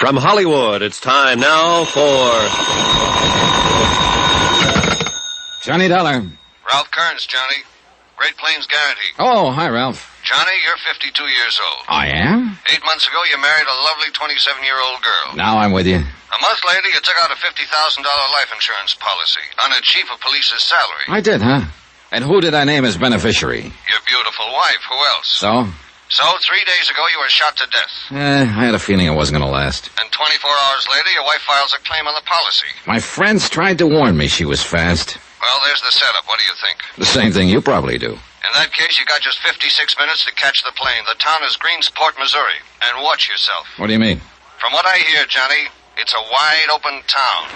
From Hollywood, it's time now for... Johnny Dollar. Ralph Kearns, Johnny. Great Plains Guarantee. Oh, hi, Ralph. Johnny, you're 52 years old. I am? 8 months ago, you married a lovely 27-year-old girl. Now I'm with you. A month later, you took out a $50,000 life insurance policy on a chief of police's salary. I did, huh? And who did I name as beneficiary? Your beautiful wife. Who else? So? So, 3 days ago, you were shot to death. I had a feeling it wasn't going to last. And 24 hours later, your wife files a claim on the policy. My friends tried to warn me she was fast. Well, there's the setup. What do you think? The same thing you probably do. In that case, you got just 56 minutes to catch the plane. The town is Greensport, Missouri. And watch yourself. What do you mean? From what I hear, Johnny, it's a wide open town.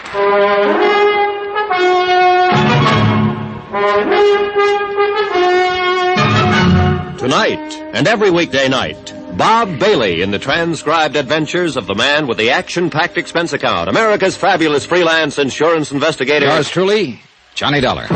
Tonight, and every weekday night, Bob Bailey in the transcribed adventures of the man with the action-packed expense account, America's fabulous freelance insurance investigator. Yours truly, Johnny Dollar.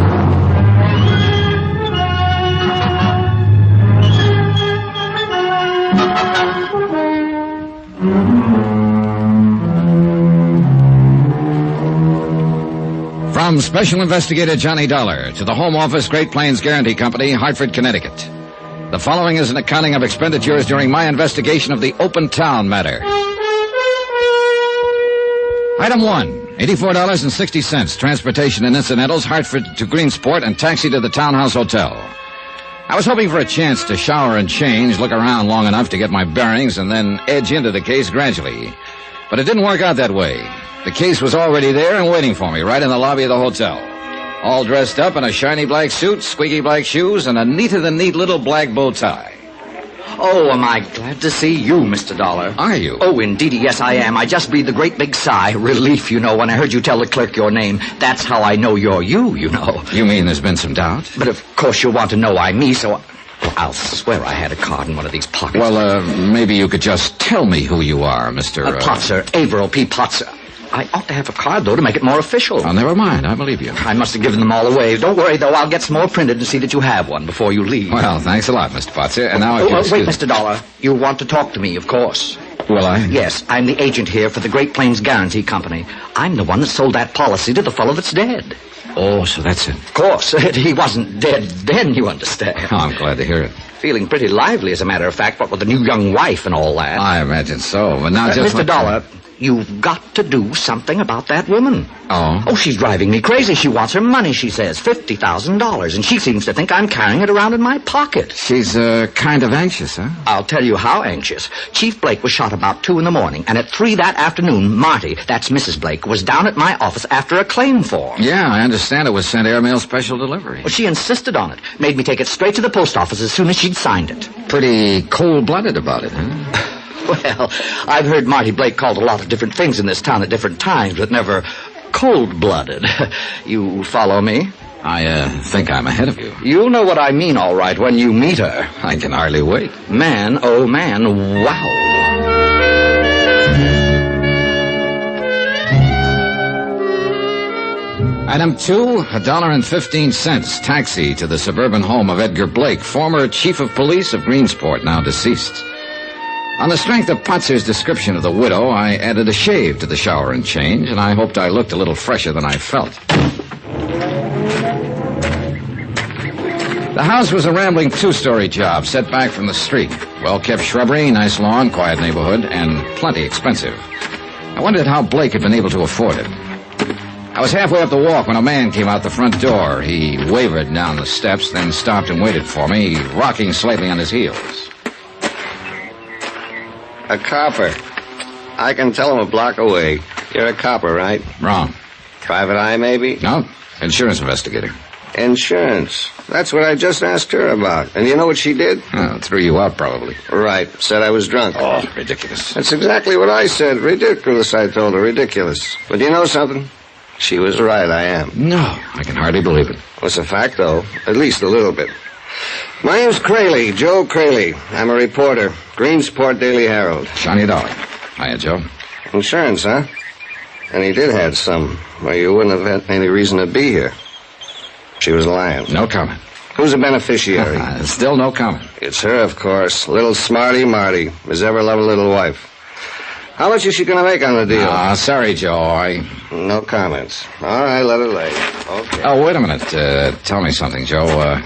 From Special Investigator Johnny Dollar to the Home Office, Great Plains Guarantee Company, Hartford, Connecticut. The following is an accounting of expenditures during my investigation of the Open Town matter. Item 1, $84.60, transportation and incidentals, Hartford to Greensport, and taxi to the Townhouse Hotel. I was hoping for a chance to shower and change, look around long enough to get my bearings, and then edge into the case gradually. But it didn't work out that way. The case was already there and waiting for me, right in the lobby of the hotel. All dressed up in a shiny black suit, squeaky black shoes, and a neater-than-neat little black bow tie. Oh, am I glad to see you, Mr. Dollar. Are you? Oh, indeedy, yes, I am. I just breathed a great big sigh. Relief, you know, when I heard you tell the clerk your name. That's how I know you're you, you know. You mean there's been some doubt? But of course you'll want to know I'm me, so I'll swear I had a card in one of these pockets. Well, maybe you could just tell me who you are, Mr. Potzer, Averill P. Potzer. I ought to have a card, though, to make it more official. Oh, never mind. I believe you. I must have given them all away. Don't worry, though. I'll get some more printed to see that you have one before you leave. Well, thanks a lot, Mr. Potzer. And now wait, Mr. Dollar. You want to talk to me, of course. Will I? Yes, I'm the agent here for the Great Plains Guarantee Company. I'm the one that sold that policy to the fellow that's dead. Oh, so that's it. Of course. He wasn't dead then, you understand. Oh, I'm glad to hear it. Feeling pretty lively, as a matter of fact, what with the new young wife and all that. I imagine so, but now just... Mr. Dollar, you've got to do something about that woman. Oh? Oh, she's driving me crazy. She wants her money, she says, $50,000, and she seems to think I'm carrying it around in my pocket. She's, kind of anxious, huh? I'll tell you how anxious. Chief Blake was shot about 2 in the morning, and at 3 that afternoon, Marty, that's Mrs. Blake, was down at my office after a claim form. Yeah, I understand it was sent airmail special delivery. Well, she insisted on it. Made me take it straight to the post office as soon as she'd signed it. Pretty cold-blooded about it, huh? Well, I've heard Marty Blake called a lot of different things in this town at different times, but never cold-blooded. You follow me? I think I'm ahead of you. You'll know what I mean, all right, when you meet her. I can hardly wait. Man, oh man, wow. Item 2, $1.15, taxi to the suburban home of Edgar Blake, former chief of police of Greensport, now deceased. On the strength of Potzer's description of the widow, I added a shave to the shower and change, and I hoped I looked a little fresher than I felt. The house was a rambling 2-story job set back from the street. Well-kept shrubbery, nice lawn, quiet neighborhood, and plenty expensive. I wondered how Blake had been able to afford it. I was halfway up the walk when a man came out the front door. He wavered down the steps, then stopped and waited for me, rocking slightly on his heels. A copper. I can tell him a block away. You're a copper, right? Wrong. Private eye, maybe? No, insurance investigator. Insurance. That's what I just asked her about. And you know what she did? Oh, threw you out, probably. Right. Said I was drunk. Oh, ridiculous. That's exactly what I said. Ridiculous, I told her. Ridiculous. But you know something? She was right, I am. No, I can hardly believe it. Well, it's a fact, though. At least a little bit. My name's Crayley, Joe Crayley. I'm a reporter. Greensport Daily Herald. Johnny Dollar. Hiya, Joe. Insurance, huh? And he did have some, or you wouldn't have had any reason to be here. She was lying. No comment. Who's the beneficiary? Still no comment. It's her, of course. Little smarty Marty, his ever-loving little wife. How much is she going to make on the deal? Sorry, Joe. No comments. All right, let her lay. Okay. Oh, wait a minute. Tell me something, Joe.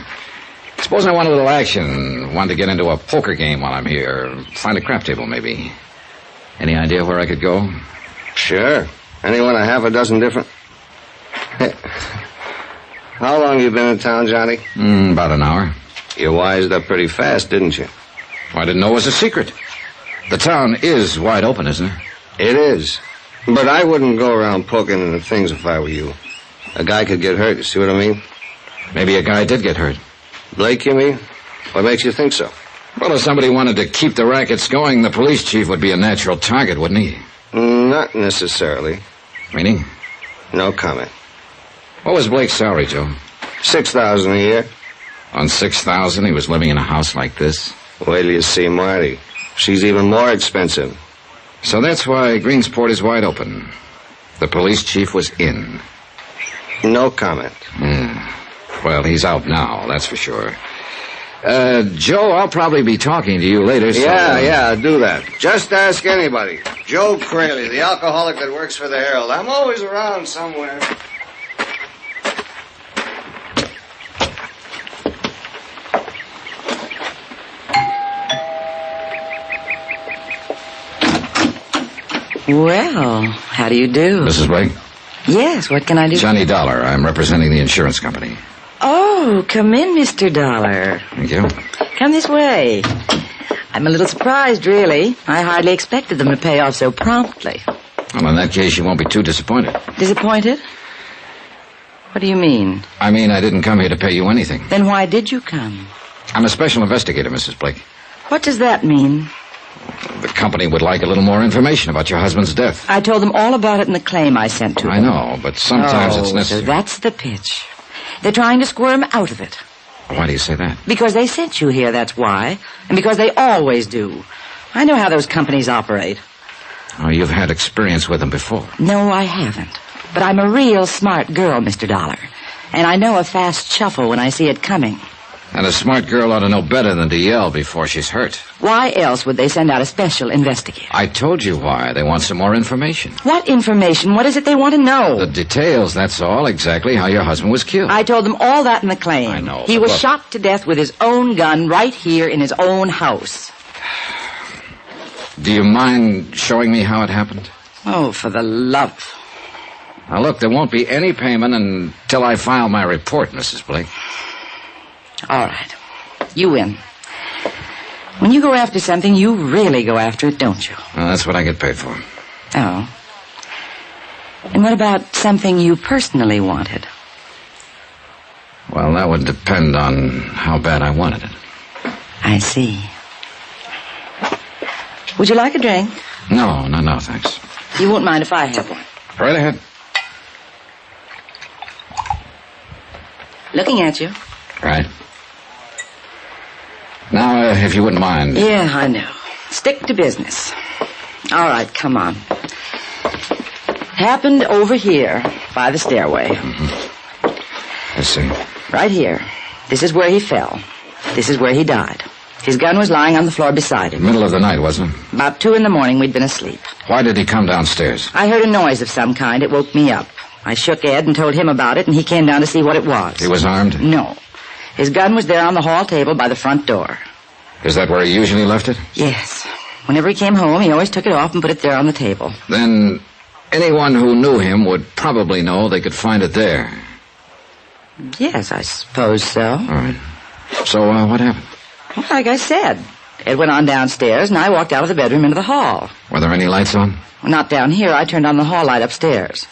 Suppose I want a little action. Want to get into a poker game while I'm here. Find a crap table, maybe. Any idea where I could go? Sure. Anyone a half a dozen different... How long you been in town, Johnny? About an hour. You wised up pretty fast, didn't you? I didn't know it was a secret. The town is wide open, isn't it? It is. But I wouldn't go around poking into things if I were you. A guy could get hurt, you see what I mean? Maybe a guy did get hurt. Blake, you mean? What makes you think so? Well, if somebody wanted to keep the rackets going, the police chief would be a natural target, wouldn't he? Not necessarily. Meaning? No comment. What was Blake's salary, Joe? $6,000 a year. On $6,000, he was living in a house like this? Wait till you see Marty. She's even more expensive. So that's why Greensport is wide open. The police chief was in. No comment. Well, he's out now, that's for sure. Joe, I'll probably be talking to you later, so... Yeah, do that. Just ask anybody. Joe Craley, the alcoholic that works for the Herald. I'm always around somewhere. Well, how do you do? Mrs. Blake? Yes, what can I do? Johnny Dollar. I'm representing the insurance company. Oh, come in, Mr. Dollar. Thank you. Come this way. I'm a little surprised, really. I hardly expected them to pay off so promptly. Well, in that case, you won't be too disappointed. Disappointed? What do you mean? I mean, I didn't come here to pay you anything. Then why did you come? I'm a special investigator, Mrs. Blake. What does that mean? The company would like a little more information about your husband's death. I told them all about it in the claim I sent to them. I know, but sometimes it's necessary. So that's the pitch. They're trying to squirm out of it. Why do you say that? Because they sent you here, that's why. And because they always do. I know how those companies operate. Oh, you've had experience with them before. No, I haven't. But I'm a real smart girl, Mr. Dollar. And I know a fast shuffle when I see it coming. And a smart girl ought to know better than to yell before she's hurt. Why else would they send out a special investigator? I told you why. They want some more information. What information? What is it they want to know? The details, that's all. Exactly how your husband was killed. I told them all that in the claim. I know. He was look, shot to death with his own gun right here in his own house. Do you mind showing me how it happened? Oh, for the love. Now, look, there won't be any payment until I file my report, Mrs. Blake. All right. You win. When you go after something, you really go after it, don't you? Well, that's what I get paid for. Oh. And what about something you personally wanted? Well, that would depend on how bad I wanted it. I see. Would you like a drink? No, thanks. You won't mind if I have one. Right ahead. Looking at you. Right. Now, if you wouldn't mind. Yeah, I know. Stick to business. All right, come on. Happened over here by the stairway. I see. Right here. This is where he fell. This is where he died. His gun was lying on the floor beside him. Middle of the night, wasn't it? About 2 a.m, we'd been asleep. Why did he come downstairs? I heard a noise of some kind. It woke me up. I shook Ed and told him about it, and he came down to see what it was. He was armed? No. His gun was there on the hall table by the front door. Is that where he usually left it? Yes. Whenever he came home, he always took it off and put it there on the table. Then anyone who knew him would probably know they could find it there. Yes, I suppose so. All right. So, what happened? Well, like I said, Ed went on downstairs, and I walked out of the bedroom into the hall. Were there any lights on? Well, not down here. I turned on the hall light upstairs.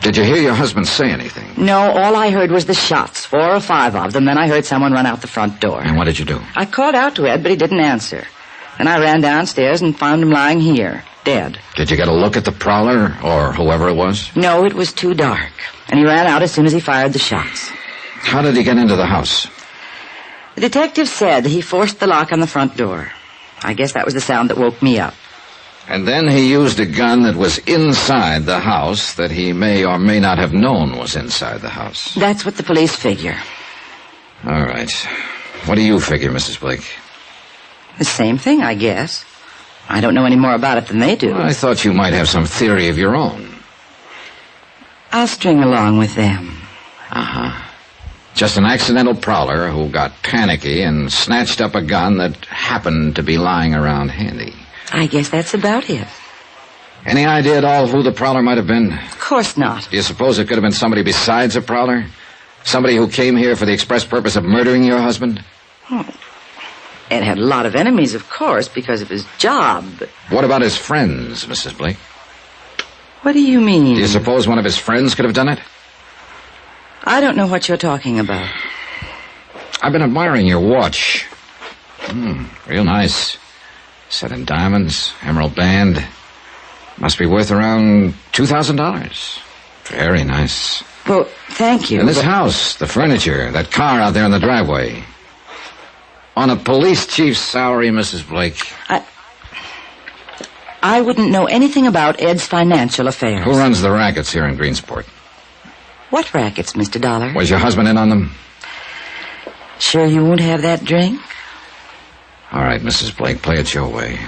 Did you hear your husband say anything? No, all I heard was the shots, 4 or 5 of them. Then I heard someone run out the front door. And what did you do? I called out to Ed, but he didn't answer. Then I ran downstairs and found him lying here, dead. Did you get a look at the prowler, or whoever it was? No, it was too dark. And he ran out as soon as he fired the shots. How did he get into the house? The detective said he forced the lock on the front door. I guess that was the sound that woke me up. And then he used a gun that was inside the house that he may or may not have known was inside the house. That's what the police figure. All right. What do you figure, Mrs. Blake? The same thing, I guess. I don't know any more about it than they do. I thought you might have some theory of your own. I'll string along with them. Uh-huh. Just an accidental prowler who got panicky and snatched up a gun that happened to be lying around handy. I guess that's about it. Any idea at all who the prowler might have been? Of course not. Do you suppose it could have been somebody besides a prowler? Somebody who came here for the express purpose of murdering your husband? Ed had a lot of enemies, of course, because of his job, but... What about his friends, Mrs. Blake? What do you mean? Do you suppose one of his friends could have done it? I don't know what you're talking about. I've been admiring your watch. Real nice. Set in diamonds, emerald band. Must be worth around $2,000. Very nice. Well, thank you. And this house, the furniture, that car out there in the driveway. On a police chief's salary, Mrs. Blake. I wouldn't know anything about Ed's financial affairs. Who runs the rackets here in Greensport? What rackets, Mr. Dollar? Was your husband in on them? Sure you won't have that drink? All right, Mrs. Blake, play it your way.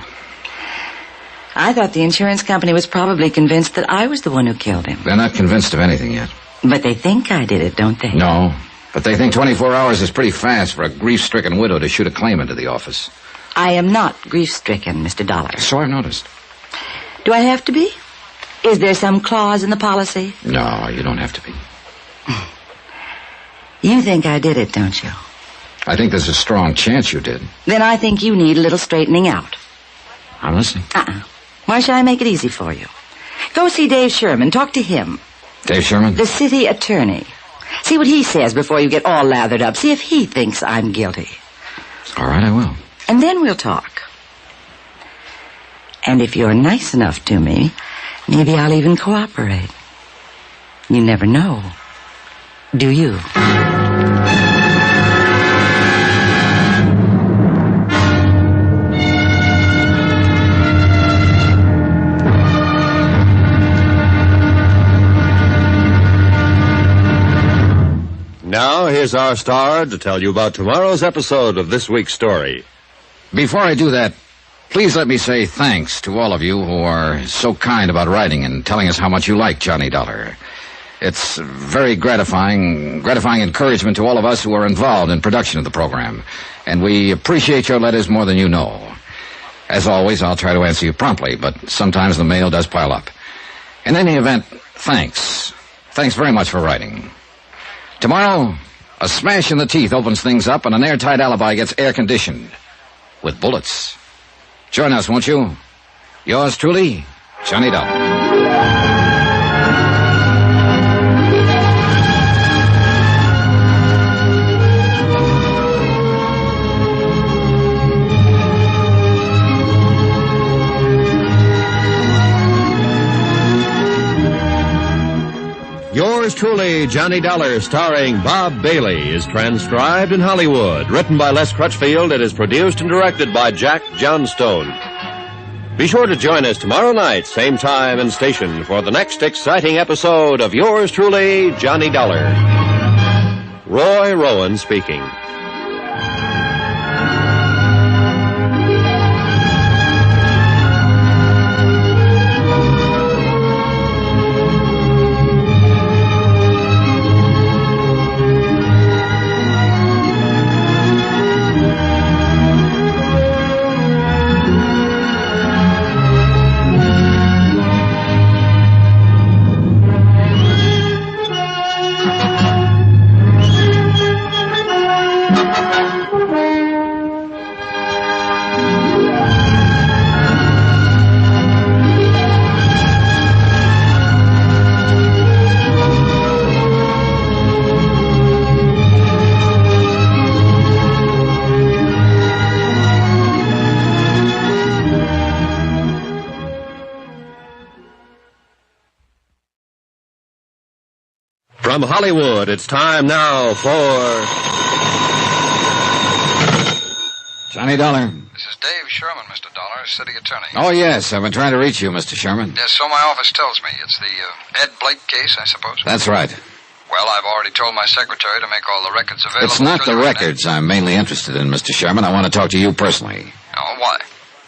I thought the insurance company was probably convinced that I was the one who killed him. They're not convinced of anything yet. But they think I did it, don't they? No, but they think 24 hours is pretty fast for a grief-stricken widow to shoot a claim into the office. I am not grief-stricken, Mr. Dollar. So I've noticed. Do I have to be? Is there some clause in the policy? No, you don't have to be. You think I did it, don't you? I think there's a strong chance you did. Then I think you need a little straightening out. I'm listening. Why should I make it easy for you? Go see Dave Sherman. Talk to him. Dave Sherman? The city attorney. See what he says before you get all lathered up. See if he thinks I'm guilty. All right, I will. And then we'll talk. And if you're nice enough to me, maybe I'll even cooperate. You never know. Do you? Now, here's our star to tell you about tomorrow's episode of this week's story. Before I do that, please let me say thanks to all of you who are so kind about writing and telling us how much you like Johnny Dollar. It's very gratifying encouragement to all of us who are involved in production of the program, and we appreciate your letters more than you know. As always, I'll try to answer you promptly, but sometimes the mail does pile up. In any event, thanks. Thanks very much for writing. Tomorrow, a smash in the teeth opens things up and an airtight alibi gets air-conditioned. With bullets. Join us, won't you? Yours truly, Johnny Dollar. Yours truly, Johnny Dollar, starring Bob Bailey, is transcribed in Hollywood. Written by Les Crutchfield, it is produced and directed by Jack Johnstone. Be sure to join us tomorrow night, same time and station, for the next exciting episode of Yours truly, Johnny Dollar. Roy Rowan speaking. From Hollywood, it's time now for... Johnny Dollar. This is Dave Sherman, Mr. Dollar, city attorney. Oh, yes, I've been trying to reach you, Mr. Sherman. Yes, so my office tells me. It's the Ed Blake case, I suppose. That's right. Well, I've already told my secretary to make all the records available. It's not to the right records I'm mainly interested in, Mr. Sherman. I want to talk to you personally. now. Oh, why?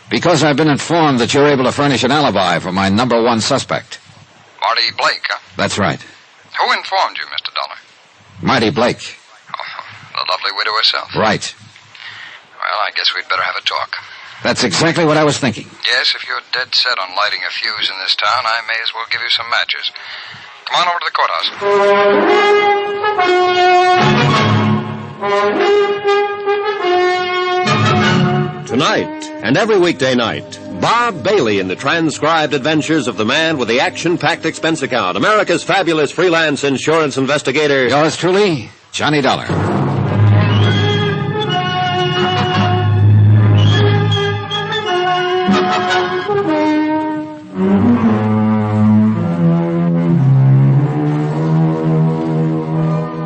Because I've been informed that you're able to furnish an alibi for my number one suspect. Marty Blake, huh? That's right. Who informed you, Mr. Dollar? Marty Blake. Oh, the lovely widow herself. Right. Well, I guess we'd better have a talk. That's exactly what I was thinking. Yes, if you're dead set on lighting a fuse in this town, I may as well give you some matches. Come on over to the courthouse. Tonight, and every weekday night, Bob Bailey in the transcribed adventures of the man with the action-packed expense account, America's fabulous freelance insurance investigator. Yours truly, Johnny Dollar.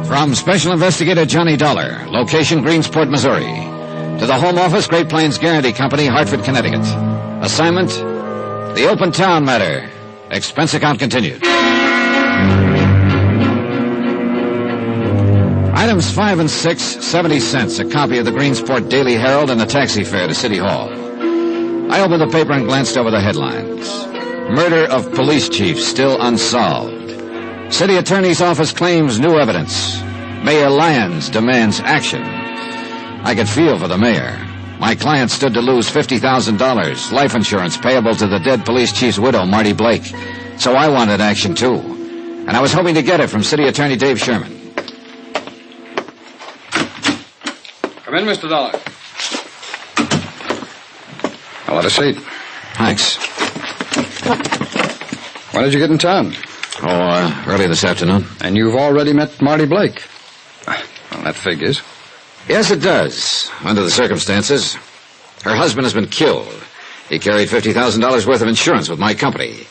From Special Investigator Johnny Dollar, location Greensport, Missouri, to the Home Office, Great Plains Guarantee Company, Hartford, Connecticut. Assignment, the Open Town Matter. Expense account continued. Items 5 and 6, 70 cents. A copy of the Greensport Daily Herald and a taxi fare to City Hall. I opened the paper and glanced over the headlines. Murder of police chief still unsolved. City Attorney's Office claims new evidence. Mayor Lyons demands action. I could feel for the mayor. My client stood to lose $50,000, life insurance payable to the dead police chief's widow, Marty Blake. So I wanted action, too. And I was hoping to get it from City Attorney Dave Sherman. Come in, Mr. Dollar. I'll have a seat. Thanks. When did you get in town? Early this afternoon. And you've already met Marty Blake. Well, that figures. Yes, it does. Under the circumstances. Her husband has been killed. He carried $50,000 worth of insurance with my company.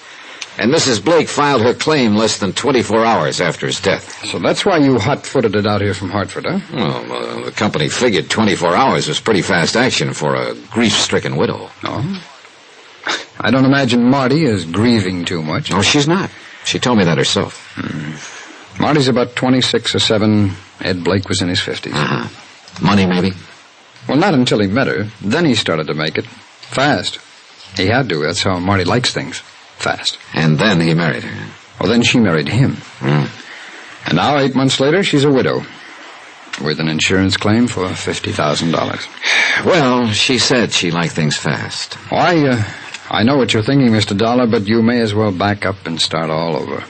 And Mrs. Blake filed her claim less than 24 hours after his death. So that's why you hot-footed it out here from Hartford, huh? Well, the company figured 24 hours was pretty fast action for a grief-stricken widow. Oh? I don't imagine Marty is grieving too much. No, she's not. She told me that herself. Marty's about 26 or 7. Ed Blake was in his 50s. Uh-huh. Money, maybe? Well, not until he met her. Then he started to make it. Fast. He had to. That's how Marty likes things. Fast. And then he married her. Well, then she married him. And now, 8 months later, she's a widow. With an insurance claim for $50,000. Well, she said she liked things fast. Oh, I know what you're thinking, Mr. Dollar, but you may as well back up and start all over.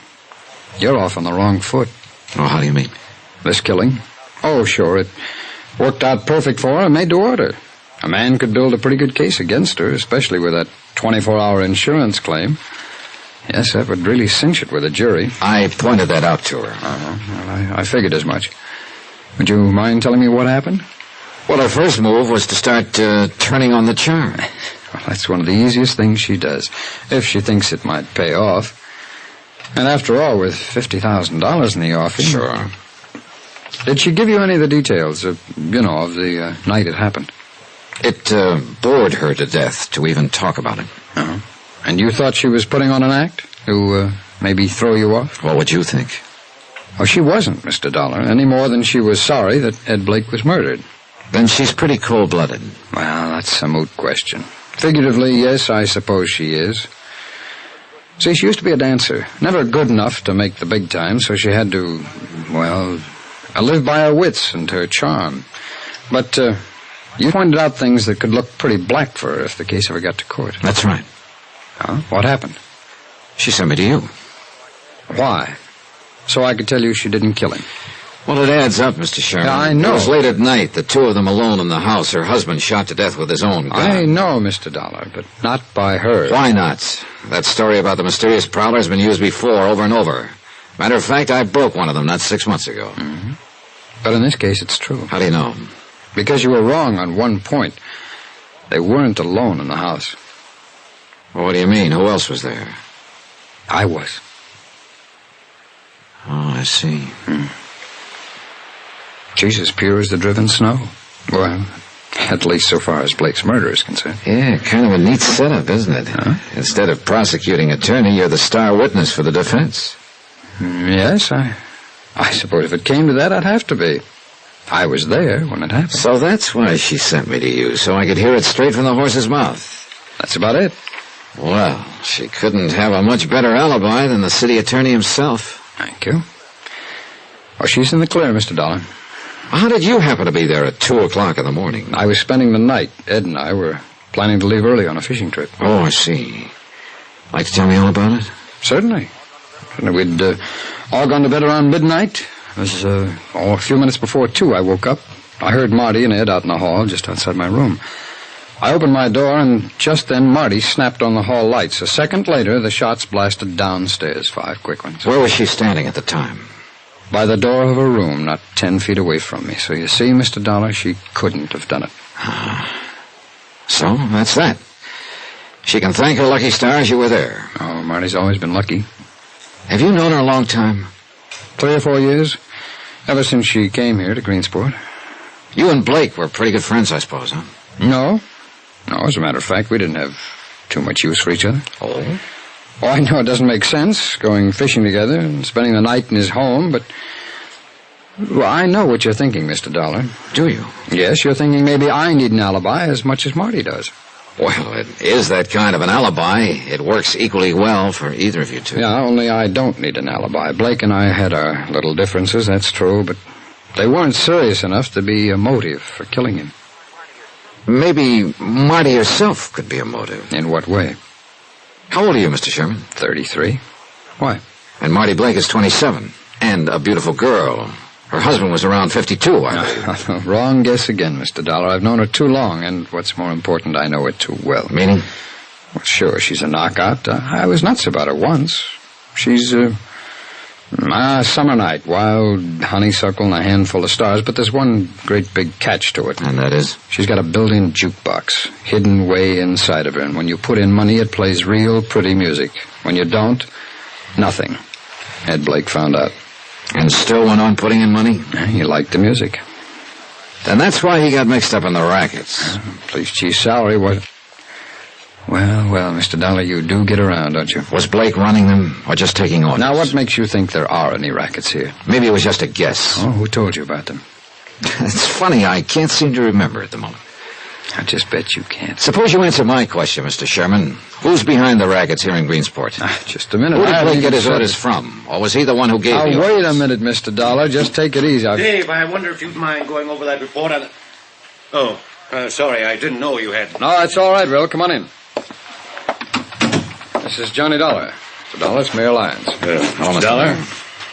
You're off on the wrong foot. Oh, how do you mean? This killing? Oh, sure, it worked out perfect for her, made to order. A man could build a pretty good case against her, especially with that 24-hour insurance claim. Yes, that would really cinch it with a jury. I pointed that out to her. Well, I figured as much. Would you mind telling me what happened? Well, her first move was to start turning on the charm. Well, that's one of the easiest things she does, if she thinks it might pay off. And after all, with $50,000 in the offing... Sure. Did she give you any of the details of the night it happened? It bored her to death to even talk about it. Uh-huh. And you thought she was putting on an act to maybe throw you off? What would you think? Oh, she wasn't, Mr. Dollar, any more than she was sorry that Ed Blake was murdered. Then she's pretty cold-blooded. Well, that's a moot question. Figuratively, yes, I suppose she is. See, she used to be a dancer. Never good enough to make the big time, so she had to, live by her wits and her charm. But you pointed out things that could look pretty black for her if the case ever got to court. That's right. Huh? What happened? She sent me to you. Why? So I could tell you she didn't kill him. Well, it adds up, Mr. Sherman. Yeah, I know. It was late at night, the two of them alone in the house, her husband shot to death with his own gun. I know, Mr. Dollar, but not by her. Why not? That story about the mysterious prowler has been used before, over and over. Matter of fact, I broke one of them not 6 months ago. Mm-hmm. But in this case, it's true. How do you know? Because you were wrong on one point. They weren't alone in the house. Well, what do you mean? Who else was there? I was. Oh, I see. She's as pure as the driven snow. Well, at least so far as Blake's murder is concerned. Yeah, kind of a neat setup, isn't it? Huh? Instead of prosecuting attorney, you're the star witness for the defense. Yes, I suppose if it came to that, I'd have to be. I was there when it happened. So that's why she sent me to you, so I could hear it straight from the horse's mouth. That's about it. Well, she couldn't have a much better alibi than the city attorney himself. Thank you. Well, she's in the clear, Mr. Dollar. How did you happen to be there at 2 o'clock in the morning? I was spending the night. Ed and I were planning to leave early on a fishing trip. Oh, I see. Like to tell me all about it? Certainly. We'd all gone to bed around midnight. It was a few minutes before 2 I woke up. I heard Marty and Ed out in the hall just outside my room. I opened my door, and just then Marty snapped on the hall lights. A second later, the shots blasted downstairs, 5 quick ones. Where was she standing at the time? By the door of a room not 10 feet away from me. So you see, Mr. Dollar, she couldn't have done it. So, that's that. She can thank her lucky stars you were there. Oh, Marty's always been lucky. Have you known her a long time? 3 or 4 years. Ever since she came here to Greensport. You and Blake were pretty good friends, I suppose, huh? No, as a matter of fact, we didn't have too much use for each other. Oh? Oh, I know it doesn't make sense, going fishing together and spending the night in his home, but... Well, I know what you're thinking, Mr. Dollar. Do you? Yes, you're thinking maybe I need an alibi as much as Marty does. Well, it is that kind of an alibi. It works equally well for either of you two. Yeah, only I don't need an alibi. Blake and I had our little differences, that's true, but they weren't serious enough to be a motive for killing him. Maybe Marty herself could be a motive. In what way? How old are you, Mr. Sherman? 33. Why? And Marty Blake is 27. And a beautiful girl. Her husband was around 52, I believe. Wrong guess again, Mr. Dollar. I've known her too long, and what's more important, I know it too well. Meaning? Well, sure, she's a knockout. I was nuts about her once. She's, summer night, wild honeysuckle and a handful of stars, but there's one great big catch to it. And that is? She's got a built-in jukebox, hidden way inside of her, and when you put in money, it plays real pretty music. When you don't, nothing. Ed Blake found out. And still went on putting in money? He liked the music. Then that's why he got mixed up in the rackets. Police chief's salary was... Well, Mr. Dollar, you do get around, don't you? Was Blake running them, or just taking orders? Now, what makes you think there are any rackets here? Maybe it was just a guess. Oh, who told you about them? It's funny, I can't seem to remember at the moment. I just bet you can't. Suppose you answer my question, Mr. Sherman. Who's behind the rackets here in Greensport? Just a minute. Who did Blake get his orders from? Or was he the one who gave the orders? Wait a minute, Mr. Dollar. Just take it easy. Dave, I wonder if you'd mind going over that report on... Oh, sorry, I didn't know you had... No, that's all right, Will. Come on in. This is Johnny Dollar. Mr. Dollar, it's Mayor Lyons. Mr. Dollar?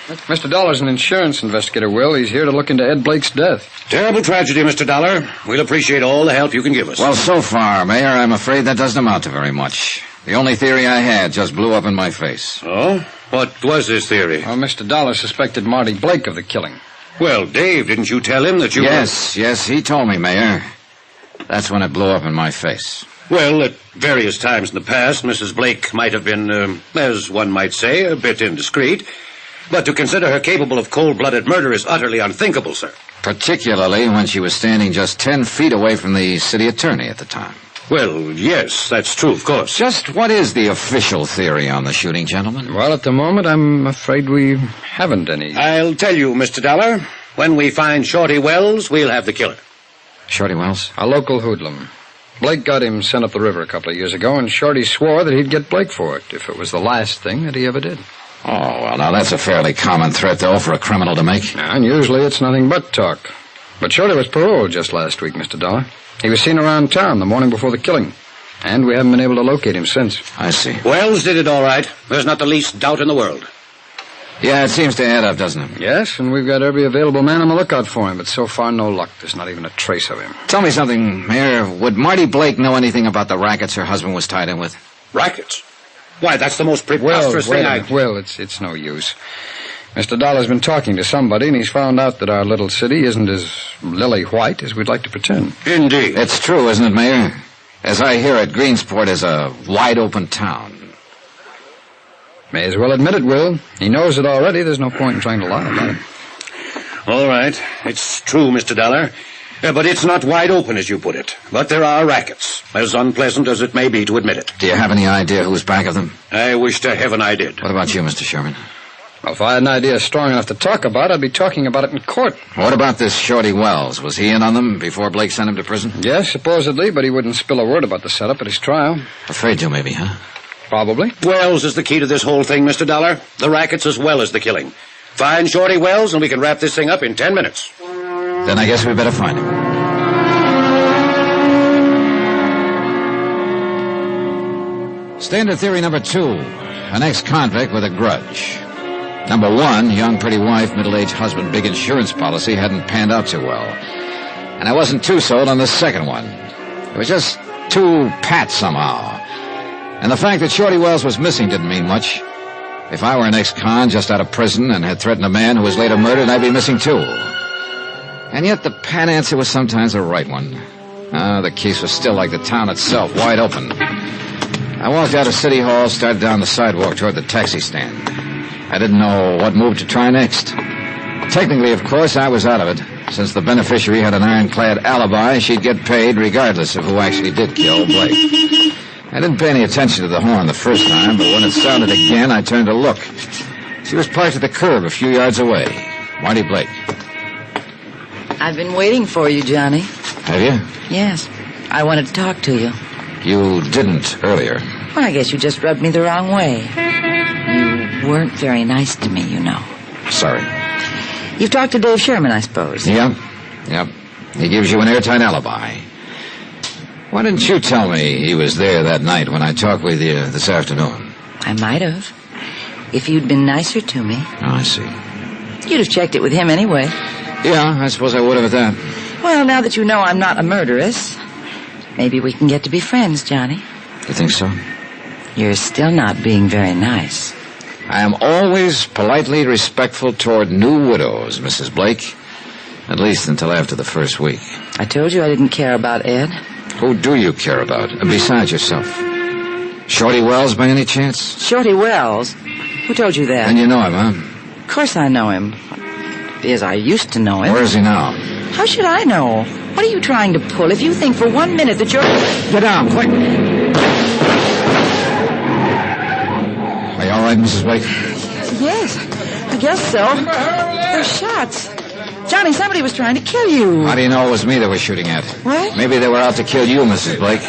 Mr. Dollar's an insurance investigator, Will. He's here to look into Ed Blake's death. Terrible tragedy, Mr. Dollar. We'll appreciate all the help you can give us. Well, so far, Mayor, I'm afraid that doesn't amount to very much. The only theory I had just blew up in my face. Oh? What was this theory? Well, Mr. Dollar suspected Marty Blake of the killing. Well, Dave, didn't you tell him that you... Yes, he told me, Mayor. That's when it blew up in my face. Well, at various times in the past, Mrs. Blake might have been, as one might say, a bit indiscreet. But to consider her capable of cold-blooded murder is utterly unthinkable, sir. Particularly when she was standing just 10 feet away from the city attorney at the time. Well, yes, that's true, of course. Just what is the official theory on the shooting, gentlemen? Well, at the moment, I'm afraid we haven't any. I'll tell you, Mr. Dollar. When we find Shorty Wells, we'll have the killer. Shorty Wells? A local hoodlum. Blake got him sent up the river a couple of years ago, and Shorty swore that he'd get Blake for it, if it was the last thing that he ever did. Oh, well, now that's a fairly common threat, though, for a criminal to make. And usually it's nothing but talk. But Shorty was paroled just last week, Mr. Dollar. He was seen around town the morning before the killing. And we haven't been able to locate him since. I see. Wells did it all right. There's not the least doubt in the world. Yeah, it seems to add up, doesn't it? Yes, and we've got every available man on the lookout for him, but so far no luck. There's not even a trace of him. Tell me something, Mayor. Would Marty Blake know anything about the rackets her husband was tied in with? Rackets? Why, that's the most preposterous thing I... Well, it's no use. Mr. Dollar's been talking to somebody, and he's found out that our little city isn't as lily white as we'd like to pretend. Indeed. It's true, isn't it, Mayor? As I hear it, Greensport is a wide-open town. May as well admit it, Will. He knows it already. There's no point in trying to lie about it. All right. It's true, Mr. Dollar. But it's not wide open, as you put it. But there are rackets, as unpleasant as it may be to admit it. Do you have any idea who's back of them? I wish to heaven I did. What about you, Mr. Sherman? Well, if I had an idea strong enough to talk about, I'd be talking about it in court. What about this Shorty Wells? Was he in on them before Blake sent him to prison? Yes, supposedly, but he wouldn't spill a word about the setup at his trial. Afraid to, maybe, huh? Probably. Wells is the key to this whole thing, Mr. Dollar. The rackets as well as the killing. Find Shorty Wells, and we can wrap this thing up in 10 minutes. Then I guess we better find him. Standard theory number 2. An ex-convict with a grudge. Number 1, young pretty wife, middle-aged husband, big insurance policy hadn't panned out too well. And I wasn't too sold on the second one. It was just too pat somehow. And the fact that Shorty Wells was missing didn't mean much. If I were an ex-con just out of prison and had threatened a man who was later murdered, I'd be missing too. And yet the pat answer was sometimes the right one. The case was still like the town itself, wide open. I walked out of City Hall, started down the sidewalk toward the taxi stand. I didn't know what move to try next. Technically, of course, I was out of it. Since the beneficiary had an ironclad alibi, she'd get paid regardless of who actually did kill Blake. I didn't pay any attention to the horn the first time, but when it sounded again, I turned to look. She was parked at the curb a few yards away. Marty Blake. I've been waiting for you, Johnny. Have you? Yes. I wanted to talk to you. You didn't earlier. Well, I guess you just rubbed me the wrong way. You weren't very nice to me, you know. Sorry. You've talked to Dave Sherman, I suppose. Yep. He gives you an airtight alibi. Why didn't you tell me he was there that night when I talked with you this afternoon? I might have. If you'd been nicer to me. Oh, I see. You'd have checked it with him anyway. Yeah, I suppose I would have at that. Well, now that you know I'm not a murderess, maybe we can get to be friends, Johnny. You think so? You're still not being very nice. I am always politely respectful toward new widows, Mrs. Blake. At least until after the first week. I told you I didn't care about Ed. Who do you care about, besides yourself? Shorty Wells, by any chance? Shorty Wells? Who told you that? And you know him, huh? Of course I know him. As I used to know him. Where is he now? How should I know? What are you trying to pull? If you think for 1 minute that you're... Get down, quick! Are you all right, Mrs. Blake? Yes, I guess so. They're shots. Johnny, somebody was trying to kill you. How do you know it was me they were shooting at? What? Maybe they were out to kill you, Mrs. Blake.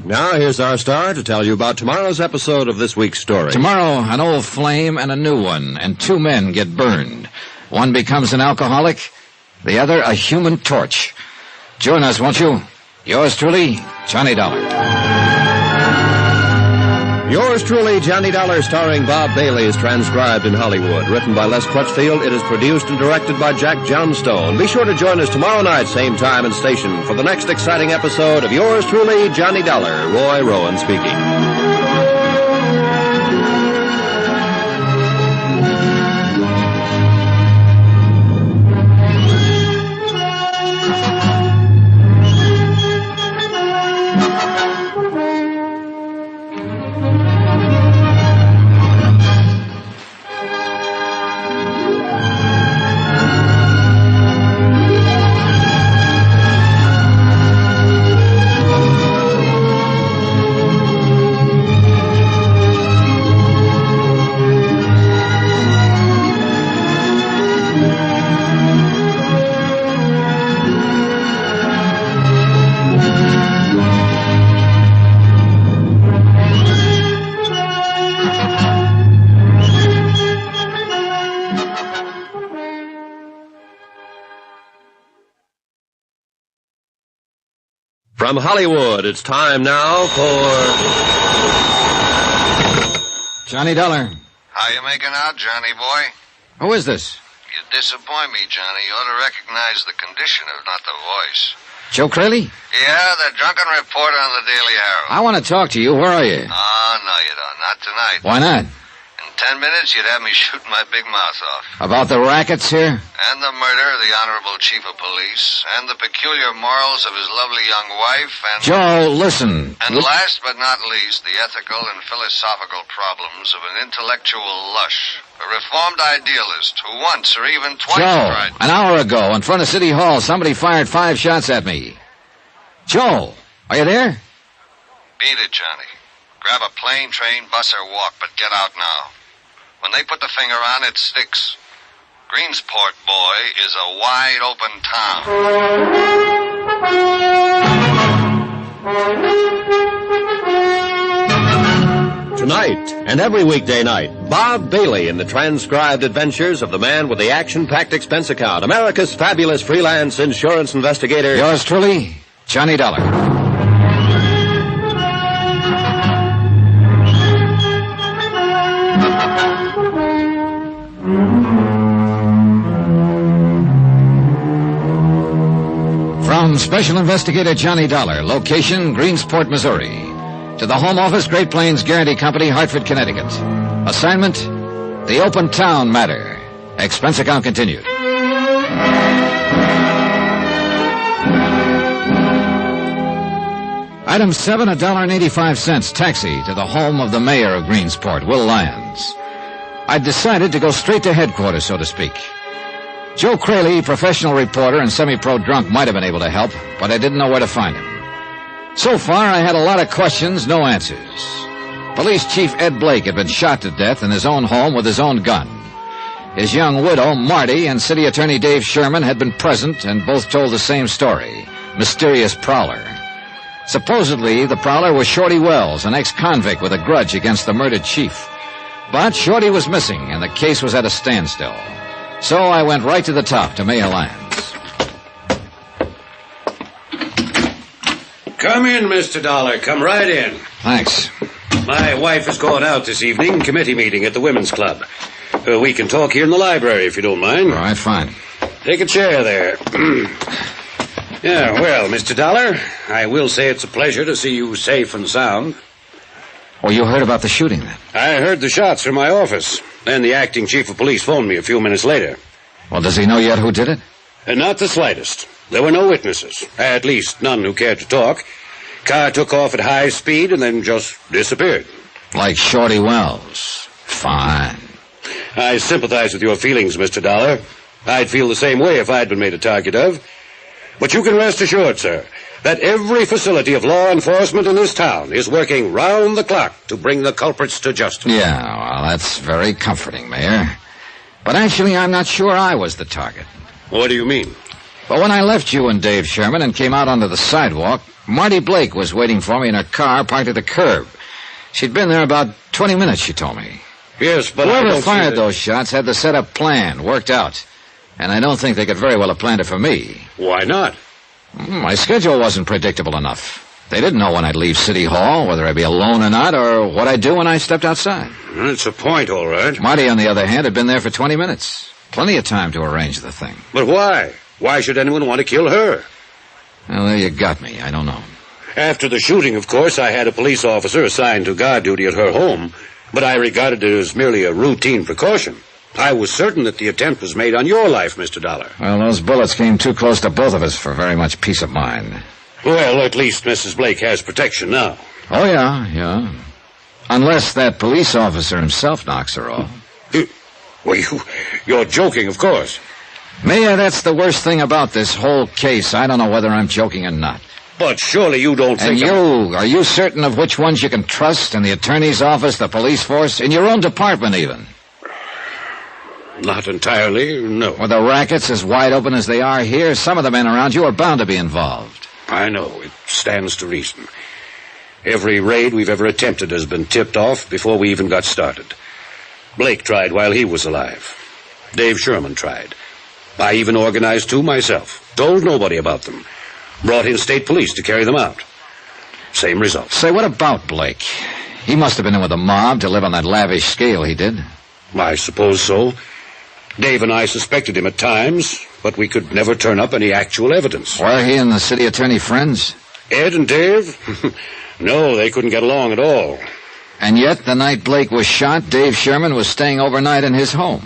Now, here's our star to tell you about tomorrow's episode of this week's story. Tomorrow, an old flame and a new one, and 2 men get burned. One becomes an alcoholic, the other a human torch. Join us, won't you? Yours truly, Johnny Dollar. Yours truly, Johnny Dollar, starring Bob Bailey, is transcribed in Hollywood. Written by Les Crutchfield, it is produced and directed by Jack Johnstone. Be sure to join us tomorrow night, same time and station, for the next exciting episode of Yours truly, Johnny Dollar. Roy Rowan speaking. From Hollywood, it's time now for... Johnny Dollar. How you making out, Johnny boy? Who is this? You disappoint me, Johnny. You ought to recognize the condition, if not the voice. Joe Crayley? Yeah, the drunken reporter on the Daily Herald. I want to talk to you. Where are you? Oh, no, you don't. Not tonight. Why not? In 10 minutes, you'd have me shooting my big mouth off. About the rackets here? And the murder of the Honorable Chief of Police, and the peculiar morals of his lovely young wife, and... Joe, listen. And last but not least, the ethical and philosophical problems of an intellectual lush, a reformed idealist who once or even twice Joe, tried... an hour ago, in front of City Hall, somebody fired 5 shots at me. Joe, are you there? Beat it, Johnny. Grab a plane, train, bus, or walk, but get out now. When they put the finger on, it sticks. Greensport, boy, is a wide-open town. Tonight, and every weekday night, Bob Bailey in the transcribed adventures of the man with the action-packed expense account, America's fabulous freelance insurance investigator. Yours truly, Johnny Dollar. From Special Investigator Johnny Dollar, location Greensport, Missouri, to the Home Office, Great Plains Guarantee Company, Hartford, Connecticut. Assignment, the Open Town Matter. Expense account continued. Item 7, $1.85, taxi to the home of the mayor of Greensport, Will Lyons. I'd decided to go straight to headquarters, so to speak. Joe Crayley, professional reporter and semi-pro drunk, might have been able to help, but I didn't know where to find him. So far, I had a lot of questions, no answers. Police Chief Ed Blake had been shot to death in his own home with his own gun. His young widow, Marty, and City Attorney Dave Sherman had been present and both told the same story. Mysterious prowler. Supposedly, the prowler was Shorty Wells, an ex-convict with a grudge against the murdered chief. But Shorty was missing, and the case was at a standstill. So I went right to the top, to Mayor Lyons. Come in, Mr. Dollar. Come right in. Thanks. My wife is going out this evening, committee meeting at the Women's Club. We can talk here in the library, if you don't mind. All right, fine. Take a chair there. Yeah, well, Mr. Dollar, I will say it's a pleasure to see you safe and sound. Oh, you heard about the shooting, then? I heard the shots from my office. Then the acting chief of police phoned me a few minutes later. Well, does he know yet who did it? Not the slightest. There were no witnesses. At least none who cared to talk. Car took off at high speed and then just disappeared. Like Shorty Wells. Fine. I sympathize with your feelings, Mr. Dollar. I'd feel the same way if I'd been made a target of. But you can rest assured, sir, that every facility of law enforcement in this town is working round the clock to bring the culprits to justice. Yeah, well, that's very comforting, Mayor. But actually, I'm not sure I was the target. What do you mean? But when I left you and Dave Sherman and came out onto the sidewalk, Marty Blake was waiting for me in her car parked at the curb. She'd been there about 20 minutes, she told me. Yes, but whoever fired those shots had the setup planned, worked out. And I don't think they could very well have planned it for me. Why not? My schedule wasn't predictable enough. They didn't know when I'd leave City Hall, whether I'd be alone or not, or what I'd do when I stepped outside. That's a point, all right. Marty, on the other hand, had been there for 20 minutes. Plenty of time to arrange the thing. But why? Why should anyone want to kill her? Well, there you got me. I don't know. After the shooting, of course, I had a police officer assigned to guard duty at her home, but I regarded it as merely a routine precaution. I was certain that the attempt was made on your life, Mr. Dollar. Well, those bullets came too close to both of us for very much peace of mind. Well, at least Mrs. Blake has protection now. Oh, yeah. Unless that police officer himself knocks her off. Well, you're joking, of course. Mayor, that's the worst thing about this whole case. I don't know whether I'm joking or not. But surely you don't think... And are you certain of which ones you can trust in the attorney's office, the police force, in your own department even? Not entirely, no. With the rackets as wide open as they are here, some of the men around you are bound to be involved. I know. It stands to reason. Every raid we've ever attempted has been tipped off before we even got started. Blake tried while he was alive. Dave Sherman tried. I even organized two myself. Told nobody about them. Brought in state police to carry them out. Same result. Say, what about Blake? He must have been in with the mob to live on that lavish scale he did. I suppose so. Dave and I suspected him at times, but we could never turn up any actual evidence. Were he and the city attorney friends? Ed and Dave? No, they couldn't get along at all. And yet, the night Blake was shot, Dave Sherman was staying overnight in his home.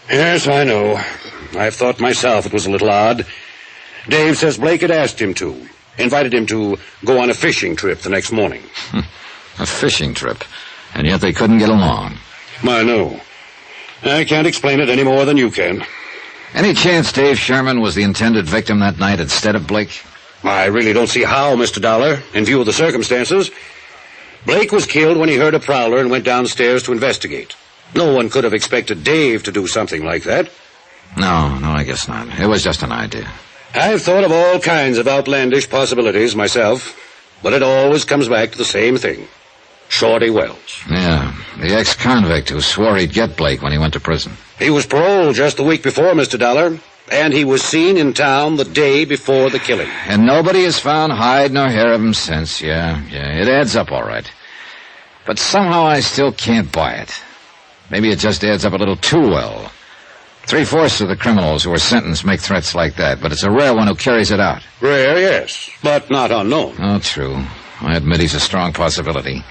Yes, I know. I've thought myself it was a little odd. Dave says Blake had asked him to. Invited him to go on a fishing trip the next morning. A fishing trip. And yet they couldn't get along. I know. I can't explain it any more than you can. Any chance Dave Sherman was the intended victim that night instead of Blake? I really don't see how, Mr. Dollar, in view of the circumstances. Blake was killed when he heard a prowler and went downstairs to investigate. No one could have expected Dave to do something like that. No, I guess not. It was just an idea. I've thought of all kinds of outlandish possibilities myself, but it always comes back to the same thing. Shorty Wells. Yeah, the ex-convict who swore he'd get Blake when he went to prison. He was paroled just the week before, Mr. Dollar, and he was seen in town the day before the killing. And nobody has found hide nor hair of him since. Yeah, it adds up all right. But somehow I still can't buy it. Maybe it just adds up a little too well. 3/4 of the criminals who are sentenced make threats like that, but it's a rare one who carries it out. Rare, yes, but not unknown. Oh, true. I admit he's a strong possibility.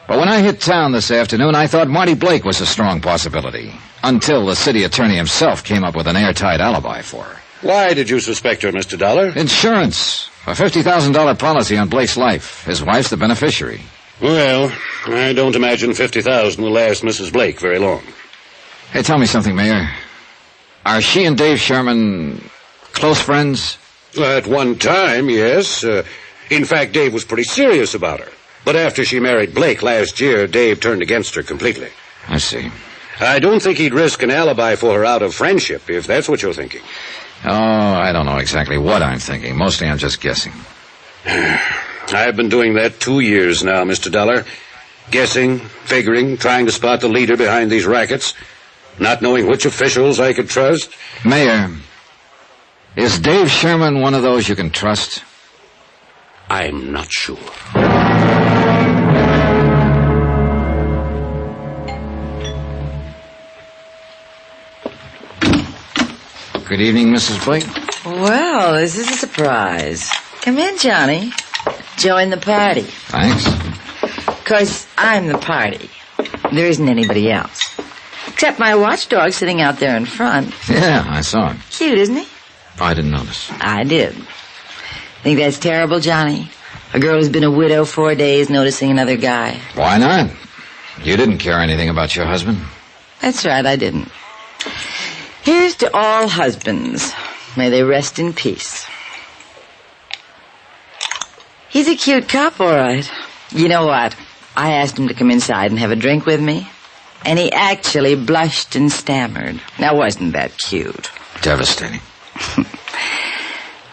But when I hit town this afternoon, I thought Marty Blake was a strong possibility. Until the city attorney himself came up with an airtight alibi for her. Why did you suspect her, Mr. Dollar? Insurance. A $50,000 policy on Blake's life. His wife's the beneficiary. Well, I don't imagine $50,000 will last Mrs. Blake very long. Hey, tell me something, Mayor. Are she and Dave Sherman close friends? At one time, yes. In fact, Dave was pretty serious about her. But after she married Blake last year, Dave turned against her completely. I see. I don't think he'd risk an alibi for her out of friendship, if that's what you're thinking. Oh, I don't know exactly what I'm thinking. Mostly I'm just guessing. I've been doing that 2 years now, Mr. Dollar. Guessing, figuring, trying to spot the leader behind these rackets. Not knowing which officials I could trust. Mayor, is Dave Sherman one of those you can trust? I'm not sure. Good evening, Mrs. Blake. Well, this is a surprise. Come in, Johnny. Join the party. Thanks. Of course, I'm the party. There isn't anybody else. Except my watchdog sitting out there in front. Yeah, I saw him. Cute, isn't he? I didn't notice. I did. Think that's terrible, Johnny? A girl who's been a widow 4 days noticing another guy. Why not? You didn't care anything about your husband. That's right, I didn't. Here's to all husbands. May they rest in peace. He's a cute cop, all right. You know what? I asked him to come inside and have a drink with me, and he actually blushed and stammered. Now, wasn't that cute? Devastating.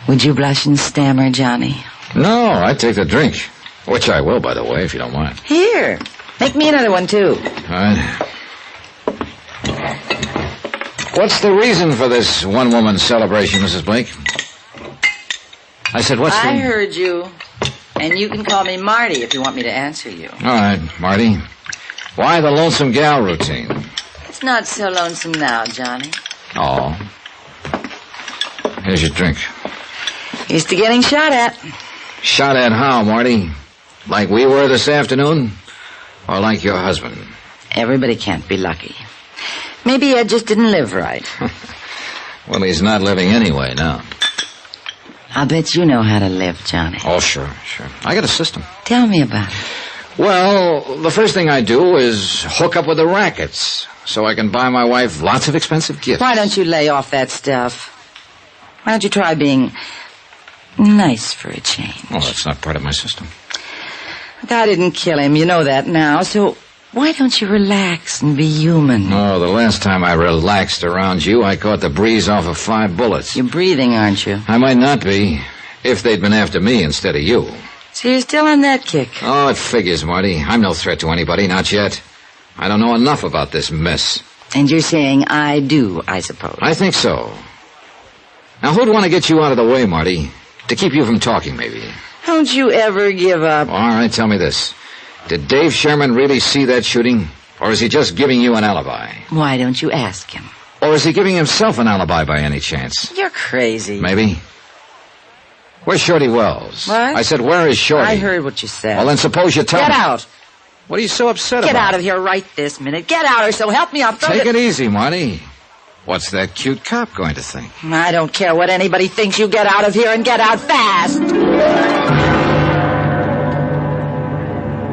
Would you blush and stammer, Johnny? No, I'd take the drink. Which I will, by the way, if you don't mind. Here. Make me another one, too. All right. What's the reason for this one-woman celebration, Mrs. Blake? I said, I heard you. And you can call me Marty if you want me to answer you. All right, Marty. Why the lonesome gal routine? It's not so lonesome now, Johnny. Oh. Here's your drink. Here's to getting shot at. Shot at how, Marty? Like we were this afternoon? Or like your husband? Everybody can't be lucky. Maybe Ed just didn't live right. Well, he's not living anyway now. I'll bet you know how to live, Johnny. Oh, sure. I got a system. Tell me about it. Well, the first thing I do is hook up with the rackets so I can buy my wife lots of expensive gifts. Why don't you lay off that stuff? Why don't you try being nice for a change? Well, that's not part of my system. I didn't kill him, you know that now, so why don't you relax and be human? Oh, the last time I relaxed around you, I caught the breeze off of 5 bullets. You're breathing, aren't you? I might not be, if they'd been after me instead of you. So you're still on that kick? Oh, it figures, Marty. I'm no threat to anybody, not yet. I don't know enough about this mess. And you're saying I do, I suppose. I think so. Now, who'd want to get you out of the way, Marty? To keep you from talking, maybe. Don't you ever give up. All right, tell me this. Did Dave Sherman really see that shooting? Or is he just giving you an alibi? Why don't you ask him? Or is he giving himself an alibi by any chance? You're crazy. Maybe. Where's Shorty Wells? What? I said, where is Shorty? I heard what you said. Well, then suppose you tell Get me. out. What are you so upset Get about? out of here right this minute. Get out, or so help me, I'll throw Take the... it easy, Marty. What's that cute cop going to think? I don't care what anybody thinks. You get out of here and get out fast.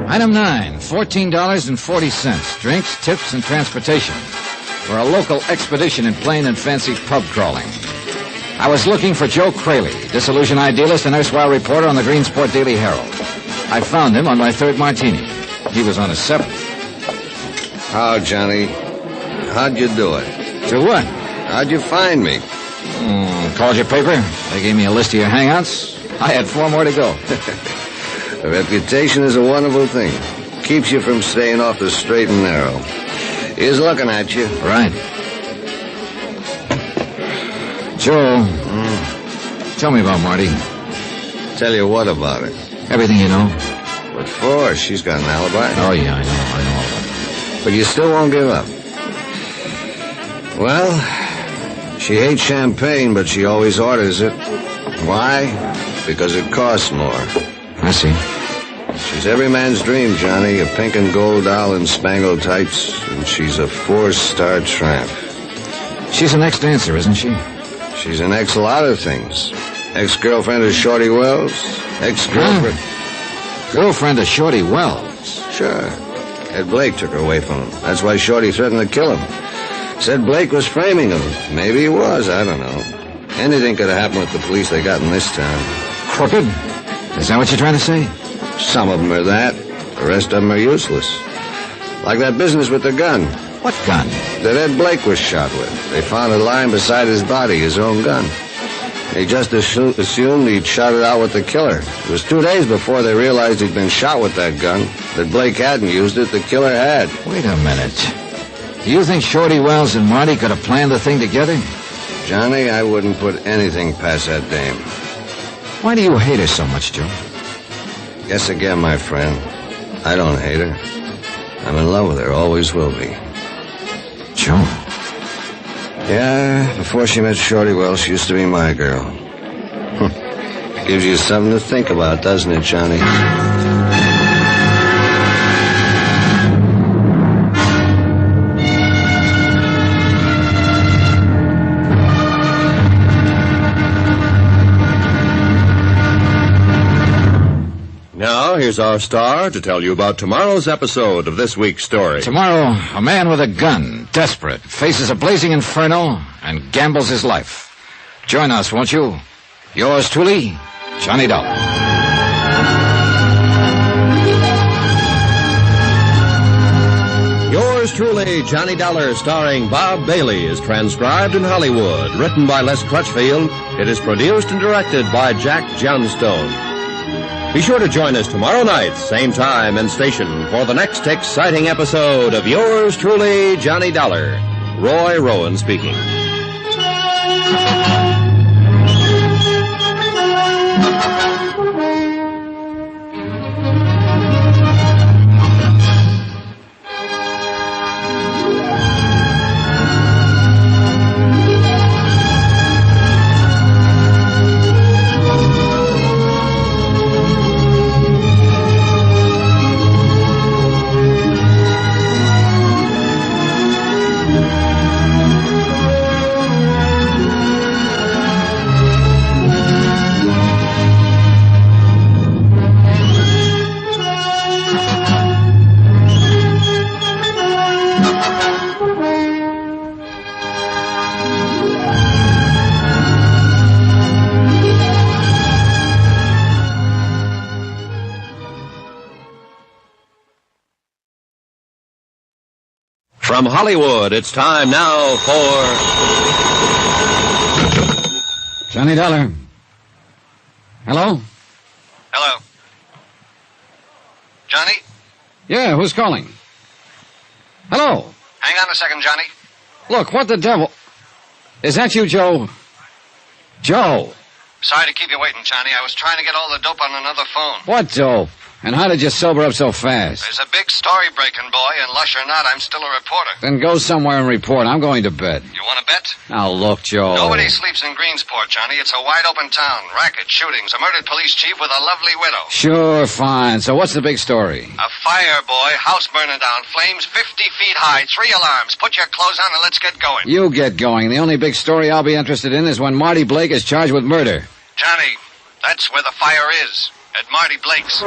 Item 9, $14.40. Drinks, tips, and transportation for a local expedition in plain and fancy pub crawling. I was looking for Joe Crayley, disillusioned idealist and erstwhile reporter on the Greensport Daily Herald. I found him on my third martini. He was on his seventh. How, Johnny? How'd you do it? To what? How'd you find me? Called your paper. They gave me a list of your hangouts. I had 4 more to go. A reputation is a wonderful thing. Keeps you from staying off the straight and narrow. He's looking at you. Right. Joe, tell me about Marty. Tell you what about her? Everything you know. What for? She's got an alibi. Oh, yeah, I know. But you still won't give up. Well, she hates champagne, but she always orders it. Why? Because it costs more. I see. She's every man's dream, Johnny. A pink and gold doll in spangled tights, and she's a 4-star tramp. She's an ex-dancer, isn't she? She's an ex-lot of things. Ex-girlfriend of Shorty Wells. Ex-girlfriend... Girlfriend of Shorty Wells. Sure. Ed Blake took her away from him. That's why Shorty threatened to kill him. Said Blake was framing him. Maybe he was, I don't know. Anything could have happened with the police they got in this town. Crooked? Is that what you're trying to say? Some of them are that. The rest of them are useless. Like that business with the gun. What gun? That Ed Blake was shot with. They found it lying beside his body, his own gun. They just assumed he'd shot it out with the killer. It was 2 days before they realized he'd been shot with that gun. That Blake hadn't used it, the killer had. Wait a minute. Do you think Shorty Wells and Marty could have planned the thing together? Johnny, I wouldn't put anything past that dame. Why do you hate her so much, Joe? Guess again, my friend. I don't hate her. I'm in love with her, always will be. Joe? Yeah, before she met Shorty Wells, she used to be my girl. Gives you something to think about, doesn't it, Johnny? Now, here's our star to tell you about tomorrow's episode of this week's story. Tomorrow, a man with a gun, desperate, faces a blazing inferno and gambles his life. Join us, won't you? Yours truly, Johnny Dollar. Yours truly, Johnny Dollar, starring Bob Bailey, is transcribed in Hollywood. Written by Les Crutchfield, it is produced and directed by Jack Johnstone. Be sure to join us tomorrow night, same time and station, for the next exciting episode of Yours truly, Johnny Dollar. Roy Rowan speaking. From Hollywood, it's time now for... Johnny Dollar. Hello? Hello. Johnny? Yeah, who's calling? Hello? Hang on a second, Johnny. Look, what the devil... Is that you, Joe? Joe! Sorry to keep you waiting, Johnny. I was trying to get all the dope on another phone. What dope? And how did you sober up so fast? There's a big story breaking, boy, and lush or not, I'm still a reporter. Then go somewhere and report. I'm going to bed. You want to bet? Now, look, Joe. Nobody sleeps in Greensport, Johnny. It's a wide-open town. Racket, shootings, a murdered police chief with a lovely widow. Sure, fine. So what's the big story? A fire, boy. House burning down. Flames 50 feet high. 3 alarms. Put your clothes on and let's get going. You get going. The only big story I'll be interested in is when Marty Blake is charged with murder. Johnny, that's where the fire is. At Marty Blake's.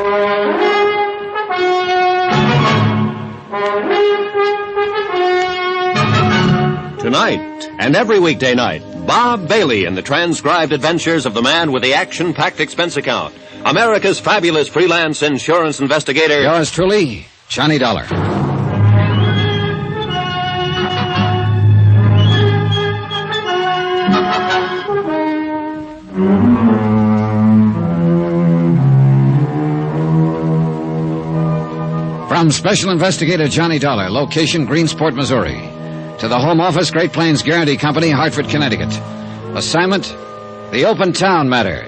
Tonight, and every weekday night, Bob Bailey in the transcribed adventures of the man with the action-packed expense account. America's fabulous freelance insurance investigator. Yours truly, Johnny Dollar. From Special Investigator Johnny Dollar, location Greensport, Missouri, to the Home Office, Great Plains Guarantee Company, Hartford, Connecticut. Assignment, the Open Town Matter.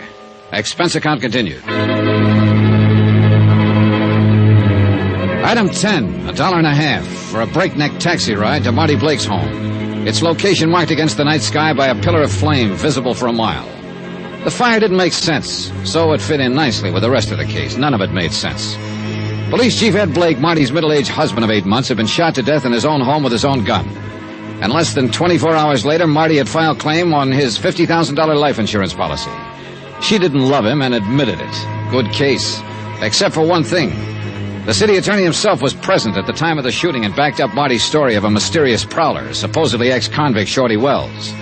Expense account continued. Item 10, $1.50 for a breakneck taxi ride to Marty Blake's home. Its location marked against the night sky by a pillar of flame visible for a mile. The fire didn't make sense, so it fit in nicely with the rest of the case. None of it made sense. Police Chief Ed Blake, Marty's middle-aged husband of 8 months, had been shot to death in his own home with his own gun. And less than 24 hours later, Marty had filed claim on his $50,000 life insurance policy. She didn't love him and admitted it. Good case. Except for one thing. The city attorney himself was present at the time of the shooting and backed up Marty's story of a mysterious prowler, supposedly ex-convict Shorty Wells.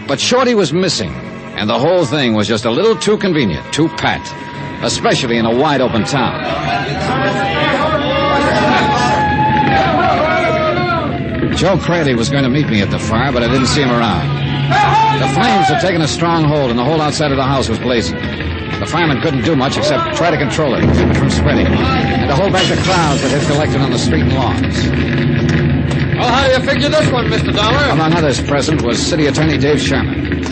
But Shorty was missing, and the whole thing was just a little too convenient, too pat, especially in a wide-open town. Joe Cradley was going to meet me at the fire, but I didn't see him around. The flames had taken a strong hold, and the whole outside of the house was blazing. The firemen couldn't do much except try to control it, keep it from spreading, and to hold back the crowds that had collected on the street and lawns. Well, how do you figure this one, Mr. Dollar? Among others present was City Attorney Dave Sherman.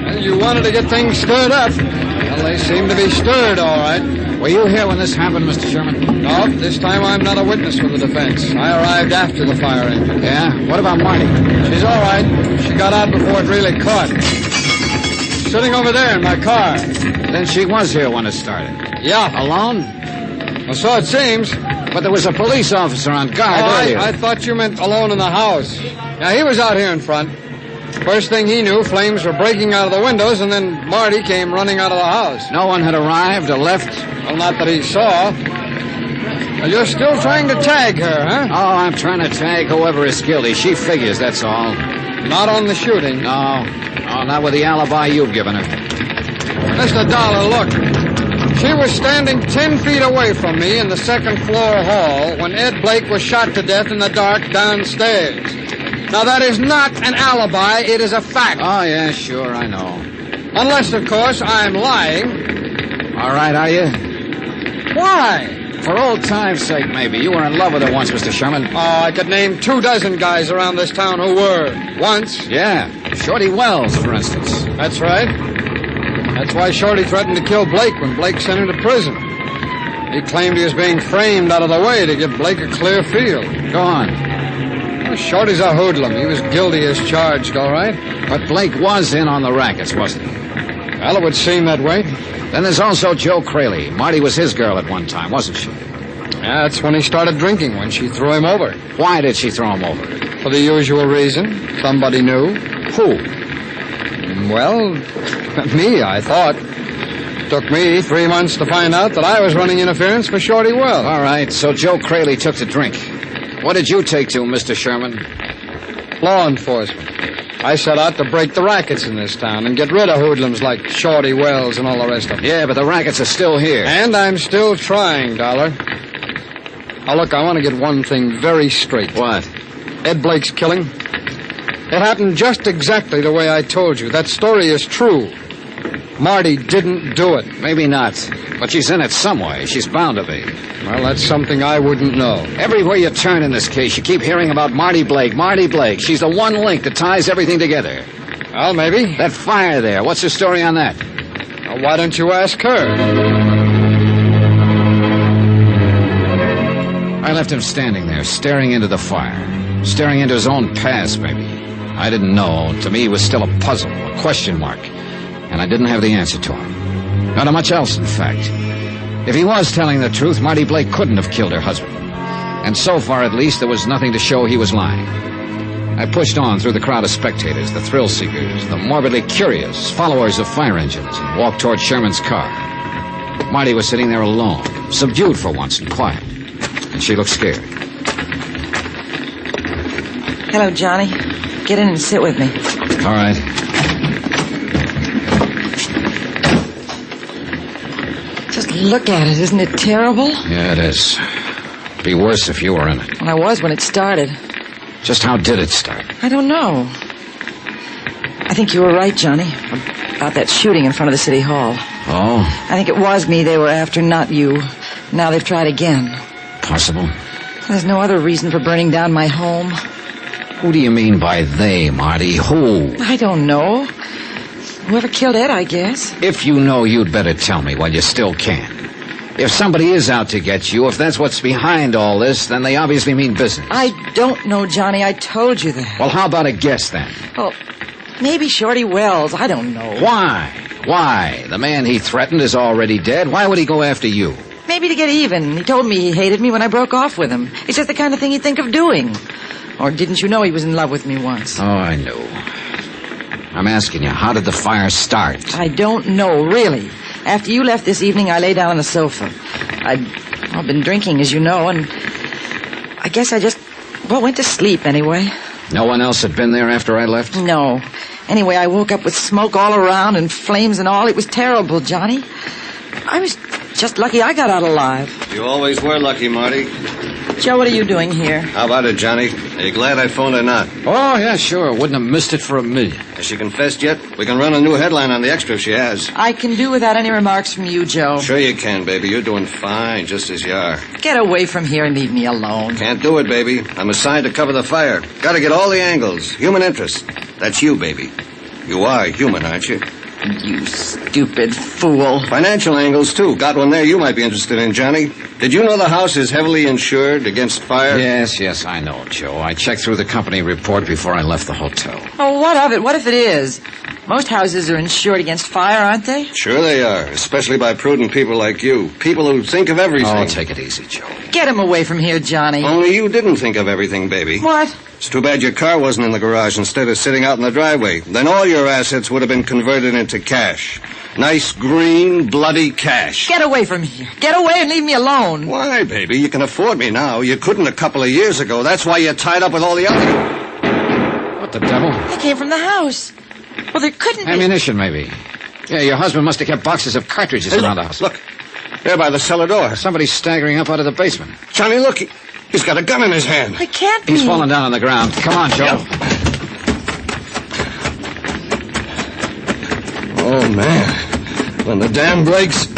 Well, you wanted to get things stirred up. Well, they seem to be stirred, all right. Were you here when this happened, Mr. Sherman? No, this time I'm not a witness for the defense. I arrived after the fire engine. Yeah? What about Marty? She's all right. She got out before it really caught. Sitting over there in my car. Then she was here when it started. Yeah. Alone? Well, so it seems. But there was a police officer on guard earlier. I thought you meant alone in the house. Yeah, he was out here in front. First thing he knew, flames were breaking out of the windows, and then Marty came running out of the house. No one had arrived or left? Well, not that he saw. Well, you're still trying to tag her, huh? Oh, I'm trying to tag whoever is guilty. She figures, that's all. Not on the shooting. No, not with the alibi you've given her. Mr. Dollar, look. She was standing 10 feet away from me in the second-floor hall when Ed Blake was shot to death in the dark downstairs. Now, that is not an alibi. It is a fact. Oh, yeah, sure, I know. Unless, of course, I'm lying. All right, are you? Why? For old time's sake, maybe. You were in love with her once, Mr. Sherman. Oh, I could name 24 guys around this town who were. Once. Yeah. Shorty Wells, for instance. That's right. That's why Shorty threatened to kill Blake when Blake sent him to prison. He claimed he was being framed out of the way to give Blake a clear field. Go on. Well, Shorty's a hoodlum. He was guilty as charged, all right? But Blake was in on the rackets, wasn't he? Well, it would seem that way. Then there's also Joe Cradley. Marty was his girl at one time, wasn't she? Yeah, that's when he started drinking, when she threw him over. Why did she throw him over? For the usual reason. Somebody knew. Who? Well, me, I thought. Took me 3 months to find out that I was running interference for Shorty Wells. All right, so Joe Cradley took to drink. What did you take to, Mr. Sherman? Law enforcement. I set out to break the rackets in this town and get rid of hoodlums like Shorty Wells and all the rest of them. Yeah, but the rackets are still here. And I'm still trying, Dollar. Now, look, I want to get one thing very straight. What? Ed Blake's killing. It happened just exactly the way I told you. That story is true. Marty didn't do it. Maybe not. But she's in it some way. She's bound to be. Well, that's something I wouldn't know. Everywhere you turn in this case, you keep hearing about Marty Blake. Marty Blake. She's the one link that ties everything together. Well, maybe. That fire there. What's her story on that? Well, why don't you ask her? I left him standing there, staring into the fire. Staring into his own past, maybe. I didn't know. To me, he was still a puzzle, a question mark. And I didn't have the answer to him. Not much else, in fact. If he was telling the truth, Marty Blake couldn't have killed her husband. And so far, at least, there was nothing to show he was lying. I pushed on through the crowd of spectators, the thrill-seekers, the morbidly curious, followers of fire engines, and walked toward Sherman's car. Marty was sitting there alone, subdued for once and quiet. And she looked scared. Hello, Johnny. Get in and sit with me. All right. Just look at it. Isn't it terrible? Yeah, it is. It'd be worse if you were in it. Well, I was when it started. Just how did it start? I don't know. I think you were right, Johnny, about that shooting in front of the city hall. Oh? I think it was me they were after, not you. Now they've tried again. Possible. There's no other reason for burning down my home. Who do you mean by they, Marty? Who? I don't know. Whoever killed Ed, I guess. If you know, you'd better tell me while you still can. If somebody is out to get you, if that's what's behind all this, then they obviously mean business. I don't know, Johnny. I told you that. Well, how about a guess, then? Well, maybe Shorty Wells. I don't know. Why? Why? The man he threatened is already dead. Why would he go after you? Maybe to get even. He told me he hated me when I broke off with him. It's just the kind of thing he'd think of doing. Or didn't you know he was in love with me once? Oh, I knew. I'm asking you, how did the fire start? I don't know, really. After you left this evening, I lay down on the sofa. I'd been drinking, as you know, and I guess I just, went to sleep anyway. No one else had been there after I left? No. Anyway, I woke up with smoke all around and flames and all. It was terrible, Johnny. I was just lucky I got out alive. You always were lucky, Marty. Joe, what are you doing here? How about it, Johnny? Are you glad I phoned or not? Oh, yeah, sure. Wouldn't have missed it for a million. Has she confessed yet? We can run a new headline on the Extra if she has. I can do without any remarks from you, Joe. Sure you can, baby. You're doing fine, just as you are. Get away from here and leave me alone. Can't do it, baby. I'm assigned to cover the fire. Gotta get all the angles. Human interest. That's you, baby. You are human, aren't you? You stupid fool. Financial angles, too. Got one there you might be interested in, Johnny. Did you know the house is heavily insured against fire? Yes, I know, Joe. I checked through the company report before I left the hotel. Oh, what of it? What if it is? Most houses are insured against fire, aren't they? Sure they are, especially by prudent people like you. People who think of everything. Oh, take it easy, Joe. Get him away from here, Johnny. Only you didn't think of everything, baby. What? It's too bad your car wasn't in the garage instead of sitting out in the driveway. Then all your assets would have been converted into cash. Nice, green, bloody cash. Get away from here. Get away and leave me alone. Why, baby? You can afford me now. You couldn't a couple of years ago. That's why you're tied up with all the other... What the devil? They came from the house. Well, there couldn't be... Ammunition, maybe. Yeah, your husband must have kept boxes of cartridges around the house. Look. There by the cellar door. Somebody's staggering up out of the basement. Johnny, look. He's got a gun in his hand. I can't be. He's fallen down on the ground. Come on, Joe. Oh, man. When the dam breaks,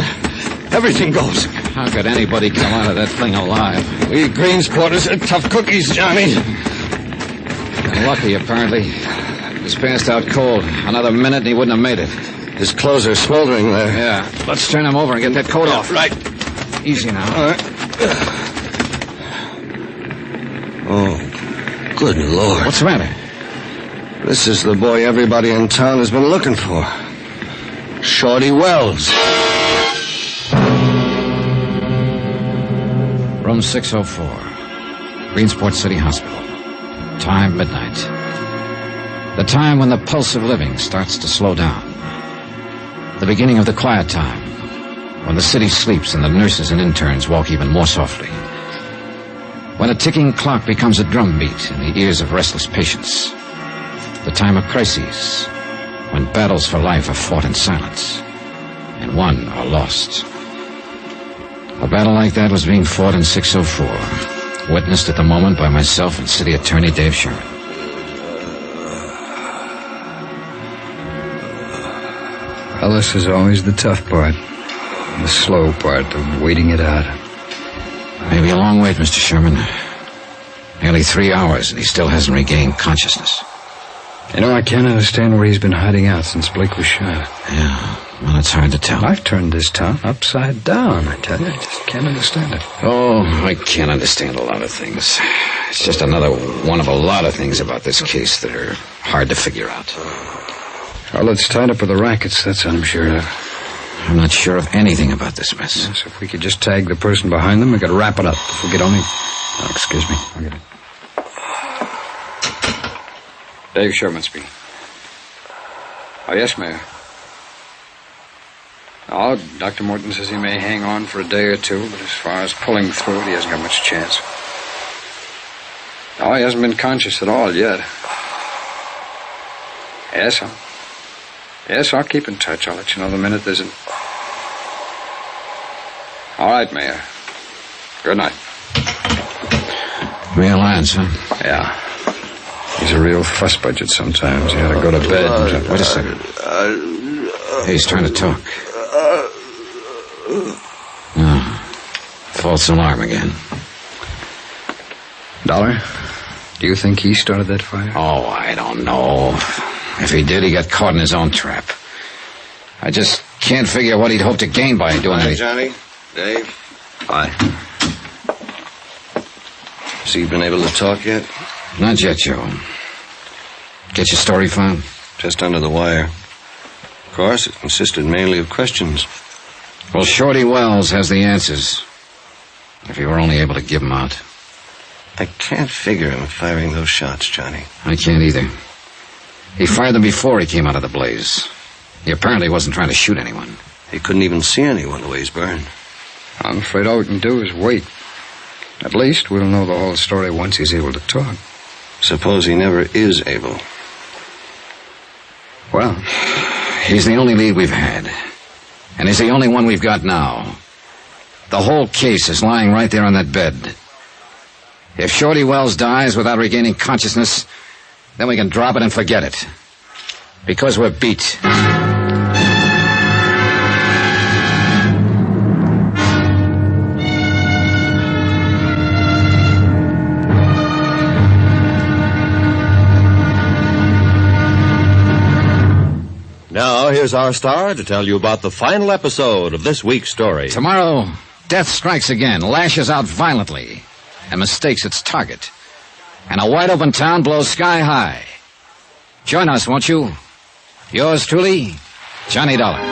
everything goes. How could anybody come out of that thing alive? We Greensporters are tough cookies, Johnny. Lucky, apparently. He's passed out cold. Another minute and he wouldn't have made it. His clothes are smoldering there. Yeah. Let's turn him over and get that coat off. Right. Easy now. All right. Oh, good Lord. What's the matter? This is the boy everybody in town has been looking for. Shorty Wells. Room 604. Greensport City Hospital. Time, midnight. The time when the pulse of living starts to slow down. The beginning of the quiet time, when the city sleeps and the nurses and interns walk even more softly. When a ticking clock becomes a drumbeat in the ears of restless patients. The time of crises, when battles for life are fought in silence and won or lost. A battle like that was being fought in 604, witnessed at the moment by myself and City Attorney Dave Sherman. Well, this is always the tough part. The slow part of waiting it out. Maybe a long wait, Mr. Sherman. Nearly 3 hours, and he still hasn't regained consciousness. You know, I can't understand where he's been hiding out since Blake was shot. Yeah. Well, it's hard to tell. I've turned this town upside down, I tell you. I just can't understand it. Oh, I can't understand a lot of things. It's just another one of a lot of things about this case that are hard to figure out. Well, it's tied up with the rackets, that's what I'm sure of. I'm not sure of anything about this mess. Yes, if we could just tag the person behind them, we could wrap it up. If we could only... Oh, excuse me. I'll get it. Dave Sherman speaking. Oh, yes, Mayor. Oh, Dr. Morton says he may hang on for a day or two, but as far as pulling through it, he hasn't got much chance. Oh, he hasn't been conscious at all yet. Yes, I'll keep in touch. I'll let you know the minute there's an... All right, Mayor. Good night. Real Lance, huh? Yeah. He's a real fuss budget sometimes. He ought to go to bed. Wait a second. Hey, he's trying to talk. False alarm again. Dollar, do you think he started that fire? Oh, I don't know. If he did, he got caught in his own trap. I just can't figure what he'd hope to gain by doing Hi, it. Johnny. Dave. Hi. So you've been able to talk yet? Not yet, Joe. Get your story found? Just under the wire. Of course, it consisted mainly of questions. Well, Shorty Wells has the answers. If you were only able to give them out. I can't figure him firing those shots, Johnny. I can't either. He fired them before he came out of the blaze. He apparently wasn't trying to shoot anyone. He couldn't even see anyone the way he's burned. I'm afraid all we can do is wait. At least we'll know the whole story once he's able to talk. Suppose he never is able. Well, he's the only lead we've had. And he's the only one we've got now. The whole case is lying right there on that bed. If Shorty Wells dies without regaining consciousness, then we can drop it and forget it. Because we're beat. Now, here's our star to tell you about the final episode of this week's story. Tomorrow, death strikes again, lashes out violently, and mistakes its target. And a wide-open town blows sky high. Join us, won't you? Yours truly, Johnny Dollar.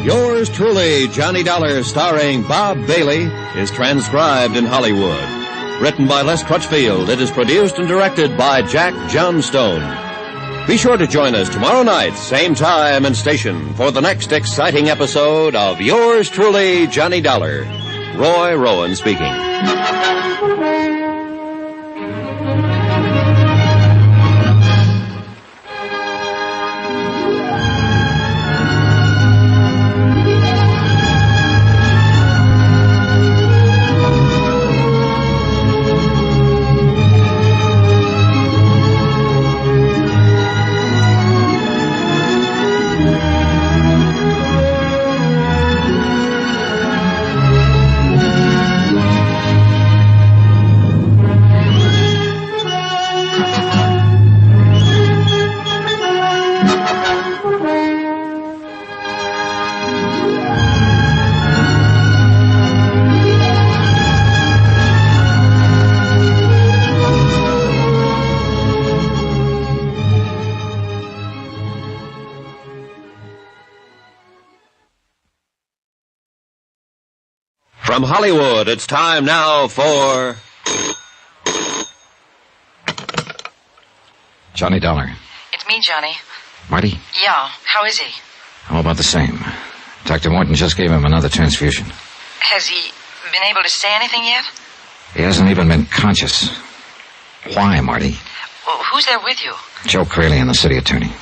Yours truly, Johnny Dollar, starring Bob Bailey, is transcribed in Hollywood. Written by Les Crutchfield, it is produced and directed by Jack Johnstone. Be sure to join us tomorrow night, same time and station, for the next exciting episode of Yours truly, Johnny Dollar. Roy Rowan speaking. From Hollywood, it's time now for... Johnny Dollar. It's me, Johnny. Marty? Yeah, how is he? How about the same? Dr. Morton just gave him another transfusion. Has he been able to say anything yet? He hasn't even been conscious. Why, Marty? Well, who's there with you? Joe Crayley and the city attorney.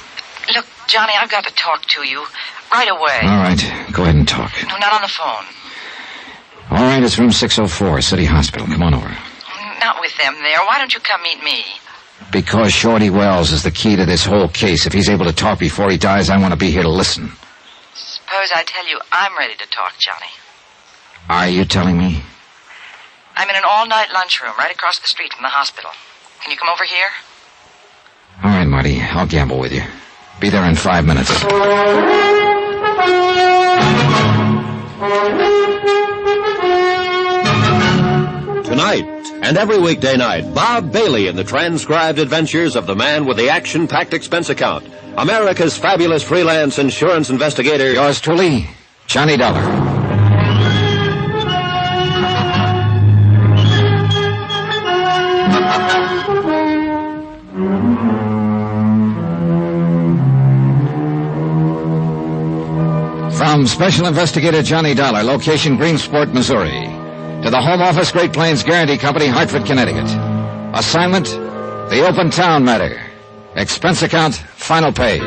Look, Johnny, I've got to talk to you right away. All right, go ahead and talk. No, not on the phone. All right, it's room 604, City Hospital. Come on over. Not with them there. Why don't you come meet me? Because Shorty Wells is the key to this whole case. If he's able to talk before he dies, I want to be here to listen. Suppose I tell you I'm ready to talk, Johnny. Are you telling me? I'm in an all-night lunchroom right across the street from the hospital. Can you come over here? All right, Marty. I'll gamble with you. Be there in 5 minutes. Tonight, and every weekday night, Bob Bailey in the transcribed adventures of the man with the action-packed expense account. America's fabulous freelance insurance investigator. Yours truly, Johnny Dollar. From Special Investigator Johnny Dollar, location Greensport, Missouri, to the Home Office Great Plains Guarantee Company, Hartford, Connecticut. Assignment, the Open Town Matter. Expense account, final page.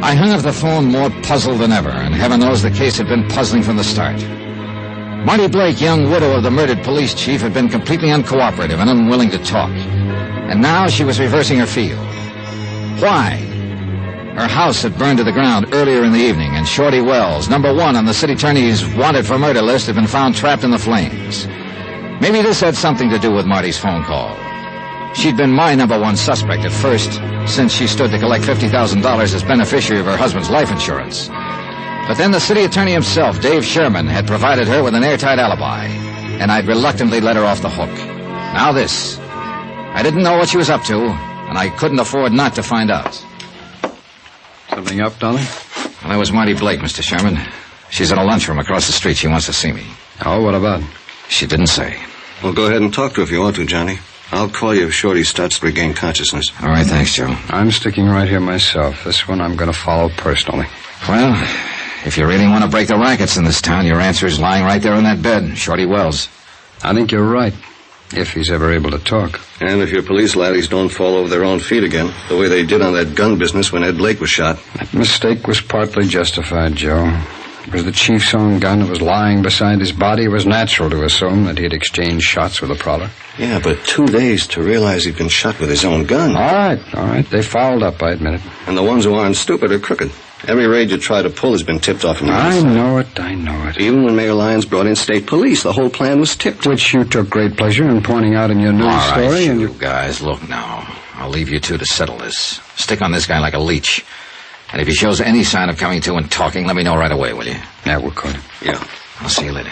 I hung up the phone more puzzled than ever, and heaven knows the case had been puzzling from the start. Marty Blake, young widow of the murdered police chief, had been completely uncooperative and unwilling to talk. And now she was reversing her field. Why? Her house had burned to the ground earlier in the evening, and Shorty Wells, number 1 on the city attorney's wanted for murder list, had been found trapped in the flames. Maybe this had something to do with Marty's phone call. She'd been my number 1 suspect at first, since she stood to collect $50,000 as beneficiary of her husband's life insurance. But then the city attorney himself, Dave Sherman, had provided her with an airtight alibi, and I'd reluctantly let her off the hook. Now this. I didn't know what she was up to, and I couldn't afford not to find out. Something up, Dolly? Well, that was Marty Blake, Mr. Sherman. She's in a lunchroom across the street. She wants to see me. Oh, what about? She didn't say. Well, go ahead and talk to her if you want to, Johnny. I'll call you if Shorty starts to regain consciousness. All right, thanks, Joe. I'm sticking right here myself. This one I'm going to follow personally. Well, if you really want to break the rackets in this town, your answer is lying right there in that bed, Shorty Wells. I think you're right, if he's ever able to talk. And if your police laddies don't fall over their own feet again, the way they did on that gun business when Ed Blake was shot. That mistake was partly justified, Joe. It was the chief's own gun that was lying beside his body. It was natural to assume that he'd exchanged shots with a prowler. Yeah, but 2 days to realize he'd been shot with his own gun. All right. They fouled up, I admit it. And the ones who aren't stupid are crooked. Every raid you try to pull has been tipped off from the I inside. know it. Even when Mayor Lyons brought in state police, the whole plan was tipped. Which you took great pleasure in pointing out in your news All right, story. you guys, look now. I'll leave you two to settle this. Stick on this guy like a leech. And if he shows any sign of coming to and talking, let me know right away, will you? Yeah, we'll call him. Yeah. I'll see you later.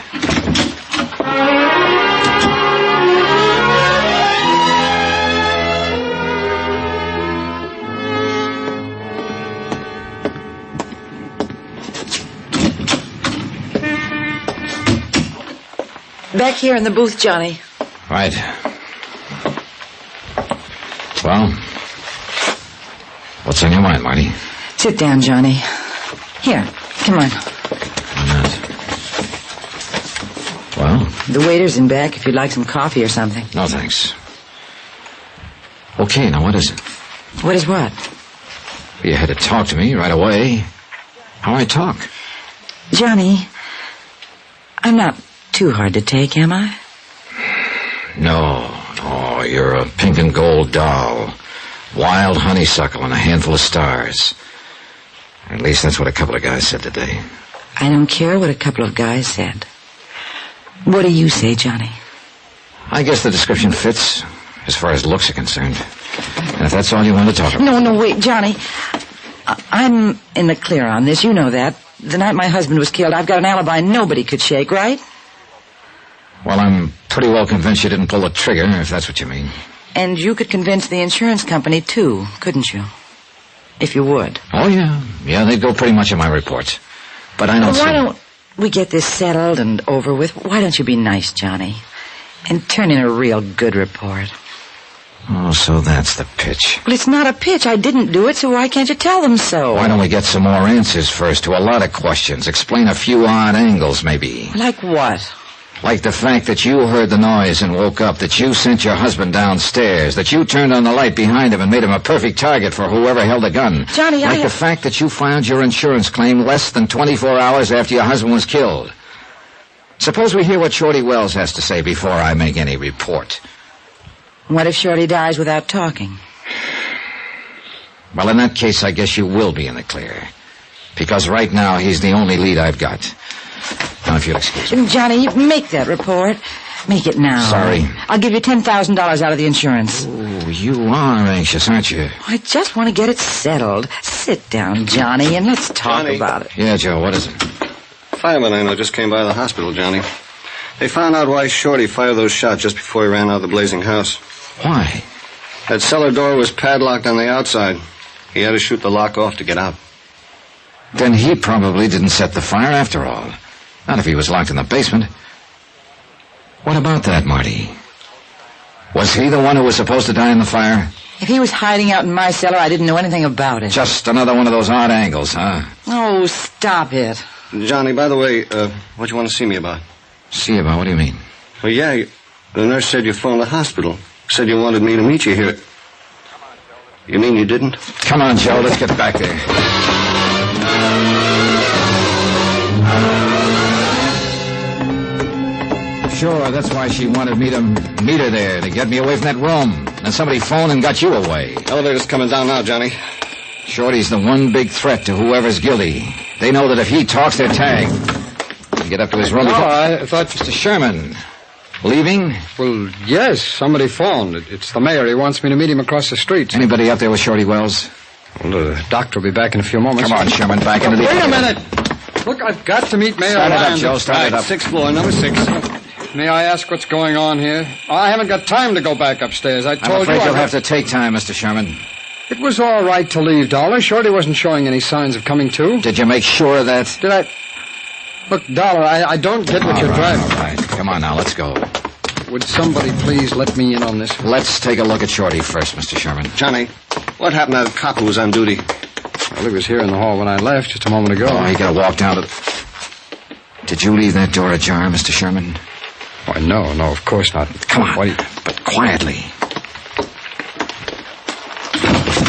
Back here in the booth, Johnny. Right. Well, what's on your mind, Marty? Sit down, Johnny. Here, come on. Why not? Well? The waiter's in back if you'd like some coffee or something. No, thanks. Okay, now what is it? What is what? You had to talk to me right away. How I talk? Johnny, I'm not too hard to take, am I? No, you're a pink and gold doll. Wild honeysuckle and a handful of stars. At least that's what a couple of guys said today. I don't care what a couple of guys said. What do you say, Johnny? I guess the description fits, as far as looks are concerned. And if that's all you want to talk about... No, wait, Johnny. I'm in the clear on this. You know that. The night my husband was killed, I've got an alibi nobody could shake, right? Well, I'm pretty well convinced you didn't pull the trigger, if that's what you mean. And you could convince the insurance company, too, couldn't you? If you would. Oh, yeah. Yeah, they'd go pretty much in my reports. But I don't see... Why don't we get this settled and over with? Why don't you be nice, Johnny, and turn in a real good report? Oh, so that's the pitch. Well, it's not a pitch. I didn't do it, so why can't you tell them so? Why don't we get some more answers first to a lot of questions? Explain a few odd angles, maybe. Like what? Like the fact that you heard the noise and woke up, that you sent your husband downstairs, that you turned on the light behind him and made him a perfect target for whoever held the gun. Johnny, Like the fact that you filed your insurance claim less than 24 hours after your husband was killed. Suppose we hear what Shorty Wells has to say before I make any report. What if Shorty dies without talking? Well, in that case, I guess you will be in the clear. Because right now, he's the only lead I've got. Now, if you'll excuse me. Johnny, make that report. Make it now. Sorry. I'll give you $10,000 out of the insurance. Oh, you are anxious, aren't you? I just want to get it settled. Sit down, Johnny, and let's talk Johnny. about it. Yeah, Joe, what is it? Fireman I know just came by the hospital, Johnny. They found out why Shorty fired those shots just before he ran out of the blazing house. Why? That cellar door was padlocked on the outside. He had to shoot the lock off to get out. Then he probably didn't set the fire after all. Not if he was locked in the basement. What about that, Marty? Was he the one who was supposed to die in the fire? If he was hiding out in my cellar, I didn't know anything about it. Just another one of those odd angles, huh? Oh, stop it. Johnny, by the way, what you want to see me about? See about, what do you mean? Well, yeah, the nurse said you phoned the hospital. Said you wanted me to meet you here. You mean you didn't? Come on, Joe, let's get back there. Sure, that's why she wanted me to meet her there, to get me away from that room. And somebody phoned and got you away. Elevator's coming down now, Johnny. Shorty's the one big threat to whoever's guilty. They know that if he talks, they're tagged. You get up to his room before... I thought... Mr. Sherman, leaving? Well, yes, somebody phoned. It's the mayor. He wants me to meet him across the street. Anybody up there with Shorty Wells? Well, the doctor will be back in a few moments. Come on, Sherman, back into the... Wait a minute! Look, I've got to meet Mayor Start it up, Lyons. Joe, start it up. 6th floor, number 6. May I ask what's going on here? I haven't got time to go back upstairs. I I'm told afraid you... you'll have to take time, Mr. Sherman. It was all right to leave, Dollar. Shorty wasn't showing any signs of coming to. Did you make sure of that? Did I... Look, Dollar, I don't get what you're driving. All right. Come on now, let's go. Would somebody please let me in on this? Let's take a look at Shorty first, Mr. Sherman. Johnny, what happened to that cop who was on duty? Well, he was here in the hall when I left just a moment ago. Oh, he got to walk down to... Did you leave that door ajar, Mr. Sherman? Why, no, of course not. Come on, What do you... but quietly.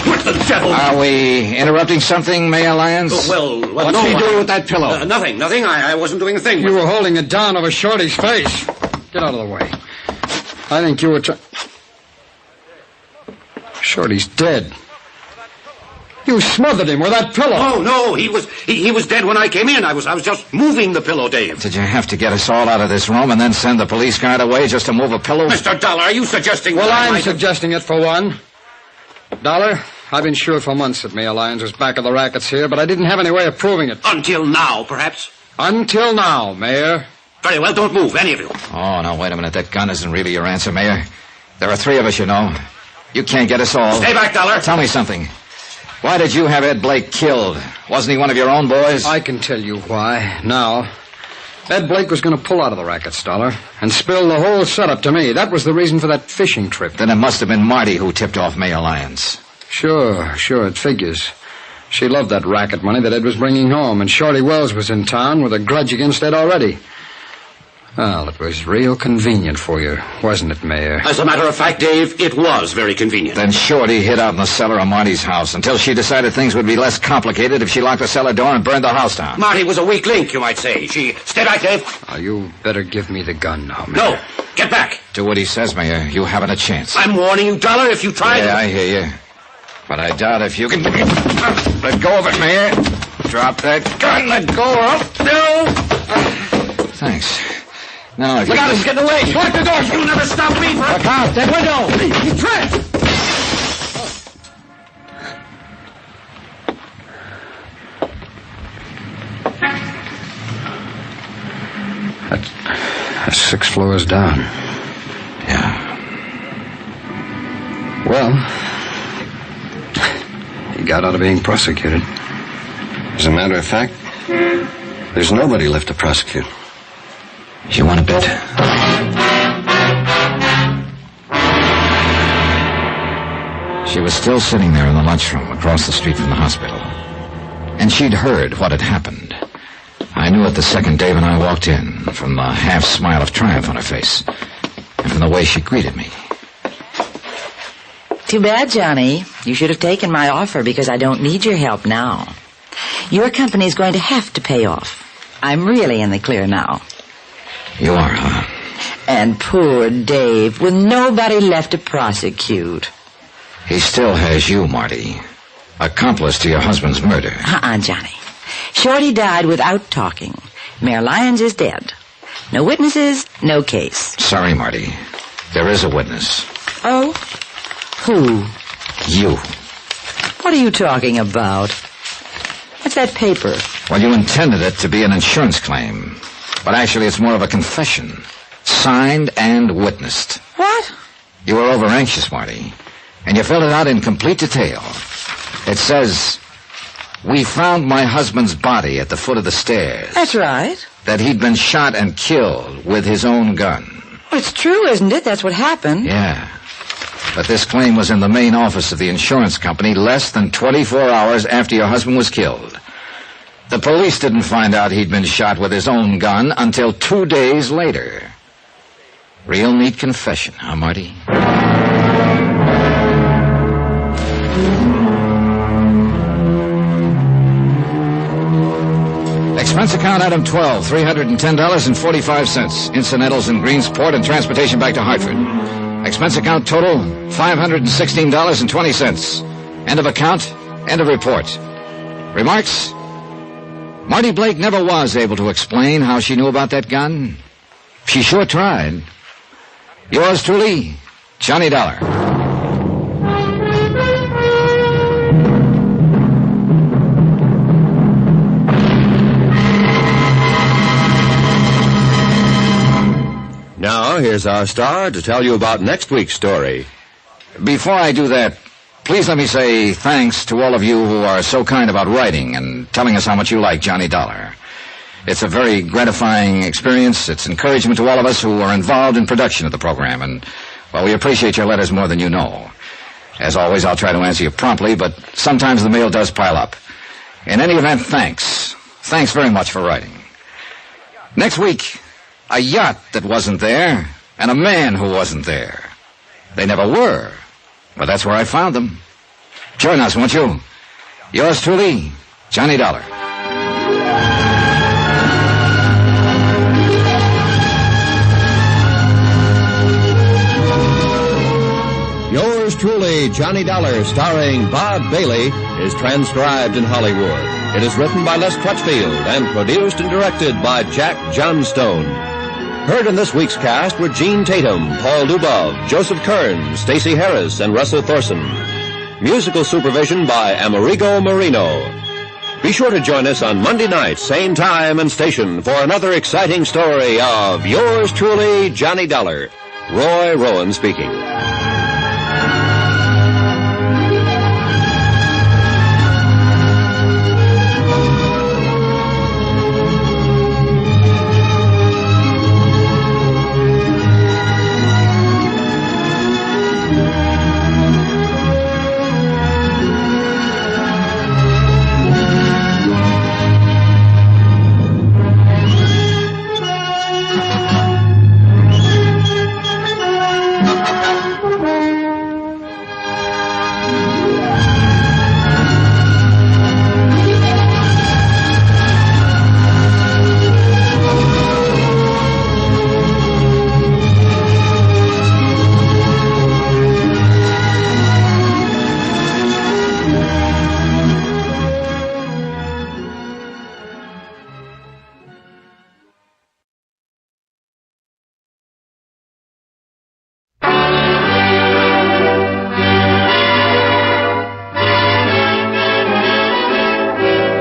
What the devil? Are we interrupting something, Mayor Lyons? What's he doing with that pillow? Nothing. I wasn't doing a thing. You were holding it down over Shorty's face. Get out of the way. I think you were Shorty's dead. You smothered him with that pillow. Oh, no, he was dead when I came in. I was just moving the pillow, Dave. Did you have to get us all out of this room and then send the police guard away just to move a pillow? Mr. Dollar, are you suggesting... Well, that I I'm might have- suggesting it for one. Dollar, I've been sure for months that Mayor Lyons was back of the rackets here, but I didn't have any way of proving it. Until now, perhaps? Until now, Mayor. Very well, don't move, any of you. Oh, no, wait a minute. That gun isn't really your answer, Mayor. There are 3 of us, you know. You can't get us all. Stay back, Dollar. Tell me something. Why did you have Ed Blake killed? Wasn't he one of your own boys? I can tell you why, now. Ed Blake was going to pull out of the rackets, Dollar, and spill the whole setup to me. That was the reason for that fishing trip. Then it must have been Marty who tipped off Mayor Lyons. Sure, it figures. She loved that racket money that Ed was bringing home, and Shorty Wells was in town with a grudge against Ed already. Well, it was real convenient for you, wasn't it, Mayor? As a matter of fact, Dave, it was very convenient. Then Shorty hid out in the cellar of Marty's house until she decided things would be less complicated if she locked the cellar door and burned the house down. Marty was a weak link, you might say. Stay back, Dave. Oh, you better give me the gun now, Mayor. No, get back. Do what he says, Mayor. You haven't a chance. I'm warning you, Dollar, if you try Yeah, I hear you. But I doubt if you can... Let go of it, Mayor. Drop that gun. Let go of it. No. Thanks. Now, if Look you... out, he's getting away. Lock the doors. You'll never stop me for... Look out, that window. He's trapped. That's 6 floors down. Yeah. Well, he got out of being prosecuted. As a matter of fact, there's nobody left to prosecute. You want a bit? She was still sitting there in the lunchroom across the street from the hospital. And she'd heard what had happened. I knew it the second Dave and I walked in, from the half-smile of triumph on her face, and from the way she greeted me. Too bad, Johnny. You should have taken my offer because I don't need your help now. Your company's going to have to pay off. I'm really in the clear now. You are, huh? And poor Dave, with nobody left to prosecute. He still has you, Marty. Accomplice to your husband's murder. Johnny. Shorty died without talking. Mayor Lyons is dead. No witnesses, no case. Sorry, Marty. There is a witness. Oh? Who? You. What are you talking about? What's that paper? Well, you intended it to be an insurance claim. But actually, it's more of a confession. Signed and witnessed. What? You were over-anxious, Marty. And you filled it out in complete detail. It says, "We found my husband's body at the foot of the stairs. That's right. That he'd been shot and killed with his own gun." Well, it's true, isn't it? That's what happened. Yeah. But this claim was in the main office of the insurance company less than 24 hours after your husband was killed. The police didn't find out he'd been shot with his own gun until 2 days later. Real neat confession, huh, Marty? Expense account item 12, $310.45. Incidentals in Greensport and transportation back to Hartford. Expense account total, $516.20. End of account, end of report. Remarks? Marty Blake never was able to explain how she knew about that gun. She sure tried. Yours truly, Johnny Dollar. Now, here's our star to tell you about next week's story. Before I do that, please let me say thanks to all of you who are so kind about writing and telling us how much you like Johnny Dollar. It's a very gratifying experience. It's encouragement to all of us who are involved in production of the program, and, well, we appreciate your letters more than you know. As always, I'll try to answer you promptly, but sometimes the mail does pile up. In any event, thanks. Thanks very much for writing. Next week, a yacht that wasn't there, and a man who wasn't there. They never were, but that's where I found them. Join us, won't you? Yours truly, Johnny Dollar. Yours truly, Johnny Dollar, starring Bob Bailey, is transcribed in Hollywood. It is written by Les Crutchfield and produced and directed by Jack Johnstone. Heard in this week's cast were Gene Tatum, Paul Dubov, Joseph Kearns, Stacey Harris, and Russell Thorson. Musical supervision by Amerigo Marino. Be sure to join us on Monday night, same time and station, for another exciting story of Yours truly, Johnny Dollar. Roy Rowan speaking.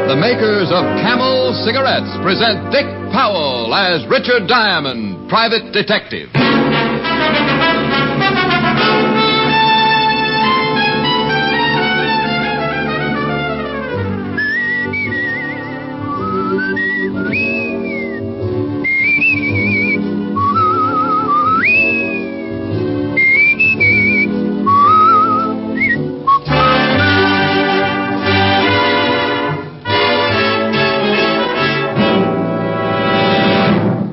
The makers of Camel cigarettes present Dick Powell as Richard Diamond, private detective.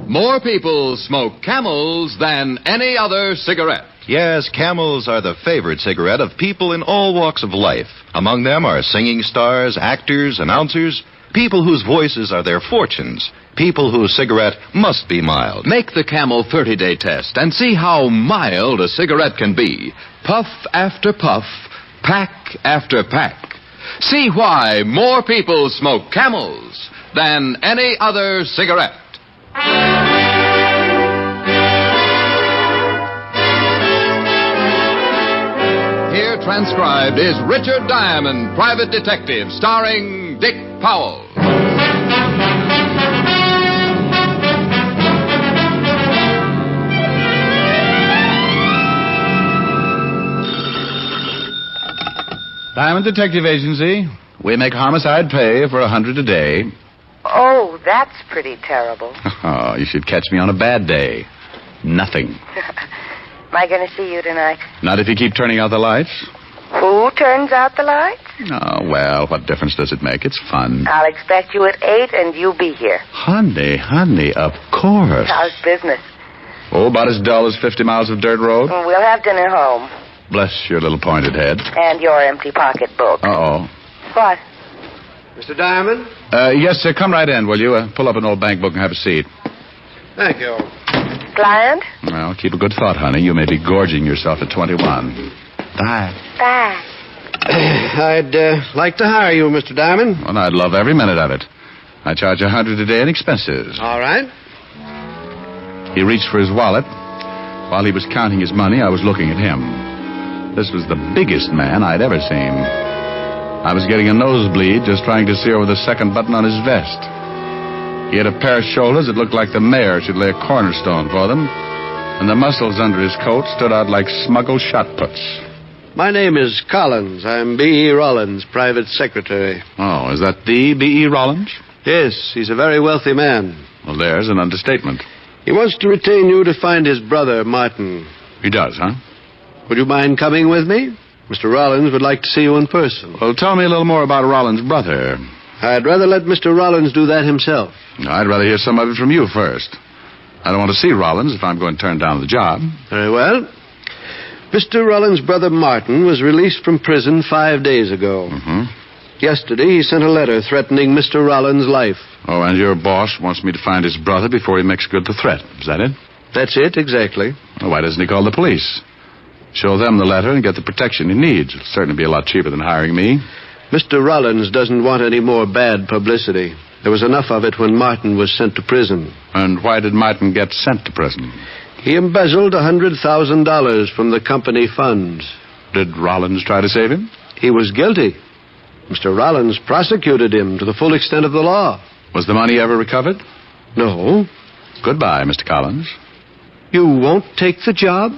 More people smoke Camels than any other cigarette. Yes, Camels are the favorite cigarette of people in all walks of life. Among them are singing stars, actors, announcers, people whose voices are their fortunes, people whose cigarette must be mild. Make the Camel 30-day test and see how mild a cigarette can be. Puff after puff, pack after pack. See why more people smoke Camels than any other cigarette. Here transcribed is Richard Diamond, Private Detective, starring Dick Powell. Diamond Detective Agency. We make homicide pay for $100 a day. Oh, that's pretty terrible. Oh, you should catch me on a bad day. Nothing. Am I going to see you tonight? Not if you keep turning out the lights. Who turns out the lights? Oh, well, what difference does it make? It's fun. I'll expect you at 8 and you be here. Honey, of course. How's business? Oh, about as dull as 50 miles of dirt road. We'll have dinner home. Bless your little pointed head. And your empty pocketbook. Uh-oh. What? Mr. Diamond? Yes, sir. Come right in, will you? Pull up an old bank book and have a seat. Thank you. Client? Well, keep a good thought, honey. You may be gorging yourself at 21. Bye. Bye. I'd like to hire you, Mr. Diamond. Well, I'd love every minute of it. I charge $100 a day in expenses. All right. He reached for his wallet. While he was counting his money, I was looking at him. This was the biggest man I'd ever seen. I was getting a nosebleed just trying to see over the second button on his vest. He had a pair of shoulders that looked like the mayor should lay a cornerstone for them, and the muscles under his coat stood out like smuggled shot puts. My name is Collins. I'm B.E. Rollins, private secretary. Oh, is that the B.E. Rollins? Yes, he's a very wealthy man. Well, there's an understatement. He wants to retain you to find his brother, Martin. He does, huh? Would you mind coming with me? Mr. Rollins would like to see you in person. Well, tell me a little more about Rollins' brother. I'd rather let Mr. Rollins do that himself. I'd rather hear some of it from you first. I don't want to see Rollins if I'm going to turn down the job. Very well. Mr. Rollins' brother Martin was released from prison 5 days ago. Mm-hmm. Yesterday, he sent a letter threatening Mr. Rollins' life. Oh, and your boss wants me to find his brother before he makes good the threat. Is that it? That's it, exactly. Well, why doesn't he call the police? Show them the letter and get the protection he needs. It'll certainly be a lot cheaper than hiring me. Mr. Rollins doesn't want any more bad publicity. There was enough of it when Martin was sent to prison. And why did Martin get sent to prison? He embezzled $100,000 from the company funds. Did Rollins try to save him? He was guilty. Mr. Rollins prosecuted him to the full extent of the law. Was the money ever recovered? No. Goodbye, Mr. Collins. You won't take the job?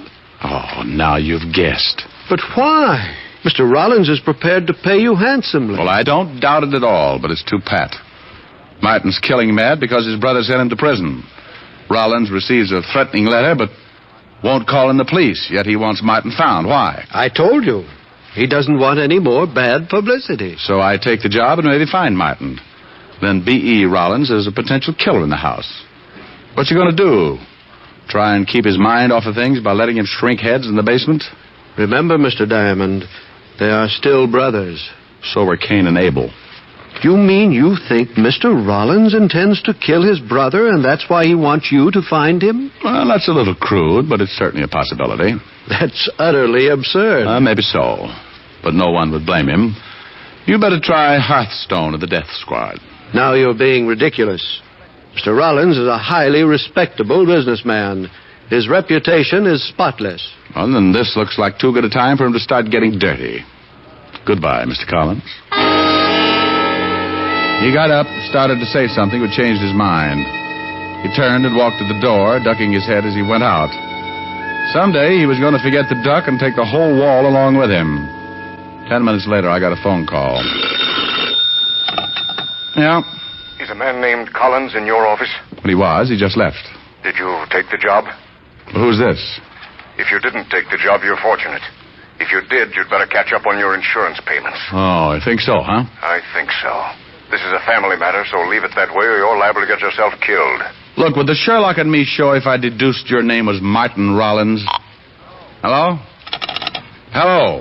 Oh, now you've guessed. But why? Mr. Rollins is prepared to pay you handsomely. Well, I don't doubt it at all, but it's too pat. Martin's killing mad because his brother sent him to prison. Rollins receives a threatening letter, but won't call in the police, yet he wants Martin found. Why? I told you. He doesn't want any more bad publicity. So I take the job and maybe find Martin. Then B.E. Rollins is a potential killer in the house. What you going to do? Try and keep his mind off of things by letting him shrink heads in the basement? Remember, Mr. Diamond, they are still brothers. So were Cain and Abel. You mean you think Mr. Rollins intends to kill his brother, and that's why he wants you to find him? Well, that's a little crude, but it's certainly a possibility. That's utterly absurd. Maybe so, but no one would blame him. You better try Hearthstone of the Death Squad. Now you're being ridiculous. Mr. Rollins is a highly respectable businessman. His reputation is spotless. Well, then this looks like too good a time for him to start getting dirty. Goodbye, Mr. Collins. He got up, started to say something, but changed his mind. He turned and walked to the door, ducking his head as he went out. Someday he was going to forget the duck and take the whole wall along with him. 10 minutes later, I got a phone call. Yeah? Is a man named Collins in your office? Well, he was. He just left. Did you take the job? Well, who's this? If you didn't take the job, you're fortunate. If you did, you'd better catch up on your insurance payments. Oh, I think so, huh? I think so. This is a family matter, so leave it that way or you're liable to get yourself killed. Look, would the Sherlock and me show if I deduced your name was Martin Rollins? Hello? Hello?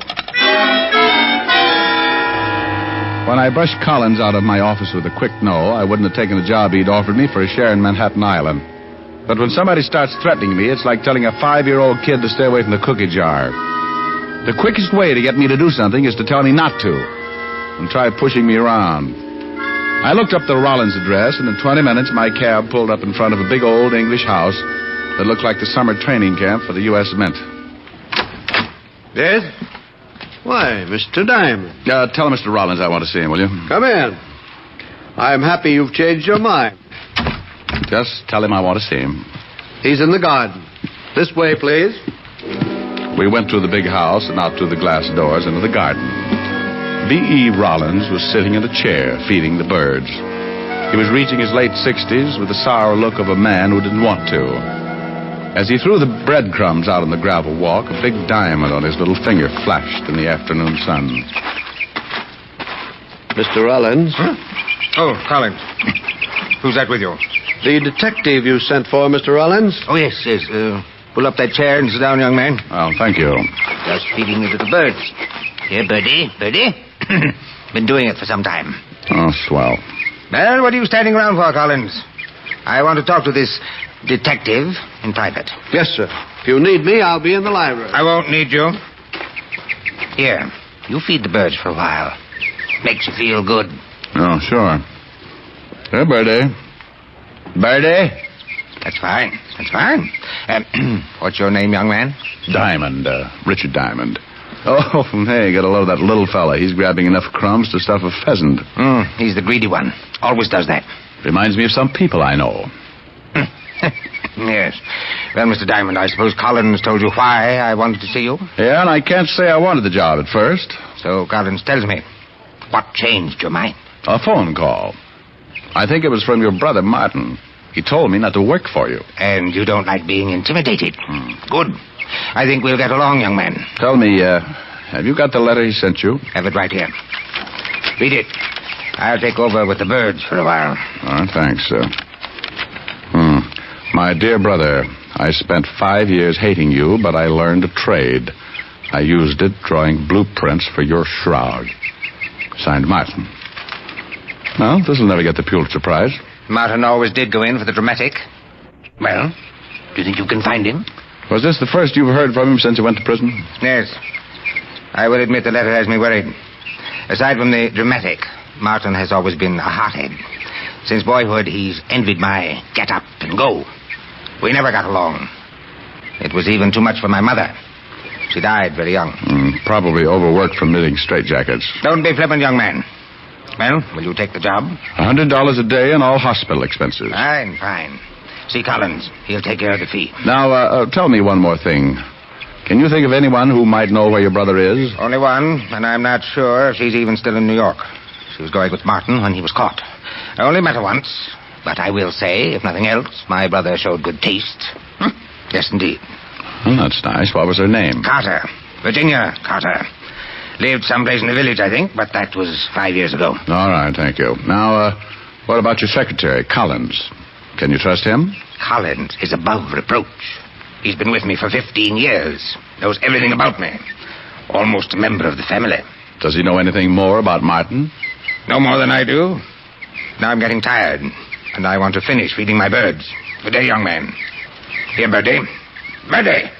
When I brushed Collins out of my office with a quick no, I wouldn't have taken the job he'd offered me for a share in Manhattan Island. But when somebody starts threatening me, it's like telling a 5-year-old kid to stay away from the cookie jar. The quickest way to get me to do something is to tell me not to, and try pushing me around. I looked up the Rollins address, and in 20 minutes my cab pulled up in front of a big old English house that looked like the summer training camp for the U.S. Mint. Yes? Why, Mr. Diamond. Tell Mr. Rollins I want to see him, will you? Come in. I'm happy you've changed your mind. Just tell him I want to see him. He's in the garden. This way, please. We went through the big house and out through the glass doors into the garden. B.E. Rollins was sitting in a chair feeding the birds. He was reaching his late 60s with the sour look of a man who didn't want to. As he threw the breadcrumbs out on the gravel walk, a big diamond on his little finger flashed in the afternoon sun. Mr. Rollins? Huh? Oh, Collins. Who's that with you? The detective you sent for, Mr. Rollins. Oh, yes. Pull up that chair and sit down, young man. Oh, thank you. Just feeding the little birds. Here, Birdie. Been doing it for some time. Oh, swell. Well, what are you standing around for, Collins? I want to talk to this detective in private. Yes, sir. If you need me, I'll be in the library. I won't need you. Here, you feed the birds for a while. Makes you feel good. Oh, sure. Here, Birdie. Birdie? That's fine. What's your name, young man? Diamond, Richard Diamond. Oh, hey, gotta love that little fella. He's grabbing enough crumbs to stuff a pheasant. He's the greedy one. Always does that. Reminds me of some people I know. Yes. Well, Mr. Diamond, I suppose Collins told you why I wanted to see you? Yeah, and I can't say I wanted the job at first. So Collins tells me. What changed your mind? A phone call. I think it was from your brother, Martin. He told me not to work for you. And you don't like being intimidated? Good. I think we'll get along, young man. Tell me, have you got the letter he sent you? Have it right here. Read it. I'll take over with the birds for a while. All right, thanks, sir. My dear brother, I spent 5 years hating you, but I learned a trade. I used it drawing blueprints for your shroud. Signed, Martin. Well, this'll never get the Pulitzer Prize. Martin always did go in for the dramatic. Well, do you think you can find him? Was this the first you've heard from him since he went to prison? Yes. I will admit the letter has me worried. Aside from the dramatic, Martin has always been a hothead. Since boyhood, he's envied my get up and go. We never got along. It was even too much for my mother. She died very young. Probably overworked from knitting straitjackets. Don't be flippant, young man. Well, will you take the job? $100 a day and all hospital expenses. Fine. See Collins. He'll take care of the fee. Now, tell me one more thing. Can you think of anyone who might know where your brother is? Only one, and I'm not sure if she's even still in New York. She was going with Martin when he was caught. I only met her once, but I will say, if nothing else, my brother showed good taste. Yes, indeed. Well, that's nice. What was her name? Carter. Virginia Carter. Lived someplace in the village, I think, but that was 5 years ago. All right, thank you. Now, what about your secretary, Collins? Can you trust him? Collins is above reproach. He's been with me for 15 years. Knows everything about me. Almost a member of the family. Does he know anything more about Martin? No more than I do. Now I'm getting tired, and I want to finish feeding my birds. Good day, young man. Here, Birdie. Birdie!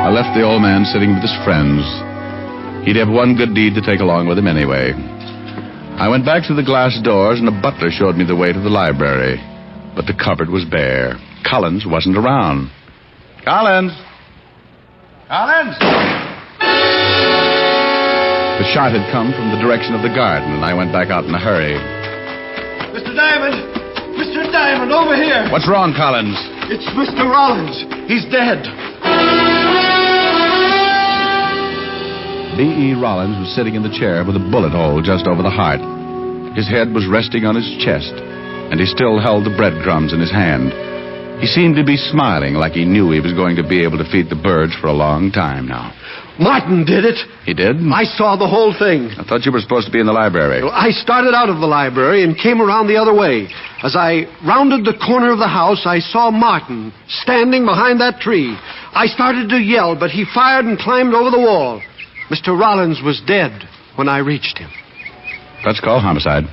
I left the old man sitting with his friends. He'd have one good deed to take along with him anyway. I went back to the glass doors, and a butler showed me the way to the library. But the cupboard was bare. Collins wasn't around. Collins! The shot had come from the direction of the garden, and I went back out in a hurry. Mr. Diamond! Mr. Diamond, over here! What's wrong, Collins? It's Mr. Rollins. He's dead. B.E. Rollins was sitting in the chair with a bullet hole just over the heart. His head was resting on his chest, and he still held the breadcrumbs in his hand. He seemed to be smiling like he knew he was going to be able to feed the birds for a long time now. Martin did it. He did? I saw the whole thing. I thought you were supposed to be in the library. Well, I started out of the library and came around the other way. As I rounded the corner of the house, I saw Martin standing behind that tree. I started to yell, but he fired and climbed over the wall. Mr. Rollins was dead when I reached him. Let's call homicide.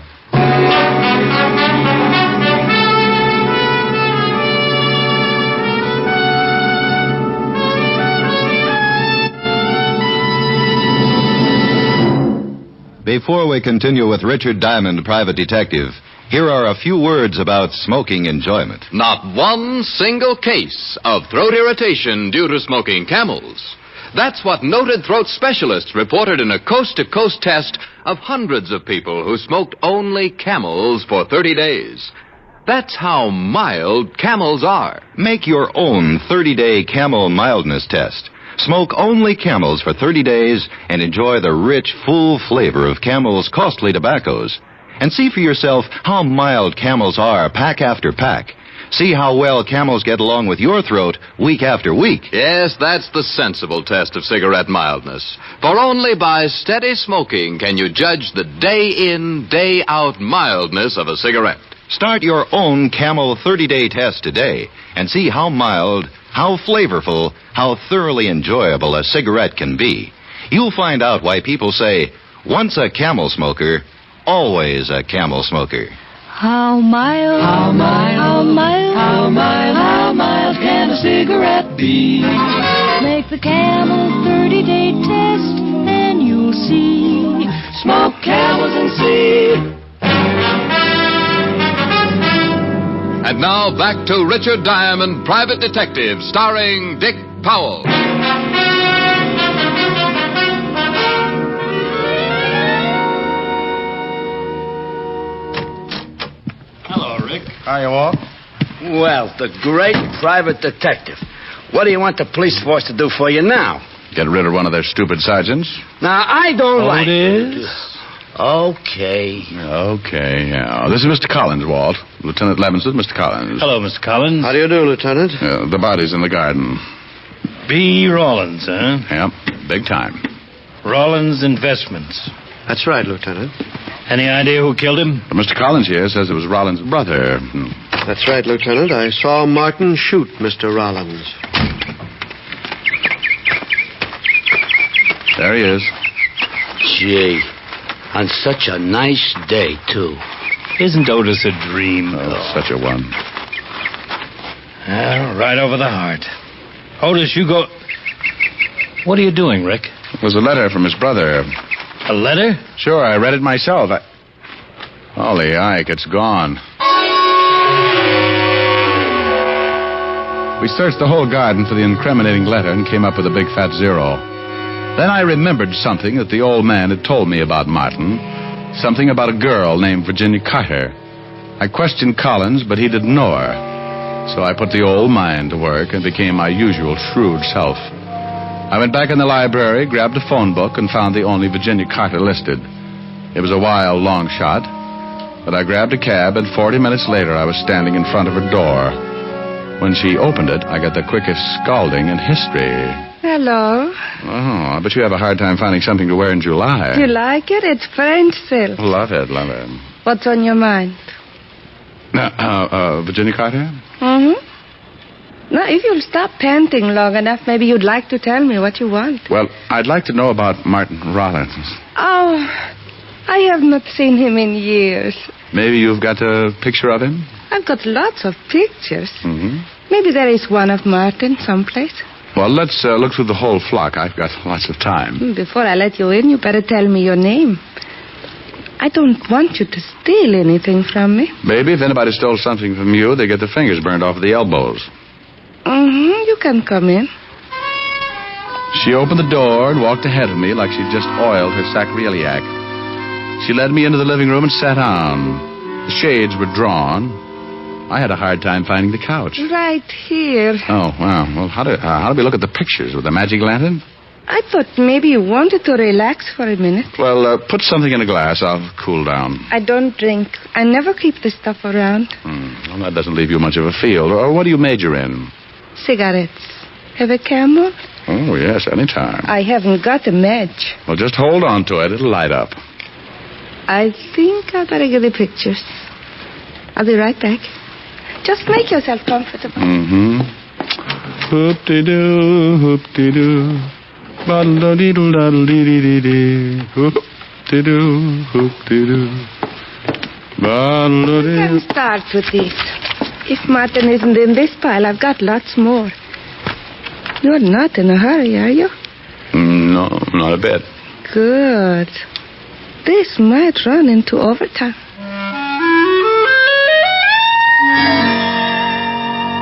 Before we continue with Richard Diamond, Private Detective, here are a few words about smoking enjoyment. Not one single case of throat irritation due to smoking Camels. That's what noted throat specialists reported in a coast-to-coast test of hundreds of people who smoked only Camels for 30 days. That's how mild Camels are. Make your own 30-day Camel mildness test. Smoke only Camels for 30 days and enjoy the rich, full flavor of Camel's costly tobaccos. And see for yourself how mild Camels are pack after pack. See how well Camels get along with your throat week after week. Yes, that's the sensible test of cigarette mildness. For only by steady smoking can you judge the day-in, day-out mildness of a cigarette. Start your own Camel 30-day test today and see how mild, how flavorful, how thoroughly enjoyable a cigarette can be. You'll find out why people say, once a Camel smoker, always a Camel smoker. How mild, how mild, how mild, how mild, how mild can a cigarette be? Make the Camel 30-day test and you'll see. Smoke Camels and see. And now back to Richard Diamond, Private Detective, starring Dick Powell. Hello, Rick. How you all? Well, the great private detective. What do you want the police force to do for you now? Get rid of one of their stupid sergeants? Now, I don't like... it is? Okay. Okay, yeah. This is Mr. Collins, Walt. Lieutenant Levinson, Mr. Collins. Hello, Mr. Collins. How do you do, Lieutenant? The body's in the garden. B. Rollins, huh? Yep, big time. Rollins Investments. That's right, Lieutenant. Any idea who killed him? Mr. Collins here says it was Rollins' brother. That's right, Lieutenant. I saw Martin shoot Mr. Rollins. There he is. Gee, on such a nice day, too. Isn't Otis a dream, though? Such a one. Well, right over the heart. Otis, you go... What are you doing, Rick? It was a letter from his brother. A letter? Sure, I read it myself. Holy Ike, it's gone. We searched the whole garden for the incriminating letter and came up with a big fat zero. Then I remembered something that the old man had told me about Martin. Something about a girl named Virginia Carter. I questioned Collins, but he didn't know her. So I put the old mind to work and became my usual shrewd self. I went back in the library, grabbed a phone book, and found the only Virginia Carter listed. It was a wild, long shot, but I grabbed a cab, and 40 minutes later I was standing in front of her door. When she opened it, I got the quickest scalding in history. Hello. Oh, I bet you have a hard time finding something to wear in July. Do you like it? It's French silk. Love it, love it. What's on your mind? Virginia Carter? Mm-hmm. Now, if you'll stop panting long enough, maybe you'd like to tell me what you want. Well, I'd like to know about Martin Rollins. Oh, I have not seen him in years. Maybe you've got a picture of him? I've got lots of pictures. Mm-hmm. Maybe there is one of Martin someplace. Well, let's look through the whole flock. I've got lots of time. Before I let you in, you better tell me your name. I don't want you to steal anything from me. Maybe if anybody stole something from you, they get their fingers burned off at the elbows. Mm-hmm. You can come in. She opened the door and walked ahead of me like she'd just oiled her sacroiliac. She led me into the living room and sat down. The shades were drawn. I had a hard time finding the couch. Right here. Oh, wow. Well, how do we look at the pictures? With a magic lantern? I thought maybe you wanted to relax for a minute. Well, put something in a glass. I'll cool down. I don't drink. I never keep this stuff around. Well, that doesn't leave you much of a field. Or what do you major in? Cigarettes. Have a Camel? Oh, yes, anytime. I haven't got a match. Well, just hold on to it. It'll light up. I think I'd better get the pictures. I'll be right back. Just make yourself comfortable. Mm-hmm. Hoop-de-doo, hoop-de-doo. Ba-da-dee-doo-da-dee-dee-dee. Hoop-de-doo, hoop-de-doo. You can start with this. If Martin isn't in this pile, I've got lots more. You're not in a hurry, are you? No, not a bit. Good. this might run into overtime.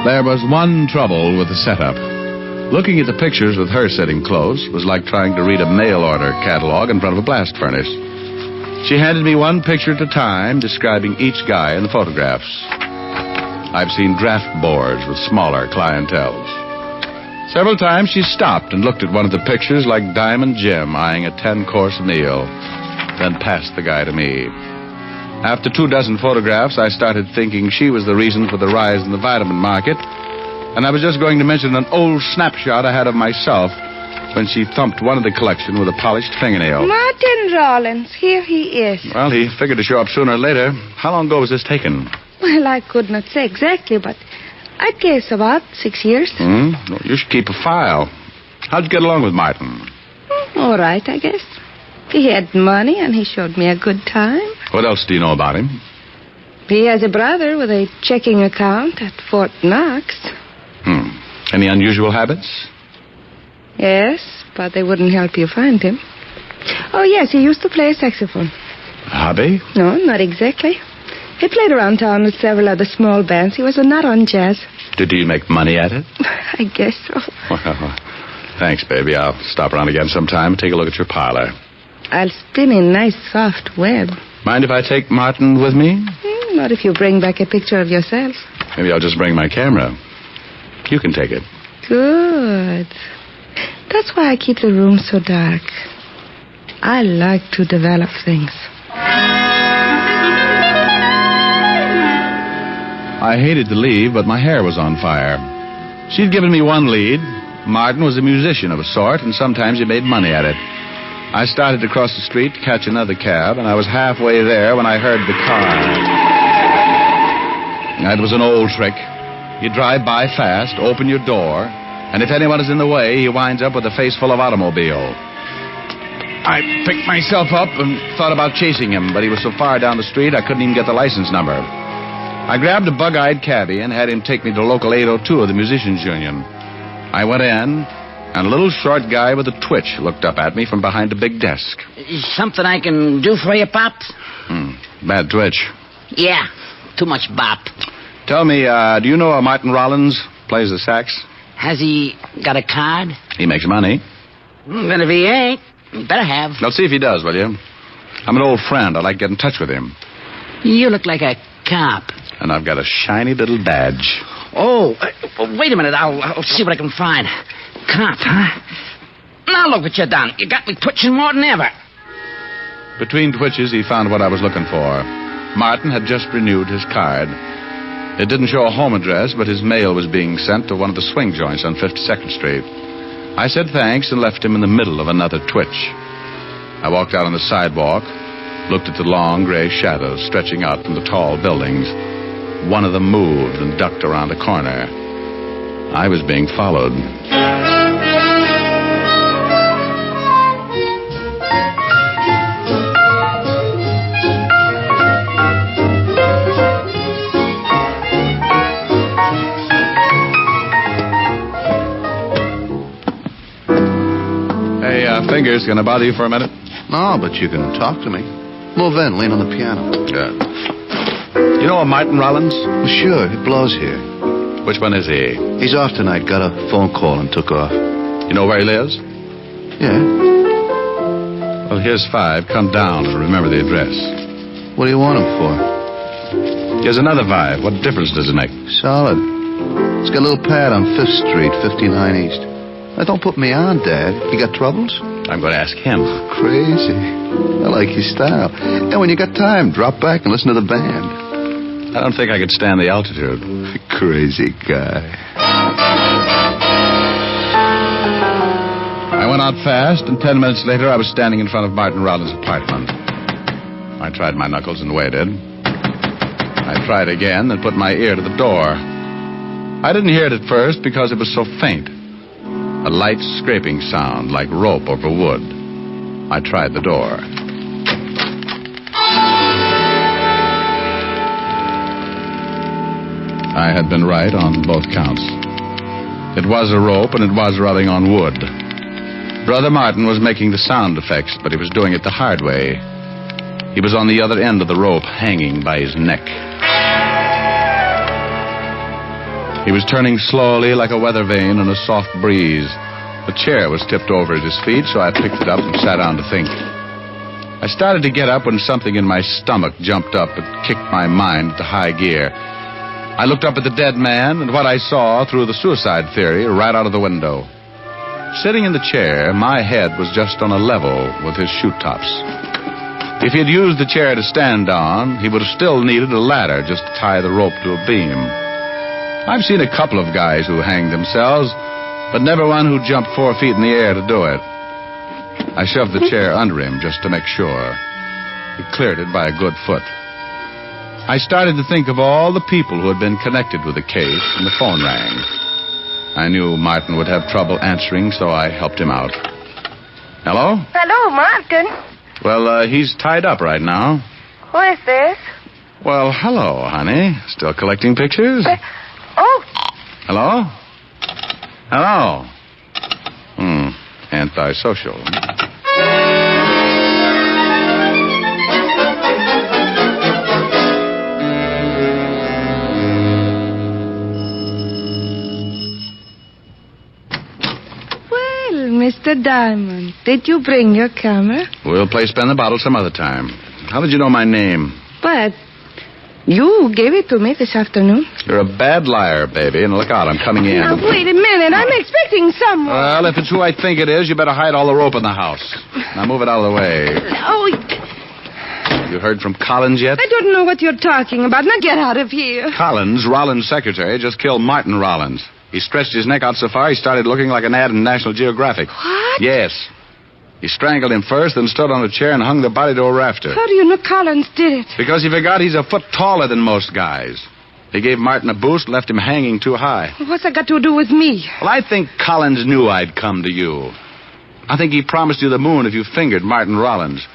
There was one trouble with the setup. Looking at the pictures with her sitting close was like trying to read a mail order catalog in front of a blast furnace. She handed me one picture at a time, describing each guy in the photographs. I've seen draft boards with smaller clienteles. Several times she stopped and looked at one of the pictures like Diamond Jim eyeing a 10-course meal, then passed the guy to me. After 24 photographs, I started thinking she was the reason for the rise in the vitamin market, and I was just going to mention an old snapshot I had of myself when she thumped one of the collection with a polished fingernail. Martin Rollins, here he is. Well, he figured to show up sooner or later. How long ago was this taken? Well, I could not say exactly, but I'd guess about 6 years. Well, you should keep a file. How'd you get along with Martin? All right, I guess. He had money, and he showed me a good time. What else do you know about him? He has a brother with a checking account at Fort Knox. Any unusual habits? Yes, but they wouldn't help you find him. Oh, yes, he used to play a saxophone. A hobby? No, not exactly. He played around town with several other small bands. He was a nut on jazz. Did he make money at it? I guess so. Well, thanks, baby. I'll stop around again sometime and take a look at your parlor. I'll spin a nice soft web. Mind if I take Martin with me? Not if you bring back a picture of yourself. Maybe I'll just bring my camera. You can take it. Good. That's why I keep the room so dark. I like to develop things. I hated to leave, but my hair was on fire. She'd given me one lead. Martin was a musician of a sort, and sometimes he made money at it. I started to cross the street to catch another cab, and I was halfway there when I heard the car. That was an old trick. You drive by fast, open your door, and if anyone is in the way, he winds up with a face full of automobile. I picked myself up and thought about chasing him, but he was so far down the street I couldn't even get the license number. I grabbed a bug-eyed cabbie and had him take me to local 802 of the Musicians Union. I went in, and a little short guy with a twitch looked up at me from behind a big desk. Something I can do for you, Pop? Bad twitch. Yeah, too much bop. Tell me, do you know Martin Rollins plays the sax? Has he got a card? He makes money. Then if he ain't, he better have. Let's see if he does, will you? I'm an old friend. I'd like to get in touch with him. You look like a cop. And I've got a shiny little badge. Oh, wait a minute. I'll see what I can find. Cop, huh? Now look what you done. You got me twitching more than ever. Between twitches, he found what I was looking for. Martin had just renewed his card. It didn't show a home address, but his mail was being sent to one of the swing joints on 52nd Street. I said thanks and left him in the middle of another twitch. I walked out on the sidewalk, looked at the long gray shadows stretching out from the tall buildings. One of them moved and ducked around a corner. I was being followed. Hey, Fingers, can I bother you for a minute? No, but you can talk to me. Move in, lean on the piano. Yeah. You know a Martin Rollins? Well, sure, he blows here. Which one is he? He's off tonight, got a phone call and took off. You know where he lives? Yeah. Well, here's 5. Come down and remember the address. What do you want him for? Here's another 5. What difference does it make? Solid. It's got a little pad on 5th Street, 59 East. Now, don't put me on, Dad. You got troubles? I'm going to ask him. Crazy. I like your style. And when you got time, drop back and listen to the band. I don't think I could stand the altitude. Crazy guy. I went out fast, and 10 minutes later I was standing in front of Martin Rollins' apartment. I tried my knuckles and waited. I tried again and put my ear to the door. I didn't hear it at first because it was so faint. A light scraping sound like rope over wood. I tried the door. I had been right on both counts. It was a rope and it was rubbing on wood. Brother Martin was making the sound effects, but he was doing it the hard way. He was on the other end of the rope, hanging by his neck. He was turning slowly like a weather vane in a soft breeze. The chair was tipped over at his feet, so I picked it up and sat down to think. I started to get up when something in my stomach jumped up and kicked my mind into high gear. I looked up at the dead man, and what I saw threw the suicide theory right out of the window. Sitting in the chair, my head was just on a level with his shoe tops. If he had used the chair to stand on, he would have still needed a ladder just to tie the rope to a beam. I've seen a couple of guys who hanged themselves, but never one who jumped 4 feet in the air to do it. I shoved the chair under him just to make sure. He cleared it by a good foot. I started to think of all the people who had been connected with the case, and the phone rang. I knew Martin would have trouble answering, so I helped him out. Hello? Hello, Martin. Well, he's tied up right now. Who is this? Well, hello, honey. Still collecting pictures? Oh. Hello? Hello? Antisocial. Well, Mr. Diamond, did you bring your camera? We'll play spin the bottle some other time. How did you know my name? But you gave it to me this afternoon. You're a bad liar, baby, and look out, I'm coming in. Now, wait a minute. I'm expecting someone. Well, if it's who I think it is, you better hide all the rope in the house. Now move it out of the way. Oh, You heard from Collins yet? I don't know what you're talking about. Now get out of here. Collins, Rollins' secretary, just killed Martin Rollins. He stretched his neck out so far he started looking like an ad in National Geographic. What? Yes. He strangled him first, then stood on a chair and hung the body to a rafter. How do you know Collins did it? Because he forgot he's a foot taller than most guys. He gave Martin a boost, left him hanging too high. What's that got to do with me? Well, I think Collins knew I'd come to you. I think he promised you the moon if you fingered Martin Rollins.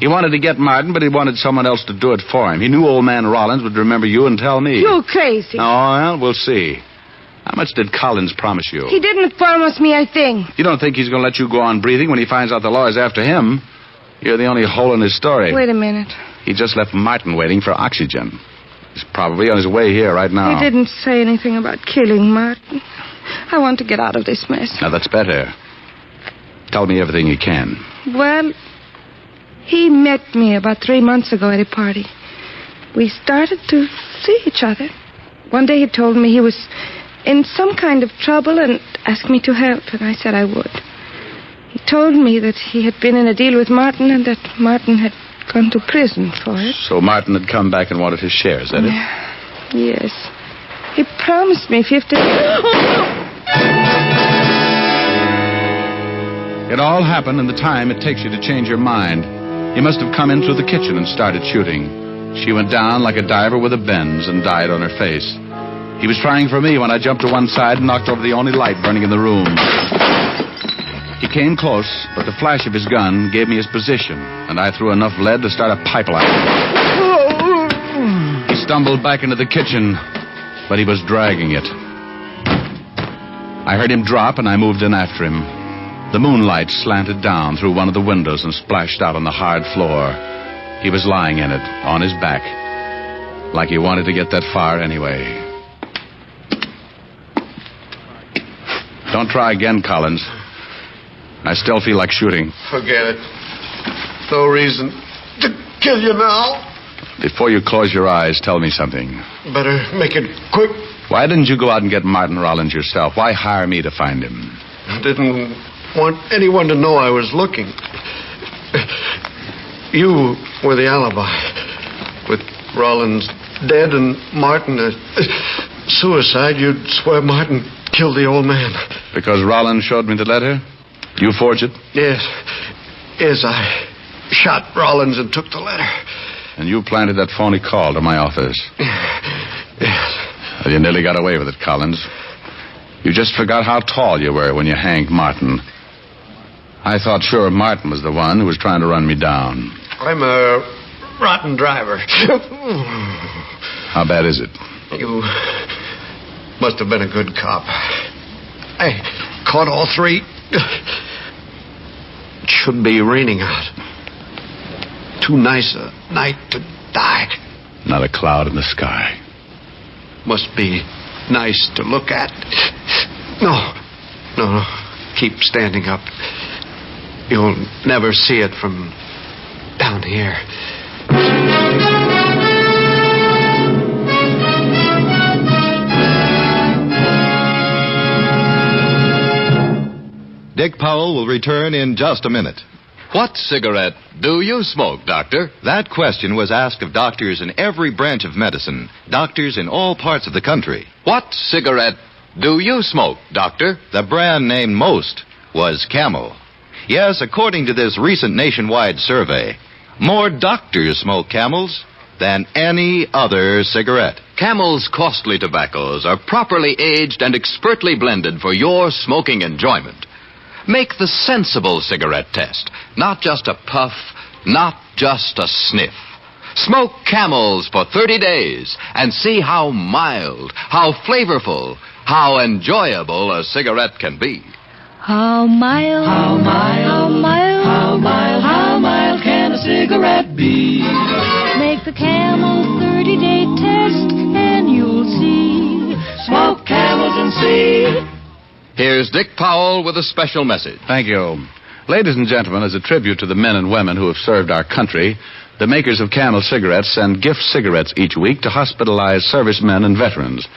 He wanted to get Martin, but he wanted someone else to do it for him. He knew old man Rollins would remember you and tell me. You're crazy. Oh, well, we'll see. How much did Collins promise you? He didn't promise me a thing. You don't think he's going to let you go on breathing when he finds out the law is after him? You're the only hole in his story. Wait a minute. He just left Martin waiting for oxygen. He's probably on his way here right now. He didn't say anything about killing Martin. I want to get out of this mess. Now, that's better. Tell me everything you can. Well, he met me about 3 months ago at a party. We started to see each other. One day he told me he was in some kind of trouble and asked me to help, and I said I would. He told me that he had been in a deal with Martin and that Martin had gone to prison for it. So Martin had come back and wanted his share, is that it? Yes. He promised me 50... It all happened in the time it takes you to change your mind. He must have come in through the kitchen and started shooting. She went down like a diver with a bends and died on her face. He was trying for me when I jumped to one side and knocked over the only light burning in the room. He came close, but the flash of his gun gave me his position, and I threw enough lead to start a pipeline. He stumbled back into the kitchen, but he was dragging it. I heard him drop, and I moved in after him. The moonlight slanted down through one of the windows and splashed out on the hard floor. He was lying in it, on his back, like he wanted to get that far anyway. Don't try again, Collins. I still feel like shooting. Forget it. No reason to kill you now. Before you close your eyes, tell me something. Better make it quick. Why didn't you go out and get Martin Rollins yourself? Why hire me to find him? I didn't want anyone to know I was looking. You were the alibi. With Rollins dead and Martin suicide, you'd swear Martin killed the old man. Because Rollins showed me the letter? You forged it? Yes. Yes, I shot Rollins and took the letter. And you planted that phony call to my office? Yes. Well, you nearly got away with it, Collins. You just forgot how tall you were when you hanged Martin. I thought sure Martin was the one who was trying to run me down. I'm a rotten driver. How bad is it? You must have been a good cop. I caught all three. It should be raining out. too nice a night to die. Not a cloud in the sky. Must be nice to look at. No. Keep standing up. You'll never see it from down here. Dick Powell will return in just a minute. What cigarette do you smoke, Doctor? That question was asked of doctors in every branch of medicine, doctors in all parts of the country. What cigarette do you smoke, Doctor? The brand named most was Camel. Yes, according to this recent nationwide survey, more doctors smoke Camels than any other cigarette. Camel's costly tobaccos are properly aged and expertly blended for your smoking enjoyment. Make the sensible cigarette test. Not just a puff, not just a sniff. Smoke Camels for 30 days and see how mild, how flavorful, how enjoyable a cigarette can be. How mild, how mild, how mild, how mild, how mild can a cigarette be? Make the Camel 30-day test and you'll see. Smoke Camels and see. Here's Dick Powell with a special message. Thank you. Ladies and gentlemen, as a tribute to the men and women who have served our country, the makers of Camel cigarettes send gift cigarettes each week to hospitalized servicemen and veterans.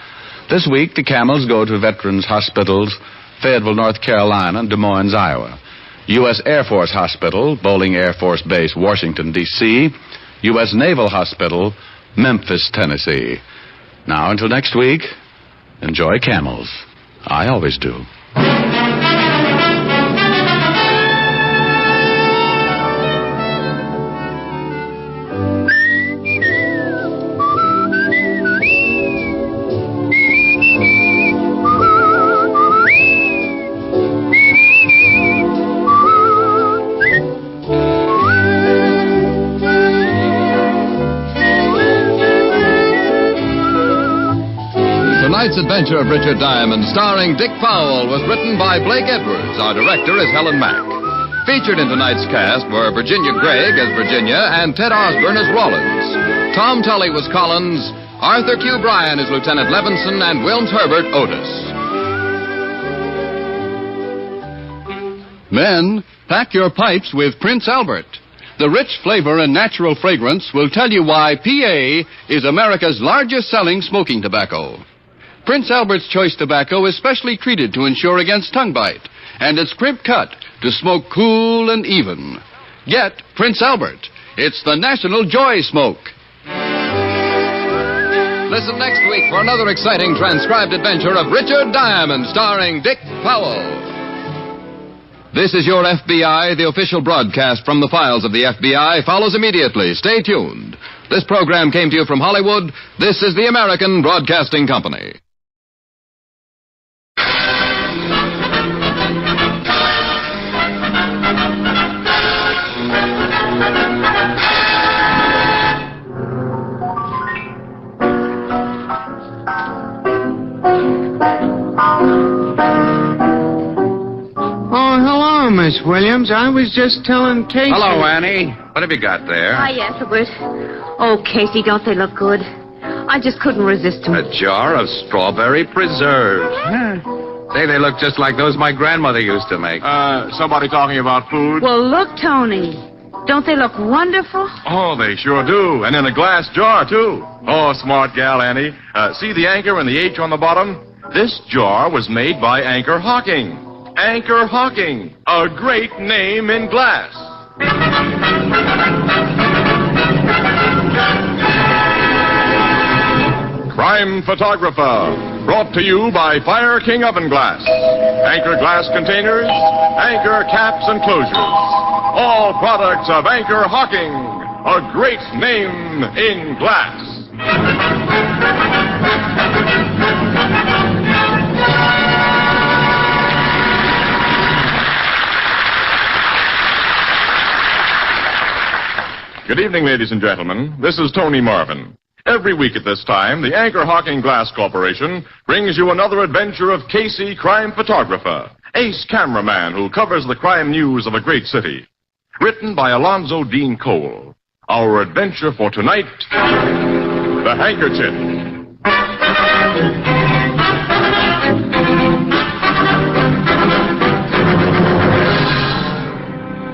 This week, the Camels go to veterans hospitals, Fayetteville, North Carolina, and Des Moines, Iowa. U.S. Air Force Hospital, Bolling Air Force Base, Washington, D.C., U.S. Naval Hospital, Memphis, Tennessee. Now, until next week, enjoy Camels. I always do. Tonight's adventure of Richard Diamond, starring Dick Powell, was written by Blake Edwards. Our director is Helen Mack. Featured in tonight's cast were Virginia Gregg as Virginia and Ted Osborne as Rollins. Tom Tully was Collins, Arthur Q. Bryan as Lieutenant Levinson, and Wilms Herbert Otis. Men, pack your pipes with Prince Albert. The rich flavor and natural fragrance will tell you why PA is America's largest selling smoking tobacco. Prince Albert's Choice Tobacco is specially treated to ensure against tongue bite, and it's crimp cut to smoke cool and even. Get Prince Albert. It's the national joy smoke. Listen next week for another exciting transcribed adventure of Richard Diamond, starring Dick Powell. This is your FBI. The official broadcast from the files of the FBI follows immediately. Stay tuned. This program came to you from Hollywood. This is the American Broadcasting Company. Oh, hello, Miss Williams. I was just telling Casey... Hello, Annie. What have you got there? Ah, yes, Albert. Oh, Casey, don't they look good? I just couldn't resist them. A jar of strawberry preserves. Say, they look just like those my grandmother used to make. Somebody talking about food? Well, look, Tony. Don't they look wonderful? Oh, they sure do. And in a glass jar, too. Oh, smart gal, Annie. See the anchor and the H on the bottom? This jar was made by Anchor Hocking. Anchor Hocking, a great name in glass. Crime Photographer, brought to you by Fire King Oven Glass. Anchor glass containers, Anchor caps and closures. All products of Anchor Hocking, a great name in glass. Good evening, ladies and gentlemen. This is Tony Marvin. Every week at this time, the Anchor Hocking Glass Corporation brings you another adventure of Casey, crime photographer, ace cameraman who covers the crime news of a great city. Written by Alonzo Dean Cole. Our adventure for tonight, The Handkerchief.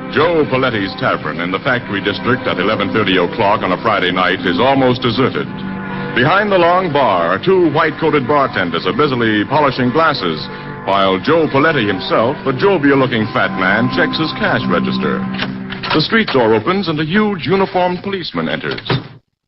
Joe Paletti's Tavern in the factory district at 11:30 o'clock on a Friday night is almost deserted. Behind the long bar, two white-coated bartenders are busily polishing glasses, while Joe Paletti himself, a jovial-looking fat man, checks his cash register. The street door opens and a huge uniformed policeman enters.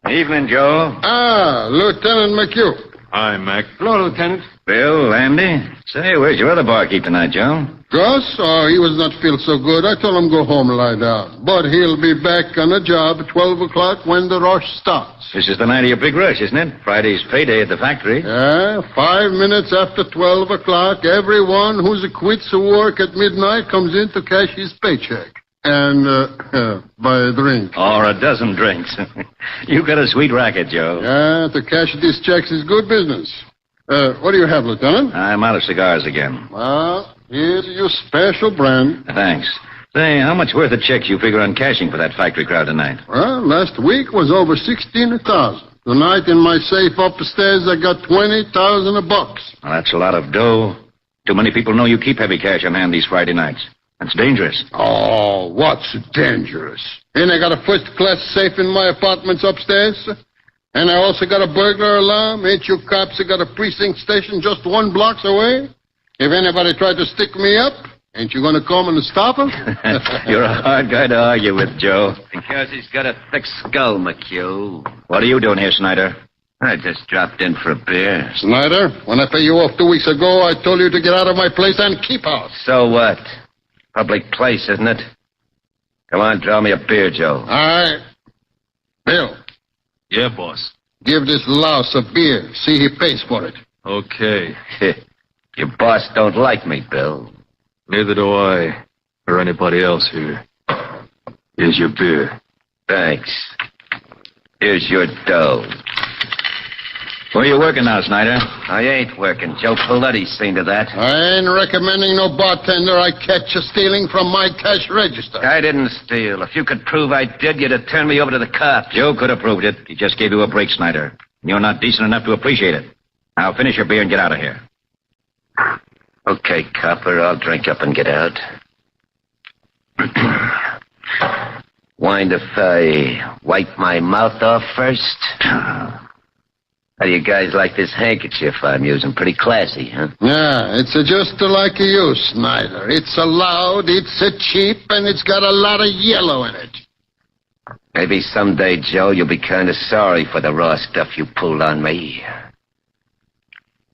Evening, Joe. Ah, Lieutenant McHugh. Hi, Mac. Hello, Lieutenant. Bill, Andy. Say, where's your other barkeep tonight, Joe? Gus? Oh, he was not feel so good. I told him go home and lie down. But he'll be back on the job at 12 o'clock when the rush starts. This is the night of your big rush, isn't it? Friday's payday at the factory. Yeah, 5 minutes after 12 o'clock, everyone who's quits work at midnight comes in to cash his paycheck. And buy a drink. Or a dozen drinks. You got a sweet racket, Joe. Yeah, to cash these checks is good business. What do you have, Lieutenant? I'm out of cigars again. Well, here's your special brand. Thanks. Say, how much worth of checks you figure on cashing for that factory crowd tonight? Well, last week was over 16,000. Tonight in my safe upstairs, I got 20,000 bucks. Well, that's a lot of dough. Too many people know you keep heavy cash on hand these Friday nights. That's dangerous. Oh, what's dangerous? And I got a first-class safe in my apartments upstairs. And I also got a burglar alarm. Ain't you cops got a precinct station just 1 block away? If anybody tried to stick me up, ain't you going to come and stop them? You're a hard guy to argue with, Joe. Because he's got a thick skull, McHugh. What are you doing here, Snyder? I just dropped in for a beer. Snyder, when I pay you off 2 weeks ago, I told you to get out of my place and keep out. So what? Public place, isn't it? Come on, draw me a beer, Joe. All right. Bill. Yeah, boss. Give this louse a beer. See he pays for it. Okay. Your boss don't like me, Bill. Neither do I, or anybody else here. Here's your beer. Thanks. Here's your dough. Where you working now, Snyder? I ain't working. Joe Paletti's seen to that. I ain't recommending no bartender I catch you stealing from my cash register. I didn't steal. If you could prove I did, you'd have turned me over to the cops. Joe could have proved it. He just gave you a break, Snyder. You're not decent enough to appreciate it. Now finish your beer and get out of here. Okay, copper, I'll drink up and get out. Mind if I wipe my mouth off first? How do you guys like this handkerchief I'm using? Pretty classy, huh? Yeah, it's just like you, Snyder. It's loud, it's cheap, and it's got a lot of yellow in it. Maybe someday, Joe, you'll be kind of sorry for the raw stuff you pulled on me.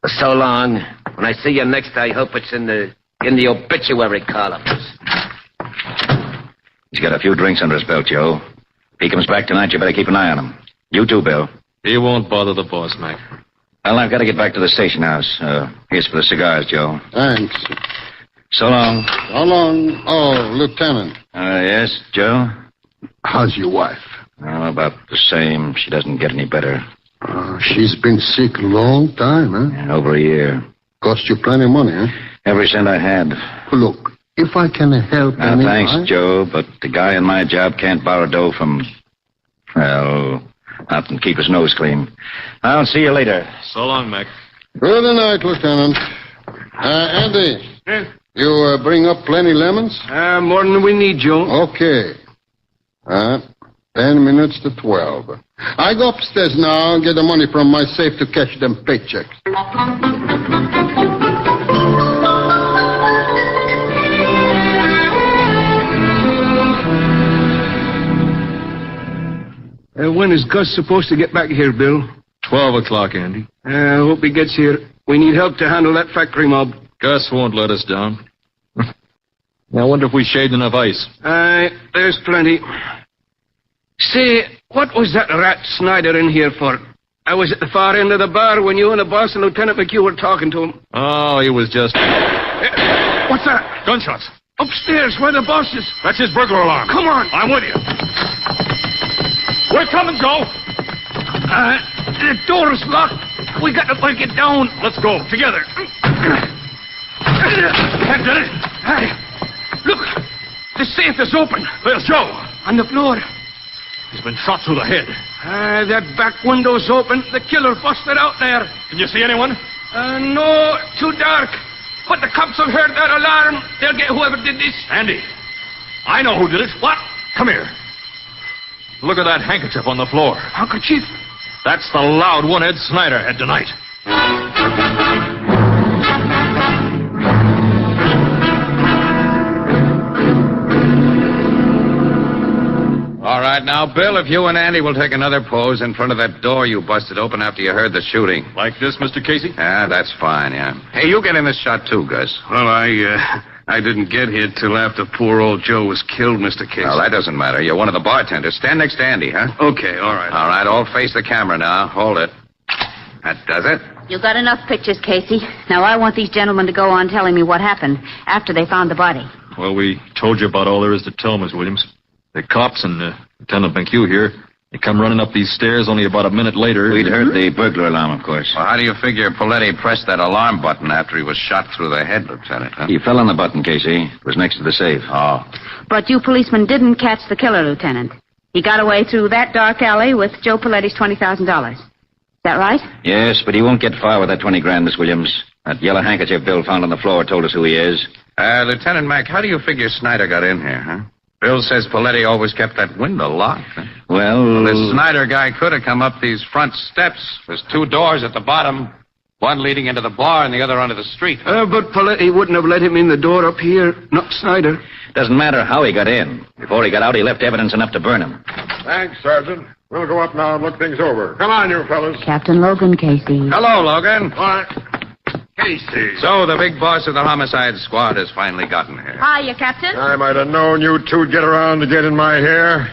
So long. When I see you next, I hope it's in the obituary columns. He's got a few drinks under his belt, Joe. If he comes back tonight, you better keep an eye on him. You too, Bill. He won't bother the boss, Mac. Well, I've got to get back to the station house. Here's for the cigars, Joe. Thanks. So long. So long. Oh, Lieutenant. Yes, Joe? How's your wife? Oh, about the same. She doesn't get any better. She's been sick a long time, huh? Yeah, over a year. Cost you plenty of money, huh? Every cent I had. Look, if I can help any... Thanks, Joe, but the guy in my job can't borrow dough from... Well... out and keep his nose clean. I'll see you later. So long, Mac. Good night, Lieutenant. Andy. Yeah? You bring up plenty lemons? More than we need, Joe. Okay. 10 minutes to 12. I go upstairs now and get the money from my safe to cash them paychecks. When is Gus supposed to get back here, Bill? 12 o'clock, Andy. I hope he gets here. We need help to handle that factory mob. Gus won't let us down. I wonder if we shaved enough ice. There's plenty. Say, what was that rat Snyder in here for? I was at the far end of the bar when you and the boss and Lieutenant McHugh were talking to him. Oh, he was just... What's that? Gunshots. Upstairs, where the boss is. That's his burglar alarm. Come on. I'm with you. We're coming, Joe. The door's locked. We got to break it down. Let's go, together. That did it. Hey, look, the safe is open. Where's Joe? On the floor. He's been shot through the head. That back window's open. The killer busted out there. Can you see anyone? No, too dark. But the cops have heard that alarm. They'll get whoever did this. Andy, I know who did it. What? Come here. Look at that handkerchief on the floor. Handkerchief? That's the loud one Ed Snyder had tonight. All right, now, Bill, if you and Andy will take another pose in front of that door you busted open after you heard the shooting. Like this, Mr. Casey? Yeah, that's fine, yeah. Hey, you get in this shot too, Gus. Well, I didn't get here till after poor old Joe was killed, Mr. Casey. Well, that doesn't matter. You're one of the bartenders. Stand next to Andy, huh? Okay, all right. All right, all face the camera now. Hold it. That does it. You got enough pictures, Casey. Now I want these gentlemen to go on telling me what happened after they found the body. Well, we told you about all there is to tell, Miss Williams. The cops and Lieutenant McHugh here, they come running up these stairs only about a minute later. We'd heard the burglar alarm, of course. Well, how do you figure Poletti pressed that alarm button after he was shot through the head, Lieutenant? Huh? He fell on the button, Casey. It was next to the safe. Oh. But you policemen didn't catch the killer, Lieutenant. He got away through that dark alley with Joe Poletti's $20,000. Is that right? Yes, but he won't get far with that 20 grand, Miss Williams. That yellow handkerchief Bill found on the floor told us who he is. Lieutenant Mack, how do you figure Snyder got in here, huh? Bill says Poletti always kept that window locked. Huh? Well, this Snyder guy could have come up these front steps. There's two doors at the bottom, one leading into the bar and the other onto the street. But Poletti wouldn't have let him in the door up here, not Snyder. Doesn't matter how he got in. Before he got out, he left evidence enough to burn him. Thanks, Sergeant. We'll go up now and look things over. Come on, you fellas. Captain Logan, Casey. Hello, Logan. What? Casey. So the big boss of the homicide squad has finally gotten here. Hiya, Captain. I might have known you two'd get around to get in my hair.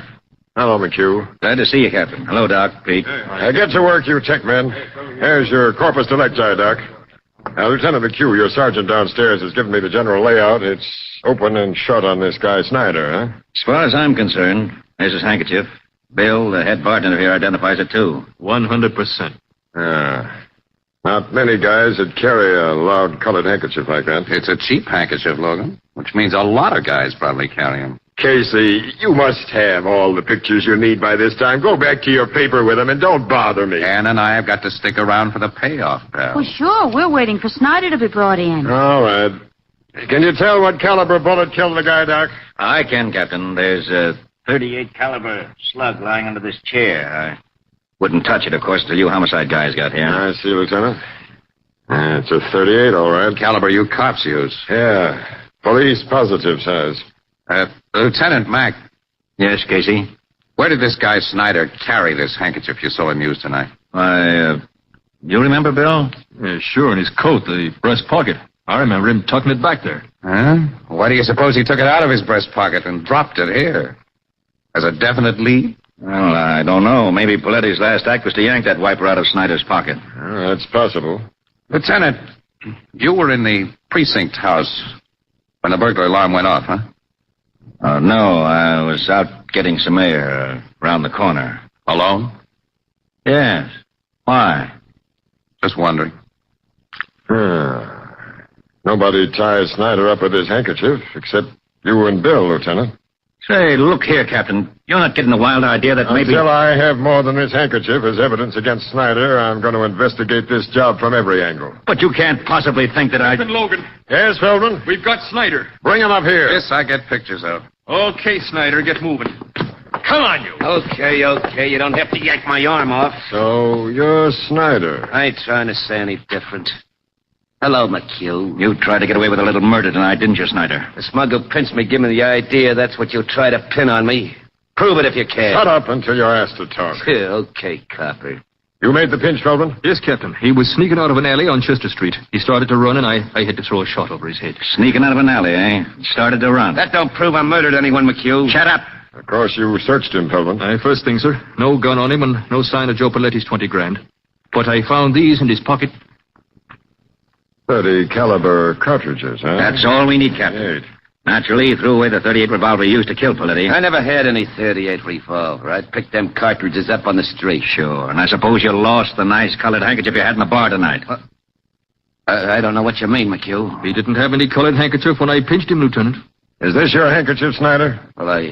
Hello, McHugh. Glad to see you, Captain. Hello, Doc. Pete. Get to work, you tech men. Here's your corpus delicti, Doc. Now, Lieutenant McHugh, your sergeant downstairs has given me the general layout. It's open and shut on this guy Snyder, huh? As far as I'm concerned, there's his handkerchief. Bill, the head bartender here, identifies it, too. 100%. Not many guys would carry a loud-colored handkerchief like that. It's a cheap handkerchief, Logan, which means a lot of guys probably carry them. Casey, you must have all the pictures you need by this time. Go back to your paper with them and don't bother me. Ann and I have got to stick around for the payoff, pal. Well, sure. We're waiting for Snyder to be brought in. All right. Can you tell what caliber bullet killed the guy, Doc? I can, Captain. There's a 38 caliber slug lying under this chair. I wouldn't touch it, of course, until you homicide guys got here. I see, Lieutenant. It's a 38, all right. Caliber you cops use. Yeah. Police positive size. Lieutenant Mack. Yes, Casey? Where did this guy Snyder carry this handkerchief you saw him use tonight? You remember, Bill? Yeah, sure, in his coat, the breast pocket. I remember him tucking it back there. Huh? Why do you suppose he took it out of his breast pocket and dropped it here? As a definite lead? Well, I don't know. Maybe Poletti's last act was to yank that wiper out of Snyder's pocket. That's possible. Lieutenant, you were in the precinct house when the burglar alarm went off, huh? No, I was out getting some air around the corner. Alone? Yes. Why? Just wondering. Nobody ties Snyder up with his handkerchief except you and Bill, Lieutenant. Say, look here, Captain. You're not getting the wild idea that maybe... Until I have more than this handkerchief as evidence against Snyder, I'm going to investigate this job from every angle. But you can't possibly think that Captain Logan. Yes, Feldman? We've got Snyder. Bring him up here. This I get pictures of. Okay, Snyder, get moving. Come on, you. Okay. You don't have to yank my arm off. So, you're Snyder. I ain't trying to say any different. Hello, McHugh. You tried to get away with a little murder tonight, didn't you, Snyder? The smug who pinched me gave me the idea that's what you try to pin on me. Prove it if you can. Shut up until you're asked to talk. Okay, copper. You made the pinch, Feldman? Yes, Captain. He was sneaking out of an alley on Chester Street. He started to run, and I had to throw a shot over his head. Sneaking out of an alley, eh? Started to run. That don't prove I murdered anyone, McHugh. Shut up. Of course, you searched him, Feldman. First thing, sir. No gun on him and no sign of Joe Poletti's 20 grand. But I found these in his pocket. 30 caliber cartridges, huh? That's all we need, Captain. Naturally, he threw away the 38 revolver he used to kill Poletti. I never had any 38 revolver. I picked them cartridges up on the street. Sure, and I suppose you lost the nice colored handkerchief you had in the bar tonight. I don't know what you mean, McHugh. He didn't have any colored handkerchief when I pinched him, Lieutenant. Is this your handkerchief, Snyder? Well,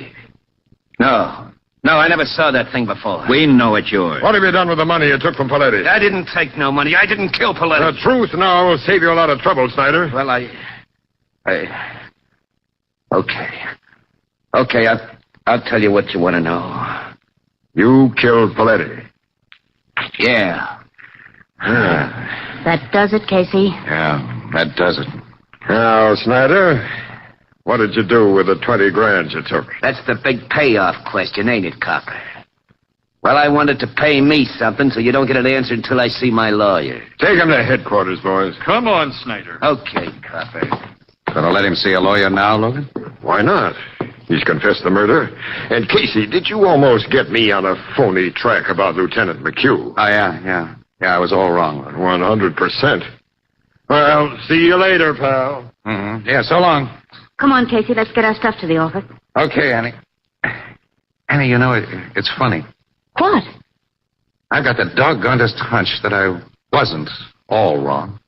No, No, I never saw that thing before. We know it's yours. What have you done with the money you took from Paletti? I didn't take no money. I didn't kill Paletti. The truth now will save you a lot of trouble, Snyder. Well, Okay, I'll tell you what you want to know. You killed Paletti. Yeah. That does it, Casey. Yeah, that does it. Now, Snyder, what did you do with the 20 grand you took? That's the big payoff question, ain't it, Copper? Well, I wanted to pay me something, so you don't get an answer until I see my lawyer. Take him to headquarters, boys. Come on, Snyder. Okay, Copper. Gonna let him see a lawyer now, Logan? Why not? He's confessed the murder. And, Casey, did you almost get me on a phony track about Lieutenant McHugh? Oh, yeah. Yeah, I was all wrong. 100%. Well, see you later, pal. Mm-hmm. Yeah, so long. Come on, Casey, let's get our stuff to the office. Okay, Annie. Annie, you know, it's funny. What? I've got the doggonedest hunch that I wasn't all wrong.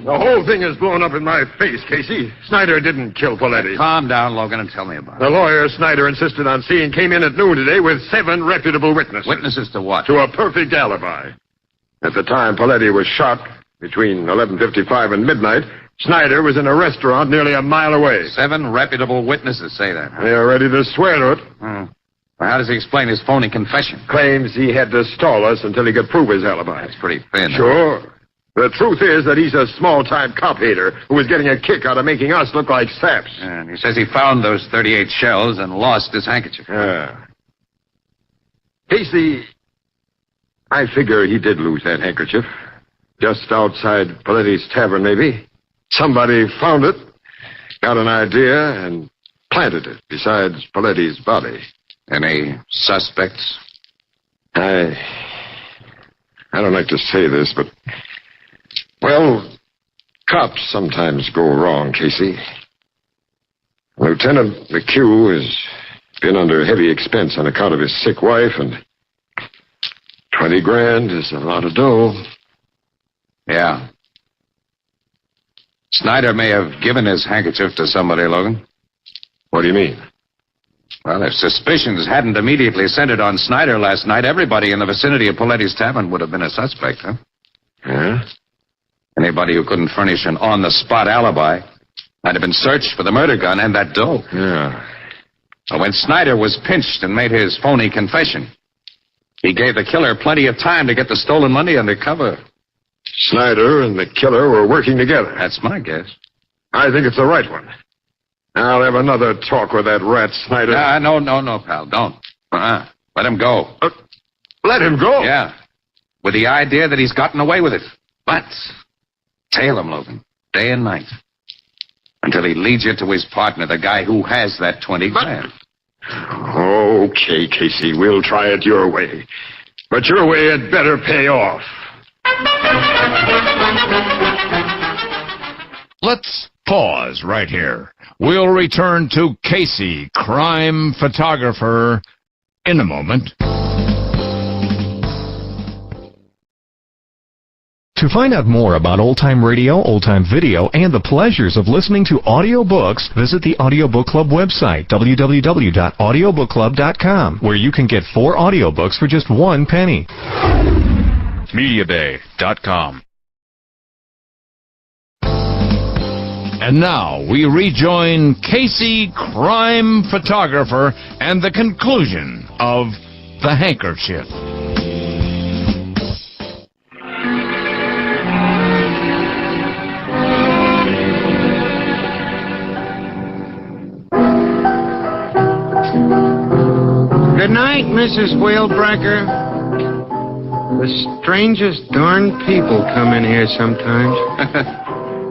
The whole thing is blown up in my face, Casey. Snyder didn't kill Paletti. Calm down, Logan, and tell me about The it. lawyer Snyder insisted on seeing came in at noon today with 7 reputable witnesses. Witnesses to what? To a perfect alibi. At the time Paletti was shot, between 11:55 and midnight, Snyder was in a restaurant nearly a mile away. 7 reputable witnesses say that. Huh? They are ready to swear to it. Well, how does he explain his phony confession? Claims he had to stall us until he could prove his alibi. That's pretty thin. Sure. The truth is that he's a small-time cop hater who was getting a kick out of making us look like saps. And he says he found those 38 shells and lost his handkerchief. Casey, I figure he did lose that handkerchief. Just outside Paletti's tavern, maybe. Somebody found it, got an idea, and planted it beside Paletti's body. Any suspects? I don't like to say this, but... Well, cops sometimes go wrong, Casey. Lieutenant McHugh has been under heavy expense on account of his sick wife, and 20 grand is a lot of dough. Yeah. Snyder may have given his handkerchief to somebody, Logan. What do you mean? Well, if suspicions hadn't immediately centered on Snyder last night, everybody in the vicinity of Paletti's tavern would have been a suspect, huh? Yeah? Anybody who couldn't furnish an on-the-spot alibi might have been searched for the murder gun and that dough. Yeah. But when Snyder was pinched and made his phony confession, he gave the killer plenty of time to get the stolen money under cover. Snyder and the killer were working together. That's my guess. I think it's the right one. I'll have another talk with that rat Snyder. No, pal, don't. Let him go. Let him go? Yeah. With the idea that he's gotten away with it. But tail him, Logan, day and night. Until he leads you to his partner, the guy who has that 20 grand. Okay, Casey, we'll try it your way. But your way had better pay off. Let's pause right here. We'll return to Casey, crime photographer, in a moment. To find out more about old-time radio, old-time video, and the pleasures of listening to audiobooks, visit the Audiobook Club website, www.audiobookclub.com, where you can get 4 audiobooks for just 1 penny. MediaBay.com. And now we rejoin Casey, crime photographer, and the conclusion of The Handkerchief. Good night, Mrs. Wheelbreaker. The strangest darn people come in here sometimes.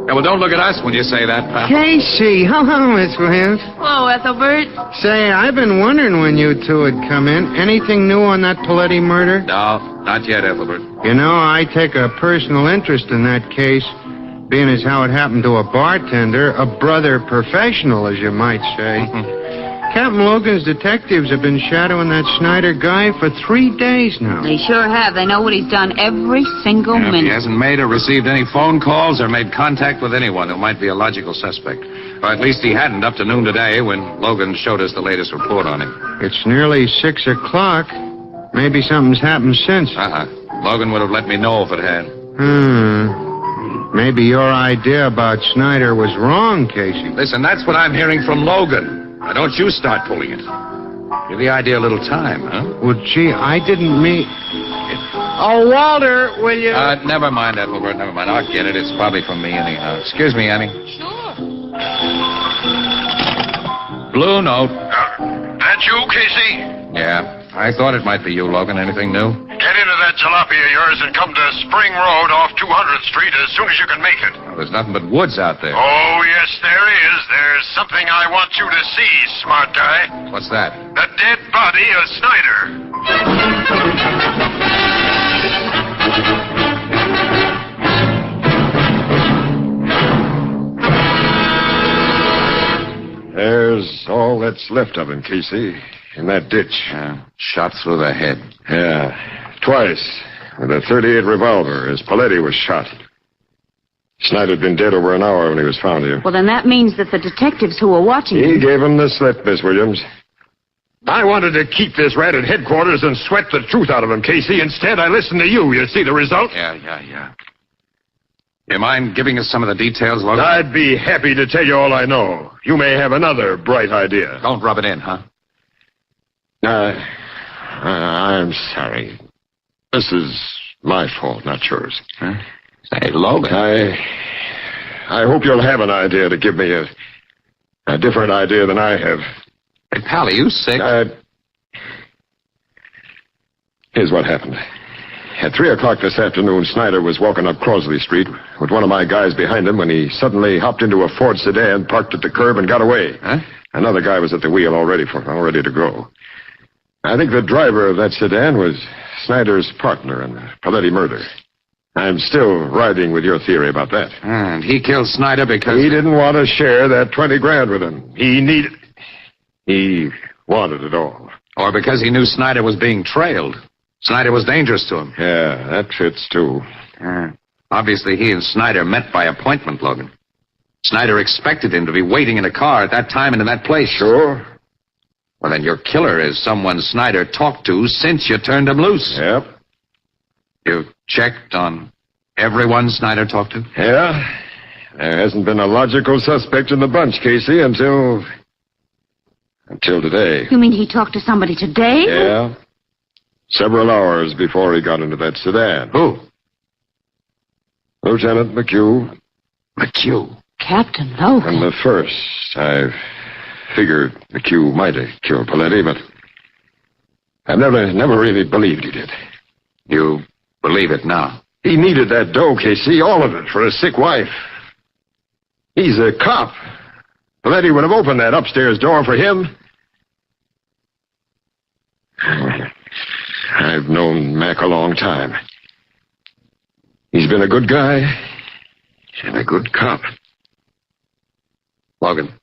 Yeah, well, don't look at us when you say that, pal. Casey, hello, Miss Williams. Hello, Ethelbert. Say, I've been wondering when you two would come in. Anything new on that Paletti murder? No, not yet, Ethelbert. You know, I take a personal interest in that case, being as how it happened to a bartender, a brother professional, as you might say. Captain Logan's detectives have been shadowing that Snyder guy for 3 days now. They sure have. They know what he's done every single If he minute. hasn't made or received any phone calls or made contact with anyone who might be a logical suspect. Or at least he hadn't up to noon today when Logan showed us the latest report on him. It's nearly 6 o'clock. Maybe something's happened since. Logan would have let me know if it had. Maybe your idea about Snyder was wrong, Casey. Listen, that's what I'm hearing from Logan. Now, don't you start pulling it. Give the idea a little time, huh? Well, gee, I didn't mean... Oh, Walter, will you... Never mind, Ethelbert, never mind. I'll get it. It's probably from me anyhow. Excuse me, Annie. Sure. Blue note. That you, Casey? Yeah. I thought it might be you, Logan. Anything new? Get into that jalopy of yours and come to Spring Road off 200th Street as soon as you can make it. Well, there's nothing but woods out there. Oh, yes, there is. There's something I want you to see, smart guy. What's that? The dead body of Snyder. There's all that's left of him, Casey, in that ditch. Shot through the head. Yeah, twice. With a .38 revolver, as Paletti was shot. Snyder'd been dead over an hour when he was found here. Well, then that means that the detectives who were watching He him... gave him the slip, Miss Williams. I wanted to keep this rat at headquarters and sweat the truth out of him, Casey. Instead, I listened to you. You see the result? Yeah. You mind giving us some of the details, Logan? I'd be happy to tell you all I know. You may have another bright idea. Don't rub it in, huh? I'm sorry. This is my fault, not yours. Huh? Say, Logan. I hope you'll have an idea to give me a different idea than I have. Hey, pal, are you sick? Here's what happened. At 3 o'clock this afternoon, Snyder was walking up Crosley Street with one of my guys behind him when he suddenly hopped into a Ford sedan, parked at the curb, and got away. Huh? Another guy was at the wheel all ready to go. I think the driver of that sedan was Snyder's partner in the Paletti murder. I'm still riding with your theory about that. And he killed Snyder because... He didn't want to share that 20 grand with him. He wanted it all. Or because he knew Snyder was being trailed. Snyder was dangerous to him. Yeah, that fits, too. Obviously, he and Snyder met by appointment, Logan. Snyder expected him to be waiting in a car at that time and in that place. Sure. Well, then your killer is someone Snyder talked to since you turned him loose. Yep. You checked on everyone Snyder talked to? Yeah. There hasn't been a logical suspect in the bunch, Casey, until today. You mean he talked to somebody today? Yeah. Several hours before he got into that sedan. Who? Lieutenant McHugh. McHugh? Captain Logan. From the first, I figured McHugh might have killed Paletti, but I've never really believed he did. You believe it now? He needed that dough, Casey, all of it, for a sick wife. He's a cop. Paletti would have opened that upstairs door for him. I've known Mac a long time. He's been a good guy and a good cop. Logan,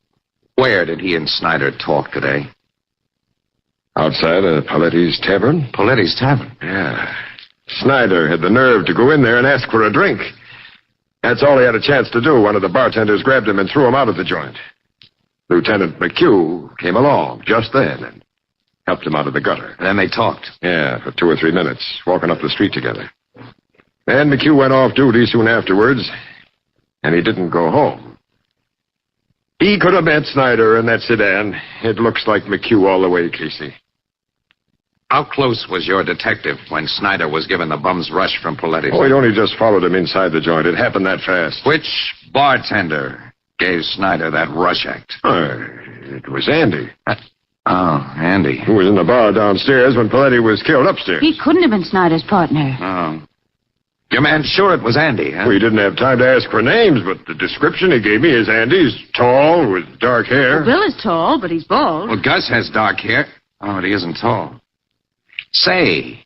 where did he and Snyder talk today? Outside of Paletti's tavern. Paletti's tavern? Yeah. Snyder had the nerve to go in there and ask for a drink. That's all he had a chance to do. One of the bartenders grabbed him and threw him out of the joint. Lieutenant McHugh came along just then and helped him out of the gutter. Then they talked? Yeah, for 2 or 3 minutes, walking up the street together. Then McHugh went off duty soon afterwards, and he didn't go home. He could have met Snyder in that sedan. It looks like McHugh all the way, Casey. How close was your detective when Snyder was given the bum's rush from Paletti? Oh, he'd only just followed him inside the joint. It happened that fast. Which bartender gave Snyder that rush act? It was Andy. Andy. Who was in the bar downstairs when Paletti was killed upstairs. He couldn't have been Snyder's partner. Oh. Your man sure it was Andy, huh? We didn't have time to ask for names, but the description he gave me is Andy's tall with dark hair. Well, Bill is tall, but he's bald. Well, Gus has dark hair. Oh, but he isn't tall. Say,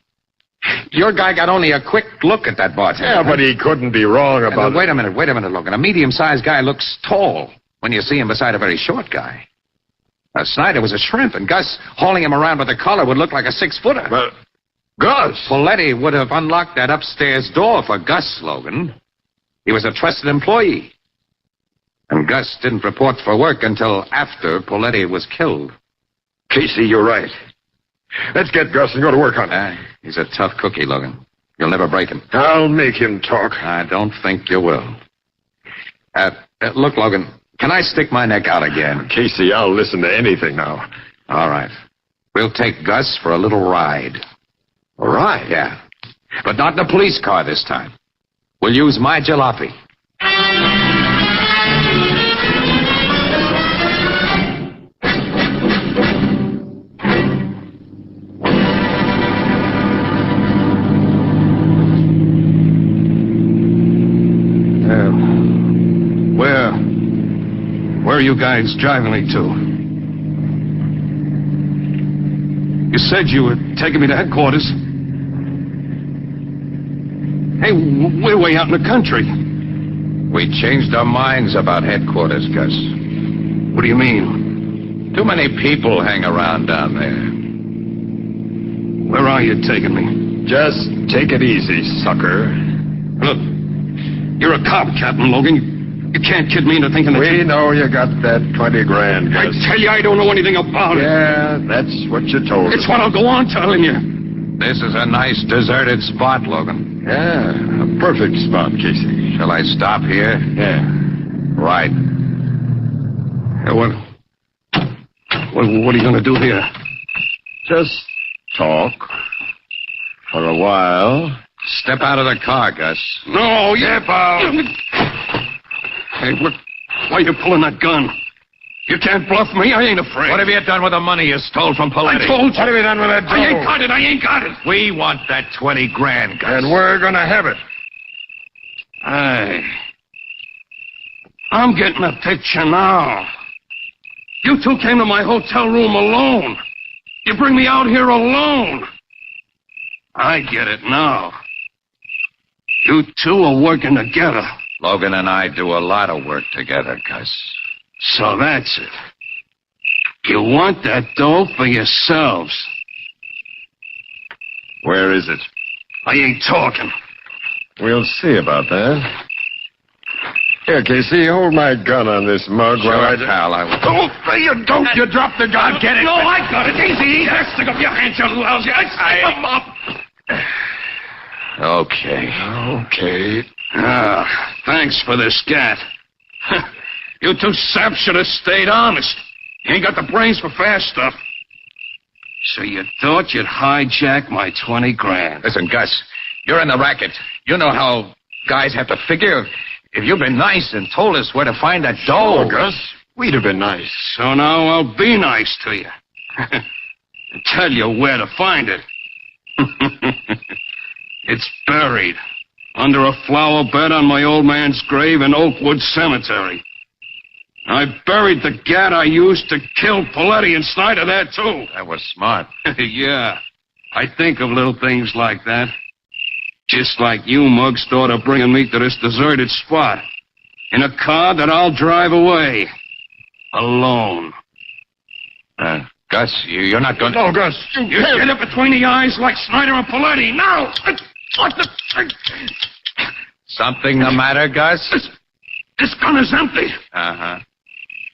your guy got only a quick look at that bartender. Yeah, but he couldn't be wrong about it. Wait a minute, Logan. A medium-sized guy looks tall when you see him beside a very short guy. Snyder was a shrimp, and Gus hauling him around with a collar would look like a 6-footer. But, Gus! Poletti would have unlocked that upstairs door for Gus, Logan. He was a trusted employee. And Gus didn't report for work until after Poletti was killed. Casey, you're right. Let's get Gus and go to work on it. He's a tough cookie, Logan. You'll never break him. I'll make him talk. I don't think you will. Look, Logan, can I stick my neck out again? Casey, I'll listen to anything now. All right. We'll take Gus for a little ride. A ride? Yeah. But not in a police car this time. We'll use my jalopy. Where are you guys driving me to? You said you were taking me to headquarters. Hey, we're way out in the country. We changed our minds about headquarters, Gus. What do you mean? Too many people hang around down there. Where are you taking me? Just take it easy, sucker. Look, you're a cop, Captain Logan. You can't kid me into thinking that We know you got that 20 grand, Gus. I tell you, I don't know anything about it. Yeah, that's what you told us. It's what I'll go on telling you. This is a nice deserted spot, Logan. Yeah, a perfect spot, Casey. Shall I stop here? Yeah. Right. What are you going to do here? Just talk. For a while. Step out of the car, Gus. No, Step out. Hey, why are you pulling that gun? You can't bluff me. I ain't afraid. What have you done with the money you stole from Poletti? I told you. What have you done with that dough? I ain't got it. I ain't got it. We want that 20 grand, Gus. And we're gonna have it. I'm getting a picture now. You two came to my hotel room alone. You bring me out here alone. I get it now. You two are working together. Logan and I do a lot of work together, Gus. So that's it. You want that dough for yourselves. Where is it? I ain't talking. We'll see about that. Here, Casey, hold my gun on this mug Sure, while pal, I will. Oh, you don't. You dropped the gun. Get it. No, I got it. Easy. Stick up your hands, you lousy. Stick them up. Okay. Okay. Thanks for the scat. You two saps should have stayed honest. You ain't got the brains for fast stuff. So you thought you'd hijack my 20 grand. Listen, Gus, you're in the racket. You know how guys have to figure. If you'd been nice and told us where to find that dough. Oh, Gus, we'd have been nice. So now I'll be nice to you. And tell you where to find it. It's buried under a flower bed on my old man's grave in Oakwood Cemetery. I buried the gat I used to kill Poletti and Snyder there, too. That was smart. Yeah. I think of little things like that. Just like you mugs thought of bringing me to this deserted spot. In a car that I'll drive away. Alone. Gus, you're not going to... No, Gus, You get it between the eyes like Snyder and Poletti. Now! What the... Something the matter, Gus? This gun is empty. Uh-huh.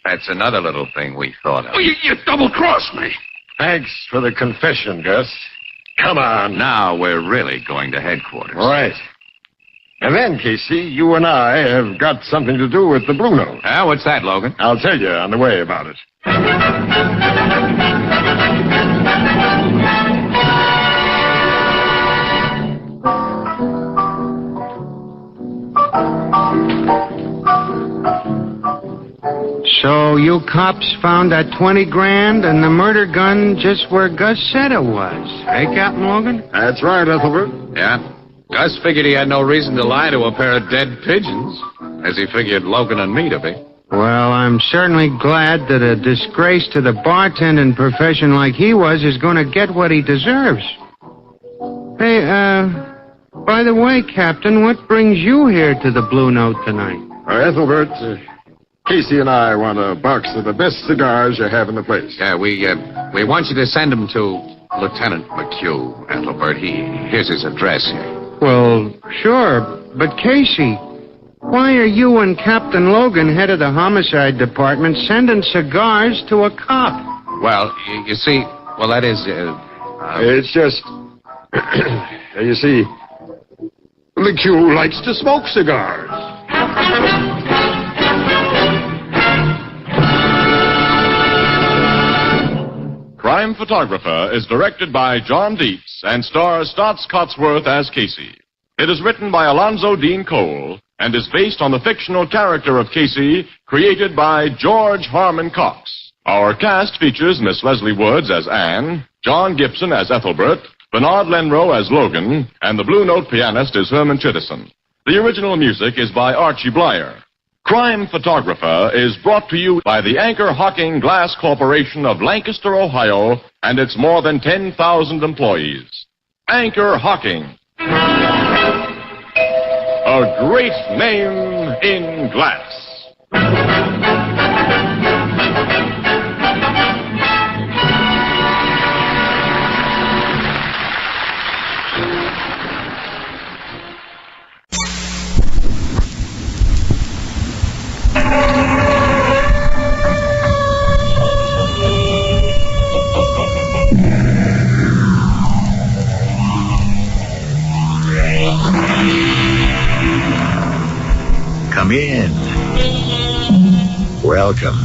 That's another little thing we thought of. Oh, you double-crossed me. Thanks for the confession, Gus. Come on. Now we're really going to headquarters. Right. And then, Casey, you and I have got something to do with the Blue Note. What's that, Logan? I'll tell you on the way about it. So you cops found that 20 grand and the murder gun just where Gus said it was. Hey, Captain Logan? That's right, Ethelbert. Yeah. Gus figured he had no reason to lie to a pair of dead pigeons, as he figured Logan and me to be. Well, I'm certainly glad that a disgrace to the bartending profession like he was is going to get what he deserves. Hey, by the way, Captain, what brings you here to the Blue Note tonight? Ethelbert, Casey and I want a box of the best cigars you have in the place. Yeah, we want you to send them to Lieutenant McHugh, Ethelbert. Here's his address here. Well, sure, but Casey, why are you and Captain Logan, head of the homicide department, sending cigars to a cop? Well, you see, that is... It's just... you see, McHugh likes to smoke cigars. Crime Photographer is directed by John Dietz and stars Stotts Cotsworth as Casey. It is written by Alonzo Dean Cole and is based on the fictional character of Casey created by George Harmon Cox. Our cast features Miss Leslie Woods as Anne, John Gibson as Ethelbert, Bernard Lenrow as Logan, and the Blue Note pianist is Herman Chittison. The original music is by Archie Blyer. Crime Photographer is brought to you by the Anchor Hocking Glass Corporation of Lancaster, Ohio, and its more than 10,000 employees. Anchor Hocking. A great name in glass. Come in. Welcome.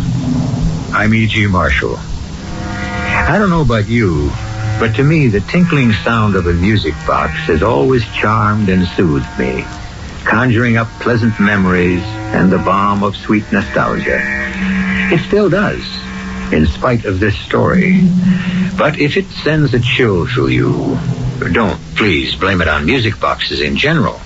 I'm E.G. Marshall. I don't know about you, but to me, the tinkling sound of a music box has always charmed and soothed me, conjuring up pleasant memories and the balm of sweet nostalgia. It still does, in spite of this story. But if it sends a chill through you, don't please blame it on music boxes in general.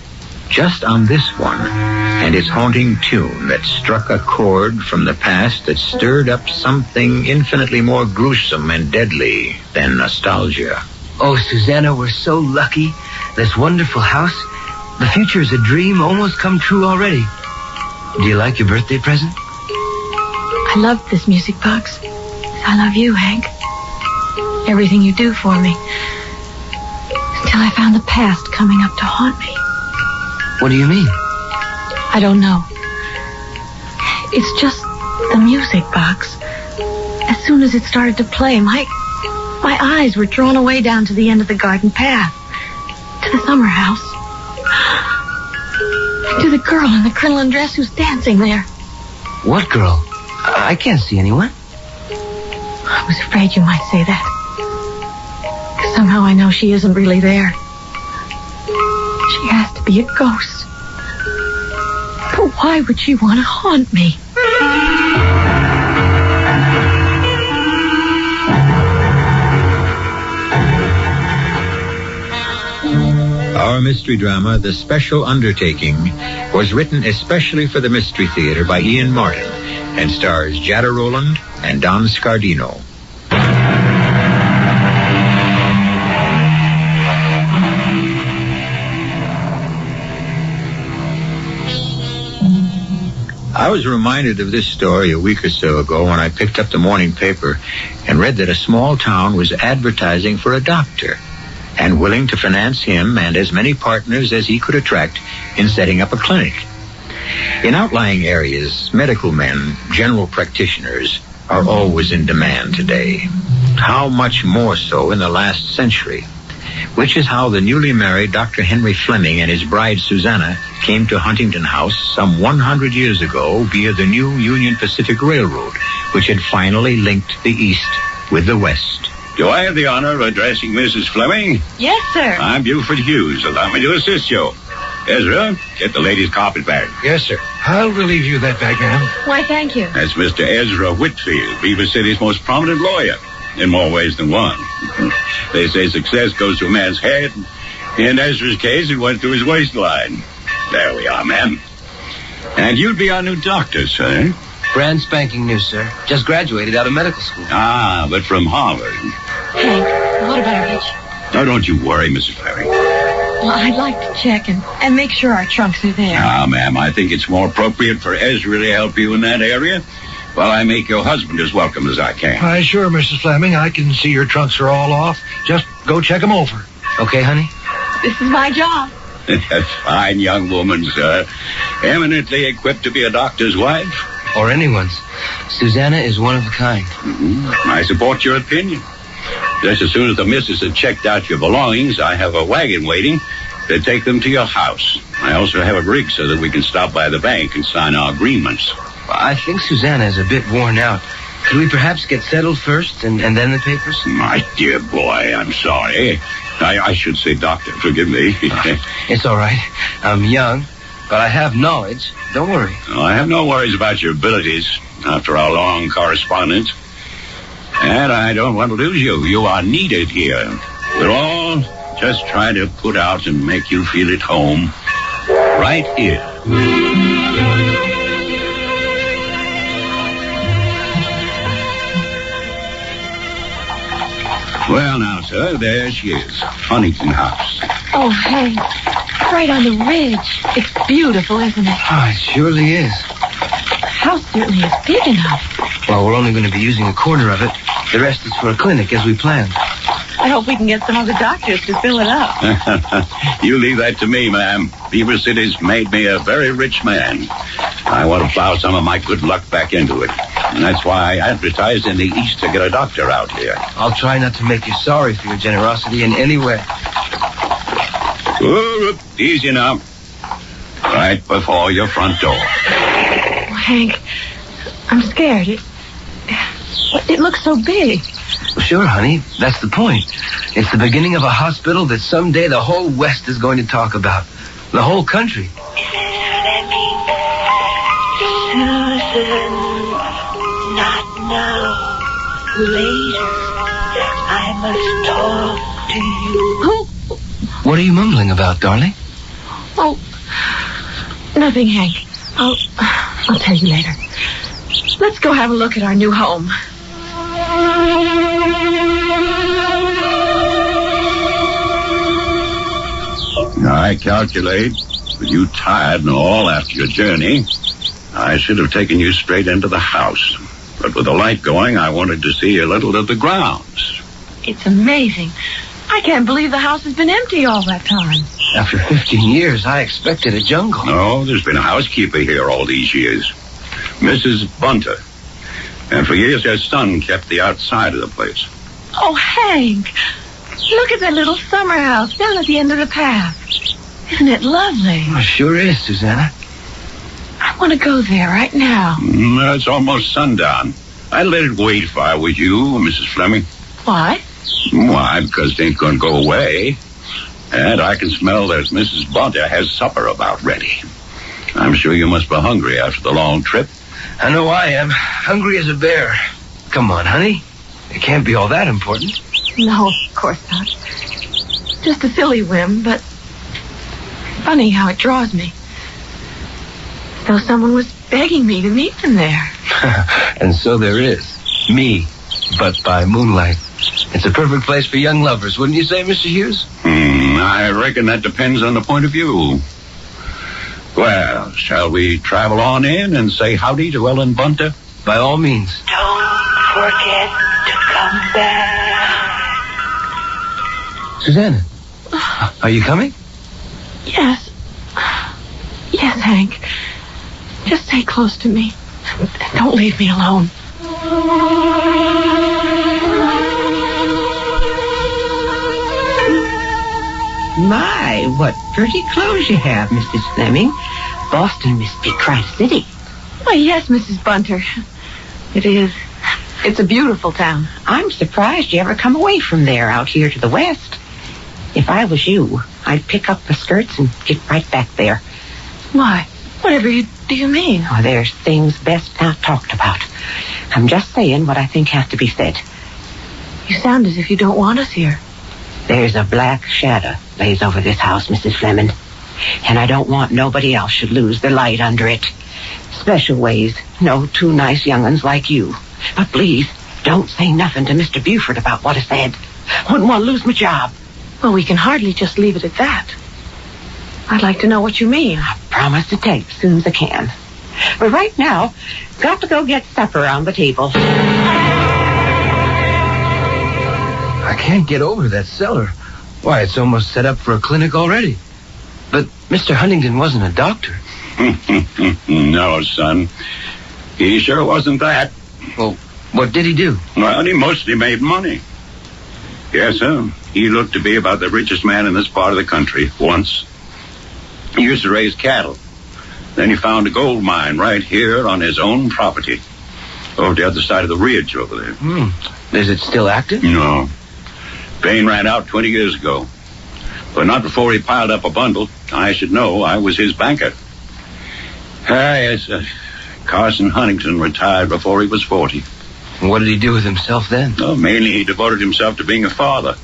Just on this one, and its haunting tune that struck a chord from the past that stirred up something infinitely more gruesome and deadly than nostalgia. Oh, Susanna, we're so lucky. This wonderful house. The future is a dream almost come true already. Do you like your birthday present? I love this music box. I love you, Hank. Everything you do for me. Until I found the past coming up to haunt me. What do you mean? I don't know. It's just the music box. As soon as it started to play, my eyes were drawn away down to the end of the garden path. To the summer house. To the girl in the crinoline dress who's dancing there. What girl? I can't see anyone. I was afraid you might say that. 'Cause somehow I know she isn't really there. She has to be a ghost. But why would she want to haunt me? Our mystery drama, The Special Undertaking, was written especially for the Mystery Theater by Ian Martin and stars Jada Rowland and Don Scardino. I was reminded of this story a week or so ago when I picked up the morning paper and read that a small town was advertising for a doctor and willing to finance him and as many partners as he could attract in setting up a clinic. In outlying areas, medical men, general practitioners, are always in demand today. How much more so in the last century? Which is how the newly married Dr. Henry Fleming and his bride Susanna came to Huntington House some 100 years ago via the new Union Pacific Railroad, which had finally linked the East with the West. Do I have the honor of addressing Mrs. Fleming? Yes, sir. I'm Buford Hughes. Allow me to assist you. Ezra, get the lady's carpet bag. Yes, sir. I'll relieve you that bag, ma'am. Why, thank you. That's Mr. Ezra Whitfield, Beaver City's most prominent lawyer. In more ways than one. They say success goes to a man's head. In Ezra's case, it went to his waistline. There we are, ma'am. And you'd be our new doctor, sir. Brand spanking new, sir. Just graduated out of medical school. Ah, but from Harvard. Hank, what about Rich? Now, don't you worry, Mrs. Fleming. Well, I'd like to check and make sure our trunks are there. Now, ma'am, I think it's more appropriate for Ezra to help you in that area while I make your husband as welcome as I can. Why, sure, Mrs. Fleming. I can see your trunks are all off. Just go check them over. Okay, honey? This is my job. A fine young woman, sir. Eminently equipped to be a doctor's wife. Or anyone's. Susanna is one of a kind. Mm-hmm. I support your opinion. Just as soon as the missus has checked out your belongings, I have a wagon waiting to take them to your house. I also have a rig so that we can stop by the bank and sign our agreements. I think Susanna is a bit worn out. Could we perhaps get settled first and then the papers? My dear boy, I'm sorry. I should say doctor. Forgive me. It's all right. I'm young, but I have knowledge. Don't worry. Well, I have no worries about your abilities after our long correspondence. And I don't want to lose you. You are needed here. We're all just trying to put out and make you feel at home right here. Well, now, sir, there she is. Huntington House. Oh, hey. Right on the ridge. It's beautiful, isn't it? Oh, it surely is. The house certainly is big enough. Well, we're only going to be using a corner of it. The rest is for a clinic, as we planned. I hope we can get some of the doctors to fill it up. You leave that to me, ma'am. Beaver City's made me a very rich man. I want to plow some of my good luck back into it. And that's why I advertised in the East to get a doctor out here. I'll try not to make you sorry for your generosity in any way. Ooh, easy now. Right before your front door. Oh, Hank, I'm scared. It looks so big. Sure, honey. That's the point. It's the beginning of a hospital that someday the whole West is going to talk about. The whole country. Susan, not now. Later. I must talk to you. What are you mumbling about, darling? Oh, nothing, Hank. I'll tell you later. Let's go have a look at our new home. I calculate, with you tired and all after your journey, I should have taken you straight into the house. But with the light going, I wanted to see a little of the grounds. It's amazing. I can't believe the house has been empty all that time. After 15 years, I expected a jungle. No, there's been a housekeeper here all these years. Mrs. Bunter. And for years, her son kept the outside of the place. Oh, Hank. Look at that little summer house down at the end of the path. Isn't it lovely? Oh, sure is, Susanna. I want to go there right now. It's almost sundown. I'd let it wait if I were you, Mrs. Fleming. Why? Why, because they ain't going to go away. And I can smell that Mrs. Bunter has supper about ready. I'm sure you must be hungry after the long trip. I know I am. Hungry as a bear. Come on, honey. It can't be all that important. No, of course not. Just a silly whim, but funny how it draws me. As though someone was begging me to meet them there. And so there is. Me, but by moonlight. It's a perfect place for young lovers, wouldn't you say, Mr. Hughes? I reckon that depends on the point of view. Well, shall we travel on in and say howdy to Ellen Bunter? By all means. Don't forget to come back. Susanna, are you coming? Yes. Yes, Hank. Just stay close to me. And don't leave me alone. My, what pretty clothes you have, Mrs. Fleming. Boston must be Tri-City. Why, yes, Mrs. Bunter. It is. It's a beautiful town. I'm surprised you ever come away from there out here to the west. If I was you, I'd pick up the skirts and get right back there. Why? Whatever do you mean? Oh, there's things best not talked about. I'm just saying what I think has to be said. You sound as if you don't want us here. There's a black shadow lays over this house, Mrs. Fleming. And I don't want nobody else should lose their light under it. Special ways, no two nice young'uns like you. But please, don't say nothing to Mr. Buford about what I said. Wouldn't want to lose my job. Well, we can hardly just leave it at that. I'd like to know what you mean. I promise to tape as soon as I can. But right now, got to go get supper on the table. I can't get over that cellar. Why, it's almost set up for a clinic already. But Mr. Huntington wasn't a doctor. No, son. He sure wasn't that. Well, what did he do? Well, he mostly made money. Yes, sir. He looked to be about the richest man in this part of the country once. He used to raise cattle. Then he found a gold mine right here on his own property. Over the other side of the ridge over there. Is it still active? No. Vein ran out 20 years ago. But not before he piled up a bundle. I should know. I was his banker. Yes, Carson Huntington retired before he was 40. What did he do with himself then? Oh, mainly he devoted himself to being a father.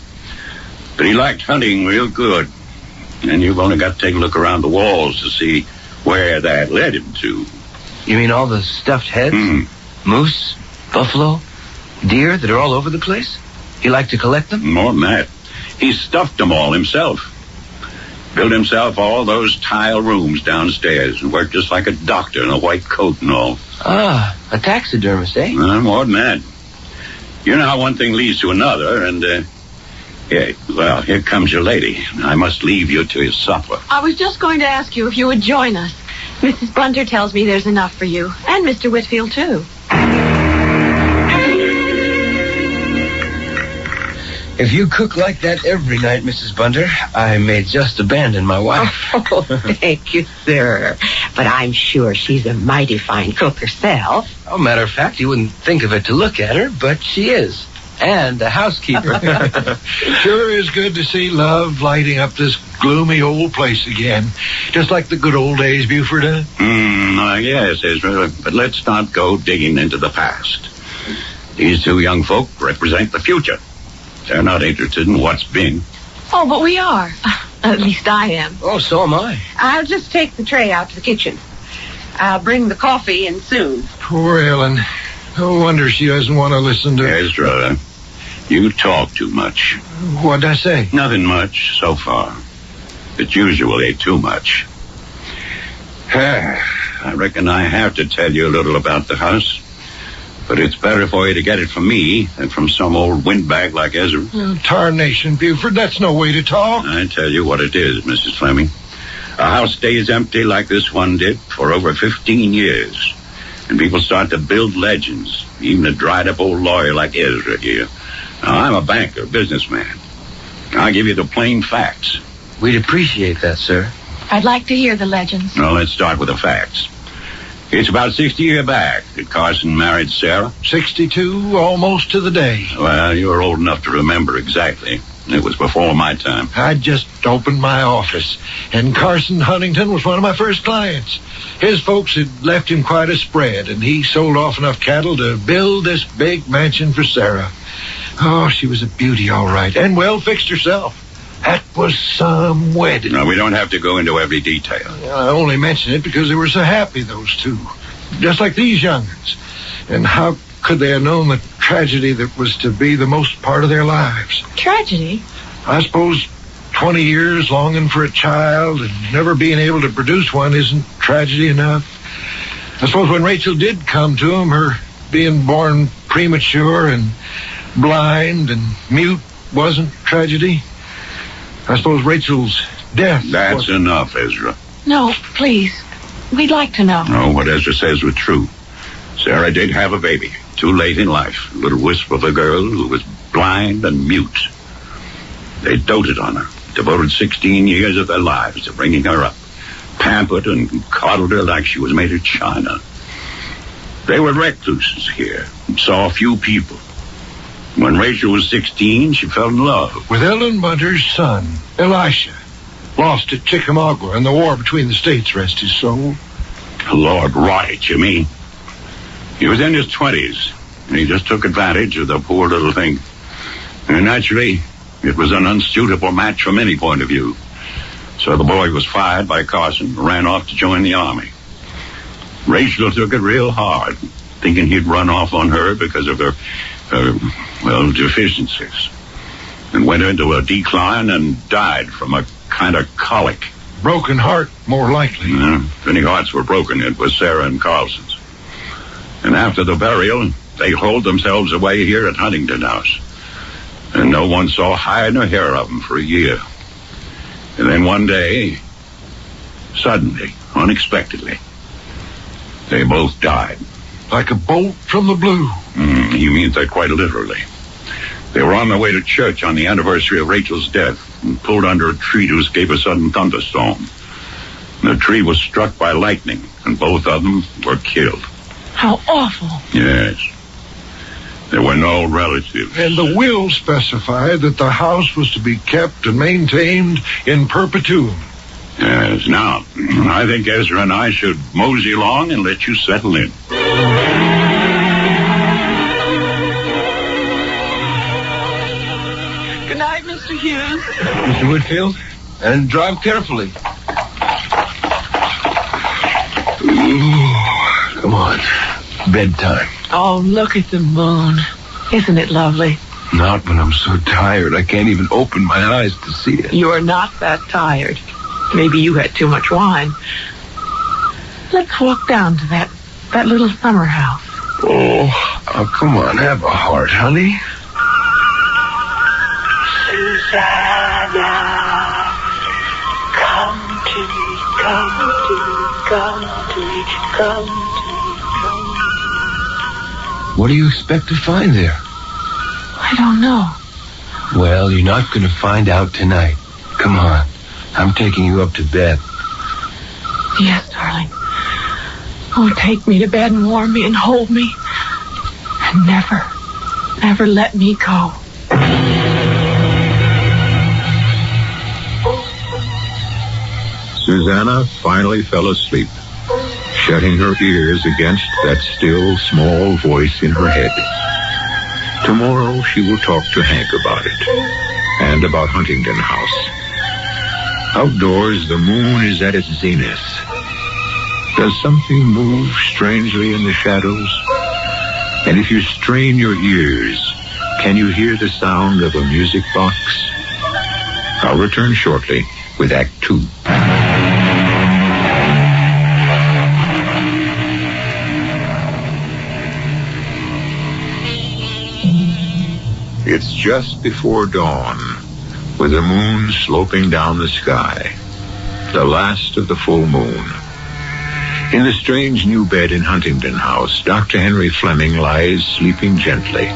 But he liked hunting real good. And you've only got to take a look around the walls to see where that led him to. You mean all the stuffed heads? Moose, buffalo, deer that are all over the place? He liked to collect them? More than that. He stuffed them all himself. Built himself all those tile rooms downstairs and worked just like a doctor in a white coat and all. Ah, a taxidermist, eh? More than that. You know how one thing leads to another, and, well, here comes your lady. I must leave you to your supper. I was just going to ask you if you would join us. Mrs. Bunter tells me there's enough for you, and Mr. Whitfield, too. If you cook like that every night, Mrs. Bunter, I may just abandon my wife. Oh, thank you, sir. But I'm sure she's a mighty fine cook herself. Oh, matter of fact, you wouldn't think of it to look at her, but she is. And a housekeeper. Sure is good to see love lighting up this gloomy old place again. Just like the good old days, Buford, huh? Yes, Ezra, but let's not go digging into the past. These two young folk represent the future. They're not interested in what's been. Oh, but we are. At least I am. Oh, so am I. I'll just take the tray out to the kitchen. I'll bring the coffee in soon. Poor Ellen. No wonder she doesn't want to listen to... Ezra, you talk too much. What'd I say? Nothing much so far. It's usually too much. I reckon I have to tell you a little about the house. But it's better for you to get it from me than from some old windbag like Ezra. Tarnation, Buford, that's no way to talk. I tell you what it is, Mrs. Fleming. A house stays empty like this one did for over 15 years. And people start to build legends, even a dried-up old lawyer like Ezra here. Now, I'm a banker, businessman. I'll give you the plain facts. We'd appreciate that, sir. I'd like to hear the legends. Well, let's start with the facts. It's about 60 years back that Carson married Sarah. 62, almost to the day. Well, you're old enough to remember exactly. It was before my time. I just opened my office, and Carson Huntington was one of my first clients. His folks had left him quite a spread, and he sold off enough cattle to build this big mansion for Sarah. Oh, she was a beauty, all right, and well fixed herself. That was some wedding. No, we don't have to go into every detail. I only mention it because they were so happy, those two. Just like these young'uns. And how could they have known the tragedy that was to be the most part of their lives? Tragedy? I suppose 20 years longing for a child and never being able to produce one isn't tragedy enough. I suppose when Rachel did come to him, her being born premature and blind and mute wasn't tragedy. I suppose Rachel's death... That's enough, Ezra. No, please. We'd like to know. No, what Ezra says was true. Sarah did have a baby, too late in life. A little wisp of a girl who was blind and mute. They doted on her, devoted 16 years of their lives to bringing her up, pampered and coddled her like she was made of china. They were recluses here and saw few people. When Rachel was 16, she fell in love. With Ellen Bunter's son, Elisha. Lost at Chickamauga in the war between the states, rest his soul. Lord Wright, you mean? He was in his 20s, and he just took advantage of the poor little thing. And naturally, it was an unsuitable match from any point of view. So the boy was fired by Carson and ran off to join the army. Rachel took it real hard, thinking he'd run off on her because of her deficiencies. And went into a decline and died from a kind of colic. broken heart, more likely. If any hearts were broken, it was Sarah and Carlson's. And after the burial, they holed themselves away here at Huntington House. And no one saw hide nor hair of them for a year. And then one day, suddenly, unexpectedly, they both died. Like a bolt from the blue. He means that quite literally. They were on their way to church on the anniversary of Rachel's death and pulled under a tree to escape a sudden thunderstorm. The tree was struck by lightning, and both of them were killed. How awful. Yes. There were no relatives. And the will specified that the house was to be kept and maintained in perpetuum. Yes, now, I think Ezra and I should mosey along and let you settle in. Good night, Mr. Hughes. Mr. Whitfield, and drive carefully. Ooh, come on. Bedtime. Oh, look at the moon. Isn't it lovely? Not when I'm so tired I can't even open my eyes to see it. You're not that tired. Maybe you had too much wine. Let's walk down to that little summer house. Oh, come on. Have a heart, honey. Susanna, come to me, come to me, come to me, come to me, come to me. What do you expect to find there? I don't know. Well, you're not going to find out tonight. Come on. I'm taking you up to bed. Yes, darling. Oh, take me to bed and warm me and hold me. And never let me go. Susanna finally fell asleep, shutting her ears against that still, small voice in her head. Tomorrow she will talk to Hank about it, and about Huntington House. Outdoors, the moon is at its zenith. Does something move strangely in the shadows? And if you strain your ears, can you hear the sound of a music box? I'll return shortly with Act 2. It's just before dawn, with the moon sloping down the sky, the last of the full moon. In the strange new bed in Huntington House, Dr. Henry Fleming lies sleeping gently.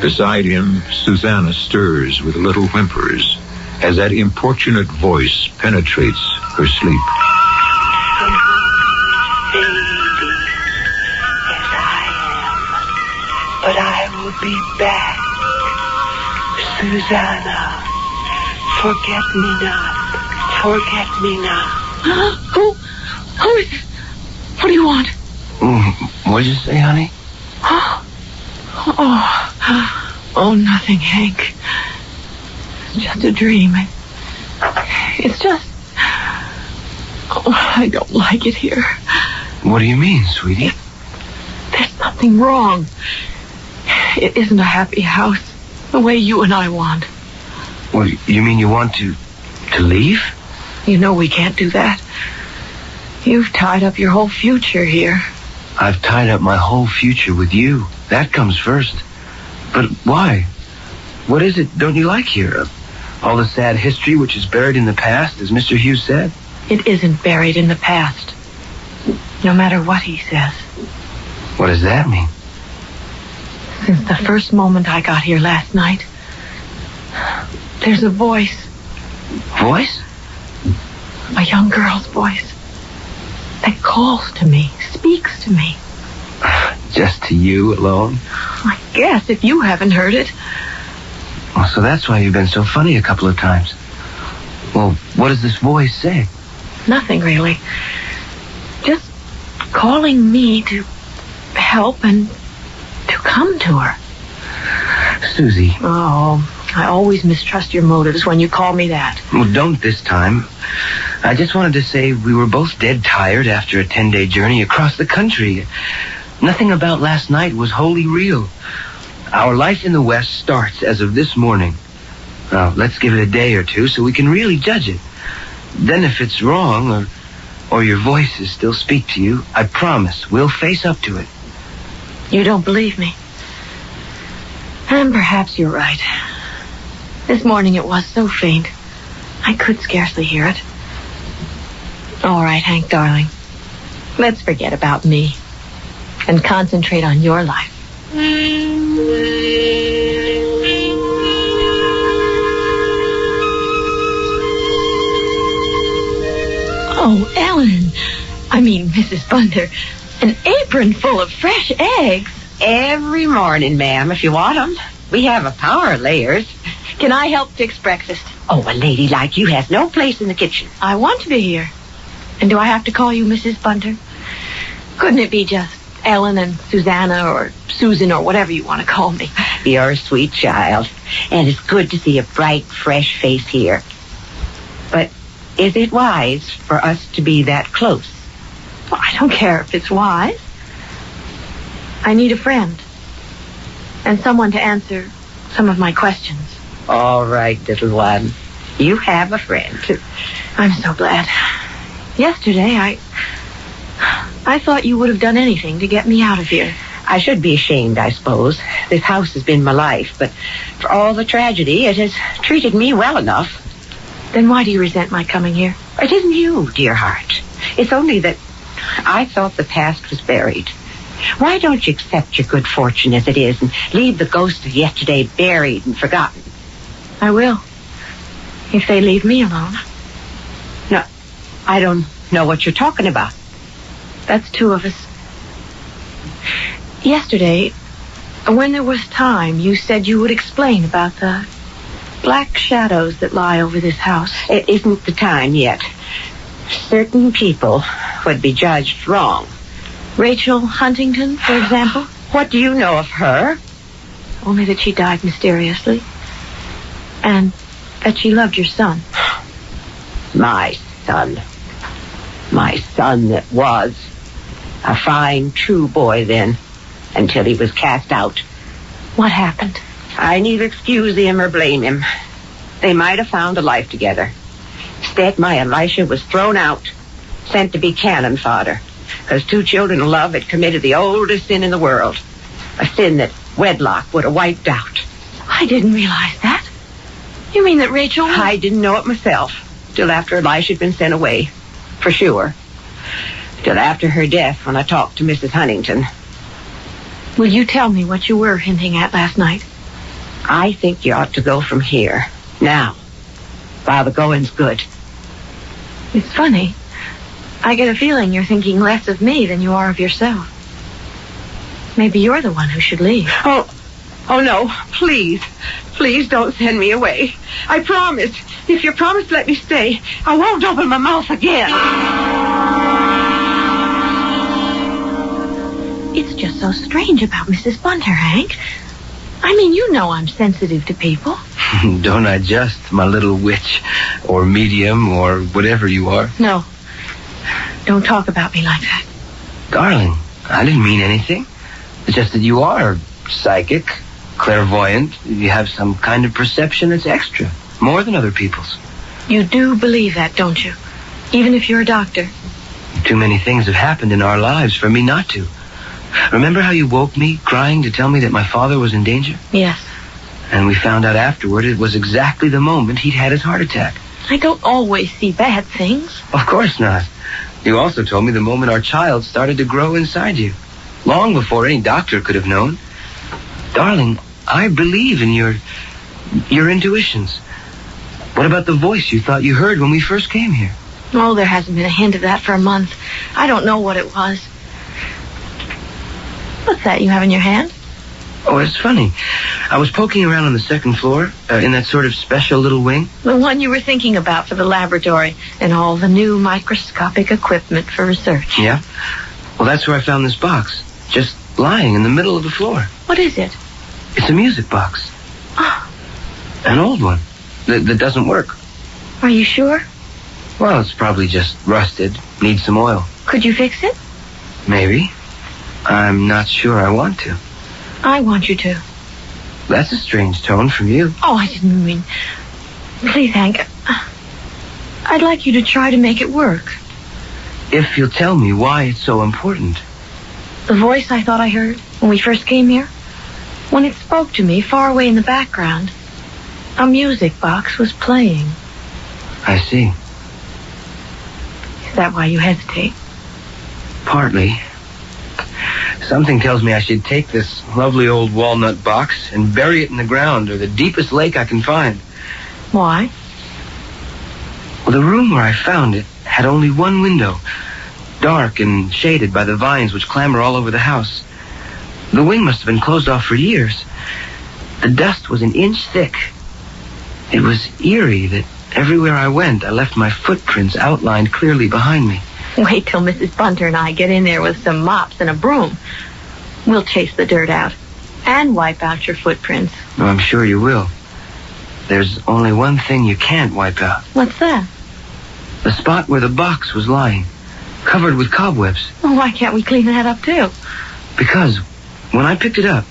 Beside him, Susanna stirs with little whimpers as that importunate voice penetrates her sleep. Baby, yes, I am. But I will be back. Susanna, forget me not. Forget me not. Who is this? What do you want? What did you say, honey? Oh, nothing, Hank. It's just a dream. It's just... Oh, I don't like it here. What do you mean, sweetie? There's something wrong. It isn't a happy house the way you and I want. Well, you mean you want to leave? You know we can't do that. You've tied up your whole future here. I've tied up my whole future with you. That comes first. But why? What is it don't you like here? All the sad history which is buried in the past, as Mr. Hughes said? It isn't buried in the past. No matter what he says. What does that mean? Since the first moment I got here last night, there's a voice. Voice? A young girl's voice. That calls to me, speaks to me. Just to you alone? I guess, if you haven't heard it. Well, so that's why you've been so funny a couple of times. Well, what does this voice say? Nothing, really. Just calling me to help and to come to her. Susie. Oh, I always mistrust your motives when you call me that. Well, don't this time. I just wanted to say we were both dead tired after a 10-day journey across the country. Nothing about last night was wholly real. Our life in the West starts as of this morning. Now, let's give it a day or two so we can really judge it. Then if it's wrong or your voices still speak to you, I promise we'll face up to it. You don't believe me. And perhaps you're right. This morning it was so faint, I could scarcely hear it. All right, Hank, darling. Let's forget about me and concentrate on your life. Oh, Ellen. I mean, Mrs. Bunter. An apron full of fresh eggs. Every morning, ma'am, if you want them. We have a power of layers. Can I help fix breakfast? Oh, a lady like you has no place in the kitchen. I want to be here. And do I have to call you Mrs. Bunter? Couldn't it be just Ellen and Susanna or Susan or whatever you want to call me? You're a sweet child. And it's good to see a bright, fresh face here. But is it wise for us to be that close? Well, I don't care if it's wise. I need a friend. And someone to answer some of my questions. All right, little one. You have a friend. I'm so glad. Yesterday, I thought you would have done anything to get me out of here. I should be ashamed, I suppose. This house has been my life, but for all the tragedy, it has treated me well enough. Then why do you resent my coming here? It isn't you, dear heart. It's only that I thought the past was buried. Why don't you accept your good fortune as it is and leave the ghost of yesterday buried and forgotten? I will. If they leave me alone. No, I don't know what you're talking about. That's two of us. Yesterday, when there was time, you said you would explain about the black shadows that lie over this house. It isn't the time yet. Certain people would be judged wrong. Rachel Huntington, for example? What do you know of her? Only that she died mysteriously. And that she loved your son. My son. My son that was. A fine, true boy then. Until he was cast out. What happened? I neither excuse him or blame him. They might have found a life together. Instead, my Elisha was thrown out. Sent to be cannon fodder. Because two children in love had committed the oldest sin in the world. A sin that wedlock would have wiped out. I didn't realize that. You mean that Rachel... I didn't know it myself. Till after Elisha had been sent away. For sure. Till after her death when I talked to Mrs. Huntington. Will you tell me what you were hinting at last night? I think you ought to go from here. Now. While the going's good. It's funny. I get a feeling you're thinking less of me than you are of yourself. Maybe you're the one who should leave. Oh no, please. Please don't send me away. I promise. If you promise to let me stay, I won't open my mouth again. It's just so strange about Mrs. Bunter, Hank. I mean, you know I'm sensitive to people. Don't I just, my little witch, or medium, or whatever you are? No. Don't talk about me like that. Darling, I didn't mean anything. It's just that you are psychic, clairvoyant. You have some kind of perception that's extra, more than other people's. You do believe that, don't you? Even if you're a doctor. Too many things have happened in our lives for me not to. Remember how you woke me crying to tell me that my father was in danger? Yes. And we found out afterward it was exactly the moment he'd had his heart attack. I don't always see bad things. Of course not. You also told me the moment our child started to grow inside you. Long before any doctor could have known. Darling, I believe in your intuitions. What about the voice you thought you heard when we first came here? Oh, there hasn't been a hint of that for a month. I don't know what it was. What's that you have in your hand? Oh, it's funny. I was poking around on the second floor, in that sort of special little wing. The one you were thinking about for the laboratory and all the new microscopic equipment for research. Yeah? Well, that's where I found this box. Just lying in the middle of the floor. What is it? It's a music box. Oh. An old one that doesn't work. Are you sure? Well, it's probably just rusted. Needs some oil. Could you fix it? Maybe. I'm not sure I want to. I want you to. That's a strange tone from you. Oh, I didn't mean... Please, Hank. I'd like you to try to make it work. If you'll tell me why it's so important. The voice I thought I heard when we first came here, when it spoke to me far away in the background, a music box was playing. I see. Is that why you hesitate? Partly. Something tells me I should take this lovely old walnut box and bury it in the ground or the deepest lake I can find. Why? Well, the room where I found it had only one window, dark and shaded by the vines which clamber all over the house. The wing must have been closed off for years. The dust was an inch thick. It was eerie that everywhere I went, I left my footprints outlined clearly behind me. Wait till Mrs. Bunter and I get in there with some mops and a broom. We'll chase the dirt out and wipe out your footprints. Oh, I'm sure you will. There's only one thing you can't wipe out. What's that? The spot where the box was lying, covered with cobwebs. Well, why can't we clean that up, too? Because when I picked it up,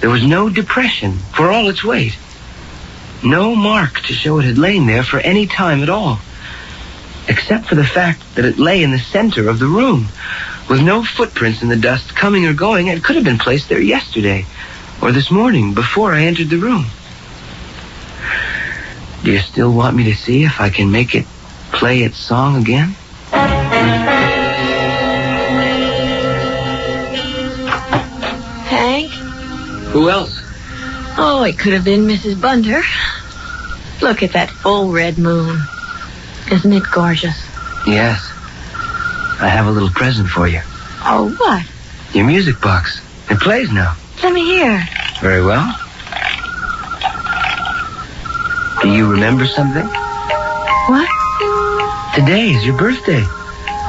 there was no depression for all its weight. No mark to show it had lain there for any time at all. Except for the fact that it lay in the center of the room, with no footprints in the dust coming or going. It could have been placed there yesterday, or this morning, before I entered the room. Do you still want me to see if I can make it play its song again? Hank? Who else? Oh, it could have been Mrs. Bunter. Look at that full red moon. Isn't it gorgeous? Yes. I have a little present for you. Oh, what? Your music box. It plays now. Let me hear. Very well. Do you remember something? What? Today is your birthday.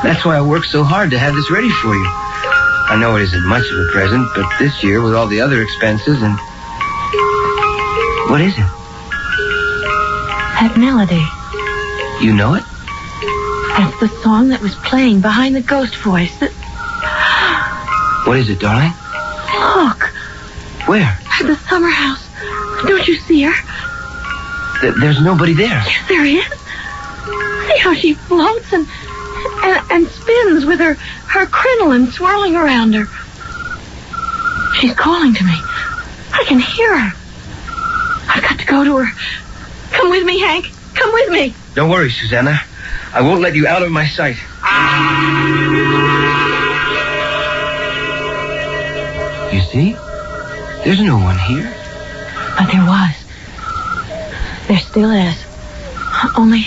That's why I worked so hard to have this ready for you. I know it isn't much of a present, but this year, with all the other expenses and... What is it? That melody. You know it? That's the song that was playing behind the ghost voice. What is it, darling? Look. Where? At the summer house. Don't you see her? There's nobody there. Yes, there is. See how she floats and spins with her crinoline swirling around her. She's calling to me. I can hear her. I've got to go to her. Come with me, Hank. Come with me. Don't worry, Susanna. I won't let you out of my sight. You see? There's no one here. But there was. There still is. Only...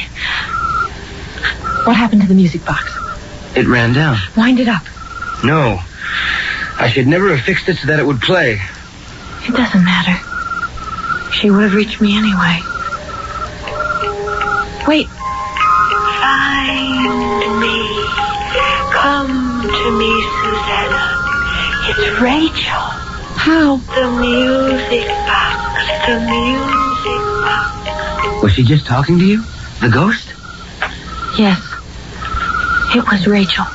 What happened to the music box? It ran down. Wind it up. No. I should never have fixed it so that it would play. It doesn't matter. She would have reached me anyway. Wait. Find me. Come to me, Susanna. It's Rachel. How? The music box. The music box. Was she just talking to you? The ghost? Yes. It was Rachel.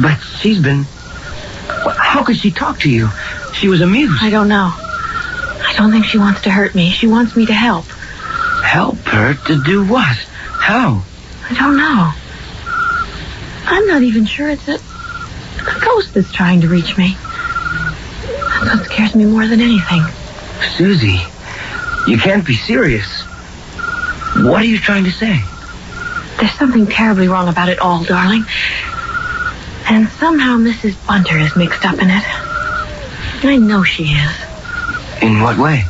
But she's been... How could she talk to you? She was amused. I don't know. I don't think she wants to hurt me. She wants me to help. Help her to do what? How? I don't know. I'm not even sure it's a ghost that's trying to reach me. That's what scares me more than anything. Susie, you can't be serious. What are you trying to say? There's something terribly wrong about it all, darling. And somehow Mrs. Bunter is mixed up in it. And I know she is. In what way?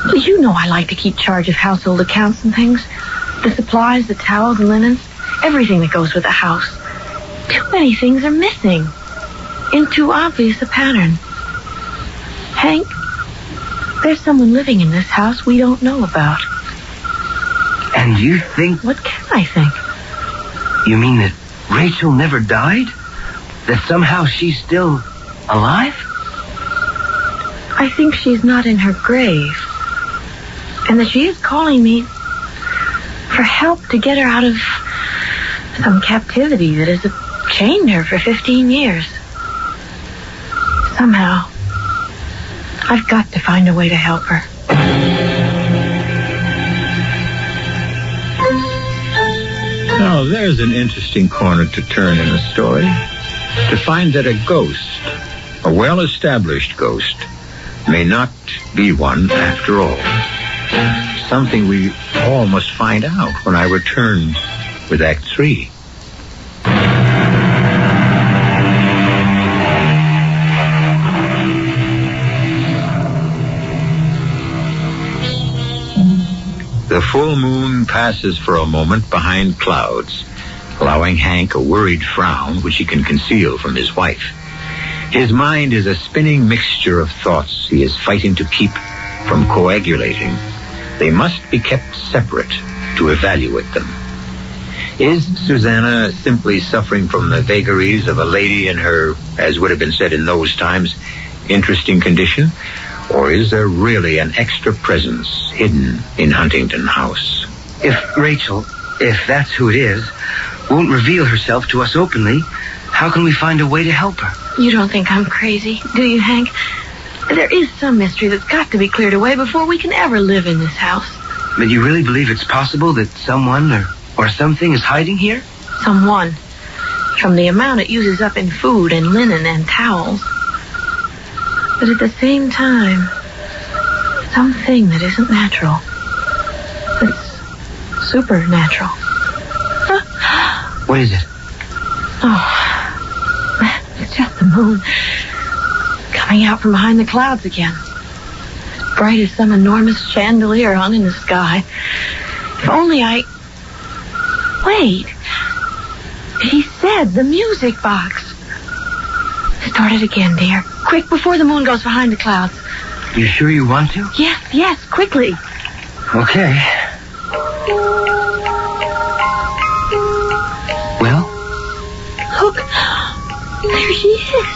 Well, you know I like to keep charge of household accounts and things. The supplies, the towels and linens, everything that goes with the house. Too many things are missing. In too obvious a pattern. Hank, there's someone living in this house we don't know about. And you think... What can I think? You mean that Rachel never died? That somehow she's still alive? I think she's not in her grave. And that she is calling me for help to get her out of some captivity that has chained her for 15 years. Somehow, I've got to find a way to help her. Now, there's an interesting corner to turn in the story. To find that a ghost, a well-established ghost, may not be one after all. Something we all must find out when I return with Act 3. The full moon passes for a moment behind clouds, allowing Hank a worried frown which he can conceal from his wife. His mind is a spinning mixture of thoughts he is fighting to keep from coagulating. They must be kept separate to evaluate them. Is Susanna simply suffering from the vagaries of a lady in her, as would have been said in those times, interesting condition? Or is there really an extra presence hidden in Huntington House? If Rachel, if that's who it is, won't reveal herself to us openly, how can we find a way to help her? You don't think I'm crazy, do you, Hank? There is some mystery that's got to be cleared away before we can ever live in this house. But you really believe it's possible that someone or something is hiding here? Someone. From the amount it uses up in food and linen and towels. But at the same time, something that isn't natural. It's supernatural. What is it? Oh, it's just the moon coming out from behind the clouds again. Bright as some enormous chandelier hung in the sky. If only Wait. He said the music box. Start it again, dear. Quick, before the moon goes behind the clouds. You sure you want to? Yes, quickly. Okay. Well? Look. There she is.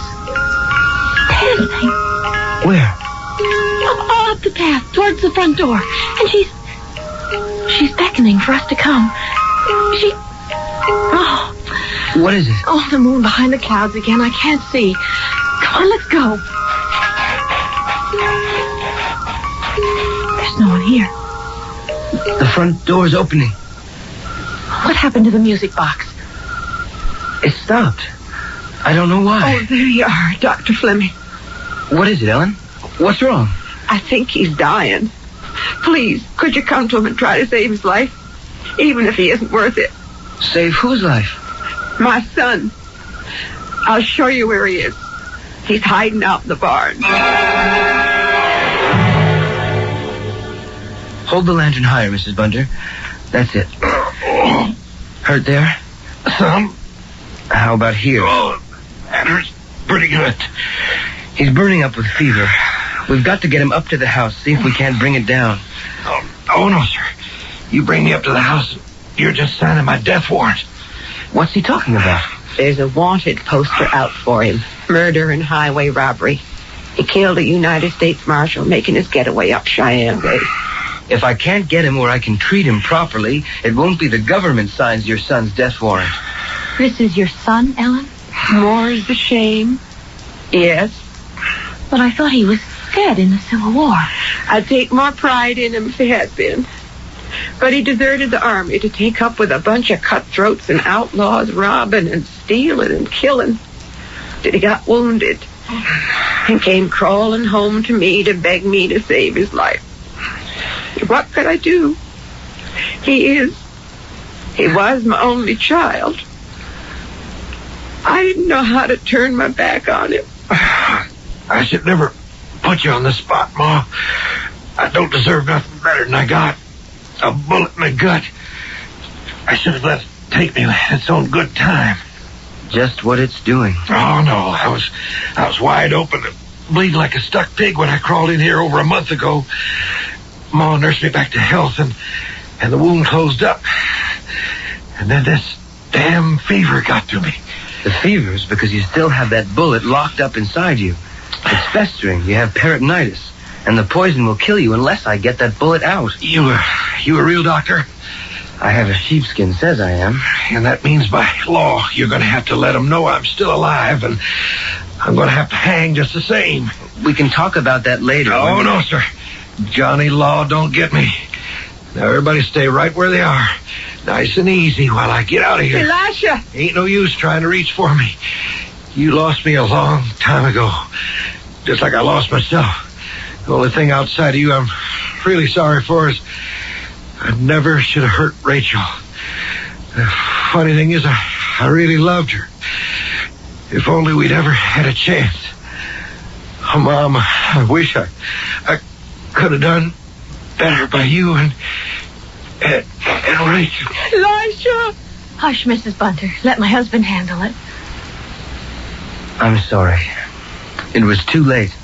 Dancing. Where? Up the path, towards the front door. And she's beckoning for us to come. What is it? Oh, the moon behind the clouds again. I can't see. Come on, let's go. There's no one here. The front door's opening. What happened to the music box? It stopped. I don't know why. Oh, there you are, Dr. Fleming. What is it, Ellen? What's wrong? I think he's dying. Please, could you come to him and try to save his life? Even if he isn't worth it. Save whose life? My son. I'll show you where he is. He's hiding out in the barn. Hold the lantern higher, Mrs. Bunter. That's it. Hurt there? Some. How about here? Oh, that hurts pretty good. He's burning up with fever. We've got to get him up to the house, see if we can't bring it down. Oh, no, sir. You bring me up to the house, you're just signing my death warrant. What's he talking about? There's a wanted poster out for him. Murder and highway robbery. He killed a United States Marshal making his getaway up Cheyenne Bay. If I can't get him where I can treat him properly, it won't be the government signs your son's death warrant. This is your son, Ellen? More's the shame. Yes. But I thought he was dead in the Civil War. I'd take more pride in him if he had been. But he deserted the army to take up with a bunch of cutthroats and outlaws, robbing and stealing and killing. Till he got wounded and came crawling home to me to beg me to save his life. What could I do? He was my only child. I didn't know how to turn my back on him. I should never put you on the spot, Ma. I don't deserve nothing better than I got. A bullet in the gut. I should have let it take me its own good time. Just what it's doing. Oh, no. I was wide open, bleeding like a stuck pig when I crawled in here over a month ago. Ma nursed me back to health, and the wound closed up. And then this damn fever got to me. The fever's because you still have that bullet locked up inside you. It's festering. You have peritonitis. And the poison will kill you unless I get that bullet out. You a real doctor? I have a sheepskin, says I am. And that means by law you're going to have to let them know I'm still alive, and I'm going to have to hang just the same. We can talk about that later. Oh, no, sir. Johnny Law don't get me. Now, everybody stay right where they are. nice and easy while I get out of here. Elisha! Ain't no use trying to reach for me. You lost me a long time ago. Just like I lost myself. The only thing outside of you I'm really sorry for is I never should have hurt Rachel. The funny thing is, I really loved her. If only we'd ever had a chance. Oh, Mom, I wish I could have done better by you and Rachel. Elisha! Hush, Mrs. Bunter. Let my husband handle it. I'm sorry. It was too late.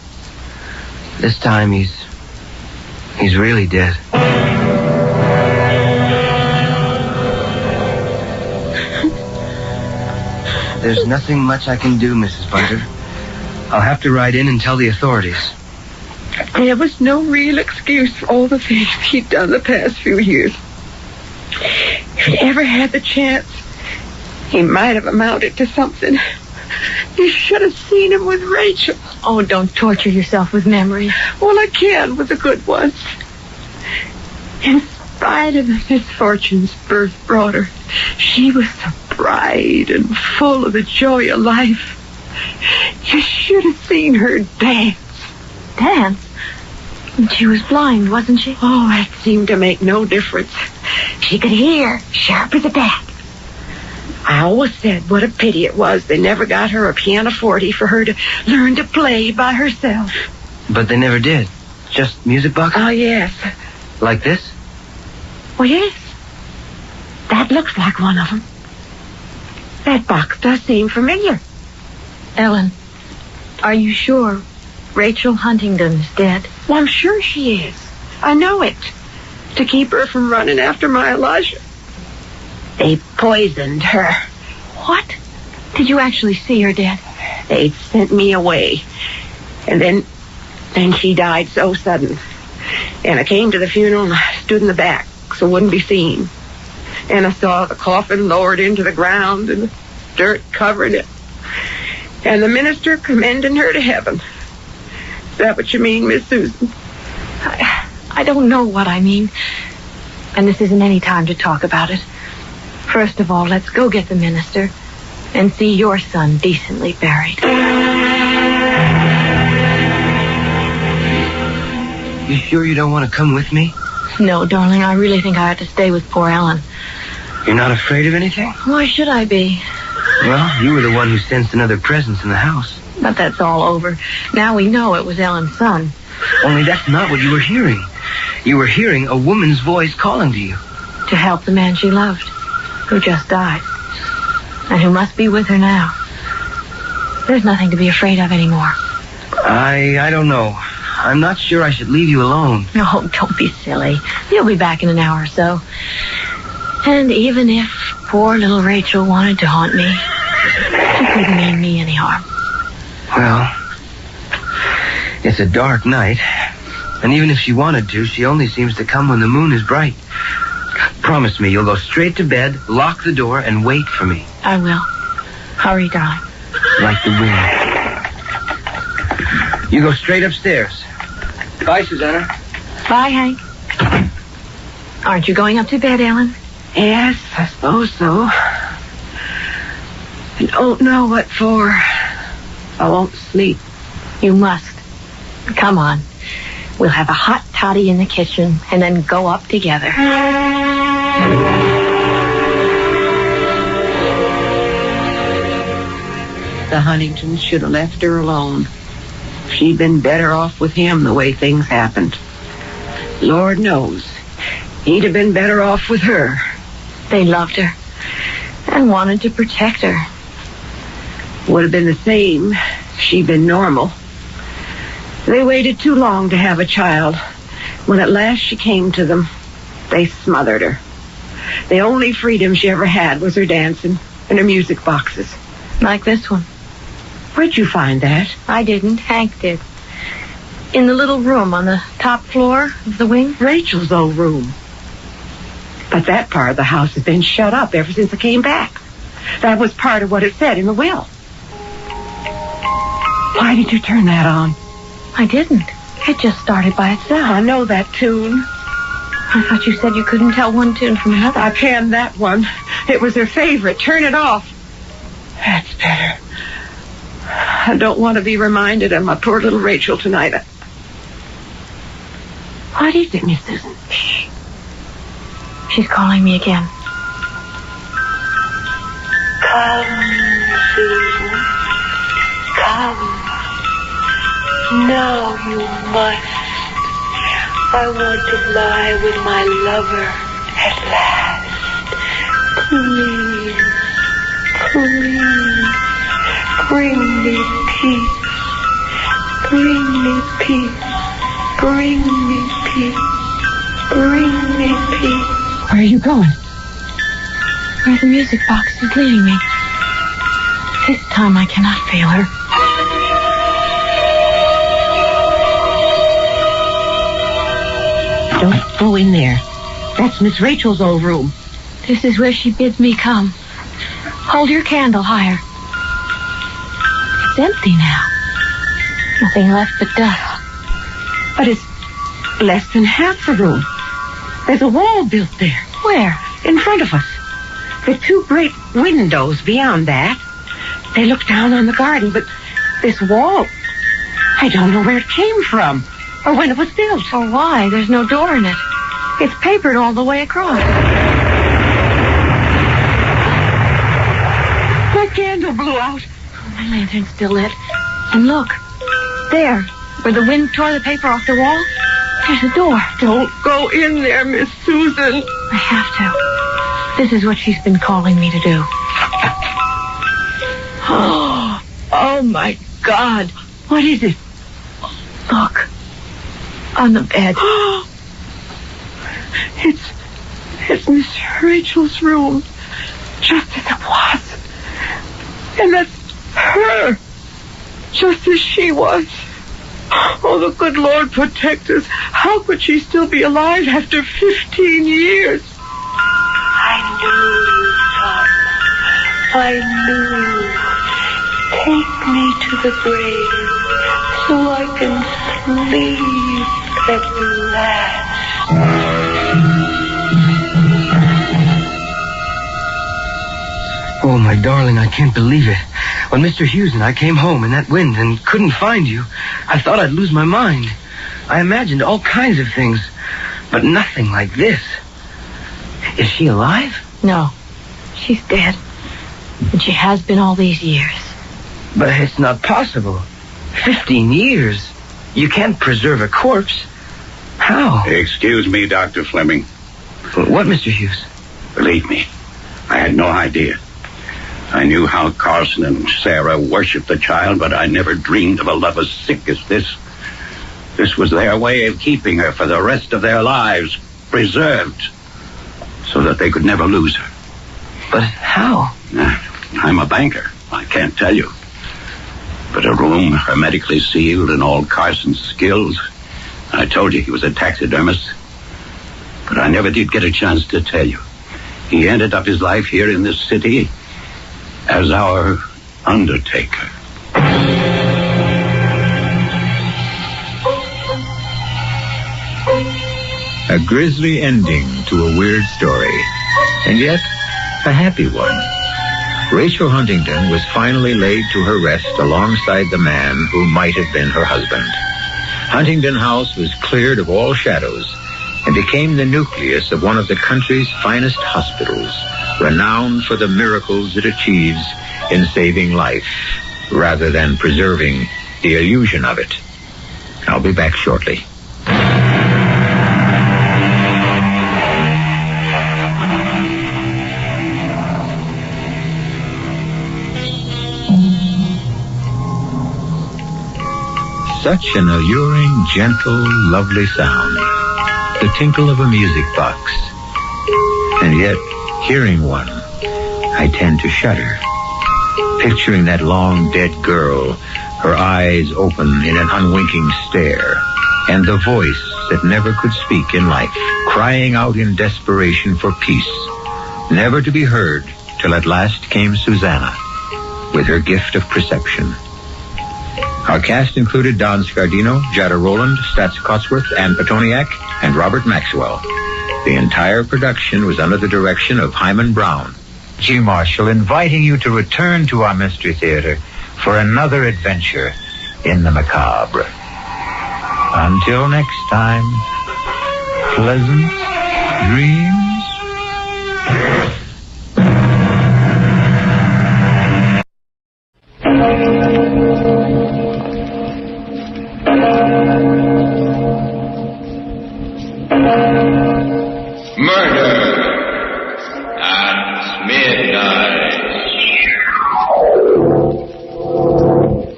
This time he's really dead. There's nothing much I can do, Mrs. Bunter. I'll have to ride in and tell the authorities. There was no real excuse for all the things he'd done the past few years. If he'd ever had the chance, he might have amounted to something. You should have seen him with Rachel. Oh, don't torture yourself with memories. Well, I can with the good ones. In spite of the misfortunes birth brought her, she was so bright and full of the joy of life. You should have seen her dance. Dance? She was blind, wasn't she? Oh, that seemed to make no difference. She could hear, sharp as a tack. I always said what a pity it was they never got her a pianoforte for her to learn to play by herself. But they never did. Just music box? Oh, yes. Like this? Well, yes. That looks like one of them. That box does seem familiar. Ellen, are you sure Rachel Huntington is dead? Well, I'm sure she is. I know it. To keep her from running after my Elijah. They poisoned her. What? Did you actually see her dead? They'd sent me away. And then she died so sudden. And I came to the funeral and I stood in the back so it wouldn't be seen. And I saw the coffin lowered into the ground and the dirt covered it. And the minister commending her to heaven. Is that what you mean, Miss Susan? I don't know what I mean. And this isn't any time to talk about it. First of all, let's go get the minister and see your son decently buried. You sure you don't want to come with me? No, darling, I really think I have to stay with poor Ellen. You're not afraid of anything? Why should I be? Well, you were the one who sensed another presence in the house. But that's all over. Now we know it was Ellen's son. Only that's not what you were hearing. You were hearing a woman's voice calling to you. To help the man she loved, who just died. And who must be with her now. There's nothing to be afraid of anymore. I don't know. I'm not sure I should leave you alone. Oh, don't be silly. You'll be back in an hour or so. And even if poor little Rachel wanted to haunt me, she couldn't mean me any harm. Well, it's a dark night. And even if she wanted to, she only seems to come when the moon is bright. Promise me you'll go straight to bed, lock the door, and wait for me. I will. Hurry, darling. Like the wind. You go straight upstairs. Bye, Susanna. Bye, Hank. Aren't you going up to bed, Ellen? Yes, I suppose so. I don't know what for. I won't sleep. You must. Come on. We'll have a hot toddy in the kitchen and then go up together. The Huntingtons should have left her alone. She'd been better off with him the way things happened. Lord knows, he'd have been better off with her. They loved her and wanted to protect her. Would have been the same if she'd been normal. They waited too long to have a child. When at last she came to them, they smothered her. The only freedom she ever had was her dancing and her music boxes. Like this one. Where'd you find that? I didn't. Hank did. In the little room on the top floor of the wing. Rachel's old room. But that part of the house has been shut up ever since I came back. That was part of what it said in the will. Why did you turn that on? I didn't. It just started by itself. I know that tune. I thought you said you couldn't tell one tune from another. I can that one. It was her favorite. Turn it off. That's better. I don't want to be reminded of my poor little Rachel tonight. What is it, Miss Susan? Shh. She's calling me again. Come, Susan. Come. Now you must. I want to lie with my lover at last. Please, please, bring me peace. Bring me peace. Bring me peace. Bring me peace. Where are you going? Where the music box is leading me. This time I cannot fail her. Don't go in there. That's Miss Rachel's old room. This is where she bids me come. Hold your candle higher. It's empty now. Nothing left but dust. But it's less than half the room. There's a wall built there. Where? In front of us. The two great windows beyond that. They look down on the garden, but this wall, I don't know where it came from or when it was built. Or why? There's no door in it. It's papered all the way across. My candle blew out. My lantern's still lit. And look, there, where the wind tore the paper off the wall, there's a door. Don't go in there, Miss Susan. I have to. This is what she's been calling me to do. Oh, my God. What is it? Look. On the bed. It's Miss Rachel's room. Just as it was. And that's her. Just as she was. Oh, the good Lord protect us. How could she still be alive after 15 years? I knew. Take me to the grave so I can sleep at last. Oh, my darling, I can't believe it. When Mr. Hughes and I came home in that wind and couldn't find you, I thought I'd lose my mind. I imagined all kinds of things, but nothing like this. Is she alive? No. She's dead. And she has been all these years. But it's not possible. 15 years. You can't preserve a corpse. How? Excuse me, Dr. Fleming. What, Mr. Hughes? Believe me, I had no idea. I knew how Carson and Sarah worshipped the child, but I never dreamed of a love as sick as this. This was their way of keeping her for the rest of their lives, preserved, so that they could never lose her. But how? I'm a banker. I can't tell you. But a room hermetically sealed and all Carson's skills. I told you he was a taxidermist. But I never did get a chance to tell you. He ended up his life here in this city as our undertaker. A grisly ending to a weird story, and yet a happy one. Rachel Huntington was finally laid to her rest alongside the man who might have been her husband. Huntington House was cleared of all shadows and became the nucleus of one of the country's finest hospitals, renowned for the miracles it achieves in saving life rather than preserving the illusion of it. I'll be back shortly. Such an alluring, gentle, lovely sound. The tinkle of a music box. And yet, hearing one, I tend to shudder. Picturing that long dead girl, her eyes open in an unwinking stare, and the voice that never could speak in life, crying out in desperation for peace, never to be heard till at last came Susanna, with her gift of perception. Our cast included Don Scardino, Jada Rowland, Stats Cotsworth, Ann Petoniak, and Robert Maxwell. The entire production was under the direction of Hyman Brown. G. Marshall inviting you to return to our Mystery Theater for another adventure in the macabre. Until next time, pleasant dreams.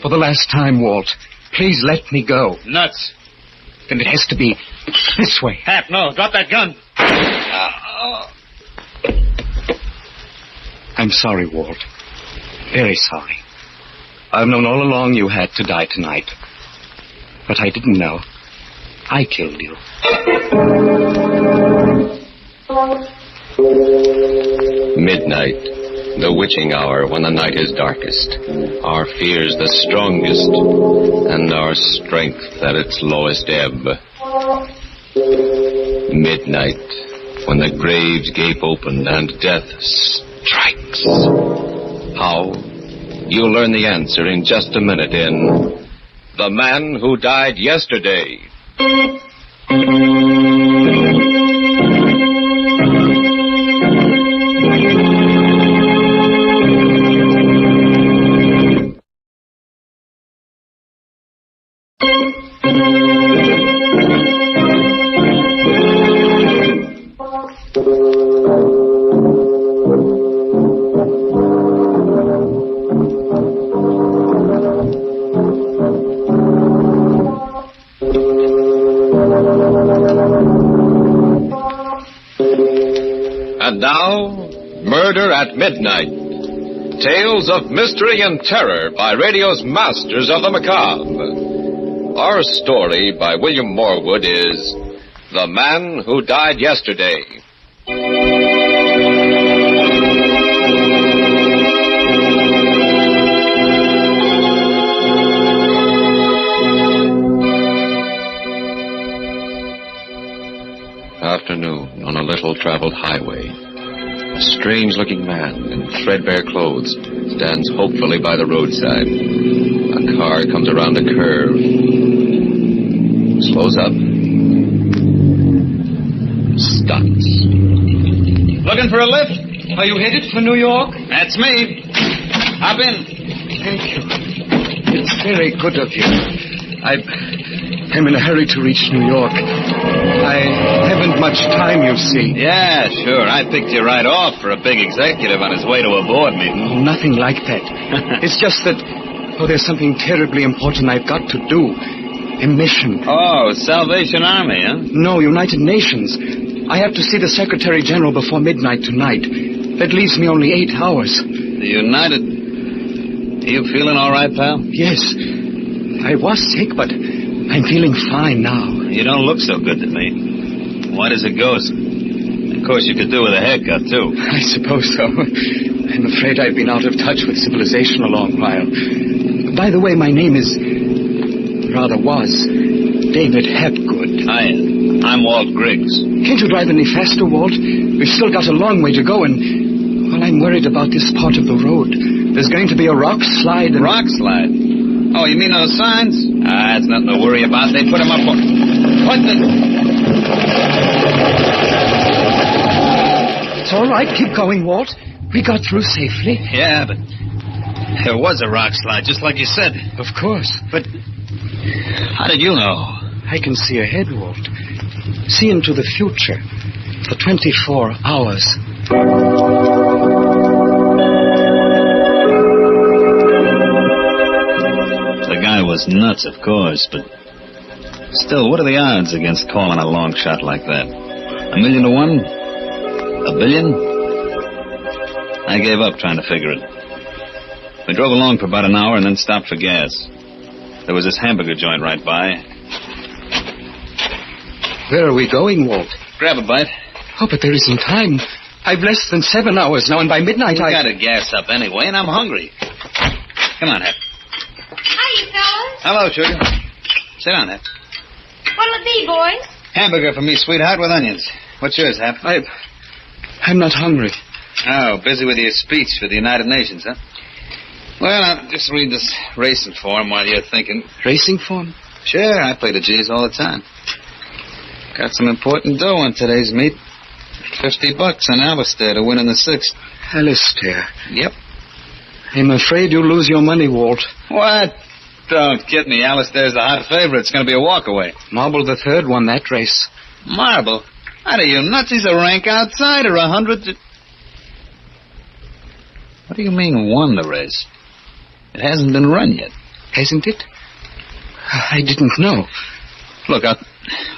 For the last time, Walt, please let me go. Nuts. Then it has to be this way. Hap, no, drop that gun. I'm sorry, Walt. Very sorry. I've known all along you had to die tonight. But I didn't know. I killed you. Midnight, the witching hour when the night is darkest, our fears the strongest, and our strength at its lowest ebb. Midnight, when the graves gape open and death strikes. How? You'll learn the answer in just a minute in The Man Who Died Yesterday. And now, Murder at Midnight. Tales of mystery and terror by radio's masters of the macabre. Our story by William Morwood is The Man Who Died Yesterday. Afternoon on a little-traveled highway. A strange-looking man in threadbare clothes stands hopefully by the roadside. A car comes around a curve. Slows up. Stops. Looking for a lift? Are you headed for New York? That's me. Hop in. Thank you. It's very good of you. I'm in a hurry to reach New York. I haven't much time, you see. Yeah, sure. I picked you right off for a big executive on his way to a board meeting. Oh, nothing like that. It's just that, there's something terribly important I've got to do. A mission. Oh, Salvation Army, huh? No, United Nations. I have to see the Secretary General before midnight tonight. That leaves me only 8 hours. The United... Are you feeling all right, pal? Yes. I was sick, but I'm feeling fine now. You don't look so good to me. White as a ghost. Of course, you could do with a haircut, too. I suppose so. I'm afraid I've been out of touch with civilization a long while. By the way, my name is... was David Hapgood. Hi, I'm Walt Griggs. Can't you drive any faster, Walt? We've still got a long way to go, and... well, I'm worried about this part of the road. There's going to be a rock slide and... Rock slide? Oh, you mean those signs? That's nothing to worry about. They put them up for... What the... It's all right. Keep going, Walt. We got through safely. Yeah, but... there was a rock slide, just like you said. Of course, but... how did you know? I can see ahead, Walt. See into the future. For 24 hours. The guy was nuts, of course, but... still, what are the odds against calling a long shot like that? 1,000,000 to 1? 1 billion? I gave up trying to figure it. We drove along for about an hour and then stopped for gas. There was this hamburger joint right by. Where are we going, Walt? Grab a bite. Oh, but there isn't time. I've less than 7 hours now, and by midnight I gotta gas up anyway, and I'm hungry. Come on, Hep. Hiya, fellas. Hello, sugar. Sit down, Hep. What'll it be, boys? Hamburger for me, sweetheart, with onions. What's yours, Hap? I'm not hungry. Oh, busy with your speech for the United Nations, huh? Well, I'll just read this racing form while you're thinking. Racing form? Sure, I play the G's all the time. Got some important dough on today's meet. $50 on Alistair to win in the 6th. Alistair? Yep. I'm afraid you'll lose your money, Walt. What? Don't kid me. Alistair's the hot favorite. It's going to be a walkaway. Marble III won that race. Marble? What are you, nuts? He's a rank outsider. 100... What do you mean won the race? It hasn't been run yet. Hasn't it? I didn't know. Look,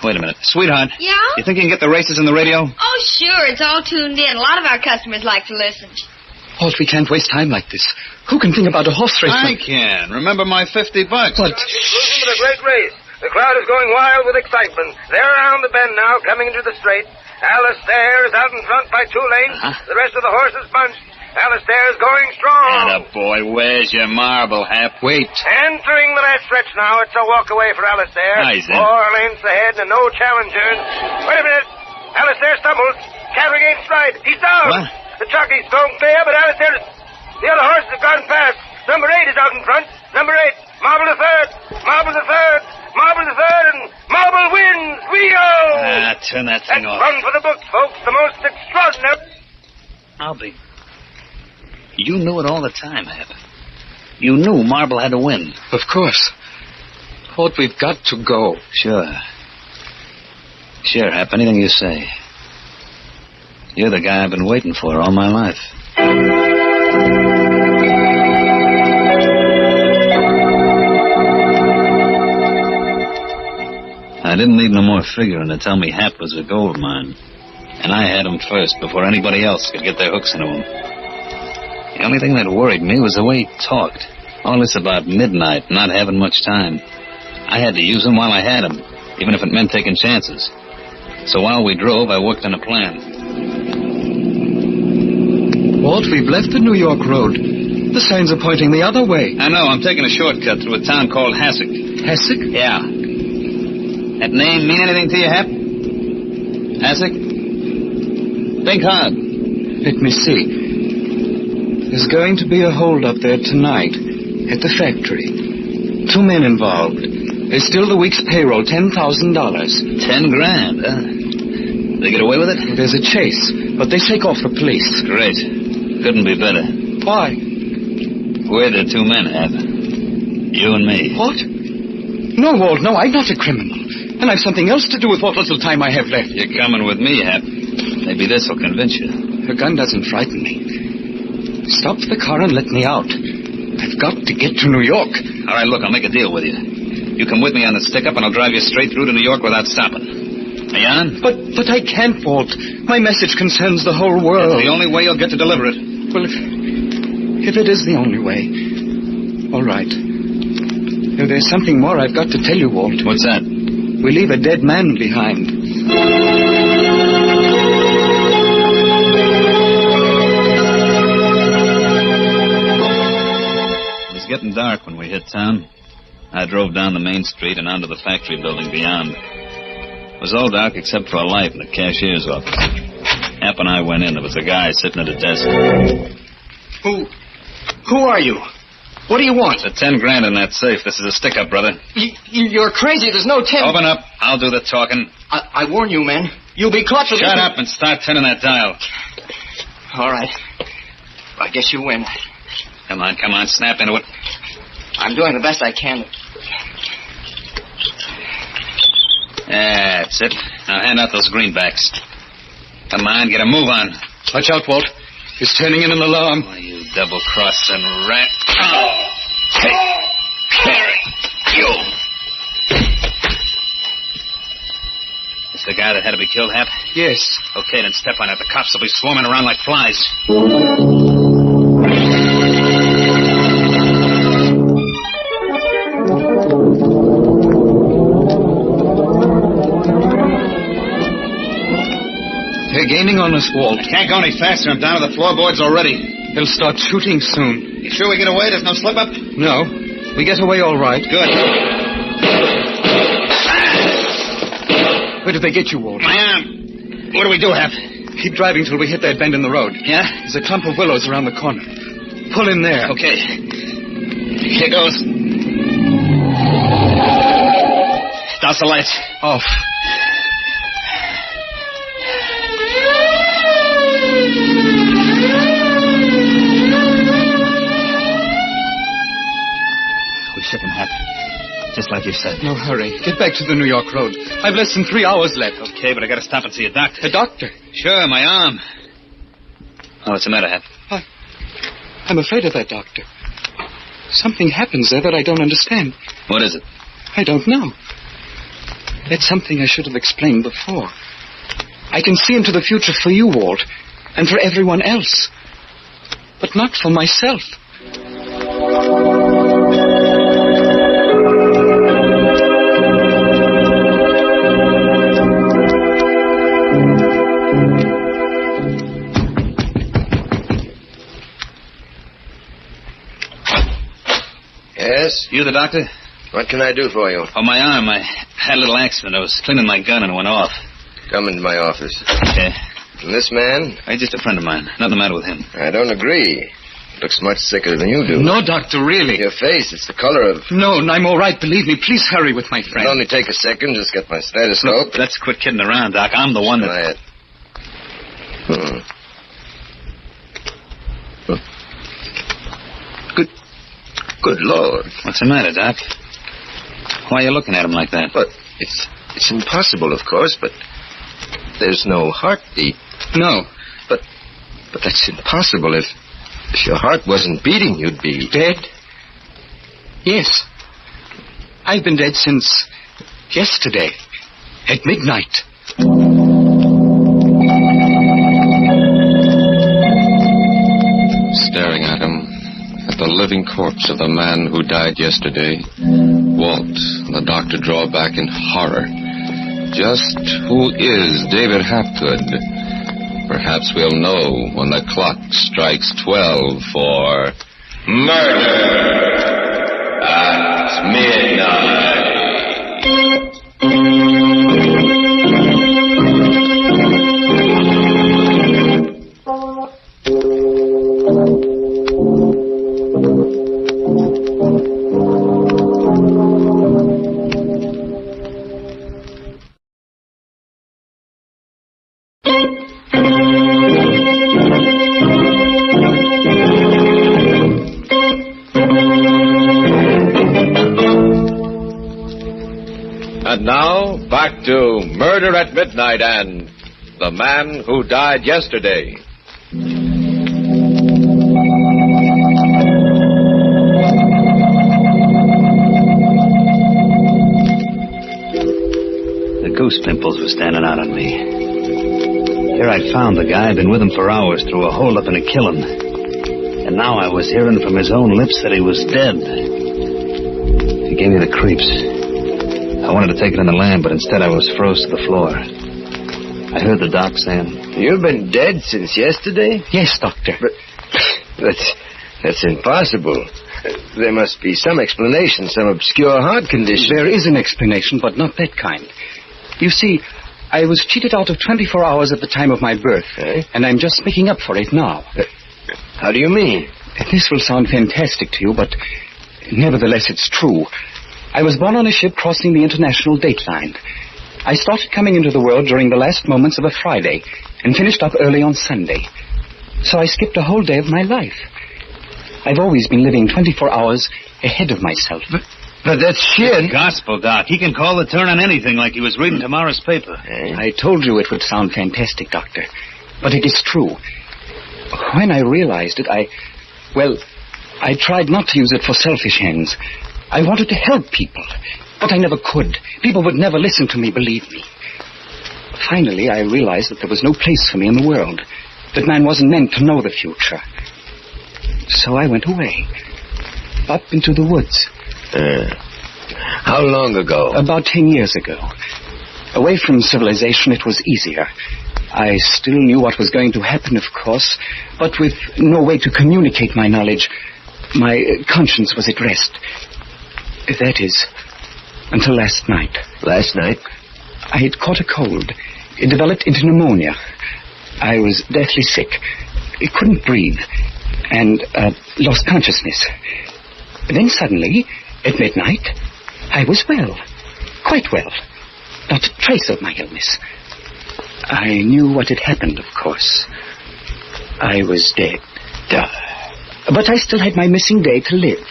wait a minute. Sweetheart. Yeah? You think you can get the races on the radio? Oh, sure. It's all tuned in. A lot of our customers like to listen. Walt, we can't waste time like this. Who can think about a horse race? I can. Remember my $50. What? Conclusion with a great race. The crowd is going wild with excitement. They're around the bend now, coming into the straight. Alistair is out in front by 2 lanes. The rest of the horses bunched. Alistair is going strong. Atta boy, where's your marble, Hap? Wait. Entering the last stretch now. It's a walk away for Alistair. Nice, 4 lengths ahead and no challengers. Wait a minute. Alistair stumbles. Cavering ain't stride. He's down. What? The jockey's thrown clear, but Alistair... The other horses have gone past. Number 8 is out in front. Number 8. Marble the third. Marble the third. Marble the third, and Marble wins. Rio! Turn that thing off. Run for the books, folks. The most extraordinary... I'll be... You knew it all the time, Hap. You knew Marble had to win. Of course. Walt, we've got to go. Sure. Sure, Hap. Anything you say. You're the guy I've been waiting for all my life. I didn't need no more figuring to tell me Hap was a gold mine. And I had him first before anybody else could get their hooks into him. The only thing that worried me was the way he talked. All this about midnight, not having much time. I had to use him while I had him, even if it meant taking chances. So while we drove, I worked on a plan. Walt, we've left the New York Road. The signs are pointing the other way. I know. I'm taking a shortcut through a town called Hasek. Hasek? Yeah. That name mean anything to you, Hap? Hasek? Think hard. Let me see. There's going to be a hold-up there tonight at the factory. 2 men involved. There's still the week's payroll, $10,000. $10,000, huh? They get away with it? There's a chase, but they shake off the police. Great. Couldn't be better. Why? We're the 2 men, Hap. You and me. What? No, Walt, no, I'm not a criminal. And I've something else to do with what little time I have left. You're coming with me, Hap. Maybe this will convince you. A gun doesn't frighten me. Stop the car and let me out. I've got to get to New York. All right, look, I'll make a deal with you. You come with me on the stick-up, and I'll drive you straight through to New York without stopping. Are you on? But I can't, Walt. My message concerns the whole world. It's the only way you'll get to deliver it. Well, if it is the only way, all right. There's something more I've got to tell you, Walt. What's that? We leave a dead man behind. It was getting dark when we hit town. I drove down the main street and onto the factory building beyond. It was all dark except for a light in the cashier's office. Hap and I went in. There was a guy sitting at a desk. Who are you? What do you want? There's $10,000 in that safe. This is a stick-up, brother. You're crazy. There's no 10. Open up. I'll do the talking. I warn you, man. You'll be caught for this. Shut up and start turning that dial. All right. I guess you win. Come on, snap into it. I'm doing the best I can. That's it. Now hand out those greenbacks. Come on, get a move on. Watch out, Walt. He's turning in an alarm. Oh, you double-crossing rat. Oh. Hey, Carrie, you. It's the guy that had to be killed, Hap? Yes. Okay, then step on it. The cops will be swarming around like flies. They're gaining on us, Walt. I can't go any faster. I'm down to the floorboards already. They'll start shooting soon. You sure we get away? There's no slip-up? No. We get away all right. Good. Where did they get you, Walt? My arm. What do we do, Hap? Keep driving till we hit that bend in the road. Yeah? There's a clump of willows around the corner. Pull in there. Okay. Here goes. Douse the lights. Off. We shook him, Hap. Just like you said. No hurry. Get back to the New York road. I've less than 3 hours left. Okay, but I gotta stop and see a doctor. A doctor? Sure, my arm. Oh, what's the matter, Hap? I'm afraid of that doctor. Something happens there that I don't understand. What is it? I don't know. That's something I should have explained before. I can see into the future for you, Walt, and for everyone else. But not for myself. Yes? You the doctor? What can I do for you? Oh, my arm. I had a little accident. I was cleaning my gun and it went off. Come into my office. Okay. And this man? He's just a friend of mine. Nothing the matter with him. I don't agree. Looks much sicker than you do. No, doctor, really. Your face, it's the color of... No, I'm all right. Believe me. Please hurry with my friend. It'll only take a second. Just get my stethoscope. Look, let's quit kidding around, Doc. I'm the one that... Quiet. Good Lord. What's the matter, Doc? Why are you looking at him like that? But it's impossible, of course, but there's no heartbeat. No. But that's impossible. If your heart wasn't beating, you'd be... Dead? Yes. I've been dead since yesterday, at midnight. Staring at him, at the living corpse of the man who died yesterday, Walt and the doctor draw back in horror. Just who is David Hapgood? Perhaps we'll know when the clock strikes 12 for Murder at Midnight. And now, back to Murder at Midnight and The Man Who Died Yesterday. The goose pimples were standing out on me. Here I'd found the guy, been with him for hours through a hole-up in a kiln. And now I was hearing from his own lips that he was dead. He gave me the creeps. I wanted to take it in the land, but instead I was froze to the floor. I heard the doc saying... You've been dead since yesterday? Yes, doctor. But that's impossible. There must be some explanation, some obscure heart condition. There is an explanation, but not that kind. You see, I was cheated out of 24 hours at the time of my birth, and I'm just making up for it now. How do you mean? This will sound fantastic to you, but nevertheless it's true. I was born on a ship crossing the international date line. I started coming into the world during the last moments of a Friday and finished up early on Sunday. So I skipped a whole day of my life. I've always been living 24 hours ahead of myself. But that's shit. Gospel, Doc. He can call the turn on anything like he was reading tomorrow's paper. I told you it would sound fantastic, Doctor. But it is true. When I realized it, I tried not to use it for selfish ends. I wanted to help people, but I never could. People would never listen to me, believe me. Finally, I realized that there was no place for me in the world, that man wasn't meant to know the future. So I went away, up into the woods. How long ago? About 10 years ago. Away from civilization, it was easier. I still knew what was going to happen, of course, but with no way to communicate my knowledge, my conscience was at rest. That is, until last night. Last night? I had caught a cold, It developed into pneumonia. I was deathly sick. I couldn't breathe and lost consciousness. Then suddenly, at midnight, I was well. Quite well. Not a trace of my illness. I knew what had happened, of course. I was dead. But I still had my missing day to live.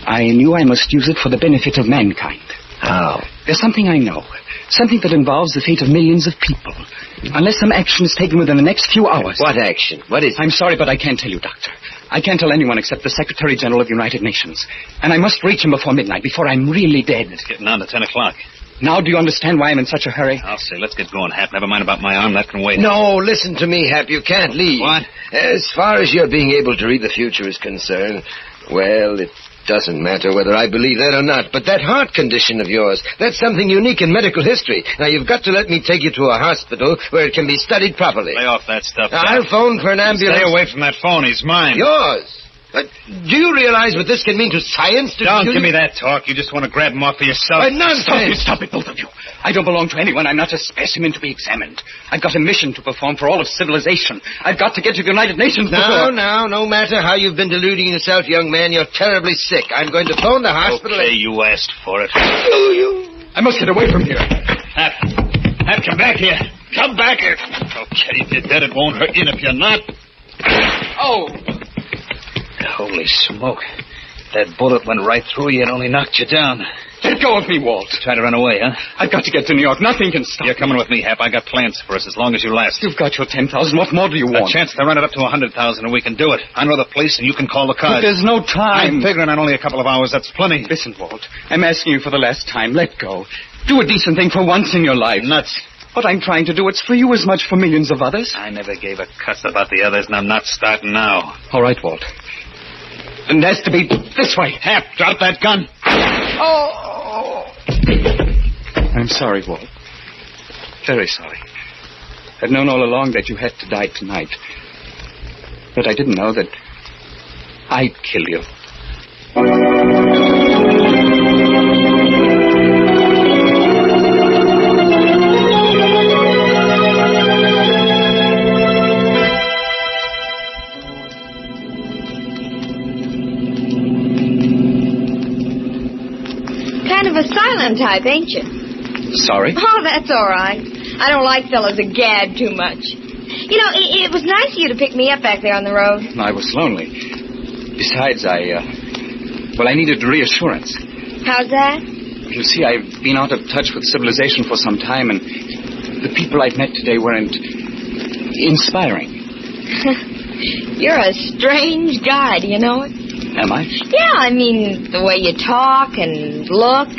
I knew I must use it for the benefit of mankind. How? There's something I know. Something that involves the fate of millions of people. Unless some action is taken within the next few hours. What action? What is it? I'm sorry, but I can't tell you, Doctor. I can't tell anyone except the Secretary General of the United Nations. And I must reach him before midnight, before I'm really dead. It's getting on to 10 o'clock. Now do you understand why I'm in such a hurry? I'll say, let's get going, Hap. Never mind about my arm. That can wait. No, listen to me, Hap. You can't leave. What? As far as your being able to read the future is concerned, well, it doesn't matter whether I believe that or not. But that heart condition of yours, that's something unique in medical history. Now, you've got to let me take you to a hospital where it can be studied properly. Lay off that stuff, Jack. I'll phone for an ambulance. Stay away from that phone. He's mine. Yours? But do you realize what this can mean to science? Don't give me that talk. You just want to grab him off for yourself. Nonsense! Stop it, both of you. I don't belong to anyone. I'm not a specimen to be examined. I've got a mission to perform for all of civilization. I've got to get to the United Nations before... Now, no matter how you've been deluding yourself, young man, you're terribly sick. I'm going to phone the hospital... Okay, you asked for it. I must get away from here. Hap, come back here. Come back here. Okay, if you're dead, it won't hurt you, and if you're not... Oh! Holy smoke. That bullet went right through you and only knocked you down. Let go of me, Walt. Try to run away, huh? I've got to get to New York. Nothing can stop You're coming with me, Hap. I got plans for us as long as you last. You've got your 10,000. What more do you want? A chance to run it up to 100,000 and we can do it. I know the place and you can call the But cars. there's no time. I'm figuring on only a couple of hours. That's plenty. Listen, Walt. I'm asking you for the last time. Let go. Do a decent thing for once in your life. Nuts. What I'm trying to do, it's for you as much for millions of others. I never gave a cuss about the others, and I'm not starting now. All right, Walt. It has to be this way. Hap, drop that gun. Oh! I'm sorry, Walt. Very sorry. I'd known all along that you had to die tonight. But I didn't know that I'd kill you. A silent type, ain't you? Sorry? Oh, that's all right. I don't like fellas that gab too much. You know, it was nice of you to pick me up back there on the road. I was lonely. Besides, I needed reassurance. How's that? You see, I've been out of touch with civilization for some time, and the people I've met today weren't inspiring. You're a strange guy, do you know it? Am I? Yeah, I mean, the way you talk and look.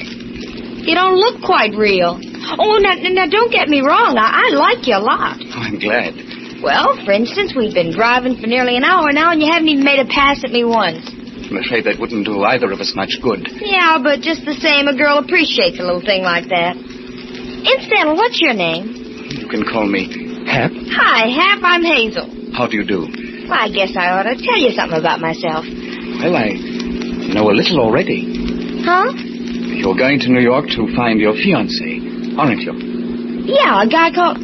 You don't look quite real. Oh, now don't get me wrong. I like you a lot. Oh, I'm glad. Well, for instance, we've been driving for nearly an hour now, and you haven't even made a pass at me once. I'm afraid that wouldn't do either of us much good. Yeah, but just the same, a girl appreciates a little thing like that. Incidental, what's your name? You can call me Hap. Hi, Hap. I'm Hazel. How do you do? Well, I guess I ought to tell you something about myself. Well, I know a little already. Huh? You're going to New York to find your fiancé, aren't you? Yeah, a guy called...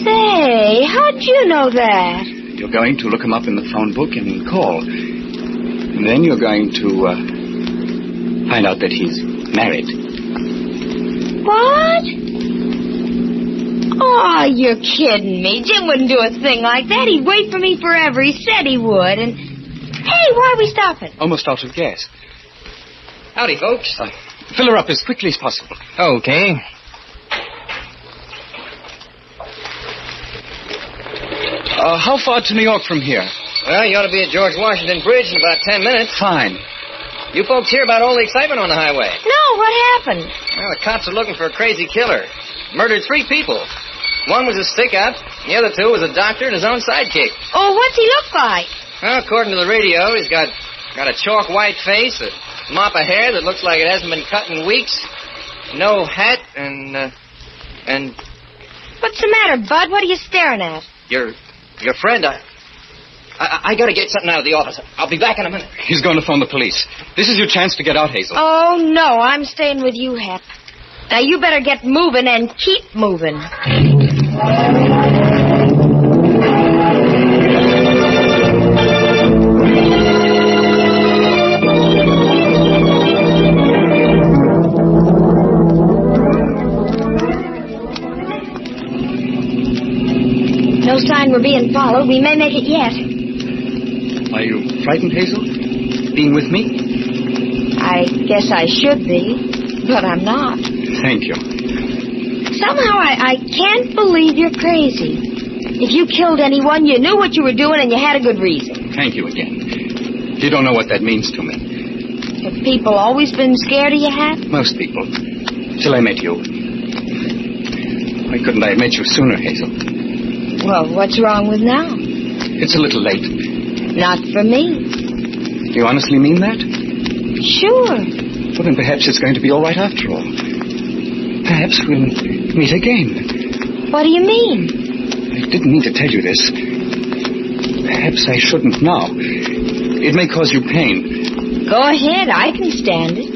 Say, how'd you know that? You're going to look him up in the phone book and call. And then you're going to find out that he's married. What? Oh, you're kidding me. Jim wouldn't do a thing like that. He'd wait for me forever. He said he would. And, hey, why are we stopping? Almost out of gas. Howdy, folks. Fill her up as quickly as possible. Okay. How far to New York from here? Well, you ought to be at George Washington Bridge in about 10 minutes. Fine. You folks hear about all the excitement on the highway? No, what happened? Well, the cops are looking for a crazy killer. Murdered 3 people. One was a stick-up. The other 2 was a doctor and his own sidekick. Oh, what's he look like? Well, according to the radio, he's got a chalk white face, a mop of hair that looks like it hasn't been cut in weeks, no hat, and... What's the matter, Bud? What are you staring at? Your friend, I gotta get something out of the office. I'll be back in a minute. He's going to phone the police. This is your chance to get out, Hazel. Oh, no, I'm staying with you, Hap. Now, you better get moving and keep moving. No sign we're being followed. We may make it yet. Are you frightened, Hazel? Being with me? I guess I should be, but I'm not. Thank you. Somehow I can't believe you're crazy. If you killed anyone, you knew what you were doing and you had a good reason. Thank you again. You don't know what that means to me. Have people always been scared of you, Hap? Most people. Till I met you. Why couldn't I have met you sooner, Hazel? Well, what's wrong with now? It's a little late. Not for me. Do you honestly mean that? Sure. Well, then perhaps it's going to be all right after all. Perhaps we'll meet again. What do you mean? I didn't mean to tell you this. Perhaps I shouldn't now. It may cause you pain. Go ahead. I can stand it.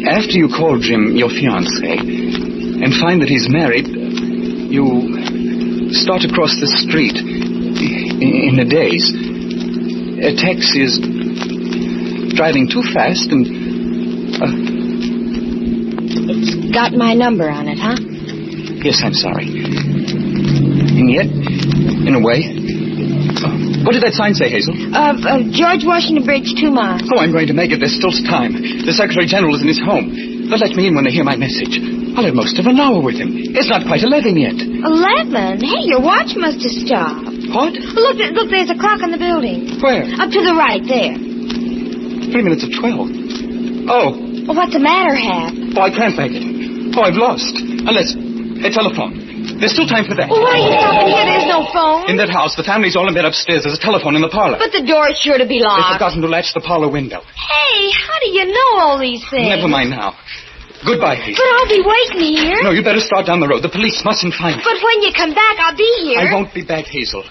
After you call Jim your fiancé and find that he's married, you start across the street in a daze. A taxi is driving too fast and... It's got my number on it, huh? Yes, I'm sorry. And yet, in a way... what did that sign say, Hazel? George Washington Bridge, 2 miles. Oh, I'm going to make it. There's still time. The Secretary General is in his home. They'll let me in when they hear my message. I'll have most of an hour with him. It's not quite 11 yet. 11? Hey, your watch must have stopped. What? Look, there's a clock on the building. Where? Up to the right, there. 3 minutes of 12. Oh. Well, what's the matter, Hap? Oh, I can't make it. Oh, I've lost. Unless... a telephone. There's still time for that. Well, why are you stopping here? There's no phone. In that house, the family's all in bed upstairs. There's a telephone in the parlor. But the door's sure to be locked. They've forgotten to latch the parlor window. Hey, how do you know all these things? Never mind now. Goodbye, Hazel. But I'll be waiting here. No, you better start down the road. The police mustn't find you. But when you come back, I'll be here. I won't be back, Hazel.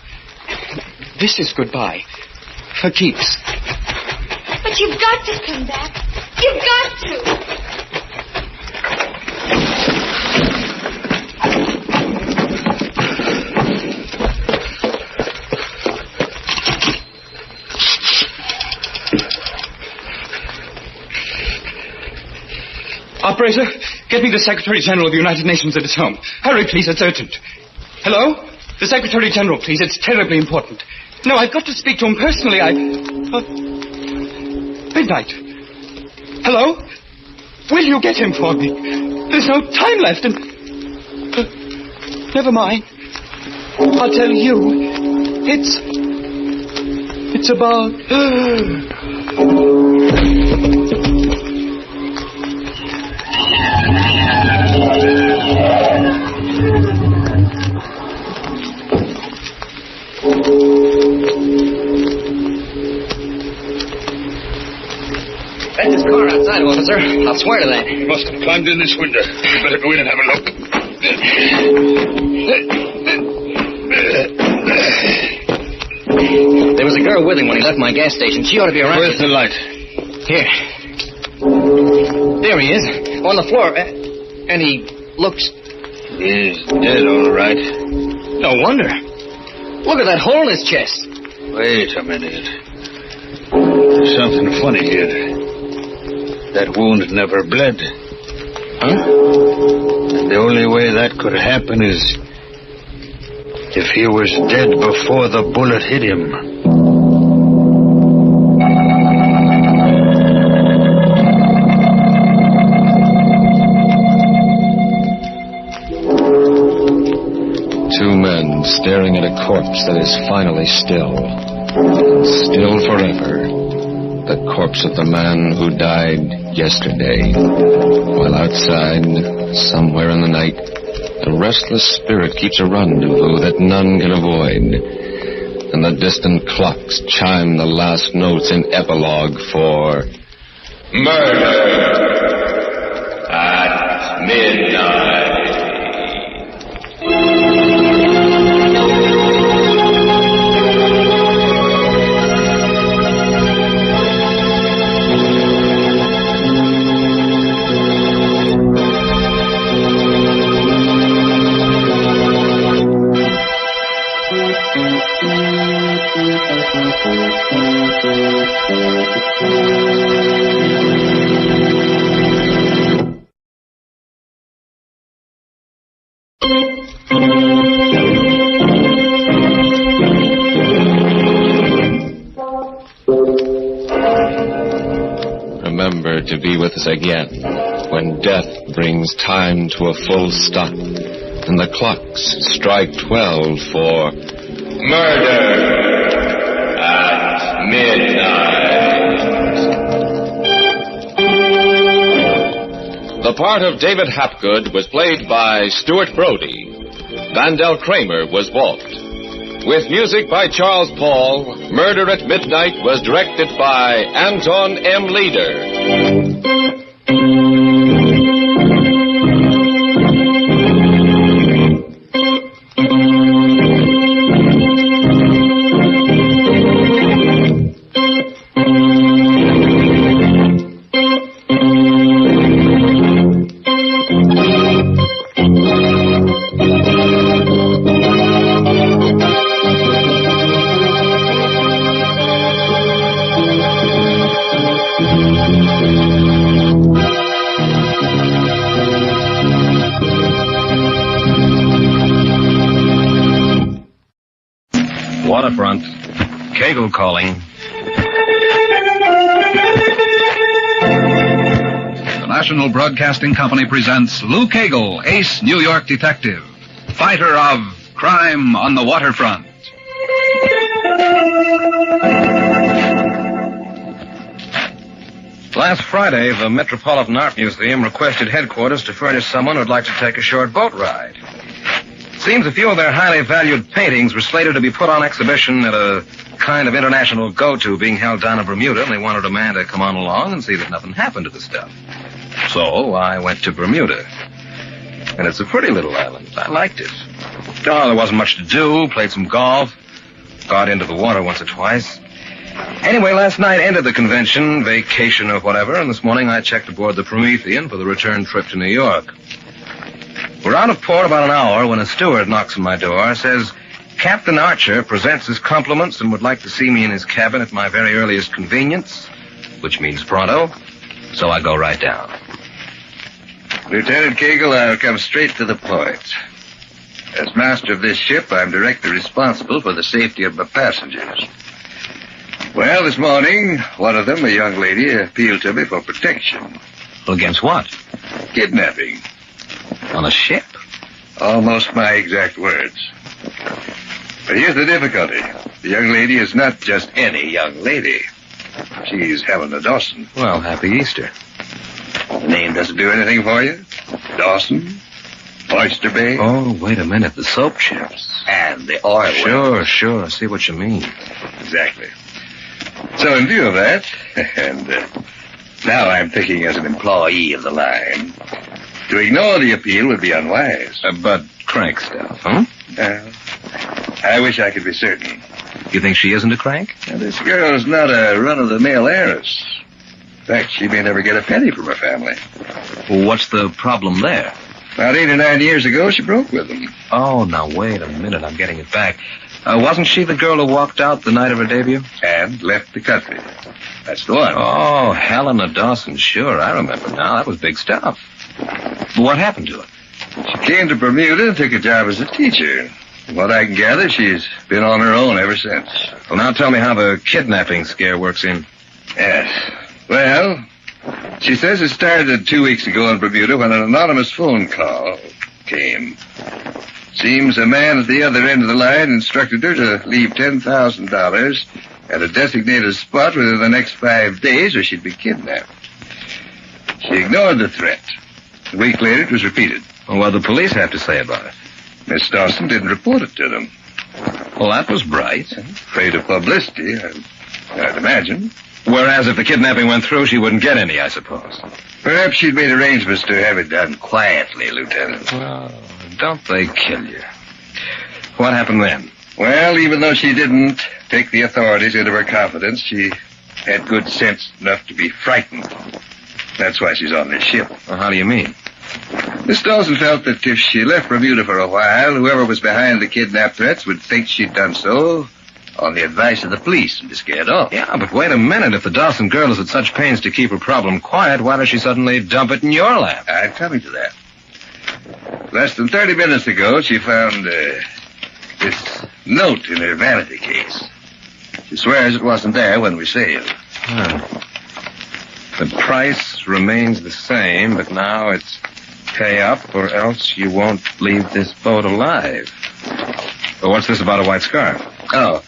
This is goodbye. For keeps. But you've got to come back. You've got to. Operator, get me the Secretary General of the United Nations at his home. Hurry, please, it's urgent. Hello? The Secretary General, please, it's terribly important. No, I've got to speak to him personally. Midnight. Hello? Will you get him for me? There's no time left and... never mind. I'll tell you. It's about... That's his car outside, officer. I'll swear to that. He must have climbed in this window. We better go in and have a look. There was a girl with him when he left my gas station. She ought to be around. Where's the light? Here. There he is, on the floor. And he looks... He's dead, all right. No wonder. Look at that hole in his chest. Wait a minute. There's something funny here. That wound never bled. Huh? And the only way that could happen is if he was dead before the bullet hit him. Two men staring at a corpse that is finally still. Still forever. The corpse of the man who died yesterday. While outside, somewhere in the night, the restless spirit keeps a rendezvous that none can avoid. And the distant clocks chime the last notes in epilogue for... Murder at midnight. Remember to be with us again when death brings time to a full stop and the clocks strike 12 for Murder at Midnight. The part of David Hapgood was played by Stuart Brody. Vandell Kramer was Walt. With music by Charles Paul, Murder at Midnight was directed by Anton M. Leader. Waterfront. Kegel calling. The National Broadcasting Company presents Lou Kegel, ace New York detective, fighter of crime on the waterfront. Last Friday, the Metropolitan Art Museum requested headquarters to furnish someone who'd like to take a short boat ride. Seems a few of their highly valued paintings were slated to be put on exhibition at a kind of international go-to being held down in Bermuda, and they wanted a man to come on along and see that nothing happened to the stuff. So I went to Bermuda. And it's a pretty little island. I liked it. Oh, there wasn't much to do. Played some golf. Got into the water once or twice. Anyway, last night ended the convention, vacation or whatever, and this morning I checked aboard the Promethean for the return trip to New York. We're out of port about an hour when a steward knocks on my door, says, Captain Archer presents his compliments and would like to see me in his cabin at my very earliest convenience, which means pronto, so I go right down. Lieutenant Kegel, I'll come straight to the point. As master of this ship, I'm directly responsible for the safety of my passengers. Well, this morning, one of them, a young lady, appealed to me for protection. Against what? Kidnapping. On a ship? Almost my exact words. But here's the difficulty. The young lady is not just any young lady. She's Helena Dawson. Well, happy Easter. The name doesn't do anything for you? Dawson? Oyster Bay? Oh, wait a minute. The soap ships. And the oil wells. Sure. I see what you mean. Exactly. So in view of that, and now I'm thinking as an employee of the line, to ignore the appeal would be unwise. But crank stuff, huh? I wish I could be certain. You think she isn't a crank? Now, this girl's not a run-of-the-mill heiress. In fact, she may never get a penny from her family. Well, what's the problem there? About 8 or 9 years ago, she broke with them. Oh, now wait a minute. I'm getting it back. Wasn't she the girl who walked out the night of her debut? And left the country. That's the one. Oh, Helena Dawson. Sure, I remember now. That was big stuff. What happened to her? She came to Bermuda and took a job as a teacher. From what I can gather, she's been on her own ever since. Well, now tell me how the kidnapping scare works in. Yes. Well, she says it started 2 weeks ago in Bermuda when an anonymous phone call came. Seems a man at the other end of the line instructed her to leave $10,000 at a designated spot within the next 5 days or she'd be kidnapped. She ignored the threat. A week later, it was repeated. Well, what did the police have to say about it? Miss Dawson didn't report it to them. Well, that was bright. Afraid of publicity, I'd imagine. Whereas if the kidnapping went through, she wouldn't get any, I suppose. Perhaps she'd made arrangements to have it done quietly, Lieutenant. Well, don't they kill you? What happened then? Well, even though she didn't take the authorities into her confidence, she had good sense enough to be frightened. That's why she's on this ship. Well, how do you mean? Miss Dawson felt that if she left Bermuda for a while, whoever was behind the kidnap threats would think she'd done so on the advice of the police and be scared off. Yeah, but wait a minute. If the Dawson girl is at such pains to keep her problem quiet, why does she suddenly dump it in your lap? I'm coming to that. Less than 30 minutes ago, she found this note in her vanity case. She swears it wasn't there when we sailed. The price remains the same, but now it's pay up or else you won't leave this boat alive. Well, what's this about a white scarf? Oh.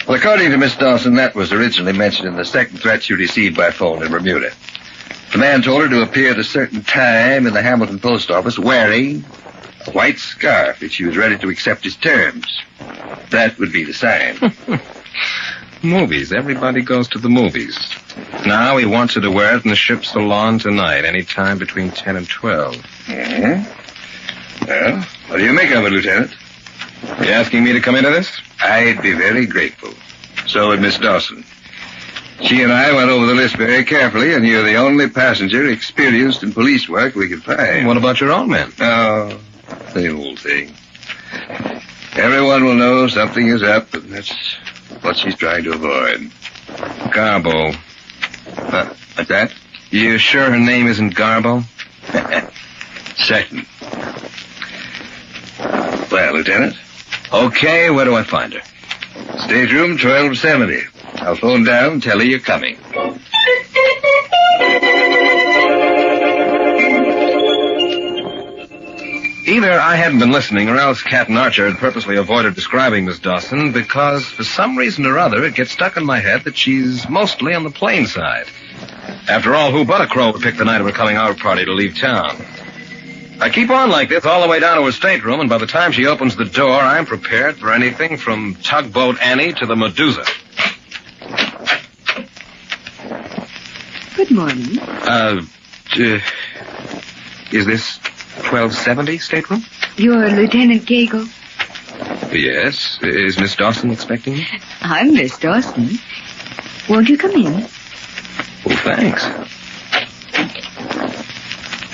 Well, according to Miss Dawson, that was originally mentioned in the second threat she received by phone in Bermuda. The man told her to appear at a certain time in the Hamilton post office wearing a white scarf if she was ready to accept his terms. That would be the sign. Movies. Everybody goes to the movies. Now he wants her to wear it in the ship's salon tonight, any time between 10 and 12. Mm-hmm. Well, what do you make of it, Lieutenant? You asking me to come into this? I'd be very grateful. So would Miss Dawson. She and I went over the list very carefully, and you're the only passenger experienced in police work we could find. What about your own men? Oh, the old thing. Everyone will know something is up, and that's what she's trying to avoid. Garbo. What's that? You sure her name isn't Garbo? Certain. Well, Lieutenant? Okay, where do I find her? Stateroom 1270. I'll phone down and tell her you're coming. Either I hadn't been listening, or else Captain Archer had purposely avoided describing Miss Dawson, because for some reason or other it gets stuck in my head that she's mostly on the plain side. After all, who but a crow would pick the night of her coming out party to leave town? I keep on like this all the way down to her stateroom, and by the time she opens the door, I'm prepared for anything from Tugboat Annie to the Medusa. Good morning. Is this 1270 stateroom? You're Lieutenant Cagle? Yes. Is Miss Dawson expecting me? I'm Miss Dawson. Won't you come in? Well, thanks.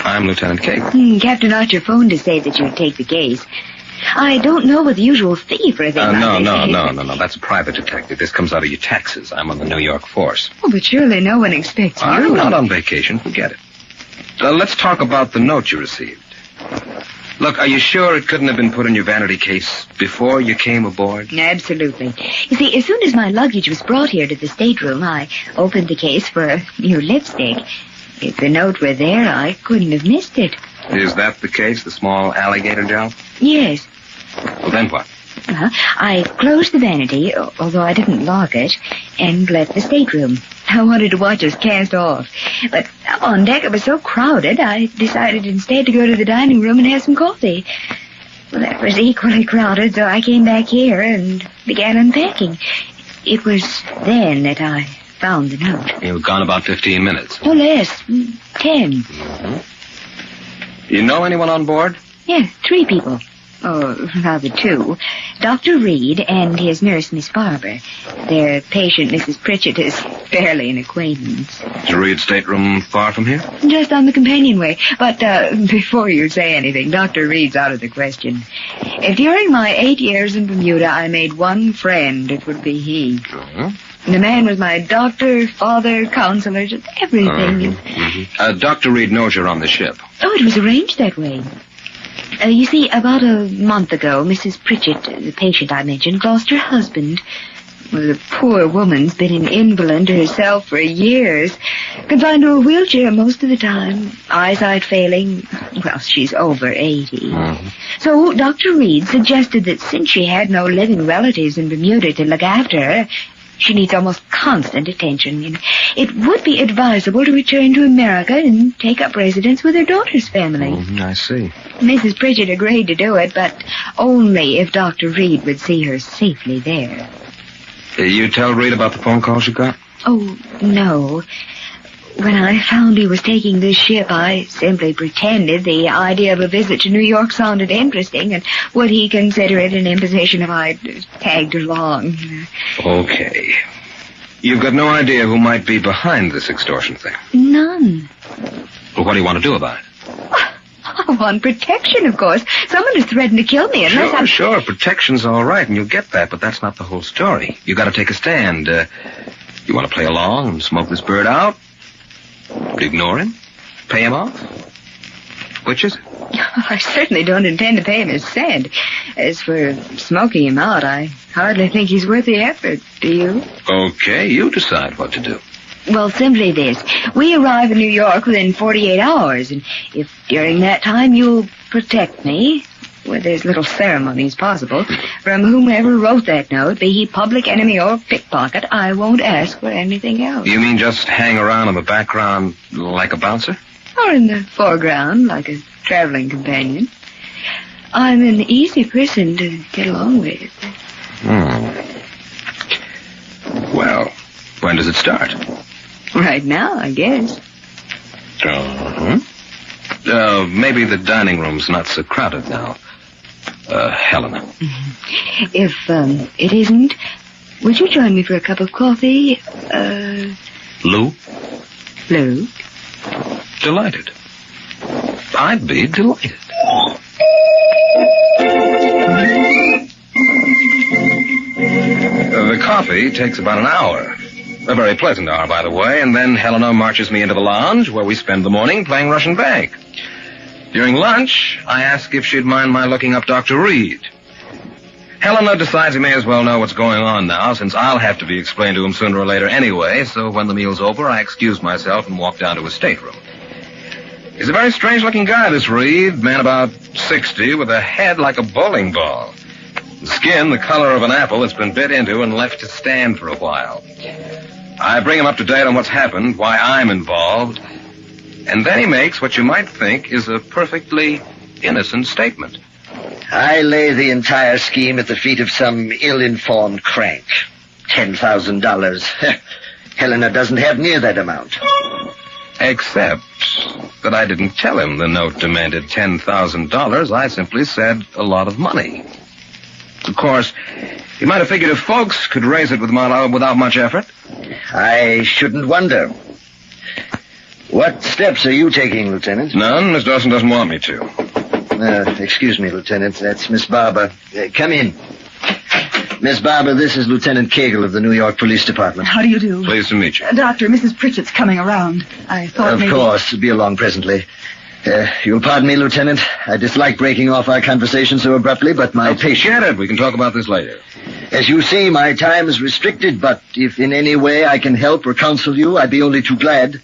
I'm Lieutenant Cagle. Captain Archer phoned to say that you'd take the case. I don't know what the usual fee for a thing like this. No. That's a private detective. This comes out of your taxes. I'm on the New York force. Oh, but surely no one expects you. I'm not on vacation. Forget it. Let's talk about the note you received. Look, are you sure it couldn't have been put in your vanity case before you came aboard? Absolutely. You see, as soon as my luggage was brought here to the stateroom, I opened the case for a new lipstick. If the note were there, I couldn't have missed it. Is that the case, the small alligator job? Yes. Well, then what? I closed the vanity, although I didn't lock it, and left the stateroom. I wanted to watch us cast off. But on deck it was so crowded, I decided instead to go to the dining room and have some coffee. Well, that was equally crowded, so I came back here and began unpacking. It was then that I found the note. You were gone about 15 minutes. Oh, less. 10. Mm-hmm. You know anyone on board? Yeah, 3 people. Oh, rather 2. Dr. Reed and his nurse, Miss Barber. Their patient, Mrs. Pritchett, is barely an acquaintance. Is Reed's stateroom far from here? Just on the companionway. But before you say anything, Dr. Reed's out of the question. If during my 8 years in Bermuda I made one friend, it would be he. Mm-hmm. The man was my doctor, father, counselor, just everything. Mm-hmm. Dr. Reed knows you're on the ship. Oh, it was arranged that way. You see, about a month ago, Mrs. Pritchett, the patient I mentioned, lost her husband. Well, the poor woman's been an invalid herself for years, confined to a wheelchair most of the time, eyesight failing. Well, she's over 80. Mm-hmm. So Dr. Reed suggested that since she had no living relatives in Bermuda to look after her, she needs almost constant attention. And it would be advisable to return to America and take up residence with her daughter's family. I see. Mrs. Pritchett agreed to do it, but only if Dr. Reed would see her safely there. You tell Reed about the phone calls you got? Oh, no. When I found he was taking this ship, I simply pretended the idea of a visit to New York sounded interesting, and would he consider it an imposition if I tagged along? Okay. You've got no idea who might be behind this extortion thing? None. Well, what do you want to do about it? I want protection, of course. Someone has threatened to kill me unless I'm... Sure. Protection's all right, and you'll get that, but that's not the whole story. You got to take a stand. You want to play along and smoke this bird out? Ignore him? Pay him off? Which is it? I certainly don't intend to pay him a cent. As for smoking him out, I hardly think he's worth the effort, do you? Okay, you decide what to do. Well, simply this. We arrive in New York within 48 hours, and if during that time you'll protect me, with as little ceremony as possible, from whomever wrote that note, be he public enemy or pickpocket, I won't ask for anything else. You mean just hang around in the background like a bouncer? Or in the foreground, like a traveling companion. I'm an easy person to get along with. Well, when does it start? Right now, I guess. Maybe the dining room's not so crowded now. Helena. If, it isn't, would you join me for a cup of coffee? Lou? Lou? Delighted. I'd be delighted. The coffee takes about an hour. A very pleasant hour, by the way, and then Helena marches me into the lounge where we spend the morning playing Russian bank. During lunch, I ask if she'd mind my looking up Dr. Reed. Helena decides he may as well know what's going on now, since I'll have to be explained to him sooner or later anyway, so when the meal's over, I excuse myself and walk down to his stateroom. He's a very strange-looking guy, this Reed, man about 60, with a head like a bowling ball. Skin the color of an apple that's been bit into and left to stand for a while. I bring him up to date on what's happened, why I'm involved, and then he makes what you might think is a perfectly innocent statement. I lay the entire scheme at the feet of some ill-informed crank. $10,000. Helena doesn't have near that amount. Except that I didn't tell him the note demanded $10,000. I simply said a lot of money. Of course, he might have figured if folks could raise it without much effort. I shouldn't wonder. What steps are you taking, Lieutenant? None. Miss Dawson doesn't want me to. Excuse me, Lieutenant. That's Miss Barber. Come in. Miss Barber, this is Lieutenant Cagle of the New York Police Department. How do you do? Pleased to meet you. Doctor, Mrs. Pritchett's coming around. I thought Of course. Be along presently. You'll pardon me, Lieutenant. I dislike breaking off our conversation so abruptly, but my patient... Forget it. We can talk about this later. As you see, my time is restricted, but if in any way I can help or counsel you, I'd be only too glad.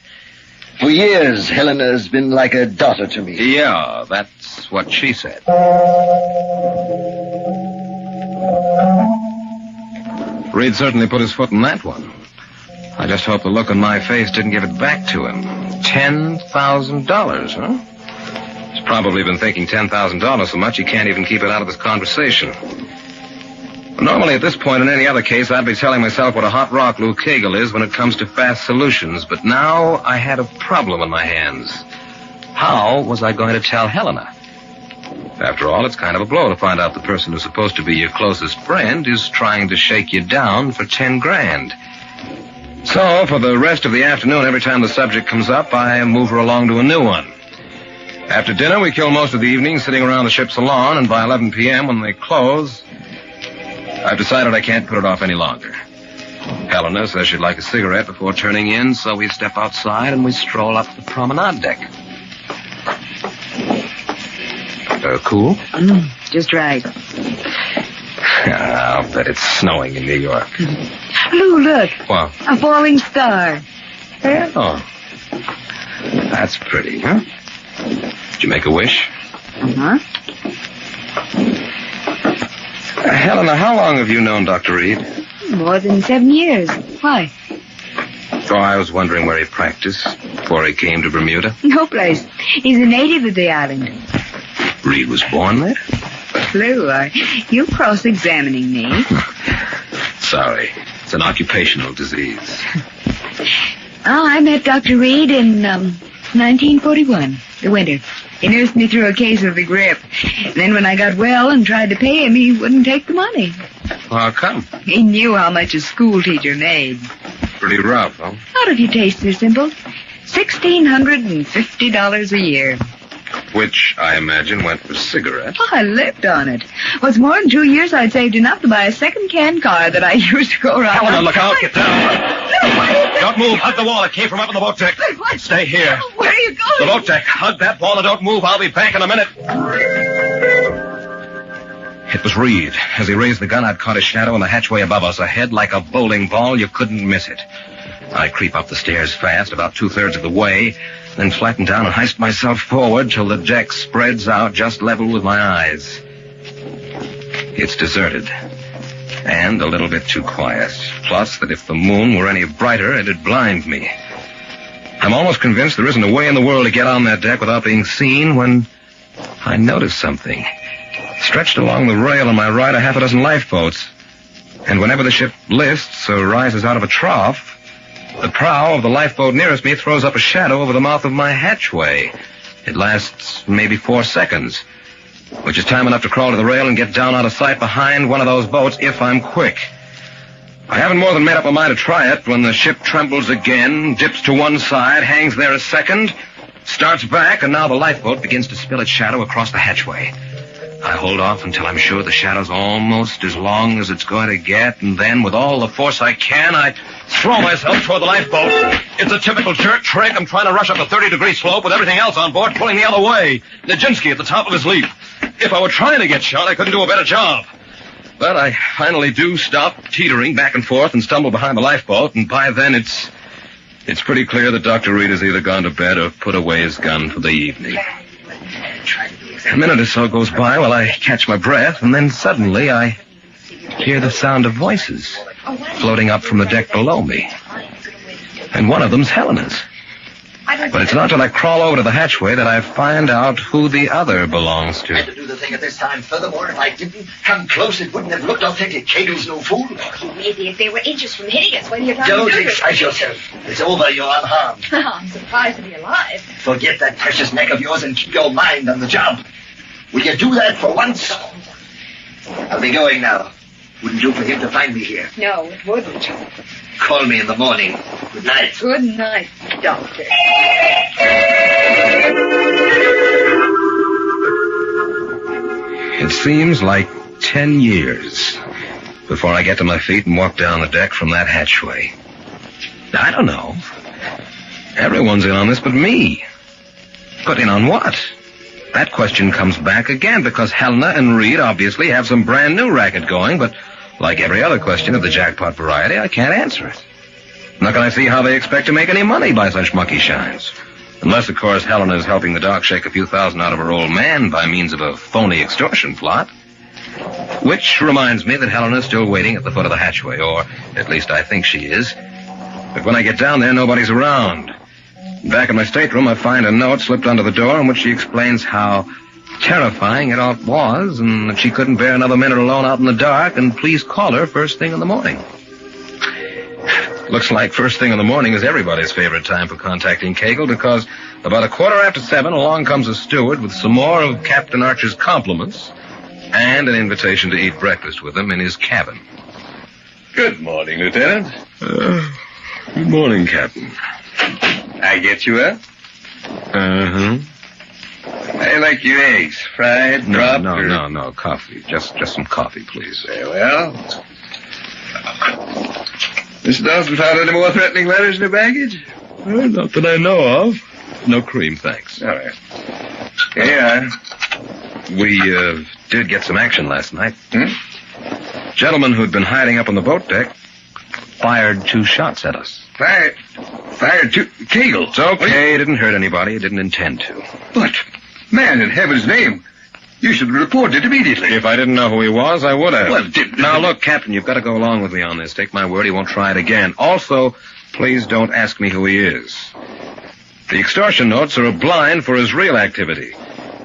For years, Helena's been like a daughter to me. Yeah, that's what she said. Reed certainly put his foot in that one. I just hope the look on my face didn't give it back to him. $10,000, huh? He's probably been thinking $10,000 so much he can't even keep it out of this conversation. Normally at this point in any other case, I'd be telling myself what a hot rock Lou Cagle is when it comes to fast solutions, but now I had a problem on my hands. How was I going to tell Helena? After all, it's kind of a blow to find out the person who's supposed to be your closest friend is trying to shake you down for $10,000. So, for the rest of the afternoon, every time the subject comes up, I move her along to a new one. After dinner, we kill most of the evening sitting around the ship's salon, and by 11 p.m., when they close, I've decided I can't put it off any longer. Helena says she'd like a cigarette before turning in, so we step outside and we stroll up the promenade deck. Cool? Just right. I'll bet it's snowing in New York. Lou, look. What? A falling star. Oh. That's pretty, huh? Did you make a wish? Uh-huh. Helena, how long have you known Dr. Reed? More than 7 years. Why? Oh, I was wondering where he practiced before he came to Bermuda. No place. He's a native of the island. Reed was born there? Lou, are you cross-examining me? Sorry. It's an occupational disease. Oh, I met Dr. Reed in 1941, the winter. He nursed me through a case of the grip. Then when I got well and tried to pay him, he wouldn't take the money. How come? He knew how much a school teacher made. Pretty rough, huh? Not if you taste so simple. $1,650 a year. Which, I imagine, went for cigarettes. Oh, I lived on it. What's more, in 2 years, I'd saved enough to buy a second-hand car that I used to go around. Helena, look out. Get down. Don't move. Hug the wall. It came from up on the boat deck. What? Stay here. Where are you going? The boat deck. Hug that wall and don't move. I'll be back in a minute. It was Reed. As he raised the gun, I'd caught his shadow in the hatchway above us. Ahead, like a bowling ball, you couldn't miss it. I creep up the stairs fast, about 2/3 of the way, then flatten down and heist myself forward till the deck spreads out just level with my eyes. It's deserted. And a little bit too quiet. Plus, that if the moon were any brighter, it'd blind me. I'm almost convinced there isn't a way in the world to get on that deck without being seen when I notice something. Stretched along the rail on my right, a half a dozen lifeboats. And whenever the ship lists or rises out of a trough, the prow of the lifeboat nearest me throws up a shadow over the mouth of my hatchway. It lasts maybe 4 seconds, which is time enough to crawl to the rail and get down out of sight behind one of those boats if I'm quick. I haven't more than made up my mind to try it when the ship trembles again, dips to one side, hangs there a second, starts back, and now the lifeboat begins to spill its shadow across the hatchway. I hold off until I'm sure the shadow's almost as long as it's going to get, and then, with all the force I can, I throw myself toward the lifeboat. It's a typical jerk trick. I'm trying to rush up a 30-degree slope with everything else on board pulling the other way. Nijinsky at the top of his leap. If I were trying to get shot, I couldn't do a better job. But I finally do stop teetering back and forth and stumble behind the lifeboat, and by then it's pretty clear that Dr. Reed has either gone to bed or put away his gun for the evening. A minute or so goes by while I catch my breath, and then suddenly I hear the sound of voices floating up from the deck below me. And one of them's Helena's. But it's not till I crawl over to the hatchway that I find out who the other belongs I had to. to do the thing at this time. Furthermore, if I didn't come close, it wouldn't have looked authentic. Kegel's no fool. Maybe if they were inches from hitting us when you're trying Don't to do excite yourself. It's over. You're unharmed. I'm surprised to be alive. Forget that precious neck of yours and keep your mind on the job. Will you do that for once? I'll be going now. Wouldn't do for him to find me here. No, it wouldn't. Call me in the morning. Good night. Good night, Doctor. It seems like 10 years before I get to my feet and walk down the deck from that hatchway. I don't know. Everyone's in on this but me. But in on what? That question comes back again because Helena and Reed obviously have some brand new racket going, but like every other question of the jackpot variety, I can't answer it. Nor can I see how they expect to make any money by such monkey shines. Unless, of course, Helena is helping the doc shake a few thousand out of her old man by means of a phony extortion plot. Which reminds me that Helena's still waiting at the foot of the hatchway, or at least I think she is. But when I get down there, nobody's around. Back in my stateroom, I find a note slipped under the door in which she explains how terrifying it all was and that she couldn't bear another minute alone out in the dark and please call her first thing in the morning. Looks like first thing in the morning is everybody's favorite time for contacting Kegel because about 7:15 along comes a steward with some more of Captain Archer's compliments and an invitation to eat breakfast with him in his cabin. Good morning, Lieutenant. Good morning, Captain. I get you up? Uh-huh. I like your eggs. Fried, dropped, No. Coffee. Just some coffee, please. Very well. Miss Dawson found any more threatening letters in her baggage? Well, not that I know of. No cream, thanks. All right. Here you are. We, did get some action last night. Gentleman who'd been hiding up on the boat deck fired 2 shots at us. Fired 2... Kegel. It's okay. It didn't hurt anybody. It didn't intend to. But, man, in heaven's name, you should report it immediately. If I didn't know who he was, I would have. Well, Now, look, Captain, you've got to go along with me on this. Take my word, he won't try it again. Also, please don't ask me who he is. The extortion notes are a blind for his real activity.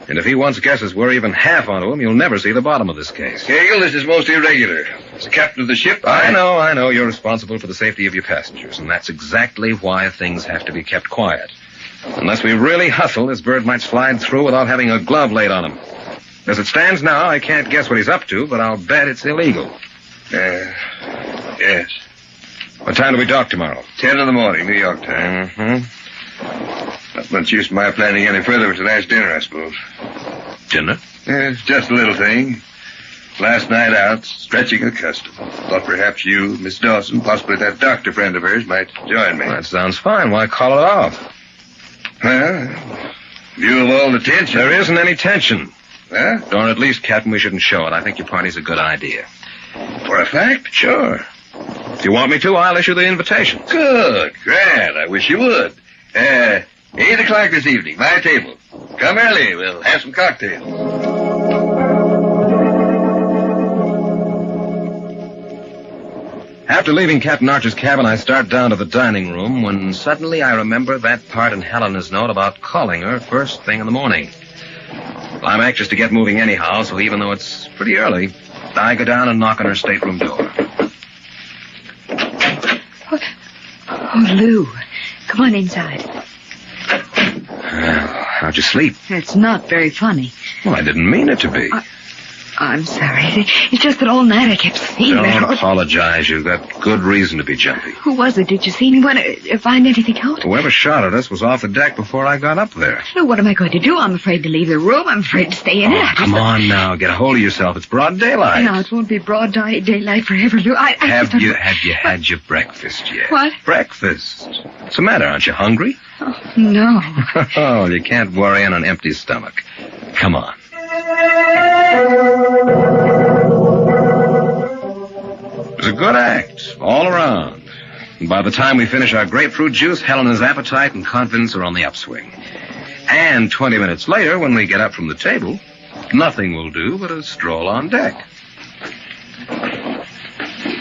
And if he once guesses we're even half onto him, you'll never see the bottom of this case. Kegel, this is most irregular. As the captain of the ship, I know. You're responsible for the safety of your passengers, and that's exactly why things have to be kept quiet. Unless we really hustle, this bird might slide through without having a glove laid on him. As it stands now, I can't guess what he's up to, but I'll bet it's illegal. Yes. What time do we dock tomorrow? 10 in the morning, New York time. Not much use my planning any further for tonight's dinner, I suppose. Dinner? It's just a little thing. Last night out, stretching a custom. Thought perhaps you, Miss Dawson, possibly that doctor friend of hers might join me. That sounds fine. Why call it off? Well, in view of all the tension. There isn't any tension. Huh? Or at least, Captain, we shouldn't show it. I think your party's a good idea. For a fact? Sure. If you want me to, I'll issue the invitation. Good. Grand. I wish you would. 8 o'clock this evening, my table. Come early. We'll have some cocktails. After leaving Captain Archer's cabin, I start down to the dining room when suddenly I remember that part in Helena's note about calling her first thing in the morning. Well, I'm anxious to get moving anyhow, so even though it's pretty early, I go down and knock on her stateroom door. Oh, Lou, come on inside. How'd you sleep? It's not very funny. Well, I didn't mean it to be. I'm sorry. It's just that all night I kept seeing Don't her. apologize. You've got good reason to be jumpy. Who was it? Did you see anyone find anything out? Whoever shot at us was off the deck before I got up there. Lou, what am I going to do? I'm afraid to leave the room. I'm afraid to stay in it. Come on now. Get a hold of yourself. It's broad daylight. No, it won't be broad daylight forever, Lou. Have you had your breakfast yet? What? Breakfast. What's the matter? Aren't you hungry? Oh, no. Oh, you can't worry on an empty stomach. Come on. It was a good act, all around. And by the time we finish our grapefruit juice, Helena's appetite and confidence are on the upswing. And 20 minutes later, when we get up from the table, nothing will do but a stroll on deck.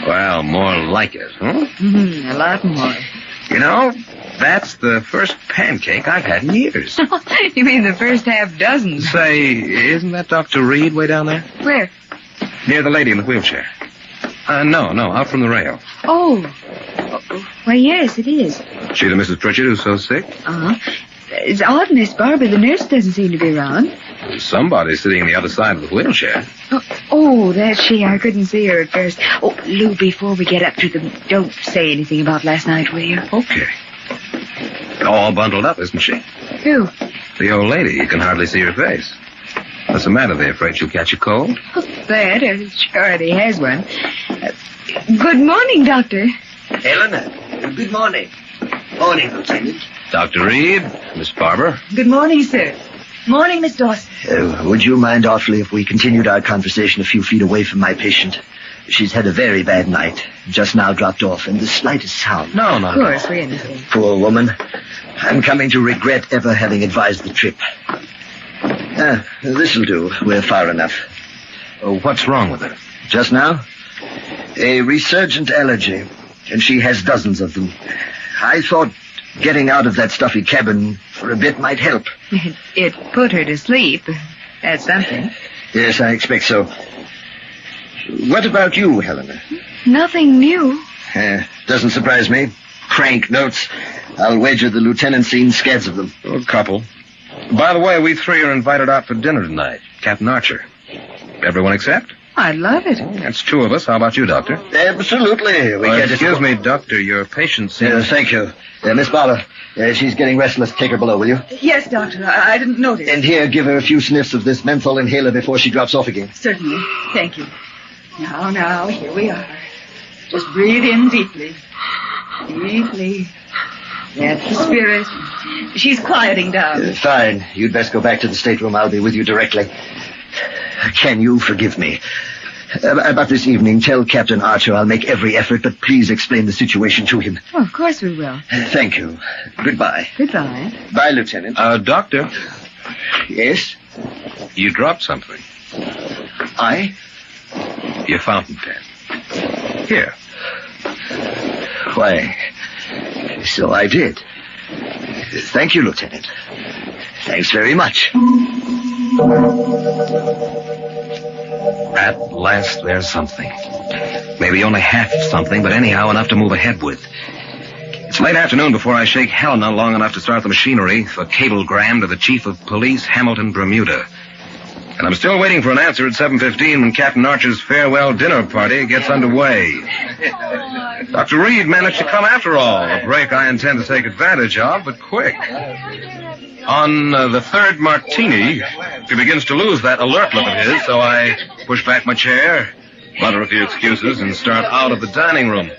Well, more like it, huh? A lot more. You know, that's the first pancake I've had in years. You mean the first half dozen? Say, isn't that Dr. Reed way down there? Where? Near the lady in the wheelchair. No, out from the rail. Oh. Why, yes, it is. She the Mrs. Pritchard who's so sick? Uh-huh. It's odd, Miss Barbara. The nurse doesn't seem to be around. Somebody's sitting on the other side of the wheelchair. Oh, that's she. I couldn't see her at first. Oh, Lou, before we get up to them, don't say anything about last night, will you? Okay. All bundled up, isn't she? Who? The old lady. You can hardly see her face. What's the matter? They afraid she'll catch a cold? That, she already has one. Good morning, Doctor. Helena, good morning. Morning, Lieutenant. Dr. Reed, Miss Barber. Good morning, sir. Morning, Miss Dawson. Would you mind awfully if we continued our conversation a few feet away from my patient? She's had a very bad night. Just now dropped off, and the slightest sound. No, not Of course, we understand. Poor woman. I'm coming to regret ever having advised the trip. This'll do. We're far enough. What's wrong with her? Just now? A resurgent allergy, and she has dozens of them. I thought getting out of that stuffy cabin for a bit might help. It put her to sleep. That's something. Yes, I expect so. What about you, Helena? Nothing new. Doesn't surprise me. Crank notes. I'll wager the lieutenant's seen scads of them. A couple. By the way, we three are invited out for dinner tonight. Captain Archer. Everyone accept? I'd love it. That's two of us. How about you, Doctor? Absolutely. Excuse me, Doctor. Your patient seems... Thank you. Miss Barber, she's getting restless. Take her below, will you? Yes, Doctor. I didn't notice. And here, give her a few sniffs of this menthol inhaler before she drops off again. Certainly. Thank you. Now, here we are. Just breathe in deeply. Deeply. That's the spirit. She's quieting down. Fine. You'd best go back to the stateroom. I'll be with you directly. Can you forgive me? About this evening, tell Captain Archer I'll make every effort, but please explain the situation to him. Oh, of course we will. Thank you. Goodbye. Goodbye. Bye, Lieutenant. Doctor. Yes? You dropped something. I? Your fountain pen. Here. Why, so I did. Thank you, Lieutenant. Thanks very much. At last, there's something. Maybe only half something, but anyhow enough to move ahead with. It's late afternoon before I shake Helena long enough to start the machinery for cablegram to the Chief of Police, Hamilton, Bermuda. And I'm still waiting for an answer at 7:15 when Captain Archer's farewell dinner party gets underway. Dr. Reed managed to come after all, a break I intend to take advantage of, but quick. On the third martini, he begins to lose that alert look of his, so I push back my chair, mutter a few excuses, and start out of the dining room.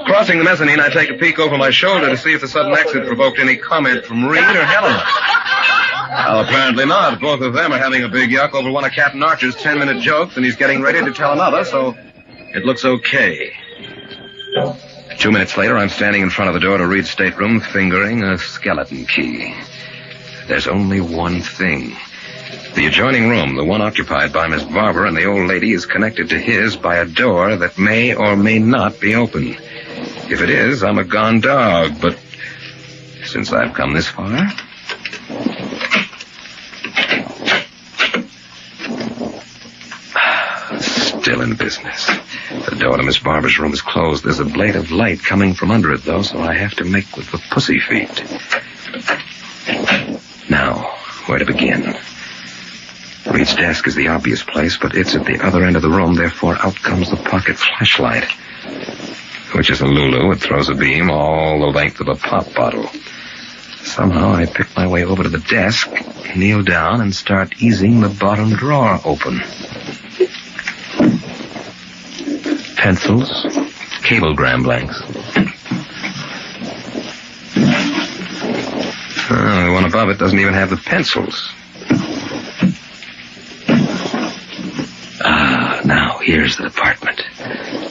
Crossing the mezzanine, I take a peek over my shoulder to see if the sudden exit provoked any comment from Reed or Helena. Well, apparently not. Both of them are having a big yuck over one of Captain Archer's 10-minute jokes, and he's getting ready to tell another, so it looks okay. 2 minutes later, I'm standing in front of the door to Reed's stateroom, fingering a skeleton key. There's only one thing. The adjoining room, the one occupied by Miss Barber and the old lady, is connected to his by a door that may or may not be open. If it is, I'm a gone dog, but since I've come this far... Still in business. The door to Miss Barber's room is closed. There's a blade of light coming from under it, though, so I have to make with the pussy feet. Now, where to begin? Reed's desk is the obvious place, but it's at the other end of the room, therefore out comes the pocket flashlight, which is a Lulu. It throws a beam all the length of a pop bottle. Somehow I pick my way over to the desk, kneel down, and start easing the bottom drawer open. Pencils, cablegram blanks. The one above it doesn't even have the pencils. Now, here's the department.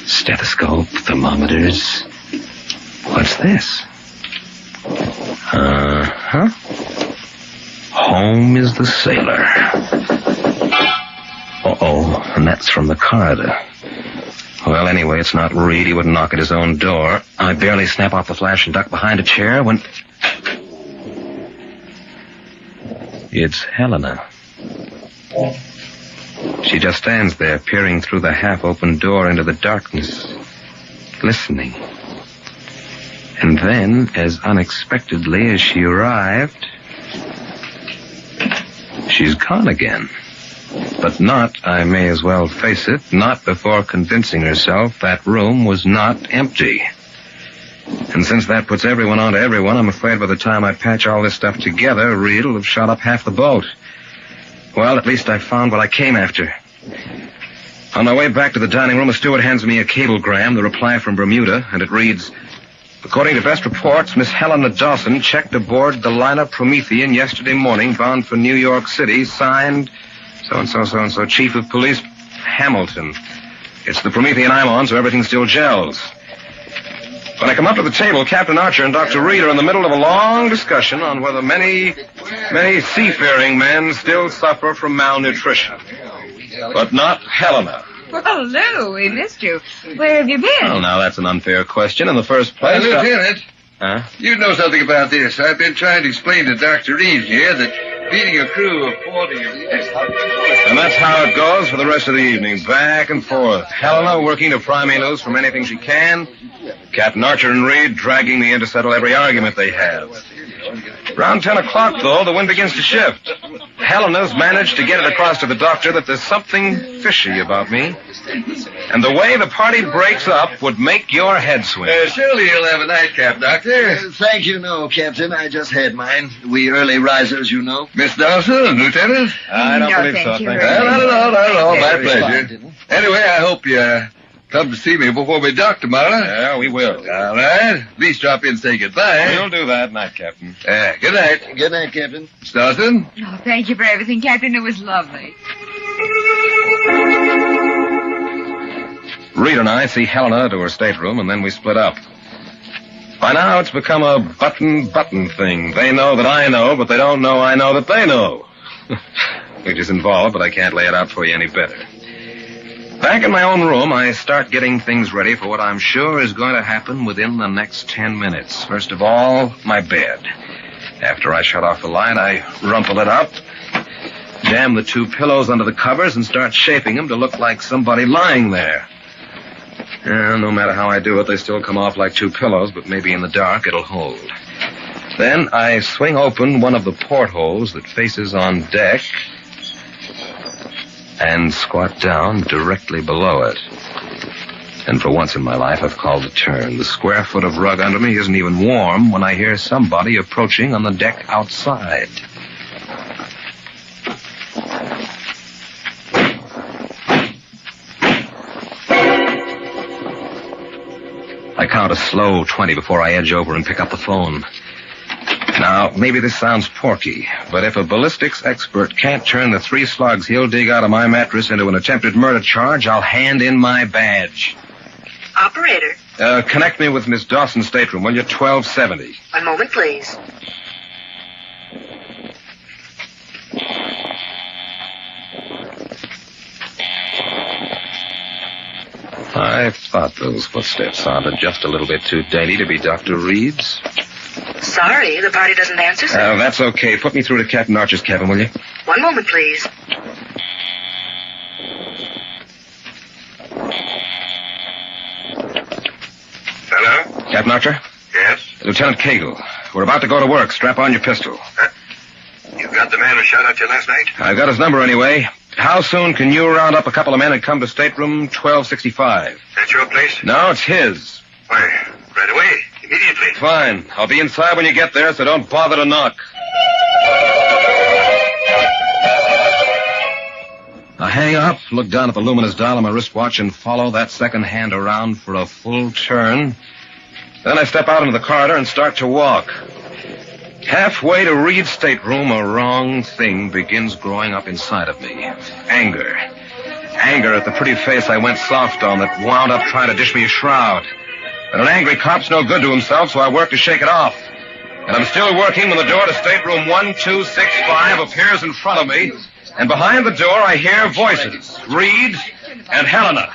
Stethoscope, thermometers. What's this? Home is the sailor. Uh-oh, and that's from the corridor. Well, anyway, it's not Reed. He wouldn't knock at his own door. I barely snap off the flash and duck behind a chair when... It's Helena. She just stands there, peering through the half-open door into the darkness, listening. And then, as unexpectedly as she arrived, she's gone again. But not, I may as well face it, not before convincing herself that room was not empty. And since that puts everyone onto everyone, I'm afraid by the time I patch all this stuff together, Reed will have shot up half the boat. Well, at least I found what I came after. On my way back to the dining room, a steward hands me a cablegram, the reply from Bermuda, and it reads, according to best reports, Miss Helena Dawson checked aboard the liner Promethean yesterday morning, bound for New York City, signed so-and-so, Chief of Police Hamilton. It's the Promethean I'm on, so everything still gels. When I come up to the table, Captain Archer and Dr. Reed are in the middle of a long discussion on whether many seafaring men still suffer from malnutrition. But not Helena. Well, Lou, we missed you. Where have you been? Well, now, that's an unfair question. In the first place... Lieutenant, Huh? you know something about this. I've been trying to explain to Dr. Reed here that feeding a crew of 40... And that's how it goes for the rest of the evening, back and forth. Helena working to pry me loose from anything she can. Captain Archer and Reed dragging me in to settle every argument they have. Around 10 o'clock, though, the wind begins to shift. Helena's managed to get it across to the doctor that there's something fishy about me. And the way the party breaks up would make your head swim. Surely you'll have a nightcap, Doctor. Thank you, no, Captain. I just had mine. We early risers, you know. Miss Dawson, Lieutenant? I don't believe so. Not at all. My pleasure. Anyway, I hope you come to see me before we dock tomorrow. Yeah, we will. All right. Please drop in and say goodbye. We'll do that. Night, Captain. Good night. Good night, Captain. Miss Dawson? Oh, thank you for everything, Captain. It was lovely. Reed and I see Helena to her stateroom, and then we split up. By now, it's become a button thing. They know that I know, but they don't know I know that they know. Which is involved, but I can't lay it out for you any better. Back in my own room, I start getting things ready for what I'm sure is going to happen within the next 10 minutes. First of all, my bed. After I shut off the light, I rumple it up, jam the 2 pillows under the covers, and start shaping them to look like somebody lying there. No matter how I do it, they still come off like 2 pillows, but maybe in the dark it'll hold. Then I swing open one of the portholes that faces on deck and squat down directly below it. And for once in my life, I've called a turn. The square foot of rug under me isn't even warm when I hear somebody approaching on the deck outside. I count a slow 20 before I edge over and pick up the phone. Now, maybe this sounds porky, but if a ballistics expert can't turn the 3 slugs he'll dig out of my mattress into an attempted murder charge, I'll hand in my badge. Operator. Connect me with Miss Dawson's stateroom, will you? 1270. One moment, please. I thought those footsteps sounded just a little bit too dainty to be Dr. Reed's. Sorry, the party doesn't answer, sir. That's okay. Put me through to Captain Archer's cabin, will you? One moment, please. Hello? Captain Archer? Yes? Lieutenant Cagle. We're about to go to work. Strap on your pistol. You got the man who shot at you last night? I've got his number anyway. How soon can you round up a couple of men and come to stateroom 1265? That's your place? No, it's his. Why, right away. Immediately. Fine. I'll be inside when you get there, so don't bother to knock. I hang up, look down at the luminous dial on my wristwatch, and follow that second hand around for a full turn. Then I step out into the corridor and start to walk. Halfway to Reed's stateroom, a wrong thing begins growing up inside of me. Anger. Anger at the pretty face I went soft on that wound up trying to dish me a shroud. But an angry cop's no good to himself, so I work to shake it off. And I'm still working when the door to stateroom 1265 appears in front of me. And behind the door, I hear voices. Reed and Helena.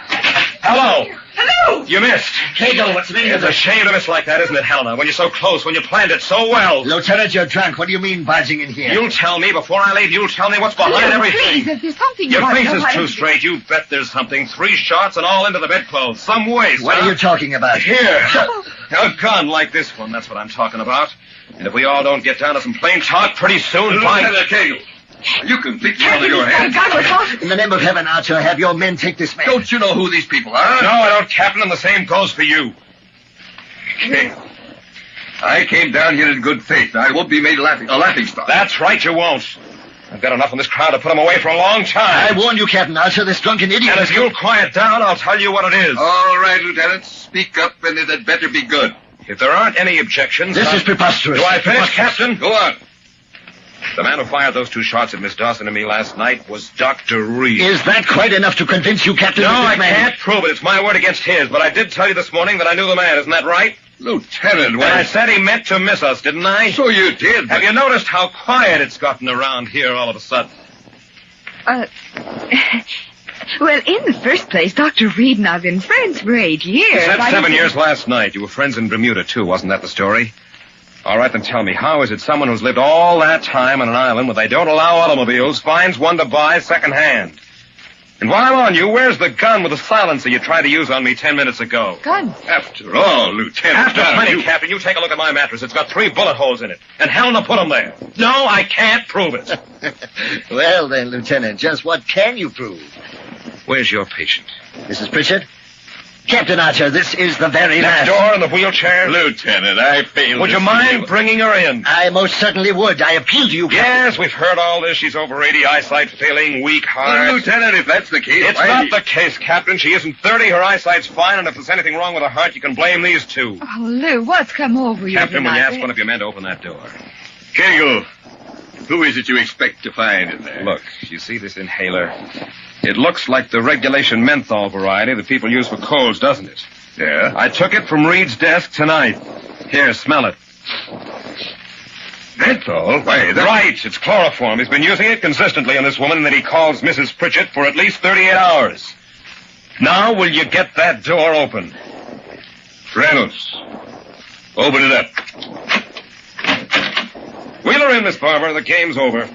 Hello. Hello. You missed. Cagle, what's the meaning It's a shame to miss like that, isn't it, Helena? When you're so close, when you planned it so well. Lieutenant, you're drunk. What do you mean barging in here? You'll tell me before I leave. You'll tell me what's behind everything. Please, there's something Your you face want is to too straight. You bet there's something. 3 shots and all into the bedclothes. Some waste. What are you talking about? Here. A gun like this one. That's what I'm talking about. And if we all don't get down to some plain talk pretty soon, Lieutenant Cagle, you completely out of your head. In the name of heaven, Archer, have your men take this man. Don't you know who these people are? No, I don't, Captain, and the same goes for you. Cagle, I came down here in good faith. I won't be made a laughing stock. That's right, you won't. I've got enough in this crowd to put them away for a long time. I warn you, Captain Archer, this drunken idiot... And if you'll quiet down, I'll tell you what it is. All right, Lieutenant. Speak up, and it had better be good. If there aren't any objections... This is preposterous. Do I finish, Captain? Go on. The man who fired those 2 shots at Miss Dawson and me last night was Dr. Reed. Is that quite enough to convince you, Captain? No, I can't prove it. It's my word against his. But I did tell you this morning that I knew the man. Isn't that right? Lieutenant, And I said he meant to miss us, didn't I? So you did. Have you noticed how quiet it's gotten around here all of a sudden? Well, in the first place, Dr. Reed and I've been friends for 8 years. You said 7 years last night. You were friends in Bermuda, too. Wasn't that the story? All right, then tell me, how is it someone who's lived all that time on an island where they don't allow automobiles finds one to buy secondhand? And while I'm on you, where's the gun with the silencer you tried to use on me 10 minutes ago? Gun? After all, Lieutenant... After plenty, Captain, you take a look at my mattress. It's got 3 bullet holes in it. And Helena put them there. No, I can't prove it. Well, then, Lieutenant, just what can you prove? Where's your patient? Mrs. Pritchard? Captain Archer, this is the very Next last... door in the wheelchair? Lieutenant, I failed. Would you mind bringing her in? I most certainly would. I appeal to you, Captain. Yes, we've heard all this. She's over 80, eyesight failing, weak heart. Lieutenant, if that's the case... It's not the case, Captain. She isn't 30, her eyesight's fine, and if there's anything wrong with her heart, you can blame these 2. Oh, Lou, what's come over you Captain, will you tonight? ask one of your men to open that door? Cagle, who is it you expect to find in there? Look, you see this inhaler? It looks like the regulation menthol variety that people use for colds, doesn't it? Yeah? I took it from Reed's desk tonight. Here, smell it. Menthol? Why, that's... Right, it's chloroform. He's been using it consistently on this woman that he calls Mrs. Pritchett for at least 38 hours. Now, will you get that door open? Reynolds, open it up. Wheel her in, Miss Barber. The game's over.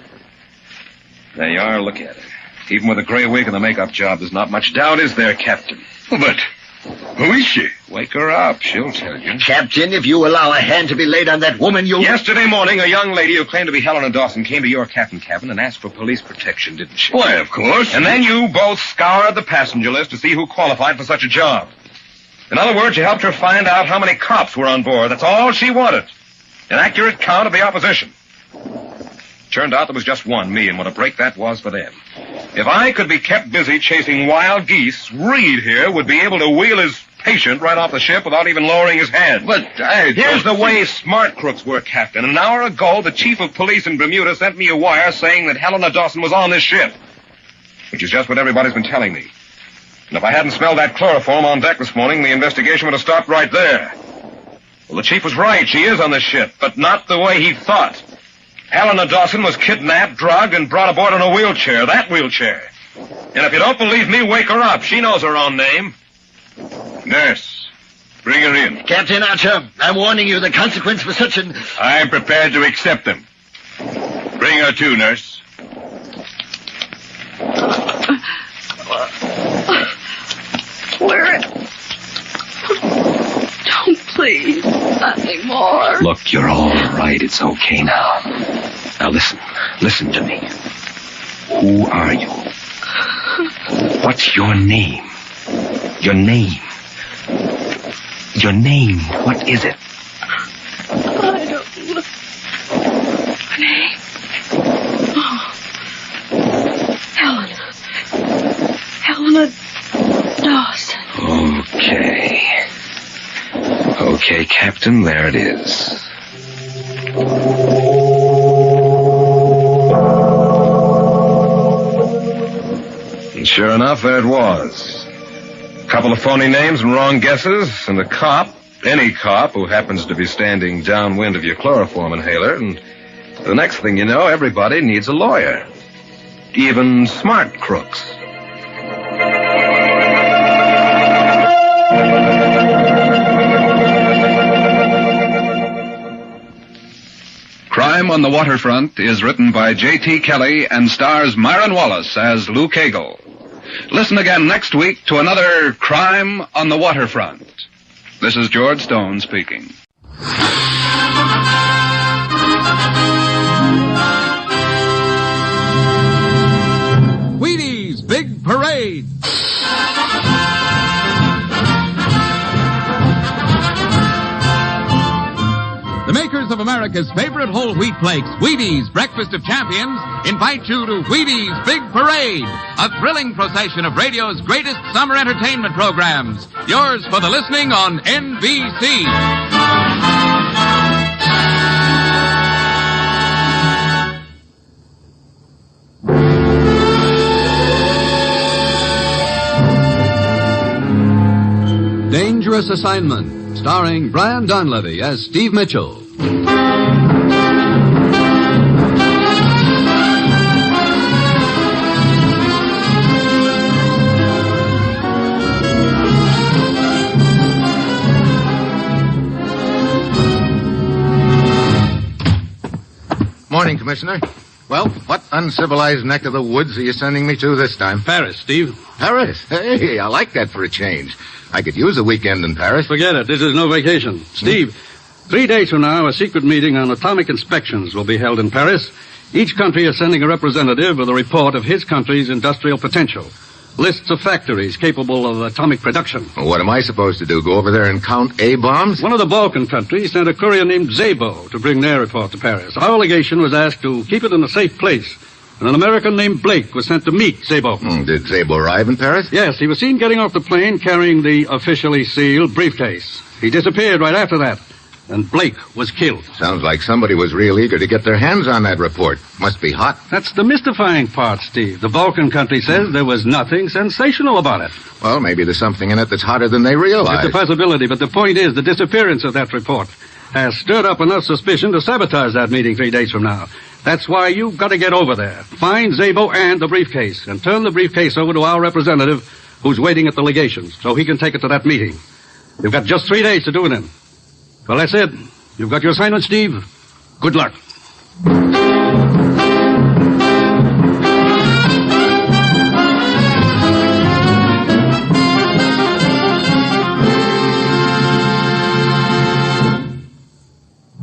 There you are. Look at her. Even with the gray wig and the makeup job, there's not much doubt, is there, Captain? But Who is she? Wake her up. She'll tell you. Captain, if you allow a hand to be laid on that woman, you'll... Yesterday morning, a young lady who claimed to be Helena Dawson came to your captain cabin and asked for police protection, didn't she? Why, of course. And then you both scoured the passenger list to see who qualified for such a job. In other words, you helped her find out how many cops were on board. That's all she wanted. An accurate count of the opposition. Turned out there was just one, me, and what a break that was for them. If I could be kept busy chasing wild geese, Reed here would be able to wheel his patient right off the ship without even lowering his head. But Here's the way smart crooks work, Captain. An hour ago, the chief of police in Bermuda sent me a wire saying that Helena Dawson was on this ship. Which is just what everybody's been telling me. And if I hadn't smelled that chloroform on deck this morning, the investigation would have stopped right there. Well, the chief was right. She is on this ship, but not the way he thought. Helena Dawson was kidnapped, drugged, and brought aboard in a wheelchair. That wheelchair. And if you don't believe me, wake her up. She knows her own name. Nurse, bring her in. Captain Archer, I'm warning you, the consequence for such an... I'm prepared to accept them. Bring her too, nurse. Where? Don't please, not anymore. Look, you're all right. It's okay now. Now listen. Listen to me. Who are you? What's your name? Your name. Your name. What is it? I don't know. Name? Oh. Helena Dawson. Okay. Okay, Captain, there it is. And sure enough, there it was. A couple of phony names and wrong guesses, and a cop, any cop who happens to be standing downwind of your chloroform inhaler, and the next thing you know, everybody needs a lawyer. Even smart crooks. Crime on the Waterfront is written by J.T. Kelly and stars Myron Wallace as Lou Cagle. Listen again next week to another Crime on the Waterfront. This is George Stone speaking. Wheaties Big Parade. The makers of America's favorite whole wheat flakes, Wheaties Breakfast of Champions, invite you to Wheaties Big Parade, a thrilling procession of radio's greatest summer entertainment programs. Yours for the listening on NBC. Dangerous Assignment, starring Brian Donlevy as Steve Mitchell. Morning, Commissioner. Well, what uncivilized neck of the woods are you sending me to this time? Paris, Steve. Paris? Hey, I like that for a change. I could use a weekend in Paris. Forget it. This is no vacation. Steve, 3 days from now, a secret meeting on atomic inspections will be held in Paris. Each country is sending a representative with a report of his country's industrial potential. Lists of factories capable of atomic production. Well, what am I supposed to do, go over there and count A-bombs? One of the Balkan countries sent a courier named Szabo to bring their report to Paris. Our legation was asked to keep it in a safe place. And an American named Blake was sent to meet Szabo. Did Szabo arrive in Paris? Yes, he was seen getting off the plane carrying the officially sealed briefcase. He disappeared right after that. And Blake was killed. Sounds like somebody was real eager to get their hands on that report. Must be hot. That's the mystifying part, Steve. The Balkan country says there was nothing sensational about it. Well, maybe there's something in it that's hotter than they realize. It's a possibility, but the point is the disappearance of that report has stirred up enough suspicion to sabotage that meeting 3 days from now. That's why you've got to get over there. Find Szabo and the briefcase, and turn the briefcase over to our representative who's waiting at the legation, so he can take it to that meeting. You've got just 3 days to do it in. Well, that's it. You've got your assignment, Steve. Good luck.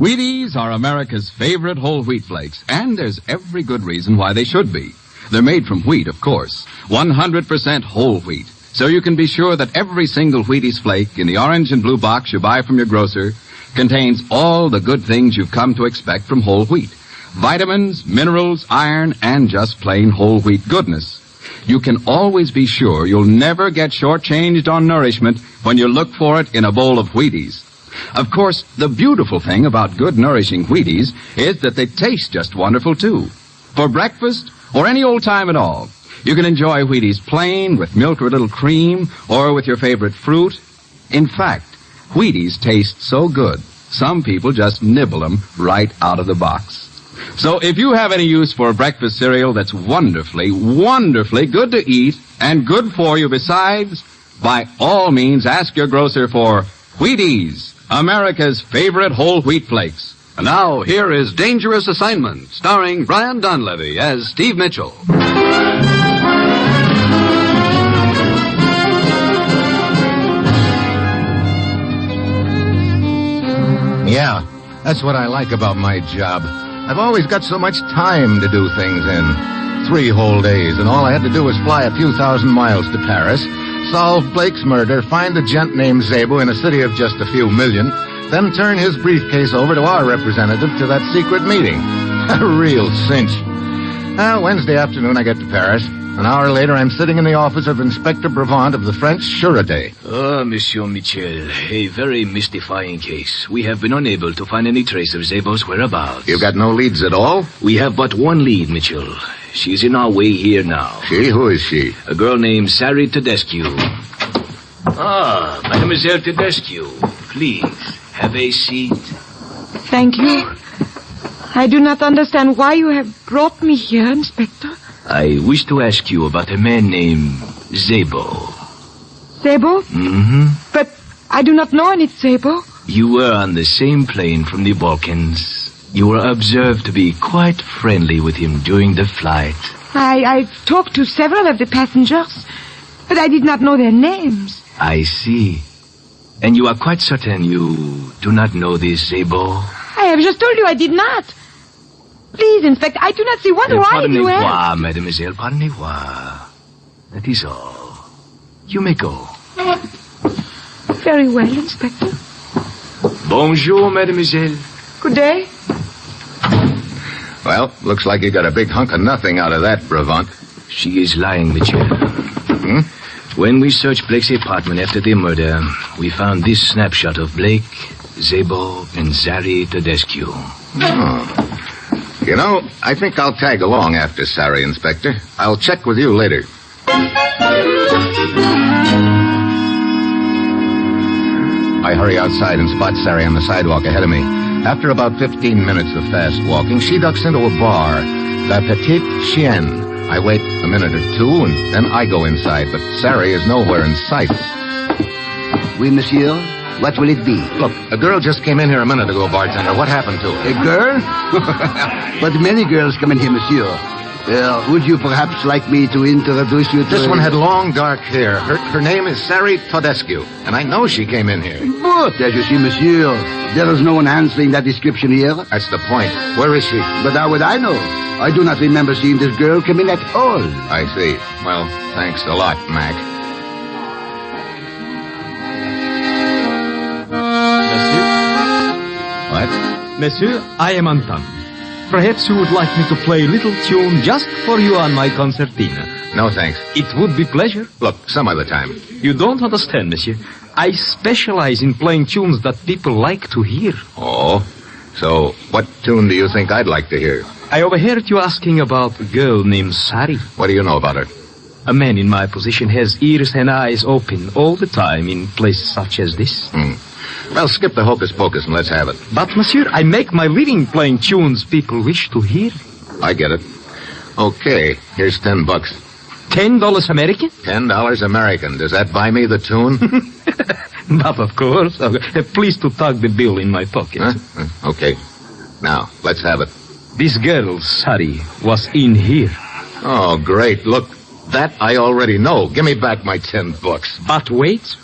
Wheaties are America's favorite whole wheat flakes, and there's every good reason why they should be. They're made from wheat, of course. 100% whole wheat. So you can be sure that every single Wheaties flake in the orange and blue box you buy from your grocer contains all the good things you've come to expect from whole wheat. Vitamins, minerals, iron, and just plain whole wheat goodness. You can always be sure you'll never get shortchanged on nourishment when you look for it in a bowl of Wheaties. Of course, the beautiful thing about good, nourishing Wheaties is that they taste just wonderful, too. For breakfast, or any old time at all, you can enjoy Wheaties plain, with milk or a little cream, or with your favorite fruit. In fact, Wheaties taste so good, some people just nibble them right out of the box. So if you have any use for a breakfast cereal that's wonderfully, wonderfully good to eat, and good for you besides, by all means ask your grocer for Wheaties, America's favorite whole wheat flakes. And now, here is Dangerous Assignment, starring Brian Donlevy as Steve Mitchell. Yeah, that's what I like about my job. I've always got so much time to do things in. 3 whole days, and all I had to do was fly a few thousand miles to Paris, solve Blake's murder, find a gent named Szabo in a city of just a few million, then turn his briefcase over to our representative to that secret meeting. A real cinch. Wednesday afternoon I get to Paris. An hour later I'm sitting in the office of Inspector Brevant of the French Sûreté. Monsieur Mitchell, a very mystifying case. We have been unable to find any trace of Szabo's whereabouts. You got no leads at all? We have but one lead, Mitchell. She's in our way here now. She? Who is she? A girl named Sari Tedescu. Mademoiselle Tedescu, please, have a seat. Thank you. I do not understand why you have brought me here, Inspector. I wish to ask you about a man named Szabo. Szabo? Mm-hmm. But I do not know any Szabo. You were on the same plane from the Balkans. You were observed to be quite friendly with him during the flight. I talked to several of the passengers, but I did not know their names. I see. And you are quite certain you do not know this Szabo? I have just told you I did not. Please, Inspector, I do not see what right you have. Pardonnez-moi, mademoiselle, pardonnez-moi. That is all. You may go. Very well, Inspector. Bonjour, mademoiselle. Good day. Well, looks like you got a big hunk of nothing out of that, Brevant. She is lying, Mitchell. When we searched Blake's apartment after the murder, we found this snapshot of Blake, Szabo, and Sari Tedescu. Oh. You know, I think I'll tag along after Sari, Inspector. I'll check with you later. I hurry outside and spot Sari on the sidewalk ahead of me. After about 15 minutes of fast walking, she ducks into a bar, La Petite Chienne. I wait a minute or two, and then I go inside, but Sari is nowhere in sight. Oui, monsieur. What will it be? Look, a girl just came in here a minute ago, bartender. What happened to her? A girl? But many girls come in here, monsieur. Would you perhaps like me to introduce you to... This one had long, dark hair. Her name is Sari Tedescu, and I know she came in here. But, as you see, monsieur, there is no one answering that description here. That's the point. Where is she? But how would I know? I do not remember seeing this girl come in at all. I see. Well, thanks a lot, Mac. What? Monsieur, I am Anton. Perhaps you would like me to play a little tune just for you on my concertina. No, thanks. It would be pleasure. Look, some other time. You don't understand, monsieur. I specialize in playing tunes that people like to hear. Oh? So, what tune do you think I'd like to hear? I overheard you asking about a girl named Sari. What do you know about her? A man in my position has ears and eyes open all the time in places such as this. Well, skip the hocus-pocus and let's have it. But, monsieur, I make my living playing tunes people wish to hear. I get it. Okay, here's $10. $10 American? $10 American. Does that buy me the tune? Not of course. Please to tuck the bill in my pocket. Huh? Okay. Now, let's have it. This girl, Sari, was in here. Oh, great. Look, that I already know. Give me back my $10. But wait.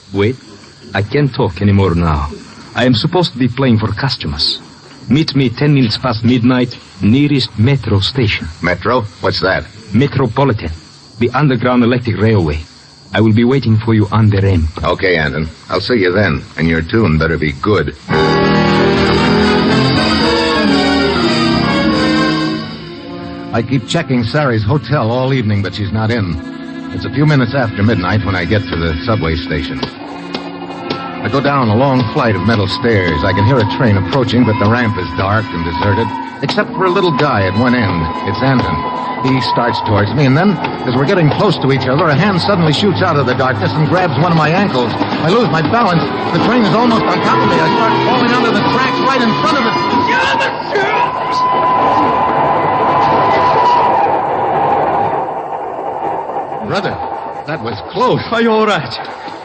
I can't talk anymore now. I am supposed to be playing for customers. Meet me 10 minutes past midnight, nearest metro station. Metro? What's that? Metropolitan, the underground electric railway. I will be waiting for you on the ramp. Okay, Anton. I'll see you then, and your tune better be good. I keep checking Sari's hotel all evening, but she's not in. It's a few minutes after midnight when I get to the subway station. I go down a long flight of metal stairs. I can hear a train approaching, but the ramp is dark and deserted, except for a little guy at one end. It's Anton. He starts towards me, and then, as we're getting close to each other, a hand suddenly shoots out of the darkness and grabs one of my ankles. I lose my balance. The train is almost on top of me. I start falling onto the tracks right in front of it. Brother, that was close. Are you all right?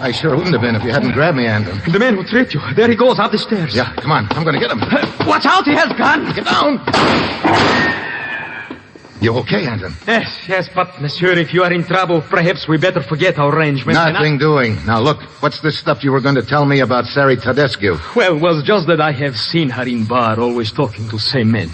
I sure wouldn't have been if you hadn't grabbed me, Anton. The man who tripped you. There he goes, up the stairs. Yeah, come on. I'm going to get him. Watch out, he has gun. Get down. You okay, Anton? Yes, but, monsieur, if you are in trouble, perhaps we better forget our arrangement. Nothing doing. Now, look, what's this stuff you were going to tell me about Sari Tadescu? Well, it was just that I have seen her in bar, always talking to same men.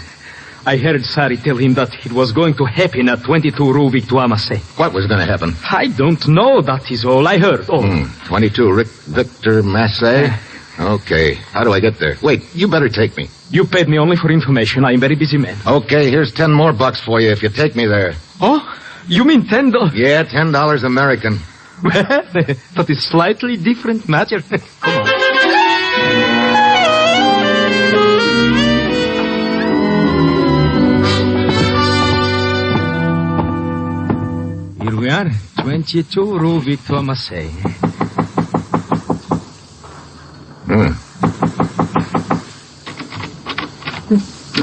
I heard Sari tell him that it was going to happen at 22 Rue Victoire Massé. What was going to happen? I don't know, that is all I heard. 22 Victor Massé? Okay. How do I get there? Wait, you better take me. You paid me only for information. I am a very busy man. Okay, here's 10 more bucks for you if you take me there. Oh? You mean $10? Yeah, $10 American. Well, that is slightly different matter. Come on. Here we are, 22 Rue Victoire Massé.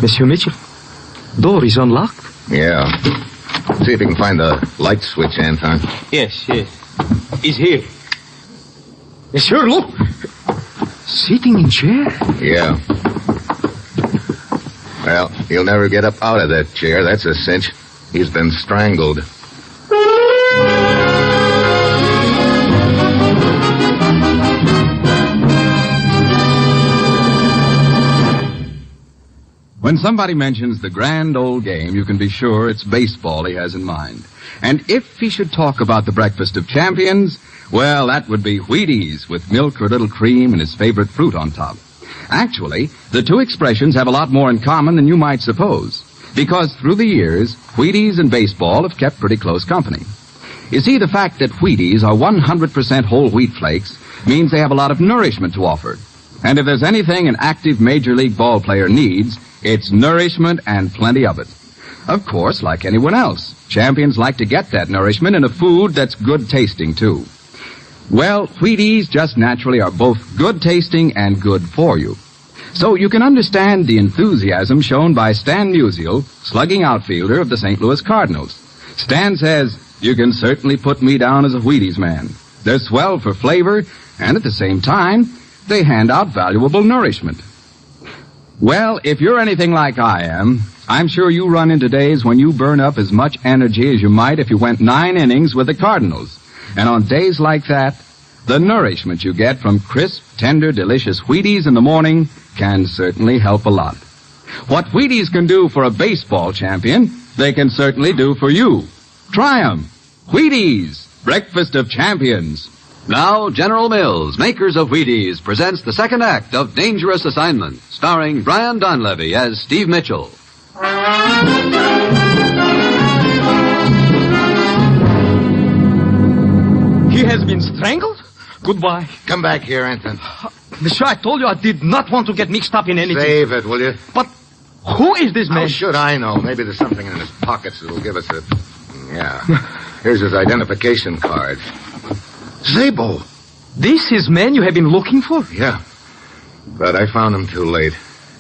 Monsieur Mitchell, door is unlocked. Yeah. See if you can find the light switch, Anton. Yes. He's here. Monsieur, look. Sitting in chair. Yeah. Well, he'll never get up out of that chair, that's a cinch. He's been strangled. When somebody mentions the grand old game, you can be sure it's baseball he has in mind. And if he should talk about the breakfast of champions, well, that would be Wheaties with milk or a little cream and his favorite fruit on top. Actually, the two expressions have a lot more in common than you might suppose, because through the years, Wheaties and baseball have kept pretty close company. You see, the fact that Wheaties are 100% whole wheat flakes means they have a lot of nourishment to offer. And if there's anything an active major league ball player needs, it's nourishment and plenty of it. Of course, like anyone else, champions like to get that nourishment in a food that's good tasting, too. Well, Wheaties just naturally are both good tasting and good for you. So you can understand the enthusiasm shown by Stan Musial, slugging outfielder of the St. Louis Cardinals. Stan says, "You can certainly put me down as a Wheaties man. They're swell for flavor, and at the same time, they hand out valuable nourishment." Well, if you're anything like I am, I'm sure you run into days when you burn up as much energy as you might if you went 9 innings with the Cardinals. And on days like that, the nourishment you get from crisp, tender, delicious Wheaties in the morning can certainly help a lot. What Wheaties can do for a baseball champion, they can certainly do for you. Try 'em. Wheaties, breakfast of champions. Now, General Mills, makers of Wheaties, presents the second act of Dangerous Assignment, starring Brian Donlevy as Steve Mitchell. He has been strangled? Goodbye. Come back here, Anton. Monsieur, I told you I did not want to get mixed up in anything. Save it, will you? But who is this man? How should I know? Maybe there's something in his pockets that'll give us a... Yeah. Here's his identification card. Zabel. This is man you have been looking for? Yeah. But I found him too late.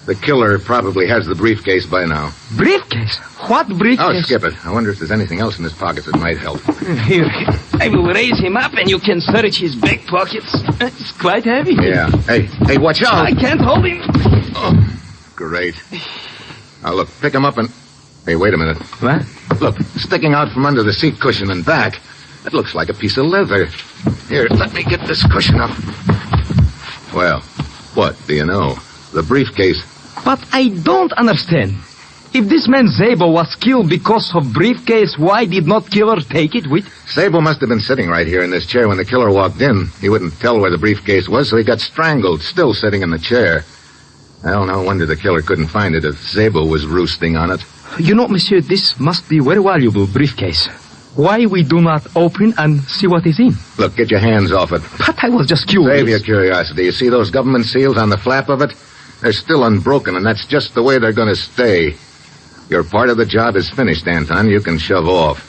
The killer probably has the briefcase by now. Briefcase? What briefcase? Oh, skip it. I wonder if there's anything else in his pockets that might help. Here, I will raise him up and you can search his back pockets. It's quite heavy. Yeah. Hey, watch out. I can't hold him. Oh, great. Now, look, pick him up and... Hey, wait a minute. What? Look, sticking out from under the seat cushion and back, it looks like a piece of leather. Here, let me get this cushion up. Well, what do you know? The briefcase But I don't understand. If this man Zabel was killed because of briefcase, why did not killer take it with? Zabel must have been sitting right here in this chair when the killer walked in. He wouldn't tell where the briefcase was, so he got strangled, still sitting in the chair. Well, no wonder the killer couldn't find it if Zabel was roosting on it. You know, monsieur, this must be very valuable briefcase. Why we do not open and see what is in? Look, get your hands off it. But I was just curious. Save your curiosity. You see those government seals on the flap of it? They're still unbroken, and that's just the way they're going to stay. Your part of the job is finished, Anton. You can shove off.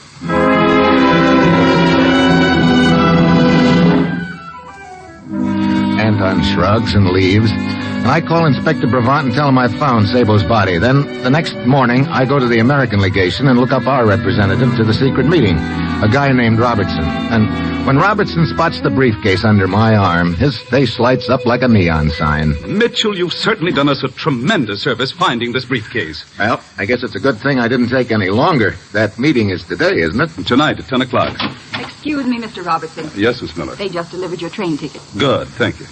Anton shrugs and leaves. And I call Inspector Brevant and tell him I found Zabel's body. Then, the next morning, I go to the American legation and look up our representative to the secret meeting, a guy named Robertson. And when Robertson spots the briefcase under my arm, his face lights up like a neon sign. Mitchell, you've certainly done us a tremendous service finding this briefcase. Well, I guess it's a good thing I didn't take any longer. That meeting is today, isn't it? Tonight at 10 o'clock. Excuse me, Mr. Robertson. Yes, Miss Miller. They just delivered your train ticket. Good, thank you.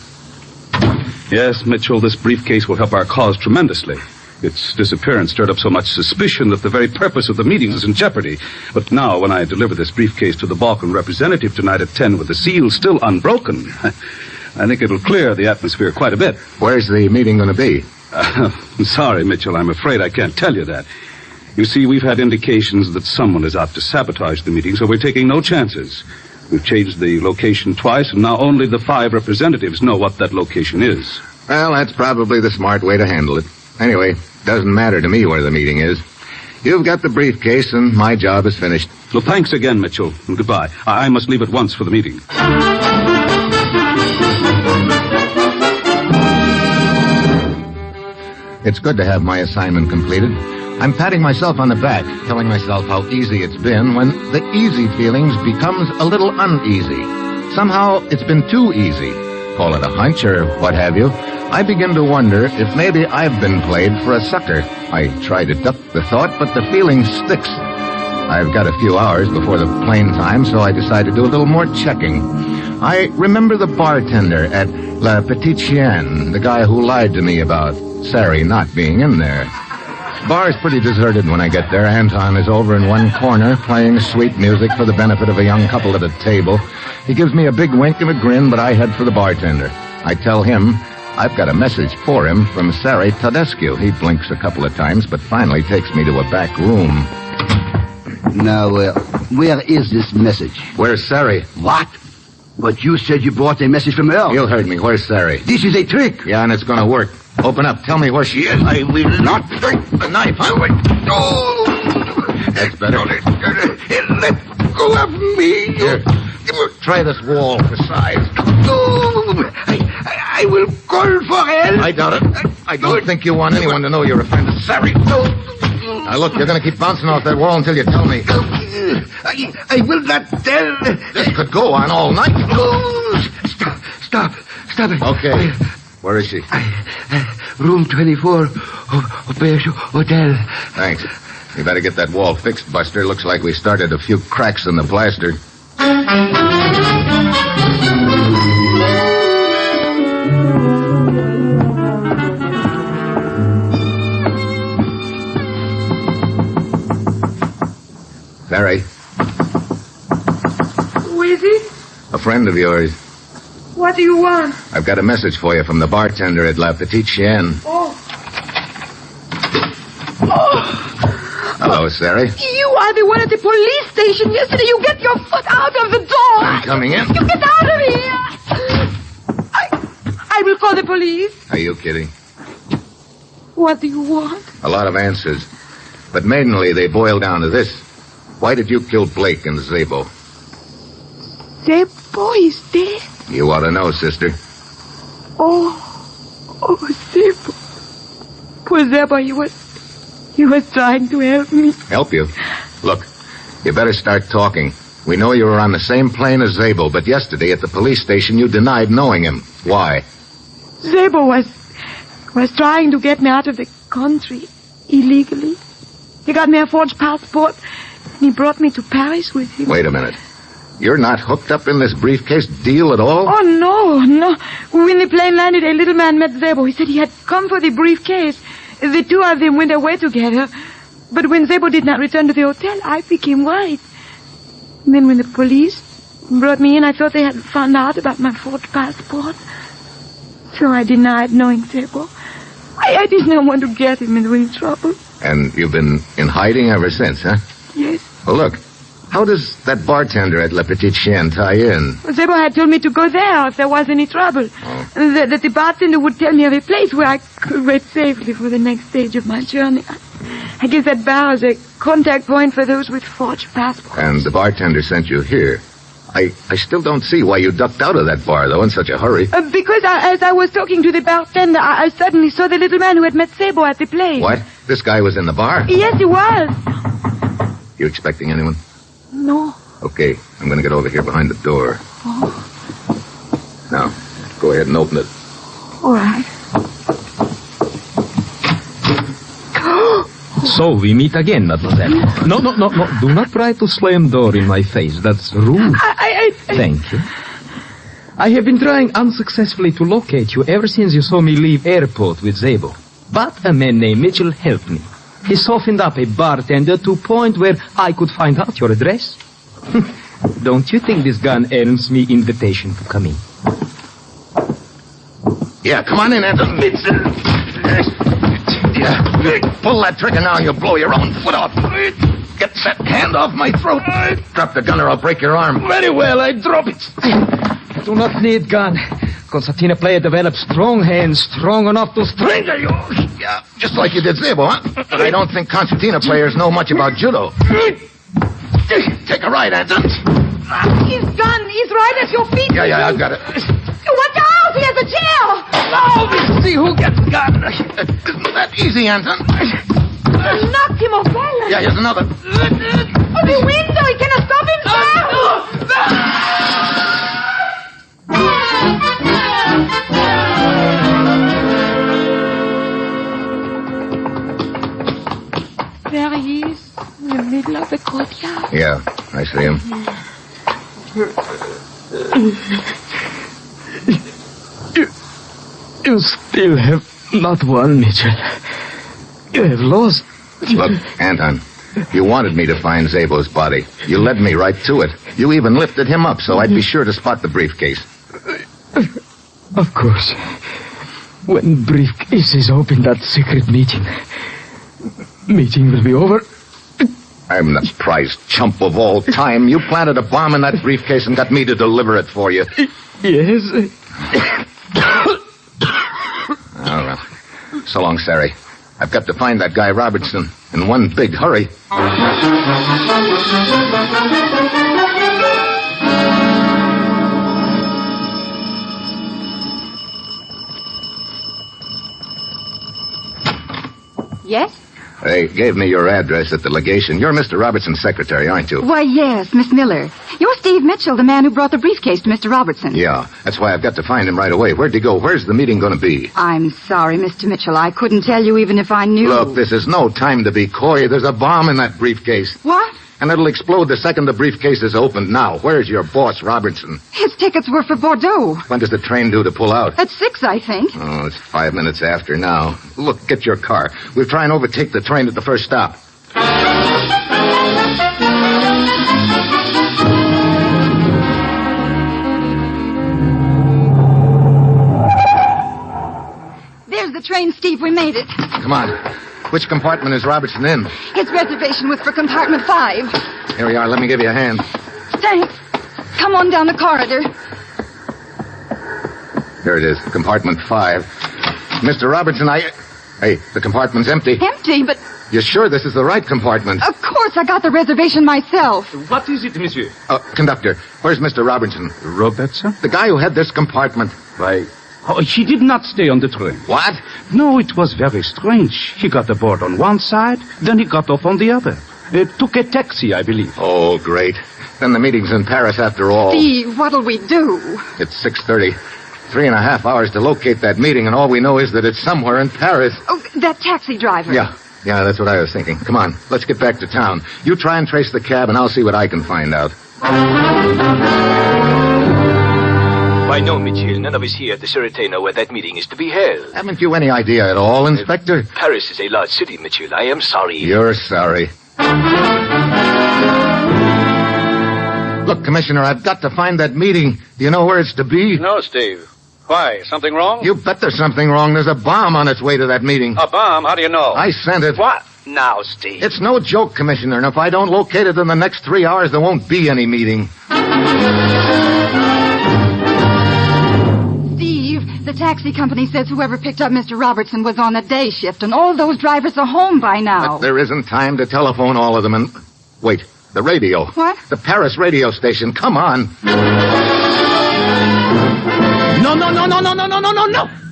Yes, Mitchell, this briefcase will help our cause tremendously. Its disappearance stirred up so much suspicion that the very purpose of the meeting was in jeopardy. But now, when I deliver this briefcase to the Balkan representative tonight at 10 with the seal still unbroken, I think it'll clear the atmosphere quite a bit. Where's the meeting going to be? Sorry, Mitchell, I'm afraid I can't tell you that. You see, we've had indications that someone is out to sabotage the meeting, so we're taking no chances. We've changed the location twice, and now only the 5 representatives know what that location is. Well, that's probably the smart way to handle it. Anyway, doesn't matter to me where the meeting is. You've got the briefcase, and my job is finished. Well, thanks again, Mitchell, and goodbye. I must leave at once for the meeting. It's good to have my assignment completed. I'm patting myself on the back, telling myself how easy it's been when the easy feelings becomes a little uneasy. Somehow it's been too easy. Call it a hunch or what have you. I begin to wonder if maybe I've been played for a sucker. I try to duck the thought, but the feeling sticks. I've got a few hours before the plane time, so I decide to do a little more checking. I remember the bartender at La Petite Chienne, the guy who lied to me about Sari not being in there. Bar's pretty deserted when I get there. Anton is over in one corner, playing sweet music for the benefit of a young couple at a table. He gives me a big wink and a grin, but I head for the bartender. I tell him I've got a message for him from Sari Tedescu. He blinks a couple of times, but finally takes me to a back room. Now, where is this message? Where's Sari? What? But you said you brought a message from her. You heard me. Where's Sari? This is a trick. Yeah, and it's going to work. Open up. Tell me where she is. I will not take the knife. I will... Oh! That's better. Let go of me. Here. Try this wall for size. Oh, I will call for help. I doubt it. I don't think you want anyone to know you're a friend of Sari. Now, look, you're going to keep bouncing off that wall until you tell me. I will not tell. This could go on all night. Oh, stop it. Okay. Where is she? Room 24, Auberge Hotel. Thanks. You better get that wall fixed, Buster. Looks like we started a few cracks in the plaster. Sari. Who is it? A friend of yours. What do you want? I've got a message for you from the bartender at La Petite Chienne. Oh. Hello, Sari. You are the one at the police station yesterday. You get your foot out of the door. I'm coming in. You get out of here. I will call the police. Are you kidding? What do you want? A lot of answers. But mainly they boil down to this. Why did you kill Blake and Zabel? Zabel is dead. You ought to know, sister. Oh, Zabel. Poor Zabel, he was trying to help me. Help you? Look, you better start talking. We know you were on the same plane as Zabel, but yesterday at the police station you denied knowing him. Why? Zabel was trying to get me out of the country illegally. He got me a forged passport, and he brought me to Paris with him. Wait a minute. You're not hooked up in this briefcase deal at all? Oh, no. When the plane landed, a little man met Zabel. He said he had come for the briefcase, The two of them went away together. But when Zebo did not return to the hotel, I became worried. And then when the police brought me in, I thought they had found out about my forged passport. So I denied knowing Zebo. I did not want to get him into any trouble. And you've been in hiding ever since, huh? Yes. Well, look. How does that bartender at Le Petit Chien tie in? Zebo had told me to go there if there was any trouble. Oh. That the bartender would tell me of a place where I could wait safely for the next stage of my journey. I guess that bar is a contact point for those with forged passports. And the bartender sent you here. I still don't see why you ducked out of that bar, though, in such a hurry. Because as I was talking to the bartender, I suddenly saw the little man who had met Zebo at the place. What? This guy was in the bar? Yes, he was. You expecting anyone? No. Okay, I'm going to get over here behind the door. Oh. Now, go ahead and open it. All right. So we meet again, mademoiselle. No. Do not try to slam door in my face. That's rude. Thank you. I have been trying unsuccessfully to locate you ever since you saw me leave airport with Zebo. But a man named Mitchell helped me. He softened up a bartender to a point where I could find out your address. Don't you think this gun earns me invitation to come in? Yeah, come on in, Anton. Yeah, pull that trigger now and you'll blow your own foot off. Get that hand off my throat. Drop the gun or I'll break your arm. Very well, I drop it. I do not need gun. Concertina player develops strong hands, strong enough to strangle you. Yeah, just like you did Zebo, huh? But I don't think concertina players know much about judo. Take a ride, Anton. His gun is right at your feet. Yeah, I've got it. Watch out! He has a chair! Now we see who gets gun. Isn't that easy, Anton? You knocked him off balance. Yeah, here's another. Oh, the window! He cannot stop himself! There he is, in the middle of the courtyard. Yeah, I see him. You still have not won, Mitchell. You have lost. Look, Anton, you wanted me to find Zebo's body. You led me right to it. You even lifted him up so I'd be sure to spot the briefcase. Of course. When briefcase is opened, that secret meeting will be over. I'm the prized chump of all time. You planted a bomb in that briefcase and got me to deliver it for you. Yes. All right. So long, Sari. I've got to find that guy Robertson in one big hurry. Yes? They gave me your address at the legation. You're Mr. Robertson's secretary, aren't you? Why, yes, Miss Miller. You're Steve Mitchell, the man who brought the briefcase to Mr. Robertson. Yeah, that's why I've got to find him right away. Where'd he go? Where's the meeting going to be? I'm sorry, Mr. Mitchell. I couldn't tell you even if I knew. Look, this is no time to be coy. There's a bomb in that briefcase. What? And it'll explode the second the briefcase is opened. Now, where's your boss, Robertson? His tickets were for Bordeaux. When does the train due to pull out? At 6, I think. Oh, it's 5 minutes after now. Look, get your car. We'll try and overtake the train at the first stop. There's the train, Steve. We made it. Come on. Which compartment is Robertson in? His reservation was for compartment 5. Here we are. Let me give you a hand. Thanks. Come on down the corridor. Here it is, compartment 5. Mr. Robertson, Hey, the compartment's empty. Empty, but... You're sure this is the right compartment? Of course, I got the reservation myself. What is it, monsieur? Conductor, where's Mr. Robertson? Robertson? The guy who had this compartment. Why, he did not stay on the train. What? No, it was very strange. He got aboard on one side, then he got off on the other. Took a taxi, I believe. Oh, great. Then the meeting's in Paris after all. Steve, what'll we do? It's 6:30. 3.5 hours to locate that meeting, and all we know is that it's somewhere in Paris. Oh, that taxi driver. Yeah, that's what I was thinking. Come on, let's get back to town. You try and trace the cab, and I'll see what I can find out. Why, no, Mitchell. None of us here at the Sûreté know where that meeting is to be held. Haven't you any idea at all, Inspector? Paris is a large city, Mitchell. I am sorry. You're sorry. Look, Commissioner, I've got to find that meeting. Do you know where it's to be? No, Steve. Why? Something wrong? You bet there's something wrong. There's a bomb on its way to that meeting. A bomb? How do you know? I sent it. What? Now, Steve. It's no joke, Commissioner, and if I don't locate it in the next 3 hours, there won't be any meeting. Steve, the taxi company says whoever picked up Mr. Robertson was on the day shift, and all those drivers are home by now. But there isn't time to telephone all of them and... Wait, the radio. What? The Paris radio station. Come on. No.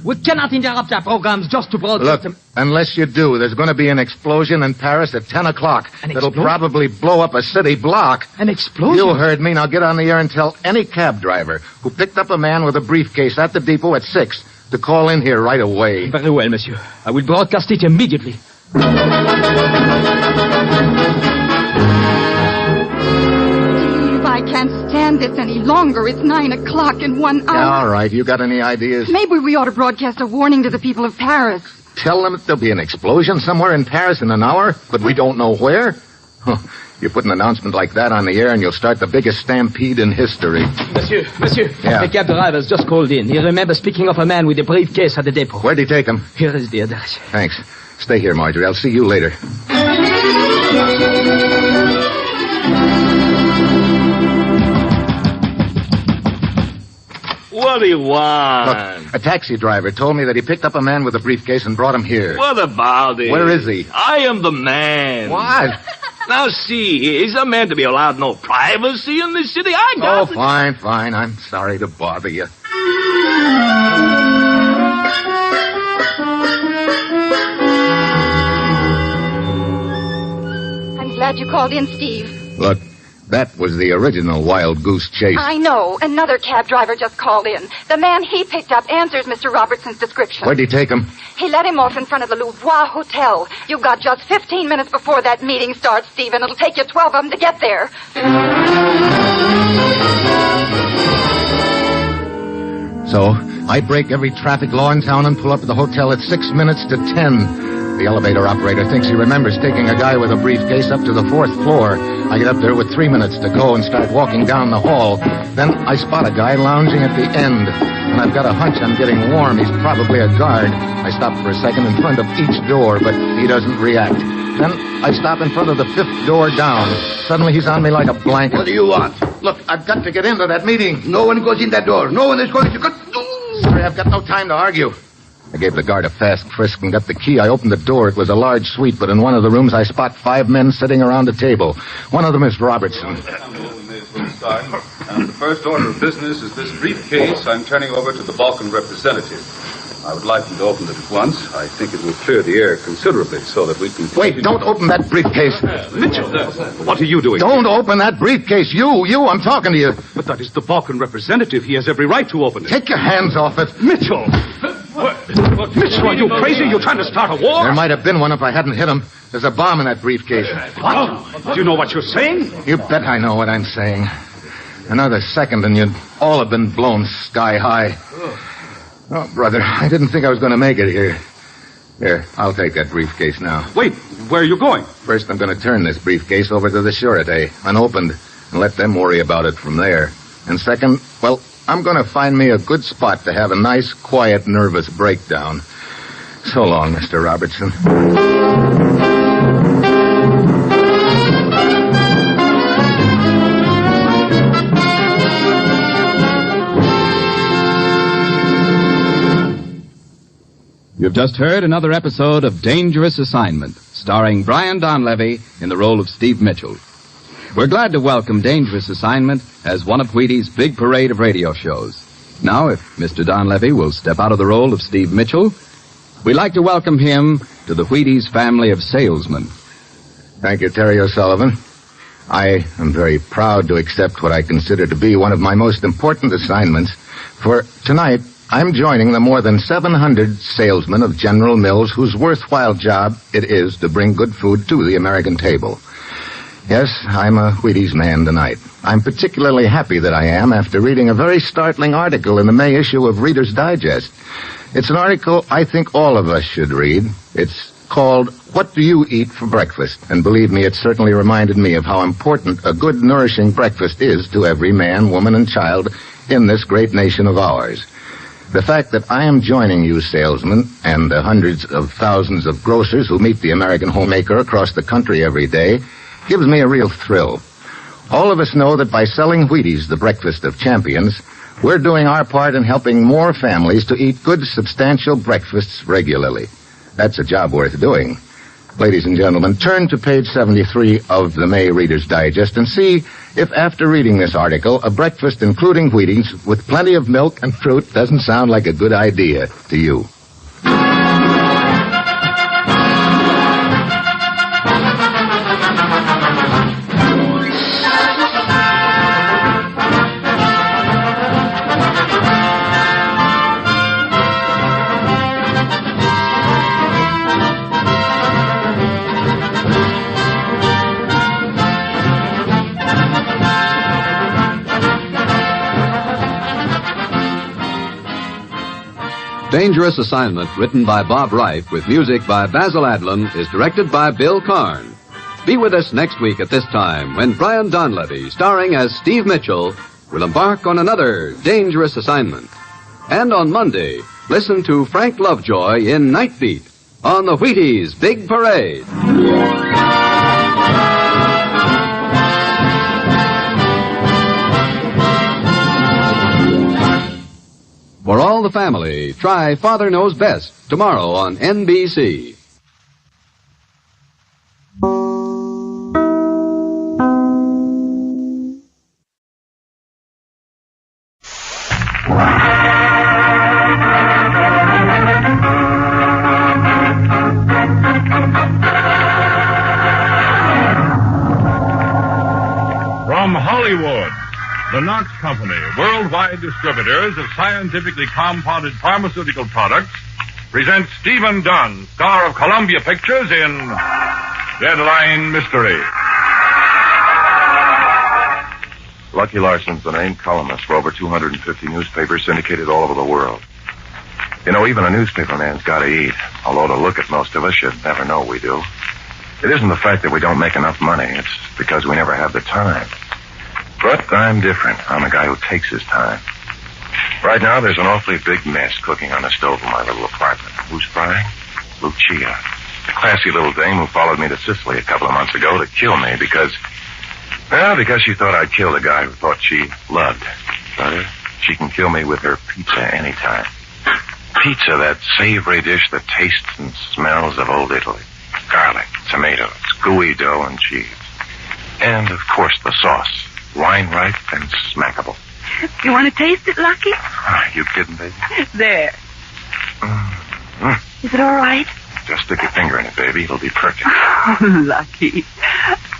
We cannot interrupt our programs just to broadcast Look, unless you do, there's going to be an explosion in Paris at 10 o'clock. It'll probably blow up a city block. An explosion? You heard me. Now get on the air and tell any cab driver who picked up a man with a briefcase at the depot at 6 to call in here right away. Very well, monsieur. I will broadcast it immediately. I can't stand this any longer. It's 9 o'clock in 1 hour. All right, you got any ideas? Maybe we ought to broadcast a warning to the people of Paris. Tell them there'll be an explosion somewhere in Paris in an hour, but we don't know where? You put an announcement like that on the air and you'll start the biggest stampede in history. Monsieur, Yeah. the cab driver's just called in. He remembers speaking of a man with a briefcase at the depot. Where'd he take him? Here is the address. Thanks. Stay here, Marjorie. I'll see you later. What do you want? Look, a taxi driver told me that he picked up a man with a briefcase and brought him here. What about it? Where is he? I am the man. What? Now, see, is a man to be allowed no privacy in this city? I got Oh, fine. I'm sorry to bother you. I'm glad you called in, Steve. Look, that was the original wild goose chase. I know. Another cab driver just called in. The man he picked up answers Mr. Robertson's description. Where'd he take him? He let him off in front of the Louvois Hotel. You've got just 15 minutes before that meeting starts, Steve, and it'll take you 12 of them to get there. So, I break every traffic law in town and pull up at the hotel at 6 minutes to 10. The elevator operator thinks he remembers taking a guy with a briefcase up to the 4th floor. I get up there with 3 minutes to go and start walking down the hall. Then I spot a guy lounging at the end. And I've got a hunch I'm getting warm. He's probably a guard. I stop for a second in front of each door, but he doesn't react. Then I stop in front of the 5th door down. Suddenly he's on me like a blanket. What do you want? Look, I've got to get into that meeting. No one goes in that door. No one is going to go... Sorry, I've got no time to argue. I gave the guard a fast frisk and got the key. I opened the door. It was a large suite, but in one of the rooms I spot 5 men sitting around a table. One of them is Robertson. And the first order of business is this briefcase I'm turning over to the Balkan representative. I would like him to open it at once. I think it will clear the air considerably so that we can... Wait, don't open that briefcase. Mitchell, what are you doing? Don't open that briefcase. You, I'm talking to you. But that is the Balkan representative. He has every right to open it. Take your hands off it. Mitchell! Mitchell, are you crazy? You're trying to start a war? There might have been one if I hadn't hit him. There's a bomb in that briefcase. What? Do you know what you're saying? You bet I know what I'm saying. Another second and you'd all have been blown sky high. Oh, brother, I didn't think I was going to make it here. Here, I'll take that briefcase now. Wait, where are you going? First, I'm going to turn this briefcase over to the Sûreté, unopened, and let them worry about it from there. And second, well, I'm going to find me a good spot to have a nice, quiet, nervous breakdown. So long, Mr. Robertson. You've just heard another episode of Dangerous Assignment, starring Brian Donlevy in the role of Steve Mitchell. We're glad to welcome Dangerous Assignment as one of Wheaties' big parade of radio shows. Now, if Mr. Donlevy will step out of the role of Steve Mitchell, we'd like to welcome him to the Wheaties family of salesmen. Thank you, Terry O'Sullivan. I am very proud to accept what I consider to be one of my most important assignments, for tonight I'm joining the more than 700 salesmen of General Mills whose worthwhile job it is to bring good food to the American table. Yes, I'm a Wheaties man tonight. I'm particularly happy that I am after reading a very startling article in the May issue of Reader's Digest. It's an article I think all of us should read. It's called, What Do You Eat for Breakfast? And believe me, it certainly reminded me of how important a good, nourishing breakfast is to every man, woman, and child in this great nation of ours. The fact that I am joining you salesmen and the hundreds of thousands of grocers who meet the American homemaker across the country every day gives me a real thrill. All of us know that by selling Wheaties, the breakfast of champions, we're doing our part in helping more families to eat good, substantial breakfasts regularly. That's a job worth doing. Ladies and gentlemen, turn to page 73 of the May Reader's Digest and see if after reading this article, a breakfast including Wheaties with plenty of milk and fruit doesn't sound like a good idea to you. Dangerous Assignment, written by Bob Reif, with music by Basil Adlon, is directed by Bill Karn. Be with us next week at this time when Brian Donlevy, starring as Steve Mitchell, will embark on another Dangerous Assignment. And on Monday, listen to Frank Lovejoy in Night Beat on the Wheaties Big Parade. For all the family, try Father Knows Best tomorrow on NBC. From Hollywood, the Knox Company, worldwide distributors of scientifically compounded pharmaceutical products, presents Stephen Dunn, star of Columbia Pictures in Deadline Mystery. Lucky Larson's the name, columnist for over 250 newspapers syndicated all over the world. You know, even a newspaper man's got to eat, although to look at most of us, you'd never know we do. It isn't the fact that we don't make enough money. It's because we never have the time. But I'm different. I'm a guy who takes his time. Right now, there's an awfully big mess cooking on the stove in my little apartment. Who's frying? Lucia. A classy little dame who followed me to Sicily a couple of months ago to kill me because she thought I'd killed a guy who thought she loved. But she can kill me with her pizza anytime. Pizza, that savory dish that tastes and smells of old Italy. Garlic, tomatoes, gooey dough, and cheese. And, of course, the sauce. Wine-ripe and smackable. You want to taste it, Lucky? Are you kidding, baby? There. Is it all right? Just stick your finger in it, baby. It'll be perfect. Oh, Lucky.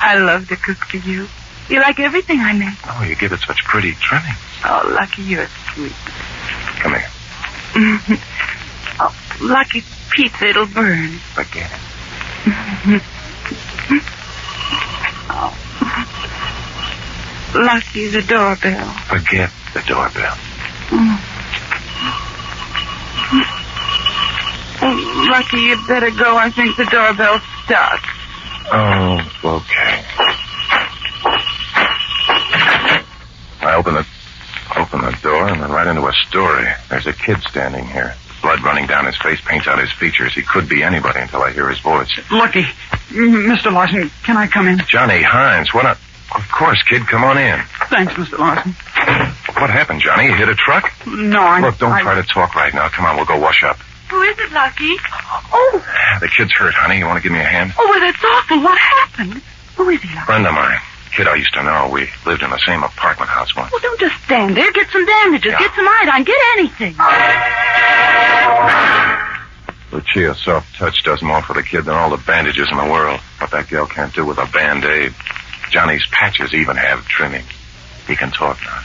I love to cook for you. You like everything I make. Oh, you give it such pretty trimming. Oh, Lucky, you're sweet. Come here. Oh, Lucky, pizza, it'll burn. Forget it. Oh. Lucky, the doorbell. Forget the doorbell. Oh, Lucky, you better go. I think the doorbell's stuck. Oh, okay. I open the door and then right into a story. There's a kid standing here. Blood running down his face paints out his features. He could be anybody until I hear his voice. Lucky. Mr. Larson, can I come in? Johnny Hines, what a... Of course, kid, come on in. Thanks, Mr. Larson. What happened, Johnny? You hit a truck? No, Look, don't try to talk right now. Come on, we'll go wash up. Who is it, Lucky? Oh. The kid's hurt, honey. You want to give me a hand? Oh, well, that's awful. What happened? Who is he, Lucky? Friend of mine. Kid I used to know. We lived in the same apartment house once. Well, don't just stand there. Get some bandages. Yeah. Get some iodine. Get anything. Lucia's soft touch does more for the kid than all the bandages in the world. What that gal can't do with a Band-Aid. Johnny's patches even have trimming. He can talk now.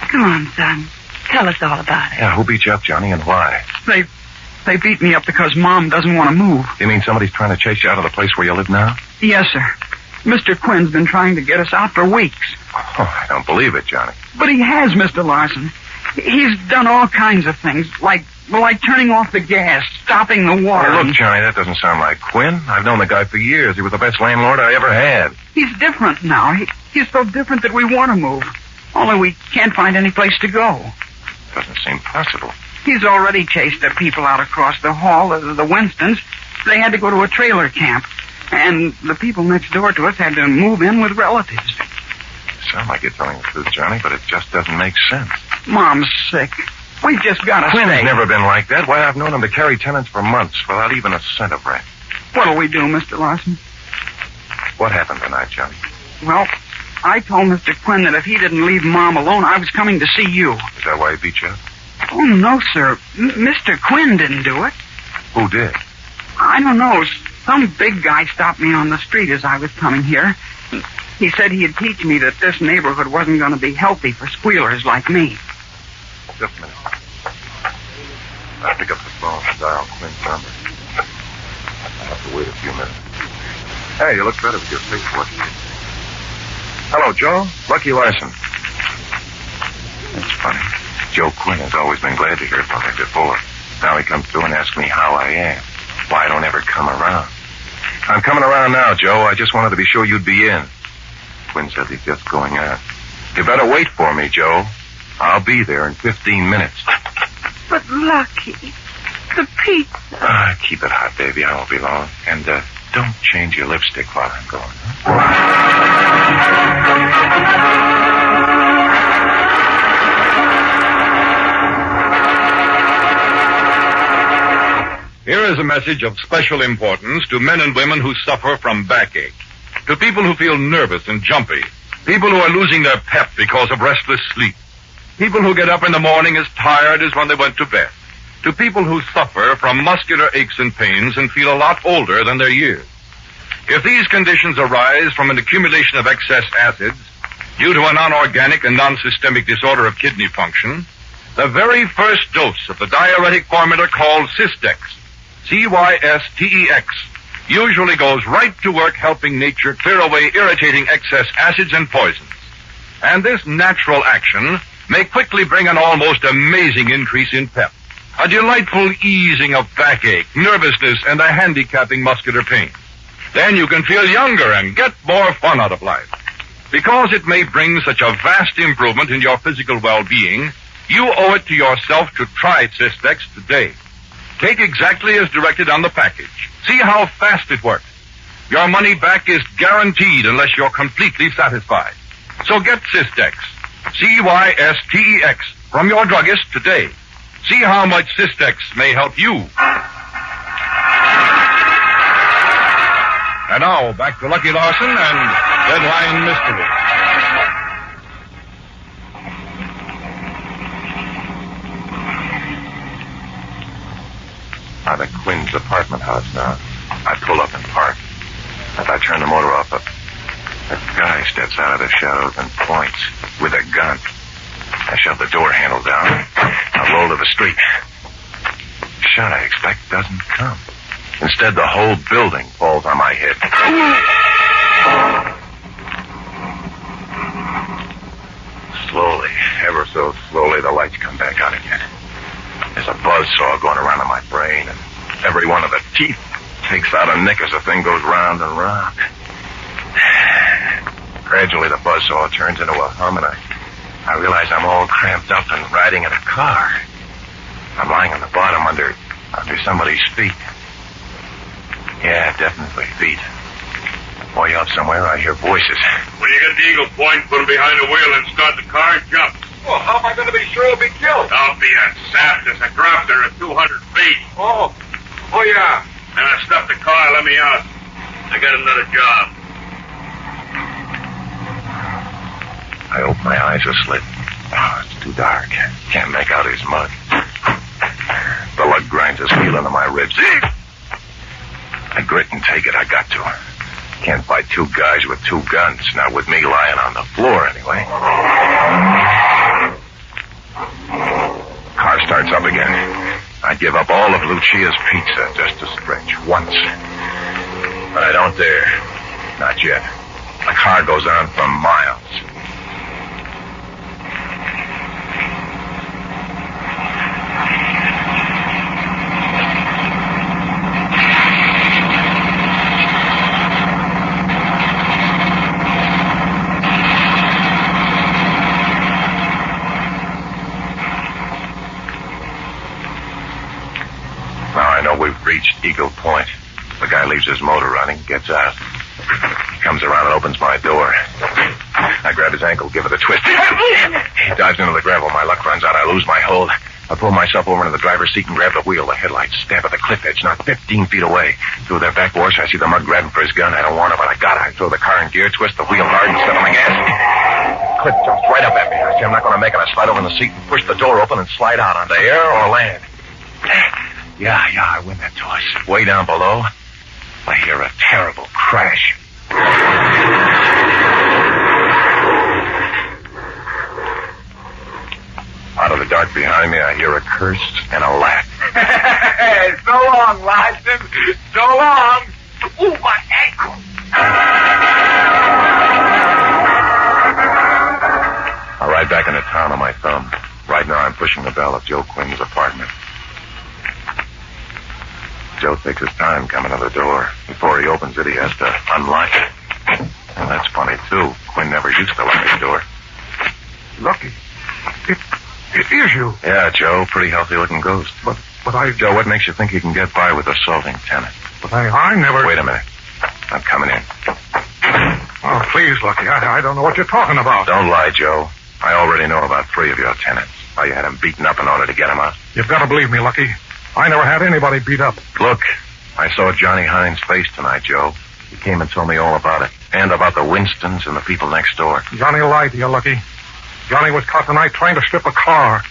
Come on, son. Tell us all about it. Yeah, who beat you up, Johnny, and why? They beat me up because Mom doesn't want to move. You mean somebody's trying to chase you out of the place where you live now? Yes, sir. Mr. Quinn's been trying to get us out for weeks. Oh, I don't believe it, Johnny. But he has, Mr. Larson. He's done all kinds of things, like turning off the gas, stopping the water. Oh, look, Johnny, that doesn't sound like Quinn. I've known the guy for years. He was the best landlord I ever had. He's different now. He's so different that we want to move. Only we can't find any place to go. Doesn't seem possible. He's already chased the people out across the hall, the Winstons. They had to go to a trailer camp. And the people next door to us had to move in with relatives. Sound like you're telling the truth, Johnny, but it just doesn't make sense. Mom's sick. We've just got to Quinn's stay. never been like that. Why, I've known him to carry tenants for months without even a cent of rent. What'll we do, Mr. Larson? What happened tonight, Johnny? Well, I told Mr. Quinn that if he didn't leave Mom alone, I was coming to see you. Is that why he beat you up? Oh, no, sir. Mr. Quinn didn't do it. Who did? I don't know. Some big guy stopped me on the street as I was coming here. He said he'd teach me that this neighborhood wasn't going to be healthy for squealers like me. Just a minute. I'll pick up the phone and dial Quinn's number. I'll have to wait a few minutes. Hey, you look better with your face flushed. Hello, Joe. Lucky Larson. That's funny. Joe Quinn has always been glad to hear from me before. Now he comes through and asks me how I am. Why I don't ever come around. I'm coming around now, Joe. I just wanted to be sure you'd be in. Quinn said he's just going out. You better wait for me, Joe. I'll be there in 15 minutes. But Lucky, the pizza. Keep it hot, baby. I won't be long. And don't change your lipstick while I'm gone. Here is a message of special importance to men and women who suffer from backache, to people who feel nervous and jumpy, people who are losing their pep because of restless sleep, people who get up in the morning as tired as when they went to bed, to people who suffer from muscular aches and pains and feel a lot older than their years. If these conditions arise from an accumulation of excess acids due to a non-organic and non-systemic disorder of kidney function, the very first dose of the diuretic formula called Cystex, C-Y-S-T-E-X, usually goes right to work helping nature clear away irritating excess acids and poisons. And this natural action may quickly bring an almost amazing increase in pep, a delightful easing of backache, nervousness, and a handicapping muscular pain. Then you can feel younger and get more fun out of life. Because it may bring such a vast improvement in your physical well-being, you owe it to yourself to try Cystex today. Take exactly as directed on the package. See how fast it works. Your money back is guaranteed unless you're completely satisfied. So get Cystex, C-Y-S-T-E-X, from your druggist today. See how much Cystex may help you. And now, back to Lucky Larson and Deadline Mystery. I'm at Quinn's apartment house now. I pull up and park. As I turn the motor off, a guy steps out of the shadows and points with a gun. I shove the door handle down. I roll to the street. Shot I expect doesn't come. Instead, the whole building falls on my head. Slowly, ever so slowly, the lights come back on again. There's a buzzsaw going around in my brain, and every one of the teeth takes out a nick as the thing goes round and round. Gradually, the buzzsaw turns into a hum, and I realize I'm all cramped up and riding in a car. I'm lying on the bottom under somebody's feet. Yeah, definitely feet. Way up somewhere, I hear voices. When you get the Eagle Point, put him behind the wheel and start the car and jump. Well, how am I going to be sure he'll be killed? Don't be a sap. There's a drop there at 200 feet. Oh, yeah. Then I stop the car. Let me out. I got another job. I open my eyes a slit. Oh, it's too dark. Can't make out his mug. The lug grinds his heel into my ribs. I grit and take it. I got to. Can't fight two guys with two guns. Not with me lying on the floor, anyway. Car starts up again. I'd give up all of Lucia's pizza just to stretch once. But I don't dare. Not yet. car goes on for miles. We've reached Eagle Point. The guy leaves his motor running, gets out. Comes around and opens my door. I grab his ankle, give it a twist. He dives into the gravel. My luck runs out. I lose my hold. I pull myself over into the driver's seat and grab the wheel. The headlights stab at the cliff edge, not 15 feet away. Through their back wash, I see the mug grabbing for his gun. I don't want it, but I got it. I throw the car in gear, twist the wheel hard, and step on the gas. Cliff jumps right up at me. I say I'm not going to make it. I slide over in the seat and push the door open and slide out onto air or land. Yeah, I win that toss. Way down below, I hear a terrible crash. Out of the dark behind me, I hear a curse and a laugh. Hey, so long, Larson. So long. Ooh, my ankle. I ride back into town on my thumb. Right now, I'm pushing the bell of Joe Quinn's apartment. Joe takes his time coming to the door. Before he opens it, he has to unlock it. Well, that's funny, too. Quinn never used to lock his door. Lucky. It is you. Yeah, Joe. Pretty healthy-looking ghost. But I... Joe, what makes you think you can get by with assaulting tenant? But I never... Wait a minute. I'm coming in. Oh, please, Lucky. I don't know what you're talking about. Don't lie, Joe. I already know about 3 of your tenants. How you had them beaten up in order to get them out. You've got to believe me, Lucky. I never had anybody beat up. Look, I saw Johnny Hines' face tonight, Joe. He came and told me all about it. And about the Winstons and the people next door. Johnny lied to you, Lucky. Johnny was caught tonight trying to strip a car.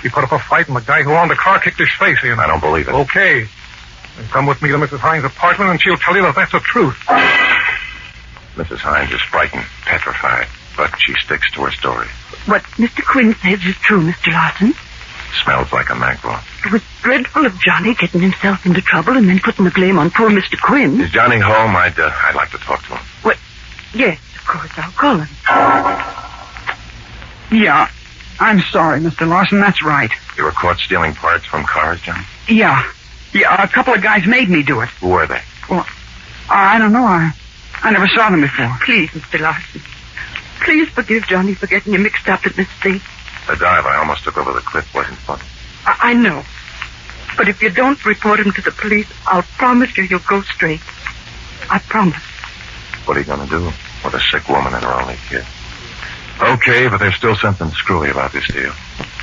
He put up a fight and the guy who owned the car kicked his face in. I don't believe it. Okay. Then come with me to Mrs. Hines' apartment and she'll tell you that that's the truth. Mrs. Hines is frightened, petrified, but she sticks to her story. What Mr. Quinn says is true, Mr. Larson. Smells like a mackerel. It was dreadful of Johnny getting himself into trouble and then putting the blame on poor Mr. Quinn. Is Johnny home? I'd like to talk to him. What? Yes, of course, I'll call him. Yeah, I'm sorry, Mr. Larson, that's right. You were caught stealing parts from cars, Johnny? Yeah, a couple of guys made me do it. Who were they? Well, I don't know. I never saw them before. Please, Mr. Larson. Please forgive Johnny for getting you mixed up in this thing. The dive I almost took over the cliff wasn't fun. I know. But if you don't report him to the police, I'll promise you'll go straight. I promise. What are you going to do with a sick woman and her only kid? Okay, but there's still something screwy about this deal.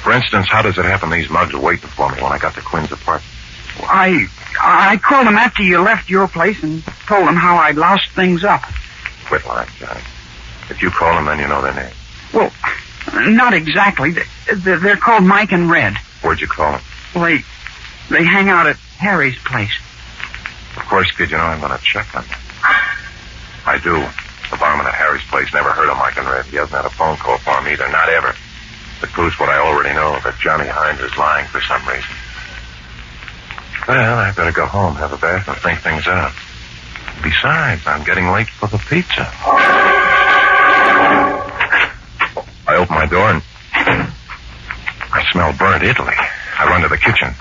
For instance, how does it happen these mugs were waiting for me when I got to Quinn's apartment? Well, I called them after you left your place and told them how I'd loused things up. Quit lying, Johnny. If you call them, then you know their name. Well, not exactly. They're called Mike and Red. Where'd you call them? Well, they hang out at Harry's place. Of course, kid, you know I'm going to check on them. I do. The barman at Harry's place never heard of Mike and Red. He hasn't had a phone call for him either, not ever. It proves what I already know, that Johnny Hines is lying for some reason. Well, I better go home, have a bath, and think things out. Besides, I'm getting late for the pizza. I open my door and I smell burnt Italy. I run to the kitchen.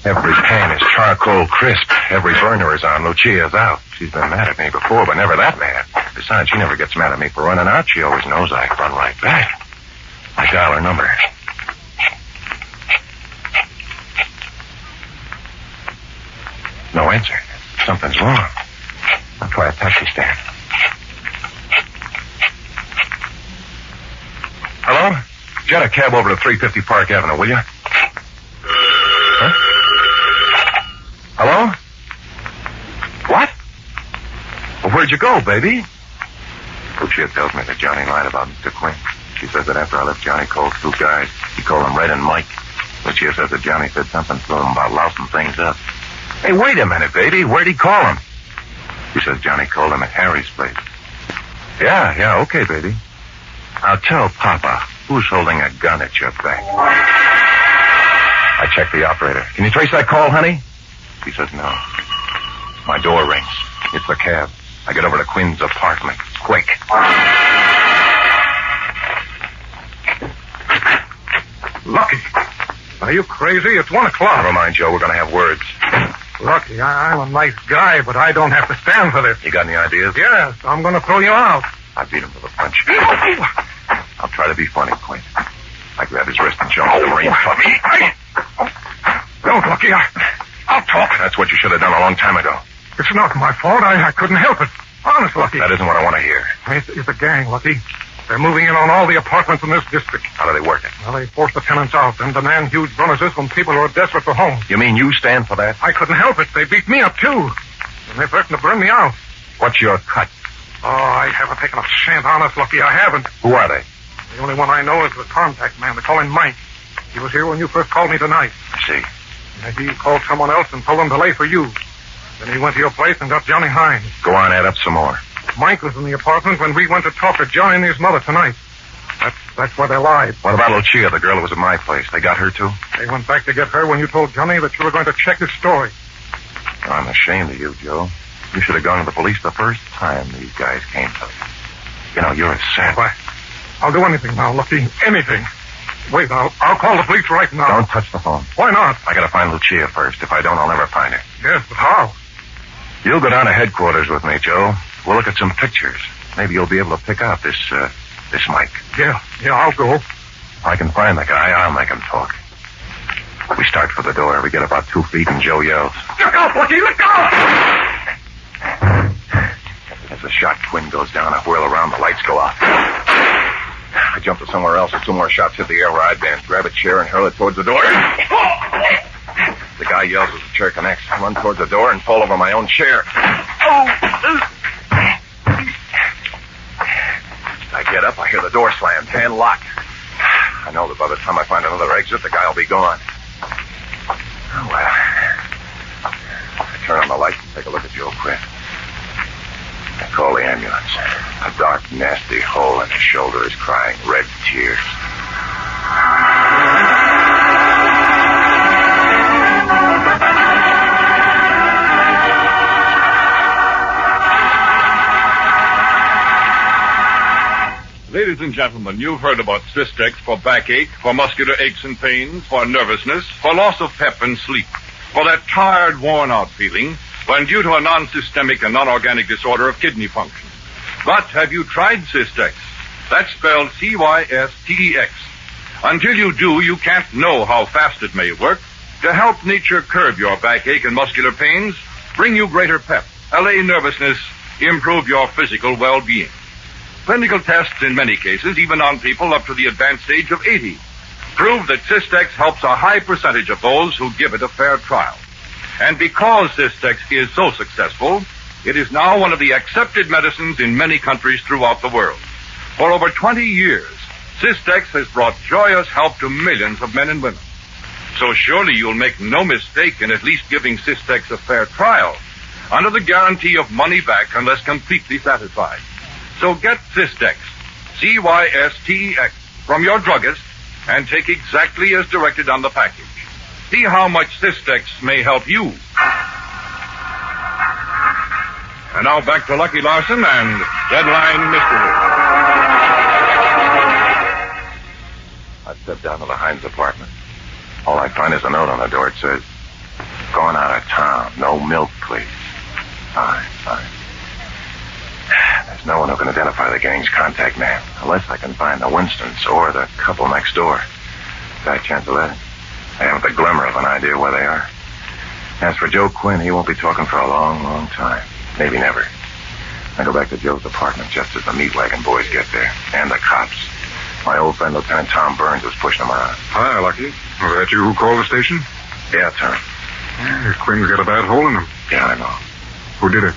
Every pan is charcoal crisp. Every burner is on. Lucia's out. She's been mad at me before, but never that mad. Besides, she never gets mad at me for running out. She always knows I run right back. I dial her number. No answer. Something's wrong. I'll try a taxi stand. Hello? Get a cab over to 350 Park Avenue, will you? Huh? Hello? What? Well, where'd you go, baby? Lucia tells me that Johnny lied about Mr. Quinn. She says that after I left, Johnny called 2 guys. He called them Red and Mike. Lucia says that Johnny said something to him about lousing things up. Hey, wait a minute, baby. Where'd he call him? She says Johnny called him at Harry's place. Yeah, okay, baby. Now tell Papa, who's holding a gun at your back? I checked the operator. Can you trace that call, honey? She says no. My door rings. It's the cab. I get over to Quinn's apartment. quick. Lucky. Are you crazy? It's 1 o'clock. Never mind, Joe. We're going to have words. Lucky, I'm a nice guy, but I don't have to stand for this. You got any ideas? Yes, I'm going to throw you out. I beat him to the punch. I'll try to be funny, Quint. I grabbed his wrist and jumped the Marine taught me. Don't, Lucky. I'll talk. That's what you should have done a long time ago. It's not my fault. I couldn't help it. Honest, Lucky. That isn't what I want to hear. It's a gang, Lucky. They're moving in on all the apartments in this district. How do they work it? Well, they force the tenants out and demand huge bonuses from people who are desperate for homes. You mean you stand for that? I couldn't help it. They beat me up, too. And they threatened to burn me out. What's your cut? Oh, I haven't taken a chance, honest, Lucky. I haven't. Who are they? The only one I know is the contact man. They call him Mike. He was here when you first called me tonight. I see. And he called someone else and told them to lay for you. Then he went to your place and got Johnny Hines. Go on, add up some more. Mike was in the apartment when we went to talk to Johnny and his mother tonight. That's where they lied. What about Lucia, the girl who was at my place? They got her, too? They went back to get her when you told Johnny that you were going to check his story. I'm ashamed of you, Joe. You should have gone to the police the first time these guys came to you. You know, you're a sap. I'll do anything now, Lucky. Anything. Wait, I'll call the police right now. Don't touch the phone. Why not? I gotta find Lucia first. If I don't, I'll never find her. Yes, but how? You'll go down to headquarters with me, Joe. We'll look at some pictures. Maybe you'll be able to pick out this Mike. Yeah, I'll go. If I can find the guy, I'll make him talk. We start for the door. We get about 2 feet, and Joe yells. Look out, Lucky! Look out! As the shot twin goes down, I whirl around. The lights go out. I jump to somewhere else, and 2 more shots hit the air where I'd been. Grab a chair and hurl it towards the door. The guy yells as the chair connects. I run towards the door and fall over my own chair. I get up, I hear the door slammed, hand locked. I know that by the time I find another exit, the guy will be gone. Oh, well. I turn on the light and take a look at Joe Quinn. I call the ambulance. A dark, nasty hole in his shoulder is crying red tears. Ladies and gentlemen, you've heard about Cystex for backache, for muscular aches and pains, for nervousness, for loss of pep and sleep, for that tired, worn-out feeling when due to a non-systemic and non-organic disorder of kidney function. But have you tried Cystex? That's spelled Cystex. Until you do, you can't know how fast it may work to help nature curb your backache and muscular pains, bring you greater pep, allay nervousness, improve your physical well-being. Clinical tests in many cases, even on people up to the advanced age of 80, prove that Cystex helps a high percentage of those who give it a fair trial. And because Cystex is so successful, it is now one of the accepted medicines in many countries throughout the world. For over 20 years, Cystex has brought joyous help to millions of men and women. So surely you'll make no mistake in at least giving Cystex a fair trial, under the guarantee of money back unless completely satisfied. So get Cystex, Cystex, from your druggist and take exactly as directed on the package. See how much Cystex may help you. And now back to Lucky Larson and Deadline Mystery. I step down to the Hines apartment. All I find is a note on the door. It says, "Going out of town. No milk, please." Fine. There's no one who can identify the gang's contact man, unless I can find the Winstons or the couple next door. Got a chance of that? I haven't the glimmer of an idea where they are. As for Joe Quinn, he won't be talking for a long, long time. Maybe never. I go back to Joe's apartment just as the meat wagon boys get there, and the cops. My old friend Lieutenant Tom Burns was pushing them around. Hi, Lucky. Was that you who called the station? Yeah, Tom. Quinn's got a bad hole in him. Yeah, I know. Who did it?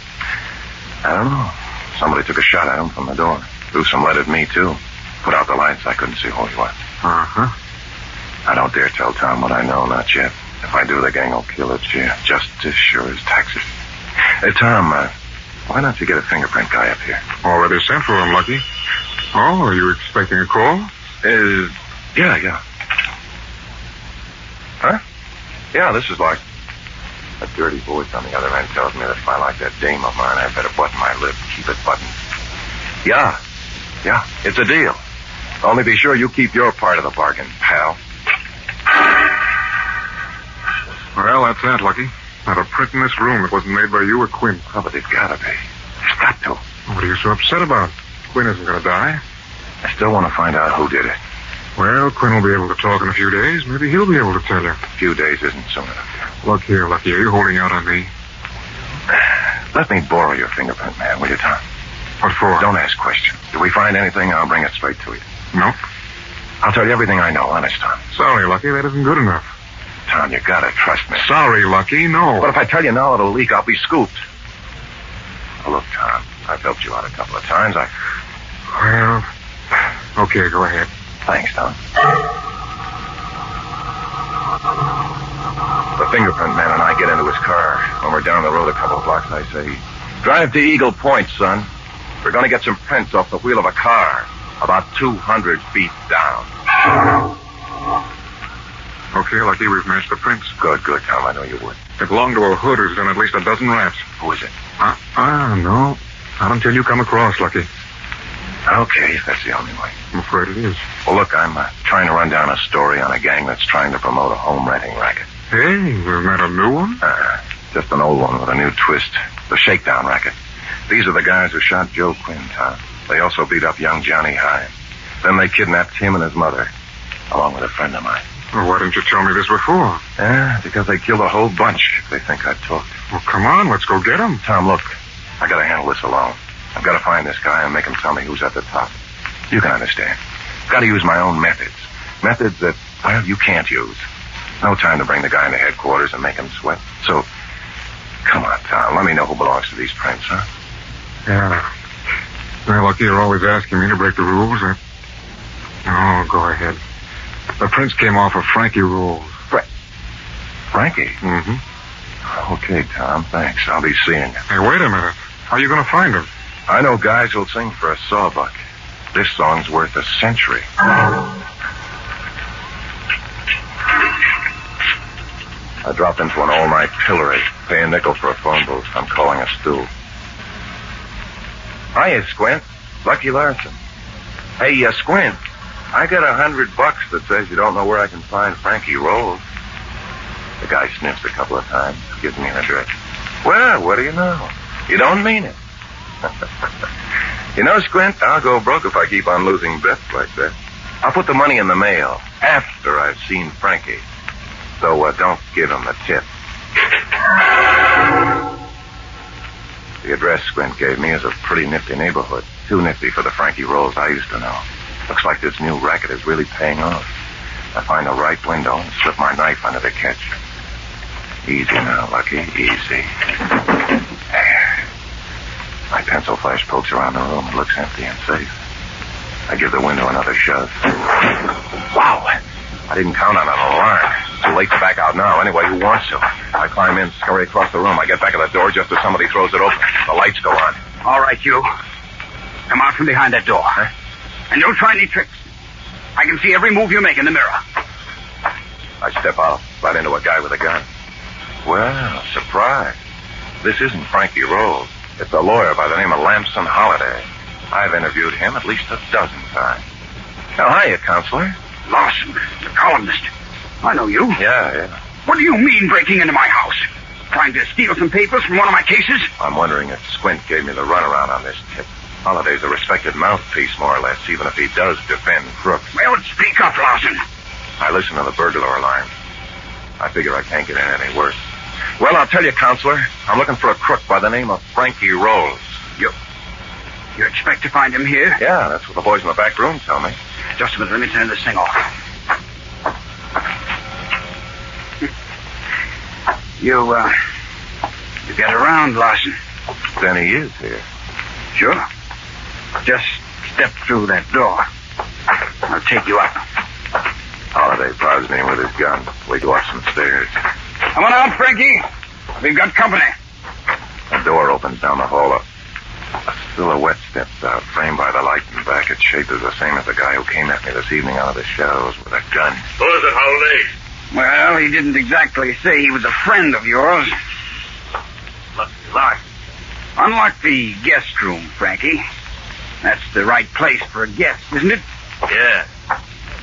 I don't know. Somebody took a shot at him from the door. Threw some lead at me, too. Put out the lights. I couldn't see who he was. Uh-huh. I don't dare tell Tom what I know, not yet. If I do, the gang will kill it, yeah, just as sure as taxes. Hey, Tom, why don't you get a fingerprint guy up here? Already sent for him, Lucky. Oh, are you expecting a call? Yeah. Huh? Yeah, this is like... A dirty voice on the other end tells me that if I like that dame of mine, I better button my lip, keep it buttoned. Yeah. Yeah, it's a deal. Only be sure you keep your part of the bargain, pal. Well, that's that, Lucky. Not a print in this room that wasn't made by you or Quinn. Oh, but they've got to be. It's got to. What are you so upset about? Quinn isn't going to die. I still want to find out who did it. Well, Quinn will be able to talk in a few days. Maybe he'll be able to tell you. A few days isn't soon enough. Look here, Lucky. Are you holding out on me? Let me borrow your fingerprint, man, will you, Tom? What for? Don't ask questions. If we find anything, I'll bring it straight to you. No? I'll tell you everything I know, honest, Tom. Sorry, Lucky. That isn't good enough. Tom, you gotta trust me. Sorry, Lucky. No. But if I tell you now it'll leak, I'll be scooped. Oh, look, Tom, I've helped you out a couple of times. Well, okay, go ahead. Thanks, Tom. The fingerprint man and I get into his car. When we're down the road a couple of blocks, I say, drive to Eagle Point, son. We're going to get some prints off the wheel of a car about 200 feet down. Okay, Lucky, we've matched the prints. Good, Tom. I know you would. It belonged to a hood who's done at least a dozen raps. Who is it? I don't know. Not until you come across, Lucky. Okay, if that's the only way. I'm afraid it is. Well, look, I'm trying to run down a story on a gang that's trying to promote a home renting racket. Hey, we've met a new one? Just an old one with a new twist. The shakedown racket. These are the guys who shot Joe Quinn, Tom. They also beat up young Johnny Hine. Then they kidnapped him and his mother, along with a friend of mine. Well, why didn't you tell me this before? Because they killed a whole bunch if they think I'd talked. Well, come on, let's go get them. Tom, look, I gotta handle this alone. I've got to find this guy and make him tell me who's at the top. You can understand. I've got to use my own methods. Methods that, well, you can't use. No time to bring the guy into headquarters and make him sweat. So, come on, Tom, let me know who belongs to these prints, huh? Yeah. Well, Lucky, you're always asking me to break the rules. Oh, go ahead. The prints came off of Frankie rules. Frankie? Mm-hmm. Okay, Tom, thanks. I'll be seeing you. Hey, wait a minute. How are you going to find him? I know guys who'll sing for a sawbuck. This song's worth a century. I dropped into an all-night pillory. Pay a nickel for a phone booth. I'm calling a stew. Hiya, Squint. Lucky Larson. Hey, Squint. I got $100 that says you don't know where I can find Frankie Rolls. The guy sniffs a couple of times, gives me an address. Well, what do you know? You don't mean it. You know, Squint, I'll go broke if I keep on losing bets like that. I'll put the money in the mail after I've seen Frankie. So don't give him a tip. The address Squint gave me is a pretty nifty neighborhood. Too nifty for the Frankie Rolls I used to know. Looks like this new racket is really paying off. I find the right window and slip my knife under the catch. Easy now, Lucky, easy. There. My pencil flash pokes around the room. It looks empty and safe. I give the window another shove. Wow! I didn't count on an alarm. Too late to back out now. Anyway, who wants to? I climb in, scurry across the room. I get back at the door just as somebody throws it open. The lights go on. All right, you. Come out from behind that door. Huh? And don't try any tricks. I can see every move you make in the mirror. I step out, right into a guy with a gun. Well, surprise. This isn't Frankie Rolls. It's a lawyer by the name of Lamson Holliday. I've interviewed him at least a dozen times. Now, hiya, Counselor. Larson, the columnist. I know you. Yeah. What do you mean breaking into my house? Trying to steal some papers from one of my cases? I'm wondering if Squint gave me the runaround on this tip. Holliday's a respected mouthpiece, more or less, even if he does defend crooks. Well, speak up, Larson. I listen to the burglar alarm. I figure I can't get in any worse. Well, I'll tell you, Counselor, I'm looking for a crook by the name of Frankie Rolls. You expect to find him here? Yeah, that's what the boys in the back room tell me. Just a minute, let me turn this thing off. You get around, Larson. Then he is here. Sure. Just step through that door. I'll take you up. Holliday prods me with his gun. We go up some stairs. Come on out, Frankie. We've got company. The door opens down the hall. A silhouette steps out, framed by the light in back. Its shape is the same as the guy who came at me this evening out of the shadows with a gun. Who is it, Holliday? Well, he didn't exactly say he was a friend of yours. Lucky Larson. Unlock the guest room, Frankie. That's the right place for a guest, isn't it? Yeah.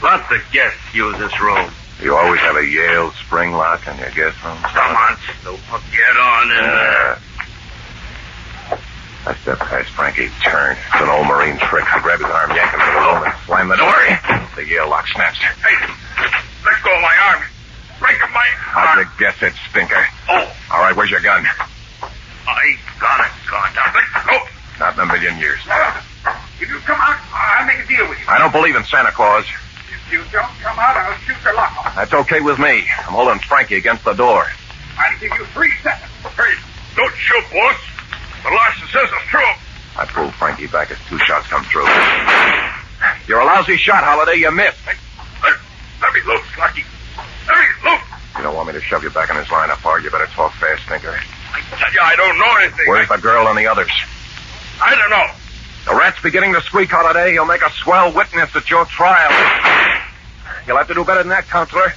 Lots of guests use this room. You always have a Yale spring lock in your guest room? Come on, Snoop. Get on in there. I stepped past Frankie, turned. It's an old Marine trick. I grabbed his arm, yanked him to the room, and slammed the door. The Yale lock snaps. Hey, let go of my arm. Break up my How'd you guess it, stinker? Oh. All right, where's your gun? I got it, God. Now, let go. Not in a million years. If you come out, I'll make a deal with you. I don't believe in Santa Claus. If you don't come out, I'll shoot the lock off. That's okay with me. I'm holding Frankie against the door. I'll give you 3 seconds. Hey, don't shoot, boss. The license says it's true. I pulled Frankie back as 2 shots come through. You're a lousy shot, Holiday. You missed. Let me loose, Lucky. Let me loose. You don't want me to shove you back in this line of fire. You better talk fast, stinker. I tell you, I don't know anything. Where's the girl and the others? I don't know. The rat's beginning to squeak, Holiday. You'll make a swell witness at your trial. You'll have to do better than that, Counselor.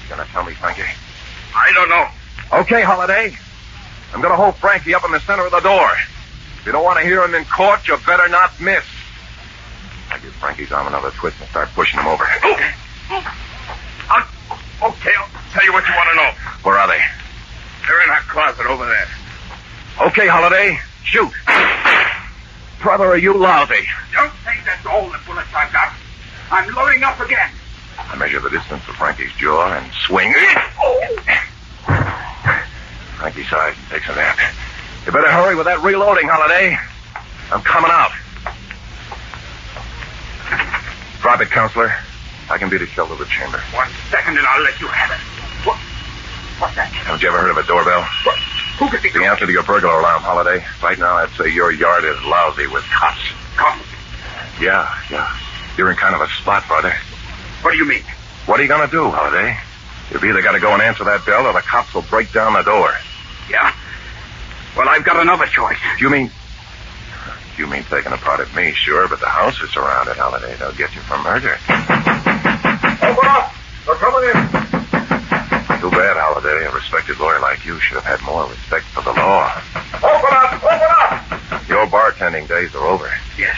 You gonna tell me, Frankie? I don't know. Okay, Holiday. I'm gonna hold Frankie up in the center of the door. If you don't want to hear him in court, you better not miss. I give Frankie's arm another twist and start pushing him over. Okay, I'll tell you what you want to know. Where are they? They're in that closet over there. Okay, Holiday. Shoot. Brother, are you lousy? Don't think that's all the bullets I've got. I'm loading up again. I measure the distance of Frankie's jaw and swing. Frankie sighs and takes a nap. You better hurry with that reloading, Holiday. I'm coming out. Drop it, Counselor. I can be the shelter of the chamber. 1 second and I'll let you have it. What's that? Haven't you ever heard of a doorbell? Who could be? The answer to your burglar alarm, Holiday. Right now, I'd say your yard is lousy with cops. Cops? Yeah. You're in kind of a spot, brother. What do you mean? What are you going to do, Holiday? You've either got to go and answer that bell or the cops will break down the door. Yeah? Well, I've got another choice. You mean taking a part at me, sure, but the house is surrounded, Holiday. They'll get you for murder. Open up! They're coming in. Too bad, Holiday. A respected lawyer like you should have had more respect for the law. Open up! Open up! Your bartending days are over. Yes,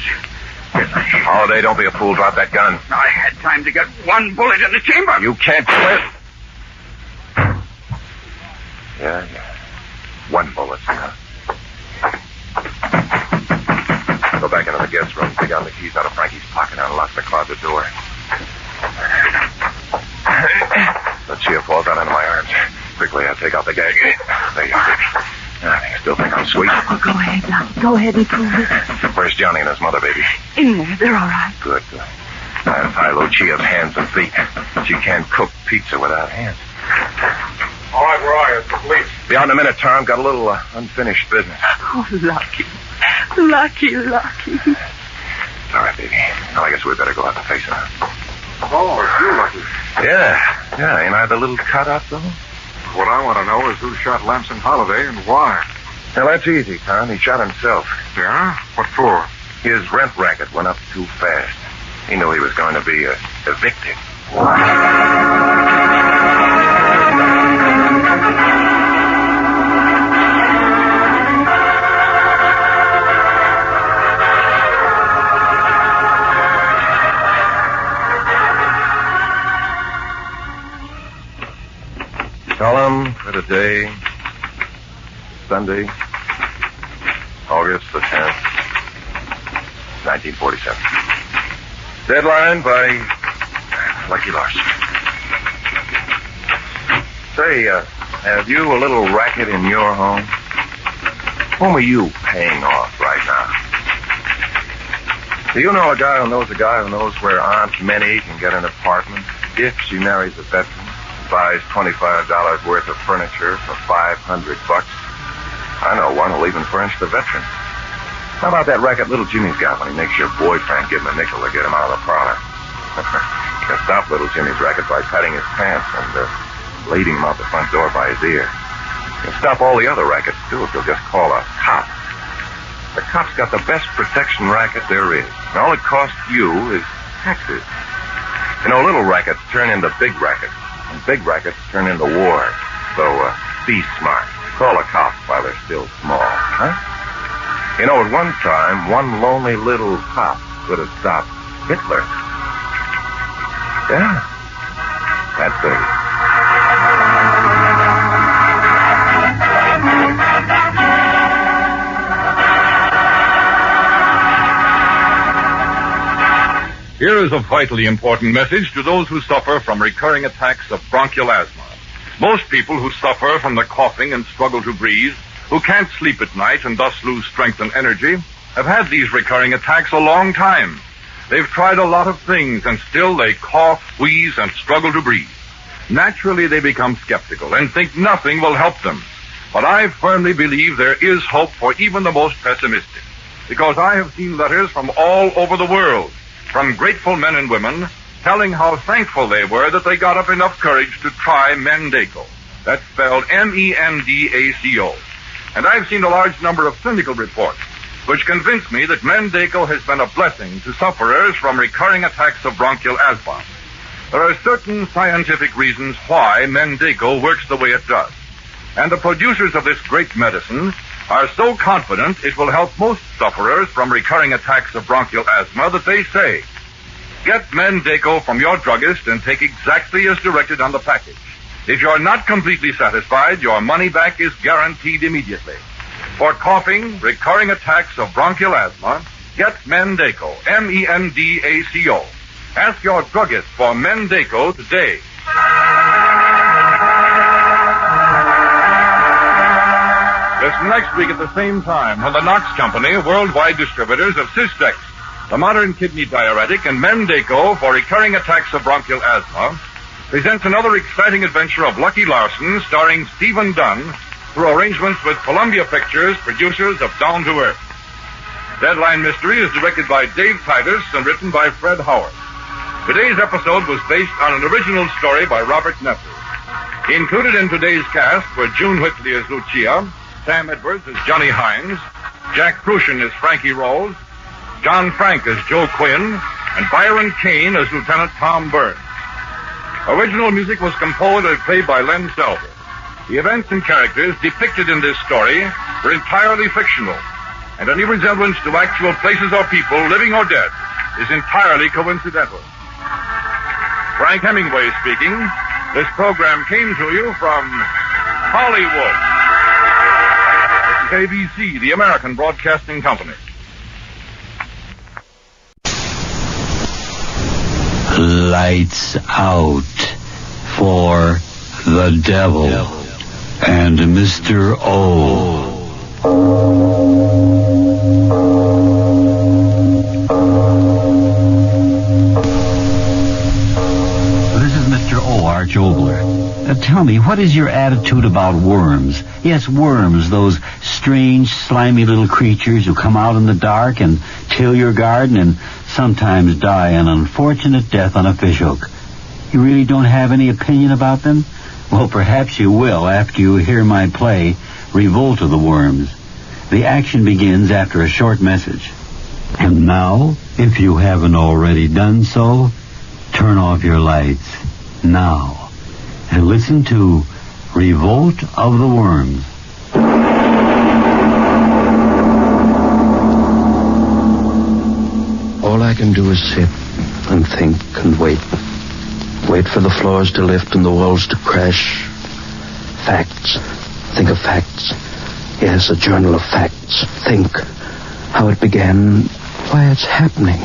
Holiday, don't be a fool. Drop that gun. I had time to get 1 bullet in the chamber. You can't quit. Yeah. 1 bullet, huh? Go back into the guest room, dig out the keys out of Frankie's pocket, and unlock the closet door. The cheer falls out into my arms. Quickly, I take out the gag. There you are. I still think I'm sweet. Oh, go ahead, Lucky. Go ahead and prove it. Where's Johnny and his mother, baby? In there. They're all right. Good. I tie Lucia's hands and feet. She can't cook pizza without hands. All right, where are you? The police. Be out in a minute, Tom. Got a little unfinished business. Oh, Lucky. Lucky. All right, baby. Well, I guess we better go out and face it. Oh, it's you, Lucky. Yeah. Ain't I the little cut-up, though? What I want to know is who shot Lamson Holiday and why. Well, that's easy, Tom. He shot himself. Yeah? What for? His rent racket went up too fast. He knew he was going to be evicted. Solemn for the day, Sunday, August the 10th, 1947. Deadline by Lucky Larson. Say, have you a little racket in your home? Whom are you paying off right now? Do you know a guy who knows where Aunt Minnie can get an apartment if she marries a veteran? Buys $25 worth of furniture for $500. I know one who'll even furnish the veteran. How about that racket little Jimmy's got when he makes your boyfriend give him a nickel to get him out of the parlor? You can stop little Jimmy's racket by cutting his pants and leading him out the front door by his ear. You can stop all the other rackets, too, if you'll just call a cop. The cop's got the best protection racket there is. And all it costs you is taxes. You know, little rackets turn into big rackets. And big rackets turn into wars. So, be smart. Call a cop while they're still small, huh? You know, at one time, one lonely little pop could have stopped Hitler. Yeah, that's it. Here is a vitally important message to those who suffer from recurring attacks of bronchial asthma. Most people who suffer from the coughing and struggle to breathe, who can't sleep at night and thus lose strength and energy, have had these recurring attacks a long time. They've tried a lot of things and still they cough, wheeze, and struggle to breathe. Naturally, they become skeptical and think nothing will help them. But I firmly believe there is hope for even the most pessimistic, because I have seen letters from all over the world, from grateful men and women, telling how thankful they were that they got up enough courage to try Mendaco. That's spelled M-E-N-D-A-C-O. And I've seen a large number of clinical reports which convince me that Mendaco has been a blessing to sufferers from recurring attacks of bronchial asthma. There are certain scientific reasons why Mendaco works the way it does. And the producers of this great medicine are so confident it will help most sufferers from recurring attacks of bronchial asthma that they say, get Mendaco from your druggist and take exactly as directed on the package. If you're not completely satisfied, your money back is guaranteed immediately. For coughing, recurring attacks of bronchial asthma, get Mendaco, M-E-N-D-A-C-O. Ask your druggist for Mendaco today. Listen next week at the same time when the Knox Company, worldwide distributors of Cystex, the modern kidney diuretic, and Mendaco for recurring attacks of bronchial asthma, presents another exciting adventure of Lucky Larson starring Stephen Dunn through arrangements with Columbia Pictures, producers of Down to Earth. Deadline Mystery is directed by Dave Titus and written by Fred Howard. Today's episode was based on an original story by Robert Nesser. Included in today's cast were June Whitley as Lucia, Sam Edwards as Johnny Hines, Jack Crucian as Frankie Rose, John Frank as Joe Quinn, and Byron Kane as Lieutenant Tom Burns. Original music was composed and played by Len Selver. The events and characters depicted in this story were entirely fictional, and any resemblance to actual places or people, living or dead, is entirely coincidental. Frank Hemingway speaking. This program came to you from Hollywood. This is ABC, the American Broadcasting Company. Lights out for the devil and Mr. O. This is Mr. O. Arch Ogler. Tell me, what is your attitude about worms? Yes, worms, those strange, slimy little creatures who come out in the dark and till your garden and sometimes die an unfortunate death on a fishhook. You really don't have any opinion about them? Well, perhaps you will after you hear my play, Revolt of the Worms. The action begins after a short message. And now, if you haven't already done so, turn off your lights now and listen to Revolt of the Worms. All I can do is sit and think and wait. Wait for the floors to lift and the walls to crash. Facts. Think of facts. Yes, a journal of facts. Think how it began, why it's happening.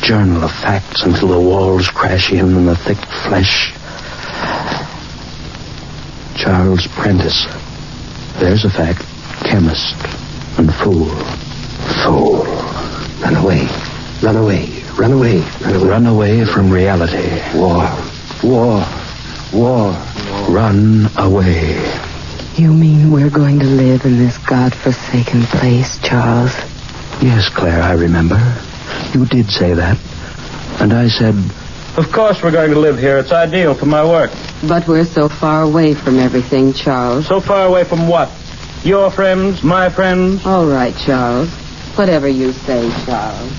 Journal of facts until the walls crash in and the thick flesh. Charles Prentice. There's a fact. Chemist and fool. Fool. Run away. Run away. Run away. Run away. Run away from reality. War. War. War. Run away. You mean we're going to live in this godforsaken place, Charles? Yes, Claire, I remember. You did say that. And I said, of course we're going to live here. It's ideal for my work. But we're so far away from everything, Charles. So far away from what? Your friends, my friends? All right, Charles. Whatever you say, Charles.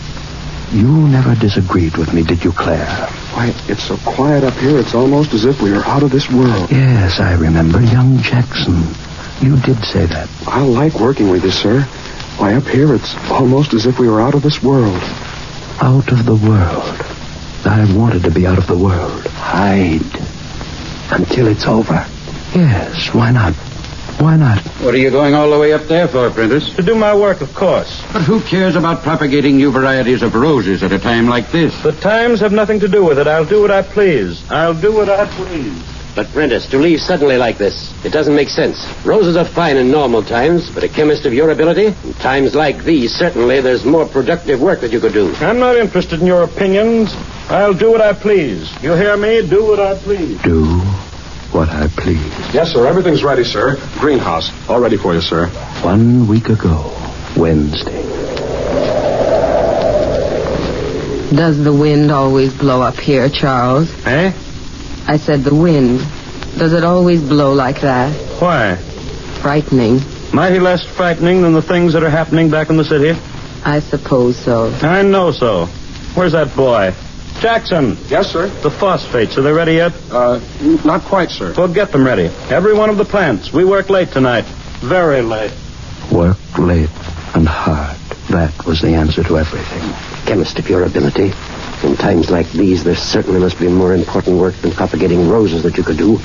You never disagreed with me, did you, Claire? Why, it's so quiet up here, it's almost as if we were out of this world. Yes, I remember. Young Jackson. You did say that. I like working with you, sir. Why, up here, it's almost as if we were out of this world. Out of the world. I wanted to be out of the world. Hide. Until it's over. Yes, why not? Why not? What are you going all the way up there for, Prentice? To do my work, of course. But who cares about propagating new varieties of roses at a time like this? The times have nothing to do with it. I'll do what I please. I'll do what I please. But, Prentice, to leave suddenly like this, it doesn't make sense. Roses are fine in normal times, but a chemist of your ability, in times like these, certainly there's more productive work that you could do. I'm not interested in your opinions. I'll do what I please. You hear me? Do what I please. Do what I please. Yes, sir. Everything's ready, sir. Greenhouse. All ready for you, sir. 1 week ago, Wednesday. Does the wind always blow up here, Charles? Eh? I said the wind. Does it always blow like that? Why? Frightening. Mighty less frightening than the things that are happening back in the city? I suppose so. I know so. Where's that boy? Jackson. Yes, sir. The phosphates, are they ready yet? Not quite, sir. Well, get them ready. Every one of the plants. We work late tonight. Very late. Work late and hard. That was the answer to everything. Chemist of your ability. In times like these, there certainly must be more important work than propagating roses that you could do.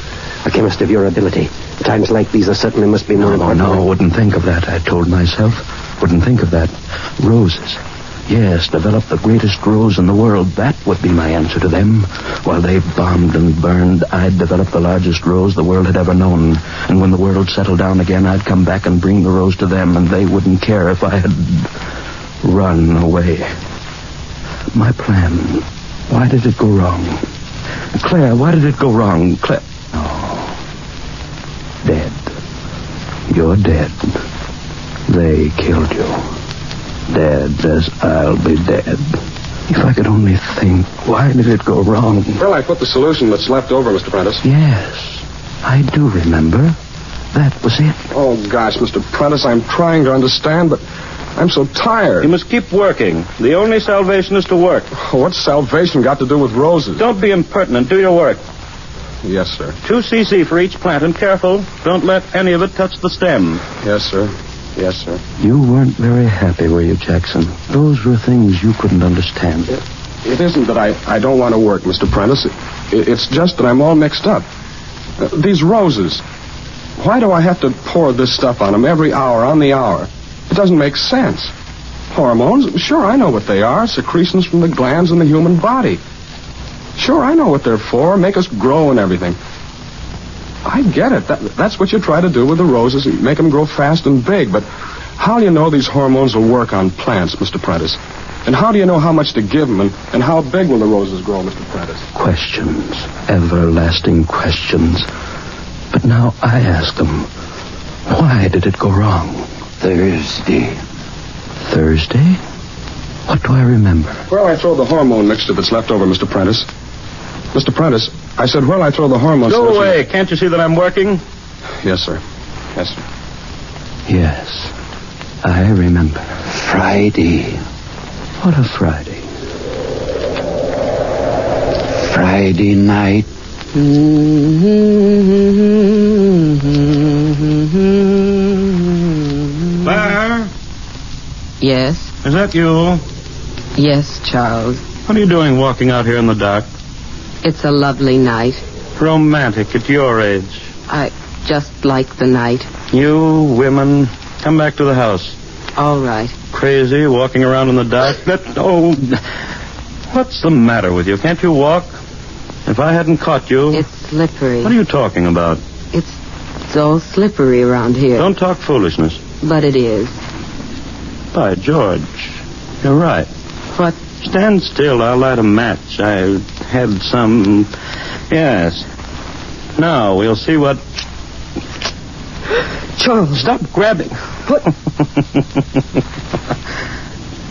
A chemist of your ability. In times like these, there certainly must be more important work. No, wouldn't think of that, I told myself. Wouldn't think of that. Roses. Yes, develop the greatest rose in the world. That would be my answer to them. While they bombed and burned, I'd develop the largest rose the world had ever known. And when the world settled down again, I'd come back and bring the rose to them, and they wouldn't care if I had run away. My plan. Why did it go wrong? Claire, why did it go wrong? Claire. Oh. Dead. You're dead. They killed you. Dead as I'll be dead. If I could only think, why did it go wrong? Well, I put the solution that's left over, Mr. Prentice. Yes, I do remember. That was it. Oh, gosh, Mr. Prentice, I'm trying to understand, but I'm so tired. You must keep working. The only salvation is to work. What's salvation got to do with roses? Don't be impertinent. Do your work. Yes, sir. 2 cc for each plant, and careful. Don't let any of it touch the stem. Yes, sir. Yes, sir. You weren't very happy, were you, Jackson? Those were things you couldn't understand. It isn't that I don't want to work, Mr. Prentice. It's just that I'm all mixed up. These roses. Why do I have to pour this stuff on them every hour, on the hour? It doesn't make sense. Hormones? Sure, I know what they are. Secretions from the glands in the human body. Sure, I know what they're for. Make us grow and everything. I get it. That's what you try to do with the roses, make them grow fast and big. But how do you know these hormones will work on plants, Mr. Prentice? And how do you know how much to give them, and how big will the roses grow, Mr. Prentice? Questions. Everlasting questions. But now I ask them, why did it go wrong? Thursday. Thursday? What do I remember? Where'll I throw the hormone mixture that's left over, Mr. Prentice? Mr. Prentice, I said, where'll I throw the hormone? Go away. Can't you see that I'm working? Yes, sir. Yes, sir. Yes, I remember. Friday. What a Friday. Friday night. Claire? Yes? Is that you? Yes, Charles. What are you doing walking out here in the dark? It's a lovely night. Romantic at your age. I just like the night. You women, come back to the house. All right. Crazy, walking around in the dark. What's the matter with you? Can't you walk? If I hadn't caught you... It's slippery. What are you talking about? It's all slippery around here. Don't talk foolishness. But it is. By George, you're right. What? Stand still, I'll light a match. I had some... Yes. Now, we'll see what... Charles. Stop grabbing. What?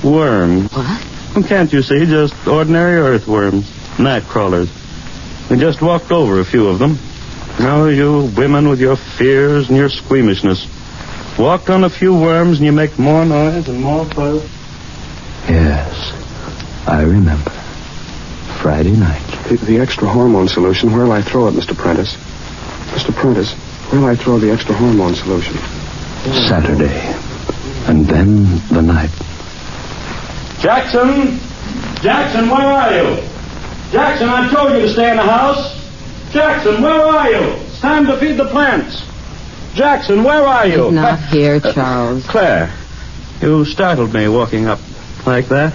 Worms. What? Can't you see? Just ordinary earthworms. Night crawlers. We just walked over a few of them. Now you women with your fears and your squeamishness. Walked on a few worms and you make more noise and more fuss. Yes, I remember. Friday night. The extra hormone solution, where'll I throw it, Mr. Prentice? Mr. Prentice, where'll I throw the extra hormone solution? Saturday. A And then the night. Jackson! Jackson, where are you? Jackson, I told you to stay in the house. Jackson, where are you? It's time to feed the plants. Jackson, where are you? He's not here, Charles. Claire, you startled me walking up like that.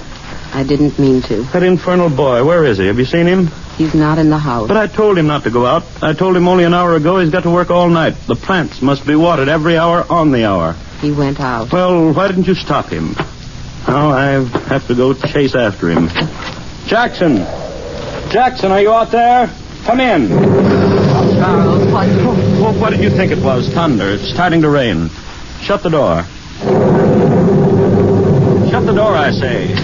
I didn't mean to. That infernal boy, where is he? Have you seen him? He's not in the house. But I told him not to go out. I told him only an hour ago he's got to work all night. The plants must be watered every hour on the hour. He went out. Well, why didn't you stop him? Now I have to go chase after him. Jackson! Jackson, are you out there? Come in. Charles, What did you think it was? Thunder. It's starting to rain. Shut the door. Shut the door, I say.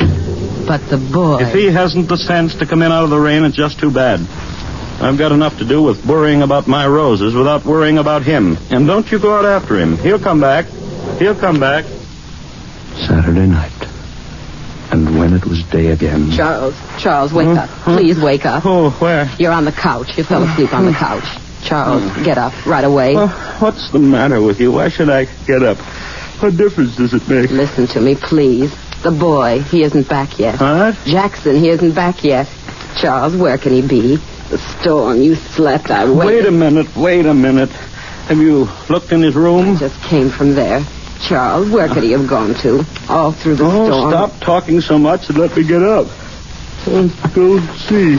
But the boy... If he hasn't the sense to come in out of the rain, it's just too bad. I've got enough to do with worrying about my roses without worrying about him. And don't you go out after him. He'll come back. He'll come back. Saturday night. And when it was day again... Charles, wake up. Please wake up. Oh, where? You're on the couch. You fell asleep on the couch. Charles, get up right away. What's the matter with you? Why should I get up? What difference does it make? Listen to me, please. The boy, he isn't back yet. What? Jackson, he isn't back yet. Charles, where can he be? The storm, you slept, I waited. Wait a minute. Have you looked in his room? I just came from there. Charles, where could he have gone to? All through the storm. Stop talking so much and let me get up. Go see.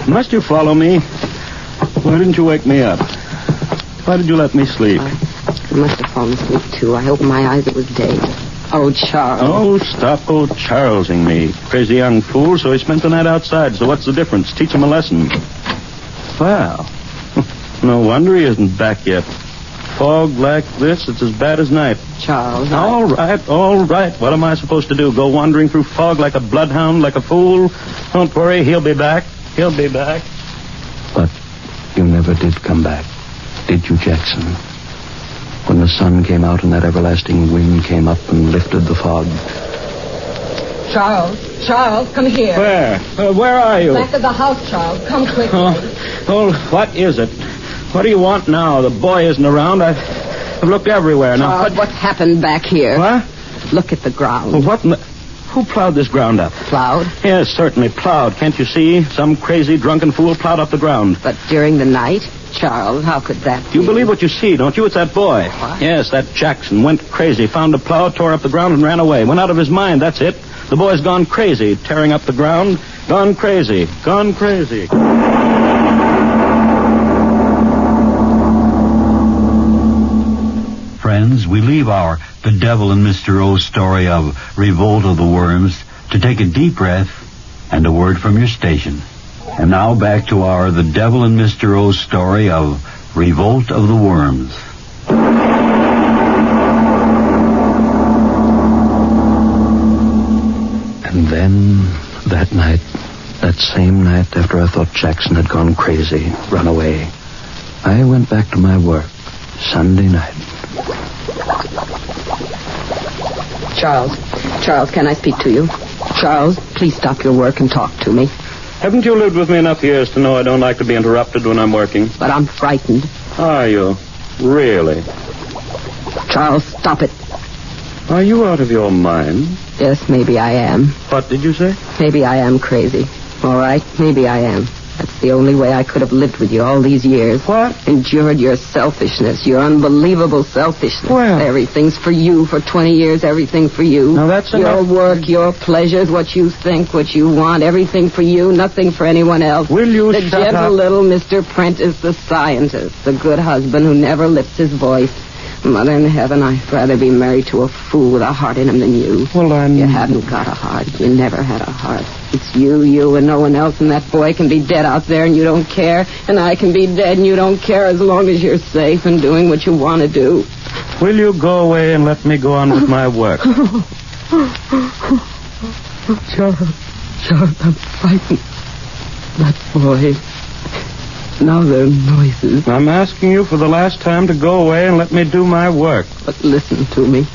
Must you follow me? Why didn't you wake me up? Why did you let me sleep? I must have fallen asleep, too. I opened my eyes, it was day. Oh, Charles. Oh, stop Charlesing me. Crazy young fool, so he spent the night outside. So what's the difference? Teach him a lesson. Well, no wonder he isn't back yet. Fog like this, it's as bad as night. Charles, All right. What am I supposed to do? Go wandering through fog like a bloodhound, like a fool? Don't worry, he'll be back. He'll be back. But you never did come back, did you, Jackson? When the sun came out and that everlasting wind came up and lifted the fog. Charles, come here. Where? Where are you? Back of the house, Charles. Come quickly. What is it? What do you want now? The boy isn't around. I've looked everywhere now. Charles, what's happened back here? What? Look at the ground. Well, who plowed this ground up? Plowed? Yes, certainly plowed. Can't you see? Some crazy, drunken fool plowed up the ground. But during the night? Charles, how could that be? You believe what you see, don't you? It's that boy. What? Yes, that Jackson went crazy, found a plow, tore up the ground, and ran away. Went out of his mind, that's it. The boy's gone crazy, tearing up the ground. Gone crazy. Friends, we leave our The Devil and Mr. O story of Revolt of the Worms to take a deep breath and a word from your station. And now back to our The Devil and Mr. O story of Revolt of the Worms. And then that night, that same night after I thought Jackson had gone crazy, run away, I went back to my work. Sunday night. Charles, can I speak to you? Charles, please stop your work and talk to me. Haven't you lived with me enough years to know I don't like to be interrupted when I'm working? But I'm frightened. Are you? Really? Charles, stop it. Are you out of your mind? Yes, maybe I am. What did you say? Maybe I am crazy. All right, maybe I am. That's the only way I could have lived with you all these years. What? Endured your selfishness, your unbelievable selfishness. Well. Everything's for you. For 20 years, everything for you. Now that's enough. Your work, your pleasures, what you think, what you want, everything for you, nothing for anyone else. Will you the shut gentle up? little Mr. Prentice, the scientist, the good husband who never lifts his voice. Mother in heaven, I'd rather be married to a fool with a heart in him than you. Well, You haven't got a heart. You never had a heart. It's you, and no one else, and that boy can be dead out there and you don't care, and I can be dead and you don't care as long as you're safe and doing what you want to do. Will you go away and let me go on with my work? Charles, I'm frightened. That boy. Now there are noises. I'm asking you for the last time to go away and let me do my work. But listen to me.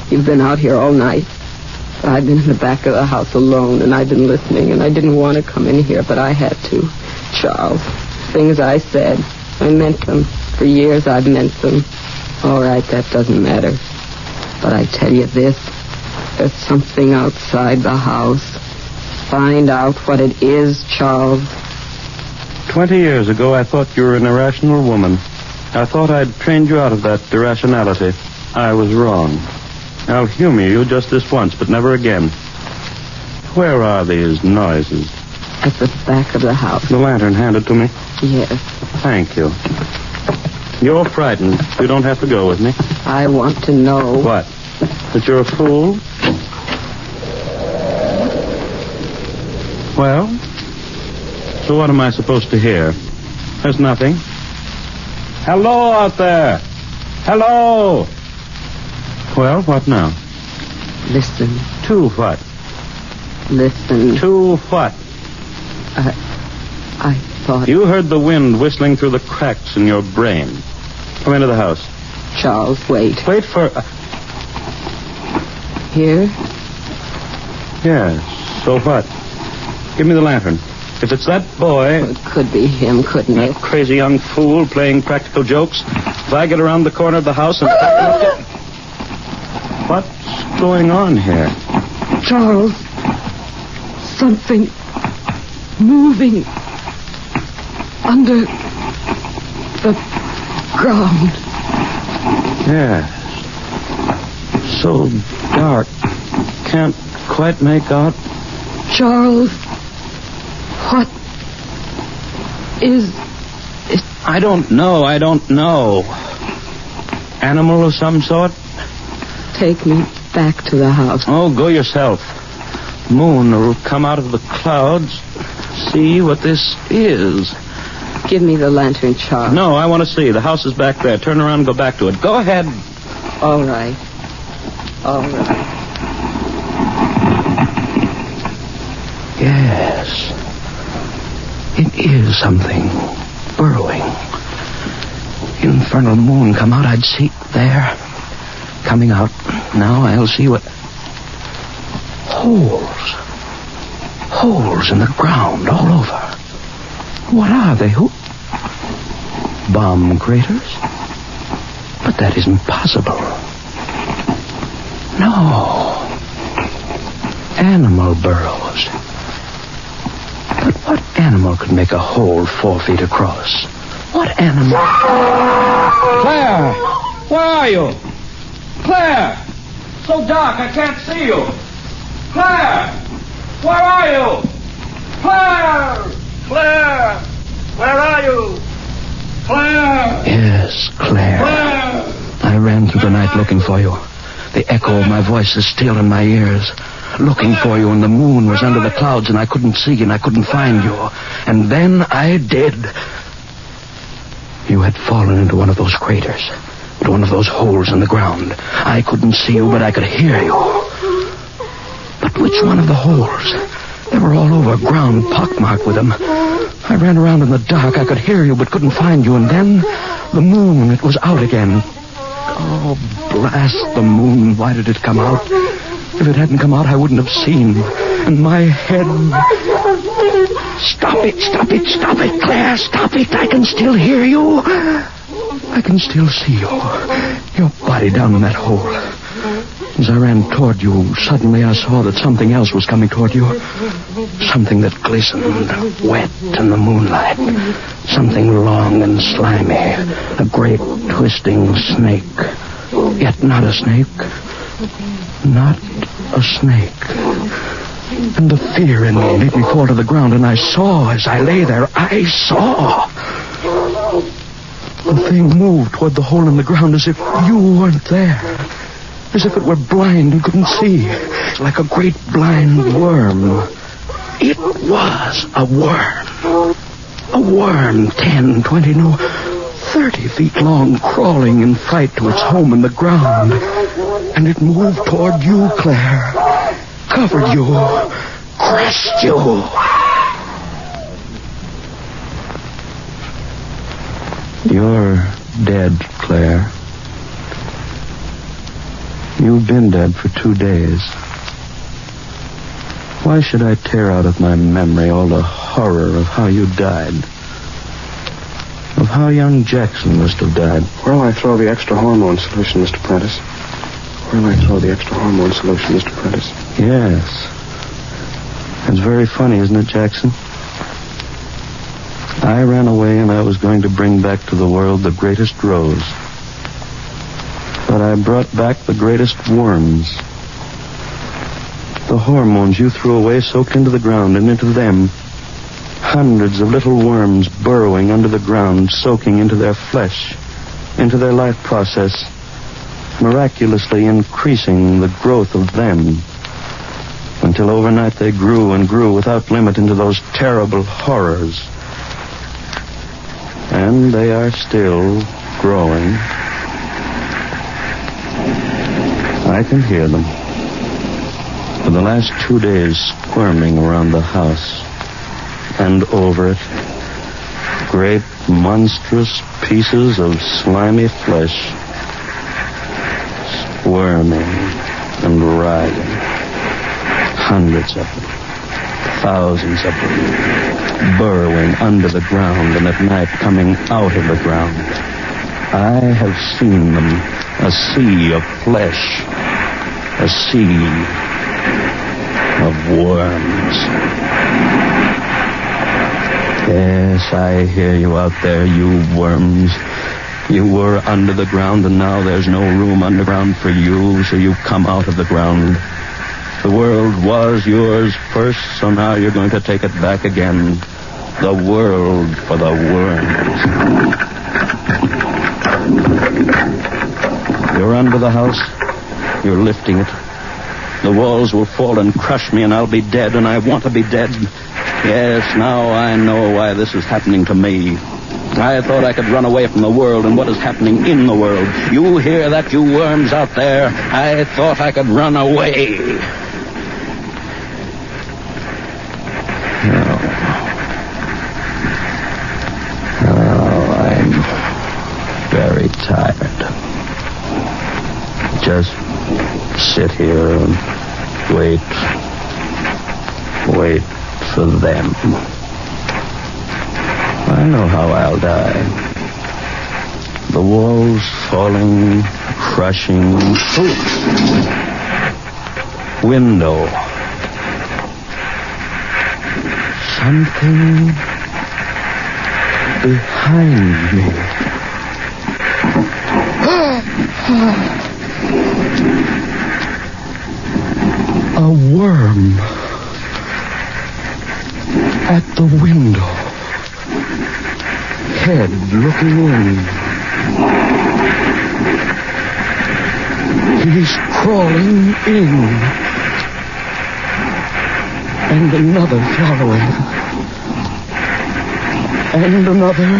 You've been out here all night. I've been in the back of the house alone, and I've been listening, and I didn't want to come in here, but I had to. Charles, things I said, I meant them. For years I've meant them. All right, that doesn't matter. But I tell you this, there's something outside the house. Find out what it is, Charles. 20 years ago, I thought you were an irrational woman. I thought I'd trained you out of that irrationality. I was wrong. I'll humor you just this once, but never again. Where are these noises? At the back of the house. The lantern handed to me? Yes. Thank you. You're frightened. You don't have to go with me. I want to know. What? That you're a fool? Well, so what am I supposed to hear? There's nothing. Hello out there. Hello. Well, what now? Listen. To what? Listen. To what? I thought... You heard the wind whistling through the cracks in your brain. Come into the house. Charles, wait. Wait for... Here? Yes. So what? Give me the lantern. If it's that boy... Well, it could be him, couldn't it? That crazy young fool playing practical jokes. If I get around the corner of the house and... What's going on here? Charles, something moving under the ground. Yes. So dark. Can't quite make out. Charles, what is it? I don't know. Animal of some sort? Take me back to the house. Oh, go yourself. Moon will come out of the clouds. See what this is. Give me the lantern, Charles. No, I want to see. The house is back there. Turn around and go back to it. Go ahead. All right. All right. Yes. It is something burrowing. Infernal moon come out, I'd see it there. Coming out. Now I'll see what... Holes in the ground all over. What are they? Bomb craters? But that isn't possible. No. Animal burrows. But what animal could make a hole 4 feet across? What animal? Claire! Where are you? Claire! So dark I can't see you. Claire! Where are you? Claire! Claire! Where are you? Claire! Yes, Claire. Claire! I ran through the night looking for you. The echo of my voice is still in my ears. Looking for you, and the moon was under the clouds, and I couldn't see, and I couldn't find you. And then I did. You had fallen into one of those craters, into one of those holes in the ground. I couldn't see you, but I could hear you. But which one of the holes? They were all over, ground pockmarked with them. I ran around in the dark. I could hear you, but couldn't find you. And then the moon, it was out again. Oh, blast the moon. Why did it come out? If it hadn't come out, I wouldn't have seen. And my head... Stop it, Claire, stop it. I can still hear you. I can still see you. Your body down in that hole. As I ran toward you, suddenly I saw that something else was coming toward you. Something that glistened, wet in the moonlight. Something long and slimy. A great twisting snake. Yet not a snake. Not a snake. And the fear in me made me fall to the ground, and I saw, as I lay there, I saw. The thing moved toward the hole in the ground as if you weren't there. As if it were blind and couldn't see. Like a great blind worm. It was a worm. A worm 10, 20, no, 30 feet long, crawling in fright to its home in the ground. And it moved toward you, Claire. Covered you. Crushed you. You're dead, Claire. You've been dead for 2 days. Why should I tear out of my memory all the horror of how you died? of how young Jackson must have died. Where'll I throw the extra hormone solution, Mr. Prentice? Where'll I throw the extra hormone solution, Mr. Prentice? Yes. It's very funny, isn't it, Jackson? I ran away and I was going to bring back to the world the greatest rose. But I brought back the greatest worms. The hormones you threw away soaked into the ground, and into them, hundreds of little worms burrowing under the ground, soaking into their flesh, into their life process, miraculously increasing the growth of them, until overnight they grew and grew without limit into those terrible horrors. And they are still growing. I can hear them. For the last 2 days, squirming around the house and over it, great monstrous pieces of slimy flesh, squirming and writhing. Hundreds of them, thousands of them, burrowing under the ground and at night coming out of the ground. I have seen them, a sea of flesh, a sea of worms. Yes, I hear you out there, you worms. You were under the ground, and now there's no room underground for you, so you've come out of the ground. The world was yours first, so now you're going to take it back again. The world for the worms. You're under the house. You're lifting it. The walls will fall and crush me, and I'll be dead, and I want to be dead. Yes, now I know why this is happening to me. I thought I could run away from the world and what is happening in the world. You hear that, you worms out there? I thought I could run away. I'm very tired. Just sit here and wait for them. I know how I'll die. The walls falling, crushing. Window. Something behind me. A worm at the window. Head looking in. He's crawling in. And another following. And another.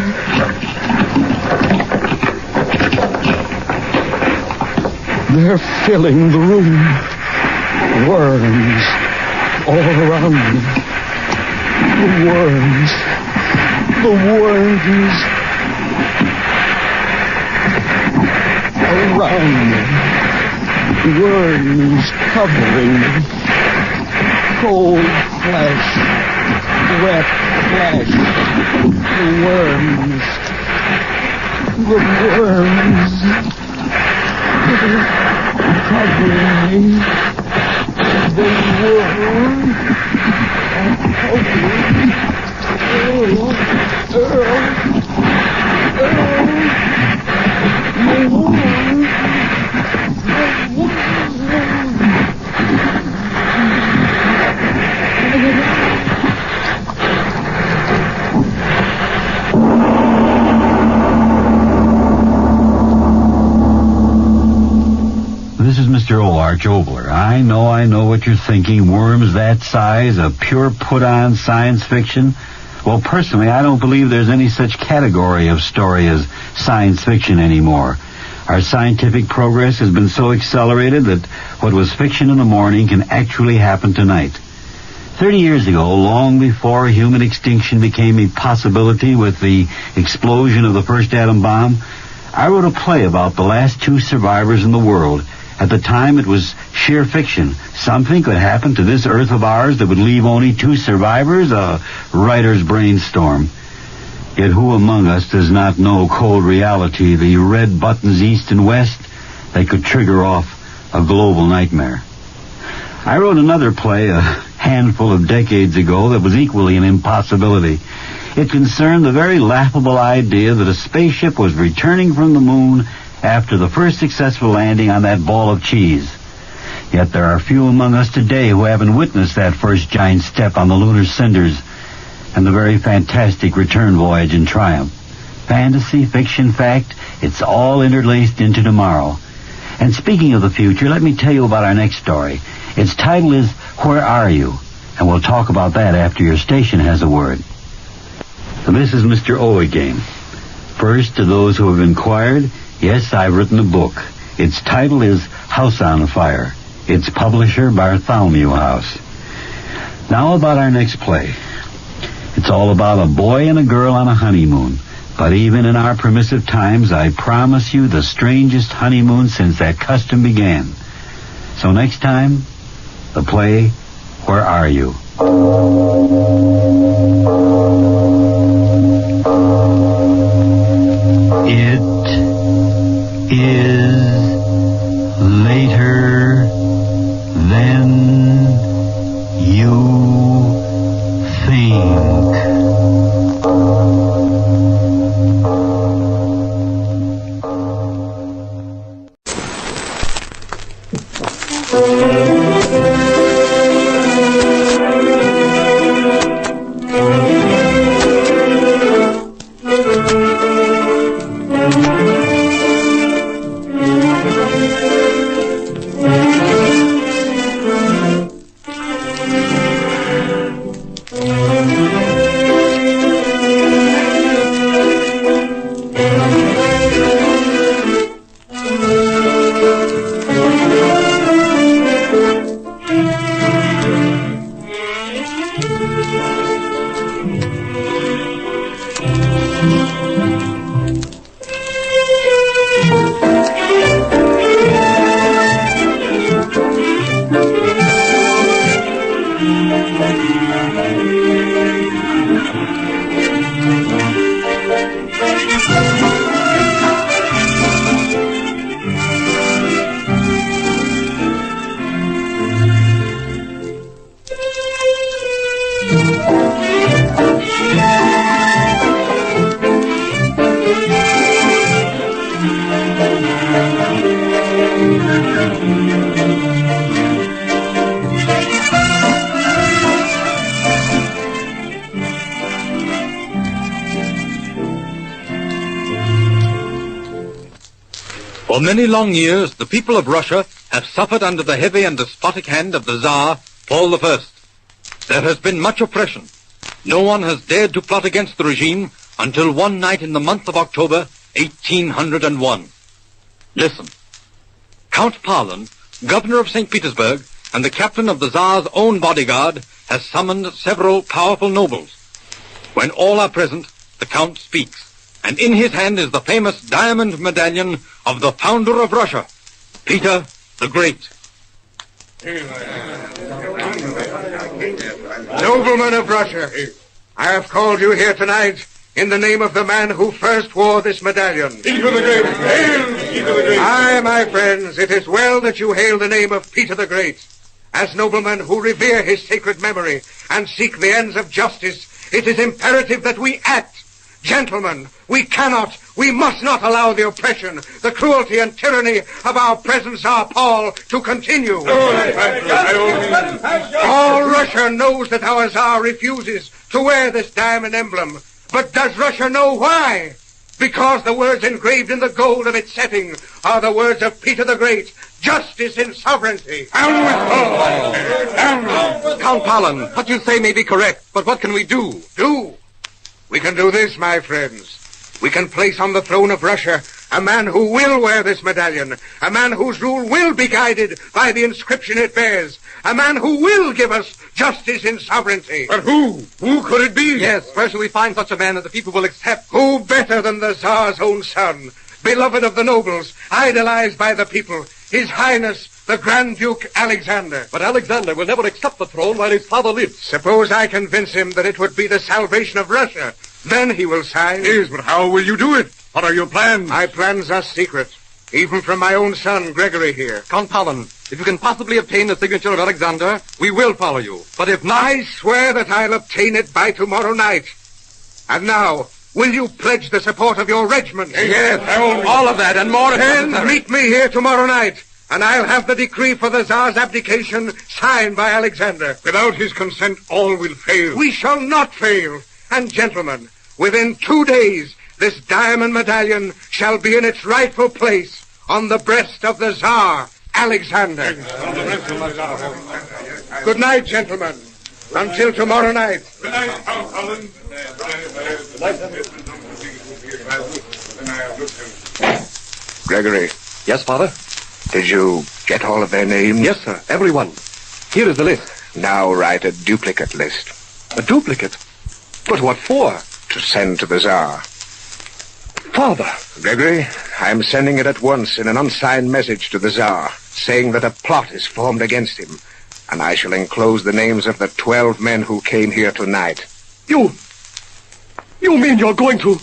They're filling the room. Worms all around me. The worms. The worms around me. Worms covering me. Cold flesh. Wet flesh. The worms. The worms. Covering me. The worms covering me. This is Mr. O. Arch Obler. I know what you're thinking. Worms that size, a pure put-on science fiction. Well, personally, I don't believe there's any such category of story as science fiction anymore. Our scientific progress has been so accelerated that what was fiction in the morning can actually happen tonight. 30 years ago, long before human extinction became a possibility with the explosion of the first atom bomb, I wrote a play about the last 2 survivors in the world. At the time, it was sheer fiction. Something could happen to this Earth of ours that would leave only 2 survivors, a writer's brainstorm. Yet who among us does not know cold reality, the red buttons east and west that could trigger off a global nightmare? I wrote another play a handful of decades ago that was equally an impossibility. It concerned the very laughable idea that a spaceship was returning from the moon after the first successful landing on that ball of cheese. Yet there are few among us today who haven't witnessed that first giant step on the lunar cinders and the very fantastic return voyage in triumph. Fantasy, fiction, fact, it's all interlaced into tomorrow. And speaking of the future, let me tell you about our next story. Its title is Where Are You? And we'll talk about that after your station has a word. So this is Mr. O again. First, to those who have inquired, yes, I've written a book. Its title is House on Fire. Its publisher, Bartholomew House. Now about our next play. It's all about a boy and a girl on a honeymoon. But even in our permissive times, I promise you the strangest honeymoon since that custom began. So next time, the play, Where Are You? It is later than you think. For many long years, the people of Russia have suffered under the heavy and despotic hand of the Tsar, Paul I. There has been much oppression. No one has dared to plot against the regime until one night in the month of October, 1801. Listen. Count Parlin, governor of St. Petersburg, and the captain of the Tsar's own bodyguard, has summoned several powerful nobles. When all are present, the Count speaks, and in his hand is the famous diamond medallion of the founder of Russia, Peter the Great. Noblemen of Russia, I have called you here tonight in the name of the man who first wore this medallion. Peter the Great! Hail Peter the Great! Aye, my friends, it is well that you hail the name of Peter the Great. As noblemen who revere his sacred memory and seek the ends of justice, it is imperative that we act. Gentlemen, we must not allow the oppression, the cruelty and tyranny of our present Tsar Paul to continue. All Russia knows that our Tsar refuses to wear this diamond emblem. But does Russia know why? Because the words engraved in the gold of its setting are the words of Peter the Great, justice in sovereignty. Count Parlin, what you say may be correct, but what can we do? We can do this, my friends. We can place on the throne of Russia a man who will wear this medallion, a man whose rule will be guided by the inscription it bears, a man who will give us justice in sovereignty. But who? Who could it be? Yes, where shall we find such a man that the people will accept? Who better than the Tsar's own son, beloved of the nobles, idolized by the people, His Highness, the Grand Duke Alexander. But Alexander will never accept the throne while his father lives. Suppose I convince him that it would be the salvation of Russia Then he will sign. Yes, but how will you do it? What are your plans? My plans are secret, even from my own son, Gregory here. Count Paulin, if you can possibly obtain the signature of Alexander, we will follow you. But if not... I swear that I'll obtain it by tomorrow night. And now, will you pledge the support of your regiment? Yes, all of that and more. Then meet me here tomorrow night, and I'll have the decree for the Tsar's abdication signed by Alexander. Without his consent, all will fail. We shall not fail. And gentlemen, within 2 days, this diamond medallion shall be in its rightful place on the breast of the Tsar, Alexander. Good night, gentlemen. Until tomorrow night. Good night, Count Paulin. Gregory. Yes, Father? Did you get all of their names? Yes, sir. Everyone. Here is the list. Now write a duplicate list. A duplicate? But what for? To send to the Tsar. Father. Gregory, I'm sending it at once in an unsigned message to the Tsar, saying that a plot is formed against him, and I shall enclose the names of the 12 men who came here tonight. You mean you're going to...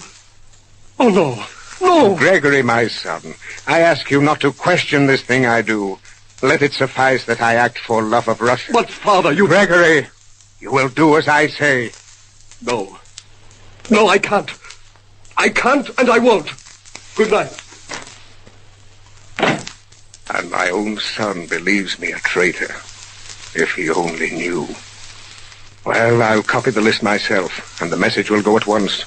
Oh, no. No. Gregory, my son, I ask you not to question this thing I do. Let it suffice that I act for love of Russia. But, Father, you... Gregory, you will do as I say. No. No, I can't. I can't, and I won't. Good night. And my own son believes me a traitor. If he only knew. Well, I'll copy the list myself, and the message will go at once.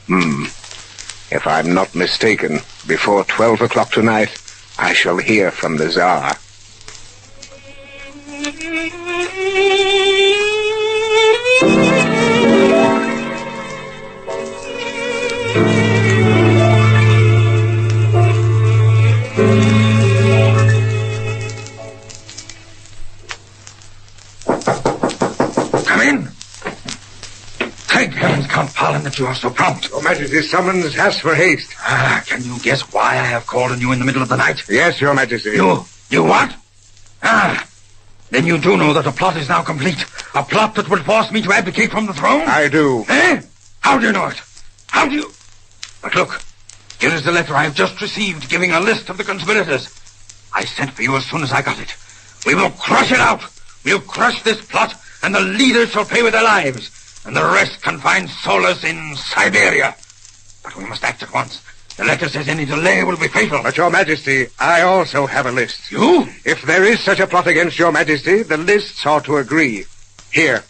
If I'm not mistaken, before 12 o'clock tonight, I shall hear from the Tsar. Thank heavens, Count Paulin, that you are so prompt. Your Majesty's summons asks for haste. Can you guess why I have called on you in the middle of the night? Yes, Your Majesty. You what? Then you do know that a plot is now complete. A plot that will force me to abdicate from the throne? I do. How do you know it? How do you... But look, here is the letter I have just received giving a list of the conspirators. I sent for you as soon as I got it. We will crush it out. We'll crush this plot, and the leaders shall pay with their lives. And the rest can find solace in Siberia. But we must act at once. The letter says any delay will be fatal. But, Your Majesty, I also have a list. You? If there is such a plot against Your Majesty, the lists ought to agree. Here,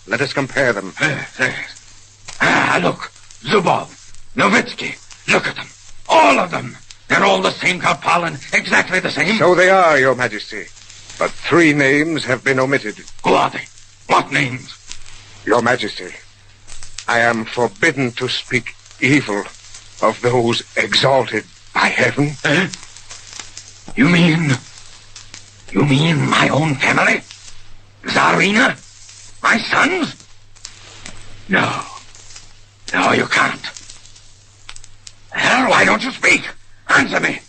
let us compare them. Look. Zubov, Novitsky. Look at them. All of them. They're all the same, Count Paulin. Exactly the same. So they are, Your Majesty. But 3 names have been omitted. Who are they? What names? Your Majesty, I am forbidden to speak evil of those exalted by heaven. You mean my own family? Tsarina? My sons? No, you can't. Well, why don't you speak? Answer me.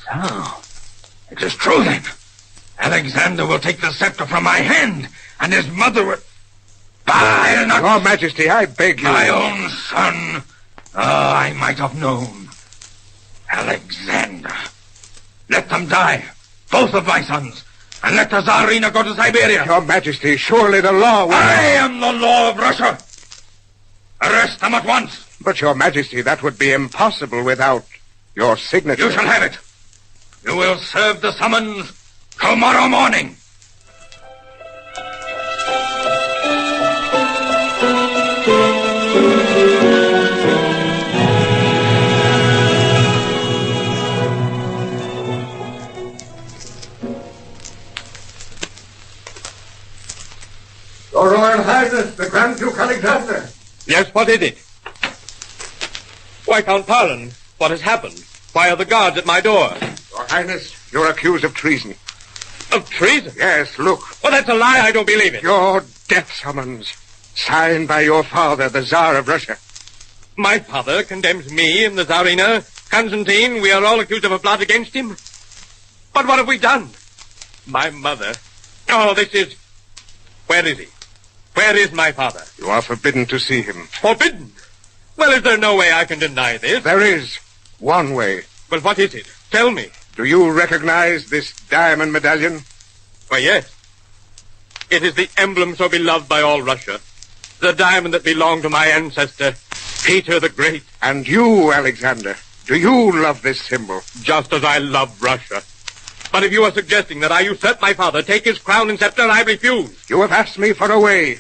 So, it is true then. Alexander will take the scepter from my hand, and his mother will... I'll not... Your Majesty, I beg you... My own son. I might have known. Alexander. Let them die. Both of my sons. And let the Tsarina go to Siberia. Your Majesty, surely the law will... I am the law of Russia. Arrest them at once. But, Your Majesty, that would be impossible without your signature. You shall have it. You will serve the summons tomorrow morning. Your Royal Highness, the Grand Duke Alexander. Yes, what is it? Why, Count Paulin, what has happened? Why are the guards at my door? Your Highness, you're accused of treason. Of treason? Yes, look. Well, that's a lie. I don't believe it. Your death summons, signed by your father, the Tsar of Russia. My father condemns me and the Tsarina. Constantine, we are all accused of a plot against him. But what have we done? My mother. Oh, this is... Where is he? Where is my father? You are forbidden to see him. Forbidden? Well, is there no way I can deny this? There is. One way. Well, what is it? Tell me. Do you recognize this diamond medallion? Why, yes. It is the emblem so beloved by all Russia. The diamond that belonged to my ancestor, Peter the Great. And you, Alexander, do you love this symbol? Just as I love Russia. But if you are suggesting that I usurp my father, take his crown and scepter, I refuse. You have asked me for a way.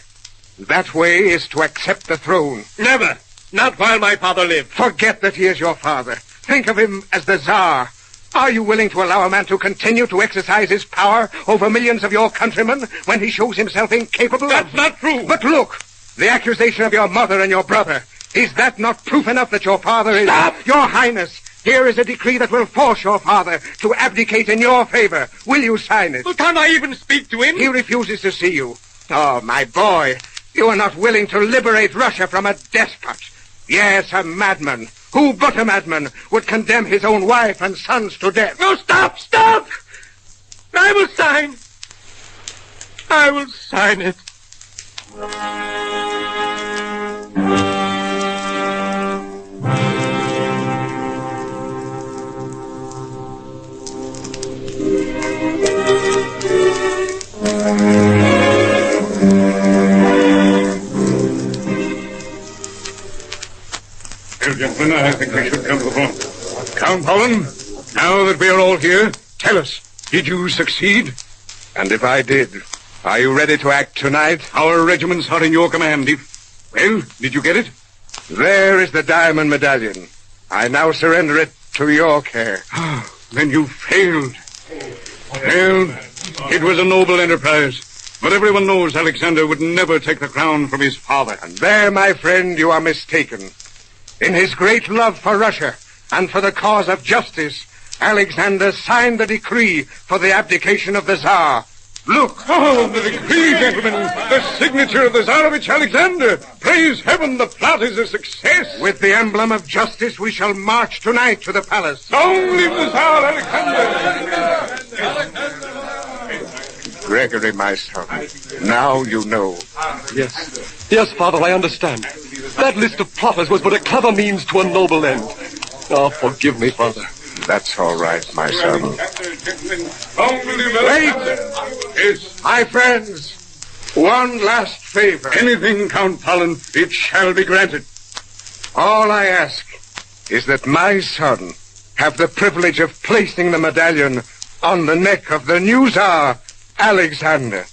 That way is to accept the throne. Never. Not while my father lives. Forget that he is your father. Think of him as the Tsar. Are you willing to allow a man to continue to exercise his power over millions of your countrymen when he shows himself incapable? That's not true. But look, the accusation of your mother and your brother. Is that not proof enough that your father is... Stop! Your Highness, here is a decree that will force your father to abdicate in your favor. Will you sign it? Well, can't I even speak to him? He refuses to see you. Oh, my boy, you are not willing to liberate Russia from a despot. Yes, a madman. Who but a madman would condemn his own wife and sons to death? No, stop! Stop! I will sign. I will sign it. Well, gentlemen, I think we should come to the point. Count Holland, now that we are all here, tell us, did you succeed? And if I did, are you ready to act tonight? Our regiments are in your command. Well, did you get it? There is the diamond medallion. I now surrender it to your care. Then you failed. Well, it was a noble enterprise. But everyone knows Alexander would never take the crown from his father. And there, my friend, you are mistaken. In his great love for Russia and for the cause of justice, Alexander signed the decree for the abdication of the Tsar. Look! Oh, the decree, gentlemen! The signature of the Tsarevich Alexander! Praise heaven, the plot is a success! With the emblem of justice, we shall march tonight to the palace. Long live the Tsar, Alexander! Gregory, my son, now you know. Yes. Yes, Father, I understand. That list of plotters was but a clever means to a noble end. Oh, forgive me, Father. That's all right, my son. Wait! Yes. My friends, one last favor. Anything, Count Palin, it shall be granted. All I ask is that my son have the privilege of placing the medallion on the neck of the new Tsar, Alexander.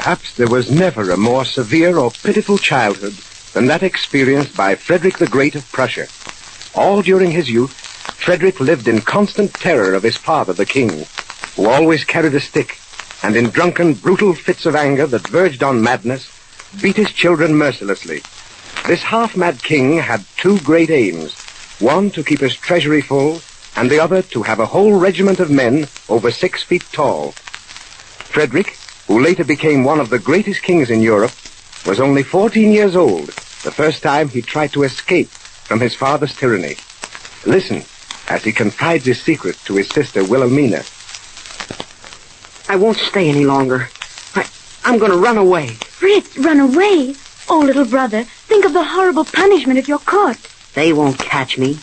Perhaps there was never a more severe or pitiful childhood than that experienced by Frederick the Great of Prussia. All during his youth, Frederick lived in constant terror of his father, the king, who always carried a stick, and in drunken, brutal fits of anger that verged on madness, beat his children mercilessly. This half-mad king had two great aims, one to keep his treasury full, and the other to have a whole regiment of men over 6 feet tall. Frederick, who later became one of the greatest kings in Europe, was only 14 years old the first time he tried to escape from his father's tyranny. Listen as he confides his secret to his sister Wilhelmina. I won't stay any longer. I'm going to run away. Fritz, run away? Oh, little brother, think of the horrible punishment if you're caught. They won't catch me.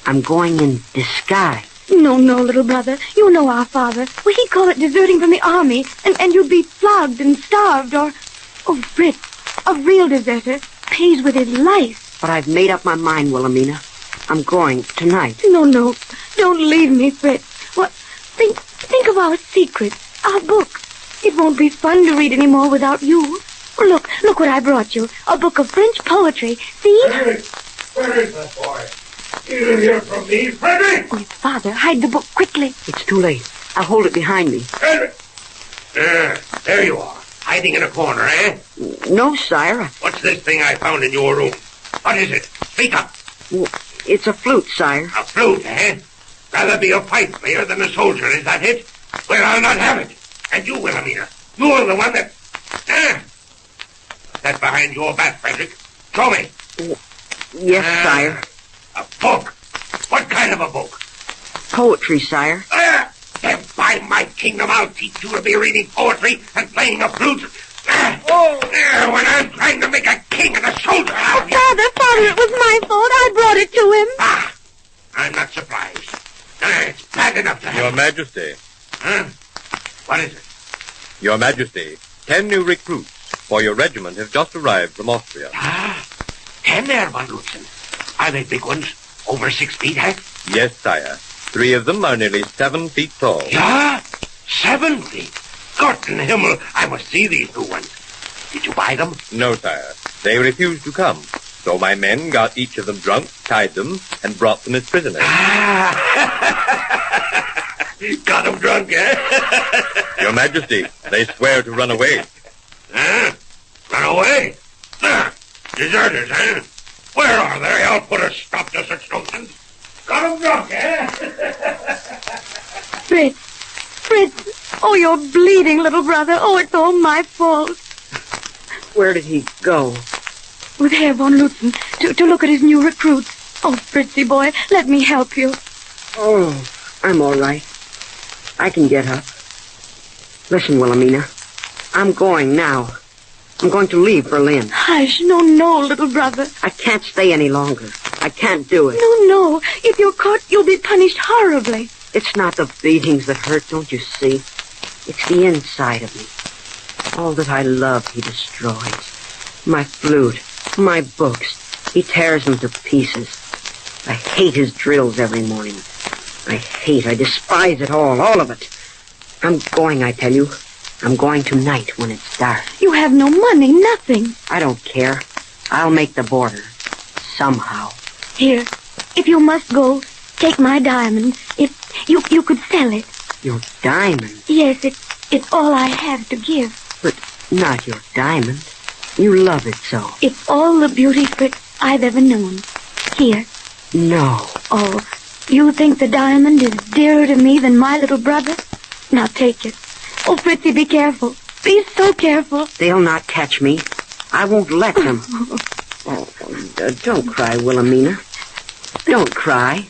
I'm going in disguise. No, little brother. You know our father. Well, he'd call it deserting from the army, and you'd be flogged and starved, or... Oh, Fritz, a real deserter pays with his life. But I've made up my mind, Wilhelmina. I'm going tonight. No. Don't leave me, Fritz. What? Think of our secrets, our book. It won't be fun to read anymore without you. Oh, look what I brought you. A book of French poetry. See? Frederick! Where is that boy? You didn't hear from me, Frederick! Oh, father, hide the book quickly. It's too late. I'll hold it behind me. Frederick! There you are. Hiding in a corner, eh? No, sire. What's this thing I found in your room? What is it? Speak up. Well, it's a flute, sire. A flute, eh? Rather be a pipe player than a soldier, is that it? Well, I'll not have it. And you, Wilhelmina, you're the one that... That's behind your back, Frederick. Show me. Yes, sire. A book? What kind of a book? Poetry, sire. Then by my kingdom, I'll teach you to be reading poetry and playing a flute. When I'm trying to make a king and a soldier out of you. Father, it was my fault. I brought it to him. I'm not surprised. It's bad enough to have... Your Majesty. Huh? What is it? Your Majesty, 10 new recruits for your regiment have just arrived from Austria. 10 there, von Lutzen. Are they big ones? Over 6 feet, eh? Yes, sire. 3 of them are nearly 7 feet tall. Yeah? 7 feet? Gott in Himmel, I must see these new ones. Did you buy them? No, sire. They refused to come. So my men got each of them drunk, tied them, and brought them as prisoners. Got them drunk, eh? Your Majesty, they swear to run away. Run away? Deserters, eh? Where are they? I'll put a stop to such nonsense. Got them drunk, eh? Fritz, oh, you're bleeding, little brother. Oh, it's all my fault. Where did he go? With Herr von Lutzen, to look at his new recruits. Oh, Fritzy boy, let me help you. Oh, I'm all right. I can get up. Listen, Wilhelmina, I'm going now. I'm going to leave Berlin. Hush, no, little brother. I can't stay any longer. I can't do it. No. If you're caught, you'll be punished horribly. It's not the beatings that hurt, don't you see? It's the inside of me. All that I love, he destroys. My flute, my books. He tears them to pieces. I hate his drills every morning. I despise it all of it. I'm going, I tell you. I'm going tonight when it's dark. You have no money, nothing. I don't care. I'll make the border. Somehow. Here, if you must go, take my diamond. If you could sell it. Your diamond? Yes, it's all I have to give. But not your diamond. You love it so. It's all the beauty, Fritz, I've ever known. Here. No. Oh, you think the diamond is dearer to me than my little brother? Now take it. Oh, Fritzy, be careful. Be so careful. They'll not catch me. I won't let them. Don't cry, Wilhelmina. Don't cry.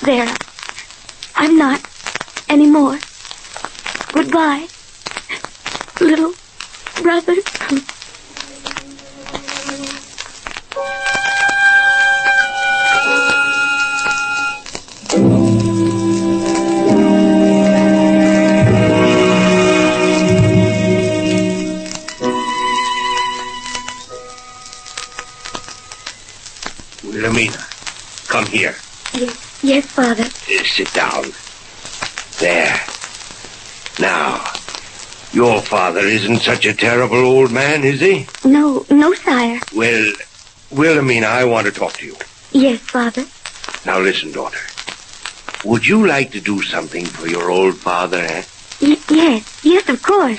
There. I'm not anymore. Goodbye, little brother. Wilhelmina, come here. Yes, Father. Sit down. There. Now, Your father isn't such a terrible old man, is he? No, sire. Well, Wilhelmina, I want to talk to you. Yes, Father. Now listen, daughter. Would you like to do something for your old father, eh? Yes, of course.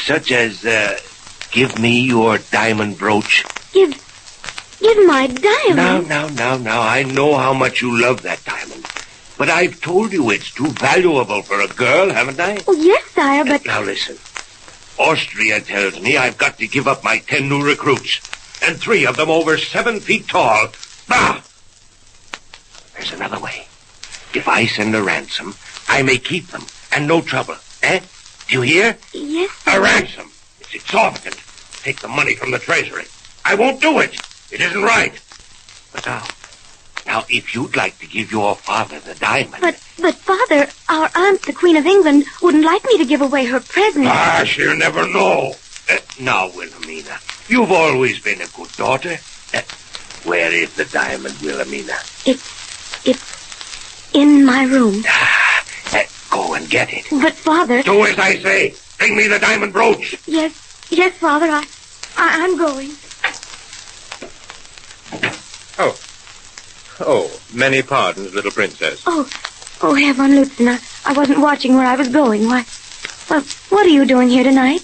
Such as, give me your diamond brooch. Give my diamond? Now, I know how much you love that diamond. But I've told you it's too valuable for a girl, haven't I? Oh, yes, sire, but... Now listen. Austria tells me I've got to give up my 10 new recruits. And 3 of them over 7 feet tall. Bah! There's another way. If I send a ransom, I may keep them, and no trouble. Eh? Do you hear? Yes, sir. A ransom. It's exorbitant. Take the money from the treasury. I won't do it. It isn't right. But now, if you'd like to give your father the diamond... But, Father, our aunt, the Queen of England, wouldn't like me to give away her present. She'll never know. Now, Wilhelmina, you've always been a good daughter. Where is the diamond, Wilhelmina? It's in my room. Go and get it. But, Father... Do as I say. Bring me the diamond brooch. Yes, Father, I'm going. Oh, many pardons, little princess. Oh, Herr von Lutzen, I wasn't watching where I was going. Why, well, what are you doing here tonight?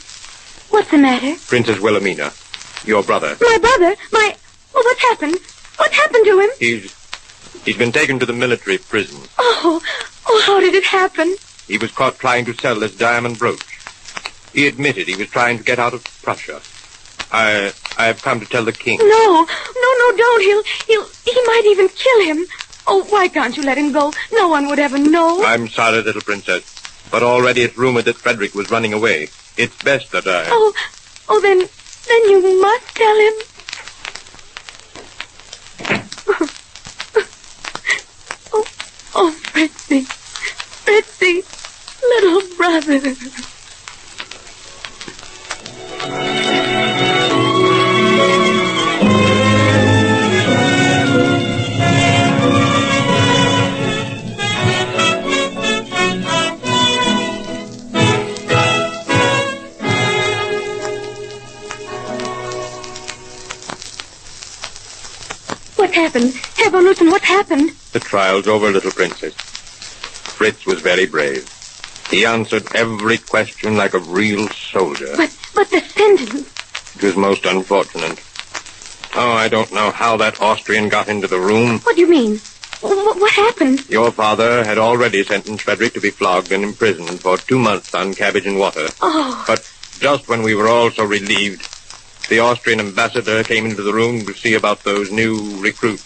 What's the matter? Princess Wilhelmina, your brother. My brother? Well, what's happened? What happened to him? He's been taken to the military prison. Oh, how did it happen? He was caught trying to sell this diamond brooch. He admitted he was trying to get out of Prussia. I have come to tell the king. No, don't. He might even kill him. Oh, why can't you let him go? No one would ever know. I'm sorry, little princess, but already it's rumored that Frederick was running away. It's best that I... Oh, then you must tell him. Fritzy, little brother. What happened? Herr von Lutzen, what happened? The trial's over, little princess. Fritz was very brave. He answered every question like a real soldier. But the sentence... It was most unfortunate. Oh, I don't know how that Austrian got into the room. What do you mean? What happened? Your father had already sentenced Frederick to be flogged and imprisoned for 2 months on cabbage and water. Oh. But just when we were all so relieved, the Austrian ambassador came into the room to see about those new recruits.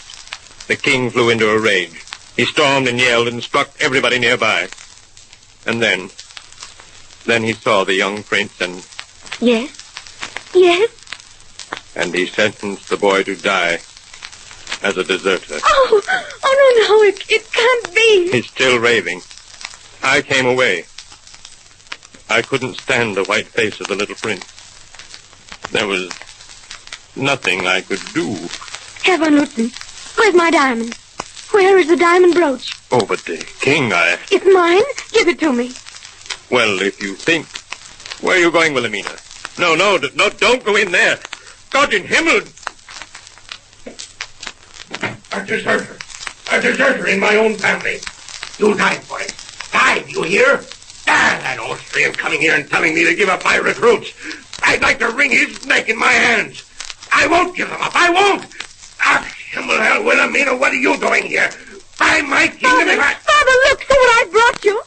The king flew into a rage. He stormed and yelled and struck everybody nearby. And then he saw the young prince and... Yes? And he sentenced the boy to die as a deserter. Oh, no, it can't be. He's still raving. I came away. I couldn't stand the white face of the little prince. There was nothing I could do. Herr von Lutzen, where's my diamond? Where is the diamond brooch? Oh, but the king, It's mine? Give it to me. Well, if you think... Where are you going, Wilhelmina? No, don't go in there. Gott in Himmel! A deserter in my own family. You'll die for it. Die, do you hear? That Austrian coming here and telling me to give up my recruits. I'd like to wring his neck in my hands. I won't give them up. I won't. Himmel, Wilhelmina, what are you doing here? By my kingdom... Father, look, see what I brought you.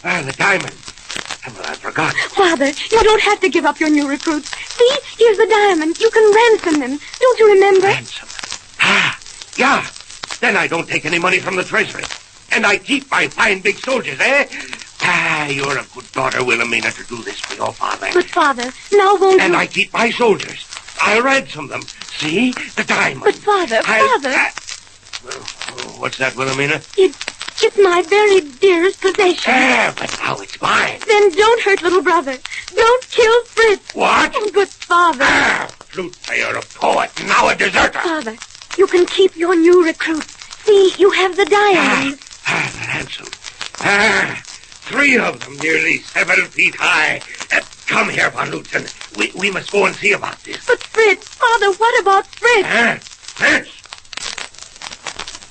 The diamond. Himmel, I forgot. Father, you don't have to give up your new recruits. See, here's the diamond. You can ransom them. Don't you remember? Ransom? Yeah. Then I don't take any money from the treasury. And I keep my fine big soldiers, eh? You're a good daughter, Wilhelmina, to do this for your father. But, Father, now won't you... And I keep my soldiers. I'll ransom them. See? The diamond. But, Father... What's that, Wilhelmina? It's my very dearest possession. But now it's mine. Then don't hurt little brother. Don't kill Fritz. What? Oh, but, Father... Flute player, a poet, now a deserter. Father, you can keep your new recruits. See, you have the diamond. The ransom. 3 of them, nearly 7 feet high. Come here, Von Lutzen. We must go and see about this. But Fritz, Father, what about Fritz? Fritz?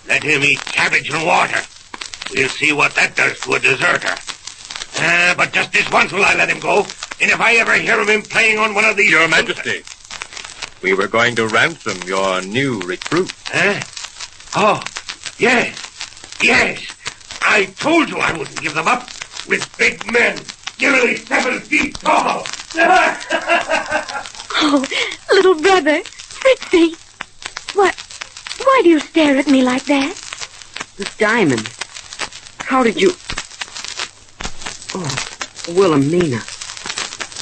Let him eat cabbage and water. We'll see what that does to a deserter. But just this once will I let him go. And if I ever hear of him playing on one of these... Your Majesty, we were going to ransom your new recruit. Oh, yes. Yes. I told you I wouldn't give them up. With big men, nearly 7 feet tall. Oh, little brother, Fritzy. Why do you stare at me like that? The diamond. How did you... Oh, Wilhelmina.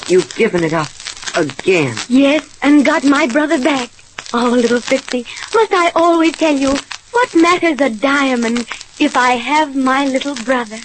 You've given it up again. Yes, and got my brother back. Oh, little Fritzy, must I always tell you, what matters a diamond if I have my little brother?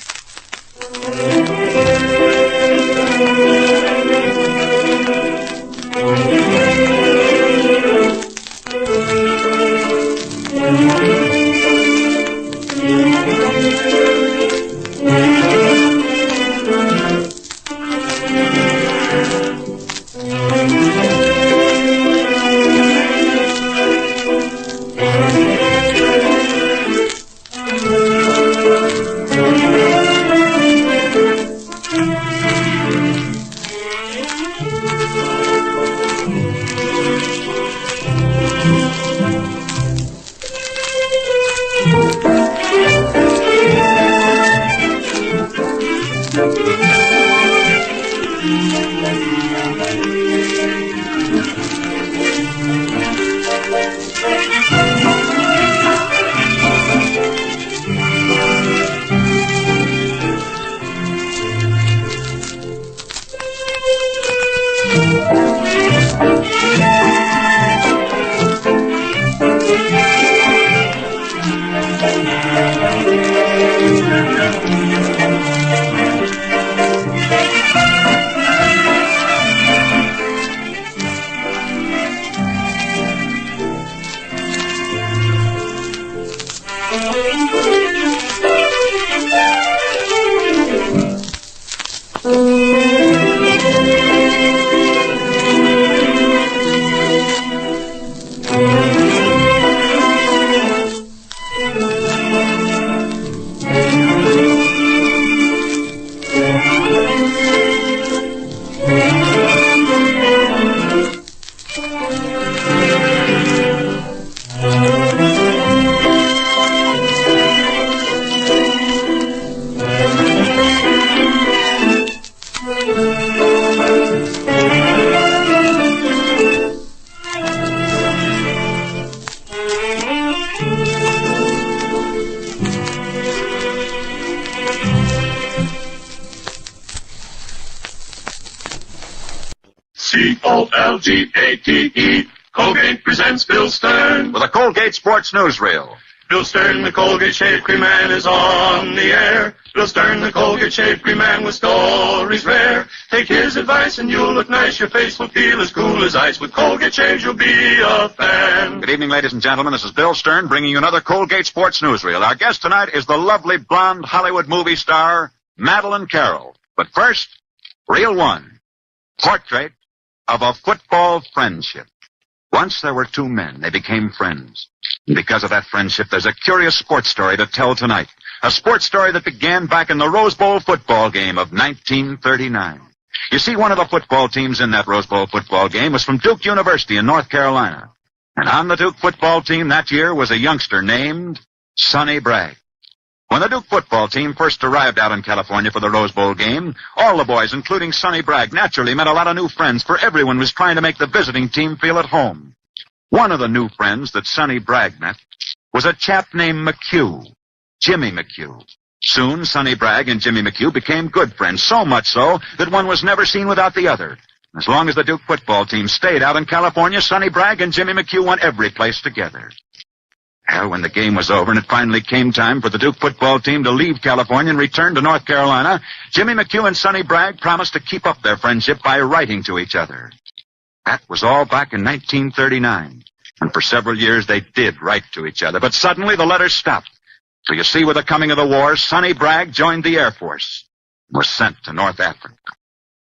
C-O-L-G-A-T-E. Colgate presents Bill Stern with a Colgate Sports Newsreel. Bill Stern, the Colgate Shave Cream Man, is on the air. Bill Stern, the Colgate Shave Cream Man, with stories rare. Take his advice and you'll look nice. Your face will feel as cool as ice. With Colgate shaves, you'll be a fan. Good evening, ladies and gentlemen. This is Bill Stern bringing you another Colgate Sports Newsreel. Our guest tonight is the lovely blonde Hollywood movie star, Madeline Carroll. But first, Reel 1, Portrait of a Football Friendship. Once there were 2 men. They became friends. And because of that friendship, there's a curious sports story to tell tonight. A sports story that began back in the Rose Bowl football game of 1939. You see, one of the football teams in that Rose Bowl football game was from Duke University in North Carolina. And on the Duke football team that year was a youngster named Sonny Bragg. When the Duke football team first arrived out in California for the Rose Bowl game, all the boys, including Sonny Bragg, naturally met a lot of new friends, for everyone was trying to make the visiting team feel at home. One of the new friends that Sonny Bragg met was a chap named McHugh, Jimmy McHugh. Soon, Sonny Bragg and Jimmy McHugh became good friends, so much so that one was never seen without the other. As long as the Duke football team stayed out in California, Sonny Bragg and Jimmy McHugh went every place together. Well, when the game was over and it finally came time for the Duke football team to leave California and return to North Carolina, Jimmy McHugh and Sonny Bragg promised to keep up their friendship by writing to each other. That was all back in 1939. And for several years they did write to each other. But suddenly the letters stopped. So you see, with the coming of the war, Sonny Bragg joined the Air Force. and was sent to North Africa.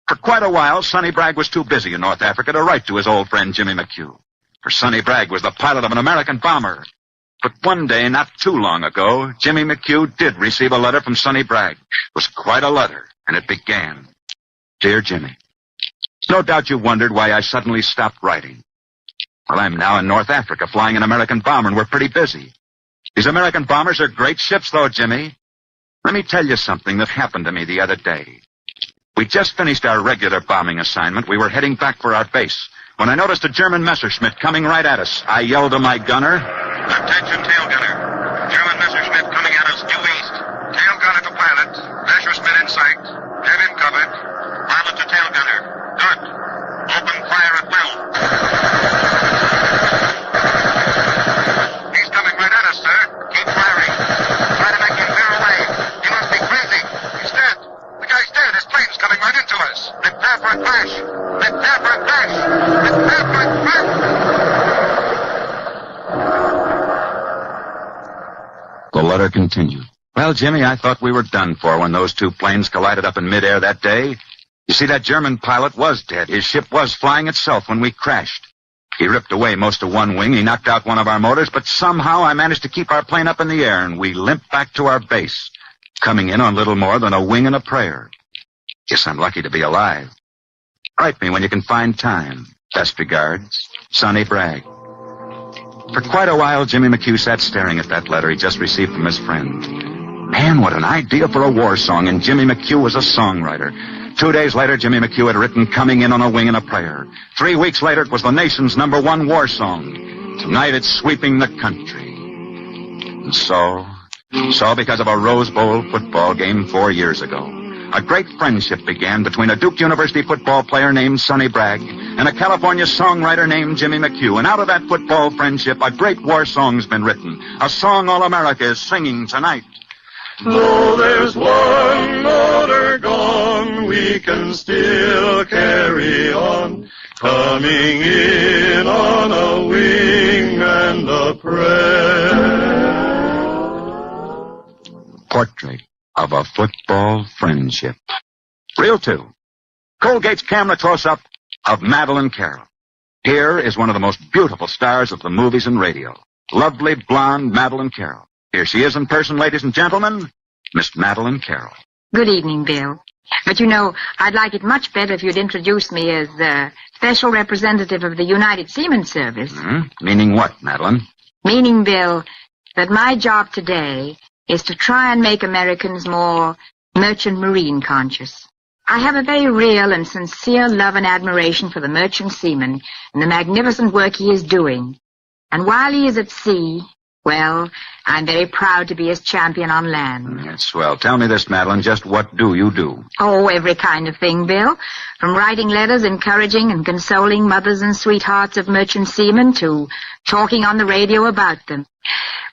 For quite a while, Sonny Bragg was too busy in North Africa to write to his old friend Jimmy McHugh. For Sonny Bragg was the pilot of an American bomber. But one day, not too long ago, Jimmy McHugh did receive a letter from Sonny Bragg. It was quite a letter, and it began, "Dear Jimmy, no doubt you wondered why I suddenly stopped writing. Well, I'm now in North Africa flying an American bomber, and we're pretty busy. These American bombers are great ships, though, Jimmy. Let me tell you something that happened to me the other day. We just finished our regular bombing assignment. We were heading back for our base when I noticed a German Messerschmitt coming right at us. I yelled to my gunner, "Attention, tail gunner. German Messerschmitt coming at us due east. Tail gunner to pilot. Messerschmitt in sight. Have him covered. Pilot to tail gunner. Good. Open fire at will." "He's coming right at us, sir. Keep firing. Try to make him veer away. He must be crazy. He's dead. The guy's dead. His plane's coming right into us. Prepare for a crash. Prepare for a crash. Prepare for a crash." The letter continued. "Well, Jimmy, I thought we were done for when those two planes collided up in midair that day. You see, that German pilot was dead. His ship was flying itself when we crashed. He ripped away most of one wing. He knocked out one of our motors, but somehow I managed to keep our plane up in the air, and we limped back to our base, coming in on little more than a wing and a prayer. Guess I'm lucky to be alive. Write me when you can find time. Best regards, Sonny Bragg." For quite a while, Jimmy McHugh sat staring at that letter he just received from his friend. Man, what an idea for a war song, and Jimmy McHugh was a songwriter. 2 days later, Jimmy McHugh had written "Coming In on a Wing and a Prayer." 3 weeks later, it was the nation's #1 war song. Tonight, it's sweeping the country. And so because of a Rose Bowl football game 4 years ago, a great friendship began between a Duke University football player named Sonny Bragg and a California songwriter named Jimmy McHugh. And out of that football friendship, a great war song's been written, a song all America is singing tonight. Though there's one motor gone, we can still carry on, coming in on a wing and a prayer. Portrait of a football friendship. Reel 2. Colgate's camera close-up of Madeline Carroll. Here is one of the most beautiful stars of the movies and radio. Lovely, blonde Madeline Carroll. Here she is in person, ladies and gentlemen, Miss Madeline Carroll. Good evening, Bill. But you know, I'd like it much better if you'd introduce me as the special representative of the United Seaman Service. Meaning what, Madeline? Meaning, Bill, that my job today is to try and make Americans more merchant marine conscious. I have a very real and sincere love and admiration for the merchant seaman and the magnificent work he is doing. And while he is at sea, well, I'm very proud to be his champion on land. That's swell. Tell me this, Madeline, just what do you do? Oh, every kind of thing, Bill. From writing letters encouraging and consoling mothers and sweethearts of merchant seamen to talking on the radio about them.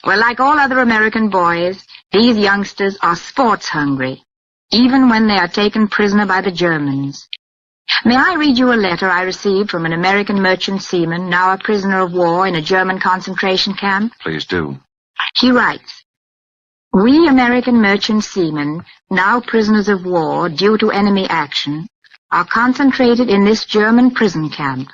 Well, like all other American boys, these youngsters are sports hungry, even when they are taken prisoner by the Germans. May I read you a letter I received from an American merchant seaman, now a prisoner of war in a German concentration camp? Please do. He writes, "We American merchant seamen, now prisoners of war due to enemy action, are concentrated in this German prison camp.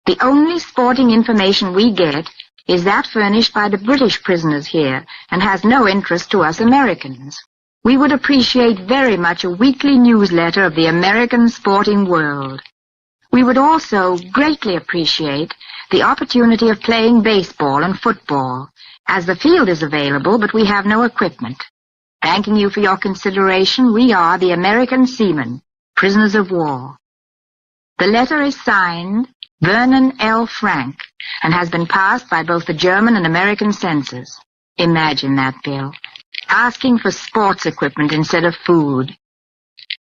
The only sporting information we get is that furnished by the British prisoners here and has no interest to us Americans. We would appreciate very much a weekly newsletter of the American sporting world. We would also greatly appreciate the opportunity of playing baseball and football, as the field is available, but we have no equipment. Thanking you for your consideration, we are the American seamen, prisoners of war." The letter is signed Vernon L. Frank and has been passed by both the German and American censors. Imagine that, Bill. Asking for sports equipment instead of food.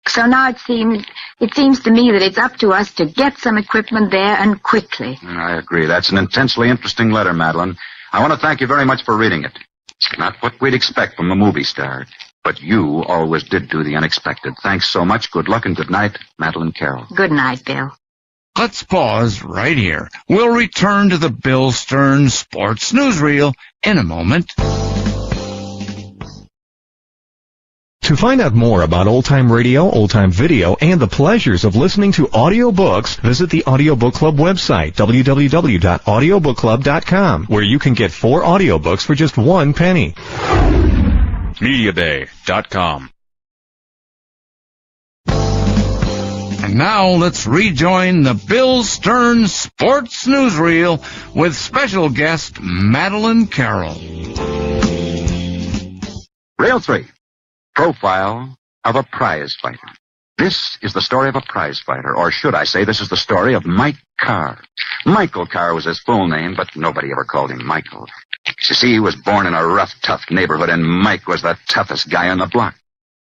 So now it seems to me that it's up to us to get some equipment there and quickly. I agree. That's an intensely interesting letter, Madeline. I want to thank you very much for reading it. It's not what we'd expect from a movie star, but you always did do the unexpected. Thanks so much. Good luck and good night, Madeline Carroll. Good night, Bill. Let's pause right here. We'll return to the Bill Stern Sports Newsreel in a moment. To find out more about old-time radio, old-time video, and the pleasures of listening to audiobooks, visit the Audiobook Club website, www.audiobookclub.com, where you can get 4 audiobooks for just 1 penny. MediaBay.com. And now let's rejoin the Bill Stern Sports Newsreel with special guest Madeline Carroll. Reel 3. Profile of a prize fighter. This is the story of a prize fighter, or should I say this is the story of Mike Carr. Michael Carr was his full name, but nobody ever called him Michael. You see, he was born in a rough, tough neighborhood, and Mike was the toughest guy on the block.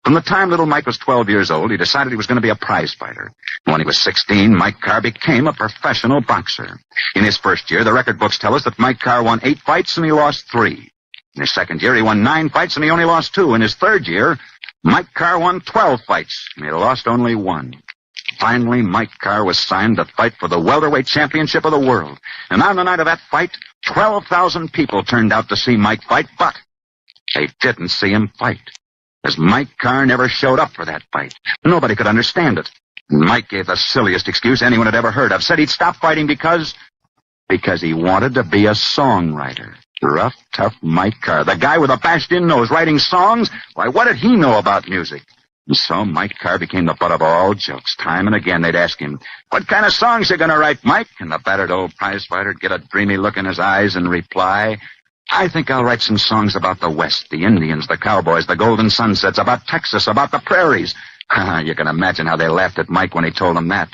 From the time little Mike was 12 years old, he decided he was going to be a prize fighter. When he was 16, Mike Carr became a professional boxer. In his first year, the record books tell us that Mike Carr won 8 fights and he lost 3. In his second year, he won 9 fights and he only lost 2. In his third year, Mike Carr won 12 fights and he lost only 1. Finally, Mike Carr was signed to fight for the welterweight championship of the world. And on the night of that fight, 12,000 people turned out to see Mike fight, but they didn't see him fight, as Mike Carr never showed up for that fight. Nobody could understand it. Mike gave the silliest excuse anyone had ever heard of. Said he'd stop fighting because he wanted to be a songwriter. Rough, tough Mike Carr, the guy with a bashed-in nose, writing songs. Why, what did he know about music? And so Mike Carr became the butt of all jokes. Time and again they'd ask him, "What kind of songs you gonna write, Mike?" And the battered old prize fighter'd get a dreamy look in his eyes and reply, "I think I'll write some songs about the West, the Indians, the cowboys, the golden sunsets, about Texas, about the prairies." You can imagine how they laughed at Mike when he told them that.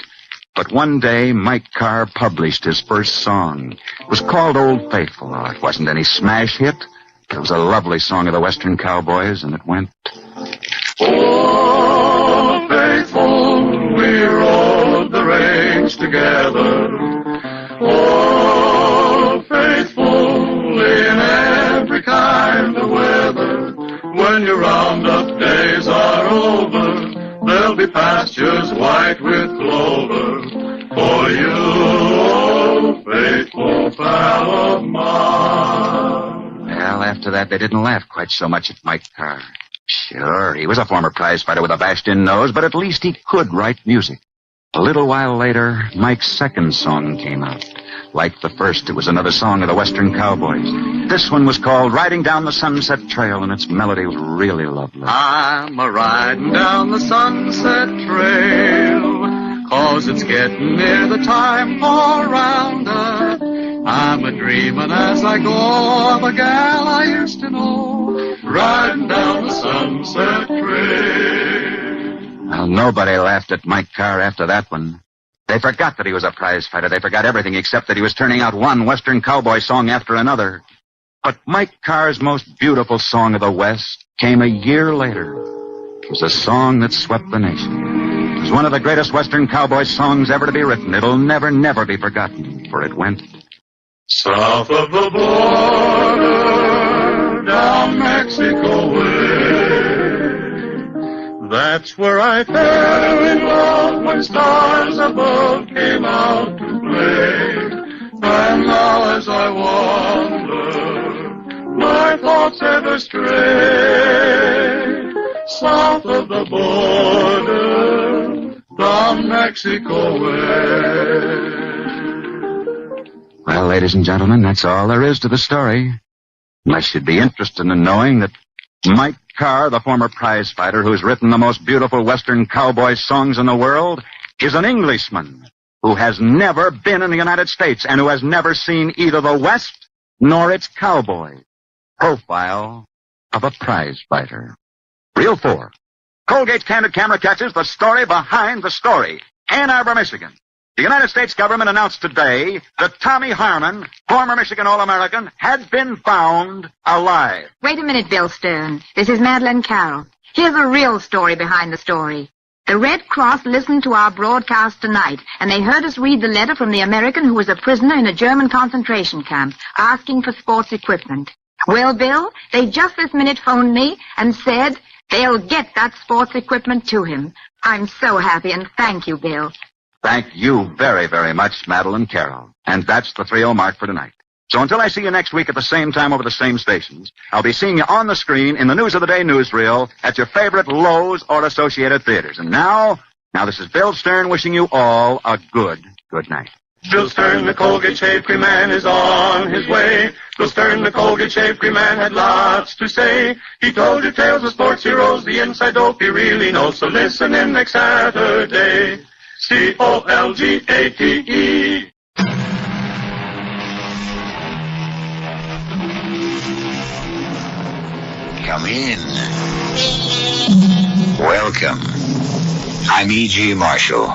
But one day, Mike Carr published his first song. It was called Old Faithful. Oh, it wasn't any smash hit, but it was a lovely song of the Western cowboys, and it went, "Old Faithful, we rode the range together. Old Faithful, in every kind of weather. When your roundup days are over, there'll be pastures white with clover for you, old faithful pal of mine." Well, after that, they didn't laugh quite so much at Mike Carr. Sure, he was a former prize fighter with a bashed-in nose, but at least he could write music. A little while later, Mike's second song came out. Like the first, it was another song of the Western cowboys. This one was called Riding Down the Sunset Trail, and its melody was really lovely. I'm a-riding down the sunset trail, 'cause it's getting near the time for roundup. I'm a-dreaming as I go of a gal I used to know, riding down the sunset trail. Well, nobody laughed at Mike Carr after that one. They forgot that he was a prize fighter. They forgot everything except that he was turning out one Western cowboy song after another. But Mike Carr's most beautiful song of the West came a year later. It was a song that swept the nation. It was one of the greatest Western cowboy songs ever to be written. It'll never, never be forgotten, for it went, "South of the border, down Mexico way. That's where I fell in love when stars above came out to play. And now as I wander, my thoughts ever stray. South of the border, down Mexico way." Well, ladies and gentlemen, that's all there is to the story. Unless you'd be interested in knowing that Mike Carr, the former prize fighter who's written the most beautiful Western cowboy songs in the world, is an Englishman who has never been in the United States and who has never seen either the West nor its cowboy. Profile of a prize fighter. Reel 4. Colgate's Candid Camera catches the story behind the story. Ann Arbor, Michigan. The United States government announced today that Tommy Harmon, former Michigan All-American, had been found alive. Wait a minute, Bill Stern. This is Madeline Carroll. Here's the real story behind the story. The Red Cross listened to our broadcast tonight, and they heard us read the letter from the American who was a prisoner in a German concentration camp, asking for sports equipment. Well, Bill, they just this minute phoned me and said they'll get that sports equipment to him. I'm so happy, and thank you, Bill. Thank you very, very much, Madeline Carroll. And that's the 3-0 mark for tonight. So until I see you next week at the same time over the same stations, I'll be seeing you on the screen in the News of the Day newsreel at your favorite Lowe's or Associated Theaters. And now this is Bill Stern wishing you all a good night. Bill Stern, the Colgate Shave Cream Man, is on his way. Bill Stern, the Colgate Shave Cream Man, had lots to say. He told you tales of sports heroes, the inside dope he really knows. So listen in next Saturday. COLGATE. Come in. Welcome. I'm E.G. Marshall.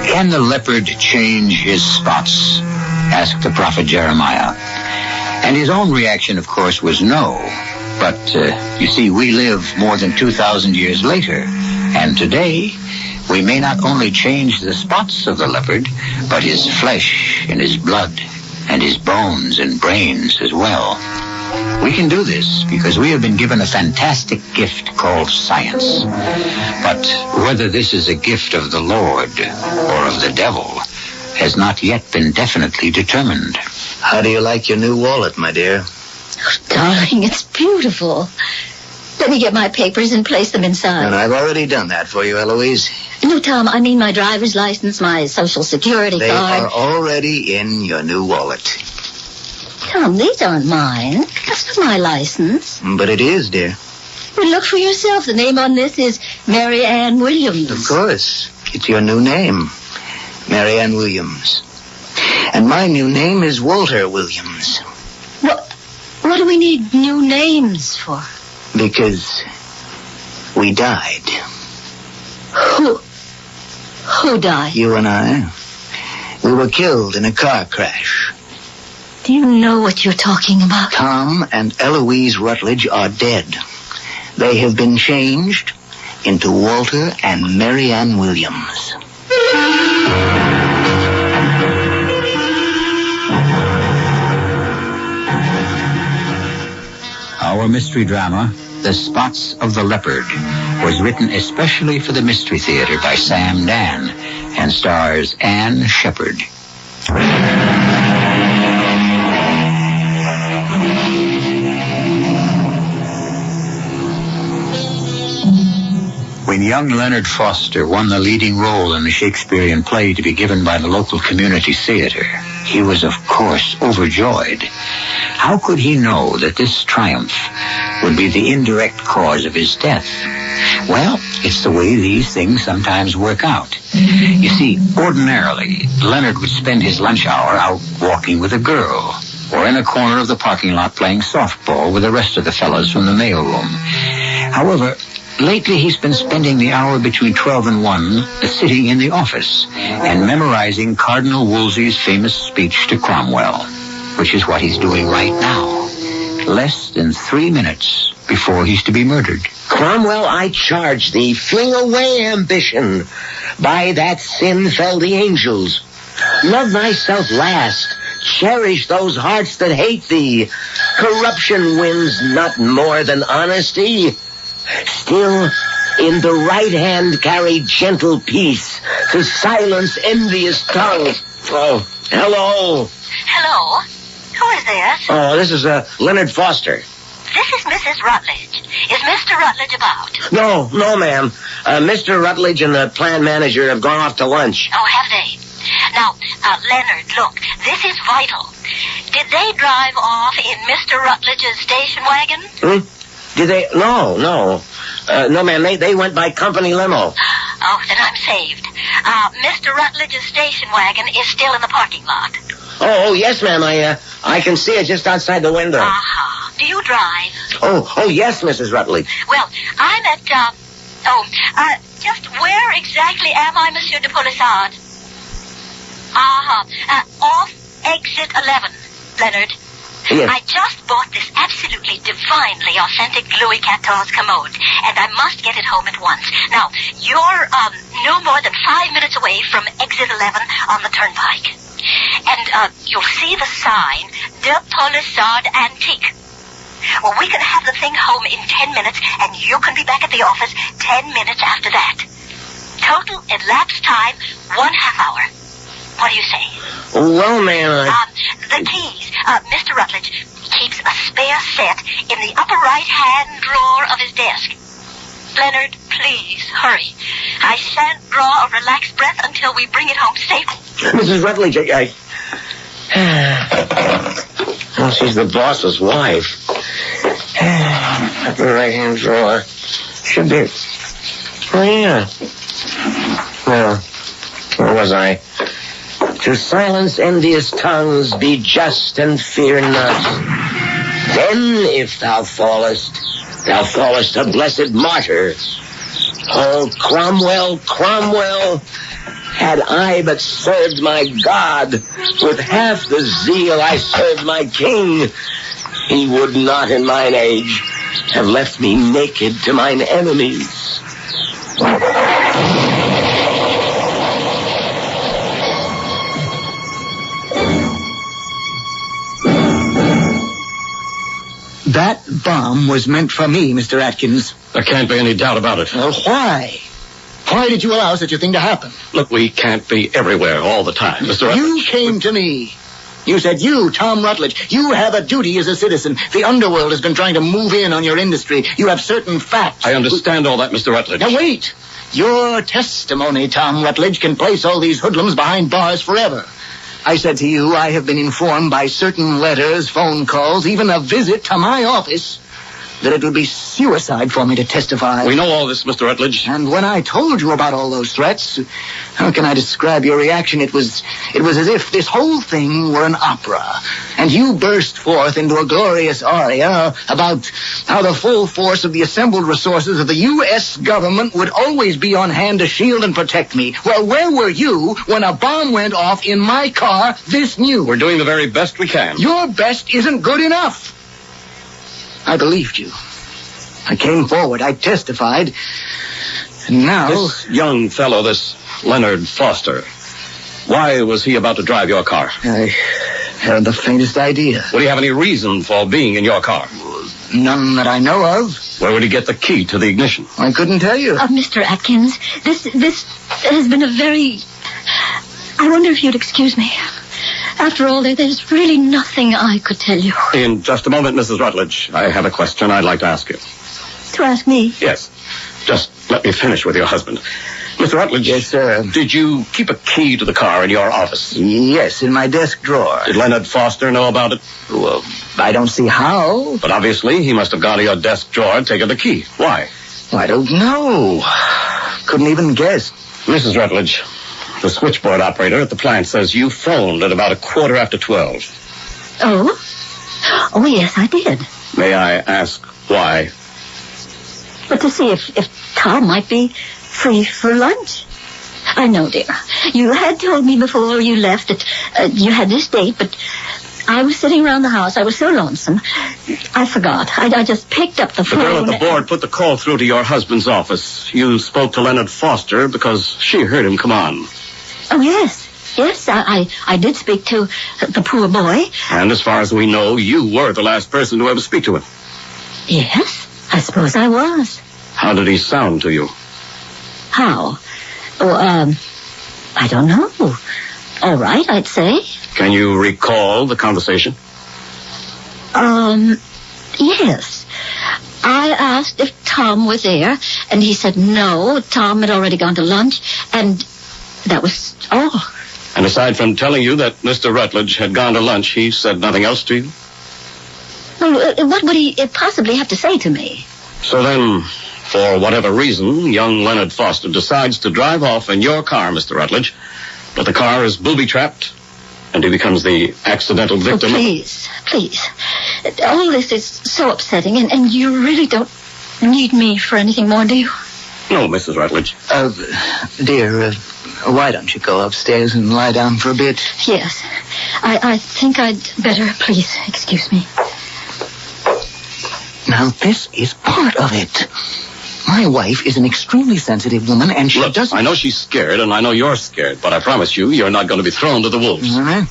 Can the leopard change his spots? Asked the prophet Jeremiah. And his own reaction, of course, was no. But, you see, we live more than 2,000 years later. And today, we may not only change the spots of the leopard, but his flesh and his blood and his bones and brains as well. We can do this because we have been given a fantastic gift called science. But whether this is a gift of the Lord or of the devil has not yet been definitely determined. How do you like your new wallet, my dear? Oh, darling, it's beautiful. Let me get my papers and place them inside. And I've already done that for you, Eloise. No, Tom, I mean my driver's license, my social security They card. are already in your new wallet. Tom, these aren't mine. That's not my license. But it is, dear. Well, look for yourself. The name on this is Mary Ann Williams. Of course. It's your new name, Mary Ann Williams. And my new name is Walter Williams. What do we need new names for? Because we died. Who died? You and I. We were killed in a car crash. Do you know what you're talking about? Tom and Eloise Rutledge are dead. They have been changed into Walter and Mary Ann Williams. Our mystery drama, The Spots of the Leopard, was written especially for the Mystery Theater by Sam Dan and stars Anne Shepard. When young Leonard Foster won the leading role in the Shakespearean play to be given by the local community theater, he was, of course, overjoyed. How could he know that this triumph would be the indirect cause of his death? Well, it's the way these things sometimes work out. You see, ordinarily, Leonard would spend his lunch hour out walking with a girl, or in a corner of the parking lot playing softball with the rest of the fellas from the mailroom. However, lately he's been spending the hour between 12 and 1 sitting in the office and memorizing Cardinal Wolsey's famous speech to Cromwell, which is what he's doing right now, less than 3 minutes before he's to be murdered. Cromwell, I charge thee, fling away ambition. By that sin fell the angels. Love thyself last. Cherish those hearts that hate thee. Corruption wins not more than honesty. Still, in the right hand carry gentle peace to silence envious tongue. Oh, hello. Hello? Who is this? Oh, this is Leonard Foster. This is Mrs. Rutledge. Is Mr. Rutledge about? No, ma'am. Mr. Rutledge and the plant manager have gone off to lunch. Oh, have they? Now, Leonard, look, this is vital. Did they drive off in Mr. Rutledge's station wagon? Did they? No. No, ma'am, they went by company limo. Oh, then I'm saved. Mr. Rutledge's station wagon is still in the parking lot. Oh, yes, ma'am. I can see it just outside the window. Uh-huh. Do you drive? Oh, yes, Mrs. Rutledge. Well, I'm at, just where exactly am I, Monsieur de Polissard? Off exit 11, Leonard. Yes. I just bought this absolutely divinely authentic Louis XIV commode, and I must get it home at once. Now, you're no more than 5 minutes away from exit 11 on the turnpike. And you'll see the sign, De Polissard Antique. Well, we can have the thing home in 10 minutes, and you can be back at the office 10 minutes after that. Total elapsed time, 1/2 hour. What do you say? Well, ma'am, The keys. Mr. Rutledge keeps a spare set in the upper right-hand drawer of his desk. Leonard, please, hurry. I shan't draw a relaxed breath until we bring it home safely. Mrs. Rutledge, well, she's the boss's wife. Upper right-hand drawer. Should be... Oh, yeah. Well, where was I? To silence envious tongues, be just and fear not. Then, if thou fallest a blessed martyr. Oh, Cromwell, Cromwell, had I but served my God with half the zeal I served my king, he would not in mine age have left me naked to mine enemies. That bomb was meant for me, Mr. Atkins. There can't be any doubt about it. Well, why? Why did you allow such a thing to happen? Look, we can't be everywhere all the time, Mr. Rutledge. You came to me. You said, you, Tom Rutledge, you have a duty as a citizen. The underworld has been trying to move in on your industry. You have certain facts. I understand all that, Mr. Rutledge. Now, wait. Your testimony, Tom Rutledge, can place all these hoodlums behind bars forever. I said to you, I have been informed by certain letters, phone calls, even a visit to my office, that it would be suicide for me to testify. We know all this, Mr. Rutledge. And when I told you about all those threats, how can I describe your reaction? It was as if this whole thing were an opera, and you burst forth into a glorious aria about how the full force of the assembled resources of the U.S. government would always be on hand to shield and protect me. Well, where were you when a bomb went off in my car this new? We're doing the very best we can. Your best isn't good enough. I believed you. I came forward. I testified. And now... This young fellow, this Leonard Foster, why was he about to drive your car? I haven't the faintest idea. Would he have any reason for being in your car? None that I know of. Where would he get the key to the ignition? I couldn't tell you. Mr. Atkins, this has been a very... I wonder if you'd excuse me. After all, there's really nothing I could tell you. In just a moment, Mrs. Rutledge, I have a question I'd like to ask you. To ask me? Yes. Just let me finish with your husband. Mr. Rutledge. Yes, sir. Did you keep a key to the car in your office? Yes, in my desk drawer. Did Leonard Foster know about it? Well, I don't see how. But obviously, he must have gone to your desk drawer and taken the key. Why? I don't know. Couldn't even guess. Mrs. Rutledge, the switchboard operator at the plant says you phoned at about 12:15. Oh? Oh, yes, I did. May I ask why? But to see if Tom might be free for lunch. I know, dear. You had told me before you left that you had this date, but I was sitting around the house. I was so lonesome. I forgot. I just picked up the phone. The girl at the board put the call through to your husband's office. You spoke to Leonard Foster because she heard him come on. Oh, yes. Yes, I did speak to the poor boy. And as far as we know, you were the last person to ever speak to him. Yes, I suppose I was. How did he sound to you? How? Oh, I don't know. All right, I'd say. Can you recall the conversation? Yes. I asked if Tom was there, and he said no. Tom had already gone to lunch, and that was all. And aside from telling you that Mr. Rutledge had gone to lunch, he said nothing else to you? Well, what would he possibly have to say to me? So then, for whatever reason, young Leonard Foster decides to drive off in your car, Mr. Rutledge, but the car is booby-trapped, and he becomes the accidental victim. Oh, please. All this is so upsetting, and you really don't need me for anything more, do you? No, Mrs. Rutledge. Dear, why don't you go upstairs and lie down for a bit? Yes. I think I'd better. Please, excuse me. Now, this is part of it. My wife is an extremely sensitive woman, and she doesn't... I know she's scared, and I know you're scared, but I promise you're not going to be thrown to the wolves. All right.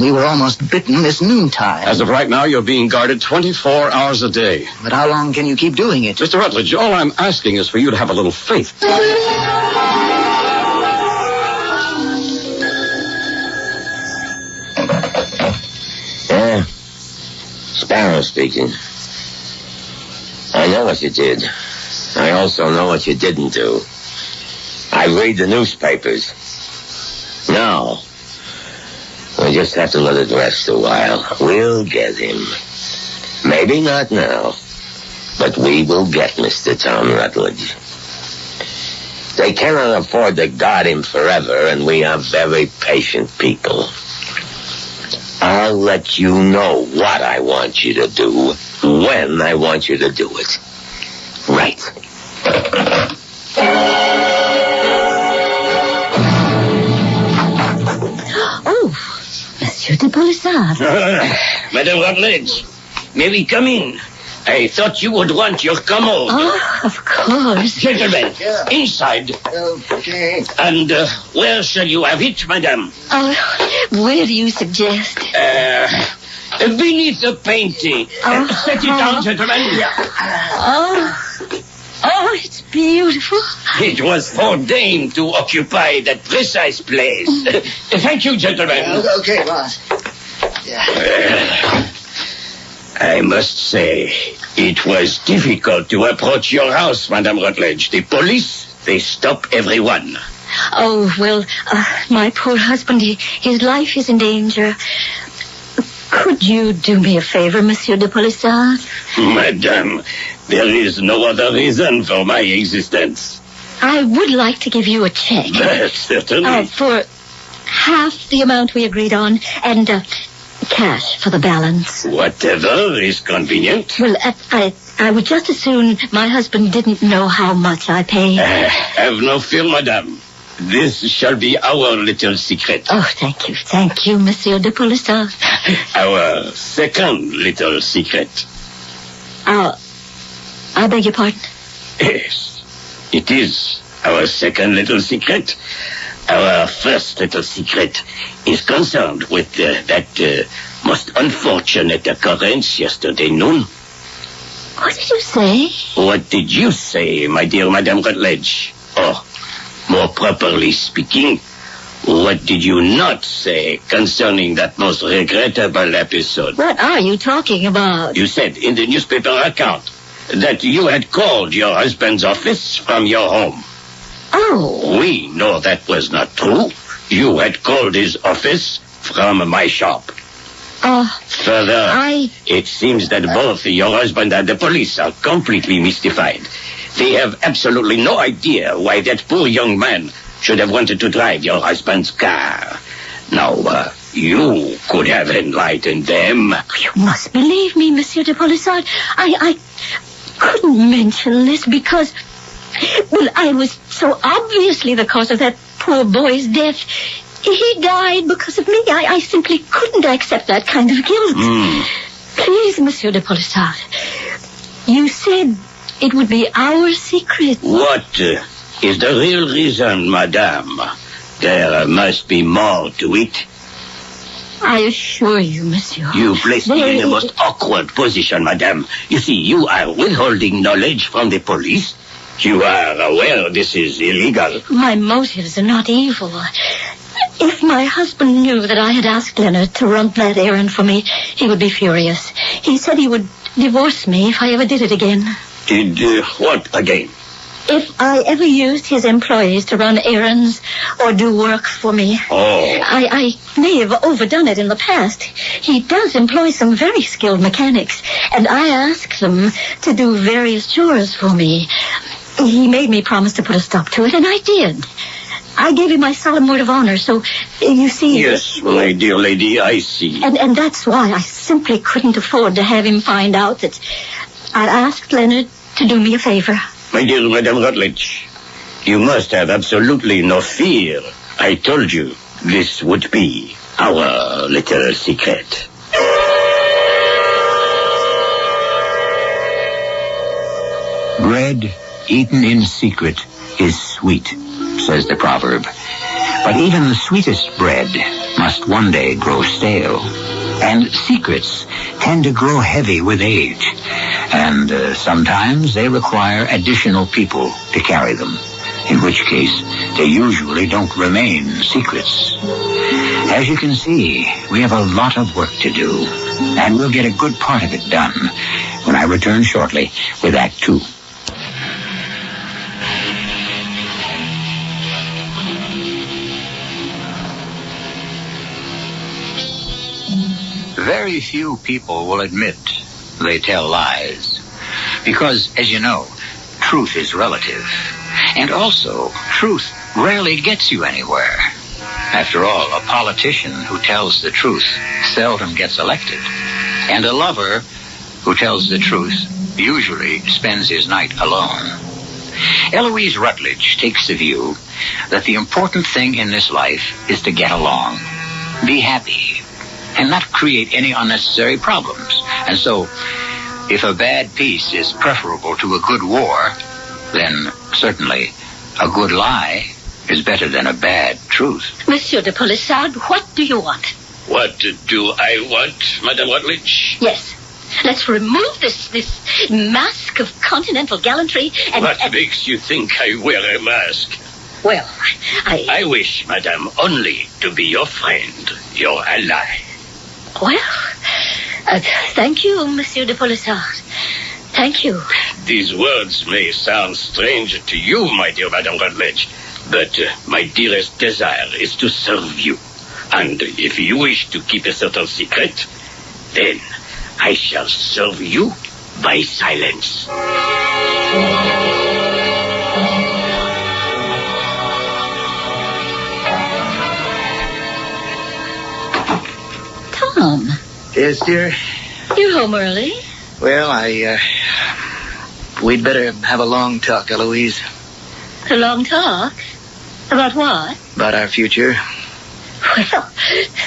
We were almost bitten this noontime. As of right now, you're being guarded 24 hours a day. But how long can you keep doing it? Mr. Rutledge, all I'm asking is for you to have a little faith. Sparrow speaking. I know what you did. I also know what you didn't do. I read the newspapers. No. We just have to let it rest a while. We'll get him. Maybe not now, but we will get Mr. Tom Rutledge. They cannot afford to guard him forever, and we are very patient people. I'll let you know what I want you to do, when I want you to do it. Right. Oh, Monsieur de Polissard. Madame Rutledge, may we come in? I thought you would want your commode. Oh, of course. Gentlemen, inside. Okay. And where shall you have it, madame? Where do you suggest? Beneath the painting. Set it down, gentlemen. Oh, it's beautiful. It was ordained to occupy that precise place. Thank you, gentlemen. Okay, boss. I must say, it was difficult to approach your house, Madame Rutledge. The police, they stop everyone. Oh, well, my poor husband, his life is in danger. Could you do me a favor, Monsieur de Polissard? Madame, there is no other reason for my existence. I would like to give you a check. Certainly. For half the amount we agreed on, and cash for the balance. Whatever is convenient. Well, I would just as soon my husband didn't know how much I pay. Have no fear, madame. This shall be our little secret. Oh, thank you. Thank you, Monsieur de Polissard. Our second little secret. I beg your pardon? Yes, it is our second little secret. Our first little secret is concerned with that most unfortunate occurrence yesterday noon. What did you say? What did you say, my dear Madame Rutledge? Or, more properly speaking, what did you not say concerning that most regrettable episode? What are you talking about? You said in the newspaper account that you had called your husband's office from your home. Oh. We know that was not true. You had called his office from my shop. Further, it seems that both your husband and the police are completely mystified. They have absolutely no idea why that poor young man should have wanted to drive your husband's car. Now, you could have enlightened them. You must believe me, Monsieur de Polissard. I couldn't mention this because, well, I was so obviously the cause of that poor boy's death. He died because of me. I simply couldn't accept that kind of guilt. Please, Monsieur de Polissard, you said it would be our secret. What is the real reason, madame? There must be more to it. I assure you, monsieur. You placed me in a most awkward position, madame. You see, you are withholding knowledge from the police. You are aware this is illegal. My motives are not evil. If my husband knew that I had asked Leonard to run that errand for me, he would be furious. He said he would divorce me if I ever did it again. Did what again? If I ever used his employees to run errands or do work for me. I may have overdone it in the past. He does employ some very skilled mechanics, and I ask them to do various chores for me. He made me promise to put a stop to it, and I did. I gave him my solemn word of honor, so you see... Yes, my dear lady, I see. And that's why I simply couldn't afford to have him find out that I asked Leonard to do me a favor. My dear Madame Rutledge, you must have absolutely no fear. I told you this would be our little secret. Bread eaten in secret is sweet, says the proverb. But even the sweetest bread must one day grow stale. And secrets tend to grow heavy with age. And sometimes they require additional people to carry them, in which case they usually don't remain secrets. As you can see, we have a lot of work to do. And we'll get a good part of it done when I return shortly with Act 2. Very few people will admit they tell lies. Because, as you know, truth is relative. And also, truth rarely gets you anywhere. After all, a politician who tells the truth seldom gets elected. And a lover who tells the truth usually spends his night alone. Eloise Rutledge takes the view that the important thing in this life is to get along, be happy, and not create any unnecessary problems. And so, if a bad peace is preferable to a good war, then certainly a good lie is better than a bad truth. Monsieur de Polissard, what do you want? What do I want, Madame Rutledge? Yes. Let's remove this mask of continental gallantry and... What makes you think I wear a mask? Well, I wish, Madame, only to be your friend, your ally. Well, thank you, Monsieur de Polissard. Thank you. These words may sound strange to you, my dear Madame Rutledge, but my dearest desire is to serve you. And if you wish to keep a certain secret, then I shall serve you by silence. Tom. Yes, dear? You're home early. Well, we'd better have a long talk, Eloise. A long talk? About what? About our future. Well,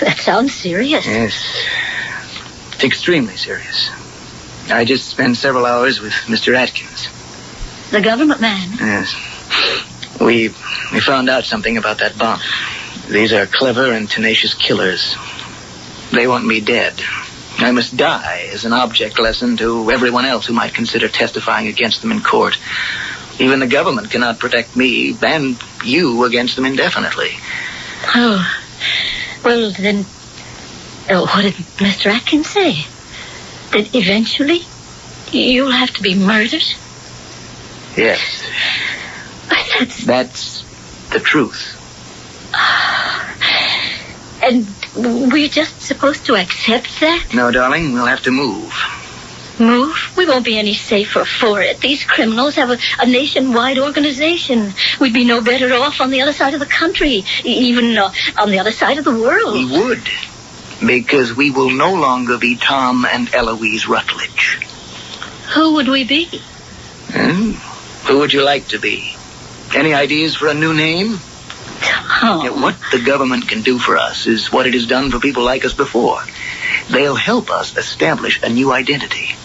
that sounds serious. Yes. It's extremely serious. I just spent several hours with Mr. Atkins. The government man? Yes. We found out something about that bomb. These are clever and tenacious killers. They want me dead. I must die as an object lesson to everyone else who might consider testifying against them in court. Even the government cannot protect me and you against them indefinitely. Oh, well, then, what did Mr. Atkins say? That eventually you'll have to be murdered? Yes. That's the truth. And we're just supposed to accept that? No, darling, we'll have to move. Move? We won't be any safer for it. These criminals have a nationwide organization. We'd be no better off on the other side of the country, even on the other side of the world. We would, because we will no longer be Tom and Eloise Rutledge. Who would we be? Who would you like to be? Any ideas for a new name? Tom. Yeah, what the government can do for us is what it has done for people like us before. They'll help us establish a new identity.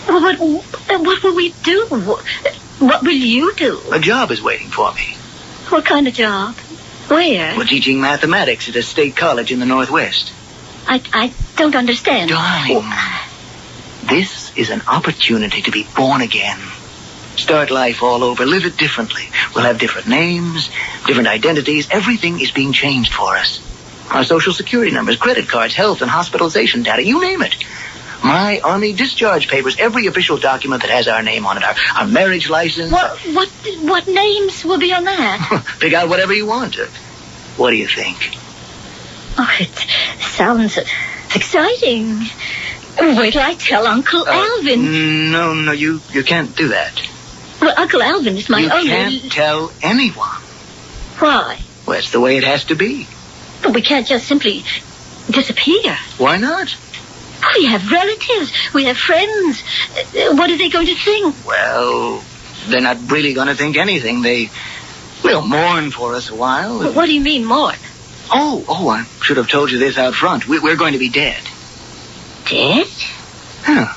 What will we do? What will you do? A job is waiting for me. What kind of job? Where? We're teaching mathematics at a state college in the Northwest. I don't understand. Darling, this is an opportunity to be born again. Start life all over. Live it differently. We'll have different names, different identities. Everything is being changed for us. Our social security numbers, credit cards, health and hospitalization data, you name it. My Army discharge papers, every official document that has our name on it, our marriage license. What names will be on that? Pick out whatever you want to. What do you think? Oh, it sounds exciting. Wait till I tell Uncle Alvin. No, you can't do that. Well, Uncle Alvin is my only... You can't tell anyone. Why? Well, it's the way it has to be. But we can't just simply disappear. Why not? We have relatives. We have friends. What are they going to think? Well, they're not really going to think anything. They'll mourn for us a while. What do you mean, mourn? Oh, I should have told you this out front. We're going to be dead. Dead? Huh.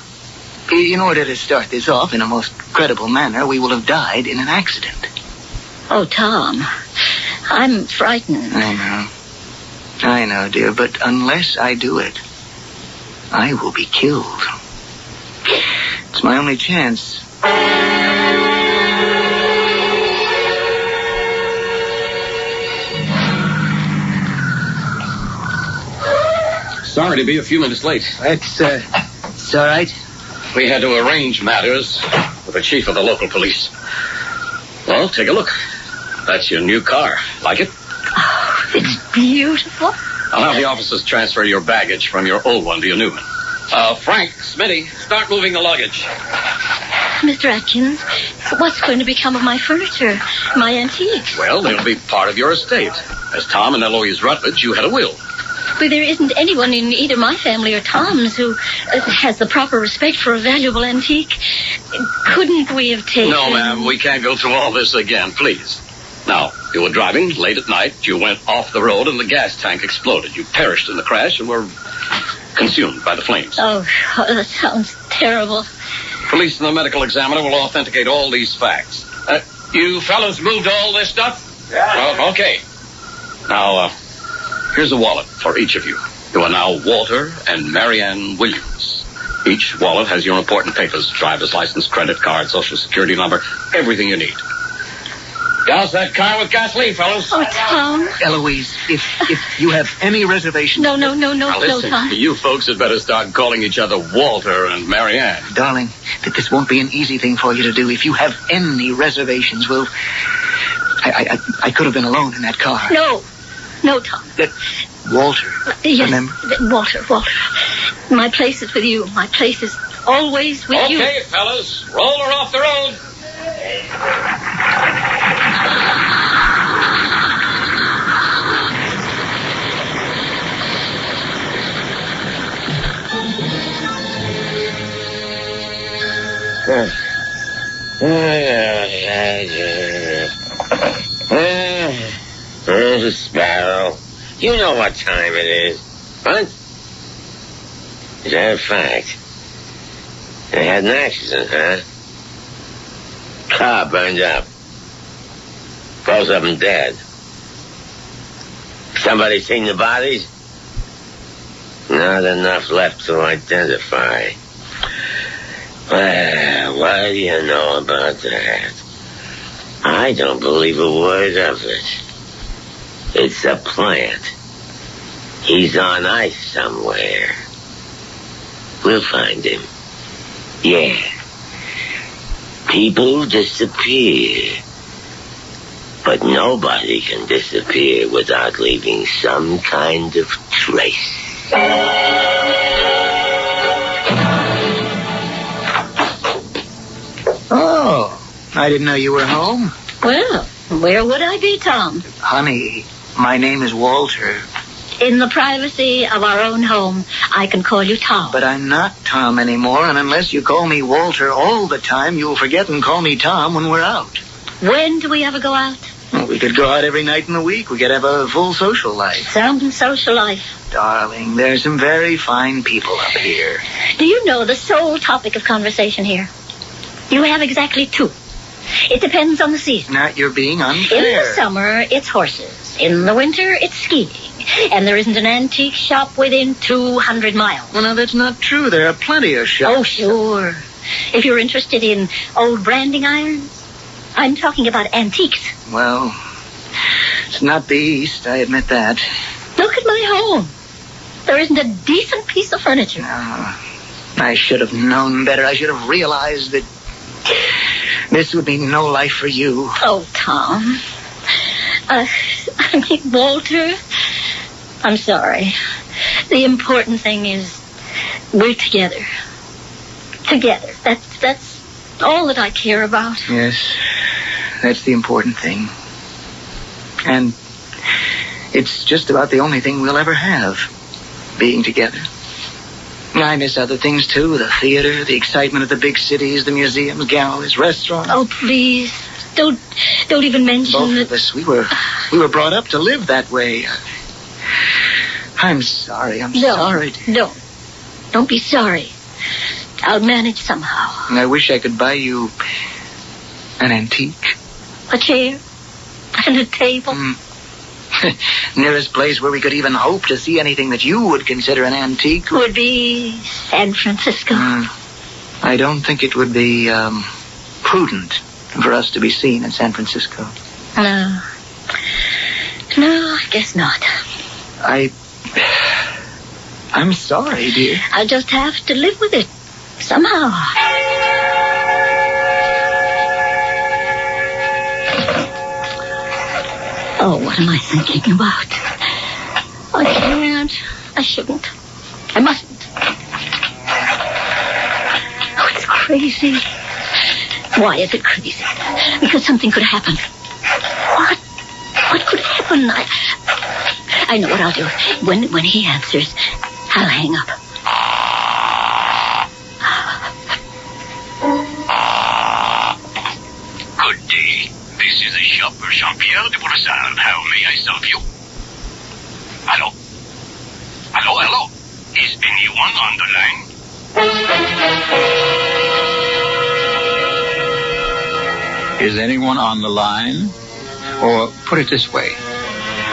In order to start this off in a most credible manner, we will have died in an accident. Oh, Tom, I'm frightened. I know, dear, but unless I do it, I will be killed. It's my only chance. Sorry to be a few minutes late. It's all right. We had to arrange matters with the chief of the local police. Well, take a look. That's your new car. Like it? Oh, it's beautiful. I'll have the officers transfer your baggage from your old one to your new one. Frank, Smitty, start moving the luggage. Mr. Atkins, what's going to become of my furniture, my antiques? Well, they'll be part of your estate. As Tom and Eloise Rutledge, you had a will. But there isn't anyone in either my family or Tom's who has the proper respect for a valuable antique. Couldn't we have taken... No, ma'am, we can't go through all this again, please. Now, you were driving late at night. You went off the road and the gas tank exploded. You perished in the crash and were consumed by the flames. Oh, that sounds terrible. Police and the medical examiner will authenticate all these facts. You fellas moved all this stuff? Yeah. Well, okay. Now, here's a wallet for each of you. You are now Walter and Marianne Williams. Each wallet has your important papers, driver's license, credit card, social security number, everything you need. Douse that car with gasoline, fellas. Oh, Tom. Eloise, if you have any reservations... No, now listen, Tom. You folks had better start calling each other Walter and Marianne. Darling, this won't be an easy thing for you to do. If you have any reservations, well... I could have been alone in that car. No, Tom. Walter, yes, remember? Walter. My place is with you. My place is always with you. Okay, fellas, roll her off the road. Sparrow, you know what time it is. What? Is that a fact? They had an accident, huh? Car burned up. Both of them dead. Somebody seen the bodies? Not enough left to identify. Well, what do you know about that? I don't believe a word of it. It's a plant. He's on ice somewhere. We'll find him. Yeah. People disappear. But nobody can disappear without leaving some kind of trace. Oh, I didn't know you were home. Well, where would I be, Tom? Honey, my name is Walter. In the privacy of our own home, I can call you Tom. But I'm not Tom anymore, and unless you call me Walter all the time, you'll forget and call me Tom when we're out. When do we ever go out? Well, we could go out every night in the week. We could have a full social life. Some social life. Darling, there's some very fine people up here. Do you know the sole topic of conversation here? You have exactly two. It depends on the season. Now, you're being unfair. In the summer, it's horses. In the winter, it's skiing. And there isn't an antique shop within 200 miles. Well, no, that's not true. There are plenty of shops. Oh, sure. If you're interested in old branding irons, I'm talking about antiques. Well, it's not the East, I admit that. Look at my home. There isn't a decent piece of furniture. No, I should have known better. I should have realized that this would be no life for you. Oh, Tom. Walter, I'm sorry. The important thing is we're together. Together. That's all that I care about. Yes, that's the important thing. And it's just about the only thing we'll ever have, being together. I miss other things, too. The theater, the excitement of the big cities, the museums, galleries, restaurants. Oh, please. Don't even mention Both that. of us, we were brought up to live that way. I'm sorry. I'm sorry. No. Don't be sorry. I'll manage somehow. And I wish I could buy you an antique. A chair and a table. Nearest place where we could even hope to see anything that you would consider an antique would be San Francisco. I don't think it would be prudent for us to be seen in San Francisco. No, I guess not. I'm sorry, dear. I'll just have to live with it. Somehow. Oh, what am I thinking about? I can't. I shouldn't. I mustn't. Oh, it's crazy. Why is it crazy? Because something could happen. What? What could happen? I know what I'll do. When he answers, I'll hang up. Good day. This is the shop of Jean-Pierre de Bourissard. How may I serve you? Hello? Hello, hello? Is anyone on the line? Is anyone on the line? Or put it this way.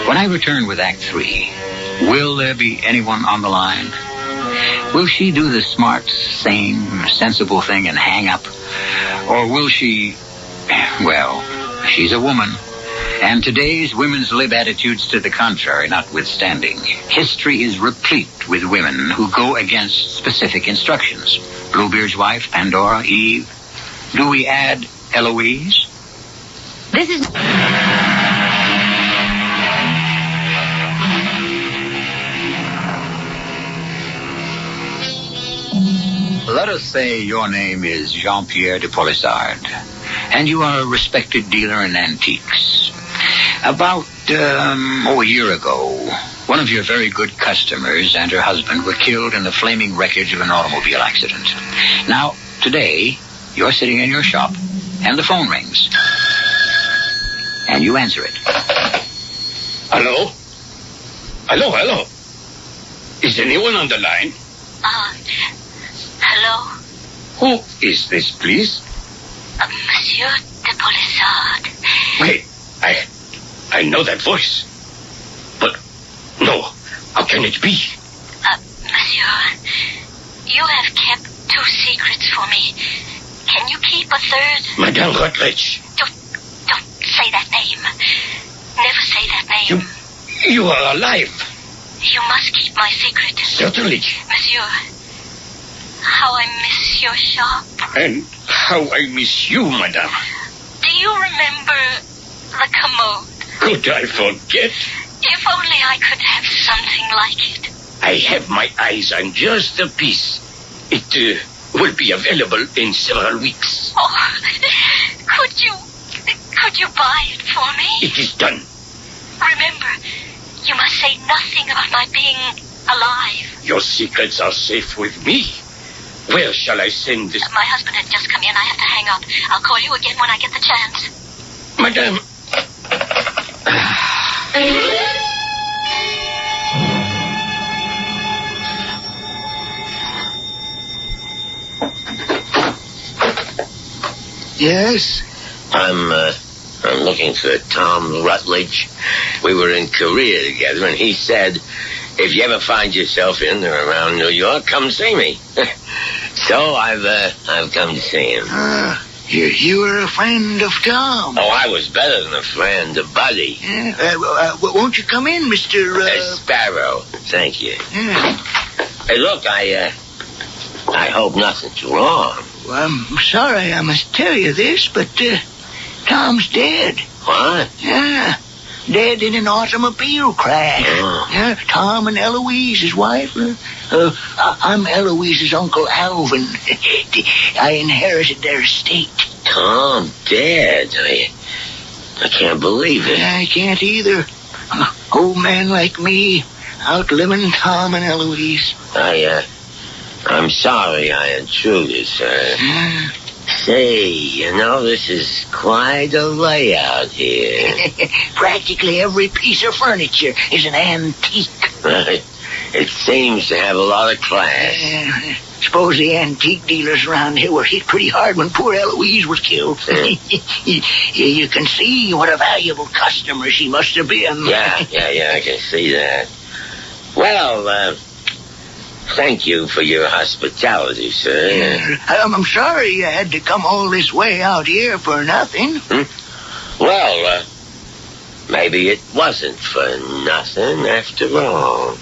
When I return with Act 3, will there be anyone on the line? Will she do the smart, sane, sensible thing and hang up? Or will she... Well, she's a woman. And today's women's lib attitudes to the contrary notwithstanding, history is replete with women who go against specific instructions. Bluebeard's wife, Pandora, Eve. Do we add Eloise? This is... Let us say your name is Jean-Pierre de Bourissard, and you are a respected dealer in antiques. About, a year ago, one of your very good customers and her husband were killed in the flaming wreckage of an automobile accident. Now, today, you're sitting in your shop, and the phone rings. And you answer it. Hello? Hello, hello? Is anyone on the line? Hello? Who is this, please? Monsieur de Bourissard. Wait, I know that voice. But, no, how can it be? Monsieur, you have kept 2 secrets for me. Can you keep a third? Madame Rutledge. Don't say that name. Never say that name. You are alive. You must keep my secret. Certainly. Monsieur, how I miss your shop. And how I miss you, madame. Do you remember the commode? Could I forget? If only I could have something like it. I have my eyes on just a piece. It will be available in several weeks. Oh, could you buy it for me? It is done. Remember, you must say nothing about my being alive. Your secrets are safe with me. Where shall I send this? My husband had just come in. I have to hang up. I'll call you again when I get the chance. Madame. Yes? I'm looking for Tom Rutledge. We were in Korea together, and he said, if you ever find yourself in or around New York, come see me. So I've come to see him. You were a friend of Tom. Oh, I was better than a friend, a buddy. Won't you come in, Mr. Sparrow. Thank you. Yeah. Hey, look, I hope nothing's wrong. Well, I'm sorry I must tell you this, but Tom's dead. What? Yeah. Dead in an automobile crash. Oh. Yeah, Tom and Eloise, his wife. I'm Eloise's Uncle Alvin. I inherited their estate. Tom dead. I can't believe it. I can't either. Old man like me, outliving Tom and Eloise. I'm sorry I intruded, sir. Say, this is quite a layout here. Practically every piece of furniture is an antique. It seems to have a lot of class. Suppose the antique dealers around here were hit pretty hard when poor Eloise was killed. You can see what a valuable customer she must have been. Yeah, I can see that. Well, thank you for your hospitality, sir. I'm sorry you had to come all this way out here for nothing. Well, maybe it wasn't for nothing after all.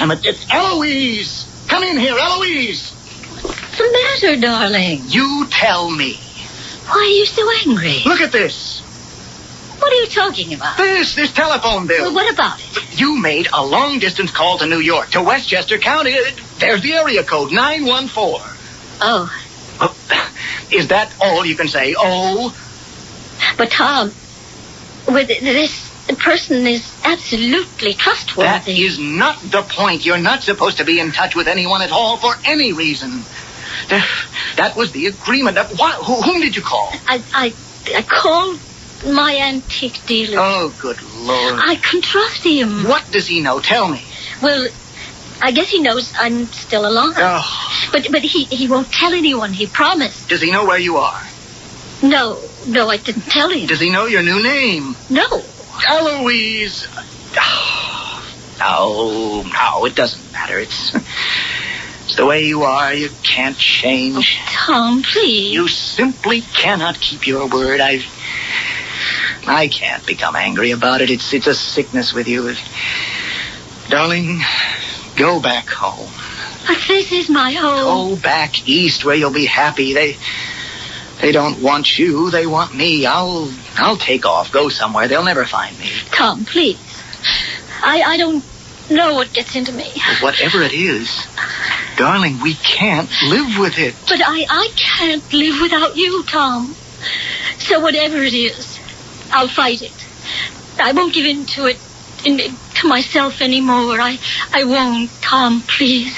damn it. It's Eloise! Come in here, Eloise! What's the matter, darling? You tell me. Why are you so angry? Look at this. What are you talking about? This telephone bill. Well, what about it? You made a long-distance call to New York, to Westchester County. There's the area code, 914. Oh. Is that all you can say? Oh? But, Tom, this person is absolutely trustworthy. That is not the point. You're not supposed to be in touch with anyone at all for any reason. That was the agreement. Whom did you call? I called my antique dealer. Oh, good Lord. I can trust him. What does he know? Tell me. Well, I guess he knows I'm still alive. Oh. But he won't tell anyone. He promised. Does he know where you are? No, I didn't tell him. Does he know your new name? No. Eloise. No, it doesn't matter. It's the way you are. You can't change. Oh, Tom, please. You simply cannot keep your word. I can't become angry about it. It's a sickness with you. Darling, go back home. But this is my home. Go back east where you'll be happy. They don't want you. They want me. I'll take off. Go somewhere. They'll never find me. Tom, please. I don't know what gets into me. Whatever it is, darling, we can't live with it. But I can't live without you, Tom. So whatever it is, I'll fight it. I won't give in to it, to myself anymore. I won't, Tom, please.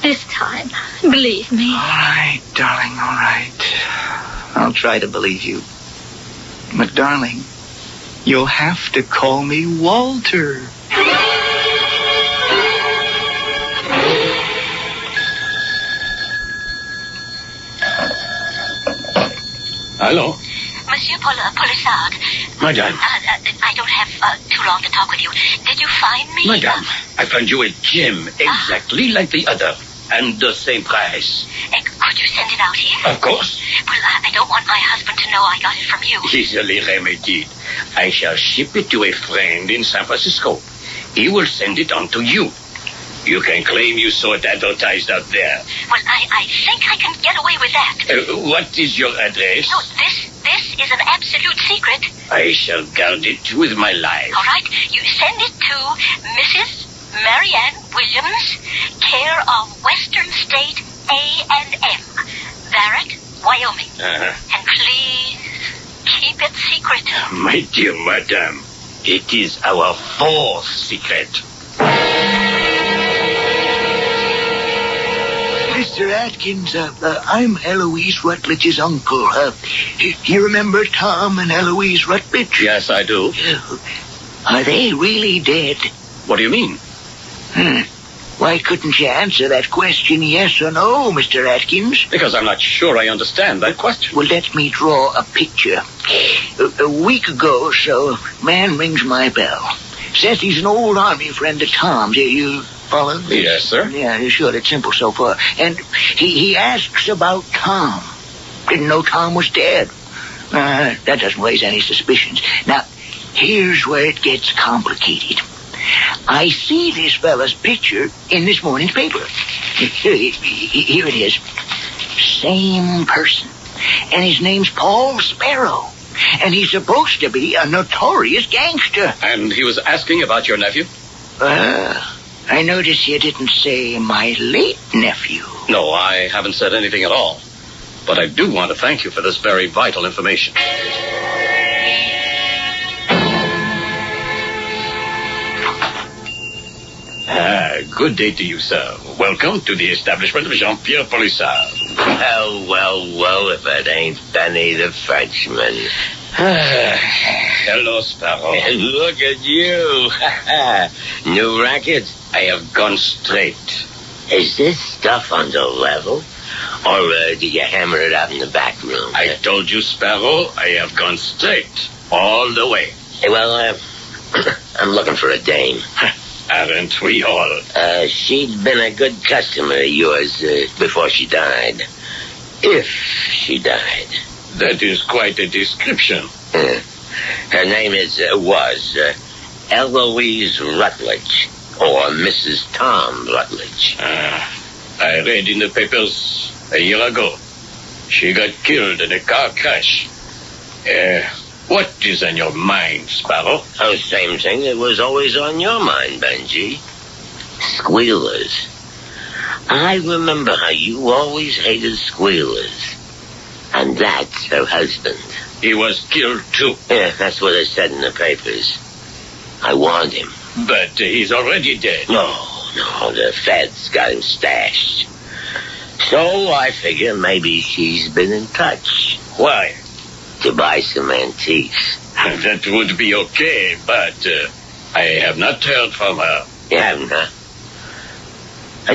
This time, believe me. All right, darling, all right. I'll try to believe you. But, darling, you'll have to call me Walter. Hello? Monsieur Polissard. Madame. I don't have too long to talk with you. Did you find me? Madame, I found you a gem exactly like the other. And the same price. Could you send it out here? Of course. Well, I don't want my husband to know I got it from you. Easily remedied. I shall ship it to a friend in San Francisco. He will send it on to you. You can claim you saw it advertised out there. Well, I think I can get away with that. What is your address? No, this is an absolute secret. I shall guard it with my life. All right. You send it to Mrs. Marianne Williams, care of Western State A&M, Barrett, Wyoming. And please keep it secret. My dear madame, it is our fourth secret. Mr. Atkins, I'm Eloise Rutledge's uncle. Do you remember Tom and Eloise Rutledge? Yes, I do. Are they really dead? What do you mean? Why couldn't you answer that question yes or no, Mr. Atkins? Because I'm not sure I understand that question. Well, let me draw a picture. A week ago or so, a man rings my bell. Says he's an old army friend of Tom's. You follow? Yes, sir. Yeah, sure. It's simple so far. And he asks about Tom. Didn't know Tom was dead. That doesn't raise any suspicions. Now, here's where it gets complicated. I see this fella's picture in this morning's paper. Here it is. Same person. And his name's Paul Sparrow. And he's supposed to be a notorious gangster. And he was asking about your nephew? I notice you didn't say my late nephew. No, I haven't said anything at all. But I do want to thank you for this very vital information. Good day to you, sir. Welcome to the establishment of Jean-Pierre Polissard. Well, if it ain't Benny the Frenchman. Hello, Sparrow. Look at you. New record? I have gone straight. Is this stuff on the level? Or did you hammer it out in the back room? I told you, Sparrow, I have gone straight. All the way. Hey, well, I'm looking for a dame. Haven't we all? She'd been a good customer of yours before she died. If she died. That is quite a description. Her name was Eloise Rutledge. Or Mrs. Tom Rutledge? I read in the papers a year ago. She got killed in a car crash. What is on your mind, Sparrow? Oh, same thing that was always on your mind, Benji. Squealers. I remember how you always hated squealers. And that's her husband. He was killed, too. Yeah, that's what it said in the papers. I warned him. But he's already dead. No, the feds got him stashed. So I figure maybe she's been in touch. Why? To buy some antiques. That would be okay, but I have not heard from her. You haven't, huh?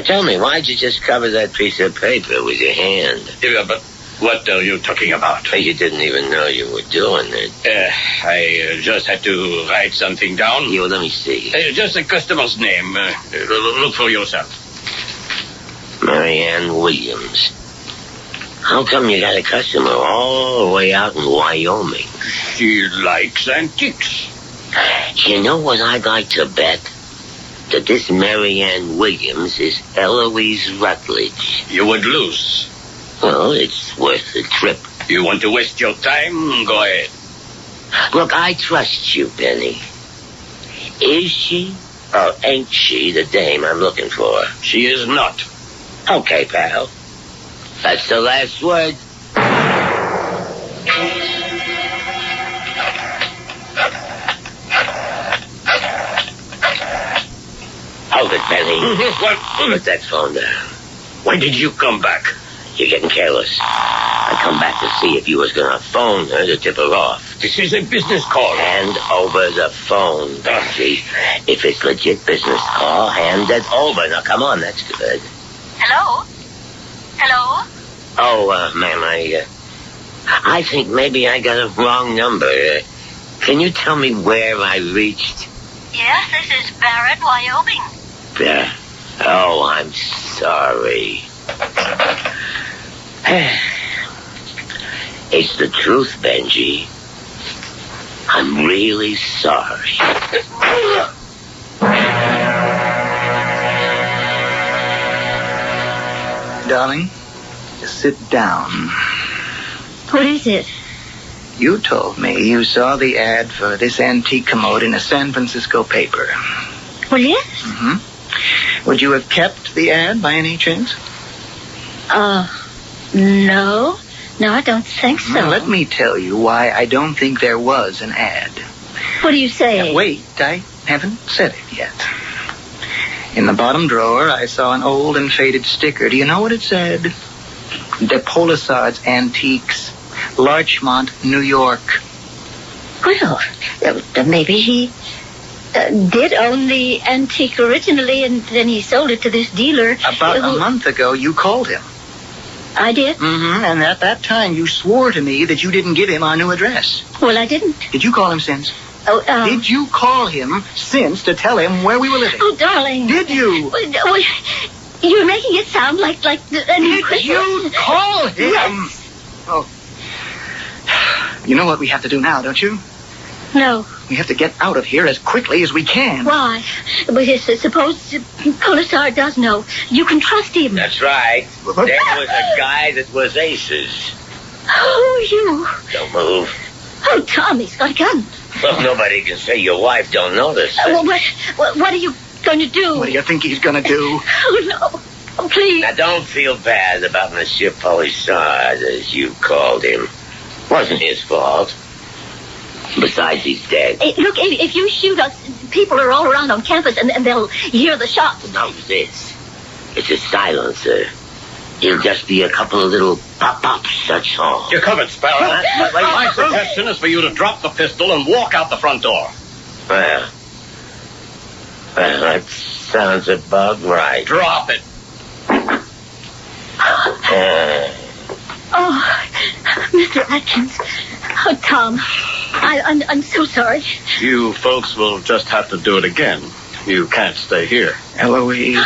Tell me, why'd you just cover that piece of paper with your hand? Yeah, but what are you talking about? You didn't even know you were doing it. I just had to write something down. Yeah, well, let me see. Just a customer's name. Look for yourself. Marianne Williams. How come you got a customer all the way out in Wyoming? She likes antiques. You know what I'd like to bet? That this Marianne Williams is Eloise Rutledge. You would lose. Well, it's worth the trip. You want to waste your time? Go ahead. Look, I trust you, Benny. Is she or ain't she the dame I'm looking for? She is not. Okay, pal. That's the last word. Hold it, Benny. What? Put that phone down. When did you come back? You're getting careless. I come back to see if you was going to phone her to tip her off. This is a business call. Hand over the phone, Benji. If it's legit business call, hand it over. Now, come on, that's good. Hello? Hello? Oh, ma'am, I think maybe I got a wrong number. Can you tell me where I reached? Yes, this is Barrett, Wyoming. Oh, I'm sorry. It's the truth, Benji. I'm really sorry. Darling, sit down. What is it? You told me you saw the ad for this antique commode in a San Francisco paper. Well, yes. Mm-hmm. Would you have kept the ad by any chance? No. No, I don't think so. Well, let me tell you why I don't think there was an ad. What do you say? Now, wait, I haven't said it yet. In the bottom drawer, I saw an old and faded sticker. Do you know what it said? De Polisard's Antiques, Larchmont, New York. Well, maybe he did own the antique originally, and then he sold it to this dealer. About a month ago, you called him. I did? Mm-hmm, and at that time, you swore to me that you didn't give him our new address. Well, I didn't. Did you call him since? Oh, Did you call him since to tell him where we were living? Oh, darling. Did you? Well, you're making it sound like a new Did you call him? Yes. Oh. You know what we have to do now, don't you? No. We have to get out of here as quickly as we can. Why? But suppose Polisard does know. You can trust him. That's right. There was a guy that was aces. Oh, you. Don't move. Oh, Tommy's got a gun. Well, nobody can say your wife don't notice. Well, what are you going to do? What do you think he's going to do? Oh, no. Oh, please. Now, don't feel bad about Monsieur Polisard, as you called him. Wasn't his fault. Besides, he's dead. Hey, look, if you shoot us, people are all around on campus, and they'll hear the shots. Now this. It's a silencer. It'll just be a couple of little pop-pops, that's all. You're covered, Sparrow. My suggestion is for you to drop the pistol and walk out the front door. Well, that sounds about right. Drop it. Oh, Mr. Atkins. Oh, Tom. I'm so sorry. You folks will just have to do it again. You can't stay here. Eloise,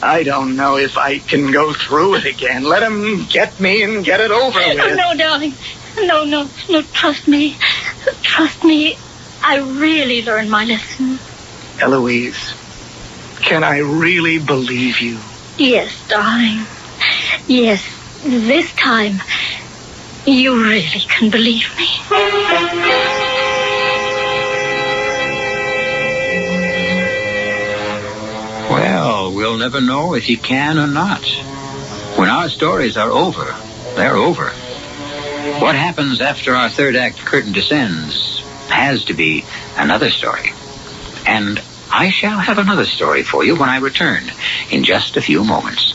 I don't know if I can go through it again. Let him get me and get it over with. Oh, no, darling. No, trust me. Trust me. I really learned my lesson. Eloise, can I really believe you? Yes, darling. Yes, this time, you really can believe me. Well, we'll never know if you can or not. When our stories are over, they're over. What happens after our third act curtain descends has to be another story. And I shall have another story for you when I return in just a few moments.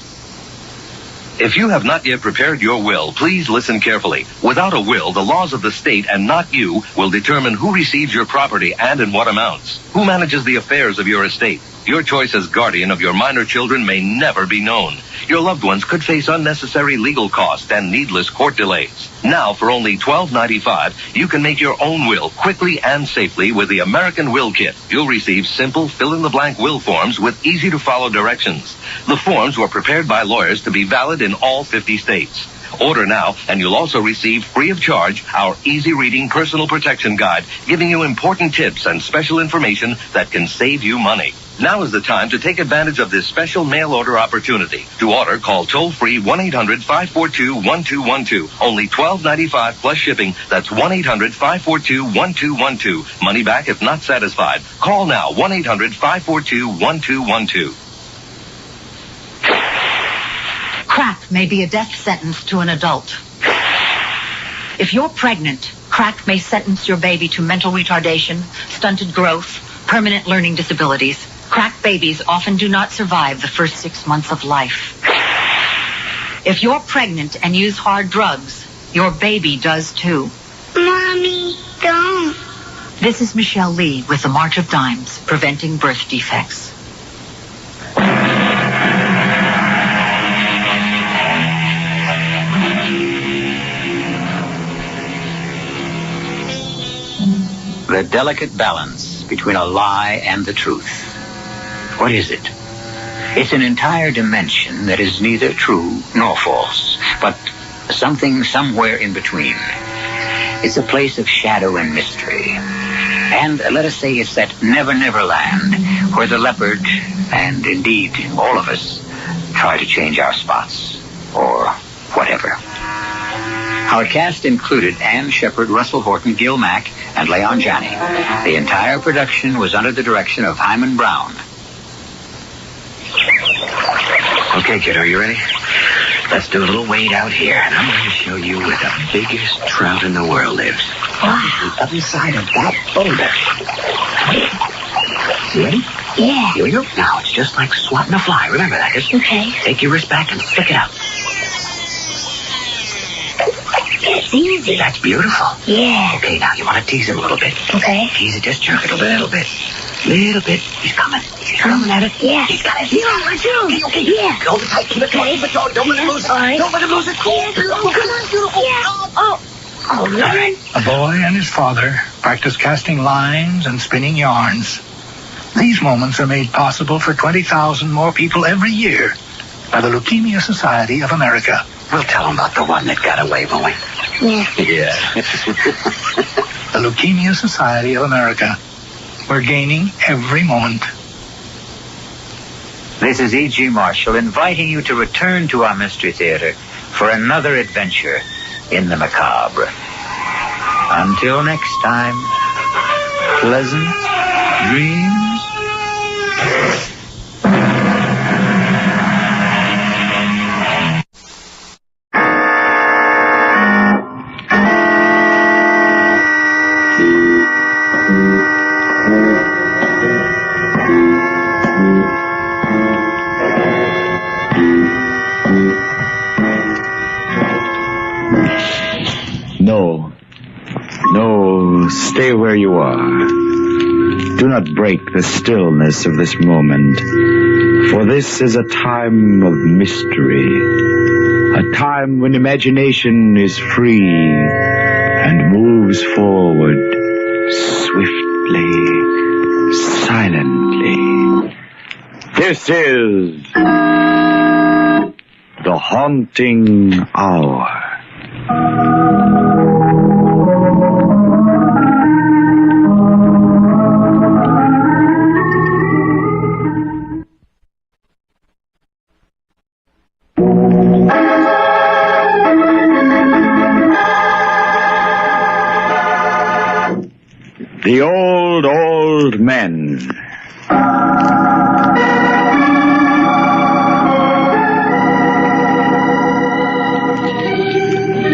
If you have not yet prepared your will, please listen carefully. Without a will, the laws of the state and not you will determine who receives your property and in what amounts. Who manages the affairs of your estate. Your choice as guardian of your minor children may never be known. Your loved ones could face unnecessary legal costs and needless court delays. Now, for only $12.95, you can make your own will quickly and safely with the American Will Kit. You'll receive simple fill-in-the-blank will forms with easy-to-follow directions. The forms were prepared by lawyers to be valid in all 50 states. Order now, and you'll also receive free of charge our easy-reading personal protection guide, giving you important tips and special information that can save you money. Now is the time to take advantage of this special mail order opportunity. To order, call toll-free 1-800-542-1212. Only $12.95 plus shipping. That's 1-800-542-1212. Money back if not satisfied. Call now, 1-800-542-1212. Crack may be a death sentence to an adult. If you're pregnant, crack may sentence your baby to mental retardation, stunted growth, permanent learning disabilities. Crack babies often do not survive the first 6 months of life. If you're pregnant and use hard drugs, your baby does too. Mommy, don't. This is Michelle Lee with the March of Dimes, preventing birth defects. The delicate balance between a lie and the truth. What is it? It's an entire dimension that is neither true nor false, but something somewhere in between. It's a place of shadow and mystery. And let us say it's that Never Never Land where the leopard, and indeed all of us, try to change our spots, or whatever. Our cast included Ann Shepard, Russell Horton, Gil Mack, and Leon Janney. The entire production was under the direction of Hyman Brown. Okay, kid, are you ready? Let's do a little wade out here, and I'm going to show you where the biggest trout in the world lives. On the other side of that boulder. You ready? Yeah. Here we go. Now, it's just like swatting a fly. Remember that, kid? Okay. Take your wrist back and stick it out. It's easy. That's beautiful. Yeah. Okay, now you want to tease him a little bit. Okay. Tease it, just jerk it a little bit. Little bit. He's coming. He's coming at it. Yeah. He's got it. Okay. Yeah. Hold it tight. Keep it tight. Keep it taut. Don't let him lose it. Right. Don't let him lose it. Yeah. Oh, come on, beautiful. Yeah. Oh. All right. A boy and his father practice casting lines and spinning yarns. These moments are made possible for 20,000 more people every year by the Leukemia Society of America. We'll tell him about the one that got away, won't we? Yeah. The Leukemia Society of America. We're gaining every moment. This is E.G. Marshall inviting you to return to our Mystery Theater for another adventure in the macabre. Until next time, pleasant dreams. No, stay where you are. Do not break the stillness of this moment, for this is a time of mystery, a time when imagination is free and moves forward swiftly, silently. This is the haunting hour. The Old, Old Men.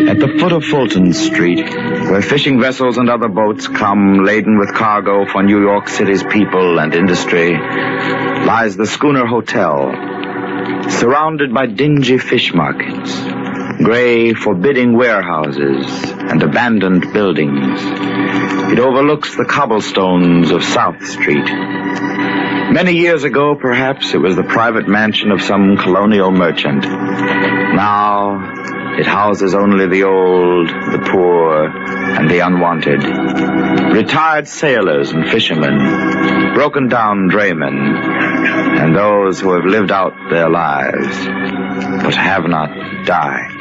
At the foot of Fulton Street, where fishing vessels and other boats come laden with cargo for New York City's people and industry, lies the Schooner Hotel, surrounded by dingy fish markets, gray, forbidding warehouses, and abandoned buildings. It overlooks the cobblestones of South Street. Many years ago, perhaps, it was the private mansion of some colonial merchant. Now, it houses only the old, the poor, and the unwanted. Retired sailors and fishermen, broken-down draymen, and those who have lived out their lives, but have not died.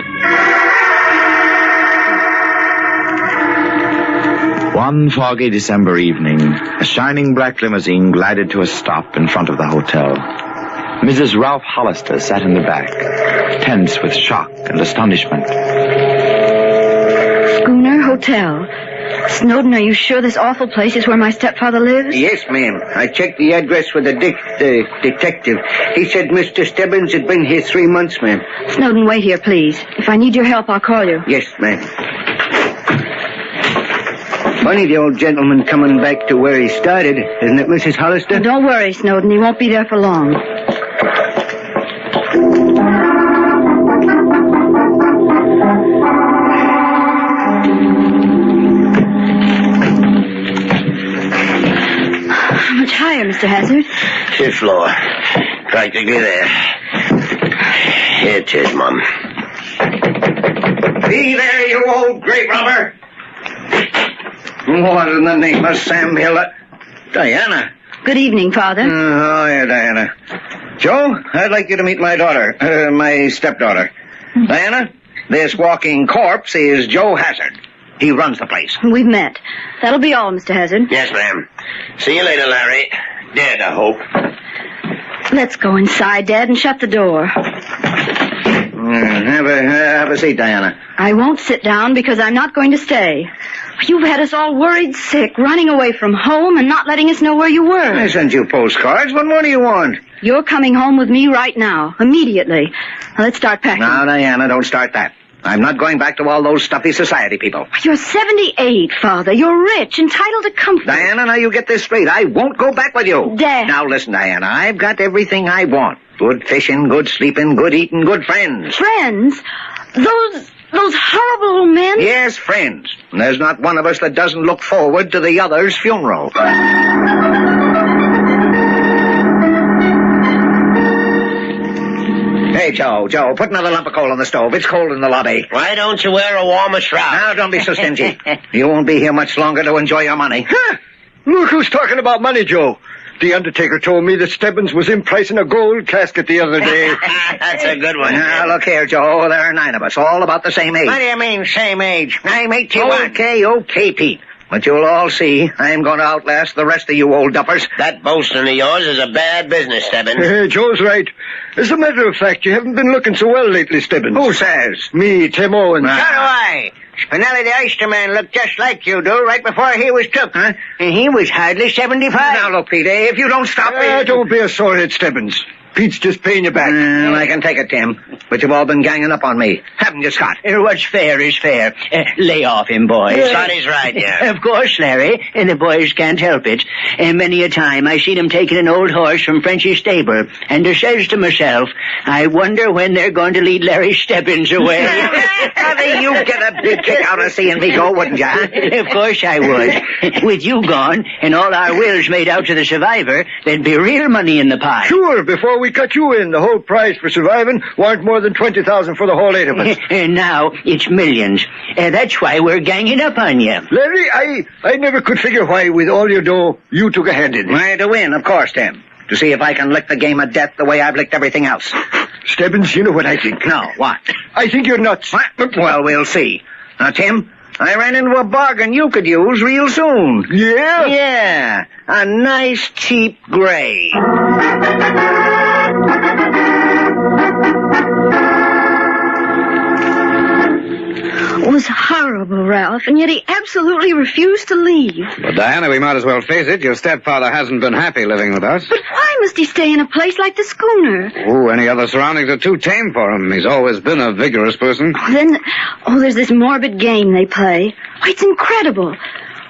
One foggy December evening, a shining black limousine glided to a stop in front of the hotel. Mrs. Ralph Hollister sat in the back, tense with shock and astonishment. Schooner Hotel. Snowden, are you sure this awful place is where my stepfather lives? Yes, ma'am. I checked the address with the detective. He said Mr. Stebbins had been here 3 months, ma'am. Snowden, wait here, please. If I need your help, I'll call you. Yes, ma'am. Funny the old gentleman coming back to where he started, isn't it, Mrs. Hollister? Don't worry, Snowden. He won't be there for long. How much higher, Mr. Hazard? 5th floor. Practically there. Here it is, Mum. Be there, you old grave robber! What in the name of Sam Hill? Diana. Good evening, Father. Oh, yeah, Diana. Joe, I'd like you to meet my daughter, my stepdaughter. Diana, this walking corpse is Joe Hazard. He runs the place. We've met. That'll be all, Mr. Hazard. Yes, ma'am. See you later, Larry. Dead, I hope. Let's go inside, Dad, and shut the door. Have a seat, Diana. I won't sit down because I'm not going to stay. You've had us all worried sick, running away from home and not letting us know where you were. I sent you postcards. What more do you want? You're coming home with me right now, immediately. Now, let's start packing. Now, Diana, don't start that. I'm not going back to all those stuffy society people. You're 78, Father. You're rich, entitled to comfort. Diana, now you get this straight. I won't go back with you. Dad. Now, listen, Diana, I've got everything I want. Good fishing, good sleeping, good eating, good friends. Friends? Those horrible old men? Yes, friends. And there's not one of us that doesn't look forward to the other's funeral. Hey, Joe, put another lump of coal on the stove. It's cold in the lobby. Why don't you wear a warmer shroud? Now, don't be so stingy. You won't be here much longer to enjoy your money. Huh? Look who's talking about money, Joe. The undertaker told me that Stebbins was in price in a gold casket the other day. That's a good one. Now, look here, Joe. There are 9 of us, all about the same age. What do you mean, same age? I'm 81. Okay, Pete. But you'll all see, I'm going to outlast the rest of you old duffers. That boasting of yours is a bad business, Stebbins. Joe's right. As a matter of fact, you haven't been looking so well lately, Stebbins. Who says? Me, Tim Owens. So do I. Spinelli the Oysterman looked just like you do right before he was took. Huh? And he was hardly 75. Now, look, Pete, if you don't stop... Don't be a sorehead, Stebbins. Pete's just paying you back. I can take it, Tim. But you've all been ganging up on me. Haven't you, Scott? What's fair is fair. Lay off him, boys. Scotty's right, yeah. Of course, Larry. And the boys can't help it. And many a time I seen him taking an old horse from Frenchy's stable. And I says to myself, I wonder when they're going to lead Larry Stebbins away. You'd get a big kick out of seeing me go, wouldn't you? Of course I would. With you gone and all our wills made out to the survivor, there'd be real money in the pie. Sure, before we cut you in, the whole price for surviving warn't more than $20,000 for the whole 8 of us. And now it's millions. That's why we're ganging up on you. Larry, I never could figure why, with all your dough, you took a hand in it. Why, to win, of course, Tim. To see if I can lick the game of death the way I've licked everything else. Stebbins, you know what I think. No, what? I think you're nuts. What? Well, we'll see. Now, Tim, I ran into a bargain you could use real soon. Yeah? Yeah. A nice, cheap gray. Ralph, and yet he absolutely refused to leave. But, Diana, we might as well face it. Your stepfather hasn't been happy living with us. But why must he stay in a place like the schooner? Oh, any other surroundings are too tame for him. He's always been a vigorous person. There's this morbid game they play. Oh, it's incredible.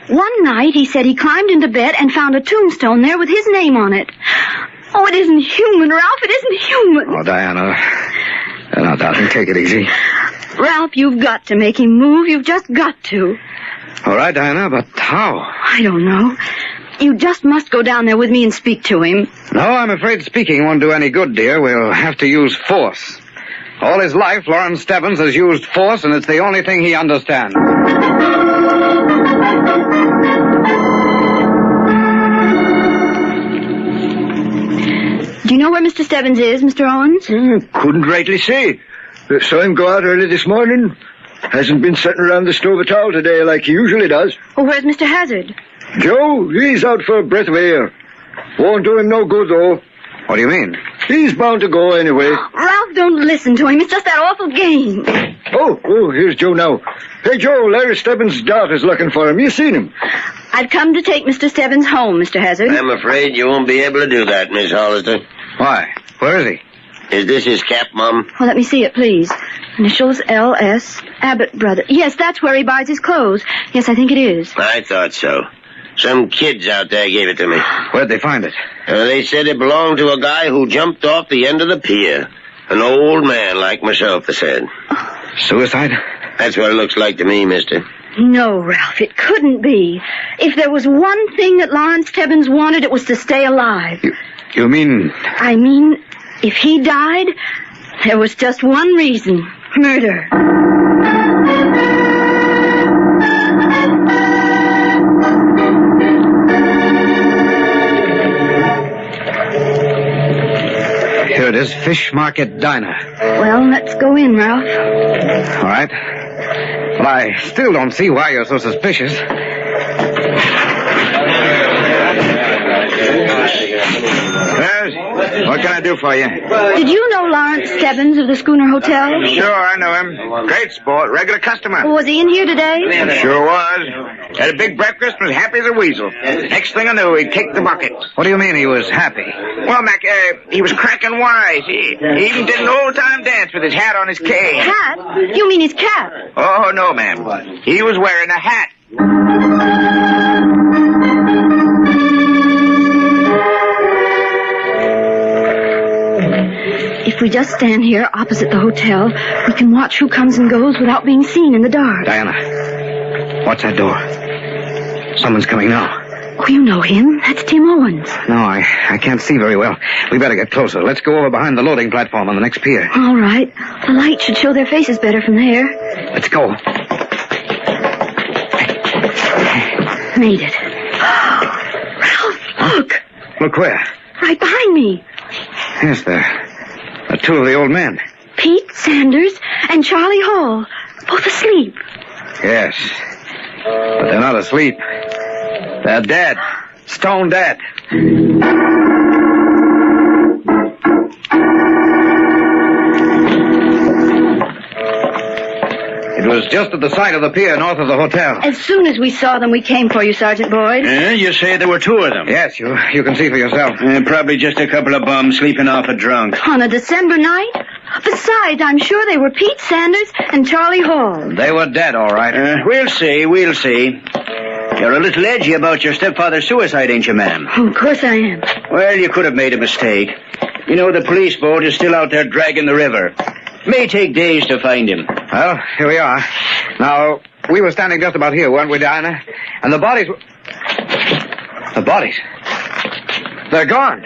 One night he said he climbed into bed and found a tombstone there with his name on it. Oh, it isn't human, Ralph. It isn't human. Oh, Diana. Now, darling, take it easy. Ralph, you've got to make him move. You've just got to. All right, Diana, but how? I don't know. You just must go down there with me and speak to him. No, I'm afraid speaking won't do any good, dear. We'll have to use force. All his life, Lawrence Stebbins has used force, and it's the only thing he understands. Do you know where Mr. Stebbins is, Mr. Owens? Couldn't rightly say. Saw him go out early this morning. Hasn't been sitting around the stove at all today like he usually does. Well, where's Mr. Hazard? Joe, he's out for a breath of air. Won't do him no good, though. What do you mean? He's bound to go anyway. Ralph, don't listen to him. It's just that awful game. Oh, here's Joe now. Hey, Joe, Larry Stebbins' daughter's looking for him. You seen him? I've come to take Mr. Stebbins home, Mr. Hazard. I'm afraid you won't be able to do that, Miss Hollister. Why? Where is he? Is this his cap, Mum? Well, let me see it, please. Initials L.S. Abbott Brothers. Yes, that's where he buys his clothes. Yes, I think it is. I thought so. Some kids out there gave it to me. Where'd they find it? They said it belonged to a guy who jumped off the end of the pier. An old man like myself, they said. Suicide? That's what it looks like to me, mister. No, Ralph, it couldn't be. If there was one thing that Lawrence Stebbins wanted, it was to stay alive. You mean... I mean, if he died, there was just one reason. Murder. Here it is, Fish Market Diner. Well, let's go in, Ralph. All right. Well, I still don't see why you're so suspicious. What can I do for you? Did you know Lawrence Stebbins of the Schooner Hotel? Sure, I know him. Great sport, regular customer. Was he in here today? Sure was. Had a big breakfast and was happy as a weasel. Next thing I knew, he kicked the bucket. What do you mean he was happy? Well, Mac, he was cracking wise. He even did an old-time dance with his hat on his cane. Hat? You mean his cap? Oh, no, ma'am. He was wearing a hat. If we just stand here opposite the hotel, we can watch who comes and goes without being seen in the dark. Diana, watch that door. Someone's coming now. Oh, you know him. That's Tim Owens. No, I can't see very well. We better get closer. Let's go over behind the loading platform on the next pier. All right. The light should show their faces better from there. Let's go. Made it. Ralph, look. Look where? Right behind me. Yes, there. Two of the old men. Pete Sanders and Charlie Hall. Both asleep. Yes. But they're not asleep. They're dead. Stone dead. It was just at the side of the pier north of the hotel. As soon as we saw them, we came for you, Sergeant Boyd. You say there were two of them? Yes, you can see for yourself. Probably just a couple of bums sleeping off a drunk. On a December night? Besides, I'm sure they were Pete Sanders and Charlie Hall. They were dead, all right. We'll see. You're a little edgy about your stepfather's suicide, ain't you, ma'am? Oh, of course I am. Well, you could have made a mistake. You know, the police boat is still out there dragging the river. May take days to find him. Well, here we are. Now, we were standing just about here, weren't we, Diana? And the bodies were... The bodies? They're gone.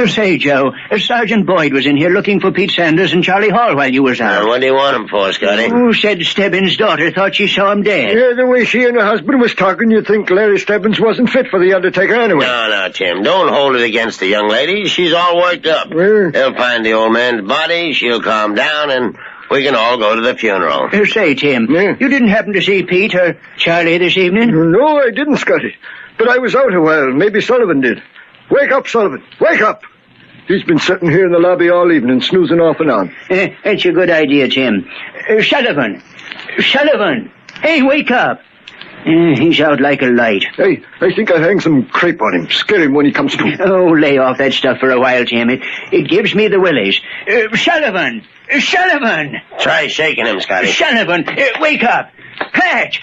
Say, Joe, Sergeant Boyd was in here looking for Pete Sanders and Charlie Hall while you was out. What do you want him for, Scotty? Who said Stebbins' daughter thought she saw him dead? Yeah, the way she and her husband was talking, you'd think Larry Stebbins wasn't fit for the undertaker anyway. No, Tim. Don't hold it against the young lady. She's all worked up. They'll find the old man's body, she'll calm down, and we can all go to the funeral. Say, Tim, you didn't happen to see Pete or Charlie this evening? No, I didn't, Scotty. But I was out a while. Maybe Sullivan did. Wake up, Sullivan. Wake up. He's been sitting here in the lobby all evening, snoozing off and on. That's a good idea, Tim. Sullivan! Sullivan! Hey, wake up! He's out like a light. Hey, I think I'll hang some crepe on him. Scare him when he comes to. Oh, lay off that stuff for a while, Tim. It gives me the willies. Sullivan! Sullivan! Try shaking him, Scotty. Sullivan! Wake up! Pat!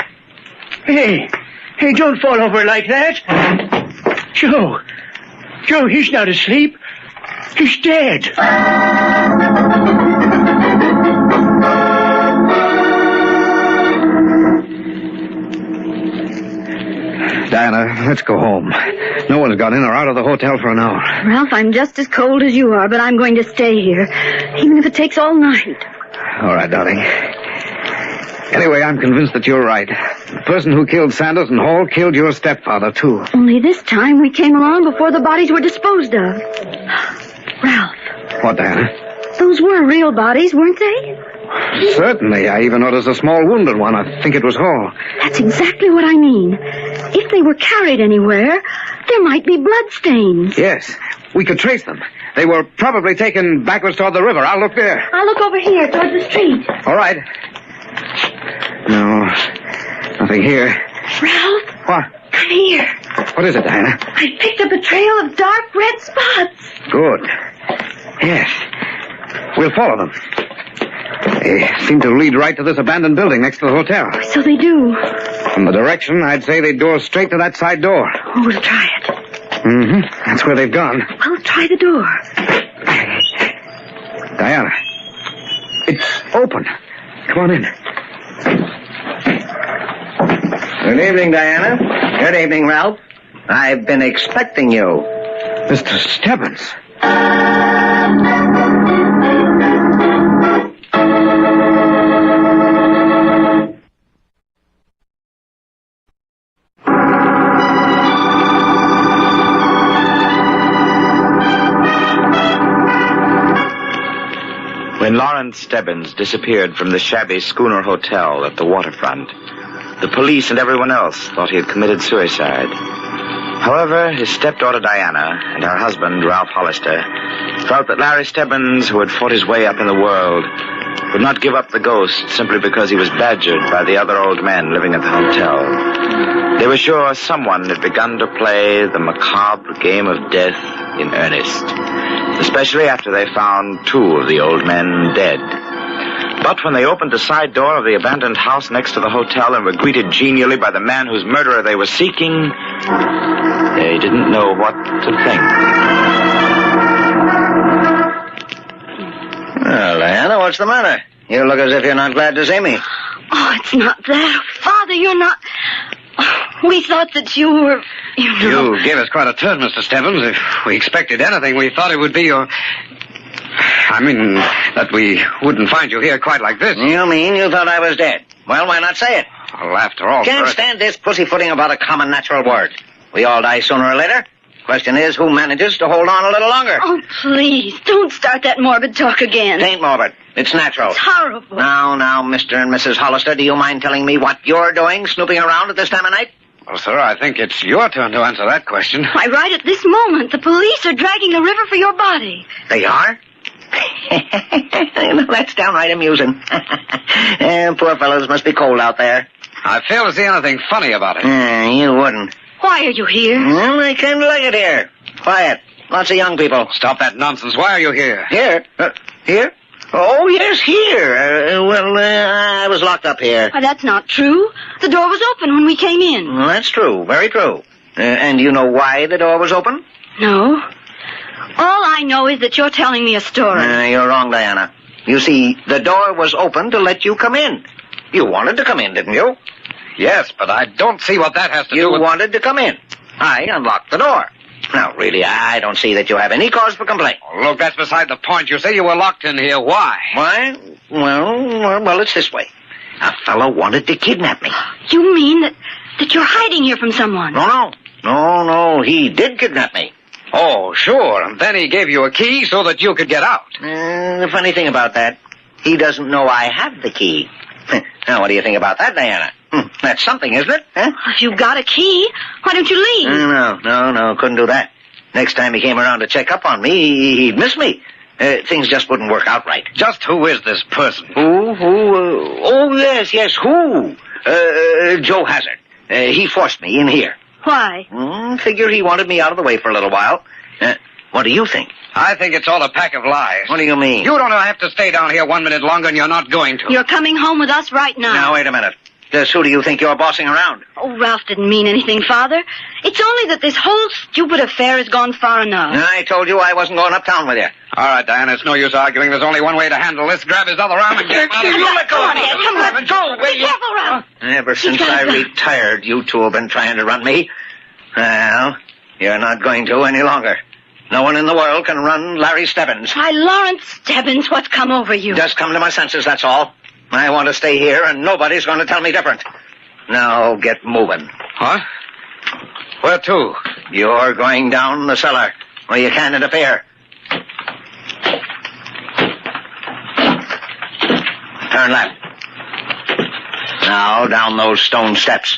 Hey, don't fall over like that. Joe, he's not asleep. He's dead. Diana, let's go home. No one's got in or out of the hotel for an hour. Ralph, I'm just as cold as you are, but I'm going to stay here, even if it takes all night. All right, darling. Anyway, I'm convinced that you're right. The person who killed Sanders and Hall killed your stepfather, too. Only this time we came along before the bodies were disposed of. Ralph. What, Diana? Those were real bodies, weren't they? Certainly. I even noticed a small wounded one. I think it was Hall. That's exactly what I mean. If they were carried anywhere, there might be bloodstains. Yes. We could trace them. They were probably taken backwards toward the river. I'll look there. I'll look over here, toward the street. All right. No, nothing here. Ralph? What? Come here. What is it, Diana? I picked up a trail of dark red spots. Good. Yes. We'll follow them. They seem to lead right to this abandoned building next to the hotel. So they do. From the direction, I'd say they'd go straight to that side door. Oh, we'll try it. Mm-hmm. That's where they've gone. Well, try the door. Diana. It's open. Come on in. Good evening, Diana. Good evening, Ralph. I've been expecting you. Mr. Stebbins. When Lawrence Stebbins disappeared from the shabby schooner hotel at the waterfront, the police and everyone else thought he had committed suicide. However, his stepdaughter Diana and her husband, Ralph Hollister, felt that Larry Stebbins, who had fought his way up in the world, would not give up the ghost simply because he was badgered by the other old men living at the hotel. They were sure someone had begun to play the macabre game of death in earnest, especially after they found two of the old men dead. But when they opened the side door of the abandoned house next to the hotel and were greeted genially by the man whose murderer they were seeking, they didn't know what to think. Well, Diana, what's the matter? You look as if you're not glad to see me. Oh, it's not that. Father, you're not... We thought that you were... You gave us quite a turn, Mr. Stebbins. If we expected anything, we thought it would be your... I mean, that we wouldn't find you here quite like this. You mean you thought I was dead? Well, why not say it? Well, after all... Can't stand this pussyfooting about a common natural word. We all die sooner or later. Question is, who manages to hold on a little longer? Oh, please, don't start that morbid talk again. It ain't morbid. It's natural. It's horrible. Now, Mr. and Mrs. Hollister, do you mind telling me what you're doing, snooping around at this time of night? Well, sir, I think it's your turn to answer that question. Why, right at this moment, the police are dragging the river for your body. They are? That's downright amusing. Poor fellows must be cold out there. I fail to see anything funny about it. You wouldn't. Why are you here? Well, I kind of like it here. Quiet. Lots of young people. Stop that nonsense. Why are you here? Here? Here? Oh, yes, here. I was locked up here. Why, that's not true. The door was open when we came in. Well, that's true. Very true. And you know why the door was open? No. All I know is that you're telling me a story. You're wrong, Diana. You see, the door was open to let you come in. You wanted to come in, didn't you? Yes, but I don't see what that has to do with... You wanted to come in. I unlocked the door. Now, really, I don't see that you have any cause for complaint. Oh, look, that's beside the point. You say you were locked in here. Why? Why? Well, it's this way. A fellow wanted to kidnap me. You mean that you're hiding here from someone? No, he did kidnap me. Oh, sure. And then he gave you a key so that you could get out. The funny thing about that, he doesn't know I have the key. Now, what do you think about that, Diana? That's something, isn't it? Huh? If you've got a key, why don't you leave? No, couldn't do that. Next time he came around to check up on me, he'd miss me. Things just wouldn't work out right. Just who is this person? Who? Oh, yes, who? Joe Hazard. He forced me in here. Why? Figure he wanted me out of the way for a little while. What do you think? I think it's all a pack of lies. What do you mean? You don't have to stay down here 1 minute longer, and you're not going to. You're coming home with us right now. Now, wait a minute. Just who do you think you're bossing around? Oh, Ralph didn't mean anything, Father. It's only that this whole stupid affair has gone far enough. I told you I wasn't going uptown with you. All right, Diana, it's no use arguing. There's only one way to handle this. Grab his other arm and get him out of here. Let go. Come on, Dad. Come on. Let go, will Be you? careful, Ralph. Ever since I retired, you two have been trying to run me. Well, you're not going to any longer. No one in the world can run Larry Stebbins. Why, Lawrence Stebbins, what's come over you? Just come to my senses, that's all. I want to stay here, and nobody's going to tell me different. Now, get moving. What? Where to? You're going down the cellar, where you can't interfere. Turn left. Now, down those stone steps.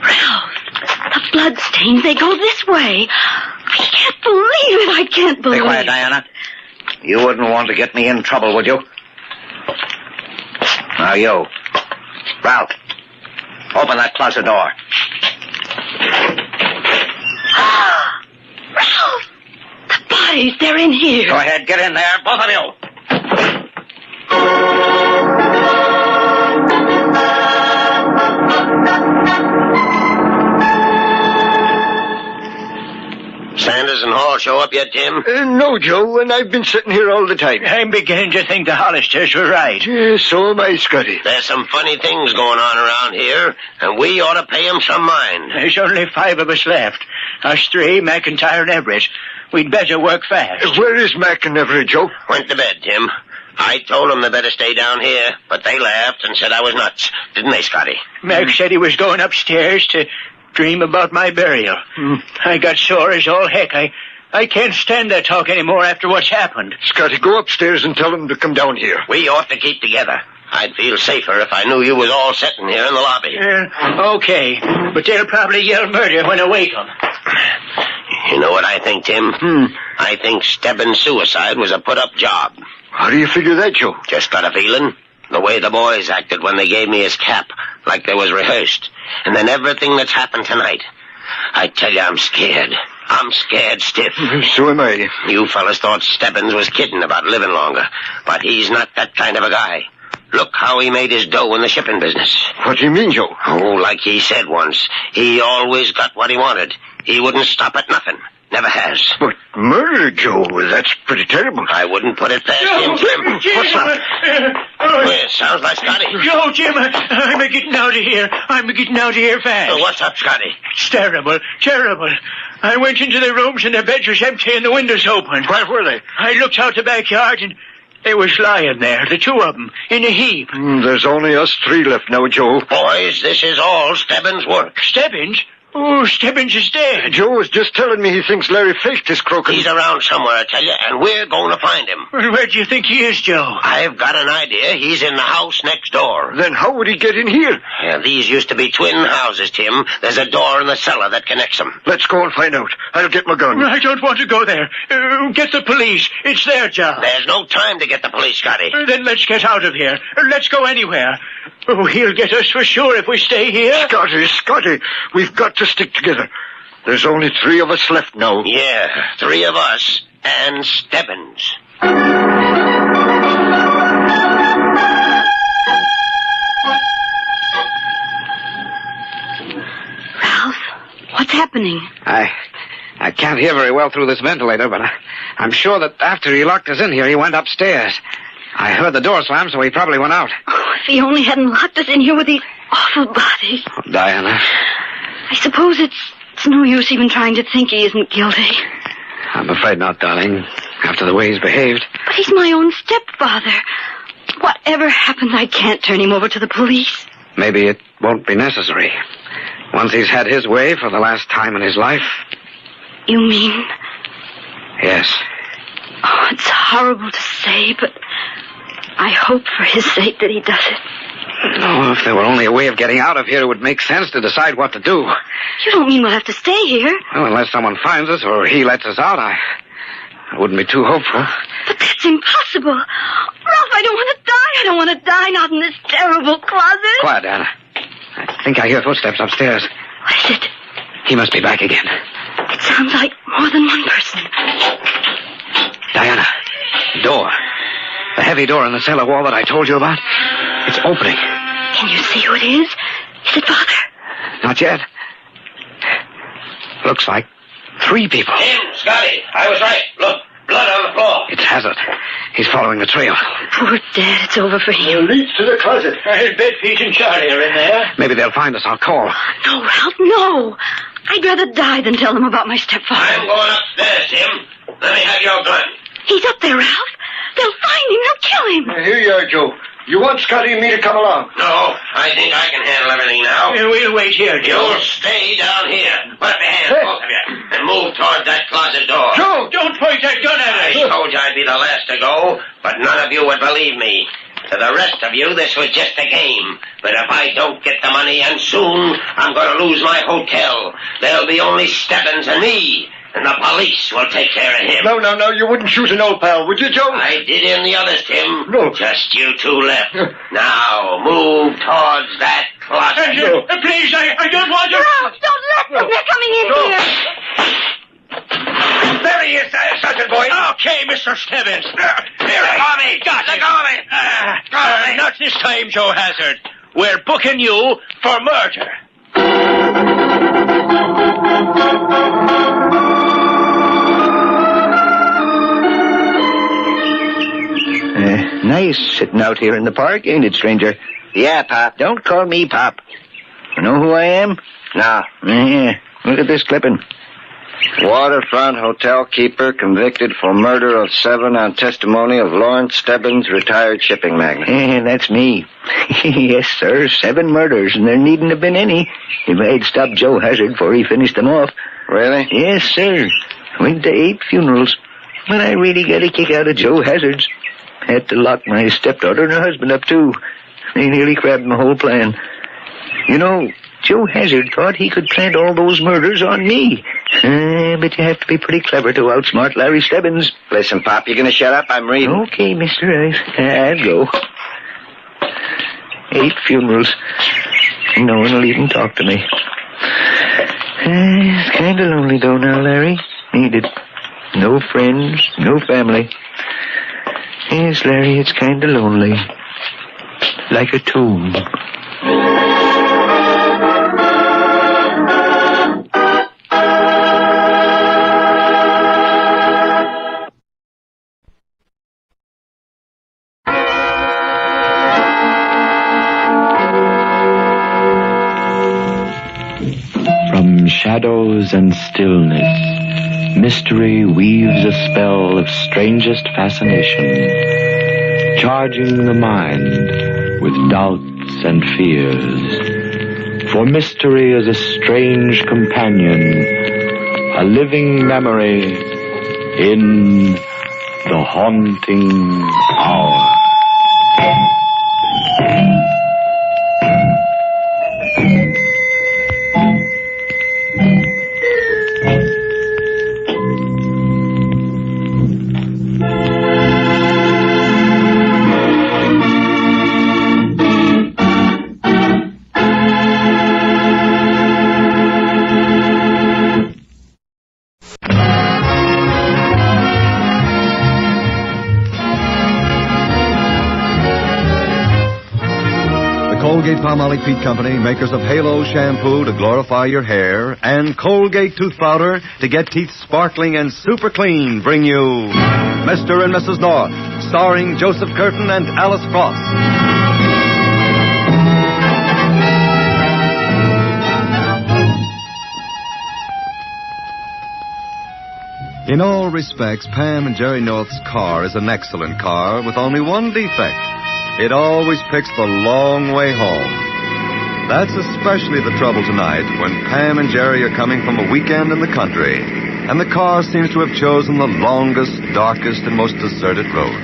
Ralph, the bloodstains, they go this way. I can't believe it. I can't believe it. Be quiet, Diana. You wouldn't want to get me in trouble, would you? Now, you. Ralph, open that closet door. Ralph! The bodies, they're in here. Go ahead, get in there, both of you. Sanders and Hall show up yet, Tim? No, Joe, and I've been sitting here all the time. I'm beginning to think the Hollisters were right. So am I, Scotty. There's some funny things going on around here, and we ought to pay 'em some mind. There's only 5 of us left. Us 3, McIntyre and Everett. We'd better work fast. Where is Mac and Everett, Joe? Went to bed, Tim. I told them they better stay down here, but they laughed and said I was nuts. Didn't they, Scotty? Mac said he was going upstairs to dream about my burial. I got sore as all heck. I can't stand that talk anymore after what's happened. Scotty, go upstairs and tell them to come down here. We ought to keep together. I'd feel safer if I knew you was all sitting here in the lobby. Okay, but they'll probably yell murder when I wake 'em. You know what I think, Tim? I think Stebbins' suicide was a put-up job. How do you figure that, Joe? Just got a feeling. The way the boys acted when they gave me his cap, like they was rehearsed. And then everything that's happened tonight. I tell you, I'm scared. I'm scared stiff. So am I. You fellas thought Stebbins was kidding about living longer, but he's not that kind of a guy. Look how he made his dough in the shipping business. What do you mean, Joe? Oh, like he said once, he always got what he wanted. He wouldn't stop at nothing. Never has. But murder, Joe, that's pretty terrible. I wouldn't put it past him, Jim. What's that? Well, it sounds like Scotty. Yo, Jim, I'm getting out of here. I'm getting out of here fast. What's up, Scotty? It's terrible, terrible. I went into the rooms and the beds was empty and the windows open. Where were they? I looked out the backyard and they was lying there, the 2 of them, in a heap. There's only us 3 left now, Joe. Boys, this is all Stebbins' work. Stebbins? Oh, Stebbins is dead. Joe was just telling me he thinks Larry faked his croaking. He's around somewhere, I tell you, and we're going to find him. Well, where do you think he is, Joe? I've got an idea. He's in the house next door. Then how would he get in here? Yeah, these used to be twin houses, Tim. There's a door in the cellar that connects them. Let's go and find out. I'll get my gun. I don't want to go there. Get the police. It's their job. There's no time to get the police, Scotty. Then let's get out of here. Let's go anywhere. Oh, he'll get us for sure if we stay here. Scotty, we've got to stick together. There's only 3 of us left now. Yeah, 3 of us and Stebbins. Ralph, what's happening? I can't hear very well through this ventilator, but I'm sure that after he locked us in here, he went upstairs. I heard the door slam, so he probably went out. Oh, if he only hadn't locked us in here with these awful bodies. Oh, Diana. I suppose it's no use even trying to think he isn't guilty. I'm afraid not, darling, after the way he's behaved. But he's my own stepfather. Whatever happens, I can't turn him over to the police. Maybe it won't be necessary. Once he's had his way for the last time in his life. You mean? Yes. Oh, it's horrible to say, but I hope for his sake that he does it. Oh, if there were only a way of getting out of here, it would make sense to decide what to do. You don't mean we'll have to stay here? Well, unless someone finds us or he lets us out, I wouldn't be too hopeful. But that's impossible. Ralph, I don't want to die. I don't want to die, not in this terrible closet. Quiet, Anna. I think I hear footsteps upstairs. What is it? He must be back again. It sounds like more than one person. Diana, door. The heavy door in the cellar wall that I told you about. It's opening. Can you see who it is? Is it Father? Not yet. Looks like 3 people. Jim, Scotty, I was right. Look, blood on the floor. It's Hazard. He's following the trail. Poor Dad, it's over for him. It leads to the closet. Bedfeet and Charlie are in there. Maybe they'll find us. I'll call. No, Ralph, no. I'd rather die than tell them about my stepfather. I'm going upstairs, Jim. Let me have your gun. He's up there, Ralph. They'll find him. They'll kill him. Here you are, Joe. You want Scotty and me to come along? No, I think I can handle everything now. We'll wait here, Joe. You'll stay down here. Put up your hands, both of you, and move toward that closet door. Joe, don't point that gun at us. I told you I'd be the last to go, but none of you would believe me. To the rest of you, this was just a game. But if I don't get the money, and soon, I'm going to lose my hotel. There'll be only Stebbins and me. And the police will take care of him. No. You wouldn't shoot an old pal, would you, Joe? I did in the others, Tim. No. Just you 2 left. Now, move towards that closet. Please, I don't want to... Ralph, don't let them. They're coming in here. There he is, Sergeant Boyd. Okay, Mr. Stebbins. Here, Tommy. Let go of me. Not this time, Joe Hazard. We're booking you for murder. Nice sitting out here in the park, ain't it, stranger? Yeah, Pop. Don't call me Pop. You know who I am? No. Yeah, look at this clipping. Waterfront hotel keeper convicted for murder of 7 on testimony of Lawrence Stebbins, retired shipping magnate. Yeah, that's me. Yes, sir, 7 murders, and there needn't have been any if I'd stopped Joe Hazard before he finished them off. Really? Yes, sir. Went to 8 funerals, but I really got a kick out of Joe Hazard's. Had to lock my stepdaughter and her husband up, too. They nearly crabbed my whole plan. You know, Joe Hazard thought he could plant all those murders on me. But you have to be pretty clever to outsmart Larry Stebbins. Listen, Pop, you gonna shut up? I'm reading. Okay, Mr. Rice. I'll go. 8 funerals. And no one will even talk to me. It's kind of lonely, though, now, Larry. Ain't it? No friends, no family. Yes, Larry, it's kind of lonely. Like a tomb. From shadows and stillness, mystery weaves a spell of strangest fascination, charging the mind with doubts and fears. For mystery is a strange companion, a living memory in the haunting hour. Colgate-Palmolive Peat Company, makers of Halo shampoo to glorify your hair, and Colgate tooth powder to get teeth sparkling and super clean, bring you Mr. and Mrs. North, starring Joseph Curtin and Alice Frost. In all respects, Pam and Jerry North's car is an excellent car with only one defect. It always picks the long way home. That's especially the trouble tonight when Pam and Jerry are coming from a weekend in the country, and the car seems to have chosen the longest, darkest, and most deserted road.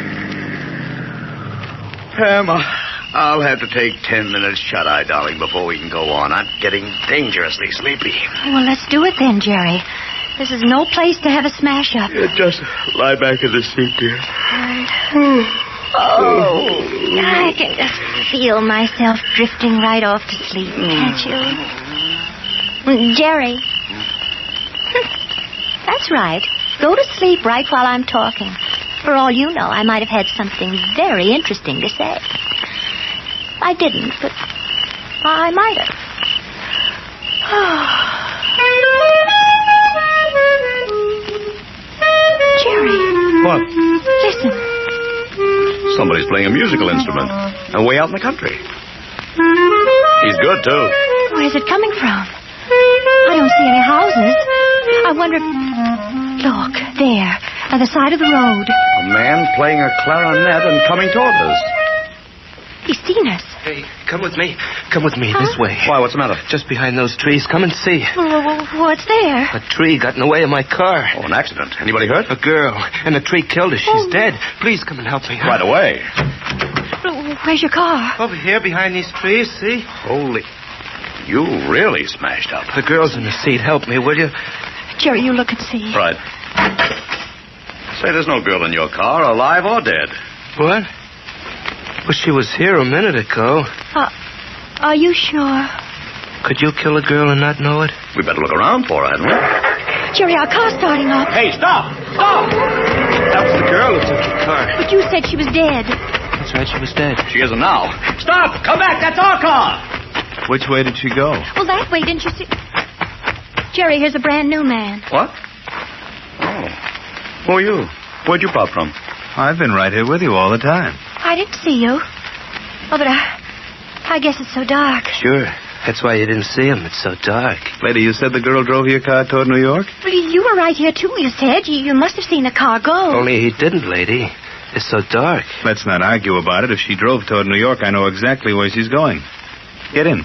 Pam, I'll have to take 10 minutes shut-eye, darling, before we can go on. I'm getting dangerously sleepy. Well, let's do it then, Jerry. This is no place to have a smash-up. Just lie back in the seat, dear. I can just feel myself drifting right off to sleep, can't you? Jerry. That's right. Go to sleep right while I'm talking. For all you know, I might have had something very interesting to say. I didn't, but I might have. Jerry. What? Listen. Somebody's playing a musical instrument. And way out in the country. He's good, too. Where's it coming from? I don't see any houses. I wonder... Look, there, at the side of the road. A man playing a clarinet and coming toward us. He's seen us. Hey, come with me. Come with me, this way. Why, what's the matter? Just behind those trees. Come and see. What's there? A tree got in the way of my car. Oh, an accident. Anybody hurt? A girl. And the tree killed her. She's dead. Please come and help me. Right away. Where's your car? Over here, behind these trees, see? Holy... You really smashed up. The girl's in the seat. Help me, will you? Jerry, you look and see. Right. Say, there's no girl in your car, alive or dead. What? Well, she was here a minute ago. Are you sure? Could you kill a girl and not know it? We better look around for her, hadn't we? Jerry, our car's starting up. Hey, stop! Stop! That was the girl who took the car. But you said she was dead. That's right, she was dead. She isn't now. Stop! Come back! That's our car! Which way did she go? Well, that way, didn't you see? Jerry, here's a brand new man. What? Oh. Who are you? Where'd you pop from? I've been right here with you all the time. I didn't see you. Oh, but I guess it's so dark. Sure. That's why you didn't see him. It's so dark. Lady, you said the girl drove your car toward New York? Well, you were right here, too, you said. You must have seen the car go. Only he didn't, lady. It's so dark. Let's not argue about it. If she drove toward New York, I know exactly where she's going. Get in.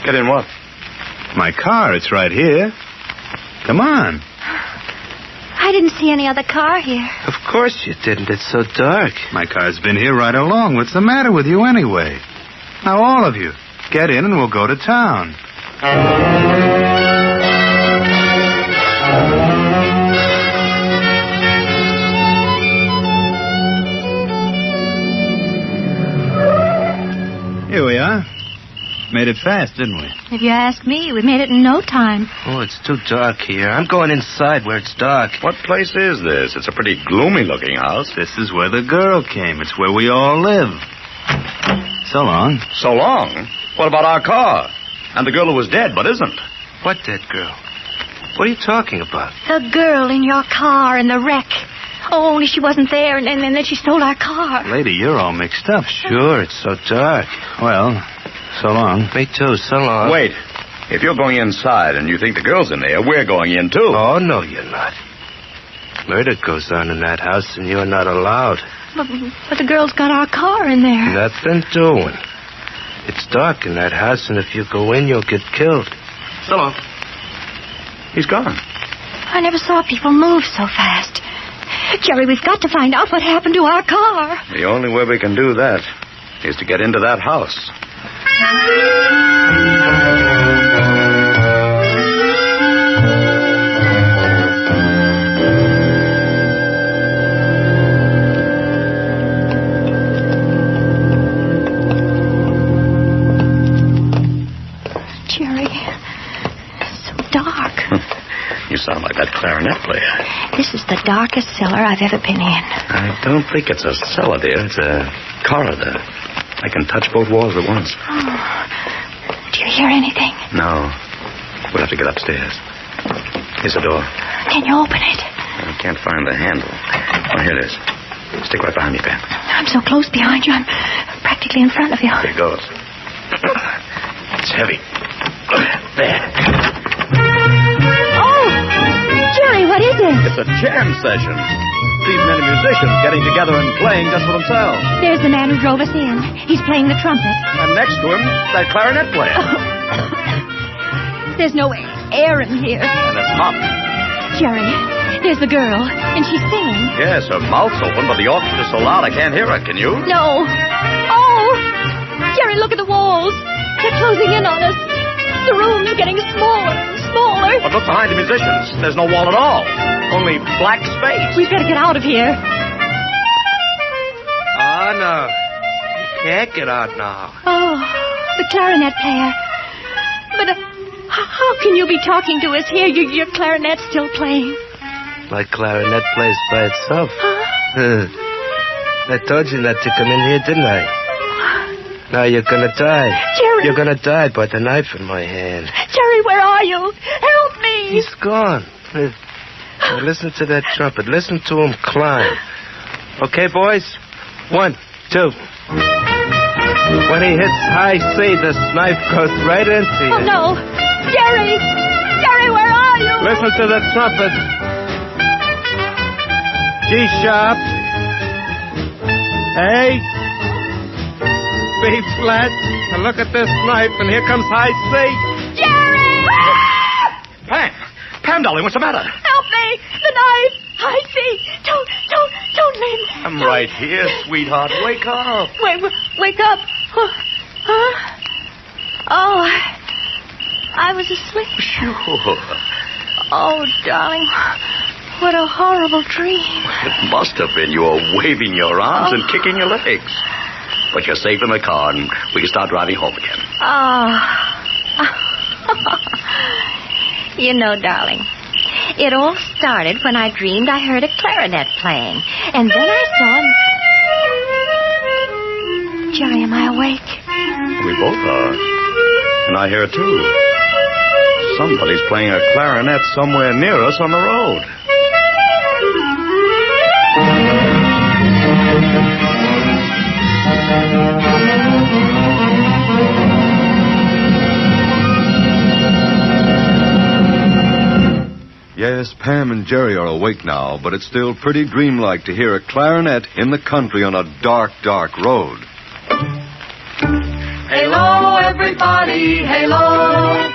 Get in what? My car. It's right here. Come on. I didn't see any other car here. Of course you didn't. It's so dark. My car's been here right along. What's the matter with you anyway? Now, all of you, get in and we'll go to town. Here we are. Made it fast, didn't we? If you ask me, we made it in no time. Oh, it's too dark here. I'm going inside where it's dark. What place is this? It's a pretty gloomy-looking house. This is where the girl came. It's where we all live. So long. So long? What about our car? And the girl who was dead, but isn't? What dead girl? What are you talking about? The girl in your car in the wreck. Oh, only she wasn't there, and then she stole our car. Lady, you're all mixed up. Sure, it's so dark. Well... So long. Me too, so long. Wait. If you're going inside and you think the girl's in there, we're going in, too. Oh, no, you're not. Murder goes on in that house, and you're not allowed. But the girl's got our car in there. Nothing doing. It's dark in that house, and if you go in, you'll get killed. So long. He's gone. I never saw people move so fast. Jerry, we've got to find out what happened to our car. The only way we can do that is to get into that house. Jerry, so dark. You sound like that clarinet player. This is the darkest cellar I've ever been in. I don't think it's a cellar, dear. It's a corridor. I can touch both walls at once. Oh. Do you hear anything? No. We'll have to get upstairs. Here's the door. Can you open it? I can't find the handle. Oh, here it is. Stick right behind me, Ben. I'm so close behind you. I'm practically in front of you. Here it goes. It's heavy. There. Oh! Jerry, what is it? It's a jam session. These many musicians getting together and playing just for themselves. There's the man who drove us in. He's playing the trumpet. And next to him, that clarinet player. There's no air in here. And it's hot. Jerry, there's the girl, and she's singing. Yes, her mouth's open, but the orchestra's so loud I can't hear her. Can you? No. Oh! Jerry, look at the walls. They're closing in on us. The room's getting smaller and smaller. But look behind the musicians. There's no wall at all. Only black space. We'd better get out of here. Oh, no. You can't get out now. Oh, the clarinet player. But how can you be talking to us here? Your clarinet's still playing. My clarinet plays by itself. Huh? I told you not to come in here, didn't I? Now you're gonna die. Jerry! You're gonna die by the knife in my hand. Jerry, where are you? Help me! He's gone. Now listen to that trumpet. Listen to him climb. Okay, boys? 1, 2. When he hits high C, this knife goes right into you. Oh, no. Jerry! Jerry, where are you? Listen to the trumpet. G sharp. A. B flat. And look at this knife, and here comes high C. Jerry! Pam, darling, what's the matter? Help me! The knife! I see. Don't leave me. I'm right here, sweetheart. Wake up. Wake up. Huh? Oh, I was asleep. Sure. Oh, darling, what a horrible dream. It must have been. You were waving your arms and kicking your legs. But you're safe in the car, and we can start driving home again. You know, darling, it all started when I dreamed I heard a clarinet playing. And then I saw... Jerry, am I awake? We both are. And I hear, too. Somebody's playing a clarinet somewhere near us on the road. Yes, Pam and Jerry are awake now, but it's still pretty dreamlike to hear a clarinet in the country on a dark, dark road. Halo, everybody, halo.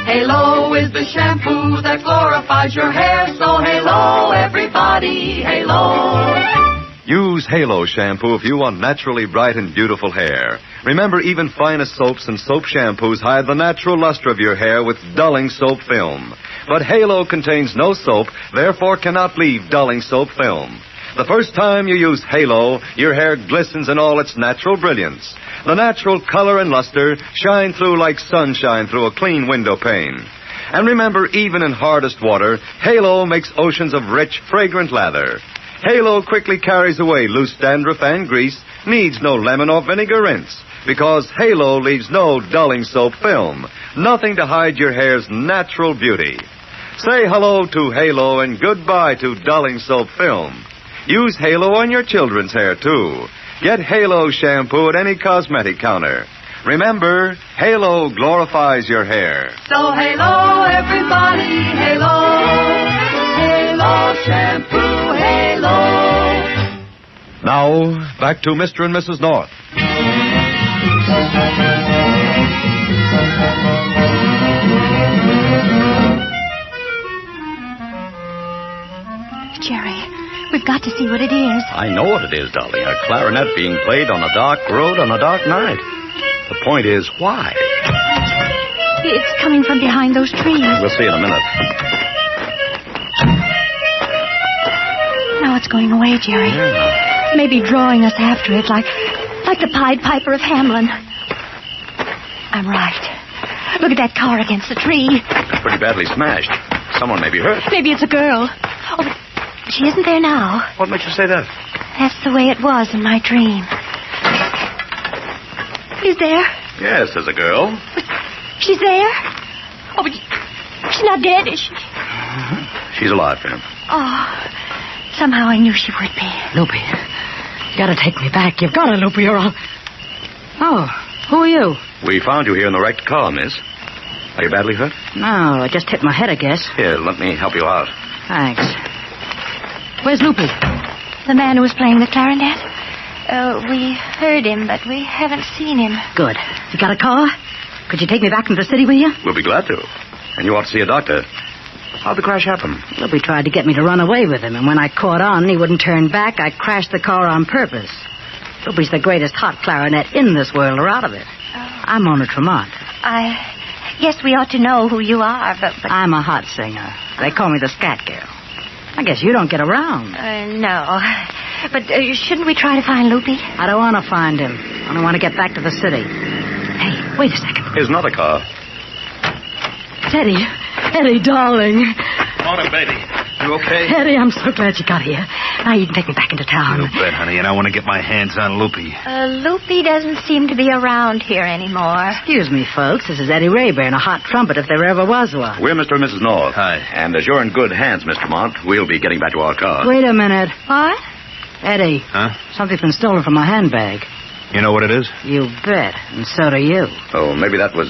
Halo is the shampoo that glorifies your hair. So halo, everybody, halo. Use Halo shampoo if you want naturally bright and beautiful hair. Remember, even finest soaps and soap shampoos hide the natural luster of your hair with dulling soap film. But Halo contains no soap, therefore cannot leave dulling soap film. The first time you use Halo, your hair glistens in all its natural brilliance. The natural color and luster shine through like sunshine through a clean window pane. And remember, even in hardest water, Halo makes oceans of rich, fragrant lather. Halo quickly carries away loose dandruff and grease, needs no lemon or vinegar rinse, because Halo leaves no dulling soap film, nothing to hide your hair's natural beauty. Say hello to Halo and goodbye to dulling soap film. Use Halo on your children's hair, too. Get Halo shampoo at any cosmetic counter. Remember, Halo glorifies your hair. So halo, everybody, halo. Halo shampoo, halo. Now, back to Mr. and Mrs. North. Jerry, we've got to see what it is. I know what it is, darling. A clarinet being played on a dark road on a dark night. The point is, why? It's coming from behind those trees. We'll see in a minute. Now it's going away, Jerry. Yeah. Maybe drawing us after it, like the Pied Piper of Hamelin. I'm right. Look at that car against the tree. It's pretty badly smashed. Someone may be hurt. Maybe it's a girl. Oh, but she isn't there now. What makes you say that? That's the way it was in my dream. Is there? Yes, there's a girl. But she's there? Oh, but she's not dead, is she? She's alive, Pam. Oh, somehow I knew she would be. Loopy, you gotta take me back. You've gotta, Loopy, or I'll... Oh, who are you? We found you here in the wrecked car, miss. Are you badly hurt? No, I just hit my head, I guess. Here, let me help you out. Thanks. Where's Loopy? The man who was playing the clarinet? We heard him, but we haven't seen him. Good. You got a car? Could you take me back into the city with you? We'll be glad to. And you ought to see a doctor. How'd the crash happen? Loopy tried to get me to run away with him, and when I caught on, he wouldn't turn back. I crashed the car on purpose. Loopy's the greatest hot clarinet in this world or out of it. I'm Mona Tremont. I guess we ought to know who you are, but... I'm a hot singer. They call me the Scat Girl. I guess you don't get around. No. But shouldn't we try to find Loopy? I don't want to find him. I only want to get back to the city. Hey, wait a second. Here's another car. It's Eddie. Eddie, darling. Morning, baby. You okay? Eddie, I'm so glad you got here. Now you can take me back into town. You bet, honey, and I want to get my hands on Loopy. Loopy doesn't seem to be around here anymore. Excuse me, folks. This is Eddie Rayburn, a hot trumpet if there ever was one. We're Mr. and Mrs. North. Hi. And as you're in good hands, Mr. Mont, we'll be getting back to our car. Wait a minute. What? Eddie. Huh? Something's been stolen from my handbag. You know what it is? You bet. And so do you. Oh, maybe that was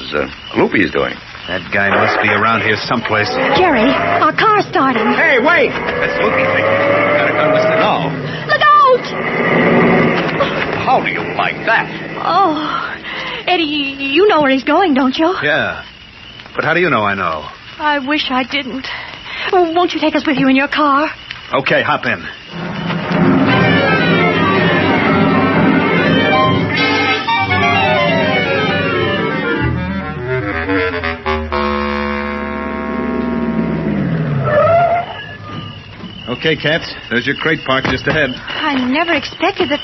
Loopy's doing. That guy must be around here someplace. Jerry, our car's starting. Hey, wait! That's Loopy thing. Got a gun, Mr. No. Look out! How do you like that? Oh, Eddie, you know where he's going, don't you? Yeah. But how do you know I know? I wish I didn't. Oh, won't you take us with you in your car? Okay, hop in. Okay, Cats. There's your crate parked just ahead. I never expected that.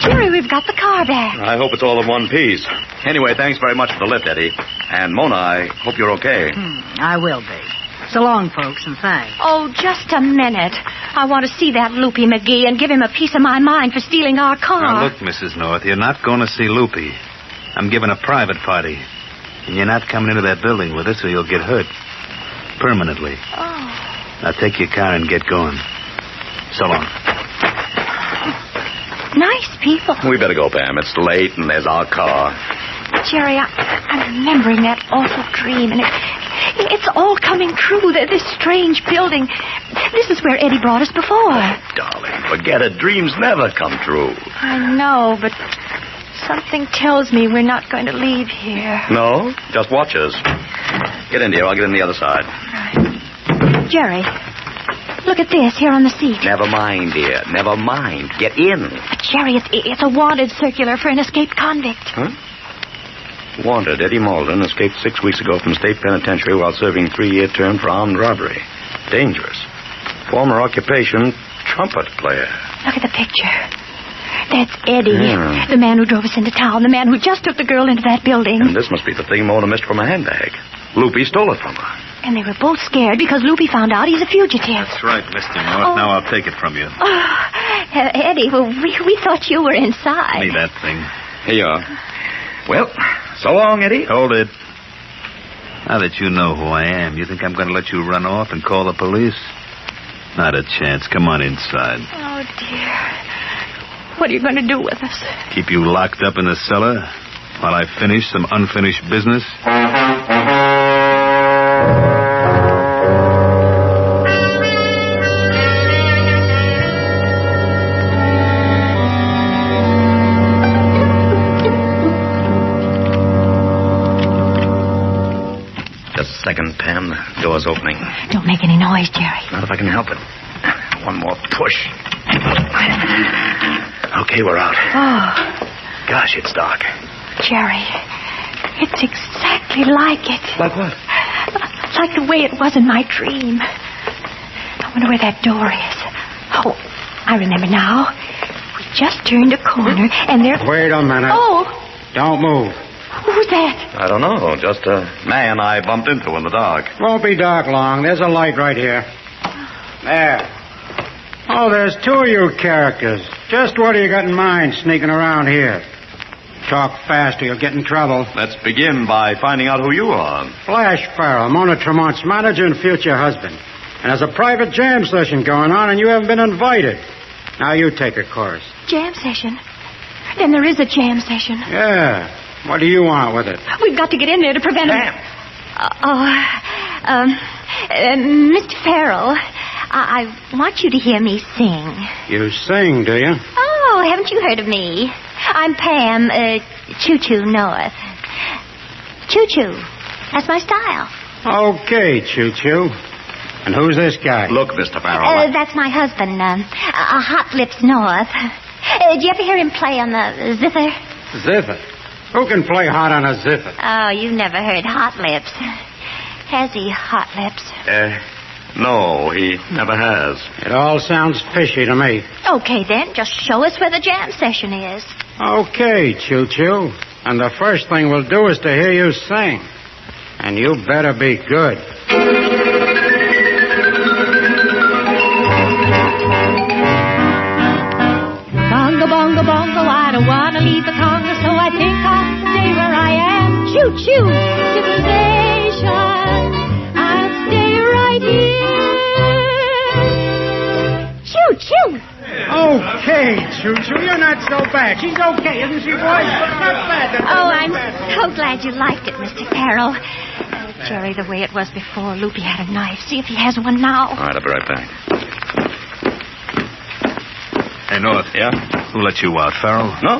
Jerry, we've got the car back. I hope it's all in one piece. Anyway, thanks very much for the lift, Eddie. And Mona, I hope you're okay. I will be. So long, folks, and thanks. Oh, just a minute. I want to see that Loopy McGee and give him a piece of my mind for stealing our car. Now, look, Mrs. North, you're not going to see Loopy. I'm giving a private party. And you're not coming into that building with us or you'll get hurt. Permanently. Oh. Now, take your car and get going. So long. Nice people. We better go, Pam. It's late, and there's our car. Jerry, I'm remembering that awful dream, and it's all coming true. This strange building. This is where Eddie brought us before. Darling, forget it. Dreams never come true. I know, but something tells me we're not going to leave here. No? Just watch us. Get in, dear. I'll get in the other side. Jerry, look at this here on the seat. Never mind, dear. Never mind. Get in. But Jerry, it's a wanted circular for an escaped convict. Huh? Wanted, Eddie Malden escaped 6 weeks ago from state penitentiary while serving 3-year term for armed robbery. Dangerous. Former occupation, trumpet player. Look at the picture. That's Eddie, the man who drove us into town, the man who just took the girl into that building. And this must be the thing Mona missed from her handbag. Loopy stole it from her. And they were both scared because Loopy found out he's a fugitive. That's right, Mr. North. Now I'll take it from you. Eddie, well, we thought you were inside. Give me that thing. Here you are. Well, so long, Eddie. Hold it. Now that you know who I am, you think I'm going to let you run off and call the police? Not a chance. Come on inside. Oh, dear. What are you going to do with us? Keep you locked up in the cellar while I finish some unfinished business? Just a second, Pam. The door's opening. Don't make any noise, Jerry. Not if I can help it. One more push. Okay, we're out. Oh. Gosh, it's dark. Jerry, it's exactly like it. Like what? Like the way it was in my dream. I wonder where that door is. Oh, I remember now. We just turned a corner, and there... Wait a minute. Oh! Don't move. Who's that? I don't know. Just a man I bumped into in the dark. Won't be dark long. There's a light right here. There. Oh, there's two of you characters. Just what do you got in mind sneaking around here? Talk fast or you'll get in trouble. Let's begin by finding out who you are. Flash Farrell, Mona Tremont's manager and future husband. And there's a private jam session going on and you haven't been invited. Now you take a course. Jam session? Then there is a jam session. Yeah. What do you want with it? We've got to get in there to prevent him. Mr. Farrell, I want you to hear me sing. You sing, do you? Oh, haven't you heard of me? I'm Pam, Choo-Choo North. Choo-Choo. That's my style. Okay, Choo-Choo. And who's this guy? Look, Mr. Farrell. That's my husband, Hot Lips North. Did you ever hear him play on the zither? Zither? Who can play hot on a zither? Oh, you've never heard Hot Lips. Has he, Hot Lips? No, he never has. It all sounds fishy to me. Okay, then. Just show us where the jam session is. Okay, Choo-Choo. And the first thing we'll do is to hear you sing. And you better be good. Bongo, bongo, bongo, I don't want to leave the Congo, so I think I'll stay where I am. Choo-choo, civilization, I'll stay right here. Choo-choo. Okay, Choo-Choo, you're not so bad. She's okay, isn't she, boys? Not bad. Oh, I'm so glad you liked it, Mr. Carroll. Jerry, the way it was before, Loopy had a knife. See if he has one now. All right, I'll be right back. Hey, North. Yeah? Who let you out, Farrell? No.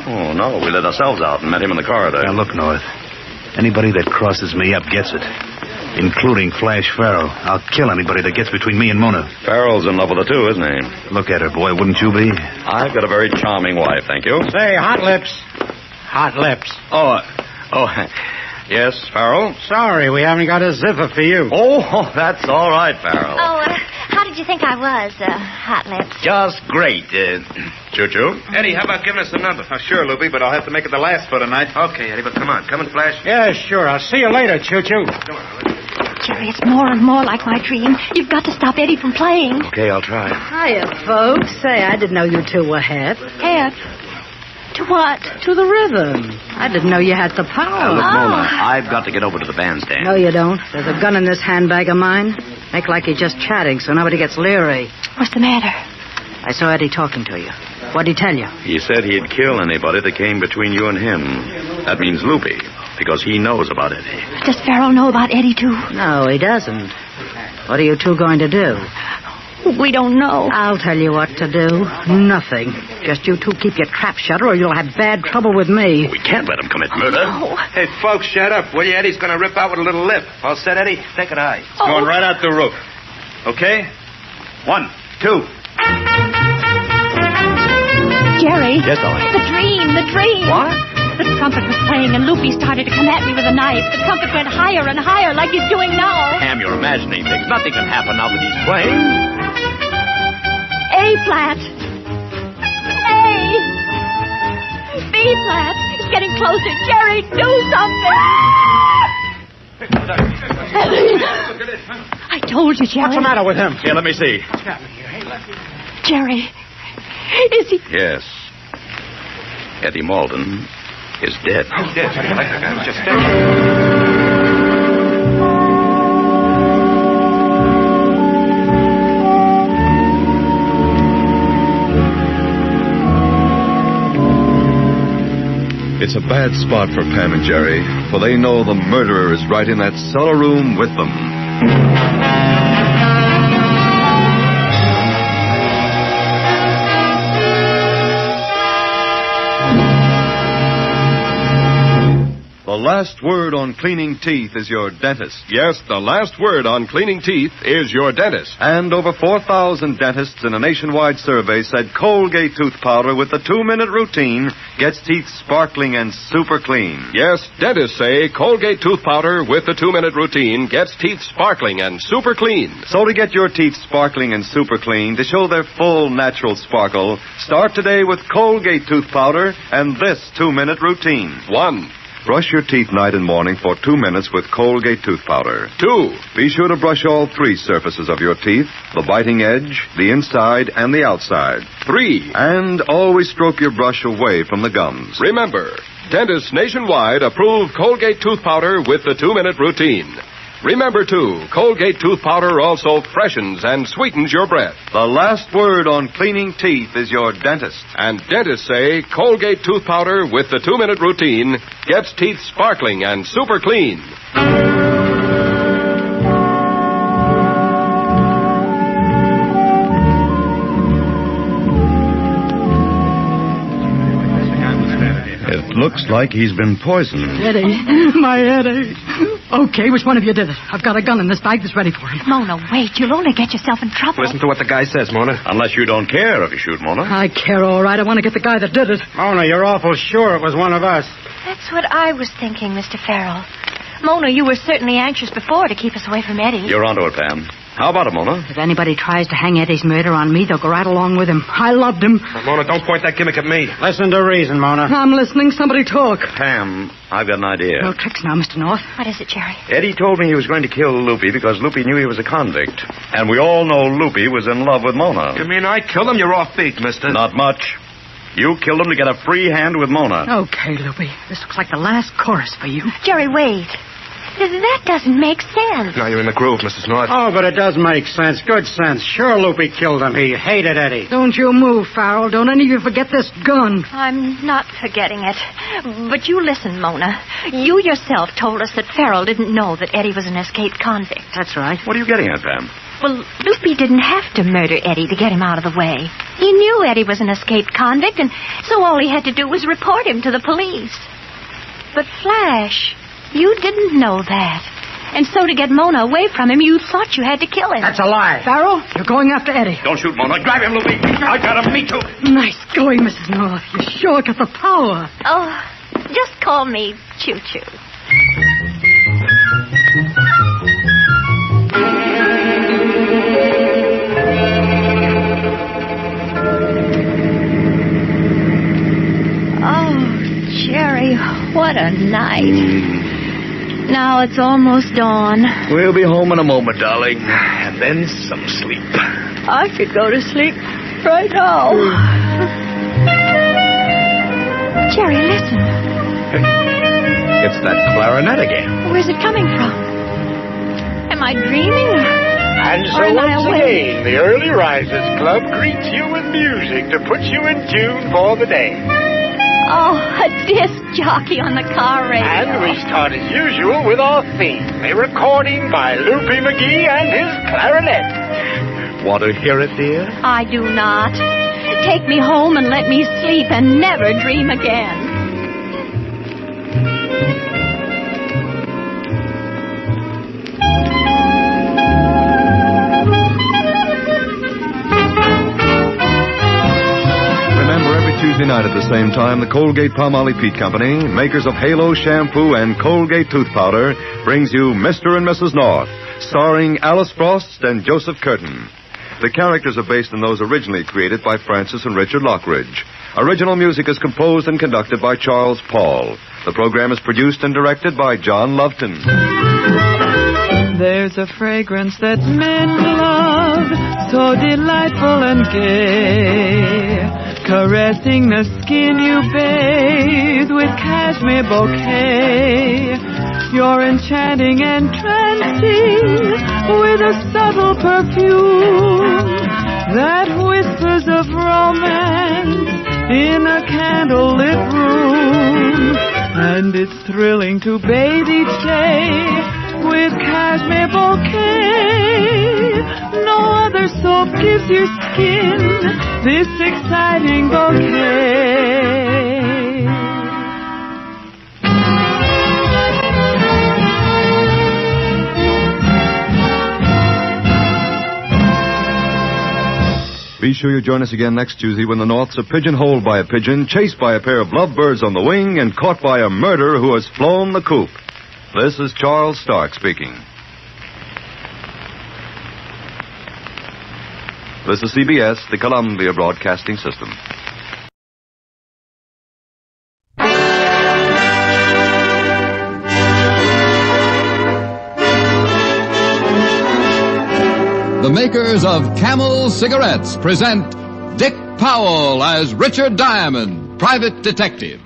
We let ourselves out and met him in the corridor. Now, look, North. Anybody that crosses me up gets it. Including Flash Farrell. I'll kill anybody that gets between me and Mona. Farrell's in love with her, too, isn't he? Look at her, boy. Wouldn't you be? I've got a very charming wife, thank you. Say, Hot Lips. Hot Lips. Oh, yes, Farrell? Sorry, we haven't got a zither for you. Oh, that's all right, Farrell. Oh, how did you think I was, Hot Lips? Just great. Choo-choo? Eddie, how about giving us the number? Oh, sure, Loopy, but I'll have to make it the last for tonight. Okay, Eddie, but come on, Flash. Yeah, sure. I'll see you later, Choo-Choo. Jerry, it's more and more like my dream. You've got to stop Eddie from playing. Okay, I'll try. Hiya, folks. Say, I didn't know you two were hip. Hip? To what? To the rhythm. I didn't know you had the power. Look, Mona, I've got to get over to the bandstand. No, you don't. There's a gun in this handbag of mine. Make like you're just chatting so nobody gets leery. What's the matter? I saw Eddie talking to you. What'd he tell you? He said he'd kill anybody that came between you and him. That means Loopy, because he knows about Eddie. Does Farrell know about Eddie, too? No, he doesn't. What are you two going to do? We don't know. I'll tell you what to do. Nothing. Just you two keep your trap shut or you'll have bad trouble with me. We can't let him commit murder. Oh. Hey, folks, shut up, will you? Eddie's going to rip out with a little lip. All set, Eddie? Take it high. It's going right out the roof. Okay? 1, 2. Jerry. Yes, darling. The dream. What? The trumpet was playing and Loopy started to come at me with a knife. The trumpet went higher and higher like he's doing now. Ham, you're imagining things. Nothing can happen now that he's playing. A flat. A. B flat. It's getting closer. Jerry, do something. I told you, Jerry. What's the matter with him? Here, let me see. Jerry, is he... Yes. Eddie Malden is dead. He's dead. Just dead. It's a bad spot for Pam and Jerry, for they know the murderer is right in that cellar room with them. The last word on cleaning teeth is your dentist. Yes, the last word on cleaning teeth is your dentist. And over 4,000 dentists in a nationwide survey said Colgate tooth powder with the 2-minute routine gets teeth sparkling and super clean. Yes, dentists say Colgate tooth powder with the 2-minute routine gets teeth sparkling and super clean. So to get your teeth sparkling and super clean, to show their full natural sparkle, start today with Colgate tooth powder and this 2-minute routine. 1. Brush your teeth night and morning for 2 minutes with Colgate tooth powder. 2. Be sure to brush all 3 surfaces of your teeth, the biting edge, the inside, and the outside. 3. And always stroke your brush away from the gums. Remember, dentists nationwide approve Colgate tooth powder with the 2-minute routine. Remember, too, Colgate tooth powder also freshens and sweetens your breath. The last word on cleaning teeth is your dentist. And dentists say Colgate tooth powder with the 2-minute routine gets teeth sparkling and super clean. It looks like he's been poisoned. Eddie, my Eddie. Okay, which one of you did it? I've got a gun in this bag that's ready for him. Mona, wait. You'll only get yourself in trouble. Listen to what the guy says, Mona. Unless you don't care if you shoot, Mona. I care, all right. I want to get the guy that did it. Mona, you're awful sure it was one of us. That's what I was thinking, Mr. Farrell. Mona, you were certainly anxious before to keep us away from Eddie. You're onto it, Pam. How about it, Mona? If anybody tries to hang Eddie's murder on me, they'll go right along with him. I loved him. Mona, don't point that gimmick at me. Listen to reason, Mona. I'm listening. Somebody talk. Pam, I've got an idea. No tricks now, Mr. North. What is it, Jerry? Eddie told me he was going to kill Loopy because Loopy knew he was a convict. And we all know Loopy was in love with Mona. You mean I killed him? You're off beat, mister. Not much. You killed him to get a free hand with Mona. Okay, Loopy. This looks like the last chorus for you. Jerry, wait. That doesn't make sense. Now you're in the groove, Mrs. North. Oh, but it does make sense. Good sense. Sure, Loopy killed him. He hated Eddie. Don't you move, Farrell. Don't any of you forget this gun. I'm not forgetting it. But you listen, Mona. You yourself told us that Farrell didn't know that Eddie was an escaped convict. That's right. What are you getting at, Pam? Well, Loopy didn't have to murder Eddie to get him out of the way. He knew Eddie was an escaped convict, and so all he had to do was report him to the police. But Flash, you didn't know that. And so to get Mona away from him, you thought you had to kill him. That's a lie. Farrell, you're going after Eddie. Don't shoot, Mona. Grab him, Loopy. I got him. Me too. Nice going, Mrs. North. You sure got the power. Oh, just call me Choo-Choo. Oh, Jerry, what a night. Now it's almost dawn. We'll be home in a moment, darling. And then some sleep. I could go to sleep right now. Jerry, listen. It's that clarinet again. Where's it coming from? Am I dreaming? And so once again, the Early Risers Club greets you with music to put you in tune for the day. Oh, a disc jockey on the car radio. And we start as usual with our theme, a recording by Loopy McGee and his clarinet. Want to hear it, dear? I do not. Take me home and let me sleep and never dream again. Tuesday night at the same time, the Colgate-Palmolive Peet Company, makers of Halo shampoo and Colgate tooth powder, brings you Mr. and Mrs. North, starring Alice Frost and Joseph Curtin. The characters are based on those originally created by Francis and Richard Lockridge. Original music is composed and conducted by Charles Paul. The program is produced and directed by John Loveton. There's a fragrance that men love, so delightful and gay, caressing the skin you bathe with cashmere bouquet. You're enchanting and entrancing with a subtle perfume that whispers of romance in a candlelit room. And it's thrilling to bathe each day with cashmere bouquet. No other soap gives your skin this exciting bouquet. Be sure you join us again next Tuesday when the Norths are pigeonholed by a pigeon, chased by a pair of lovebirds on the wing, and caught by a murderer who has flown the coop. This is Charles Stark speaking. This is CBS, the Columbia Broadcasting System. The makers of Camel cigarettes present Dick Powell as Richard Diamond, private detective.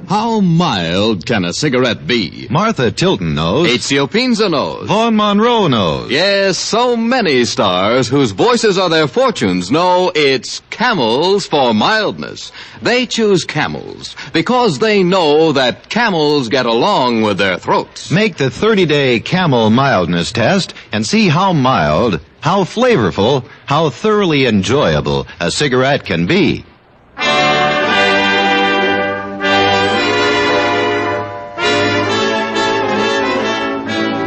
How mild can a cigarette be? Martha Tilton knows. Ezio Pinza knows. Vaughn Monroe knows. Yes, so many stars whose voices are their fortunes know it's Camels for mildness. They choose Camels because they know that camels get along with their throats. Make the 30-day Camel mildness test and see how mild, how flavorful, how thoroughly enjoyable a cigarette can be.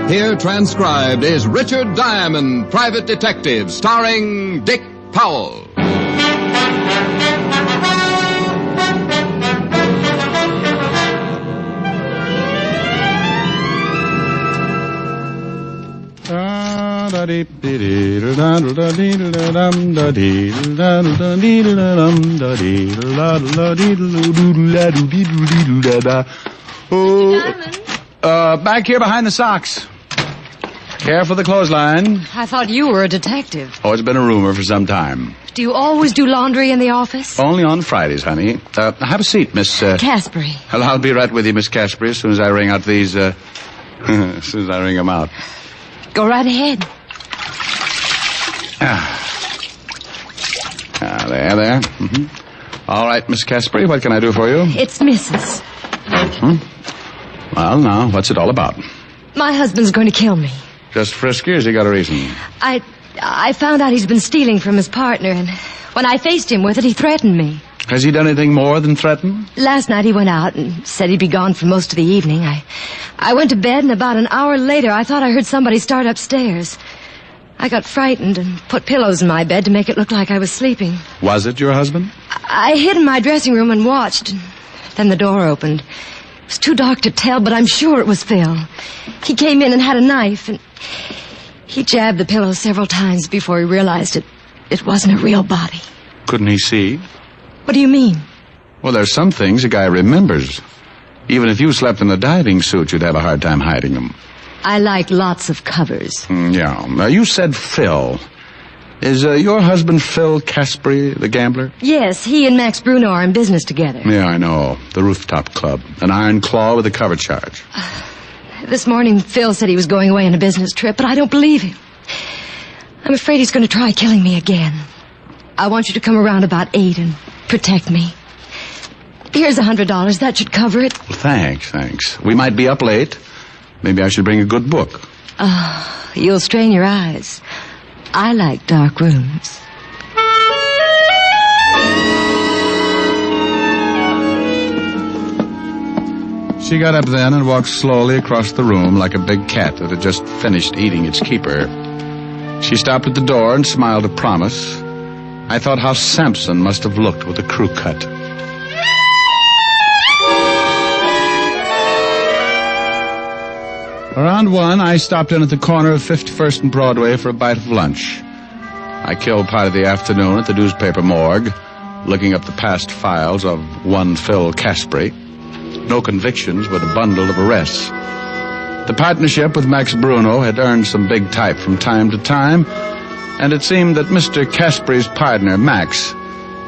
Here transcribed is Richard Diamond, Private Detective, starring Dick Powell. Back here behind the socks. Care for the clothesline. I thought you were a detective. Oh, it's been a rumor for some time. Do you always do laundry in the office? Only on Fridays, honey. Have a seat, Miss... Caspery. Well, I'll be right with you, Miss Caspery, as soon as I ring out these, as soon as I ring them out. Go right ahead. There. Mm-hmm. All right, Miss Caspery, what can I do for you? It's Mrs. Well, now, what's it all about? My husband's going to kill me. Just frisky, or has he got a reason? I found out he's been stealing from his partner, and when I faced him with it, he threatened me. Has he done anything more than threaten? Last night he went out and said he'd be gone for most of the evening. I went to bed, and about an hour later, I thought I heard somebody start upstairs. I got frightened and put pillows in my bed to make it look like I was sleeping. Was it your husband? I hid in my dressing room and watched, and then the door opened. It was too dark to tell, but I'm sure it was Phil. He came in and had a knife, and he jabbed the pillow several times before he realized it wasn't a real body. Couldn't he see? What do you mean? Well, there's some things a guy remembers. Even if you slept in a diving suit, you'd have a hard time hiding them. I like lots of covers. Yeah. You said Phil. Is your husband Phil Caspery, the gambler? Yes, he and Max Bruno are in business together. Yeah, I know. The Rooftop Club. An iron claw with a cover charge. This morning, Phil said he was going away on a business trip, but I don't believe him. I'm afraid he's going to try killing me again. I want you to come around about 8 and protect me. Here's $100. That should cover it. Well, thanks. We might be up late. Maybe I should bring a good book. Oh, you'll strain your eyes. I like dark rooms. She got up then and walked slowly across the room like a big cat that had just finished eating its keeper. She stopped at the door and smiled a promise. I thought how Samson must have looked with a crew cut. Around 1, I stopped in at the corner of 51st and Broadway for a bite of lunch. I killed part of the afternoon at the newspaper morgue, looking up the past files of one Phil Caspery. No convictions, but a bundle of arrests. The partnership with Max Bruno had earned some big type from time to time, and it seemed that Mr. Caspery's partner, Max,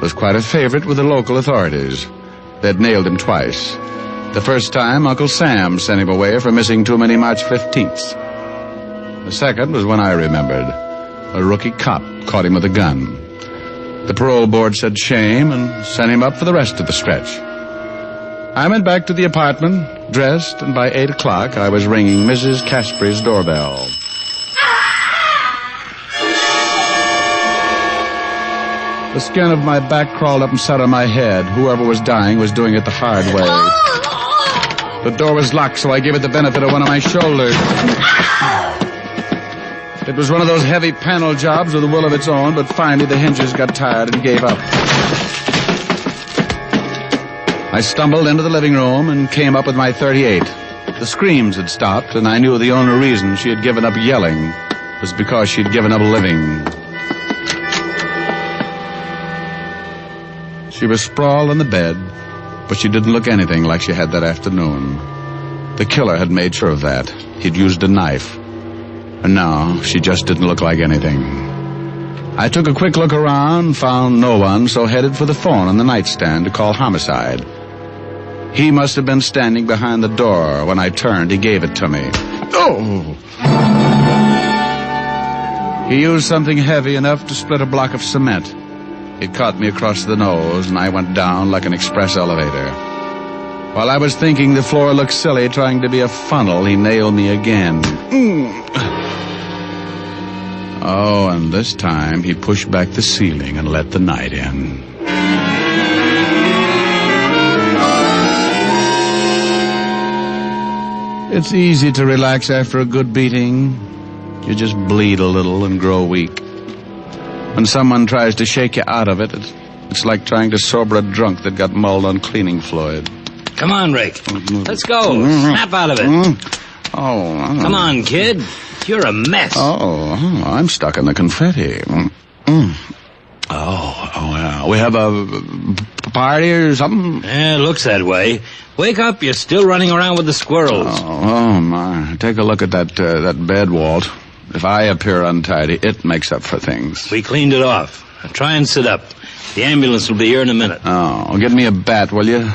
was quite a favorite with the local authorities. They'd nailed him twice. The first time, Uncle Sam sent him away for missing too many March 15ths. The second was when I remembered. A rookie cop caught him with a gun. The parole board said shame and sent him up for the rest of the stretch. I went back to the apartment, dressed, and by 8 o'clock I was ringing Mrs. Caspery's doorbell. The skin of my back crawled up and sat on my head. Whoever was dying was doing it the hard way. The door was locked, so I gave it the benefit of one of my shoulders. It was one of those heavy panel jobs with a will of its own, but finally the hinges got tired and gave up. I stumbled into the living room and came up with my .38. The screams had stopped, and I knew the only reason she had given up yelling was because she'd given up living. She was sprawled on the bed, but she didn't look anything like she had that afternoon. The killer had made sure of that. He'd used a knife. And now she just didn't look like anything. I took a quick look around, found no one, so headed for the phone on the nightstand to call homicide. He must have been standing behind the door. When I turned, he gave it to me. Oh! He used something heavy enough to split a block of cement. It caught me across the nose, and I went down like an express elevator. While I was thinking the floor looked silly trying to be a funnel, he nailed me again. Oh, and this time he pushed back the ceiling and let the night in. It's easy to relax after a good beating. You just bleed a little and grow weak. When someone tries to shake you out of it, it's like trying to sober a drunk that got mulled on cleaning fluid. Come on, Rick. Let's go. Snap out of it. Oh. Come on, kid. You're a mess. Oh, I'm stuck in the confetti. Yeah. We have a party or something? Yeah, it looks that way. Wake up, you're still running around with the squirrels. Oh, my. Take a look at that bed, Walt. If I appear untidy, it makes up for things. We cleaned it off. Now try and sit up. The ambulance will be here in a minute. Oh, get me a bat, will you?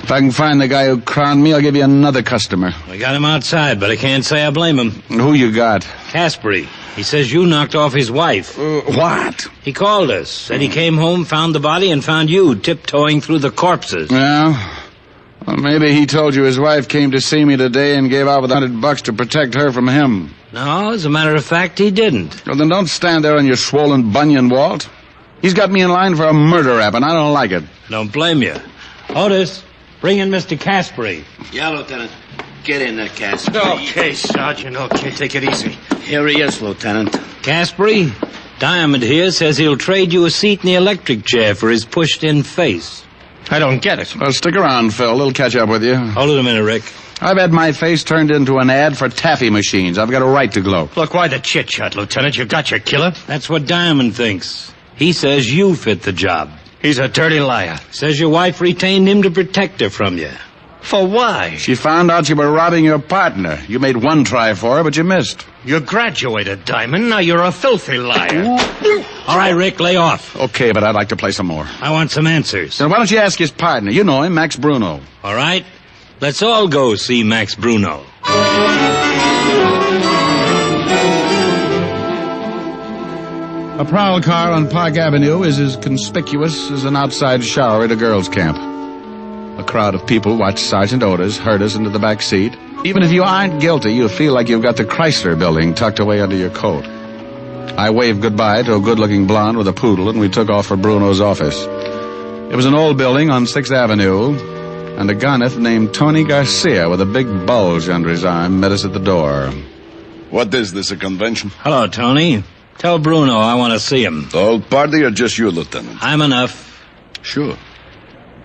If I can find the guy who crowned me, I'll give you another customer. We got him outside, but I can't say I blame him. Who you got? Caspery. He says you knocked off his wife. What? He called us. Said he came home, found the body, and found you tiptoeing through the corpses. Yeah? Well, maybe he told you his wife came to see me today and gave out with $100 to protect her from him. No, as a matter of fact, he didn't. Well, then don't stand there on your swollen bunion, Walt. He's got me in line for a murder rap, and I don't like it. Don't blame you. Otis, bring in Mr. Caspery. Yeah, Lieutenant. Get in there, Caspery. Okay, Sergeant. Okay, take it easy. Here he is, Lieutenant. Caspery, Diamond here says he'll trade you a seat in the electric chair for his pushed-in face. I don't get it. Well, stick around, Phil. They'll catch up with you. Hold it a minute, Rick. I've had my face turned into an ad for taffy machines. I've got a right to gloat. Look, why the chit-chat, Lieutenant? You got your killer. That's what Diamond thinks. He says you fit the job. He's a dirty liar. Says your wife retained him to protect her from you. For why? She found out you were robbing your partner. You made one try for her, but you missed. You graduated, Diamond. Now you're a filthy liar. All right, Rick, lay off. Okay, but I'd like to play some more. I want some answers. Then why don't you ask his partner? You know him, Max Bruno. All right. Let's all go see Max Bruno. A prowl car on Park Avenue is as conspicuous as an outside shower at a girls' camp. A crowd of people watch Sergeant Otis herd us into the back seat. Even if you aren't guilty, you feel like you've got the Chrysler building tucked away under your coat. I waved goodbye to a good-looking blonde with a poodle, and we took off for Bruno's office. It was an old building on 6th Avenue, and a gunner named Tony Garcia with a big bulge under his arm met us at the door. What is this, a convention? Hello, Tony. Tell Bruno I want to see him. The whole party or just you, Lieutenant? I'm enough. Sure.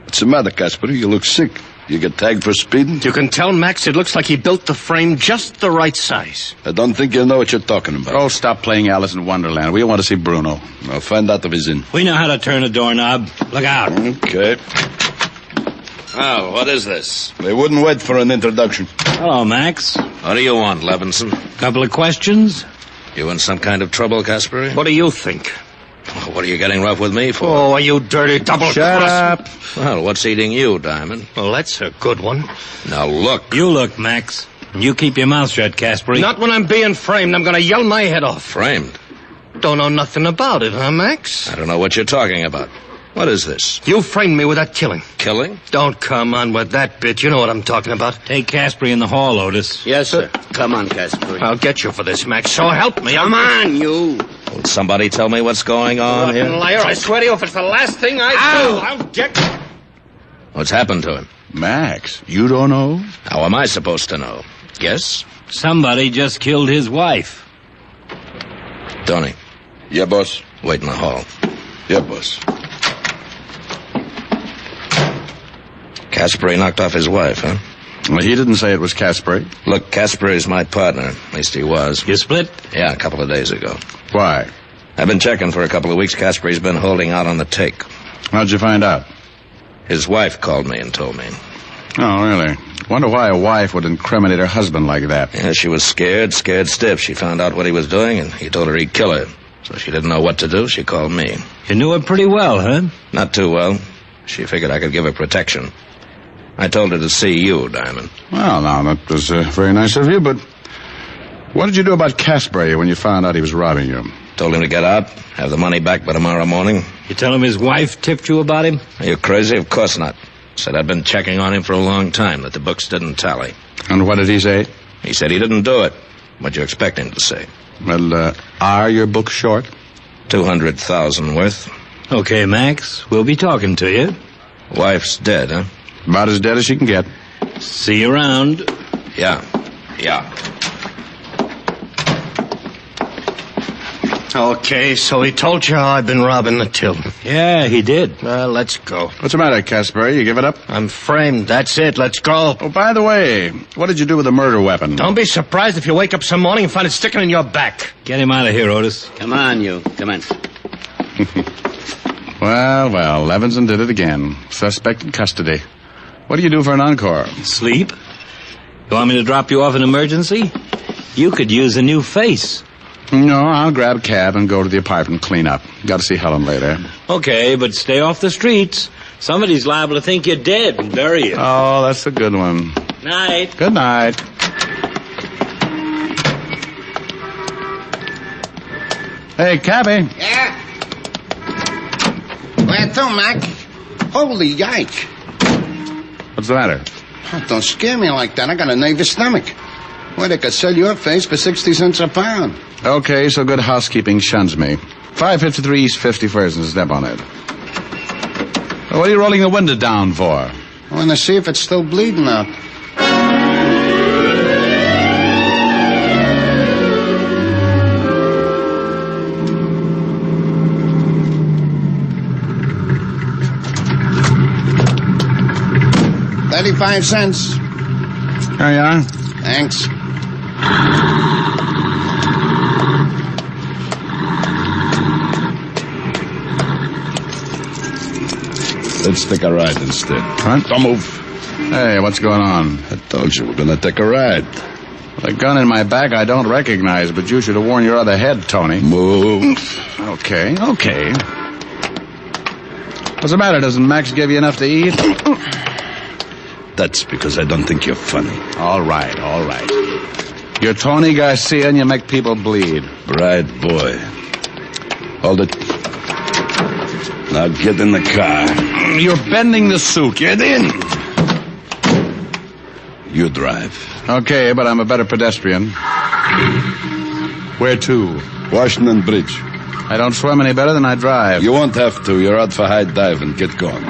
What's the matter, Casper? You look sick. You get tagged for speeding? You can tell, Max, it looks like he built the frame just the right size. I don't think you know what you're talking about. Oh, stop playing Alice in Wonderland. We want to see Bruno. I'll find out if he's in. We know how to turn a doorknob. Look out. Okay. Oh, what is this? They wouldn't wait for an introduction. Hello, Max. What do you want, Levinson? Couple of questions? You in some kind of trouble, Casper? What do you think? What are you getting rough with me for? Oh, you dirty double-cross. Shut up. Well, what's eating you, Diamond? Well, that's a good one. Now, look. You look, Max. You keep your mouth shut, Caspery. Not when I'm being framed. I'm going to yell my head off. Framed? Don't know nothing about it, huh, Max? I don't know what you're talking about. What is this? You framed me with that killing. Killing? Don't come on with that bit. You know what I'm talking about. Take Caspery in the hall, Otis. Yes, sir. Come on, Casper. I'll get you for this, Max. So help me. Come on, you. Will somebody tell me what's going on here? Liar, I swear to you, if it's the last thing I do, I'll get you. What's happened to him? Max, you don't know? How am I supposed to know? Guess? Somebody just killed his wife. Tony. Yeah, boss. Wait in the hall. Yeah, boss. Caspery knocked off his wife, huh? Well, he didn't say it was Caspery. Look, Caspery's my partner. At least he was. You split? Yeah, a couple of days ago. Why? I've been checking for a couple of weeks. Caspery's been holding out on the take. How'd you find out? His wife called me and told me. Oh, really? Wonder why a wife would incriminate her husband like that. Yeah, she was scared stiff. She found out what he was doing, and he told her he'd kill her. So she didn't know what to do. She called me. You knew her pretty well, huh? Not too well. She figured I could give her protection. I told her to see you, Diamond. Well, now, that was very nice of you, but what did you do about Casbury when you found out he was robbing you? Told him to get out, have the money back by tomorrow morning. You tell him his wife tipped you about him? Are you crazy? Of course not. Said I'd been checking on him for a long time, that the books didn't tally. And what did he say? He said he didn't do it. What'd you expect him to say? Well, are your books short? 200,000 worth. Okay, Max, we'll be talking to you. Wife's dead, huh? About as dead as she can get. See you around. Yeah. Okay, so he told you how I've been robbing the till. Yeah, he did. Well, let's go. What's the matter, Casbury? You give it up? I'm framed. That's it. Let's go. Oh, by the way, what did you do with the murder weapon? Don't be surprised if you wake up some morning and find it sticking in your back. Get him out of here, Otis. Come on, you. Come on. Well, Levinson did it again. Suspect in custody. What do you do for an encore? Sleep. You want me to drop you off in emergency? You could use a new face. No, I'll grab a cab and go to the apartment and clean up. Got to see Helen later. Okay, but stay off the streets. Somebody's liable to think you're dead and bury you. Oh, that's a good one. Night. Good night. Hey, cabby. Yeah? Where to, Mac? Holy yike. What's the matter? Oh, don't scare me like that. I got a nervous stomach. Well, they could sell your face for 60 cents a pound. Okay, so good housekeeping shuns me. 553 East 51st and step on it. What are you rolling the window down for? I want to see if it's still bleeding out. $0.35. There you are. Thanks. Let's take a ride instead. What? Don't move. Hey, what's going on? I told you we're gonna take a ride. The gun in my back I don't recognize, but you should have worn your other head, Tony. Move. Okay. What's the matter? Doesn't Max give you enough to eat? That's because I don't think you're funny. All right. You're Tony Garcia and you make people bleed. Right, boy. Hold it. Now get in the car. You're bending the suit. Get in. You drive. Okay, but I'm a better pedestrian. Where to? Washington Bridge. I don't swim any better than I drive. You won't have to. You're out for high diving. Get going.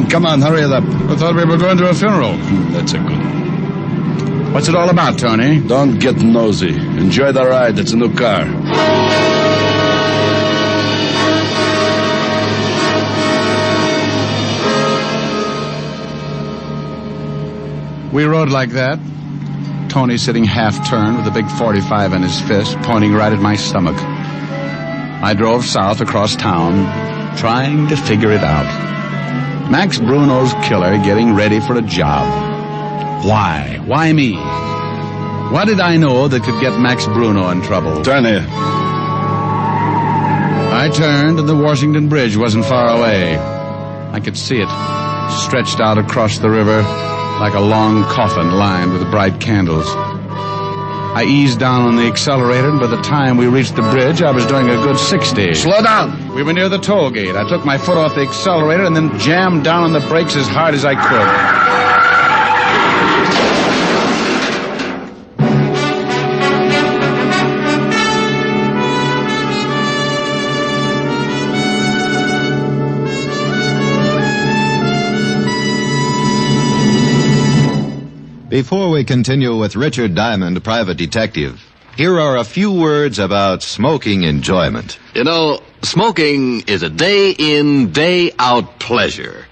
Come on, hurry it up. I thought we were going to a funeral. That's a good one. What's it all about, Tony? Don't get nosy. Enjoy the ride. It's a new car. We rode like that. Tony sitting half-turned with a big .45 in his fist, pointing right at my stomach. I drove south across town, trying to figure it out. Max Bruno's killer getting ready for a job. Why? Why me? What did I know that could get Max Bruno in trouble? Turn here. I turned, and the Washington Bridge wasn't far away. I could see it, stretched out across the river like a long coffin lined with bright candles. I eased down on the accelerator, and by the time we reached the bridge, I was doing a good 60. Slow down. We were near the toll gate. I took my foot off the accelerator and then jammed down on the brakes as hard as I could. Before we continue with Richard Diamond, Private Detective, here are a few words about smoking enjoyment. You know, smoking is a day-in, day-out pleasure.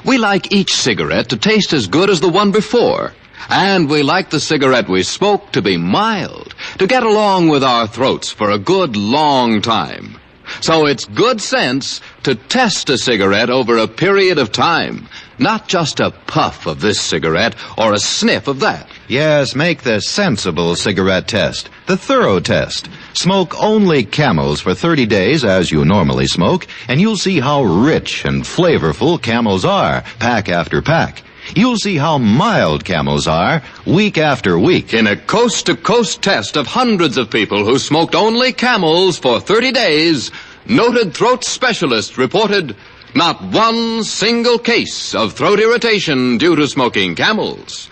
We like each cigarette to taste as good as the one before. And we like the cigarette we smoke to be mild, to get along with our throats for a good long time. So it's good sense to test a cigarette over a period of time. Not just a puff of this cigarette or a sniff of that. Yes, make the sensible cigarette test, the thorough test. Smoke only Camels for 30 days as you normally smoke, and you'll see how rich and flavorful Camels are, pack after pack. You'll see how mild Camels are, week after week. In a coast-to-coast test of hundreds of people who smoked only Camels for 30 days, noted throat specialists reported not one single case of throat irritation due to smoking Camels.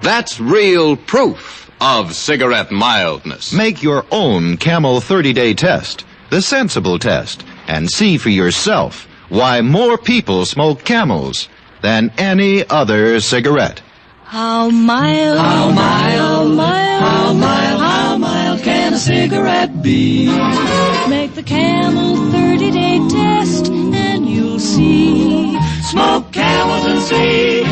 That's real proof of cigarette mildness. Make your own Camel 30-day test, the sensible test, and see for yourself why more people smoke Camels than any other cigarette. How mild, how mild, how mild, how mild can a cigarette be? Make the Camel 30-day test and you'll see. Smoke Camels and see.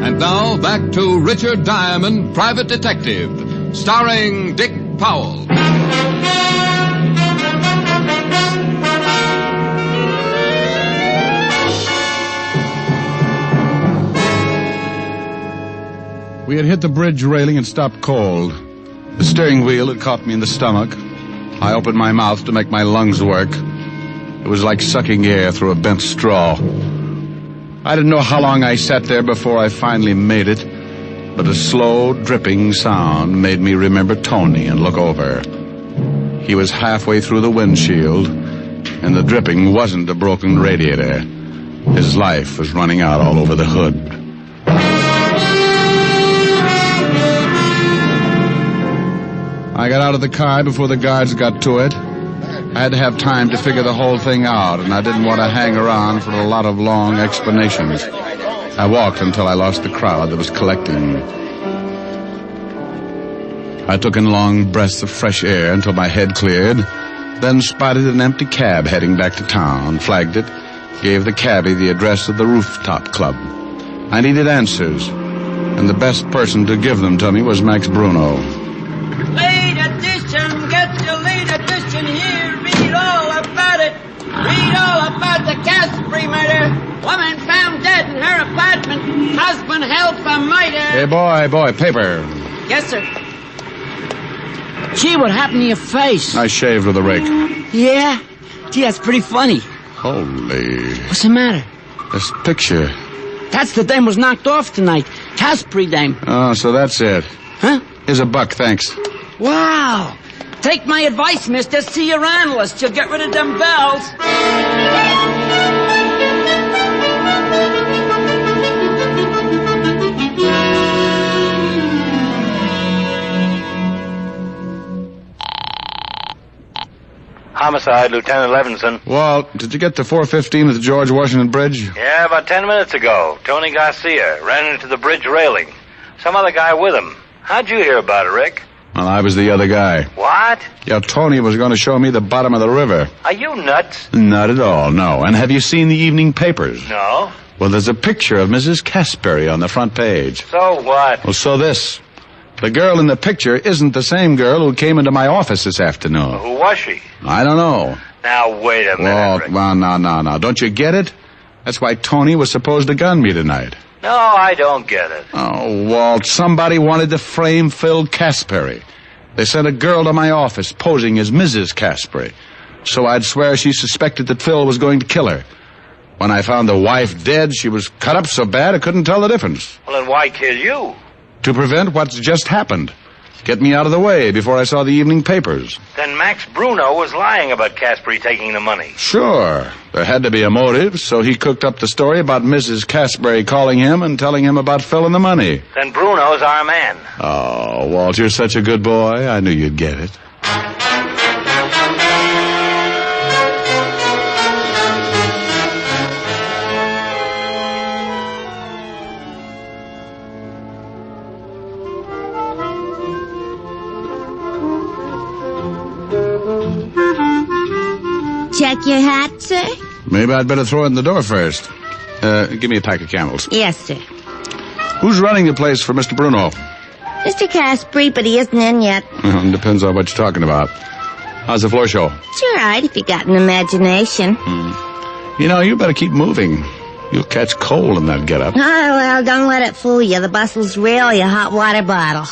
And now back to Richard Diamond, Private Detective, starring Dick Powell. We had hit the bridge railing and stopped cold. The steering wheel had caught me in the stomach. I opened my mouth to make my lungs work. It was like sucking air through a bent straw. I didn't know how long I sat there before I finally made it, but a slow, dripping sound made me remember Tony and look over. He was halfway through the windshield, and the dripping wasn't a broken radiator. His life was running out all over the hood. I got out of the car before the guards got to it. I had to have time to figure the whole thing out, and I didn't want to hang around for a lot of long explanations. I walked until I lost the crowd that was collecting. I took in long breaths of fresh air until my head cleared, then spotted an empty cab heading back to town, flagged it, gave the cabbie the address of the rooftop club. I needed answers, and the best person to give them to me was Max Bruno. Late edition, get your late edition here. Read all about it. Read all about the Casper murder. Woman found dead in her apartment. Husband held for murder. Hey, boy, paper. Yes, sir. Gee, what happened to your face? I shaved with a rake. Yeah? Gee, that's pretty funny. Holy. What's the matter? This picture. That's the dame was knocked off tonight. Casper dame. Oh, so that's it. Huh? Here's $1, thanks. Wow. Take my advice, mister. See your analyst. You'll get rid of them bells. Homicide, Lieutenant Levinson. Walt, did you get to 415 at the George Washington Bridge? Yeah, about 10 minutes ago. Tony Garcia ran into the bridge railing. Some other guy with him. How'd you hear about it, Rick? Well, I was the other guy. What? Yeah, Tony was going to show me the bottom of the river. Are you nuts? Not at all, no. And have you seen the evening papers? No. Well, there's a picture of Mrs. Casper on the front page. So what? Well, so this. The girl in the picture isn't the same girl who came into my office this afternoon. Well, who was she? I don't know. Now, wait a minute, Rick. Well, no. Don't you get it? That's why Tony was supposed to gun me tonight. No, I don't get it. Oh, Walt, somebody wanted to frame Phil Caspary. They sent a girl to my office posing as Mrs. Caspary, so I'd swear she suspected that Phil was going to kill her. When I found the wife dead, she was cut up so bad I couldn't tell the difference. Well, then why kill you? To prevent what's just happened. Get me out of the way before I saw the evening papers. Then Max Bruno was lying about Casper taking the money. Sure. There had to be a motive, so he cooked up the story about Mrs. Casper calling him and telling him about Phil and the money. Then Bruno's our man. Oh, Walt, you're such a good boy. I knew you'd get it. Check your hat, sir? Maybe I'd better throw it in the door first. Give me a pack of Camels. Yes, sir. Who's running the place for Mr. Bruno? Mr. Casper, but he isn't in yet. Depends on what you're talking about. How's the floor show? It's all right if you got an imagination. You know, you better keep moving. You'll catch cold in that getup. Oh, well, don't let it fool you. The bustle's real, you hot water bottle.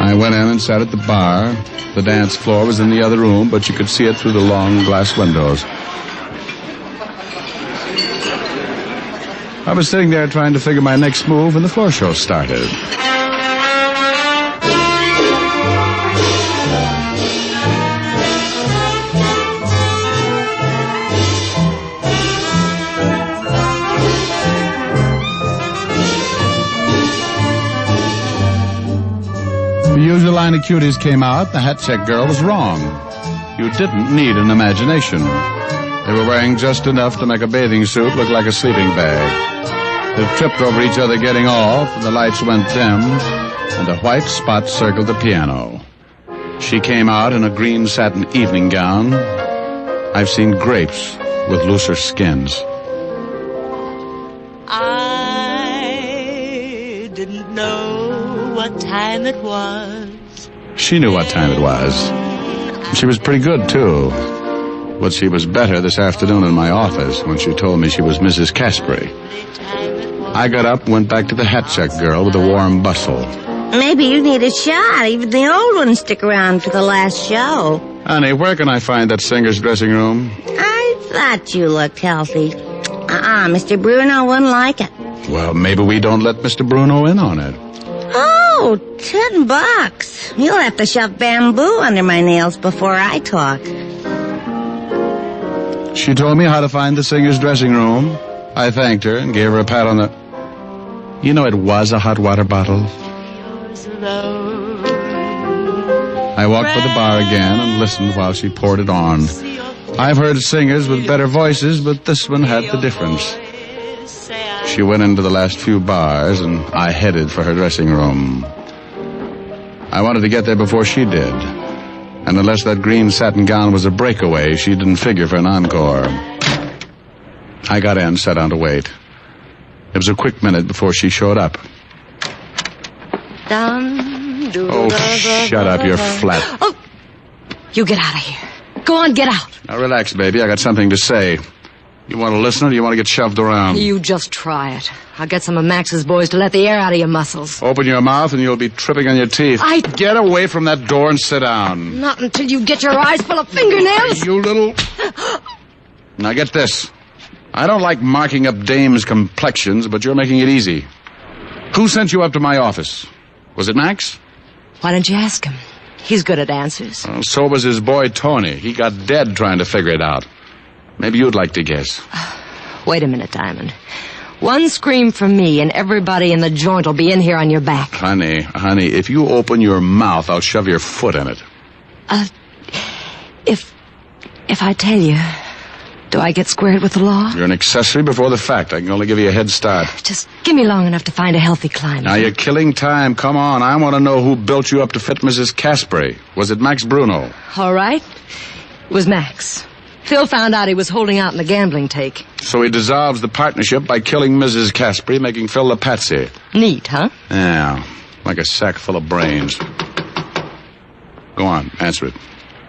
I went in and sat at the bar. The dance floor was in the other room, but you could see it through the long glass windows. I was sitting there trying to figure my next move when the floor show started. The usual line of cuties came out. The hat check girl was wrong. You didn't need an imagination. They were wearing just enough to make a bathing suit look like a sleeping bag. They tripped over each other getting off, and the lights went dim, and a white spot circled the piano. She came out in a green satin evening gown. I've seen grapes with looser skins. I didn't know what time it was. She knew what time it was. She was pretty good, too. But she was better this afternoon in my office when she told me she was Mrs. Caspary. I got up and went back to the hat check girl with a warm bustle. Maybe you need a shot. Even the old ones stick around for the last show. Honey, where can I find that singer's dressing room? I thought you looked healthy. Mr. Bruno wouldn't like it. Well, maybe we don't let Mr. Bruno in on it. Oh, $10. You'll have to shove bamboo under my nails before I talk. She told me how to find the singer's dressing room. I thanked her and gave her a pat on the... You know, it was a hot water bottle. I walked by the bar again and listened while she poured it on. I've heard singers with better voices, but this one had the difference. She went into the last few bars, and I headed for her dressing room. I wanted to get there before she did. And unless that green satin gown was a breakaway, she didn't figure for an encore. I got in, sat down to wait. It was a quick minute before she showed up. Oh, shut up, you're flat. Oh, you get out of here. Go on, get out. Now relax, baby, I got something to say. You want to listen or do you want to get shoved around? You just try it. I'll get some of Max's boys to let the air out of your muscles. Open your mouth and you'll be tripping on your teeth. Get away from that door and sit down. Not until you get your eyes full of fingernails. You little... Now get this. I don't like marking up dames' complexions, but you're making it easy. Who sent you up to my office? Was it Max? Why don't you ask him? He's good at answers. Well, so was his boy Tony. He got dead trying to figure it out. Maybe you'd like to guess. Wait a minute, Diamond. One scream from me and everybody in the joint will be in here on your back. Honey, if you open your mouth, I'll shove your foot in it. If I tell you, do I get squared with the law? You're an accessory before the fact. I can only give you a head start. Just give me long enough to find a healthy climate. Now, you're killing time. Come on. I want to know who built you up to fit Mrs. Caspary. Was it Max Bruno? All right. It was Max. Phil found out he was holding out in the gambling take. So he dissolves the partnership by killing Mrs. Caspary, making Phil the patsy. Neat, huh? Yeah, like a sack full of brains. Go on, answer it.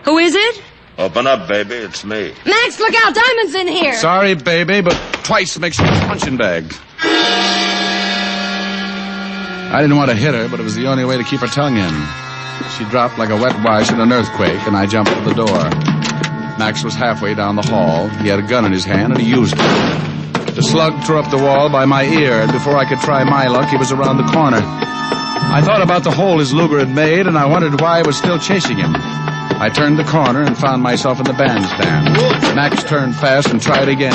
Who is it? Open up, baby. It's me. Max, look out! Diamond's in here! Sorry, baby, but twice makes you a punching bag. I didn't want to hit her, but it was the only way to keep her tongue in. She dropped like a wet wash in an earthquake, and I jumped for the door. Max was halfway down the hall. He had a gun in his hand, and he used it. The slug tore up the wall by my ear, and before I could try my luck, he was around the corner. I thought about the hole his Luger had made, and I wondered why I was still chasing him. I turned the corner and found myself in the bandstand. Max turned fast and tried again.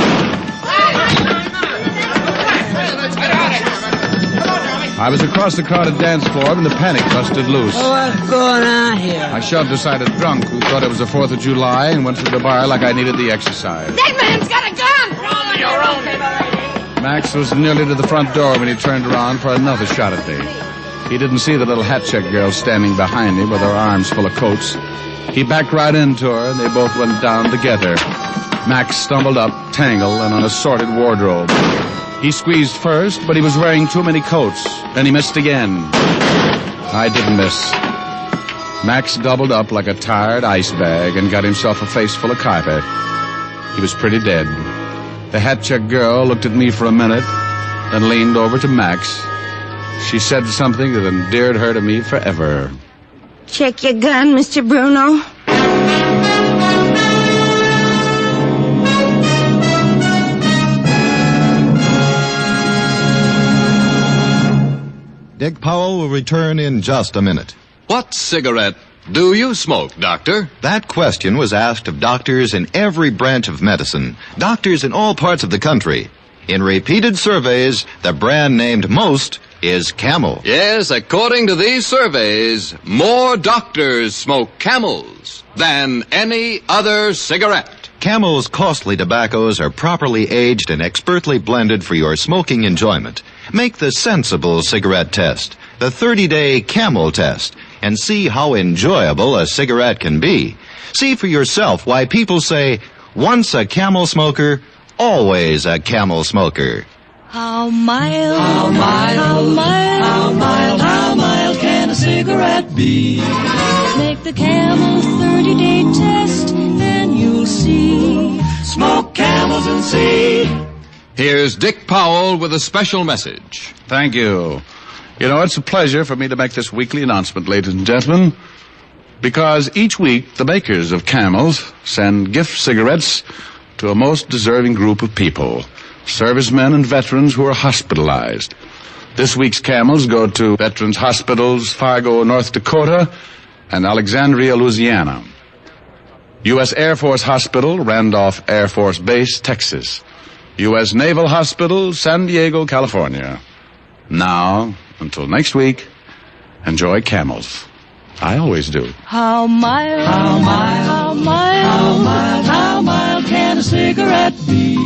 I was across the crowded dance floor when the panic busted loose. What's going on here? I shoved aside a drunk who thought it was the 4th of July and went to the bar like I needed the exercise. That man's got a gun! Max was nearly to the front door when he turned around for another shot at me. He didn't see the little hat check girl standing behind me with her arms full of coats. He backed right into her, and they both went down together. Max stumbled up, tangled, and on a sorted wardrobe. He squeezed first, but he was wearing too many coats. Then he missed again. I didn't miss. Max doubled up like a tired ice bag and got himself a face full of carpet. He was pretty dead. The hat-check girl looked at me for a minute, then leaned over to Max. She said something that endeared her to me forever. Check your gun, Mr. Bruno. Dick Powell will return in just a minute. What cigarette do you smoke, Doctor? That question was asked of doctors in every branch of medicine, doctors in all parts of the country. In repeated surveys, the brand named most is Camel. Yes, according to these surveys, more doctors smoke Camels than any other cigarette. Camel's costly tobaccos are properly aged and expertly blended for your smoking enjoyment. Make the sensible cigarette test, the 30-day Camel test, and see how enjoyable a cigarette can be. See for yourself why people say, once a Camel smoker, always a Camel smoker. How mild, how mild, how mild, how mild, how mild can a cigarette be? Make the Camel 30-day test and you'll see. Smoke Camels and see. Here's Dick Powell with a special message. Thank you. You know, it's a pleasure for me to make this weekly announcement, ladies and gentlemen, because each week the makers of Camels send gift cigarettes to a most deserving group of people, servicemen and veterans who are hospitalized. This week's Camels go to Veterans Hospitals, Fargo, North Dakota, and Alexandria, Louisiana. U.S. Air Force Hospital, Randolph Air Force Base, Texas. U.S. Naval Hospital, San Diego, California. Now, until next week, enjoy Camels. I always do. How mild, how mild, how mild, how mild, how mild can a cigarette be?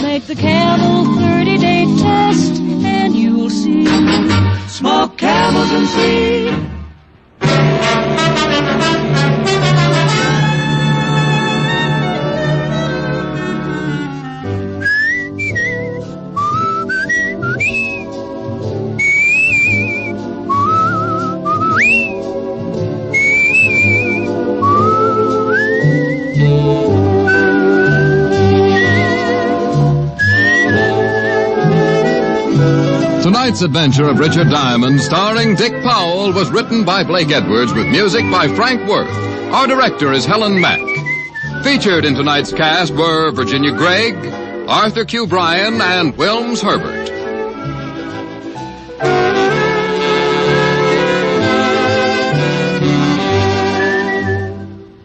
Make the Camel 30-day test and you'll see. Smoke Camels and see. Tonight's adventure of Richard Diamond, starring Dick Powell, was written by Blake Edwards with music by Frank Worth. Our director is Helen Mack. Featured in tonight's cast were Virginia Gregg, Arthur Q. Bryan, and Wilms Herbert.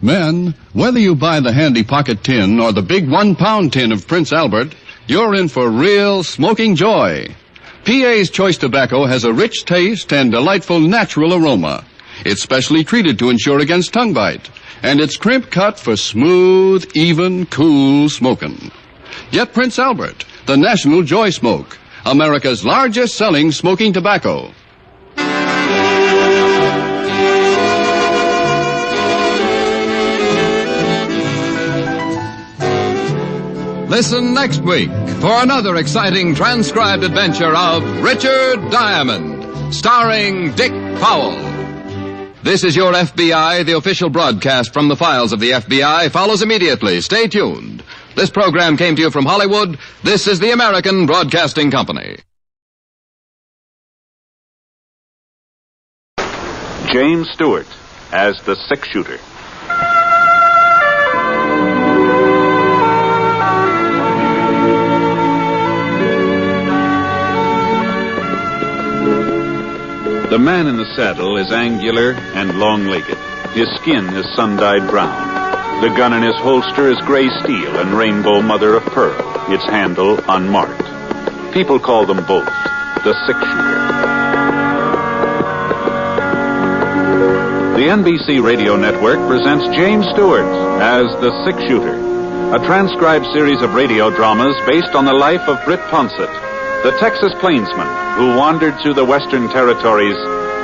Men, whether you buy the handy pocket tin or the big 1-pound tin of Prince Albert, you're in for real smoking joy. PA's Choice Tobacco has a rich taste and delightful natural aroma. It's specially treated to ensure against tongue bite, and it's crimp cut for smooth, even, cool smoking. Get Prince Albert, the National Joy Smoke, America's largest selling smoking tobacco. Listen next week for another exciting transcribed adventure of Richard Diamond, starring Dick Powell. This is Your FBI. The official broadcast from the files of the FBI follows immediately. Stay tuned. This program came to you from Hollywood. This is the American Broadcasting Company. James Stewart as the six-shooter. The man in the saddle is angular and long-legged. His skin is sun-dyed brown. The gun in his holster is gray steel and rainbow mother of pearl, its handle unmarked. People call them both the six-shooter. The NBC Radio Network presents James Stewart as the six-shooter, a transcribed series of radio dramas based on the life of Britt Ponsett, the Texas plainsman who wandered through the western territories,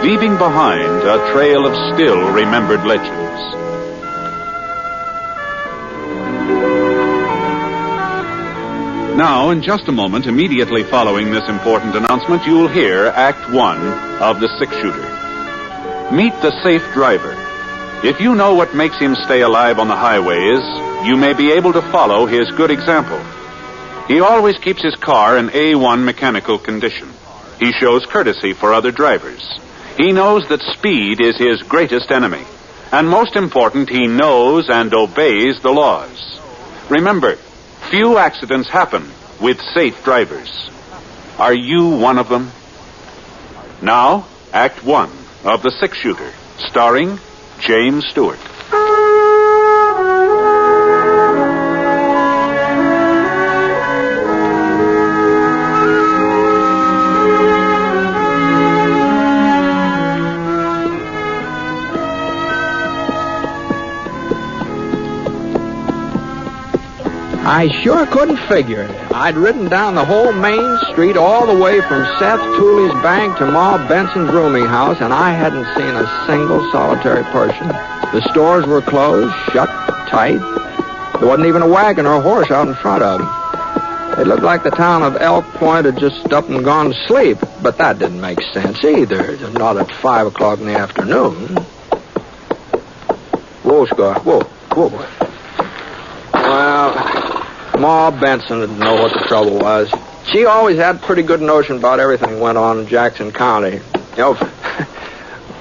leaving behind a trail of still remembered legends. Now, in just a moment, immediately following this important announcement, you'll hear Act One of The Six-Shooter. Meet the safe driver. If you know what makes him stay alive on the highways, you may be able to follow his good example. He always keeps his car in A1 mechanical condition. He shows courtesy for other drivers. He knows that speed is his greatest enemy. And most important, he knows and obeys the laws. Remember, few accidents happen with safe drivers. Are you one of them? Now, Act 1 of The Six Shooter, starring James Stewart. I sure couldn't figure it. I'd ridden down the whole main street all the way from Seth Tooley's bank to Ma Benson's rooming house, and I hadn't seen a single solitary person. The stores were closed, shut tight. There wasn't even a wagon or a horse out in front of them. It looked like the town of Elk Point had just up and gone to sleep, but that didn't make sense either. Not at 5 o'clock in the afternoon. Whoa, Scar. Whoa. Well, Ma Benson didn't know what the trouble was. She always had a pretty good notion about everything that went on in Jackson County. You know,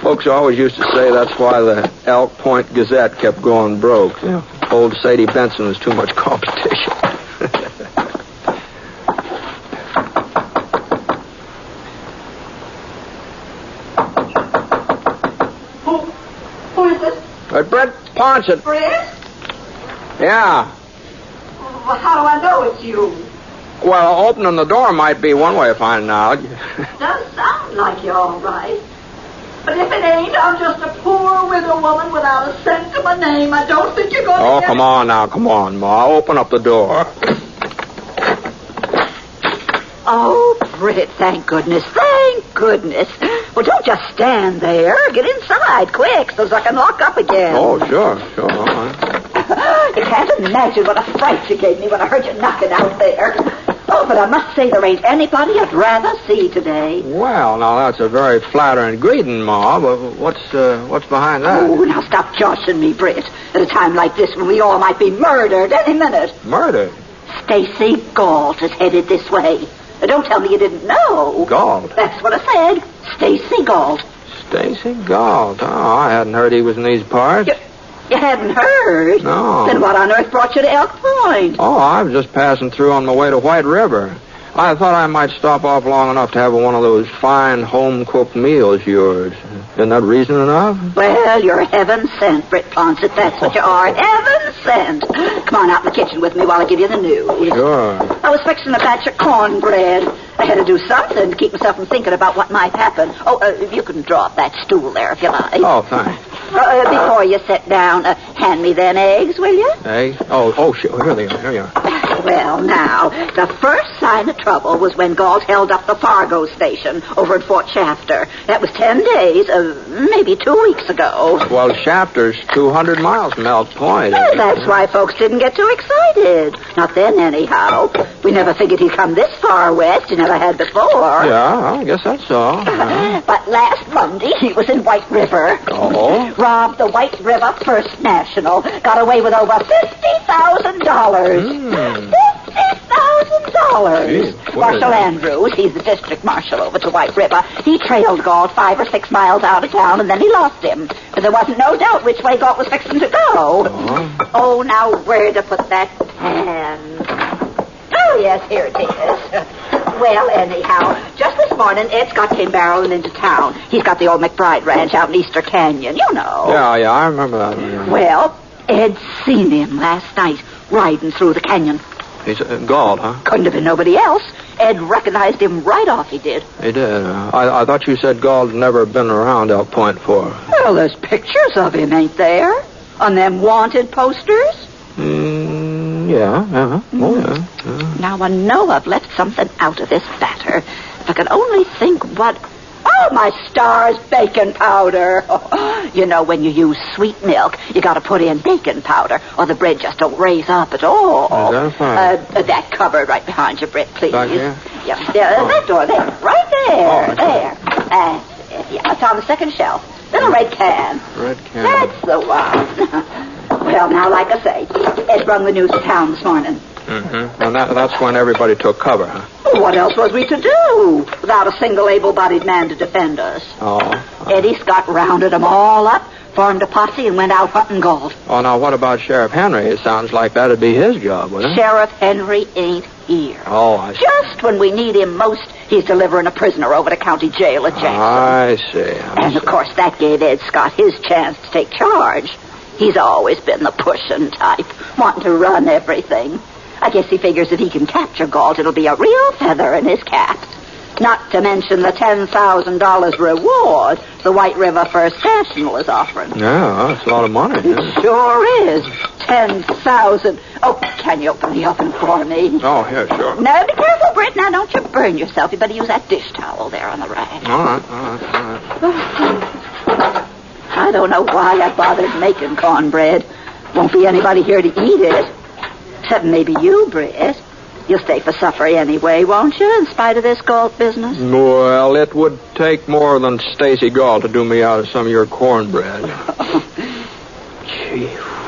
folks always used to say that's why the Elk Point Gazette kept going broke. You know, old Sadie Benson was too much competition. Who is it? Brett Ponsett. Brett? Yeah. Well, how do I know it's you? Well, opening the door might be one way of finding out. Does sound like you're all right. But if it ain't, I'm just a poor widow woman without a cent to my name. I don't think you're going to Oh, get... come on now. Come on, Ma. Open up the door. Oh, Britt, thank goodness. Thank goodness. Well, don't just stand there. Get inside, quick, so I can lock up again. Oh, sure. All right. You can't imagine what a fright you gave me when I heard you knocking out there. Oh, but I must say there ain't anybody I'd rather see today. Well, now that's a very flattering greeting, Ma, but what's behind that? Oh, now stop joshing me, Britt. At a time like this when we all might be murdered any minute. Murdered? Stacy Galt is headed this way. Don't tell me you didn't know. Galt? That's what I said. Stacy Galt. Stacy Galt? Oh, I hadn't heard he was in these parts. You hadn't heard? No. Then what on earth brought you to Elk Point? Oh, I was just passing through on my way to White River. I thought I might stop off long enough to have one of those fine home-cooked meals of yours. Isn't that reason enough? Well, you're heaven sent, Britt Ponsett. That's what you are. Heaven sent. Come on out in the kitchen with me while I give you the news. Sure. I was fixing a batch of cornbread. I had to do something to keep myself from thinking about what might happen. Oh, you can draw up that stool there if you like. Oh, thanks. Before you sit down, hand me them eggs, will you? Eggs? Oh, sure. Here they are. Here you are. Well, now, the first sign of trouble was when Galt held up the Fargo station over at Fort Shafter. That was 10 days, maybe 2 weeks ago. Well, Shafter's 200 miles from Elk Point. Well, that's why folks didn't get too excited. Not then, anyhow. We never figured he'd come this far west. He never had before. Yeah, I guess that's so. But last Monday, he was in White River. Oh? Robbed the White River First National. Got away with over $50,000. $50,000. Marshal Andrews, he's the district marshal over to White River. He trailed Galt 5 or 6 miles out of town, and then he lost him. But there wasn't no doubt which way Galt was fixing to go. Oh, now where to put that pen? Oh, yes, here it is. Well, anyhow, just this morning, Ed Scott came barreling into town. He's got the old McBride Ranch out in Easter Canyon, you know. Yeah, I remember that. Yeah. Well, Ed seen him last night riding through the canyon. He's Galt, huh? Couldn't have been nobody else. Ed recognized him right off, he did. He did. I thought you said Galt had never been around Elk Point before. Well, there's pictures of him, ain't there? On them wanted posters? Yeah. Oh, yeah. Now, I know I've left something out of this batter. If I could only think what... Oh, my stars, bacon powder. Oh, you know, when you use sweet milk, you got to put in baking powder, or the bread just don't raise up at all. Is that fine? That cupboard right behind you, Britt, please. Back here? Yeah, that door there. Right there. There. Yeah, it's on the second shelf. Little red can. Red can. That's the one. Well, now, like I say, Ed brung the news to town this morning. Mm-hmm. And that's when everybody took cover, huh? Well, what else was we to do without a single able-bodied man to defend us? Oh. Eddie Scott rounded them all up, formed a posse, and went out hunting gold. Oh, now, what about Sheriff Henry? It sounds like that'd be his job, wouldn't it? Sheriff Henry ain't here. Oh, I see. Just when we need him most, he's delivering a prisoner over to county jail at Jackson. I see. And, of course, that gave Ed Scott his chance to take charge. He's always been the pushing type, wanting to run everything. I guess he figures if he can capture Galt, it'll be a real feather in his cap. Not to mention the $10,000 reward the White River First National is offering. Yeah, that's a lot of money. It sure is. $10,000. Oh, can you open the oven for me? Oh, yeah, sure. No, be careful, Britt. Now, don't you burn yourself. You better use that dish towel there on the rack. All right. I don't know why I bothered making cornbread. Won't be anybody here to eat it. Except maybe you, Britt. You'll stay for supper anyway, won't you, in spite of this Galt business? Well, it would take more than Stacy Galt to do me out of some of your cornbread. Gee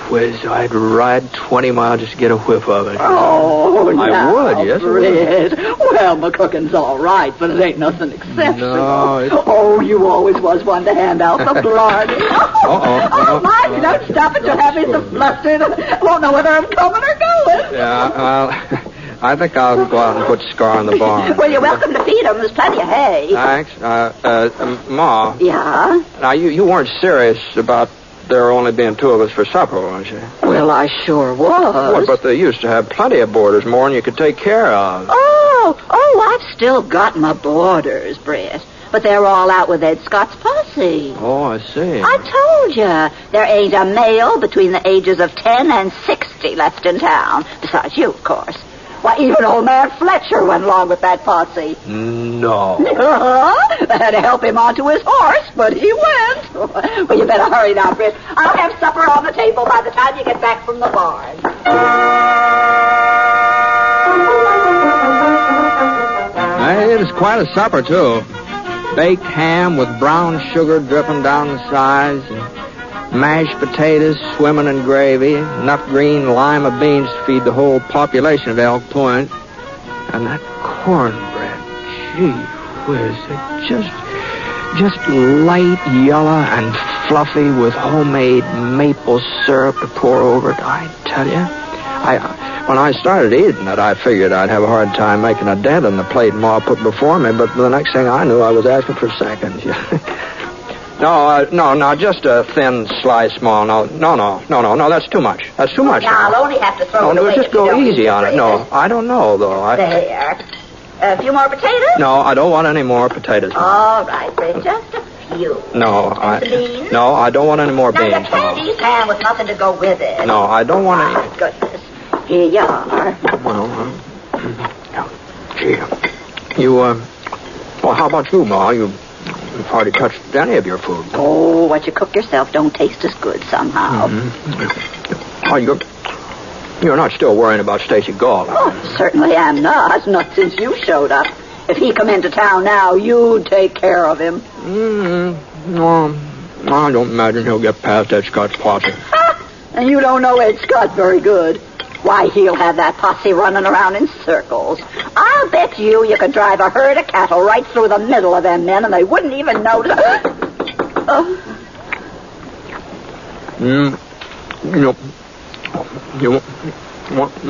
whiz, I'd ride 20 miles just to get a whiff of it. Oh, I now, would, yes. Britt. Well, my cooking's all right, but it ain't nothing exceptional. No, Oh, you always was one to hand out the blarney. Oh, my, if you don't stop it, you'll have me so flustered. I won't know whether I'm coming or going. Yeah, well, I think I'll go out and put Scar in the barn. Well, you're welcome to feed him. There's plenty of hay. Thanks. Ma. Yeah? Now, you weren't serious about there only being two of us for supper, weren't you? Well, I sure was. Well, but they used to have plenty of boarders, more than you could take care of. Oh, I've still got my boarders, Britt. But they're all out with Ed Scott's posse. Oh, I see. I told you, there ain't a male between the ages of 10 and 60 left in town. Besides you, of course. Why, even old man Fletcher went along with that posse. No. I had to help him onto his horse, but he went. Well, you better hurry now, Britt. I'll have supper on the table by the time you get back from the barn. It is quite a supper, too. Baked ham with brown sugar dripping down the sides, and mashed potatoes swimming in gravy, enough green lima beans to feed the whole population of Elk Point. And that cornbread, gee whiz, it just light yellow and fluffy with homemade maple syrup to pour over it. I tell you, when I started eating it, I figured I'd have a hard time making a dent in the plate Ma put before me, but the next thing I knew, I was asking for seconds. No, just a thin slice, Ma. No, that's too much. That's too much. Now, I'll only have to throw it away. Just go easy on it. No, I don't know, though. There. A few more potatoes? No, I don't want any more potatoes. All right, Britt, just a few. No, beans? No, I don't want any more beans. Now, you can't eat ham with nothing to go with it. No, I don't want any. Oh, goodness. Here you are. Well, gee, well, how about you, Ma? You've hardly touched any of your food. Oh, what you cook yourself don't taste as good somehow. Mm-hmm. Oh, you're not still worrying about Stacy Galt? Oh, certainly am not. Not since you showed up. If he come into town now, you'd take care of him. No, I don't imagine he'll get past Ed Scott's posse. And you don't know Ed Scott very good. Why, he'll have that posse running around in circles. I'll bet you could drive a herd of cattle right through the middle of them men, and they wouldn't even notice. You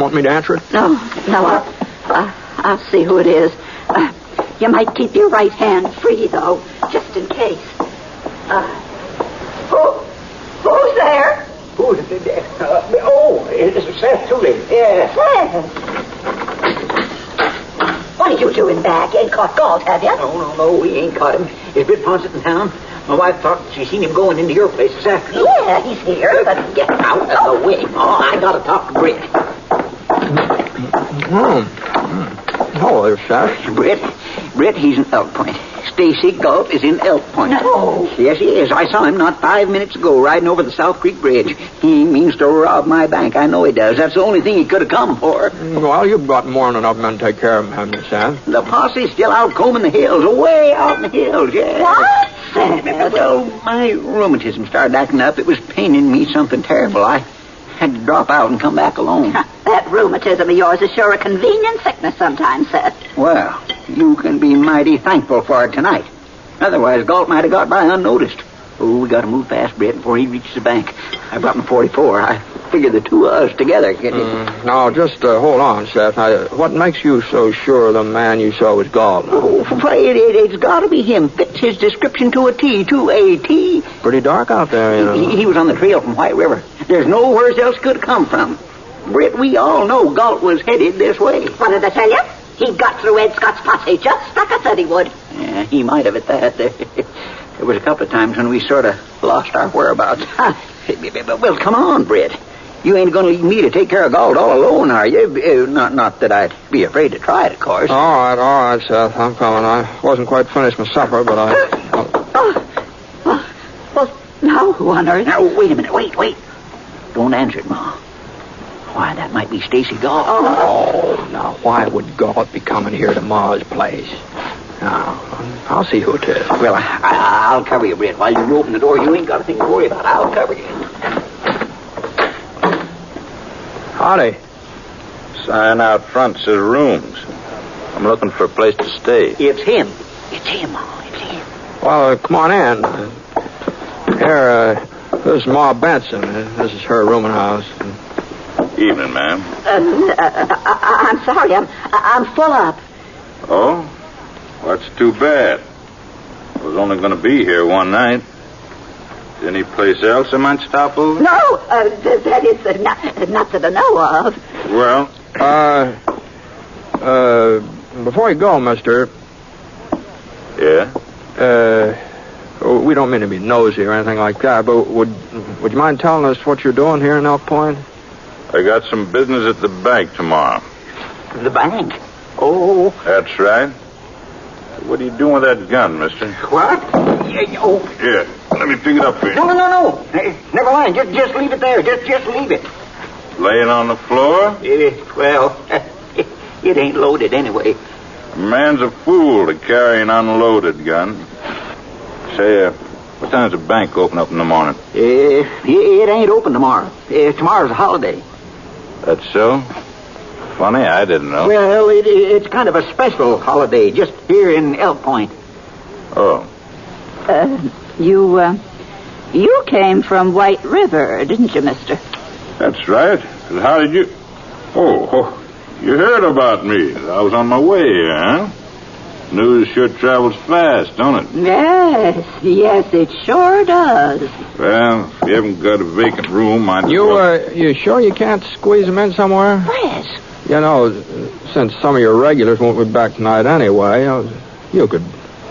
want me to answer it? No, I'll see who it is. You might keep your right hand free, though, just in case. Who's there? It's Seth Tooley. Yeah. Seth. What are you doing back? You ain't caught Galt, have you? No, we ain't caught him. Is Britt Ponsett in town? My wife thought she seen him going into your place this afternoon. Yeah, he's here, but get out of the way. Oh, I gotta talk to Britt. Hello there, Seth. Britt, he's in Elk Point. Stacy Galt is in Elk Point. No. Yes, he is. I saw him not 5 minutes ago riding over the South Creek Bridge. He means to rob my bank. I know he does. That's the only thing he could have come for. Well, you've got more than enough men to take care of him, haven't you, Sam? The posse's still out combing the hills, way out in the hills, yeah. What? Sad. Well, my rheumatism started acting up. It was paining me something terrible. I had to drop out and come back alone. That rheumatism of yours is sure a convenient sickness sometimes, Seth. Well, you can be mighty thankful for it tonight. Otherwise, Galt might have got by unnoticed. Oh, we got to move fast, Britt, before he reaches the bank. I brought him 44. I figured the two of us together could... Now, just hold on, Seth. Now, what makes you so sure the man you saw was Galt? Oh, it's got to be him. Fits his description to a T, to a T. Pretty dark out there, you know. He was on the trail from White River. There's nowhere else could have come from. Britt, we all know Galt was headed this way. What did I tell you? He got through Ed Scott's posse just like I said he would. Yeah, he might have at that. There was a couple of times when we sort of lost our whereabouts. Well, come on, Britt. You ain't going to leave me to take care of Galt all alone, are you? Not that I'd be afraid to try it, of course. All right, Seth. I'm coming. I wasn't quite finished my supper, but Well, now who on earth? Now, wait a minute. Wait. Don't answer it, Ma. Why, that might be Stacy Galt. Oh, now, why would Galt be coming here to Ma's place? Now, I'll see who it is. Well, I'll cover you, Britt. While you open the door, you ain't got a thing to worry about. I'll cover you. Howdy. Sign out front says rooms. I'm looking for a place to stay. It's him, Ma. It's him. Well, come on in. Here, this is Ma Benson. This is her rooming house. Evening, ma'am. I'm sorry. I'm full up. Oh? Well, that's too bad. I was only going to be here one night. Any place else I might stop over? No, that is not that I know of. Well? Before you go, mister. Yeah? We don't mean to be nosy or anything like that, but would you mind telling us what you're doing here in Elk Point? I got some business at the bank tomorrow. The bank? Oh. That's right. What are you doing with that gun, mister? What? Here, let me pick it up for you. No. Hey, never mind. Just leave it there. Just leave it. Laying on the floor? Well, it ain't loaded anyway. A man's a fool to carry an unloaded gun. Say, what time's the bank open up in the morning? It ain't open tomorrow. Tomorrow's a holiday. That's so? Funny, I didn't know. Well, it's kind of a special holiday just here in Elk Point. Oh. You came from White River, didn't you, mister? That's right. How did you... Oh, you heard about me. I was on my way here, huh? News sure travels fast, don't it? Yes, it sure does. Well, if you haven't got a vacant room, You sure you can't squeeze them in somewhere? Yes. You know, since some of your regulars won't be back tonight anyway, you could...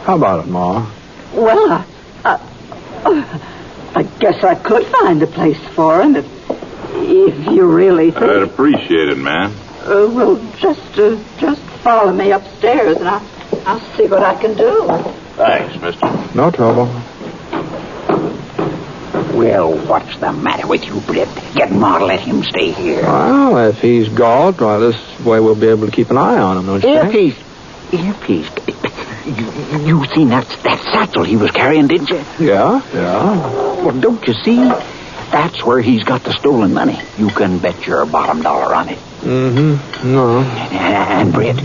How about it, Ma? Well, I guess I could find a place for him if you really think... I'd appreciate it, man. Well, just follow me upstairs and I'll see what I can do. Thanks, mister. No trouble. Well, what's the matter with you, Britt? Get Ma to let him stay here. Well, if he's Galt, well, this way we'll be able to keep an eye on him, don't you think? Earpiece. You seen that satchel he was carrying, didn't you? Yeah. Well, don't you see? That's where he's got the stolen money. You can bet your bottom dollar on it. Mm-hmm. No. And, Britt,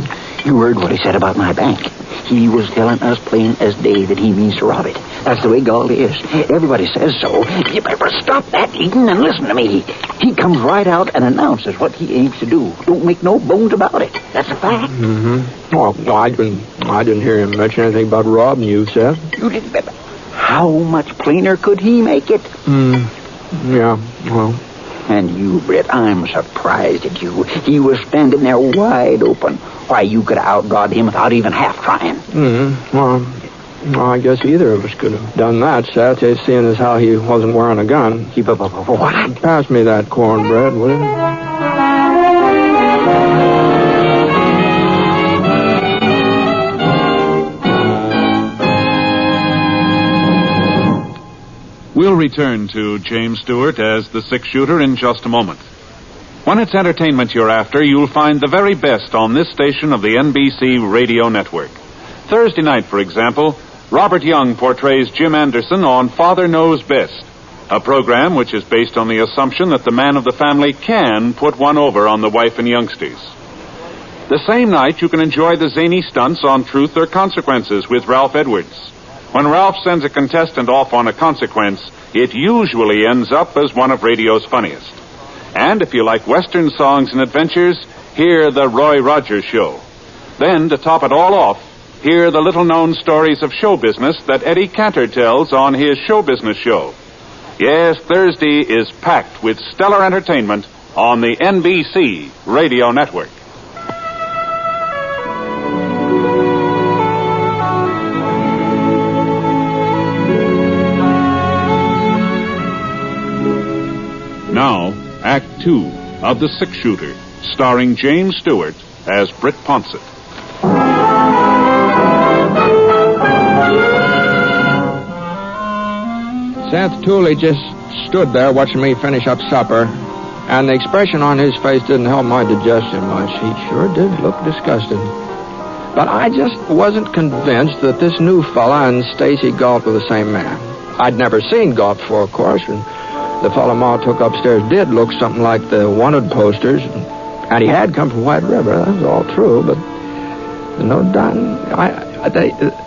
you heard what he said about my bank. He was telling us plain as day that he means to rob it. That's the way Galt is. Everybody says so. You better stop that eating and listen to me. He comes right out and announces what he aims to do. Don't make no bones about it. That's a fact. Mm-hmm. Well, no, I didn't hear him mention anything about robbing you, Seth. You didn't. How much plainer could he make it? Yeah, well... And you, Britt, I'm surprised at you. He was standing there wide open. Why, you could have outdrawed him without even half trying. Well, I guess either of us could have done that, Seth, seeing as how he wasn't wearing a gun. What? Pass me that cornbread, will you? We'll return to James Stewart as the six-shooter in just a moment. When it's entertainment you're after, you'll find the very best on this station of the NBC radio network. Thursday night, for example, Robert Young portrays Jim Anderson on Father Knows Best, a program which is based on the assumption that the man of the family can put one over on the wife and youngsters. The same night, you can enjoy the zany stunts on Truth or Consequences with Ralph Edwards. When Ralph sends a contestant off on a consequence, it usually ends up as one of radio's funniest. And if you like Western songs and adventures, hear The Roy Rogers Show. Then, to top it all off, hear the little-known stories of show business that Eddie Cantor tells on his Show Business Show. Yes, Thursday is packed with stellar entertainment on the NBC Radio Network. Now, Act 2 of The Six Shooter, starring James Stewart as Britt Ponsett. Seth Tooley just stood there watching me finish up supper, and the expression on his face didn't help my digestion much. He sure did look disgusted. But I just wasn't convinced that this new fella and Stacy Galt were the same man. I'd never seen Galt before, of course, and the fellow Ma took upstairs did look something like the wanted posters, and he had come from White River. That was all true, but no doubt,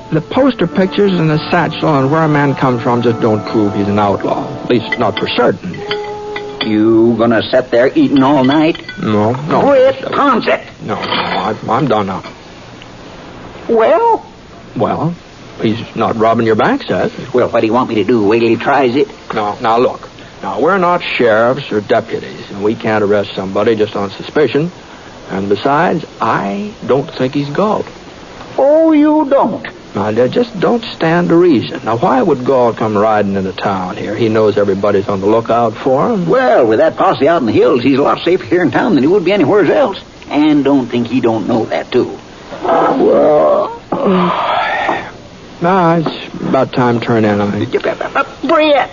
the poster pictures and the satchel and where a man comes from just don't prove he's an outlaw. At least not for certain. You gonna sit there eating all night? No. Britt Ponsett. No, I'm done now. Well, he's not robbing your bank, Seth. Well, what do you want me to do? Wait till he tries it? No, now look. Now, we're not sheriffs or deputies, and we can't arrest somebody just on suspicion. And besides, I don't think he's Galt. Oh, you don't? Now, they just don't stand to reason. Now, why would Galt come riding into town here? He knows everybody's on the lookout for him. Well, with that posse out in the hills, he's a lot safer here in town than he would be anywhere else. And don't think he don't know that, too. Well, it's about time to turn in, I think. Britt!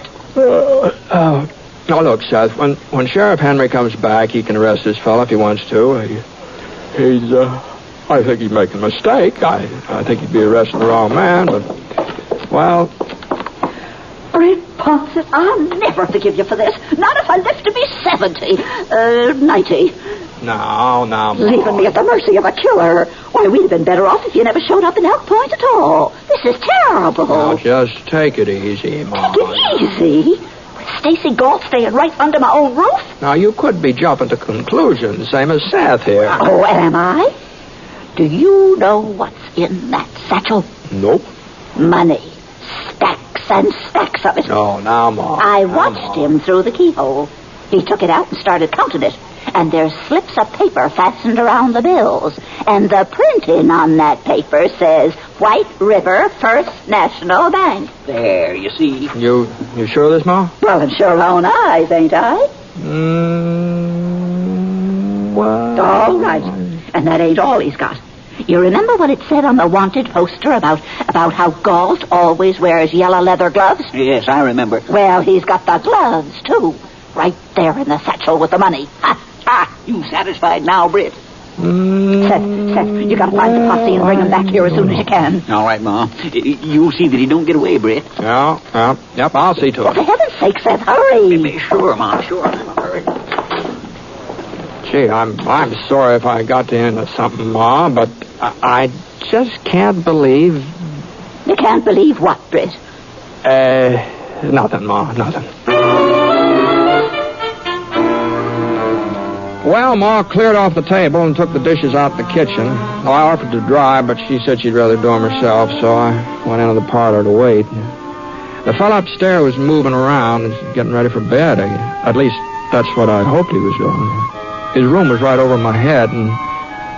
Now, look, Seth, when Sheriff Henry comes back, he can arrest this fella if he wants to. I think he's making a mistake. I think he'd be arresting the wrong man, but, well... Britt Ponsett, I'll never forgive you for this. Not if I live to be 70. 90. No. Leaving me at the mercy of a killer. Why, we'd have been better off if you never showed up in Elk Point at all. This is terrible. Now, just take it easy, Mom. Take it easy? With Stacy Galt staying right under my own roof? Now, you could be jumping to conclusions, same as Seth here. Oh, am I? Do you know what's in that satchel? Nope. Money. Stacks and stacks of it. Oh, now, Mom. I watched him through the keyhole. He took it out and started counting it. And there's slips of paper fastened around the bills. And the printing on that paper says White River First National Bank. There, you see. You sure of this, Ma? Well, I'm sure of my own eyes, ain't I? Well... All right. And that ain't all he's got. You remember what it said on the wanted poster about how Galt always wears yellow leather gloves? Yes, I remember. Well, he's got the gloves, too. Right there in the satchel with the money. You satisfied now, Britt? Seth, you gotta find the posse and bring them back here as soon as you can. All right, Ma. You'll see that he don't get away, Britt. Yep, I'll see to it. For heaven's sake, Seth, hurry. Sure, Ma, sure. Hurry. Gee, I'm sorry if I got into something, Ma, but I just can't believe... You can't believe what, Britt? Nothing, Ma, nothing. Well, Ma cleared off the table and took the dishes out the kitchen. I offered to dry, but she said she'd rather do them herself, so I went into the parlor to wait. The fellow upstairs was moving around and getting ready for bed. At least, that's what I hoped he was doing. His room was right over my head, and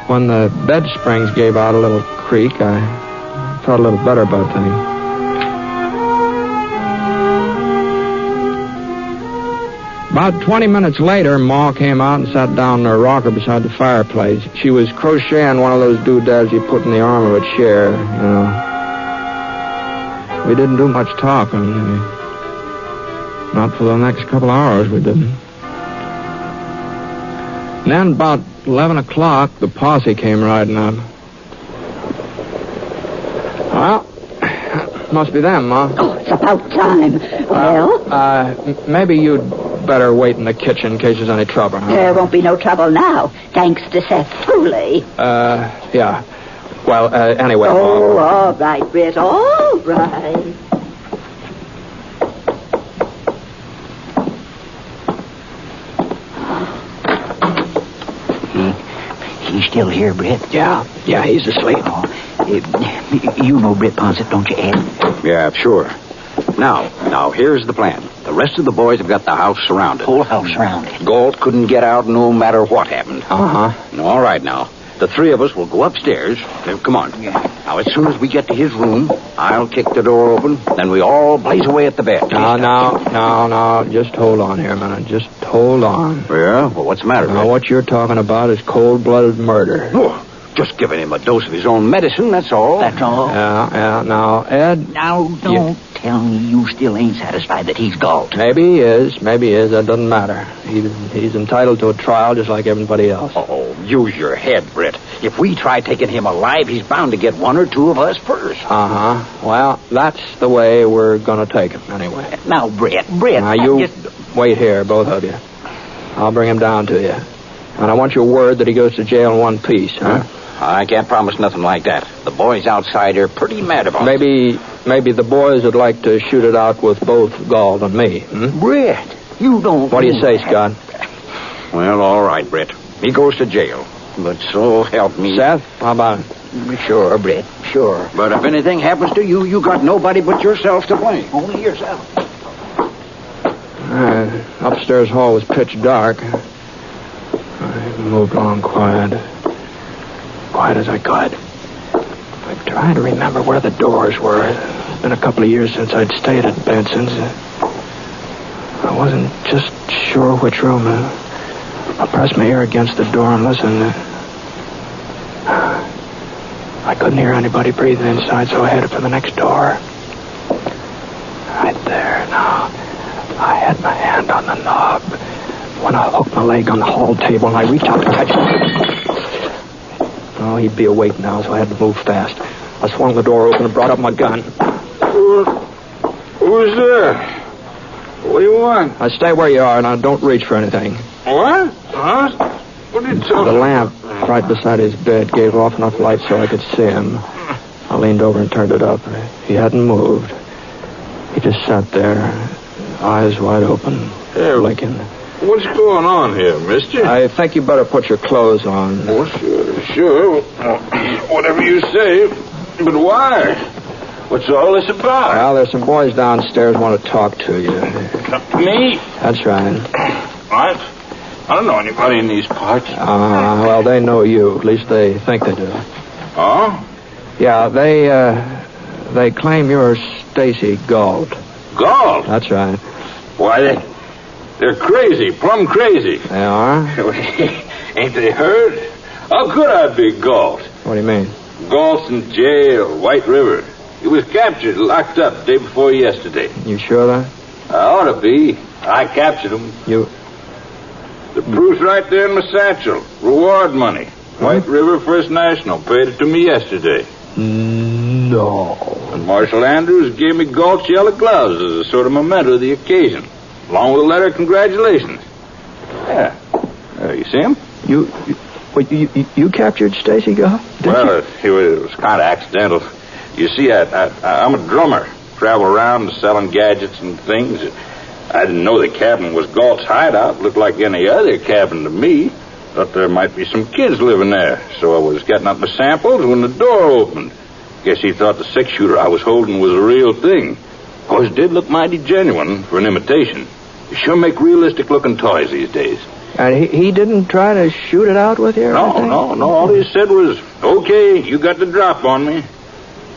when the bed springs gave out a little creak, I felt a little better about things. About 20 minutes later, Ma came out and sat down in her rocker beside the fireplace. She was crocheting one of those doodads you put in the arm of a chair, you know. We didn't do much talking. Not for the next couple hours, we didn't. And then about 11 o'clock, the posse came riding up. Well, Must be them, Ma. Oh, it's about time. Well? Maybe you'd better wait in the kitchen in case there's any trouble, huh? There won't be no trouble now, thanks to Seth Tooley. Yeah. Well, anyway. Oh, all right, Britt, all right. He's still here, Britt? Yeah, he's asleep. You know Britt Ponsett, don't you, Ed? Yeah, sure. Now, here's the plan. The rest of the boys have got the house surrounded. Whole house surrounded. Galt couldn't get out no matter what happened. Uh-huh. All right, now. The three of us will go upstairs. Come on. Now, as soon as we get to his room, I'll kick the door open. Then we all blaze away at the bed. No. Just hold on here a minute. Just hold on. Yeah? Well, what's the matter, Now, what you're talking about is cold-blooded murder. Oh, just giving him a dose of his own medicine, that's all. That's all? Yeah. Now, Ed... Now, don't tell me you still ain't satisfied that he's Galt. Maybe he is. That doesn't matter. He's entitled to a trial just like everybody else. Oh, use your head, Britt. If we try taking him alive, he's bound to get one or two of us first. Uh-huh. Well, that's the way we're going to take him, anyway. Now, Britt. Now, you wait here, both of you. I'll bring him down to you. And I want your word that he goes to jail in one piece, huh? I can't promise nothing like that. The boys outside are pretty mad about it. Maybe the boys would like to shoot it out with both Galt and me. Britt, you don't... What do you say, Scott? Well, all right, Britt. He goes to jail. But so help me. Seth, how about it? Sure, Britt, sure. But if anything happens to you, you got nobody but yourself to blame. Only yourself. Upstairs hall was pitch dark. I moved along quiet as I could. I tried to remember where the doors were. It's been a couple of years since I'd stayed at Benson's. I wasn't just sure which room. I pressed my ear against the door and listened. I couldn't hear anybody breathing inside, so I headed for the next door. Right there now. I had my hand on the knob when I hooked my leg on the hall table and I reached out to touch him. Oh, he'd be awake now, so I had to move fast. I swung the door open and brought up my gun. Who's there? What do you want? Stay where you are, and don't reach for anything. What? Huh? What are you talking The lamp right beside his bed gave off enough light so I could see him. I leaned over and turned it up. He hadn't moved. He just sat there, eyes wide open, blinking. What's going on here, mister? I think you better put your clothes on. Oh, sure. Whatever you say. But why? What's all this about? Well, there's some boys downstairs want to talk to you. Me? That's right. I don't know anybody in these parts. Well, they know you. At least they think they do. Oh? Yeah, they claim you're Stacy Galt. Galt? That's right. Why, they're crazy, plumb crazy. They are? Ain't they heard? How could I be Galt? What do you mean? Galt's in jail, White River. He was captured, locked up the day before yesterday. You sure that? I ought to be. I captured him. The proof's right there in my satchel. Reward money. White River First National paid it to me yesterday. No. And Marshal Andrews gave me Galt's yellow gloves as a sort of memento of the occasion, along with a letter of congratulations. Yeah. You see him? You captured Stacy Galt? Well, it was kind of accidental. You see, I'm a drummer. Travel around selling gadgets and things. I didn't know the cabin was Galt's hideout. Looked like any other cabin to me. Thought there might be some kids living there. So I was getting up my samples when the door opened. Guess he thought the six-shooter I was holding was a real thing. Of course, it did look mighty genuine for an imitation. You sure make realistic-looking toys these days. And he didn't try to shoot it out with you? No. All he said was, okay, you got the drop on me.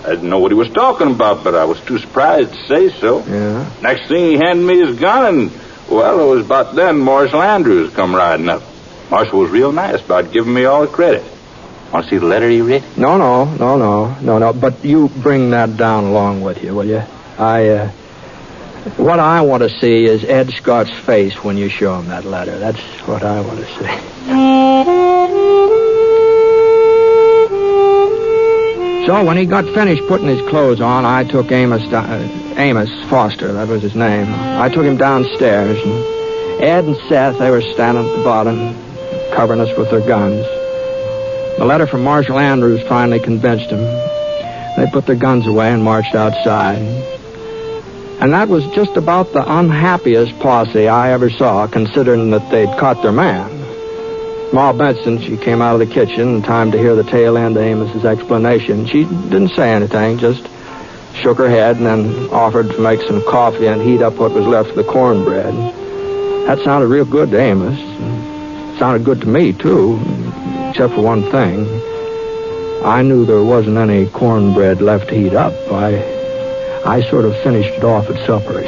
I didn't know what he was talking about, but I was too surprised to say so. Yeah. Next thing, he handed me his gun, and, well, it was about then Marshal Andrews come riding up. Marshal was real nice about giving me all the credit. Want to see the letter he wrote? No. But you bring that down along with you, will you? What I want to see is Ed Scott's face when you show him that letter. That's what I want to see. So when he got finished putting his clothes on, I took Amos Foster, that was his name. I took him downstairs, and Ed and Seth, they were standing at the bottom, covering us with their guns. The letter from Marshal Andrews finally convinced them. They put their guns away and marched outside. And that was just about the unhappiest posse I ever saw, considering that they'd caught their man. Ma Benson, she came out of the kitchen in time to hear the tail end of Amos's explanation. She didn't say anything, just shook her head and then offered to make some coffee and heat up what was left of the cornbread. That sounded real good to Amos. It sounded good to me, too, except for one thing. I knew there wasn't any cornbread left to heat up. I sort of finished it off at supper.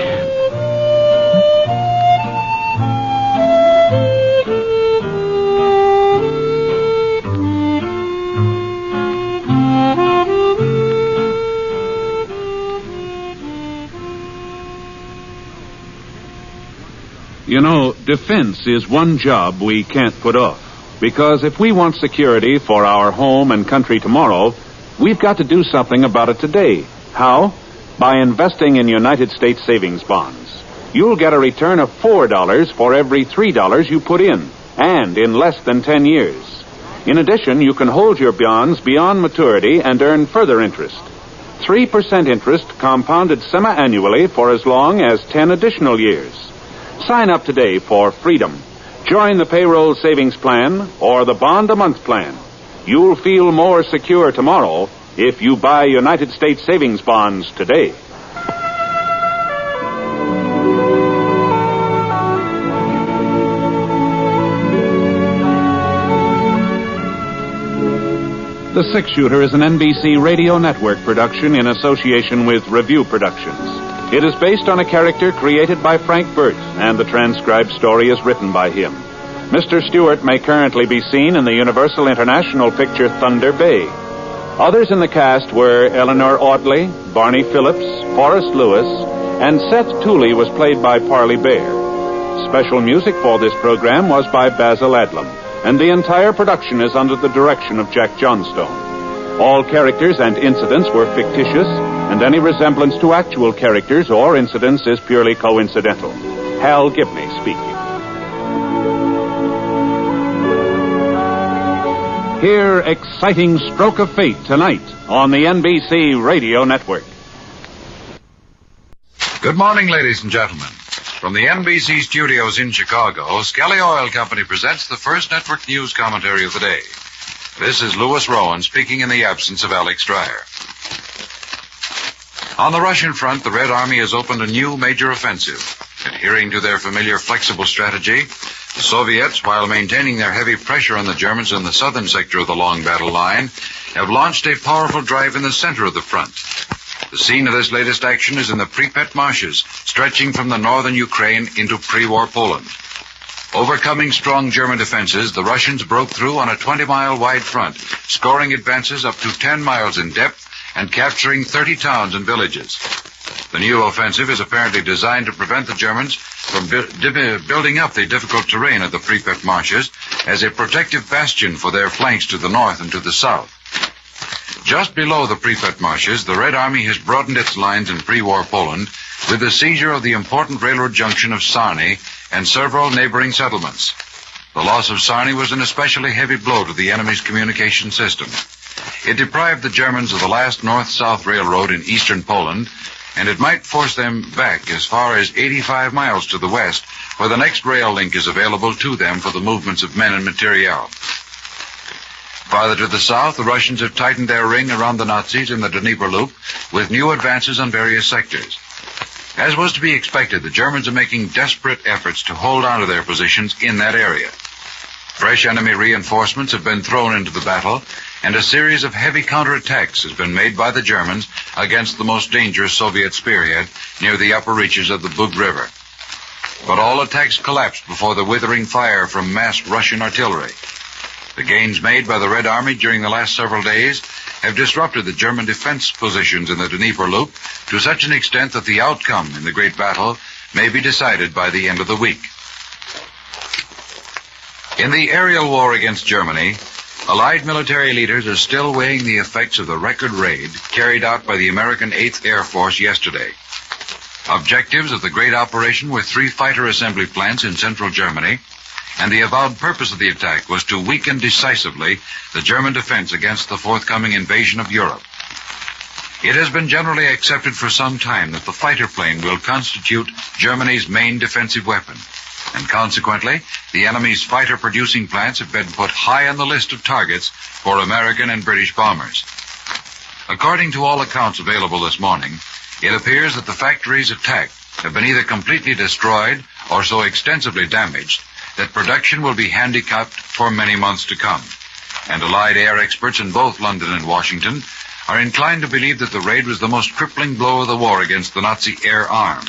You know, defense is one job we can't put off. Because if we want security for our home and country tomorrow, we've got to do something about it today. How? By investing in United States savings bonds. You'll get a return of $4 for every $3 you put in, and in less than 10 years. In addition, you can hold your bonds beyond maturity and earn further interest. 3% interest compounded semi-annually for as long as 10 additional years. Sign up today for freedom. Join the payroll savings plan or the bond-a-month plan. You'll feel more secure tomorrow if you buy United States savings bonds today. The Six Shooter is an NBC Radio Network production in association with Review Productions. It is based on a character created by Frank Burt, and the transcribed story is written by him. Mr. Stewart may currently be seen in the Universal International picture Thunder Bay. Others in the cast were Eleanor Audley, Barney Phillips, Forrest Lewis, and Seth Tooley was played by Parley Bear. Special music for this program was by Basil Adlam, and the entire production is under the direction of Jack Johnstone. All characters and incidents were fictitious, and any resemblance to actual characters or incidents is purely coincidental. Hal Gibney speaking. Hear Exciting Stroke of Fate tonight on the NBC Radio Network. Good morning, ladies and gentlemen. From the NBC studios in Chicago, Skelly Oil Company presents the first network news commentary of the day. This is Louis Rowan speaking in the absence of Alex Dreyer. On the Russian front, the Red Army has opened a new major offensive. Adhering to their familiar flexible strategy, the Soviets, while maintaining their heavy pressure on the Germans in the southern sector of the long battle line, have launched a powerful drive in the center of the front. The scene of this latest action is in the Pripet marshes, stretching from the northern Ukraine into pre-war Poland. Overcoming strong German defenses, the Russians broke through on a 20-mile wide front, scoring advances up to 10 miles in depth and capturing 30 towns and villages. The new offensive is apparently designed to prevent the Germans from building up the difficult terrain of the Pripet marshes as a protective bastion for their flanks to the north and to the south. Just below the Pripet marshes, the Red Army has broadened its lines in pre-war Poland with the seizure of the important railroad junction of Sarny and several neighboring settlements. The loss of Sarny was an especially heavy blow to the enemy's communication system. It deprived the Germans of the last north-south railroad in eastern Poland, and it might force them back as far as 85 miles to the west, where the next rail link is available to them for the movements of men and material. Farther to the south, the Russians have tightened their ring around the Nazis in the Dnieper Loop with new advances on various sectors. As was to be expected, the Germans are making desperate efforts to hold on to their positions in that area. Fresh enemy reinforcements have been thrown into the battle, and a series of heavy counterattacks has been made by the Germans against the most dangerous Soviet spearhead near the upper reaches of the Bug River. But all attacks collapsed before the withering fire from massed Russian artillery. The gains made by the Red Army during the last several days have disrupted the German defense positions in the Dnieper Loop to such an extent that the outcome in the great battle may be decided by the end of the week. In the aerial war against Germany, Allied military leaders are still weighing the effects of the record raid carried out by the American 8th Air Force yesterday. Objectives of the great operation were 3 fighter assembly plants in central Germany, and the avowed purpose of the attack was to weaken decisively the German defense against the forthcoming invasion of Europe. It has been generally accepted for some time that the fighter plane will constitute Germany's main defensive weapon, and consequently, the enemy's fighter-producing plants have been put high on the list of targets for American and British bombers. According to all accounts available this morning, it appears that the factories attacked have been either completely destroyed or so extensively damaged that production will be handicapped for many months to come. And Allied air experts in both London and Washington are inclined to believe that the raid was the most crippling blow of the war against the Nazi air arm.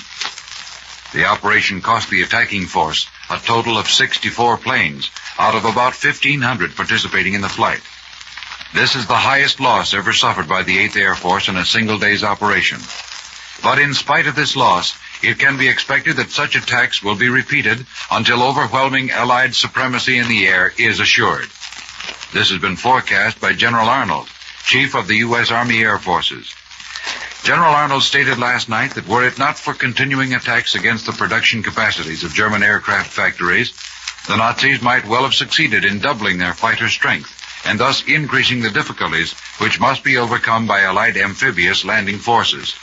The operation cost the attacking force a total of 64 planes out of about 1,500 participating in the flight. This is the highest loss ever suffered by the 8th Air Force in a single day's operation. But in spite of this loss, it can be expected that such attacks will be repeated until overwhelming Allied supremacy in the air is assured. This has been forecast by General Arnold, Chief of the U.S. Army Air Forces. General Arnold stated last night that were it not for continuing attacks against the production capacities of German aircraft factories, the Nazis might well have succeeded in doubling their fighter strength and thus increasing the difficulties which must be overcome by Allied amphibious landing forces.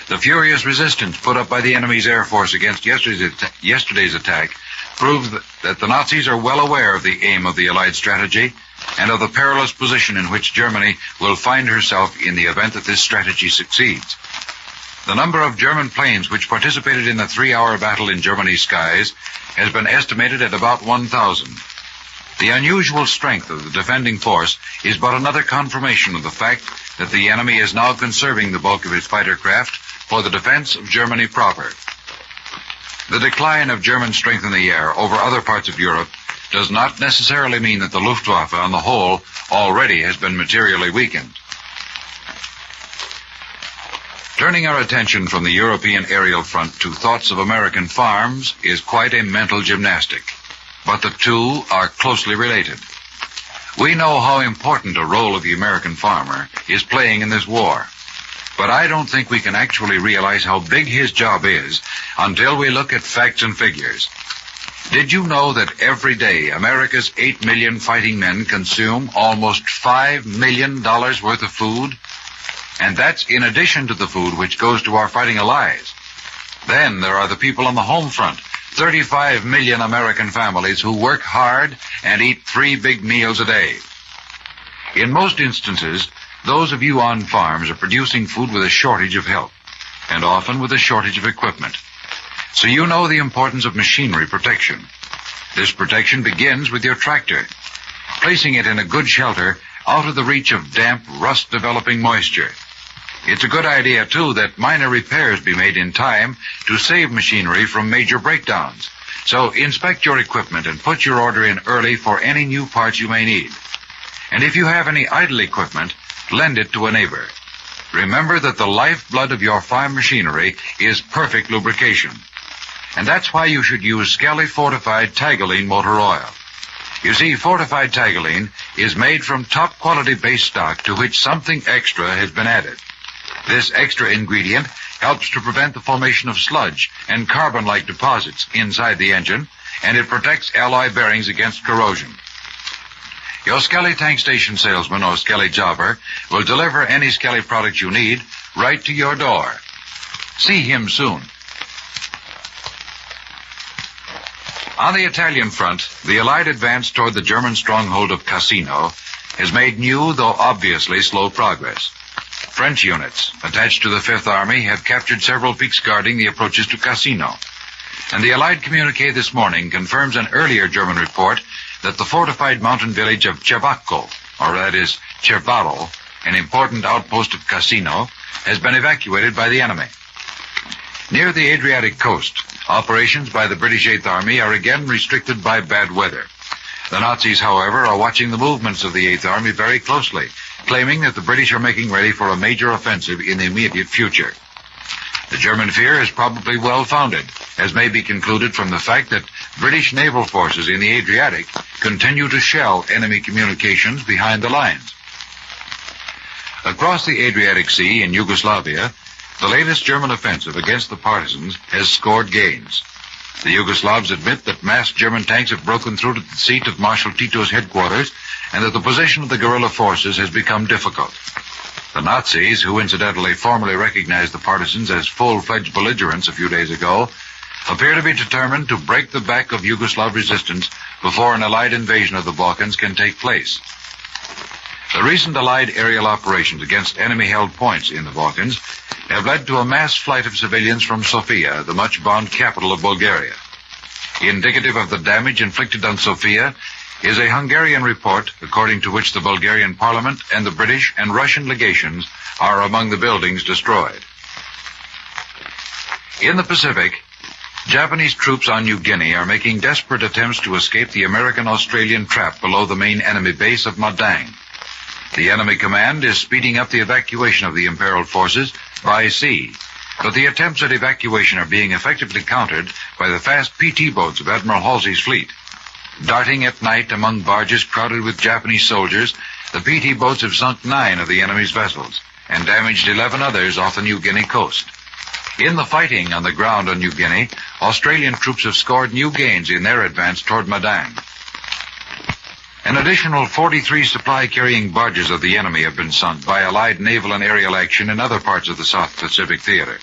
The furious resistance put up by the enemy's air force against yesterday's attack proves that the Nazis are well aware of the aim of the Allied strategy and of the perilous position in which Germany will find herself in the event that this strategy succeeds. The number of German planes which participated in the 3-hour battle in Germany's skies has been estimated at about 1,000. The unusual strength of the defending force is but another confirmation of the fact that the enemy is now conserving the bulk of his fighter craft for the defense of Germany proper. The decline of German strength in the air over other parts of Europe does not necessarily mean that the Luftwaffe on the whole already has been materially weakened. Turning our attention from the European aerial front to thoughts of American farms is quite a mental gymnastic, but the two are closely related. We know how important a role the American farmer is playing in this war, but I don't think we can actually realize how big his job is until we look at facts and figures. Did you know that every day America's 8 million fighting men consume almost $5 million worth of food? And that's in addition to the food which goes to our fighting allies. Then there are the people on the home front, 35 million American families who work hard and eat 3 big meals a day. In most instances, those of you on farms are producing food with a shortage of help, and often with a shortage of equipment. So you know the importance of machinery protection. This protection begins with your tractor, placing it in a good shelter out of the reach of damp, rust-developing moisture. It's a good idea, too, that minor repairs be made in time to save machinery from major breakdowns. So inspect your equipment and put your order in early for any new parts you may need. And if you have any idle equipment, lend it to a neighbor. Remember that the lifeblood of your farm machinery is perfect lubrication. And that's why you should use Skelly Fortified Tagolene motor oil. You see, Fortified Tagolene is made from top-quality base stock to which something extra has been added. This extra ingredient helps to prevent the formation of sludge and carbon-like deposits inside the engine, and it protects alloy bearings against corrosion. Your Skelly tank station salesman or Skelly jobber will deliver any Skelly product you need right to your door. See him soon. On the Italian front, the Allied advance toward the German stronghold of Cassino has made new, though obviously slow progress. French units attached to the Fifth Army have captured several peaks guarding the approaches to Cassino. And the Allied communique this morning confirms an earlier German report that the fortified mountain village of Cervacco, or that is Cervaro, an important outpost of Cassino, has been evacuated by the enemy. Near the Adriatic coast, operations by the British 8th Army are again restricted by bad weather. The Nazis, however, are watching the movements of the 8th Army very closely, claiming that the British are making ready for a major offensive in the immediate future. The German fear is probably well-founded, as may be concluded from the fact that British naval forces in the Adriatic continue to shell enemy communications behind the lines. Across the Adriatic Sea in Yugoslavia, the latest German offensive against the partisans has scored gains. The Yugoslavs admit that massed German tanks have broken through to the seat of Marshal Tito's headquarters and that the position of the guerrilla forces has become difficult. The Nazis, who incidentally formally recognized the partisans as full-fledged belligerents a few days ago, appear to be determined to break the back of Yugoslav resistance before an Allied invasion of the Balkans can take place. The recent Allied aerial operations against enemy-held points in the Balkans have led to a mass flight of civilians from Sofia, the much-bombed capital of Bulgaria. Indicative of the damage inflicted on Sofia is a Hungarian report according to which the Bulgarian Parliament and the British and Russian legations are among the buildings destroyed. In the Pacific, Japanese troops on New Guinea are making desperate attempts to escape the American-Australian trap below the main enemy base of Madang. The enemy command is speeding up the evacuation of the imperiled forces by sea, but the attempts at evacuation are being effectively countered by the fast PT boats of Admiral Halsey's fleet. Darting at night among barges crowded with Japanese soldiers, the PT boats have sunk 9 of the enemy's vessels and damaged 11 others off the New Guinea coast. In the fighting on the ground on New Guinea, Australian troops have scored new gains in their advance toward Madang. An additional 43 supply-carrying barges of the enemy have been sunk by Allied naval and aerial action in other parts of the South Pacific theater.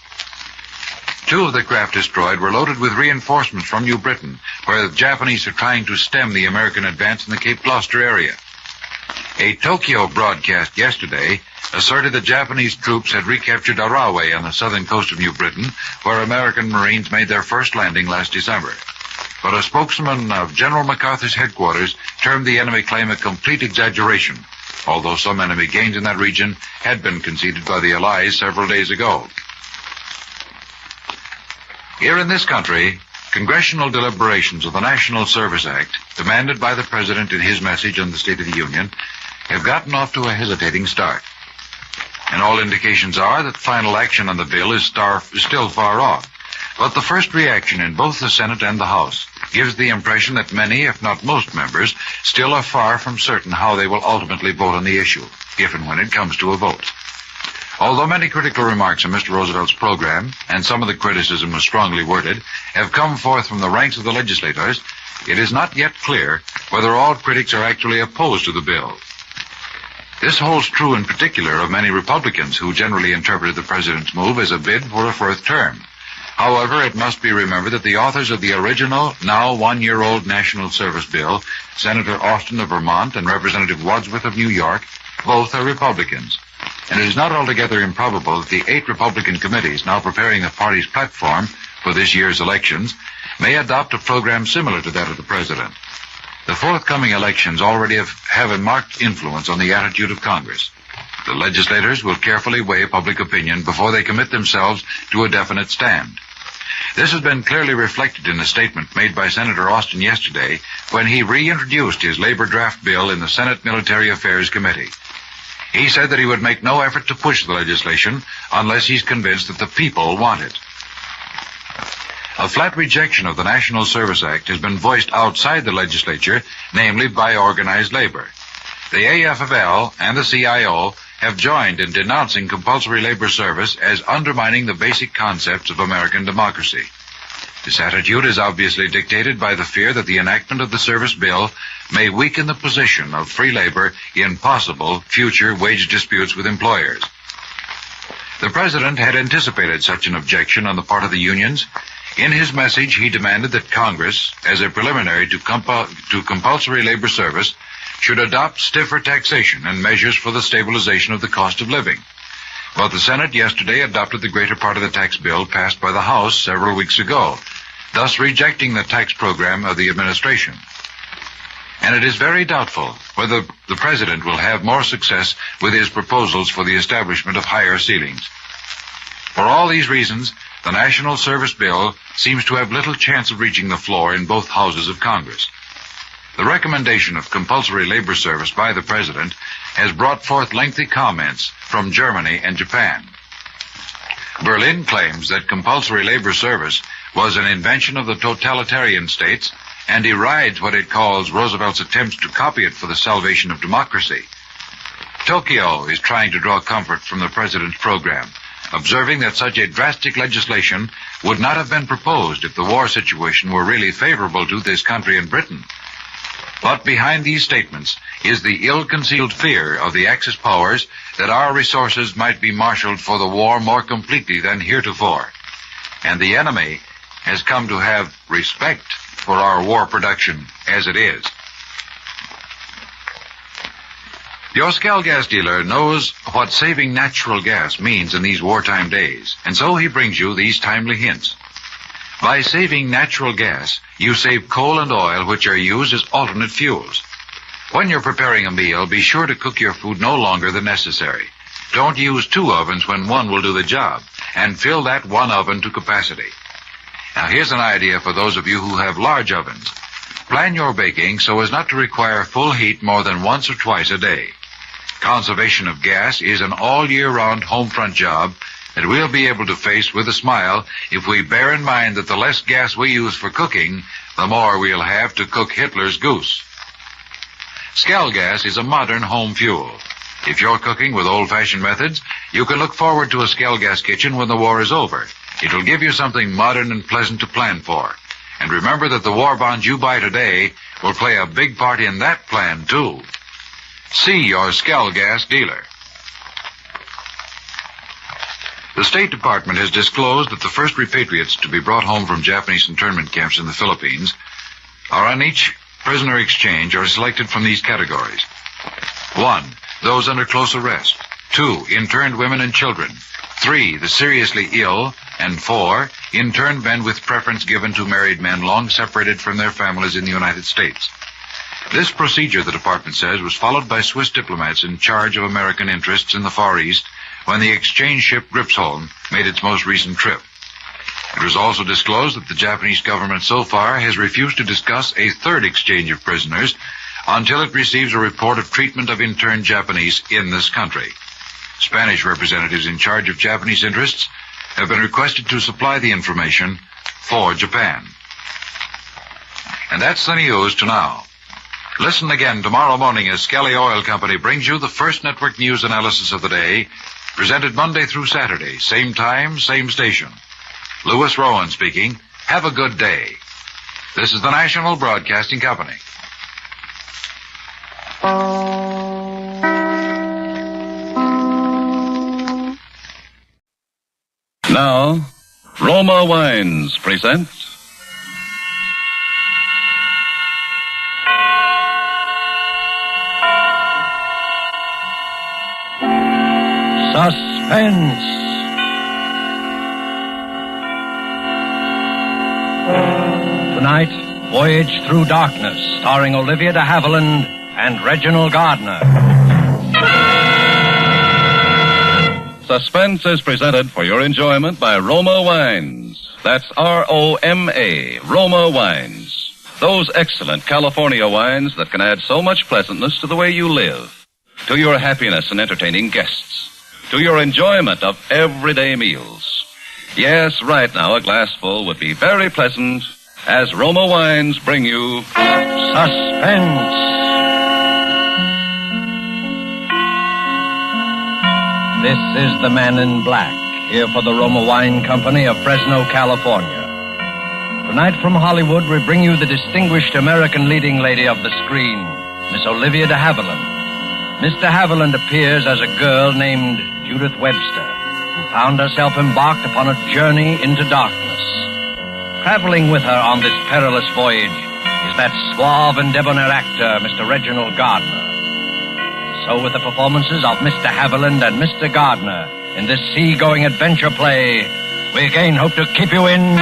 2 of the craft destroyed were loaded with reinforcements from New Britain, where the Japanese are trying to stem the American advance in the Cape Gloucester area. A Tokyo broadcast yesterday asserted that Japanese troops had recaptured Arawe on the southern coast of New Britain, where American Marines made their first landing last December. But a spokesman of General MacArthur's headquarters termed the enemy claim a complete exaggeration, although some enemy gains in that region had been conceded by the Allies several days ago. Here in this country, congressional deliberations of the National Service Act, demanded by the President in his message on the State of the Union, have gotten off to a hesitating start. And all indications are that final action on the bill is still far off. But the first reaction in both the Senate and the House gives the impression that many, if not most members, still are far from certain how they will ultimately vote on the issue, if and when it comes to a vote. Although many critical remarks on Mr. Roosevelt's program, and some of the criticism was strongly worded, have come forth from the ranks of the legislators, it is not yet clear whether all critics are actually opposed to the bill. This holds true in particular of many Republicans who generally interpreted the President's move as a bid for a 4th term. However, it must be remembered that the authors of the original, now 1-year-old National Service Bill, Senator Austin of Vermont and Representative Wadsworth of New York, both are Republicans. And it is not altogether improbable that the 8 Republican committees now preparing the party's platform for this year's elections may adopt a program similar to that of the President. The forthcoming elections already have a marked influence on the attitude of Congress. The legislators will carefully weigh public opinion before they commit themselves to a definite stand. This has been clearly reflected in a statement made by Senator Austin yesterday when he reintroduced his labor draft bill in the Senate Military Affairs Committee. He said that he would make no effort to push the legislation unless he's convinced that the people want it. A flat rejection of the National Service Act has been voiced outside the legislature, namely by organized labor. The AFL and the CIO have joined in denouncing compulsory labor service as undermining the basic concepts of American democracy. This attitude is obviously dictated by the fear that the enactment of the service bill may weaken the position of free labor in possible future wage disputes with employers. The President had anticipated such an objection on the part of the unions. In his message, he demanded that Congress, as a preliminary to compulsory labor service, should adopt stiffer taxation and measures for the stabilization of the cost of living. But the Senate yesterday adopted the greater part of the tax bill passed by the House several weeks ago, thus rejecting the tax program of the administration. And it is very doubtful whether the President will have more success with his proposals for the establishment of higher ceilings. For all these reasons, the National Service Bill seems to have little chance of reaching the floor in both houses of Congress. The recommendation of compulsory labor service by the President has brought forth lengthy comments from Germany and Japan. Berlin claims that compulsory labor service was an invention of the totalitarian states and derides what it calls Roosevelt's attempts to copy it for the salvation of democracy. Tokyo is trying to draw comfort from the president's program, observing that such a drastic legislation would not have been proposed if the war situation were really favorable to this country and Britain. But behind these statements is the ill-concealed fear of the Axis powers that our resources might be marshaled for the war more completely than heretofore. And the enemy has come to have respect for our war production as it is. Your Scal gas dealer knows what saving natural gas means in these wartime days, and so he brings you these timely hints. By saving natural gas, you save coal and oil, which are used as alternate fuels. When you're preparing a meal, be sure to cook your food no longer than necessary. Don't use 2 ovens when one will do the job, and fill that one oven to capacity. Now, here's an idea for those of you who have large ovens. Plan your baking so as not to require full heat more than once or twice a day. Conservation of gas is an all-year-round home front job that we'll be able to face with a smile if we bear in mind that the less gas we use for cooking, the more we'll have to cook Hitler's goose. Scal gas is a modern home fuel. If you're cooking with old-fashioned methods, you can look forward to a Scal gas kitchen when the war is over. It'll give you something modern and pleasant to plan for. And remember that the war bonds you buy today will play a big part in that plan, too. See your Scal gas dealer. The State Department has disclosed that the first repatriates to be brought home from Japanese internment camps in the Philippines are on each prisoner exchange are selected from these categories. 1, those under close arrest. 2, interned women and children. 3, the seriously ill. And 4, interned men with preference given to married men long separated from their families in the United States. This procedure, the department says, was followed by Swiss diplomats in charge of American interests in the Far East when the exchange ship Gripsholm made its most recent trip. It was also disclosed that the Japanese government so far has refused to discuss a third exchange of prisoners until it receives a report of treatment of interned Japanese in this country. Spanish representatives in charge of Japanese interests have been requested to supply the information for Japan. And that's the news to now. Listen again tomorrow morning as Skelly Oil Company brings you the first network news analysis of the day, presented Monday through Saturday, same time, same station. Louis Rowan speaking. Have a good day. This is the National Broadcasting Company. Now, Roma Wines present Suspense. Tonight, Voyage Through Darkness, starring Olivia de Havilland and Reginald Gardner. Suspense is presented for your enjoyment by Roma Wines. That's R-O-M-A, Roma Wines. Those excellent California wines that can add so much pleasantness to the way you live, to your happiness in entertaining guests, to your enjoyment of everyday meals. Yes, right now a glassful would be very pleasant as Roma Wines bring you Suspense. This is the Man in Black, here for the Roma Wine Company of Fresno, California. Tonight from Hollywood, we bring you the distinguished American leading lady of the screen, Miss Olivia de Havilland. Miss de Havilland appears as a girl named Judith Webster, who found herself embarked upon a journey into darkness. Traveling with her on this perilous voyage is that suave and debonair actor, Mr. Reginald Gardner. So with the performances of Mr. Havilland and Mr. Gardner in this sea-going adventure play, we again hope to keep you in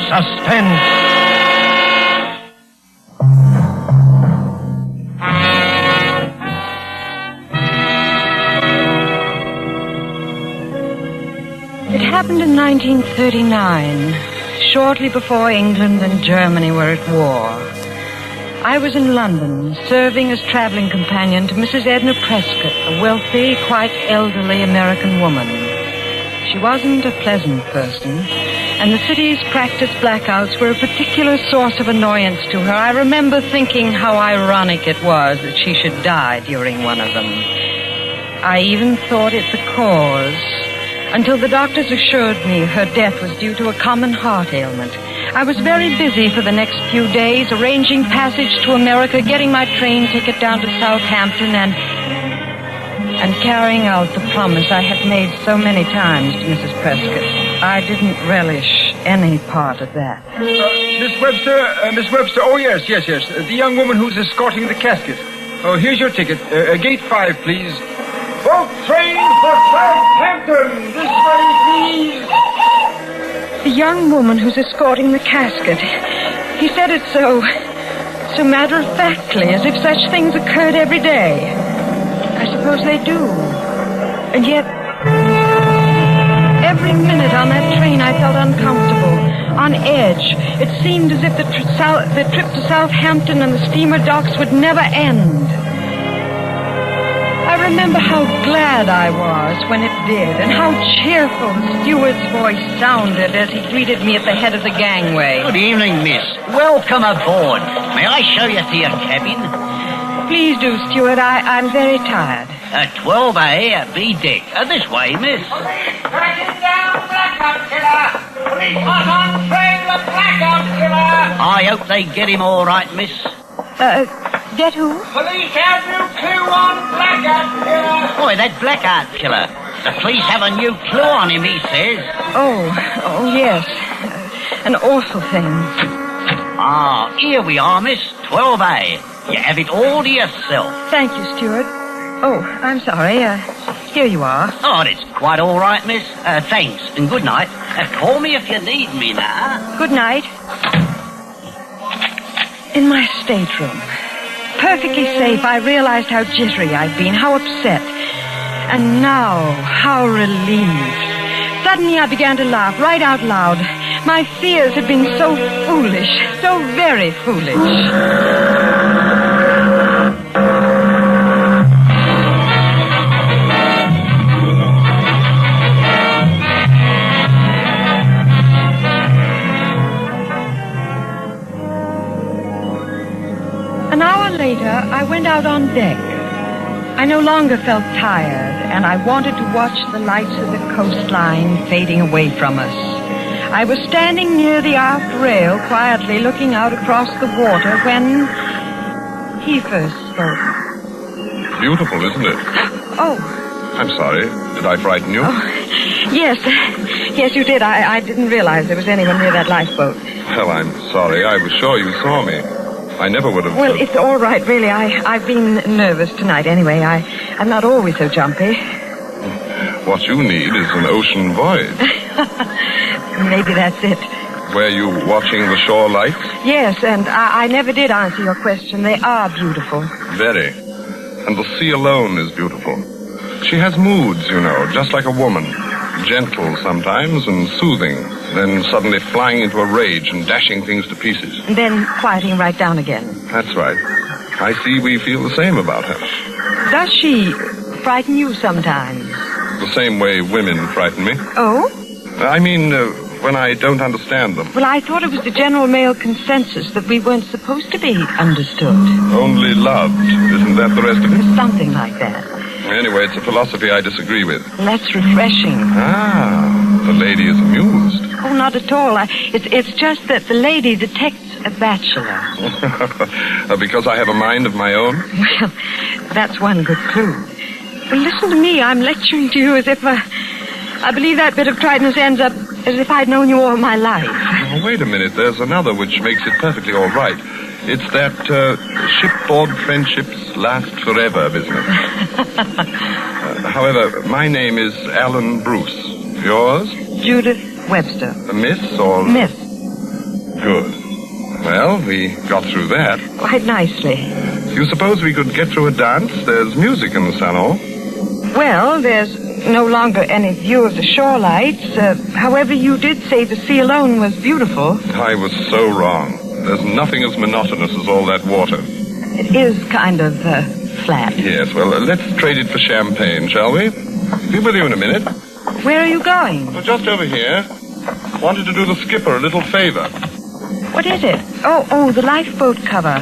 suspense. It happened in 1939, shortly before England and Germany were at war. I was in London, serving as traveling companion to Mrs. Edna Prescott, a wealthy, quite elderly American woman. She she wasn't a pleasant person, and the city's practiced blackouts were a particular source of annoyance to her. I remember thinking how ironic it was that she should die during one of them. I even thought it the cause, until the doctors assured me her death was due to a common heart ailment. I was very busy for the next few days, arranging passage to America, getting my train ticket down to Southampton, and carrying out the promise I had made so many times to Mrs. Prescott. I didn't relish any part of that. Miss Webster, oh, yes. The young woman who's escorting the casket. Oh, here's your ticket. Gate 5, please. Boat train for Southampton! This way, please! The young woman who's escorting the casket. He said it so matter-of-factly, as if such things occurred every day. I suppose they do. And yet, every minute on that train I felt uncomfortable, on edge. It seemed as if the trip to Southampton and the steamer docks would never end. I remember how glad I was when it did, and how cheerful the steward's voice sounded as he greeted me at the head of the gangway. Good evening, miss. Welcome aboard. May I show you to your cabin? Please do, steward. I'm very tired. 12A at B deck. This way, miss. Tracking down blackout killer! Police hot on train with blackout killer! I hope they get him all right, miss. Get who? Police have new clue on blackout killer! Boy, that blackout killer. The police have a new clue on him, he says. Oh, yes. An awful thing. Ah, here we are, miss. 12A. You have it all to yourself. Thank you, steward. Oh, I'm sorry. Here you are. Oh, that's quite all right, miss. Thanks, and good night. Call me if you need me now. Good night. In my stateroom, perfectly safe, I realized how jittery I'd been, how upset. And now, how relieved. Suddenly I began to laugh right out loud. My fears had been so foolish, so very foolish. An hour later, I went out on deck. I no longer felt tired, and I wanted to watch the lights of the coastline fading away from us. I was standing near the aft rail, quietly looking out across the water, when he first spoke. Beautiful, isn't it? Oh. I'm sorry. Did I frighten you? Oh, yes. Yes, you did. I didn't realize there was anyone near that lifeboat. Well, I'm sorry. I was sure you saw me. I never would have... Well, it's all right, really. I've been nervous tonight anyway. I'm not always so jumpy. What you need is an ocean voyage. Maybe that's it. Were you watching the shore lights? Yes, and I never did answer your question. They are beautiful. Very. And the sea alone is beautiful. She has moods, you know, just like a woman. Gentle sometimes and soothing, then suddenly flying into a rage and dashing things to pieces. And then quieting right down again. That's right. I see we feel the same about her. Does she frighten you sometimes? The same way women frighten me. Oh? I mean, when I don't understand them. Well, I thought it was the general male consensus that we weren't supposed to be understood. Only loved. Isn't that the rest of it? Something like that. Anyway, it's a philosophy I disagree with. That's refreshing. Ah, the lady is amused. Oh, not at all. It's just that the lady detects a bachelor. Because I have a mind of my own? Well, that's one good clue. Well, listen to me. I'm lecturing to you as if I believe that bit of triteness ends up as if I'd known you all my life. Oh, wait a minute. There's another which makes it perfectly all right. It's that shipboard friendships last forever business. However, my name is Alan Bruce. Yours? Judith Webster. Miss or... Miss. Good. Well, we got through that. Quite nicely. You suppose we could get through a dance? There's music in the salon. Well, there's no longer any view of the shore lights. However, you did say the sea alone was beautiful. I was so wrong. There's nothing as monotonous as all that water. It is kind of flat. Yes, well, let's trade it for champagne, shall we? Be with you in a minute. Where are you going? Well, just over here. Wanted to do the skipper a little favor. What is it? Oh, the lifeboat cover.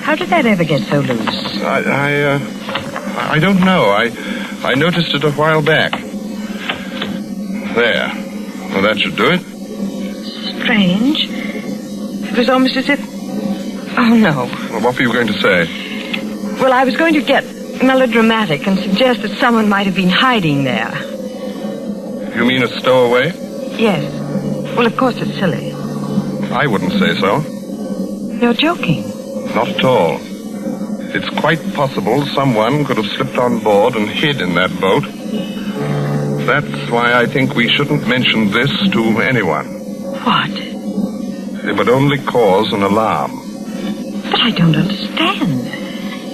How did that ever get so loose? I don't know. I noticed it a while back. There. Well, that should do it. Strange. It was almost as if... Oh, no. Well, what were you going to say? Well, I was going to get melodramatic and suggest that someone might have been hiding there. You mean a stowaway? Yes. Well, of course it's silly. I wouldn't say so. You're joking. Not at all. It's quite possible someone could have slipped on board and hid in that boat. That's why I think we shouldn't mention this to anyone. What? It would only cause an alarm. But I don't understand.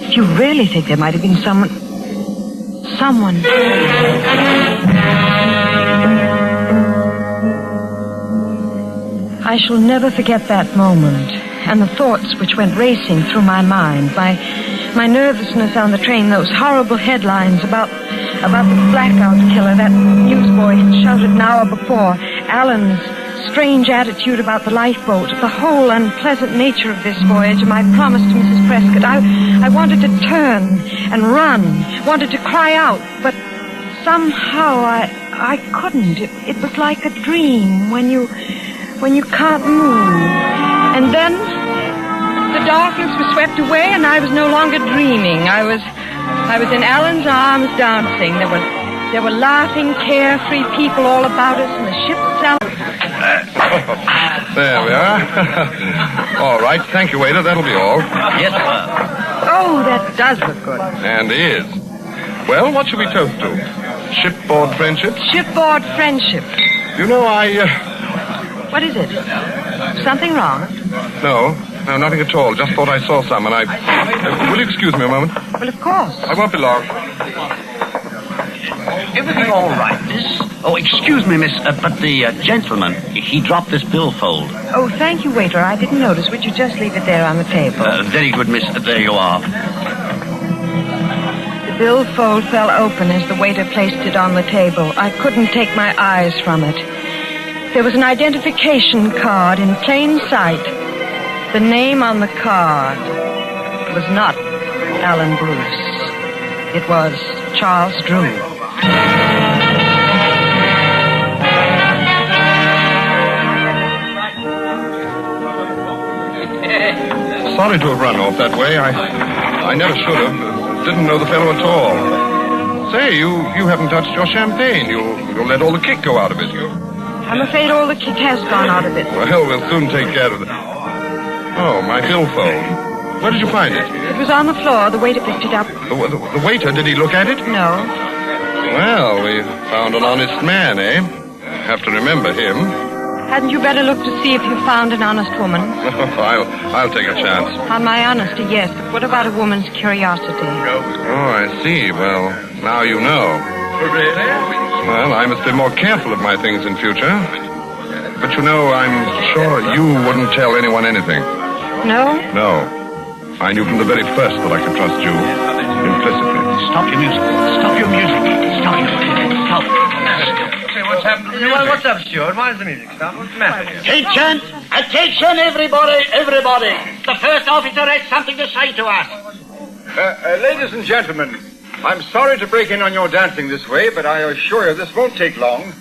If you really think there might have been someone... I shall never forget that moment, and the thoughts which went racing through my mind, my nervousness on the train, those horrible headlines about the blackout killer that newsboy had shouted an hour before, Alan's strange attitude about the lifeboat, the whole unpleasant nature of this voyage, and my promise to Mrs. Prescott. I wanted to turn and run, wanted to cry out, but somehow I couldn't. It was like a dream when you can't move. And then the darkness was swept away and I was no longer dreaming. I was in Alan's arms dancing. There were laughing, carefree people all about us and the ship sound. There we are. All right. Thank you, waiter. That'll be all. Yes, sir. Oh, that does look good. And is. Well, what should we toast to? Shipboard friendship? Shipboard friendship. You know, What is it? Something wrong? No, nothing at all. Just thought I saw some, and will you excuse me a moment? Well, of course. I won't be long. Everything all right, miss? Oh, excuse me, miss, but the gentleman, he dropped this billfold. Oh, thank you, waiter. I didn't notice. Would you just leave it there on the table? Very good, miss. There you are. The billfold fell open as the waiter placed it on the table. I couldn't take my eyes from it. There was an identification card in plain sight. The name on the card was not Alan Bruce. It was Charles Drew. Sorry to have run off that way. I never should have. Didn't know the fellow at all. Say, you haven't touched your champagne. You'll let all the kick go out of it. I'm afraid all the kick has gone out of it. Well, we'll soon take care of it. Oh, my billfold. Where did you find it? It was on the floor. The waiter picked it up. The waiter, did he look at it? No. Well, we found an honest man, eh? Have to remember him. Hadn't you better look to see if you found an honest woman? I'll take a chance. On my honesty, yes. But what about a woman's curiosity? Oh, I see. Well, now you know. Well, I must be more careful of my things in future. But you know, I'm sure you wouldn't tell anyone anything. No? No. I knew from the very first that I could trust you. Implicitly. Stop your music. Stop your music. Stop. Say, what's happened? Well, what's up, Stuart? Why does the music stop? What's the matter here? Attention, everybody. The first officer has something to say to us. Ladies and gentlemen, I'm sorry to break in on your dancing this way, but I assure you this won't take long.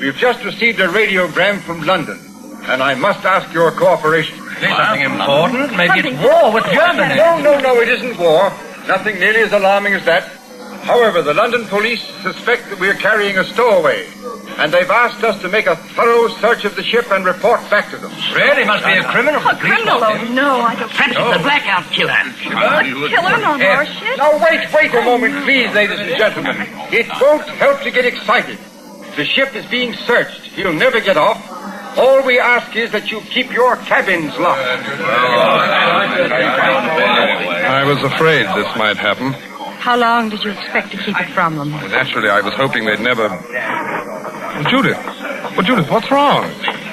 We've just received a radiogram from London, and I must ask your cooperation. Something important? Maybe it's war with Germany. No, it isn't war. Nothing nearly as alarming as that. However, the London police suspect that we're carrying a stowaway, and they've asked us to make a thorough search of the ship and report back to them. Really? Must be a criminal. A criminal? Oh, no, I don't... Francis, the blackout killer. Killer? No more shit? Now, wait a moment, please, ladies and gentlemen. It won't help to get excited. The ship is being searched. He'll never get off. All we ask is that you keep your cabins locked. I was afraid this might happen. How long did you expect to keep it from them? Well, naturally, I was hoping they'd never... Judith, what's wrong?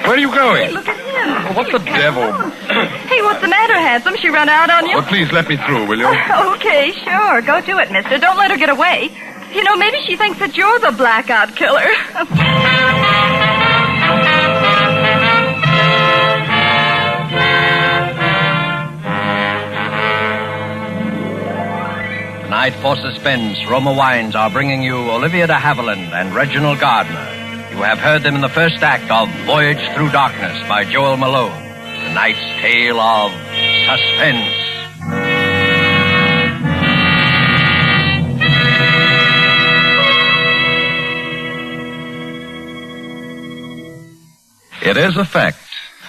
Where are you going? Hey, look at him. Oh, what the devil? Hey, what's the matter, handsome? She run out on you? Well, please let me through, will you? Okay, sure. Go to it, mister. Don't let her get away. You know, maybe she thinks that you're the blackout killer. Tonight, for suspense, Roma Wines are bringing you Olivia de Havilland and Reginald Gardner. You have heard them in the first act of Voyage Through Darkness by Joel Malone. Tonight's tale of suspense. It is a fact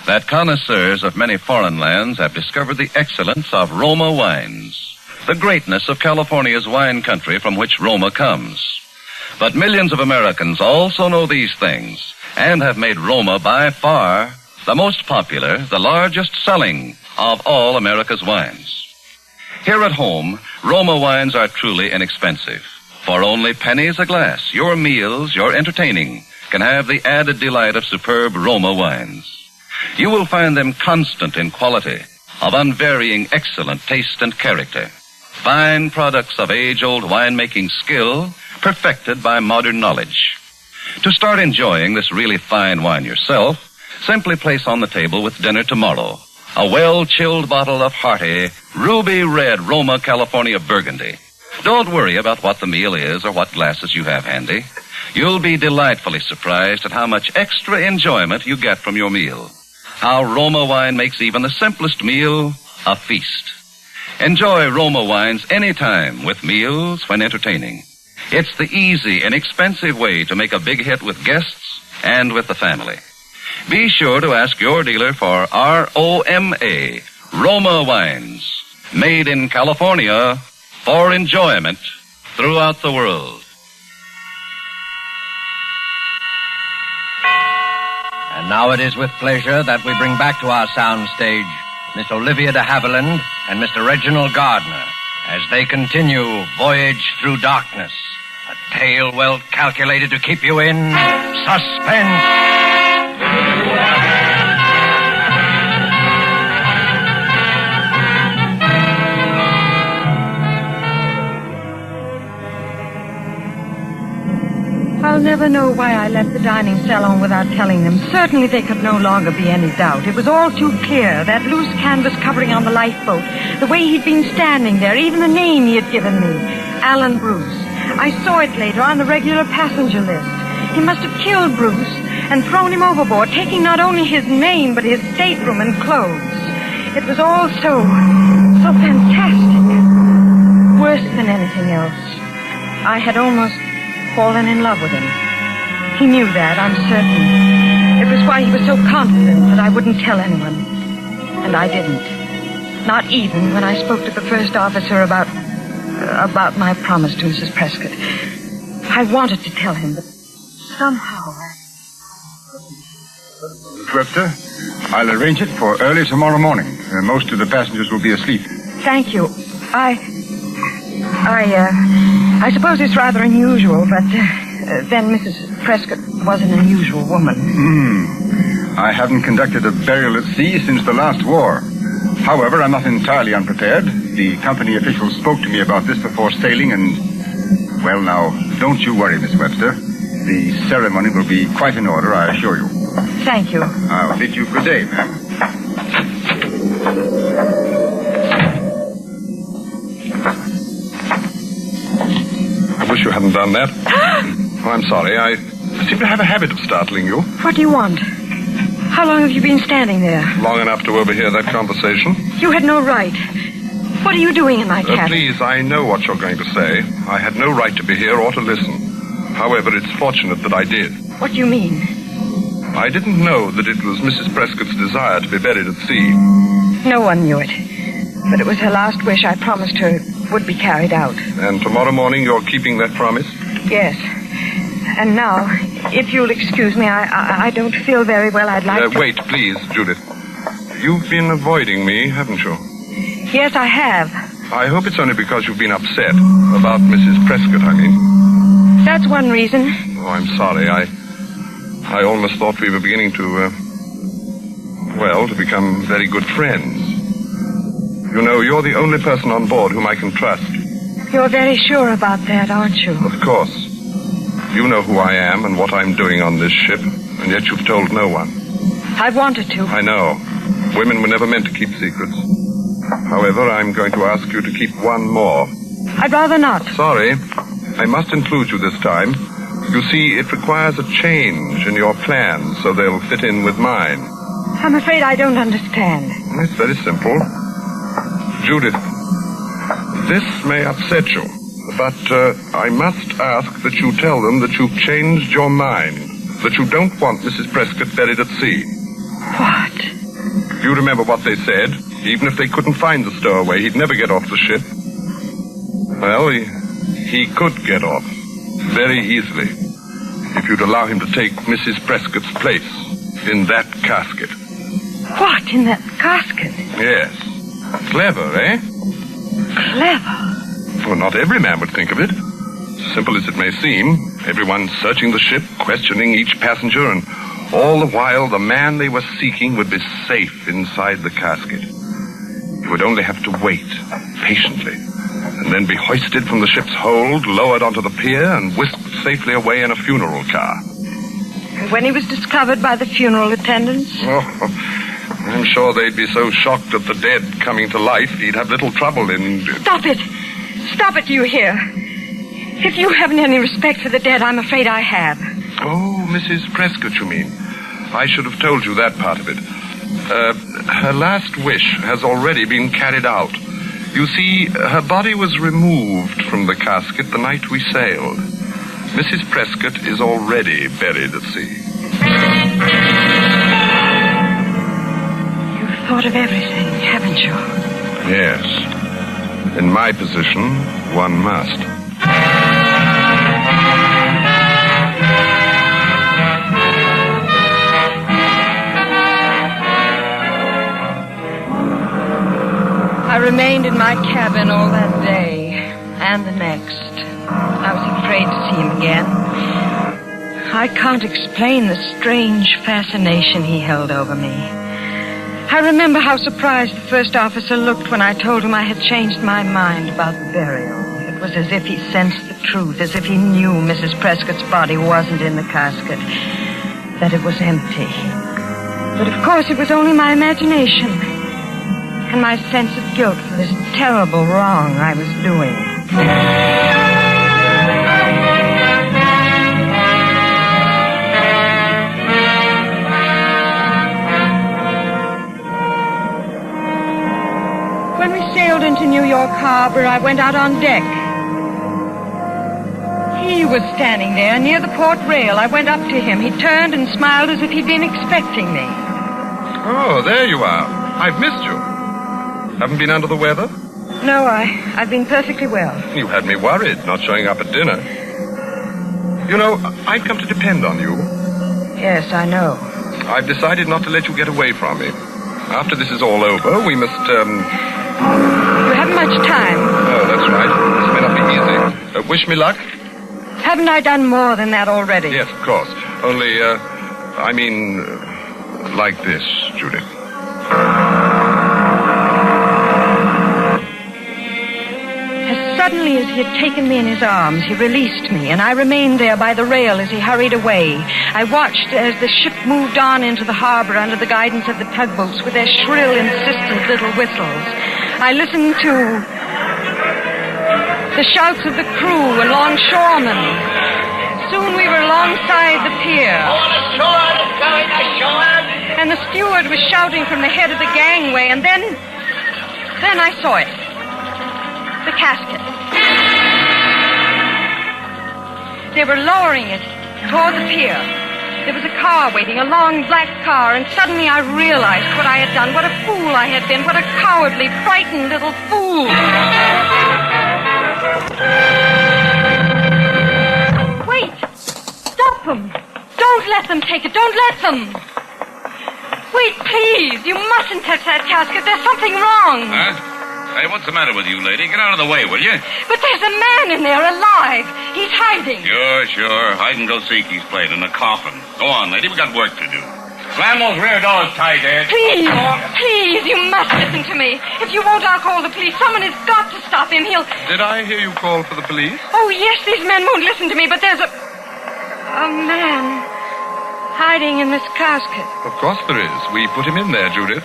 that connoisseurs of many foreign lands have discovered the excellence of Roma wines, the greatness of California's wine country from which Roma comes. But millions of Americans also know these things and have made Roma by far the most popular, the largest selling of all America's wines. Here at home, Roma wines are truly inexpensive. For only pennies a glass, your meals, your entertaining, can have the added delight of superb Roma wines. You will find them constant in quality, of unvarying excellent taste and character. Fine products of age-old winemaking skill, perfected by modern knowledge. To start enjoying this really fine wine yourself, simply place on the table with dinner tomorrow a well-chilled bottle of hearty, ruby red Roma California Burgundy. Don't worry about what the meal is or what glasses you have handy. You'll be delightfully surprised at how much extra enjoyment you get from your meal. How Roma wine makes even the simplest meal a feast. Enjoy Roma wines anytime with meals when entertaining. It's the easy, inexpensive way to make a big hit with guests and with the family. Be sure to ask your dealer for ROMA, Roma wines, made in California for enjoyment throughout the world. And now it is with pleasure that we bring back to our soundstage Miss Olivia de Havilland and Mr. Reginald Gardner as they continue Voyage Through Darkness, a tale well calculated to keep you in suspense. I'll never know why I left the dining salon without telling them. Certainly there could no longer be any doubt. It was all too clear. That loose canvas covering on the lifeboat, the way he'd been standing there, even the name he had given me, Alan Bruce. I saw it later on the regular passenger list. He must have killed Bruce and thrown him overboard, taking not only his name, but his stateroom and clothes. It was all so fantastic. Worse than anything else. I had almost fallen in love with him. He knew that, I'm certain. It was why he was so confident that I wouldn't tell anyone. And I didn't. Not even when I spoke to the first officer about my promise to Mrs. Prescott. I wanted to tell him, but somehow Miss Webster, I'll arrange it for early tomorrow morning. Most of the passengers will be asleep. Thank you. I suppose it's rather unusual, but then Mrs. Prescott was an unusual woman. I haven't conducted a burial at sea since the last war. However, I'm not entirely unprepared. The company officials spoke to me about this before sailing, and... Well, now, don't you worry, Miss Webster. The ceremony will be quite in order, I assure you. Thank you. I'll bid you good day, ma'am. I wish you hadn't done that. Oh, I'm sorry. I seem to have a habit of startling you. What do you want? How long have you been standing there? Long enough to overhear that conversation. You had no right. What are you doing in my cabin? Please, I know what you're going to say. I had no right to be here or to listen. However, it's fortunate that I did. What do you mean? I didn't know that it was Mrs. Prescott's desire to be buried at sea. No one knew it. But it was her last wish. I promised her would be carried out. And tomorrow morning you're keeping that promise? Yes. And now, if you'll excuse me, I don't feel very well. I'd like to... Wait, please, Judith. You've been avoiding me, haven't you? Yes, I have. I hope it's only because you've been upset. About Mrs. Prescott, I mean. That's one reason. Oh, I'm sorry. I almost thought we were beginning to become very good friends. You know, you're the only person on board whom I can trust. You're very sure about that, aren't you? Of course. You know who I am and what I'm doing on this ship, and yet you've told no one. I've wanted to. I know. Women were never meant to keep secrets. However, I'm going to ask you to keep one more. I'd rather not. Sorry. I must include you this time. You see, it requires a change in your plans so they'll fit in with mine. I'm afraid I don't understand. It's very simple. Judith, this may upset you, but I must ask that you tell them that you've changed your mind, that you don't want Mrs. Prescott buried at sea. What? You remember what they said? Even if they couldn't find the stowaway, he'd never get off the ship. Well, he could get off very easily if you'd allow him to take Mrs. Prescott's place in that casket. What, in that casket? Yes. Clever, eh? Clever? Well, not every man would think of it. Simple as it may seem, everyone's searching the ship, questioning each passenger, and all the while the man they were seeking would be safe inside the casket. He would only have to wait, patiently, and then be hoisted from the ship's hold, lowered onto the pier, and whisked safely away in a funeral car. And when he was discovered by the funeral attendants? Oh, I'm sure they'd be so shocked at the dead coming to life, he'd have little trouble in... Stop it! Stop it, do you hear? If you haven't any respect for the dead, I'm afraid I have. Oh, Mrs. Prescott, you mean? I should have told you that part of it. Her last wish has already been carried out. You see, her body was removed from the casket the night we sailed. Mrs. Prescott is already buried at sea. You've thought of everything, haven't you? Yes. In my position, one must. I remained in my cabin all that day and the next. I was afraid to see him again. I can't explain the strange fascination he held over me. I remember how surprised the first officer looked when I told him I had changed my mind about the burial. It was as if he sensed the truth, as if he knew Mrs. Prescott's body wasn't in the casket, that it was empty. But of course it was only my imagination and my sense of guilt for this terrible wrong I was doing. When we sailed into New York Harbor, I went out on deck. He was standing there near the port rail. I went up to him. He turned and smiled as if he'd been expecting me. Oh, there you are. I've missed you. Haven't been under the weather? No, I've been perfectly well. You had me worried, not showing up at dinner. You know, I've come to depend on you. Yes, I know. I've decided not to let you get away from me. After this is all over, we must, You haven't much time. Oh, that's right. This may not be easy. Wish me luck? Haven't I done more than that already? Yes, of course. Only, like this, Judith. As suddenly as he had taken me in his arms, he released me, and I remained there by the rail as he hurried away. I watched as the ship moved on into the harbor under the guidance of the tugboats with their shrill, insistent little whistles. I listened to the shouts of the crew and longshoremen. Soon we were alongside the pier. And the steward was shouting from the head of the gangway, and then I saw it. The casket. They were lowering it toward the pier. There was a car waiting, a long black car, and suddenly I realized what I had done, what a fool I had been, what a cowardly, frightened little fool. Wait! Stop them! Don't let them take it! Don't let them! Wait, please! You mustn't touch that casket. There's something wrong. Huh? Hey, what's the matter with you, lady? Get out of the way, will you? But there's a man in there alive. He's hiding. Sure. Hide and go seek he's played in a coffin. Go on, lady. We got work to do. Slam those rear doors tight, Ed. Please, you must listen to me. If you won't, I'll call the police. Someone has got to stop him. He'll... Did I hear you call for the police? Oh, yes, these men won't listen to me, but there's a man hiding in this casket. Of course there is. We put him in there, Judith.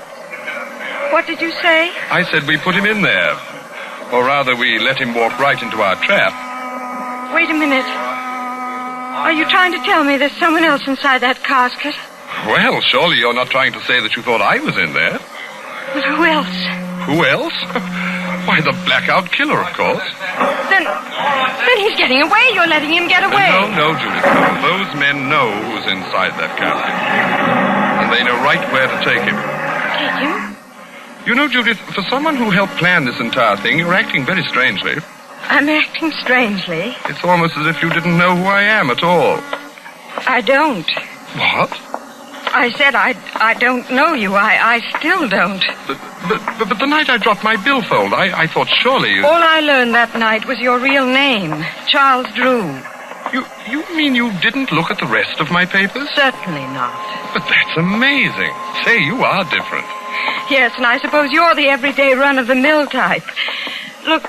What did you say? I said we put him in there. Or rather, we let him walk right into our trap. Wait a minute. Are you trying to tell me there's someone else inside that casket? Well, surely you're not trying to say that you thought I was in there. But who else? Who else? Why, the blackout killer, of course. Then he's getting away. You're letting him get away. No, Judith. No. Those men know who's inside that casket. And they know right where to take him. Take him? You know, Judith, for someone who helped plan this entire thing, you're acting very strangely. I'm acting strangely. It's almost as if you didn't know who I am at all. I don't. What? I said I don't know you. I still don't. But the night I dropped my billfold, I thought surely you... All I learned that night was your real name, Charles Drew. You mean you didn't look at the rest of my papers? Certainly not. But that's amazing. Say, you are different. Yes, and I suppose you're the everyday run-of-the-mill type. Look,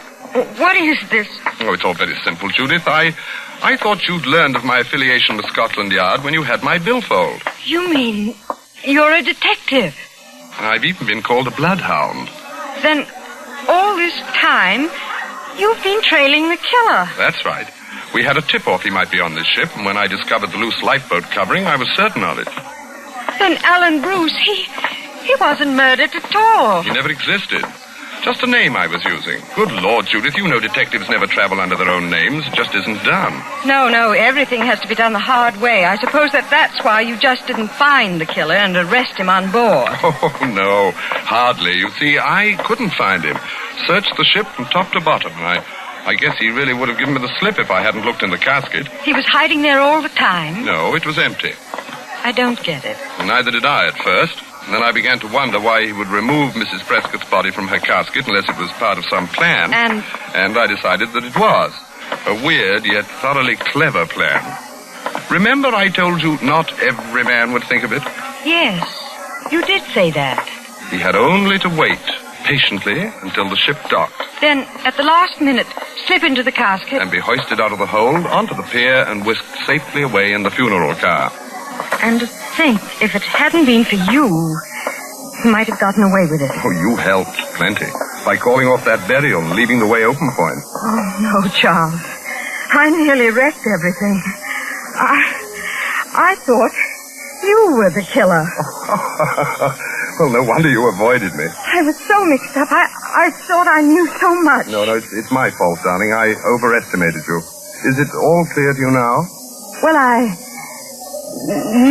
what is this? Oh, it's all very simple, Judith. I thought you'd learned of my affiliation with Scotland Yard when you had my billfold. You mean you're a detective? I've even been called a bloodhound. Then all this time, you've been trailing the killer. That's right. We had a tip-off he might be on this ship, and when I discovered the loose lifeboat covering, I was certain of it. Then Alan Bruce, he wasn't murdered at all. He never existed. Just a name I was using. Good Lord, Judith, you know detectives never travel under their own names. It just isn't done. No, everything has to be done the hard way. I suppose that's why you just didn't find the killer and arrest him on board. Oh, no, hardly. You see, I couldn't find him. Searched the ship from top to bottom, and I guess he really would have given me the slip if I hadn't looked in the casket. He was hiding there all the time? No, it was empty. I don't get it. Neither did I at first. And then I began to wonder why he would remove Mrs. Prescott's body from her casket unless it was part of some plan. And I decided that it was. A weird yet thoroughly clever plan. Remember I told you not every man would think of it? Yes, you did say that. He had only to wait patiently until the ship docked. Then, at the last minute, slip into the casket. And be hoisted out of the hold onto the pier and whisked safely away in the funeral car. And to think, if it hadn't been for you, he might have gotten away with it. Oh, you helped plenty. By calling off that burial and leaving the way open for him. Oh, no, Charles. I nearly wrecked everything. I thought you were the killer. Well, no wonder you avoided me. I was so mixed up. I thought I knew so much. No, it's my fault, darling. I overestimated you. Is it all clear to you now? Well,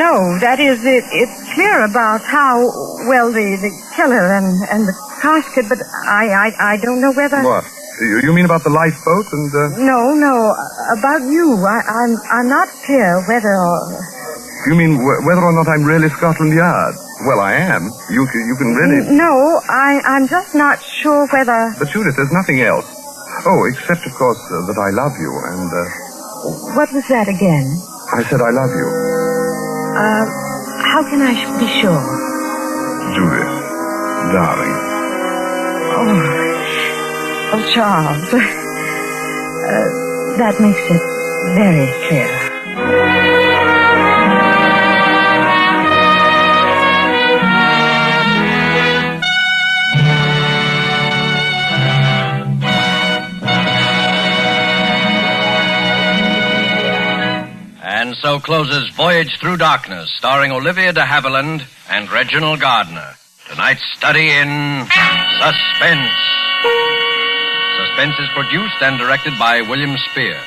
no, that is, it's clear about how, well, the killer and the casket, but I don't know whether... What? You mean about the lifeboat and... No, about you. I'm not clear whether... You mean whether or not I'm really Scotland Yard? Well, I am. You can really... No, I'm just not sure whether... But Judith, there's nothing else. Oh, except, of course, that I love you and... What was that again? I said I love you. How can I be sure? Judith, darling. Oh, Charles. That makes it very clear. And so closes Voyage Through Darkness, starring Olivia de Havilland and Reginald Gardner. Tonight's study in suspense. Suspense is produced and directed by William Spear.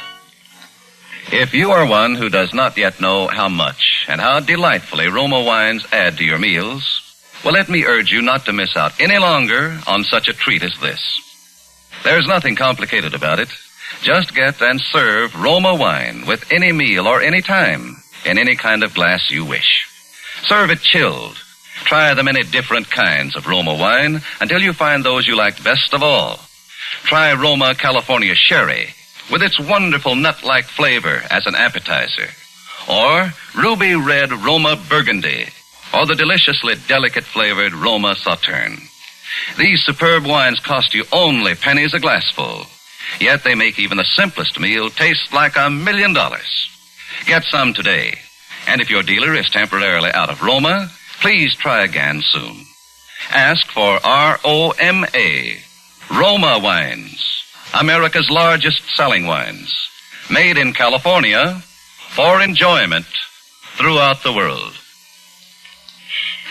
If you are one who does not yet know how much and how delightfully Roma wines add to your meals, well, let me urge you not to miss out any longer on such a treat as this. There's nothing complicated about it. Just get and serve Roma wine with any meal or any time in any kind of glass you wish. Serve it chilled. Try the many different kinds of Roma wine until you find those you like best of all. Try Roma California Sherry with its wonderful nut-like flavor as an appetizer. Or Ruby Red Roma Burgundy, or the deliciously delicate flavored Roma Sauterne. These superb wines cost you only pennies a glassful. Yet they make even the simplest meal taste like $1 million. Get some today. And if your dealer is temporarily out of Roma, please try again soon. Ask for ROMA, Roma Wines, America's largest selling wines. Made in California for enjoyment throughout the world.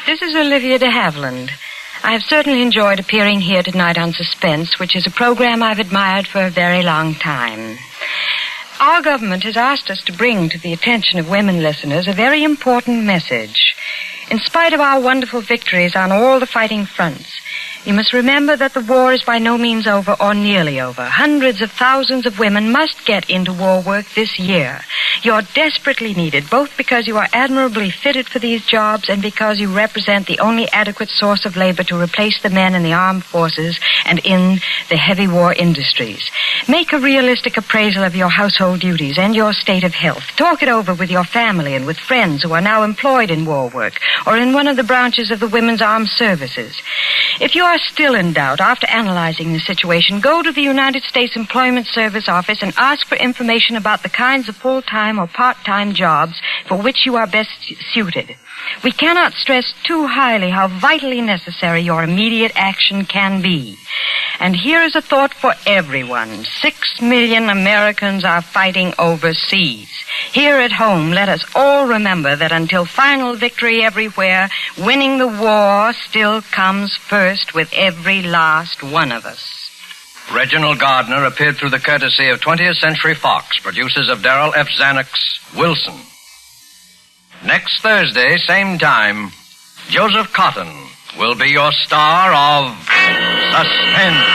This is Olivia de Havilland. I have certainly enjoyed appearing here tonight on Suspense, which is a program I've admired for a very long time. Our government has asked us to bring to the attention of women listeners a very important message. In spite of our wonderful victories on all the fighting fronts, you must remember that the war is by no means over or nearly over. Hundreds of thousands of women must get into war work this year. You're desperately needed, both because you are admirably fitted for these jobs and because you represent the only adequate source of labor to replace the men in the armed forces and in the heavy war industries. Make a realistic appraisal of your household duties and your state of health. Talk it over with your family and with friends who are now employed in war work or in one of the branches of the Women's Armed Services. If you are still in doubt after analyzing the situation, go to the United States Employment Service office and ask for information about the kinds of full-time or part-time jobs for which you are best suited. We cannot stress too highly how vitally necessary your immediate action can be. And here is a thought for everyone. 6 million Americans are fighting overseas. Here at home, let us all remember that until final victory everywhere, winning the war still comes first with every last one of us. Reginald Gardner appeared through the courtesy of 20th Century Fox, producers of Darrell F. Zanuck's Wilson. Next Thursday, same time, Joseph Cotton will be your star of Suspense.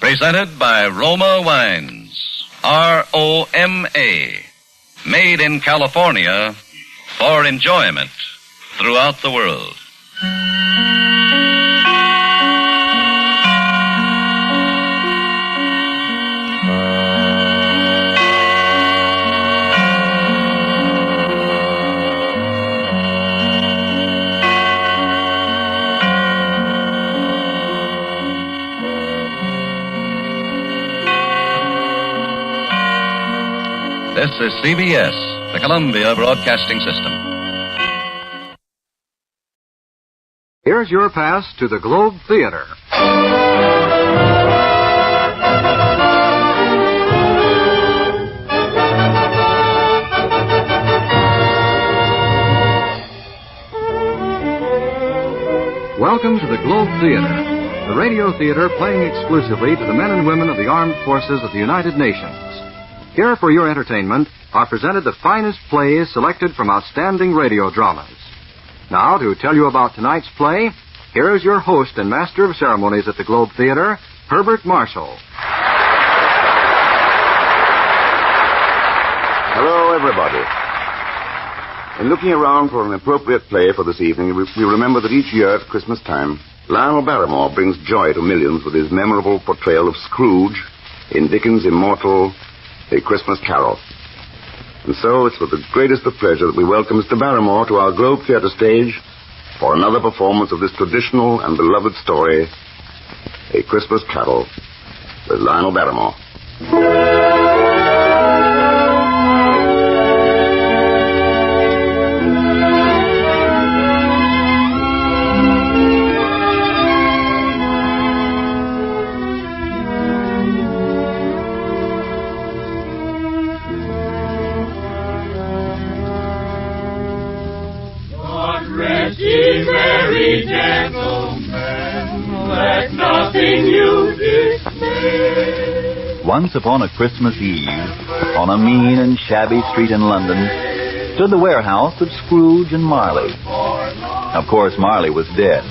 Presented by Roma Wines, ROMA, made in California for enjoyment throughout the world. This is CBS, the Columbia Broadcasting System. Here's your pass to the Globe Theater. Welcome to the Globe Theater, the radio theater playing exclusively to the men and women of the armed forces of the United Nations. Here for your entertainment are presented the finest plays selected from outstanding radio dramas. Now, to tell you about tonight's play, here is your host and master of ceremonies at the Globe Theater, Herbert Marshall. Hello, everybody. In looking around for an appropriate play for this evening, we remember that each year at Christmas time, Lionel Barrymore brings joy to millions with his memorable portrayal of Scrooge in Dickens' immortal A Christmas Carol. And so it's with the greatest of pleasure that we welcome Mr. Barrymore to our Globe Theater stage for another performance of this traditional and beloved story, A Christmas Carol, with Lionel Barrymore. Once upon a Christmas Eve, on a mean and shabby street in London, stood the warehouse of Scrooge and Marley. Of course, Marley was dead,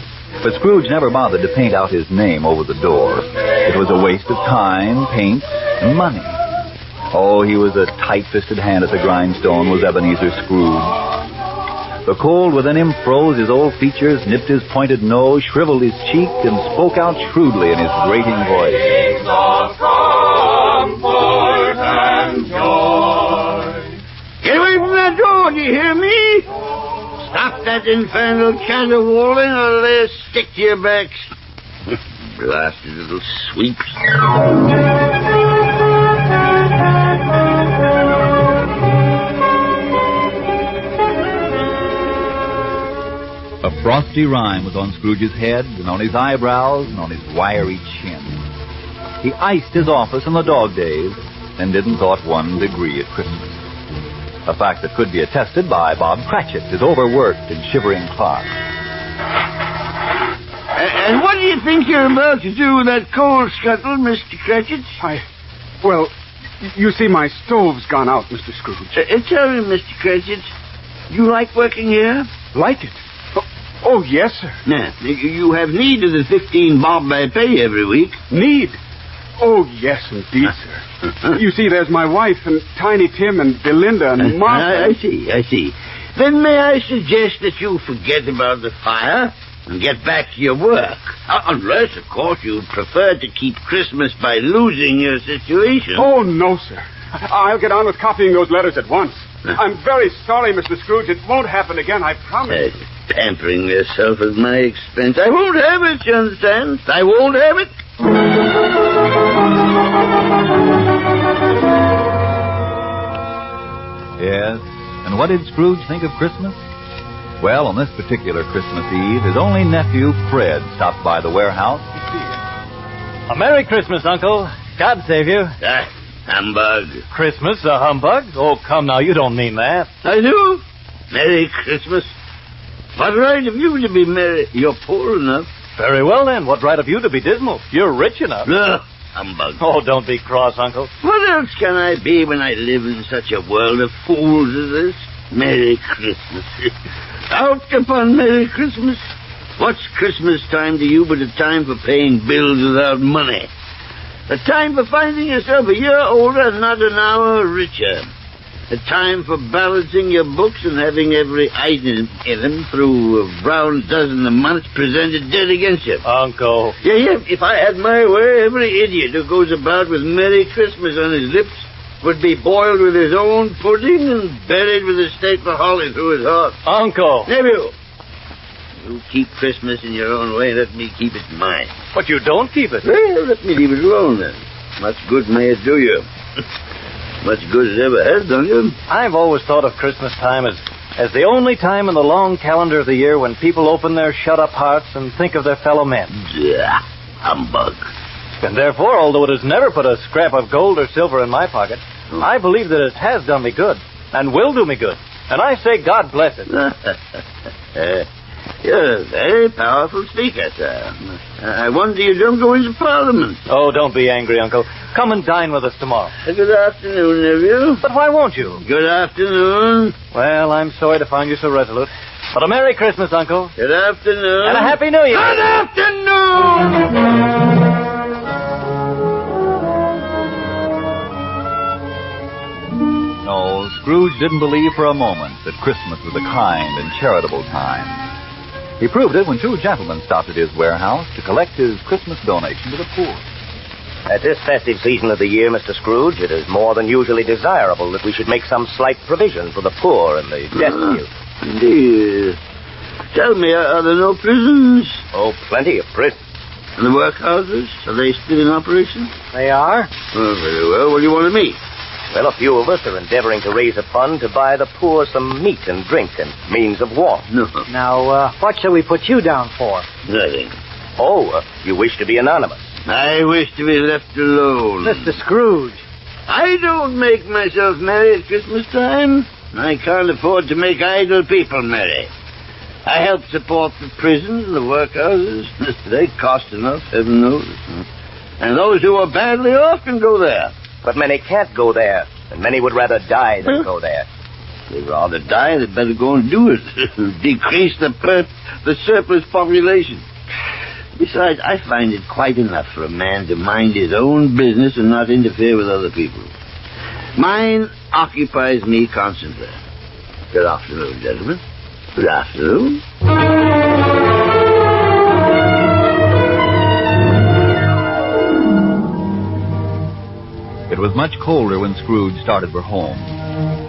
but Scrooge never bothered to paint out his name over the door. It was a waste of time, paint, and money. Oh, he was a tight-fisted hand at the grindstone, was Ebenezer Scrooge. The cold within him froze his old features, nipped his pointed nose, shriveled his cheek, and spoke out shrewdly in his grating voice. Get away from that door, do you hear me? Stop that that infernal caterwauling, or they'll stick to your backs. Blasted little sweeps. A frosty rime was on Scrooge's head and on his eyebrows and on his wiry chin. He iced his office in the dog days and didn't thought 1 degree at Christmas. A fact that could be attested by Bob Cratchit, his overworked and shivering clerk. And what do you think you're about to do with that coal scuttle, Mr. Cratchit? Well, you see, my stove's gone out, Mr. Scrooge. Tell me, Mr. Cratchit, you like working here? Like it? Oh, yes, sir. Now, you have need of the 15 bob I pay every week. Need? Oh, yes, indeed, sir. You see, there's my wife and Tiny Tim and Belinda and Martha. I see. Then may I suggest that you forget about the fire and get back to your work? Unless, of course, you'd prefer to keep Christmas by losing your situation. Oh, no, sir. I'll get on with copying those letters at once. I'm very sorry, Mr. Scrooge. It won't happen again, I promise. Pampering yourself at my expense. I won't have it, you understand? I won't have it. Yes, and what did Scrooge think of Christmas? Well, on this particular Christmas Eve, his only nephew, Fred, stopped by the warehouse to see him. A Merry Christmas, Uncle. God save you. Humbug. Christmas, a humbug? Oh, come now, you don't mean that. I do. Merry Christmas. What right have you to be merry? You're poor enough. Very well, then. What right have you to be dismal? You're rich enough. Humbug. Oh, don't be cross, Uncle. What else can I be when I live in such a world of fools as this? Merry Christmas. Out upon Merry Christmas. What's Christmas time to you but a time for paying bills without money? A time for finding yourself a year older and not an hour richer. A time for balancing your books and having every item in them through a brown dozen a month presented dead against you. Uncle. Yeah. If I had my way, every idiot who goes about with Merry Christmas on his lips would be boiled with his own pudding and buried with a stake of holly through his heart. Uncle. Nephew, you keep Christmas in your own way, let me keep it mine. But you don't keep it. Well, let me leave it alone, then. Much good may it do you. Much good it ever has done you. I've always thought of Christmas time as the only time in the long calendar of the year when people open their shut-up hearts and think of their fellow men. Humbug. And therefore, although it has never put a scrap of gold or silver in my pocket, I believe that it has done me good and will do me good. And I say God bless it. You're a very powerful speaker, sir. I wonder you don't go into Parliament. Oh, don't be angry, Uncle. Come and dine with us tomorrow. Good afternoon, nephew. But why won't you? Good afternoon. Well, I'm sorry to find you so resolute. But a Merry Christmas, Uncle. Good afternoon. And a Happy New Year. Good afternoon! No, Scrooge didn't believe for a moment that Christmas was a kind and charitable time. He proved it when 2 gentlemen stopped at his warehouse to collect his Christmas donation to the poor. At this festive season of the year, Mr. Scrooge, it is more than usually desirable that we should make some slight provision for the poor and the destitute. Indeed. Tell me, are there no prisons? Oh, plenty of prisons. And the workhouses? Are they still in operation? They are. Oh, very well. What do you want of me? Well, a few of us are endeavoring to raise a fund to buy the poor some meat and drink and means of warmth. No. Now, what shall we put you down for? Nothing. Oh, you wish to be anonymous. I wish to be left alone. Mr. Scrooge. I don't make myself merry at Christmas time. I can't afford to make idle people merry. I help support the prisons and the workhouses. They cost enough, heaven knows. And those who are badly off can go there. But many can't go there, and many would rather die than go there. They'd rather die, they'd better go and do it. Decrease the surplus population. Besides, I find it quite enough for a man to mind his own business and not interfere with other people's. Mine occupies me constantly. Good afternoon, gentlemen. Good afternoon. It was much colder when Scrooge started for home.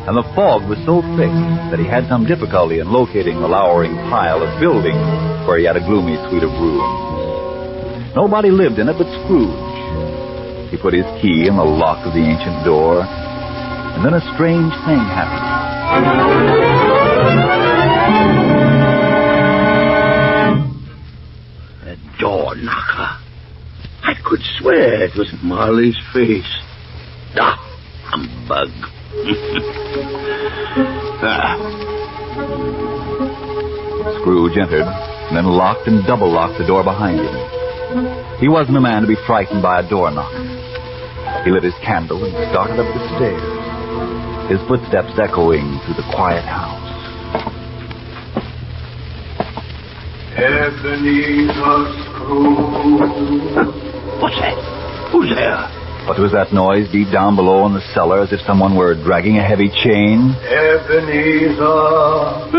and the fog was so thick that he had some difficulty in locating the lowering pile of building where he had a gloomy suite of rooms. Nobody lived in it but Scrooge. He put his key in the lock of the ancient door, and then a strange thing happened. A door knocker. I could swear it was Marley's face. Ah, humbug. Scrooge entered, and then locked and double-locked the door behind him. He wasn't a man to be frightened by a door knocker. He lit his candle and started up the stairs, his footsteps echoing through the quiet house. Ebenezer Scrooge. What's that? Who's there? What was that noise deep down below in the cellar, as if someone were dragging a heavy chain? Ebenezer.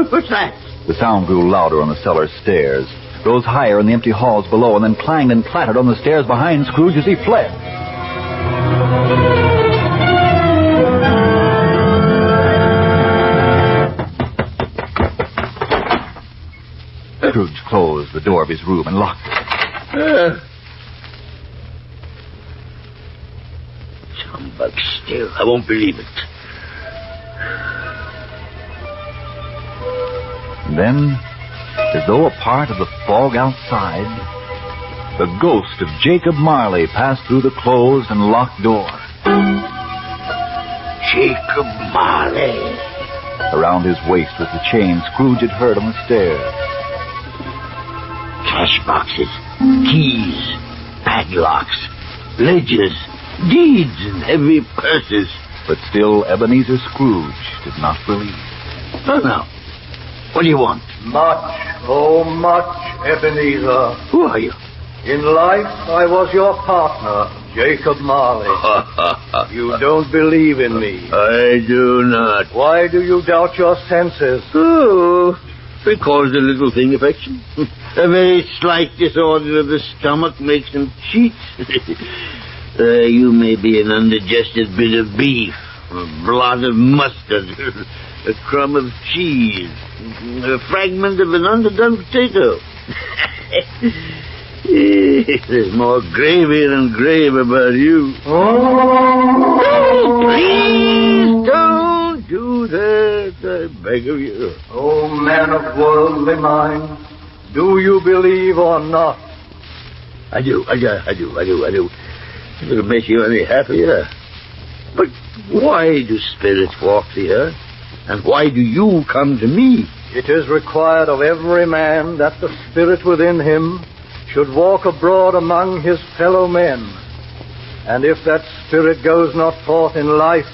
What's that? The sound grew louder on the cellar stairs, rose higher in the empty halls below, and then clanged and clattered on the stairs behind Scrooge as he fled. Scrooge closed the door of his room and locked it. Humbug still. I won't believe it. And then, as though a part of the fog outside, the ghost of Jacob Marley passed through the closed and locked door. Jacob Marley. Around his waist was the chain Scrooge had heard on the stairs. Cash boxes, keys, padlocks, ledgers, deeds, and heavy purses. But still, Ebenezer Scrooge did not believe. Oh, no. What do you want? Much, oh much, Ebenezer. Who are you? In life, I was your partner, Jacob Marley. You don't believe in me. I do not. Why do you doubt your senses? Oh, because the little thing affects him. A very slight disorder of the stomach makes him cheat. You may be an undigested bit of beef, a blot of mustard, a crumb of cheese, a fragment of an underdone potato. There's more gravy than grave about you. Oh, please don't do that, I beg of you. Oh, man of worldly mind, do you believe or not? I do. If it'll make you any happier. But why do spirits walk the earth? And why do you come to me? It is required of every man that the spirit within him should walk abroad among his fellow men. And if that spirit goes not forth in life,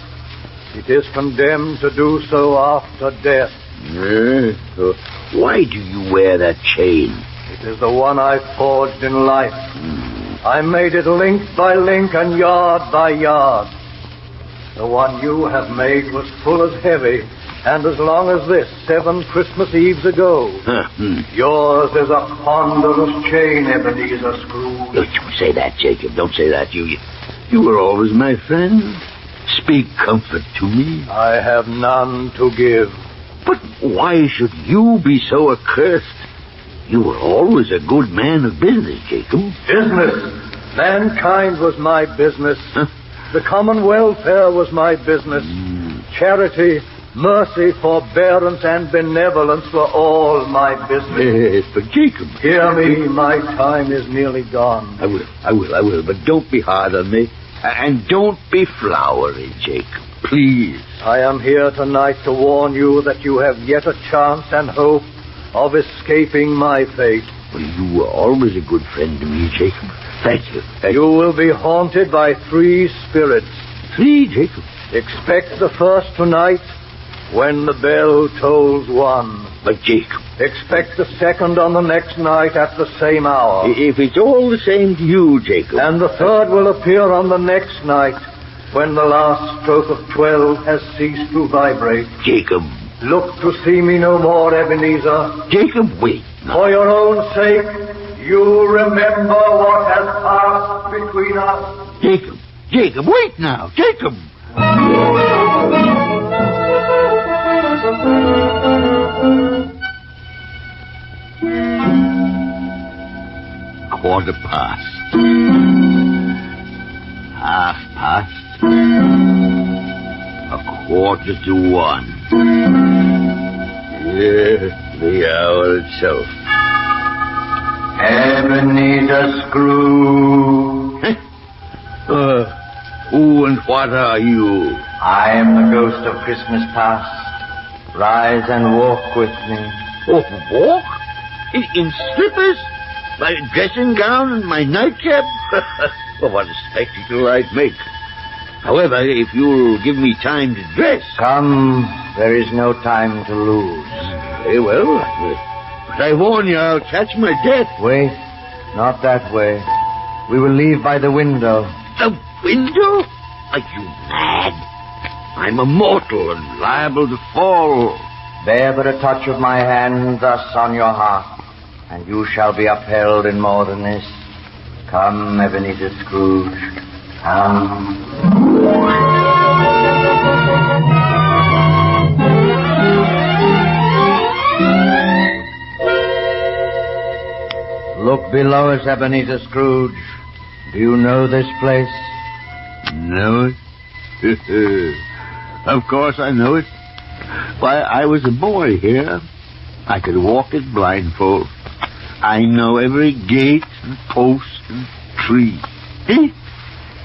it is condemned to do so after death. So why do you wear that chain? It is the one I forged in life. I made it link by link and yard by yard. The one you have made was full as heavy and as long as this 7 Christmas Eves ago. Yours is a ponderous chain, Ebenezer Scrooge. Don't say that, Jacob. Don't say that. You were always my friend. Speak comfort to me. I have none to give. But why should you be so accursed? You were always a good man of business, Jacob. Business? Mankind was my business. The common welfare was my business. Charity, mercy, forbearance, and benevolence were all my business. Yes, but Jacob... Hear me, my time is nearly gone. I will, but don't be hard on me. And don't be flowery, Jacob, please. I am here tonight to warn you that you have yet a chance and hope of escaping my fate. Well, you were always a good friend to me, Jacob. Thank you. You will be haunted by 3 spirits. 3, Jacob? Expect the first tonight when the bell tolls 1. But, Jacob... Expect the second on the next night at the same hour. If it's all the same to you, Jacob... And the third will appear on the next night when the last stroke of 12 has ceased to vibrate. Jacob... Look to see me no more, Ebenezer. Jacob, wait. For your own sake, you remember what has passed between us. Jacob, wait now. Jacob! 1:15. 1:15. 1:45. Yeah, the hour itself. Ebenezer Scrooge. Who and what are you? I am the ghost of Christmas past. Rise and walk with me. Oh, walk? In slippers? My dressing gown and my nightcap? Well, what a spectacle I'd make. However, if you'll give me time to dress... Come, there is no time to lose. Very well. But I warn you, I'll catch my death. Wait, not that way. We will leave by the window. The window? Are you mad? I'm a mortal and liable to fall. Bear but a touch of my hand thus on your heart, and you shall be upheld in more than this. Come, Ebenezer Scrooge, come. Look below us, Ebenezer Scrooge. Do you know this place? Know it? Of course I know it. Why, I was a boy here. I could walk it blindfold. I know every gate and post and tree.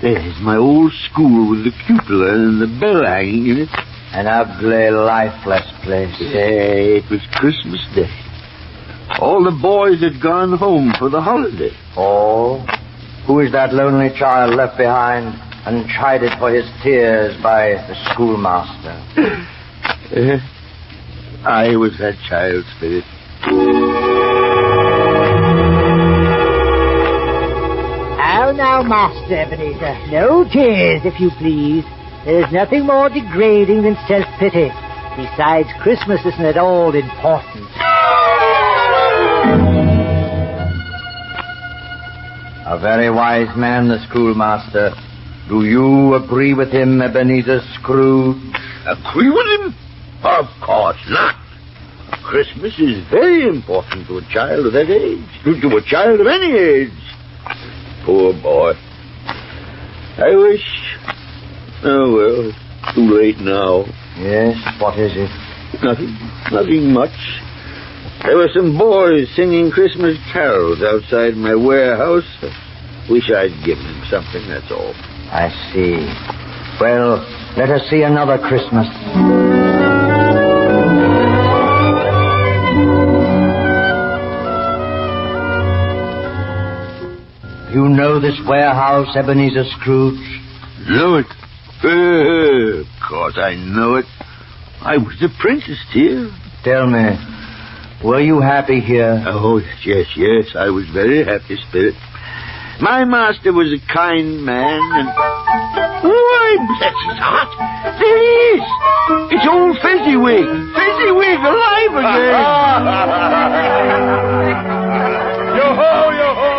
There's my old school with the cupola and the bell hanging in it. An ugly, lifeless place. It was Christmas Day. All the boys had gone home for the holiday. Oh? Who is that lonely child left behind and chided for his tears by the schoolmaster? I was that child spirit. Oh, now, Master Ebenezer, no tears, if you please. There's nothing more degrading than self-pity. Besides, Christmas isn't at all important. A very wise man, the schoolmaster. Do you agree with him, Ebenezer Scrooge? Agree with him? Of course not. Christmas is very important to a child of that age. To a child of any age. Poor boy. I wish... Oh, well, it's too late now. Yes, what is it? Nothing much. There were some boys singing Christmas carols outside my warehouse. Wish I'd given them something, that's all. I see. Well, let us see another Christmas. You know this warehouse, Ebenezer Scrooge? Know it? Of course I know it. I was apprenticed here. Tell me, were you happy here? Oh, yes, I was very happy, Spirit. My master was a kind man, and... Why, bless his heart! There he is! It's old Fezziwig! Fezziwig, alive again! Yo-ho,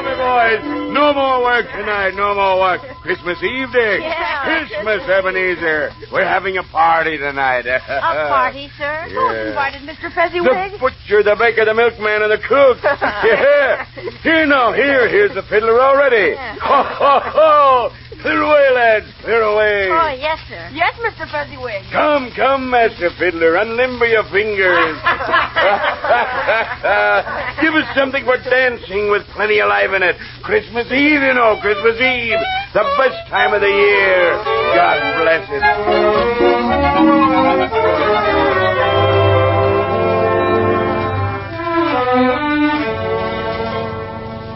me boys! No more work tonight, no more work. Christmas Eve Day. Yeah. Christmas, Ebenezer. We're having a party tonight. A party, sir? Yeah. Who's invited, Mr. Fezziwig? The butcher, the baker, the milkman, and the cook. Yeah. Here's the fiddler already. Yeah. Ho, ho, ho! Clear away, lads, clear away. Oh, yes, sir. Yes, Mr. Fezziwig. Come, Master Fiddler, unlimber your fingers. Give us something for dancing with plenty of life in it. Christmas Eve, you know, Christmas Eve. The best time of the year. God bless it.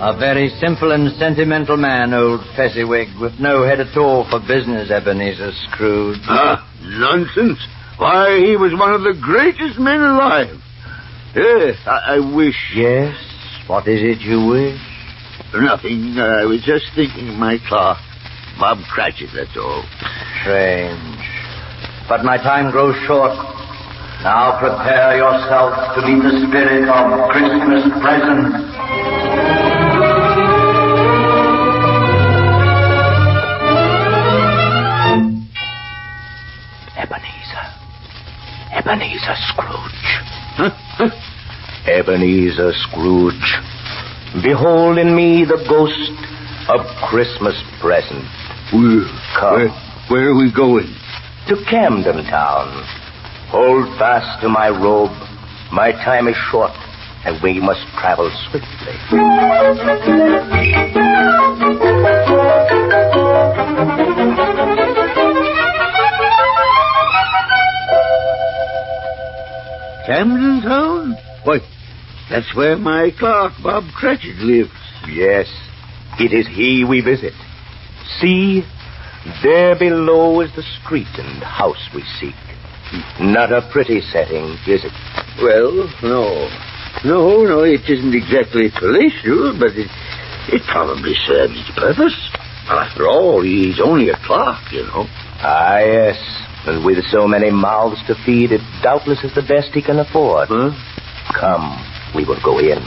A very simple and sentimental man, old Fezziwig, with no head at all for business, Ebenezer Scrooge. Nonsense. Why, he was one of the greatest men alive. Yes, I wish... Yes? What is it you wish? Nothing. I was just thinking of my clock. Bob Cratchit, that's all. Strange. But my time grows short. Now prepare yourself to meet the spirit of Christmas presents. Ebenezer Scrooge. Ebenezer Scrooge. Behold in me the ghost of Christmas present. Come. Where are we going? To Camden Town. Hold fast to my robe. My time is short, and we must travel swiftly. Camden Town? Why, that's where my clerk, Bob Cratchit, lives. Yes, it is he we visit. See, there below is the street and house we seek. Not a pretty setting, is it? Well, no. No, it isn't exactly palatial, but it probably serves its purpose. After all, he's only a clerk, you know. Ah, yes. And with so many mouths to feed, it doubtless is the best he can afford. Huh? Come, we will go in.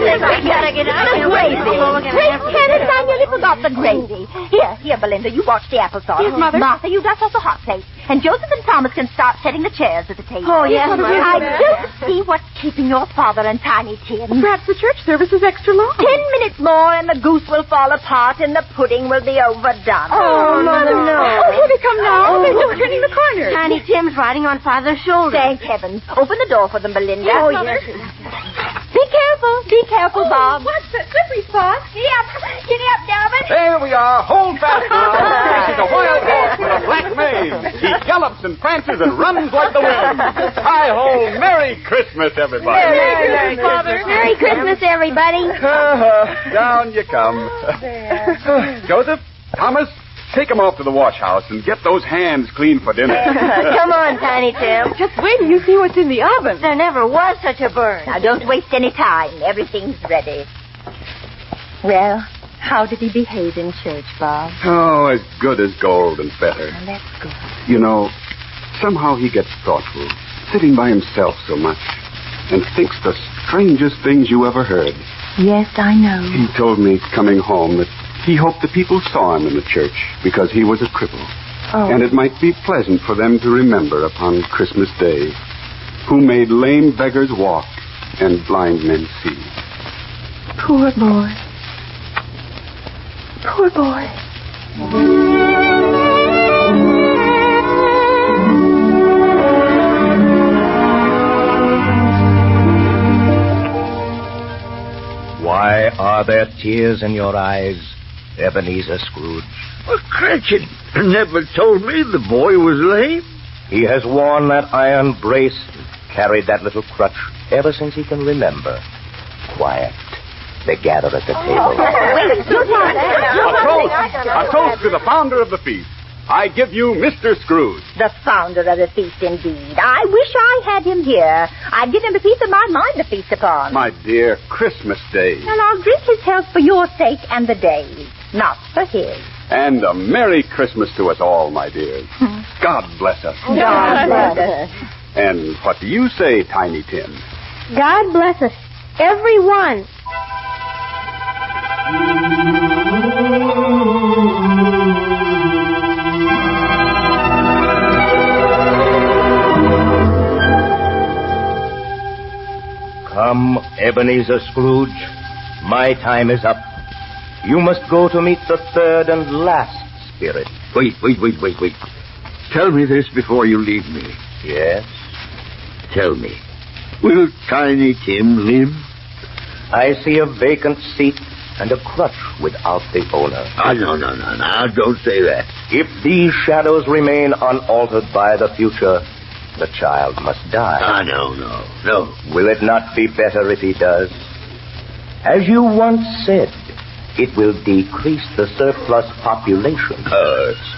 We gotta get out of here. Great tennis on you, forgot the gravy. Here, Belinda, you watch the applesauce. Yes, Mother. Martha, you dust off the hot plate. And Joseph and Thomas can start setting the chairs at the table. Oh, yes, Mother. I just see what's keeping your father and Tiny Tim. Perhaps the church service is extra long. 10 minutes more and the goose will fall apart and the pudding will be overdone. Oh, Mother, no. Oh, here they come now. They're just turning the corner. Tiny Tim's riding on Father's shoulder. Thank heavens. Open the door for them, Belinda. Yes, Mother. Be careful, Bob. What's that slippery spot? Giddy up, Dalvin. There we are. Hold fast now. This is a wild horse with a black mane. He gallops and prances and runs like the wind. Hi-ho, Merry Christmas, everybody. Merry Christmas, Father. Merry Christmas, everybody. Down you come. Joseph, Thomas, take them off to the wash house and get those hands clean for dinner. Come on, Tiny Tim. Just wait till you see what's in the oven. There never was such a burn. Now, don't waste any time. Everything's ready. Well, how did he behave in church, Bob? Oh, as good as gold and better. Well, that's good. You know, somehow he gets thoughtful, sitting by himself so much, and thinks the strangest things you ever heard. Yes, I know. He told me coming home that he hoped the people saw him in the church because he was a cripple. Oh. And it might be pleasant for them to remember upon Christmas Day who made lame beggars walk and blind men see. Poor boy. Poor boy. Why are there tears in your eyes, Ebenezer Scrooge? Well, Cratchit never told me the boy was lame. He has worn that iron brace, carried that little crutch ever since he can remember. Quiet. They gather at the table. Wait, A toast to the founder of the feast. I give you Mr. Scrooge. The founder of the feast, indeed. I wish I had him here. I'd give him a piece of my mind to feast upon. My dear, Christmas Day. And I'll drink his health for your sake and the day's, not for his. And a Merry Christmas to us all, my dears. God bless us. God bless us. And what do you say, Tiny Tim? God bless us, everyone. Come, Ebenezer Scrooge. My time is up. You must go to meet the third and last spirit. Wait. Tell me this before you leave me. Yes? Tell me, will Tiny Tim live? I see a vacant seat and a crutch without the owner. No, don't say that. If these shadows remain unaltered by the future, the child must die. No. Will it not be better if he does? As you once said, it will decrease the surplus population.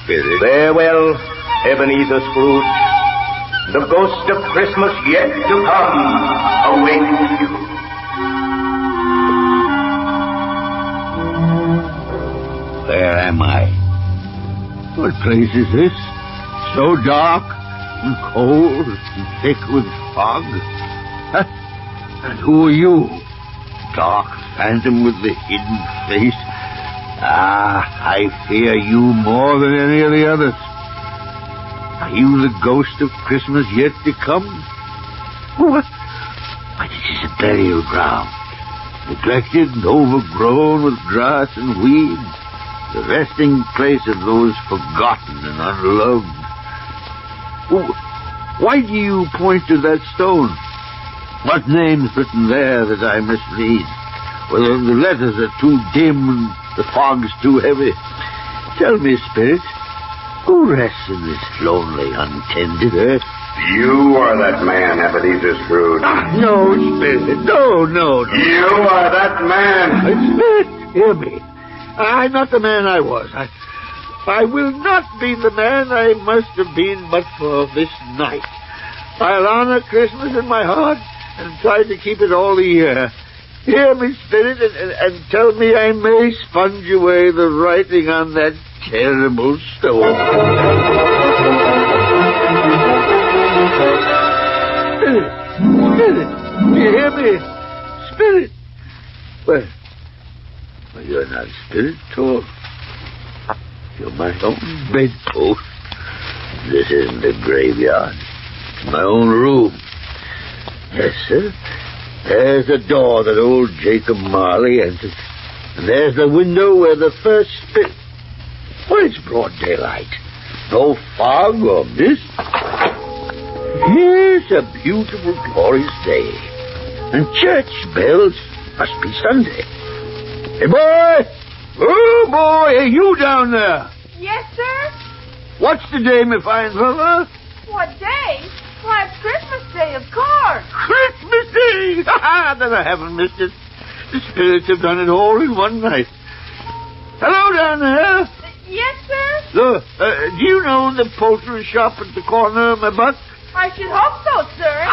Spirit. Farewell, Ebenezer Scrooge. The ghost of Christmas yet to come awaits you. Where am I? What place is this? So dark and cold and thick with fog. And who are you? Dark phantom with the hidden face. I fear you more than any of the others. Are you the ghost of Christmas yet to come? Why, this is a burial ground. Neglected and overgrown with grass and weeds. The resting place of those forgotten and unloved. Why do you point to that stone? What name's written there that I must read? Well, the letters are too dim and the fog's too heavy. Tell me, Spirit, who rests in this lonely, untended earth? You are that man, Ebenezer Scrooge. No, Spirit, no. You are that man. Spirit, hear me. I'm not the man I was. I will not be the man I must have been but for this night. I'll honor Christmas in my heart and try to keep it all the year. Hear me, Spirit, and tell me I may sponge away the writing on that terrible stone. Spirit, do you hear me? Spirit. Well, you're not Spirit at all. You're my own bedpost. This isn't a graveyard. It's my own room. Yes, sir. There's the door that old Jacob Marley entered. And there's the window where the first spirit... Well, it's broad daylight. No fog or mist. Here's a beautiful, glorious day. And church bells must be Sunday. Hey, boy! Oh, boy, hey, you down there. Yes, sir? What's the day, my fine fellow? What day? Why, it's Christmas Day, of course. Christmas Day! Ha-ha! Then I haven't missed it. The spirits have done it all in one night. Hello down there. Yes, sir? Look, do you know the poultry shop at the corner of my butt? I should hope so, sir.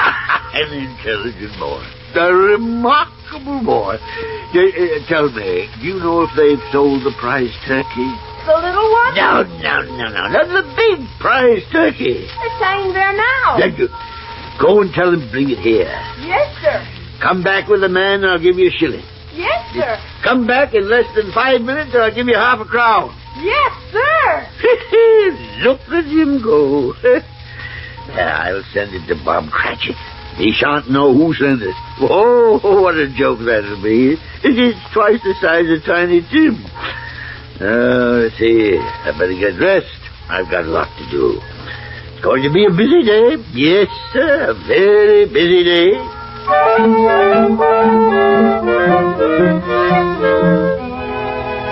An intelligent boy. A remarkable boy. Tell me, do you know if they've sold the prize turkey? The little one? No. Not the big prize turkey. It's hanging there now. Go and tell them bring it here. Yes, sir. Come back with a man and I'll give you a shilling. Yes, sir. Come back in less than 5 minutes or I'll give you half a crown. Yes, sir. Look at him go. I'll send it to Bob Cratchit. He shan't know who sent it. Oh, what a joke that'll be. It is twice the size of Tiny Tim. Let's see. I better get dressed. I've got a lot to do. It's going to be a busy day. Yes, sir, a very busy day.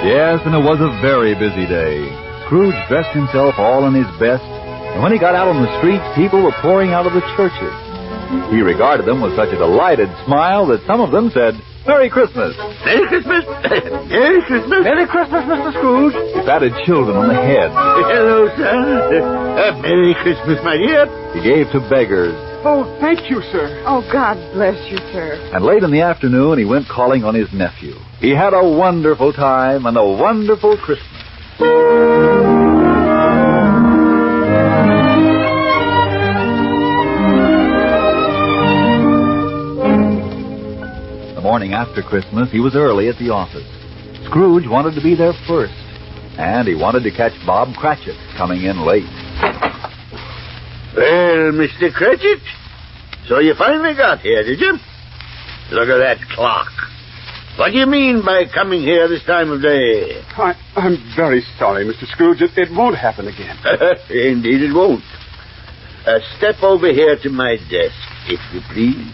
Yes, and it was a very busy day. Scrooge dressed himself all in his best, and when he got out on the streets, people were pouring out of the churches. He regarded them with such a delighted smile that some of them said, Merry Christmas! Merry Christmas! Merry Christmas! Merry Christmas, Mr. Scrooge! He patted children on the head. Hello, son. Merry Christmas, my dear. He gave to beggars. Oh, thank you, sir. Oh, God bless you, sir. And late in the afternoon, he went calling on his nephew. He had a wonderful time and a wonderful Christmas. The morning after Christmas, he was early at the office. Scrooge wanted to be there first, and he wanted to catch Bob Cratchit coming in late. Well, Mr. Cratchit, so you finally got here, did you? Look at that clock. What do you mean by coming here this time of day? I'm very sorry, Mr. Scrooge. It won't happen again. Indeed it won't. Step over here to my desk, if you please.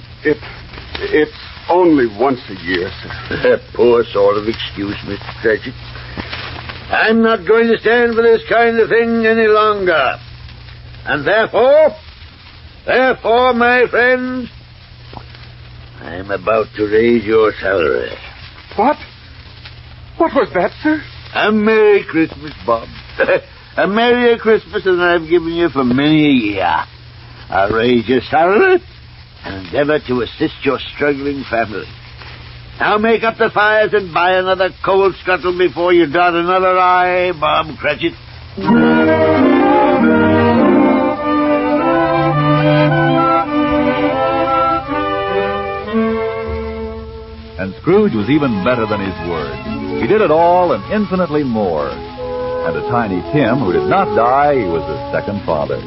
It's only once a year, sir. Poor sort of excuse, Mr. Cratchit. I'm not going to stand for this kind of thing any longer. And therefore, my friends, I'm about to raise your salary. What? What was that, sir? A Merry Christmas, Bob. A Merry Christmas than I've given you for many a year. I'll raise your salary and endeavor to assist your struggling family. Now make up the fires and buy another coal scuttle before you dot another I, Bob Cratchit. And Scrooge was even better than his word. He did it all and infinitely more. And to Tiny Tim, who did not die, he was a second father.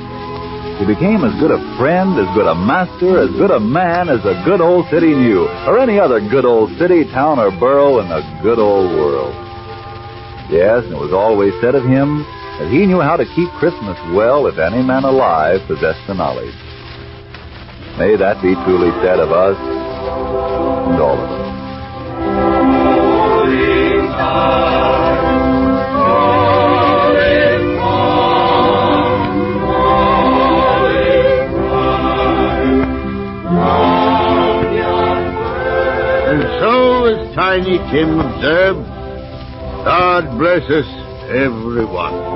He became as good a friend, as good a master, as good a man as the good old city knew, or any other good old city, town, or borough in the good old world. Yes, and it was always said of him that he knew how to keep Christmas well if any man alive possessed the knowledge. May that be truly said of us and all of us. And so, as Tiny Tim observed, God bless us, everyone.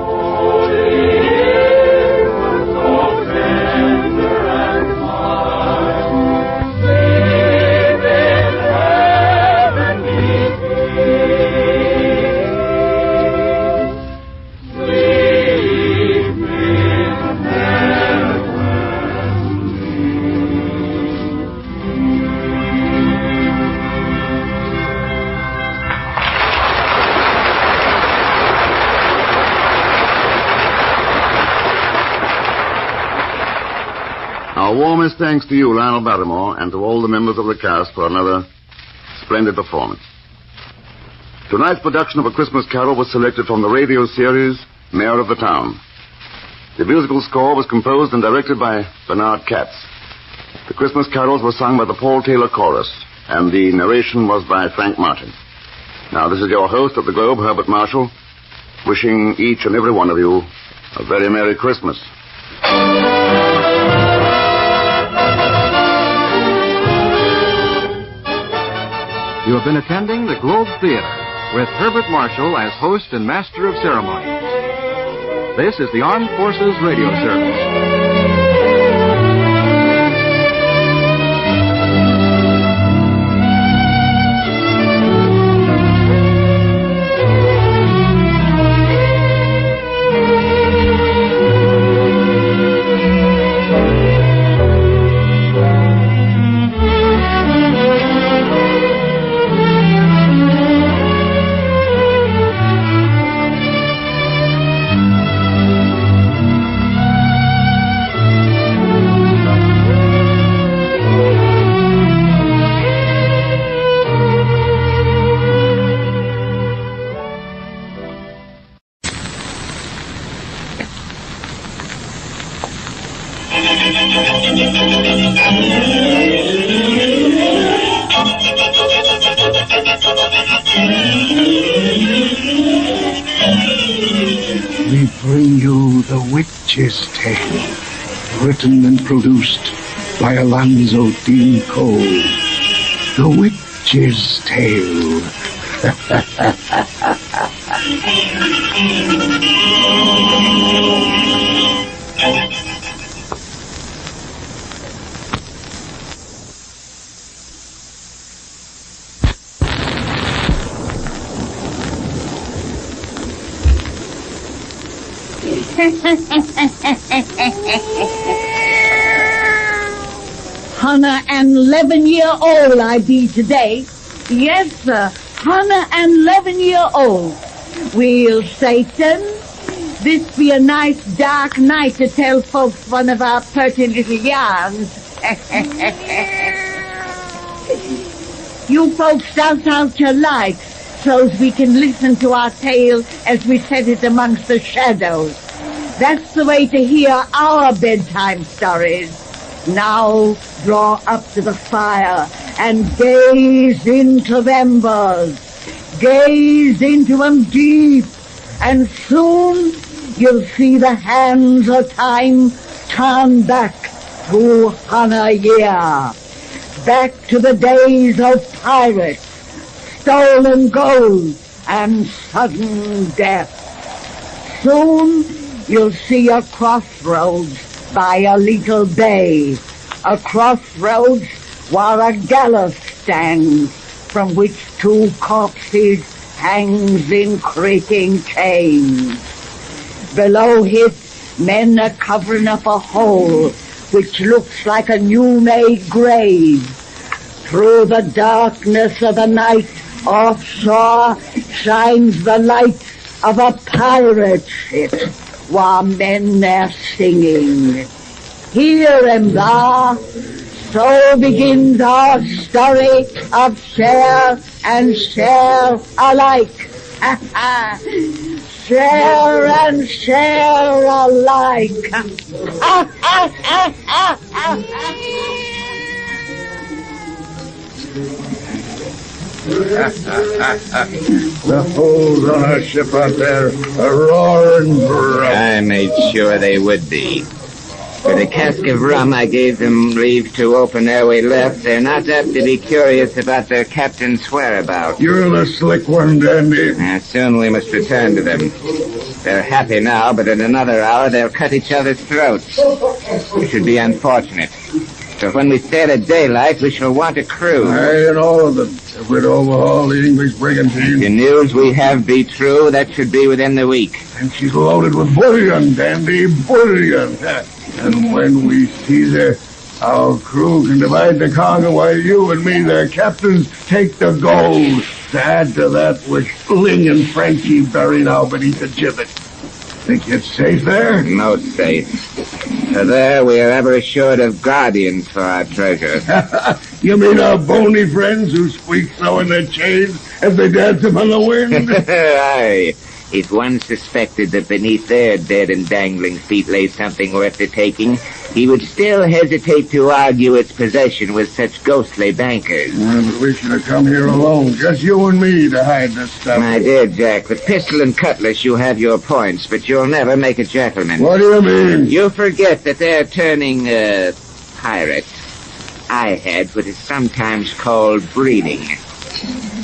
Our warmest thanks to you, Lionel Barrymore, and to all the members of the cast for another splendid performance. Tonight's production of A Christmas Carol was selected from the radio series Mayor of the Town. The musical score was composed and directed by Bernard Katz. The Christmas carols were sung by the Paul Taylor Chorus, and the narration was by Frank Martin. Now, this is your host of the Globe, Herbert Marshall, wishing each and every one of you a very Merry Christmas. You have been attending the Globe Theater with Herbert Marshall as host and master of ceremonies. This is the Armed Forces Radio Service. We bring you The Witch's Tale, written and produced by Alonzo Dean Cole. The Witch's Tale. Hunna and 11-year-old I be today. Yes, sir, Hunna and 11-year-old. Well, Satan, this be a nice dark night to tell folks one of our pretty little yarns. You folks shout out your lights so's we can listen to our tale as we set it amongst the shadows. That's the way to hear our bedtime stories. Now draw up to the fire and gaze into the embers. Gaze into them deep, and soon you'll see the hands of time turn back to Hunna year. Back to the days of pirates, stolen gold, and sudden death. Soon you'll see a crossroads by a little bay, a crossroads where a gallows stands, from which 2 corpses hangs in creaking chains. Below it, men are covering up a hole which looks like a new-made grave. Through the darkness of the night, offshore shines the light of a pirate ship, while men are singing. Hear him, thou. So begins our story of share and share alike. Share and share alike. The holes on our ship out there are roaring broke. I made sure they would be. For the cask of rum I gave them leave to open ere we left, they're not apt to be curious about their captain's whereabouts. You're the slick one, Dandy. Soon we must return to them. They're happy now, but in another hour they'll cut each other's throats. It should be unfortunate. So when we sail at daylight, we shall want a crew. Aye, and all of them. If we'd overhaul the English brigantine. If the news we have be true, that should be within the week. And she's loaded with bullion, Dandy, bullion. And when we seize her, our crew can divide the cargo while you and me, their captains, take the gold. To add to that which Ling and Frankie bury now beneath the gibbet. Think it's safe there? Most safe. For there we are ever assured of guardians for our treasure. You mean our bony friends who squeak so in their chains as they dance upon the wind? Aye. If one suspected that beneath their dead and dangling feet lay something worth the taking, he would still hesitate to argue its possession with such ghostly bankers. Well, but we should have come here alone, just you and me, to hide this stuff. My dear Jack, with pistol and cutlass you have your points, but you'll never make a gentleman. What do you mean? You forget that they're turning, pirates. I had what is sometimes called breeding.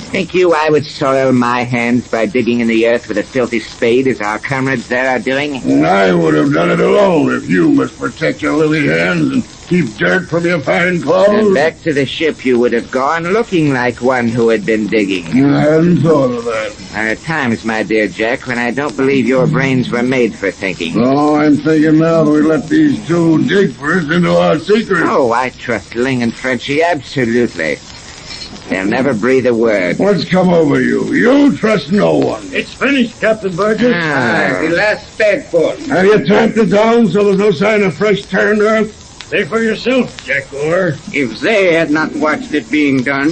Think you I would soil my hands by digging in the earth with a filthy spade as our comrades there are doing? And I would have done it alone if you must protect your lily hands and keep dirt from your fine clothes. And back to the ship you would have gone looking like one who had been digging. I hadn't thought of that. There are times, my dear Jack, when I don't believe your brains were made for thinking. Oh, I'm thinking now that we let these two dig first into our secret. Oh, I trust Ling and Frenchie absolutely. They'll never breathe a word. What's come over you? You trust no one. It's finished, Captain Burgess. The last bagful. Have you tamped it down so there's no sign of fresh turned earth? Say for yourself, Jack Orr. If they had not watched it being done,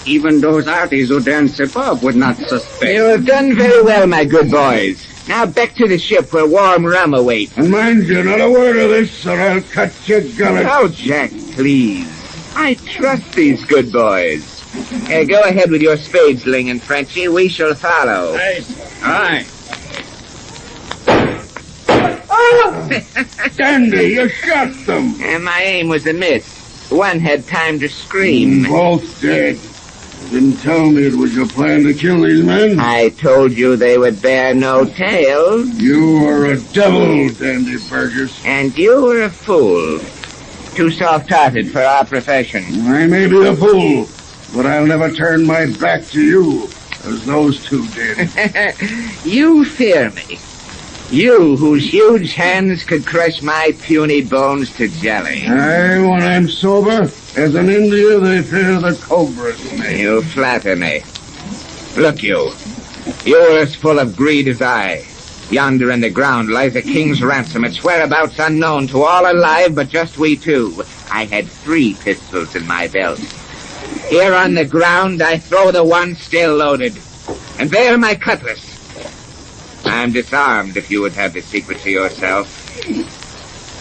even those arties who dance above would not suspect. You have done very well, my good boys. Now back to the ship where warm rum awaits. And mind you, not a word of this, or I'll cut your gullet. Oh, Jack, please. I trust these good boys. Go ahead with your spades, Ling and Frenchie. We shall follow. Aye. Dandy, you shot them. And my aim was a miss. One had time to scream. Both dead. Didn't tell me it was your plan to kill these men. I told you they would bear no tale. You are a devil, Dandy Burgess. And you were a fool. Too soft-hearted for our profession. I may be a fool, but I'll never turn my back to you, as those two did. You fear me. You, whose huge hands could crush my puny bones to jelly. Aye, when I'm sober, as in India, they fear the cobras. You flatter me. Look, you. You're as full of greed as I. Yonder in the ground lies a king's ransom, its whereabouts unknown to all alive but just we two. I had 3 pistols in my belt. Here on the ground, I throw the one still loaded. And there my cutlass. I'm disarmed if you would have the secret to yourself.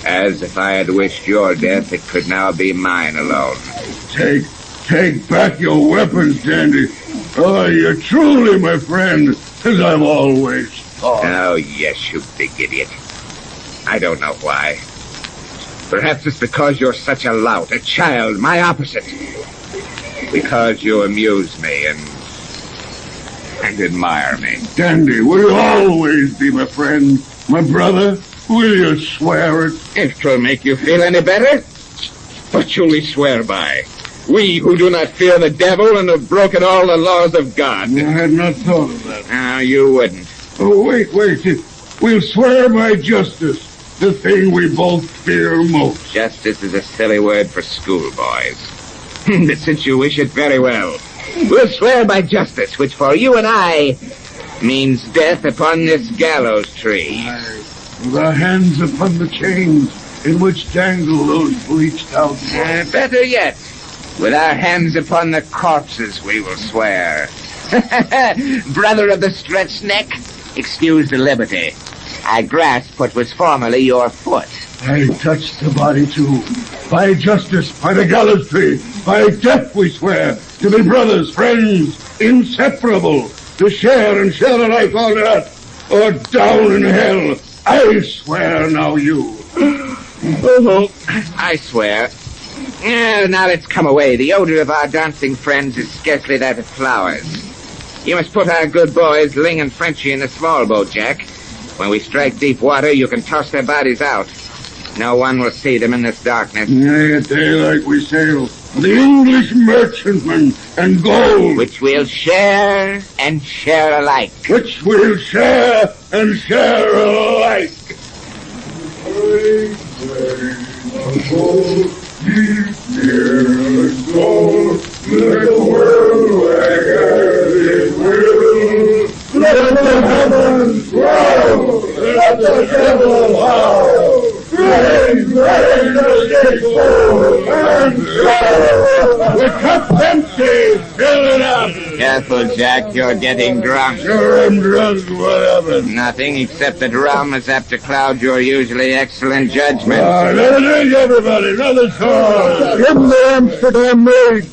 As if I had wished your death, it could now be mine alone. Take back your weapons, Dandy. Oh, you're truly my friend, as I've always thought. Oh, yes, you big idiot. I don't know why. Perhaps it's because you're such a lout, a child, my opposite. Because you amuse me and admire me. Dandy, will you always be my friend, my brother? Will you swear it? If 'twill make you feel any better. What shall we swear by? We who do not fear the devil and have broken all the laws of God. I had not thought of that. No, you wouldn't. Oh, wait. We'll swear by justice, the thing we both fear most. Justice is a silly word for schoolboys. But since you wish it very well, we'll swear by justice, which for you and I means death upon this gallows tree. Aye. With our hands upon the chains in which dangle those bleached out Better yet, with our hands upon the corpses we will swear. Brother of the stretched neck, excuse the liberty. I grasped what was formerly your foot. I touched the body too. By justice, by the gallows tree, by death we swear, to be brothers, friends, inseparable, to share and share alike on earth, or down in hell. I swear now you. I swear. Now let's come away. The odor of our dancing friends is scarcely that of flowers. You must put our good boys, Ling and Frenchie, in the small boat, Jack. When we strike deep water, you can toss their bodies out. No one will see them in this darkness. At daylight we sail, the English merchantmen and gold. Which we'll share and share alike. Which we'll share and share alike. Let the world wherever it will. Let the heavens grow. Let the devil howl. Rain, rain, escape forth and shout. The cup's empty. Fill it up. Careful, Jack. You're getting drunk. Sure, I'm drunk. What happened? Nothing except that rum is apt to cloud your usually excellent judgment. Another drink, everybody. Another song. Give them the Amsterdam maid.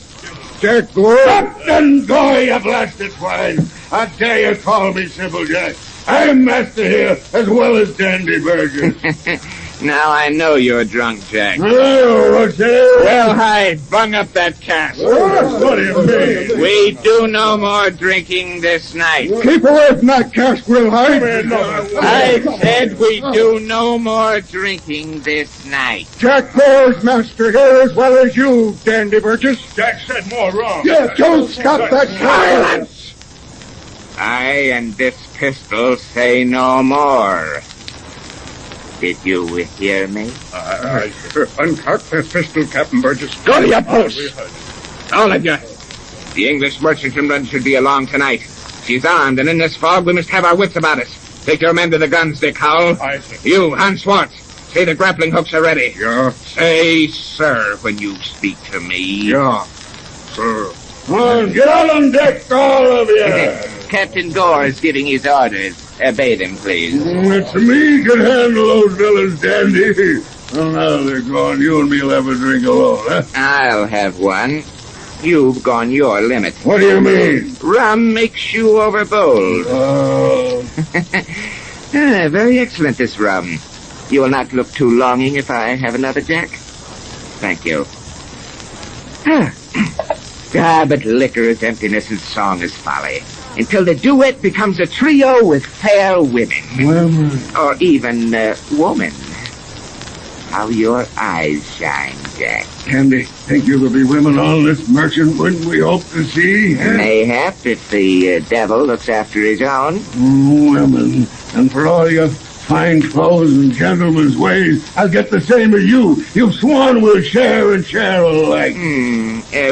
Jack Gore. Captain Gore, you blasted swine. I dare you call me Simple Jack. I'm master here as well as Dandy Burgess. Now I know you're drunk, Jack. Oh, what's that? Well, Hyde, bung up that cask. What do you mean? We do no more drinking this night. Keep away from that cask, Will Hyde. I said we do no more drinking this night. Jack Gore's master here as well as you, Dandy Burgess. Jack said more wrong. Yeah, don't stop that silence. I and this pistol say no more. Did you hear me? Uncock that pistol, Captain Burgess. Go to your post. All of you. The English merchantman should be along tonight. She's armed, and in this fog we must have our wits about us. Take your men to the guns, Dick Howell. I see. You, Hans Schwartz, say the grappling hooks are ready. Yeah. Say, sir, when you speak to me. Yeah, sir. Come on, get out on deck, all of you. Captain Gore is giving his orders. Obey them, please. It's me can handle those villains, Dandy. Well, now they're gone. You and me'll have a drink alone, huh? I'll have one. You've gone your limit. What do you mean? Rum makes you overbold. Very excellent, this rum. You will not look too longing if I have another, Jack? Thank you. But liquor is emptiness and song is folly. Until the duet becomes a trio with fair women. Women. Or even woman. How your eyes shine, Jack. Candy, think you will be women on this merchant when we hope to see? Mayhap, if the devil looks after his own. Women. And for all your fine clothes and gentlemen's ways, I'll get the same as you. You swan will share and share alike.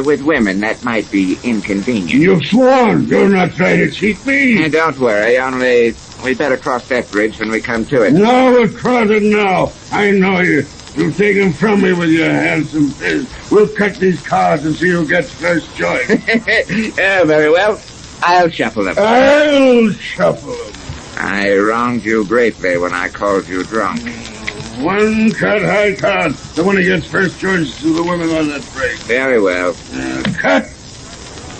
With women, that might be inconvenient. You swan. You're not trying to cheat me. Don't worry, only we better cross that bridge when we come to it. No, we'll cross it now. I know you. You'll take him from me with your handsome fist. We'll cut these cards and see who gets first choice. Very well. I'll shuffle them. I'll shuffle them. I wronged you greatly when I called you drunk. One cut, high card. The one who gets first choice to the women on that break. Very well. Cut.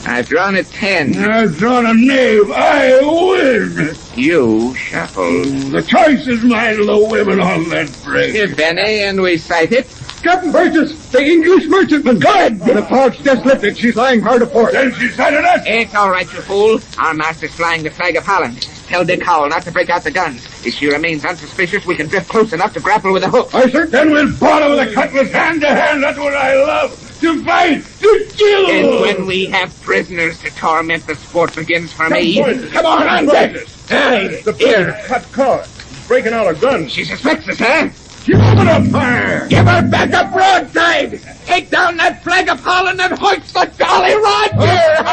I've drawn a 10. I've drawn a knave. I win. You shuffle. The choice is mine, the women on that break. If any, and we sight it. Captain Burgess, the English merchantman. Good. The fog's just lifted. She's lying hard aport. Then she sighted us. It's all right, you fool. Our master's flying the flag of Holland. Tell Dick Howell not to break out the guns. If she remains unsuspicious, we can drift close enough to grapple with the hook. I sir. Then we'll bother with the cutlass hand to hand. That's what I love. To fight, to kill. And when we have prisoners to torment, the sport begins for me. Come on deck. Hey, the here. Cut cord. She's breaking out a gun. She suspects us, huh? She's open up fire. Give her back a broadside. Take down that flag of Holland and hoist the Jolly Roger.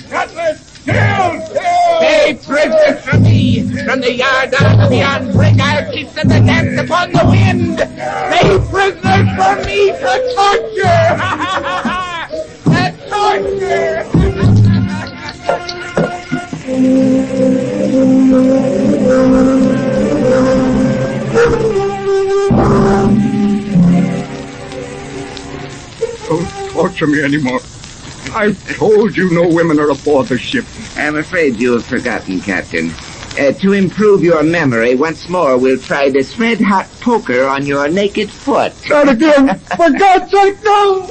Cutlass. Kill. Stay prisoners for me. The on the yardarm of the unbrig, I'll keep them the dance upon the wind. They prisoners for me to torture. The torture. Don't torture me anymore. I've told you no women are aboard the ship. I'm afraid you have forgotten, Captain. To improve your memory, once more we'll try this red-hot poker on your naked foot. Not again! For God's sake, no!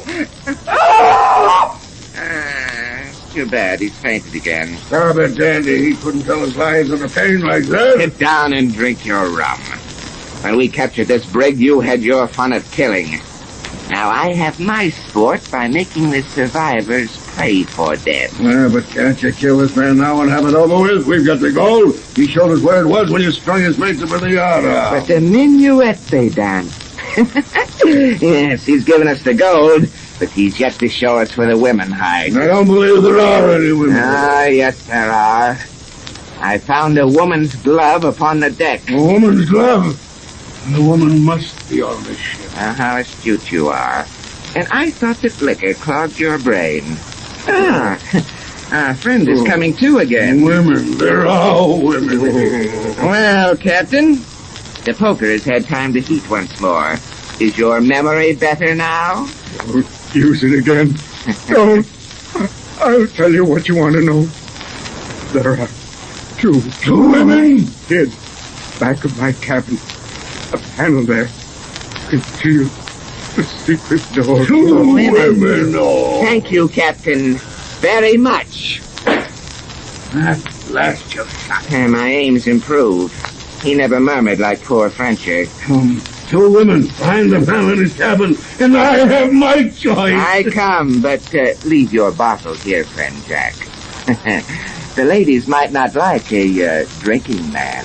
It's too bad. He's fainted again. Stop it, Dandy. He couldn't tell his lies on a pain like that. Sit down and drink your rum. When we captured this brig, you had your fun of killing. Now I have my sport by making the survivors pray for them. Yeah, but can't you kill this man now and have it over with? We've got the gold. He showed us where it was when you strung his mates up in the yard. But the minuet they danced. Yes, he's given us the gold, but he's yet to show us where the women hide. I don't believe there are any women. Ah, yes, there are. I found a woman's glove upon the deck. A woman's glove? The woman must be on this ship. How astute you are. And I thought that liquor clogged your brain. Our friend is coming to again. Women, they're all women. Well, Captain, the poker has had time to heat once more. Is your memory better now? Don't use it again. Don't. I'll tell you what you want to know. There are two women hid back of my cabin. A panel there concealed the secret door. Two women. Thank you, Captain, very much. At last you've shot. My aim's improved. He never murmured like poor Frenchy. Two women find the man in his cabin, and I have my choice. I come, but leave your bottle here, friend Jack. The ladies might not like a drinking man.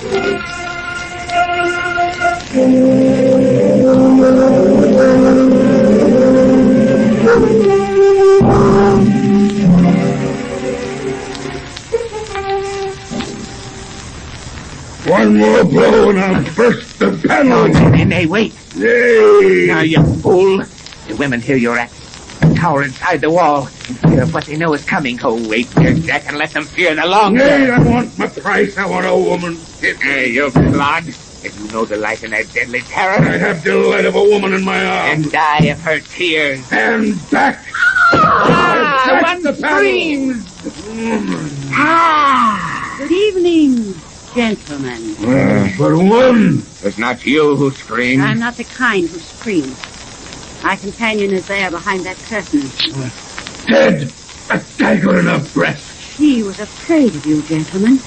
One more blow and I'll burst the panel. Nay, wait. Nay. Now, you fool. The women hear your act. Cower inside the wall in fear of what they know is coming. Oh, wait there, Jack, and let them fear the longer. Nay, I want my price. I want a woman. Hey, you clod. If you know the light in that deadly terror. I have the light of a woman in my arms. And die of her tears. And back. One screams. Good evening, gentlemen. But one. It's not you who screamed. I'm not the kind who screams. My companion is there behind that curtain. Dead. A dagger in her breast. She was afraid of you, gentlemen.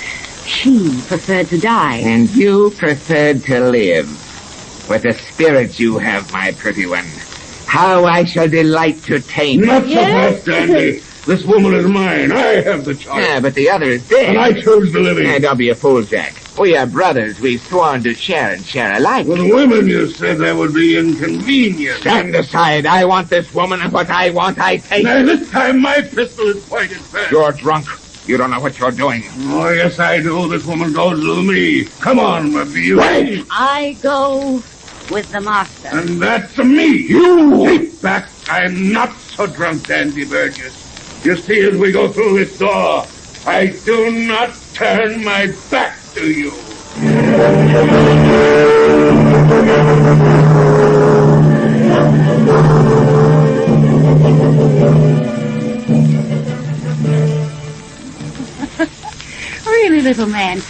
She preferred to die. And you preferred to live. What a spirit you have, my pretty one. How I shall delight to tame it. Not so fast, Dandy. This woman is mine. I have the choice. Yeah, but the other is dead. And I choose the living. Hey, don't be a fool, Jack. We are brothers. We've sworn to share and share alike. With women, you said that would be inconvenient. Stand aside. I want this woman, and what I want, I take. Now, this time my pistol is pointed first. You're drunk. You don't know what you're doing. Oh, yes, I do. This woman goes with me. Come on, my beauty. Wait! I go with the master. And that's me. You! Keep back. I'm not so drunk, Dandy Burgess. You see, as we go through this door, I do not turn my back to you. Really, little man,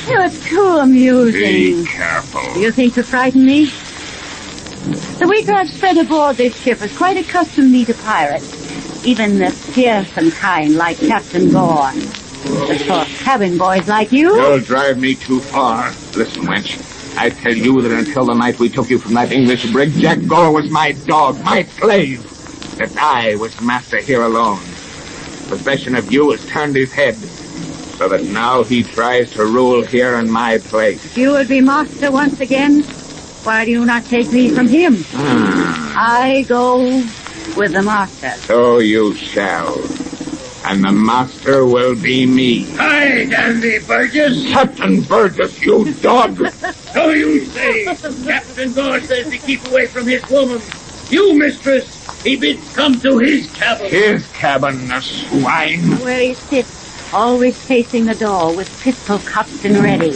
you're too amusing. Be careful. You think to frighten me? The week I've spent aboard this ship has quite accustomed me to pirates. Even the fearsome kind like Captain Bourne. As for cabin boys like you... You'll drive me too far. Listen, wench. I tell you that until the night we took you from that English brig, Jack Gore was my dog, my slave. That I was master here alone. Possession of you has turned his head. So that now he tries to rule here in my place. If you would be master once again, why do you not take me from him? I go with the master. So you shall. and the master will be me. Aye, Dandy Burgess. Captain Burgess, you dog! So you say. Captain Gore says to keep away from his woman. You, mistress, he bids come to his cabin. His cabin, the swine. Where he sits, always facing the door with pistol cupped and ready.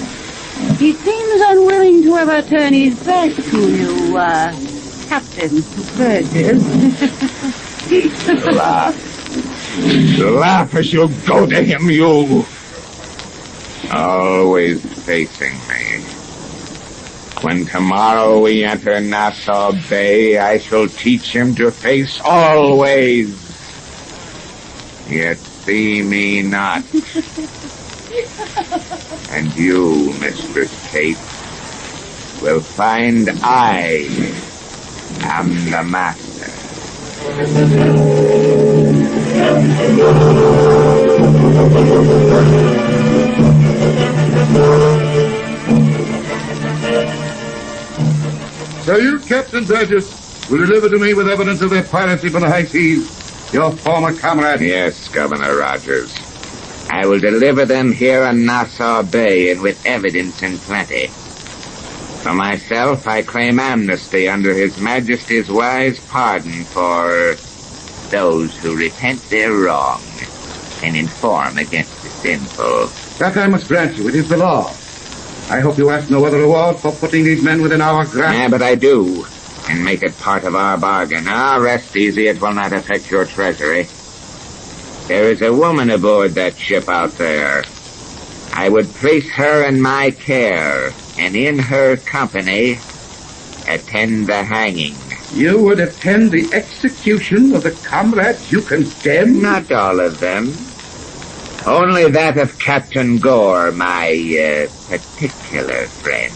He seems unwilling to ever turn his back to you, Captain Burgess. Laugh as you go to him, you. Always facing me. When tomorrow we enter Nassau Bay, I shall teach him to face always. Yet see me not. And you, Mistress Kate, will find I am the master. So you, Captain Burgess, will deliver to me with evidence of their piracy from the high seas your former comrade? Yes, Governor Rogers. I will deliver them here in Nassau Bay and with evidence in plenty. For myself, I claim amnesty under His Majesty's wise pardon for those who repent their wrong and inform against the sinful. That I must grant you. It is the law. I hope you ask no other reward for putting these men within our grasp. Yeah, but I do, and make it part of our bargain. Rest easy. It will not affect your treasury. There is a woman aboard that ship out there. I would place her in my care, and in her company, attend the hanging. You would attend the execution of the comrades you condemn? Not all of them. Only that of Captain Gore, my particular friend.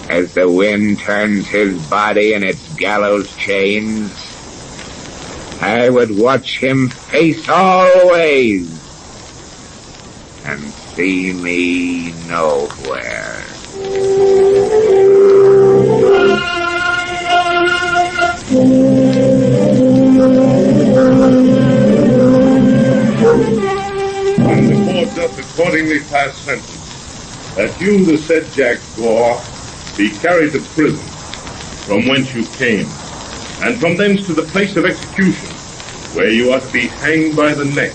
As the wind turns his body in its gallows chains, I would watch him face always and see me nowhere. And the court doth accordingly pass sentence that you, the said Jack Gore, be carried to prison, from whence you came, and from thence to the place of execution, where you are to be hanged by the neck,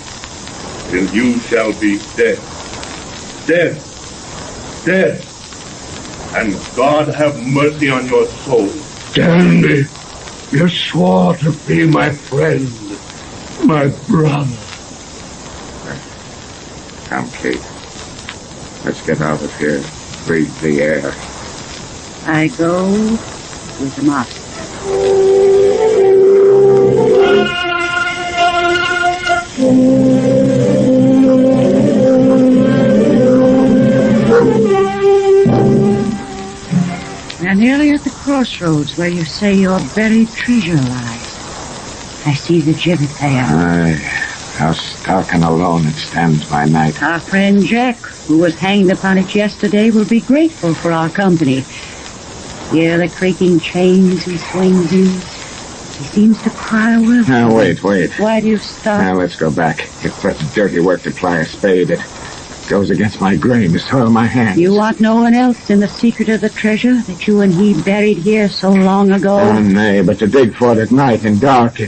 till you shall be dead. Dead. Dead. And God have mercy on your soul. Dandy, you swore to be my friend, my brother. Come, Kate. Let's get out of here. Breathe the air. I go with the master. We're nearly at the crossroads where you say your buried treasure lies. I see the gibbet there. Aye. How stark and alone it stands by night. Our friend Jack, who was hanged upon it yesterday, will be grateful for our company. Hear the creaking chains he swings in. He seems to cry well. Now, wait. Why do you stop? Now, let's go back. It's such dirty work to ply a spade. It goes against my grain to soil my hands. You want no one else in the secret of the treasure that you and he buried here so long ago? Oh, nay, but to dig for it at night and dark,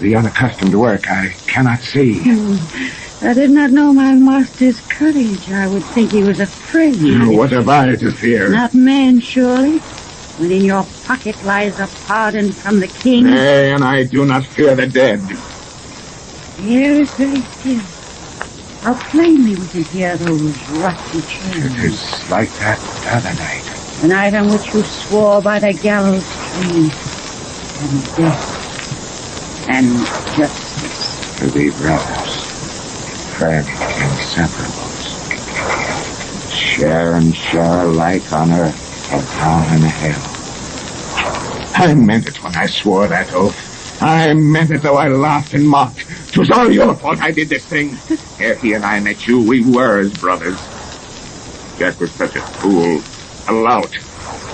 the unaccustomed work I cannot see. I did not know my master's courage. I would think he was afraid. What have I to fear? Not man, surely. When in your pocket lies a pardon from the king. Nay, and I do not fear the dead. The air is very still. How plainly we can hear those rusty chains. It is like that other night. The night on which you swore by the gallows tree. And death. And justice. To be brothers. Tragic inseparables. Share and share alike on earth and down in hell. I meant it when I swore that oath. I meant it though I laughed and mocked. 'Twas all your fault I did this thing. Ere he and I met you, we were as brothers. Jack was such a fool, a lout.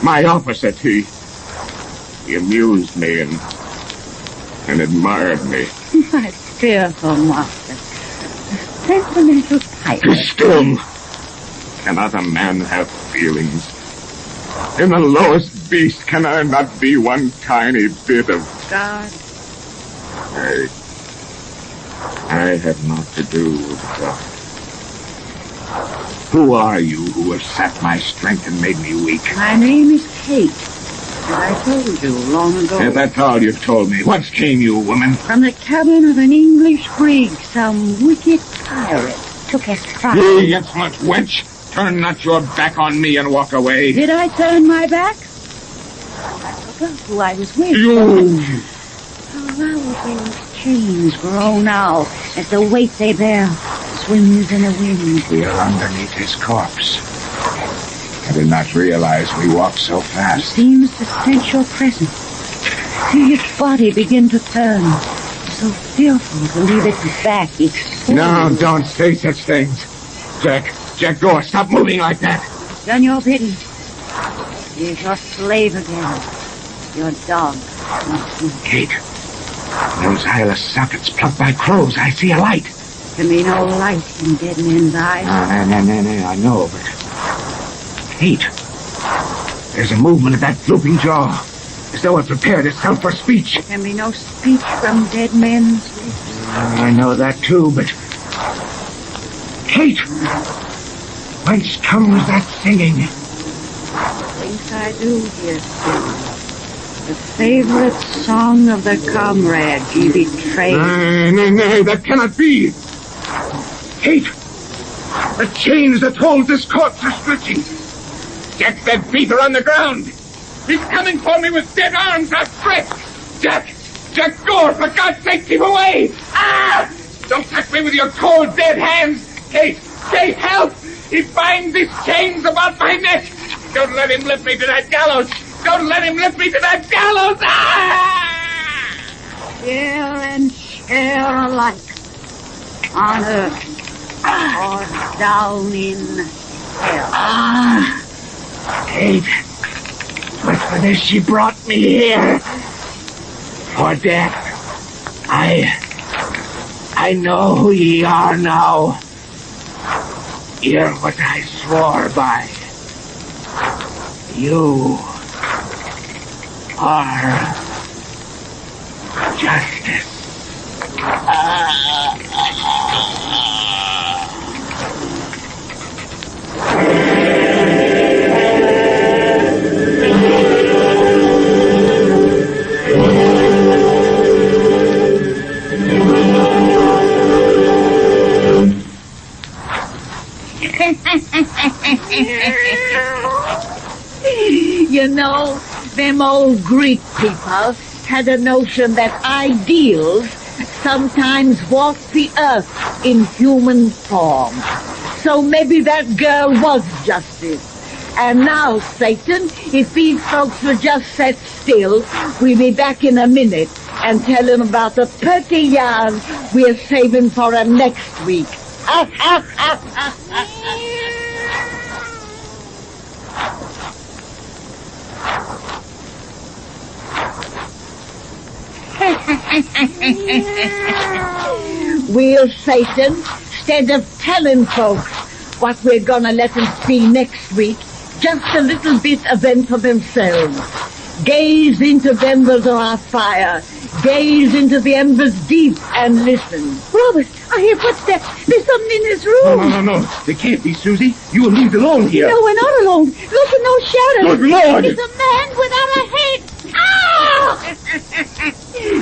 My opposite, he amused me and admired me. But fearful, Master. A sentimental pirate. Still, cannot a man have feelings? In the lowest beast, can I not be one tiny bit of... God. I have naught to do with God. Who are you who have sapped my strength and made me weak? My name is Kate. As I told you long ago. If that's all you've told me, whence came you, woman? From the cabin of an English brig, some wicked pirate took us prize. You insolent wench! Turn not your back on me and walk away. Did I turn my back? I forgot who I was with. You! How loud those chains grow now as the weight they bear swims in the wind. We are underneath his corpse. I did not realize we walked so fast. It seems to sense your presence. See its body begin to turn. So fearful to leave its back. No, don't say such things. Jack Gore, stop moving like that. Done your bidding. He is your slave again. Your dog. Kate, those eyeless sockets plucked by crows. I see a light. There can be no light in dead men's eyes. No, I know, but... Kate, there's a movement of that drooping jaw, as though it prepared itself for speech. There can be no speech from dead men's lips. I know that too, but... Kate! Whence comes that singing? Things I do hear sing. The favorite song of the comrade ye betrayed. Nay, that cannot be. Kate! The chains that hold this corpse are stretching. Jack's dead feet are on the ground. He's coming for me with dead arms outstretched. Jack Gore, for God's sake, keep away! Ah! Don't touch me with your cold, dead hands. Kate, help! He binds his chains about my neck. Don't let him lift me to that gallows. Don't let him lift me to that gallows. Ah! Share and share alike. On earth or down in hell. Kate, but for this she brought me here. For death. I know who ye are now. Hear what I swore by. You are justice. You know, them old Greek people had a notion that ideals sometimes walk the earth in human form. So maybe that girl was justice. And now, Satan, if these folks would just sit still, we'll be back in a minute and tell them about the pretty yarn we're saving for them next week. Well, Satan, instead of telling folks what we're gonna let them see next week, just a little bit of them for themselves. Gaze into the embers of our fire. Gaze into the embers deep and listen. Robert, I hear footsteps. There's something in this room. No. They can't be, Susie. You and me's alone here. No, we're not alone. Look at those shadows. Good Lord! It's a man without a head. Ah!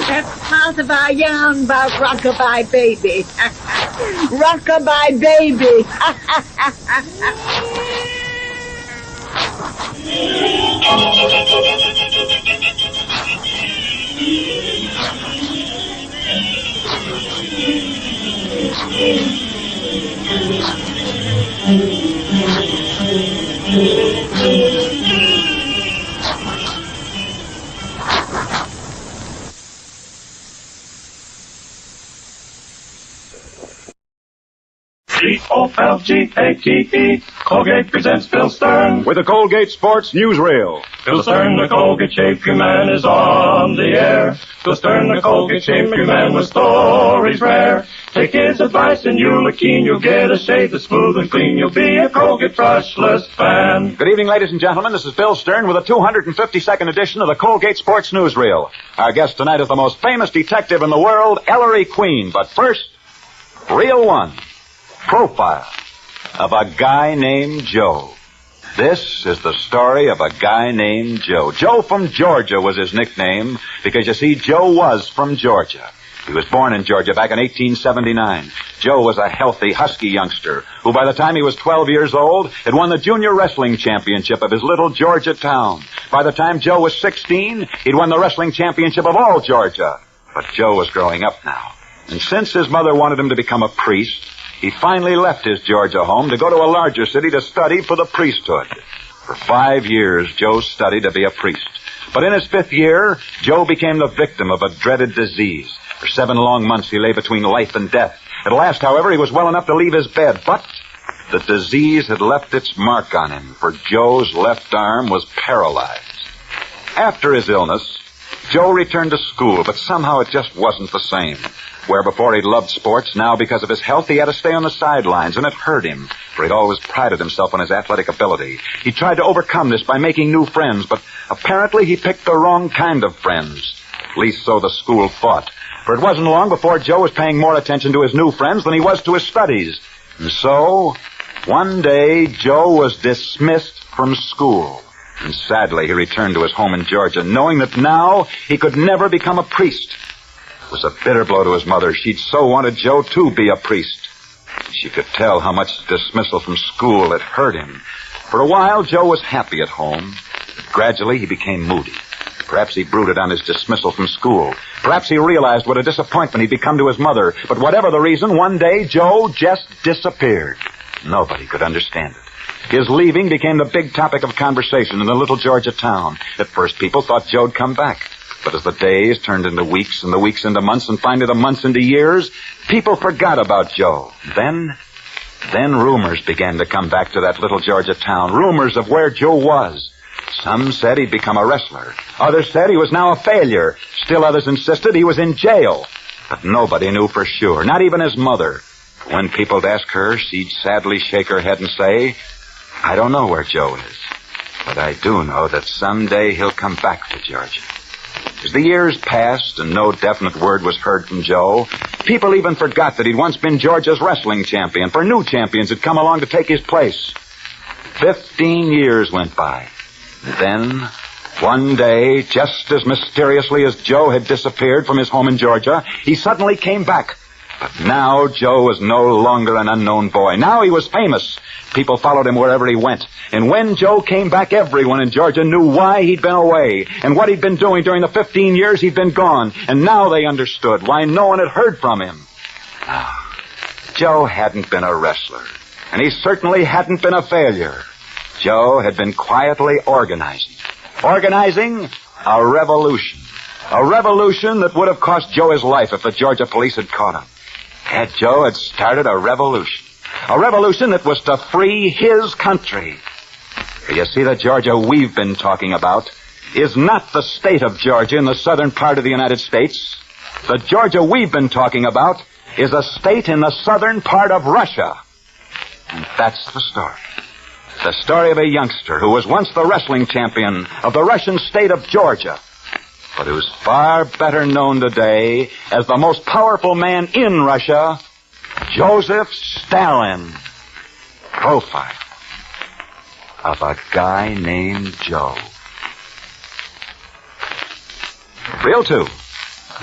That's part of our yarn about Rockabye Baby. Rockabye Baby. C-O-L-G-A-T-E, Colgate presents Phil Stern with the Colgate Sports Newsreel. Phil Stern, the Colgate Shaver Man, is on the air. Phil Stern, the Colgate Shaver Man, with stories rare. Take his advice and you'll look keen. You'll get a shave that's smooth and clean. You'll be a Colgate brushless fan. Good evening, ladies and gentlemen. This is Phil Stern with a 252nd edition of the Colgate Sports Newsreel. Our guest tonight is the most famous detective in the world, Ellery Queen. But first, Reel 1, Profile of a Guy Named Joe. This is the story of a guy named Joe. Joe from Georgia was his nickname because, you see, Joe was from Georgia. He was born in Georgia back in 1879. Joe was a healthy, husky youngster who, by the time he was 12 years old, had won the junior wrestling championship of his little Georgia town. By the time Joe was 16, he'd won the wrestling championship of all Georgia. But Joe was growing up now. And since his mother wanted him to become a priest, he finally left his Georgia home to go to a larger city to study for the priesthood. For 5 years, Joe studied to be a priest. But in his 5th year, Joe became the victim of a dreaded disease. For 7 long months, he lay between life and death. At last, however, he was well enough to leave his bed. But the disease had left its mark on him, for Joe's left arm was paralyzed. After his illness, Joe returned to school, but somehow it just wasn't the same. Where before he'd loved sports, now because of his health, he had to stay on the sidelines, and it hurt him, for he'd always prided himself on his athletic ability. He tried to overcome this by making new friends, but apparently he picked the wrong kind of friends. At least so the school thought. For it wasn't long before Joe was paying more attention to his new friends than he was to his studies. And so, one day, Joe was dismissed from school. And sadly, he returned to his home in Georgia, knowing that now he could never become a priest. It was a bitter blow to his mother. She'd so wanted Joe to be a priest. She could tell how much dismissal from school had hurt him. For a while, Joe was happy at home. But gradually, he became moody. Perhaps he brooded on his dismissal from school. Perhaps he realized what a disappointment he'd become to his mother. But whatever the reason, one day, Joe just disappeared. Nobody could understand it. His leaving became the big topic of conversation in the little Georgia town. At first, people thought Joe'd come back. But as the days turned into weeks and the weeks into months and finally the months into years, people forgot about Joe. Then rumors began to come back to that little Georgia town. Rumors of where Joe was. Some said he'd become a wrestler. Others said he was now a failure. Still others insisted he was in jail. But nobody knew for sure, not even his mother. When people'd ask her, she'd sadly shake her head and say, "I don't know where Joe is, but I do know that someday he'll come back to Georgia." As the years passed and no definite word was heard from Joe, people even forgot that he'd once been Georgia's wrestling champion, for new champions had come along to take his place. 15 years went by. And then, one day, just as mysteriously as Joe had disappeared from his home in Georgia, he suddenly came back. But now Joe was no longer an unknown boy. Now he was famous. People followed him wherever he went. And when Joe came back, everyone in Georgia knew why he'd been away and what he'd been doing during the 15 years he'd been gone. And now they understood why no one had heard from him. Now, Joe hadn't been a wrestler, and he certainly hadn't been a failure. Joe had been quietly organizing a revolution. A revolution that would have cost Joe his life if the Georgia police had caught him. And Joe had started a revolution. A revolution that was to free his country. You see, the Georgia we've been talking about is not the state of Georgia in the southern part of the United States. The Georgia we've been talking about is a state in the southern part of Russia. And that's the story. The story of a youngster who was once the wrestling champion of the Russian state of Georgia, but who's far better known today as the most powerful man in Russia, Joseph Stalin. Profile of a guy named Joe. Reel 2.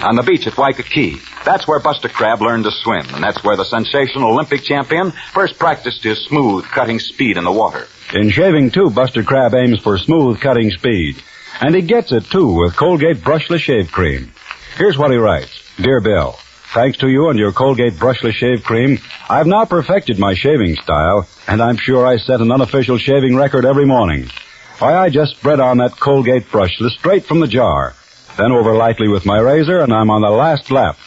On the beach at Waikiki. That's where Buster Crabbe learned to swim, and that's where the sensational Olympic champion first practiced his smooth cutting speed in the water. In shaving, too, Buster Crabbe aims for smooth cutting speed. And he gets it, too, with Colgate Brushless Shave Cream. Here's what he writes. Dear Bill, thanks to you and your Colgate Brushless Shave Cream, I've now perfected my shaving style, and I'm sure I set an unofficial shaving record every morning. Why, I just spread on that Colgate Brushless straight from the jar, then over lightly with my razor, and I'm on the last lap.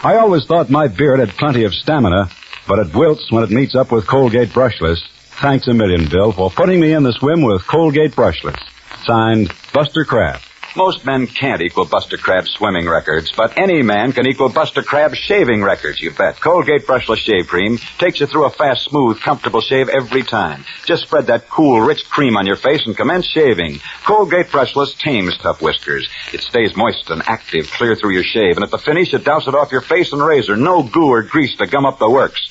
I always thought my beard had plenty of stamina, but it wilts when it meets up with Colgate Brushless. Thanks a million, Bill, for putting me in the swim with Colgate Brushless. Signed, Buster Crab. Most men can't equal Buster Crab's swimming records, but any man can equal Buster Crab's shaving records, you bet. Colgate Brushless Shave Cream takes you through a fast, smooth, comfortable shave every time. Just spread that cool, rich cream on your face and commence shaving. Colgate Brushless tames tough whiskers. It stays moist and active clear through your shave, and at the finish, you douse it off your face and razor. No goo or grease to gum up the works.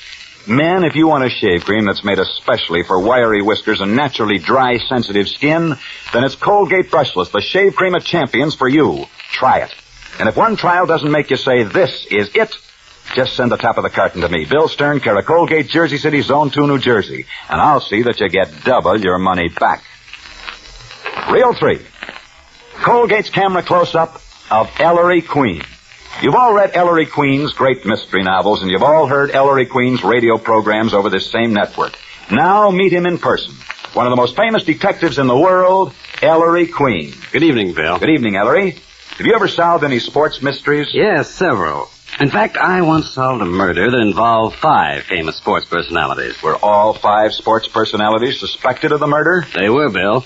Men, if you want a shave cream that's made especially for wiry whiskers and naturally dry, sensitive skin, then it's Colgate Brushless, the shave cream of champions for you. Try it. And if one trial doesn't make you say, this is it, just send the top of the carton to me, Bill Stern, care of Colgate, Jersey City, Zone 2, New Jersey, and I'll see that you get double your money back. Reel 3. Colgate's camera close-up of Ellery Queen. You've all read Ellery Queen's great mystery novels, and you've all heard Ellery Queen's radio programs over this same network. Now meet him in person. One of the most famous detectives in the world, Ellery Queen. Good evening, Bill. Good evening, Ellery. Have you ever solved any sports mysteries? Yes, several. In fact, I once solved a murder that involved 5 famous sports personalities. Were all 5 sports personalities suspected of the murder? They were, Bill.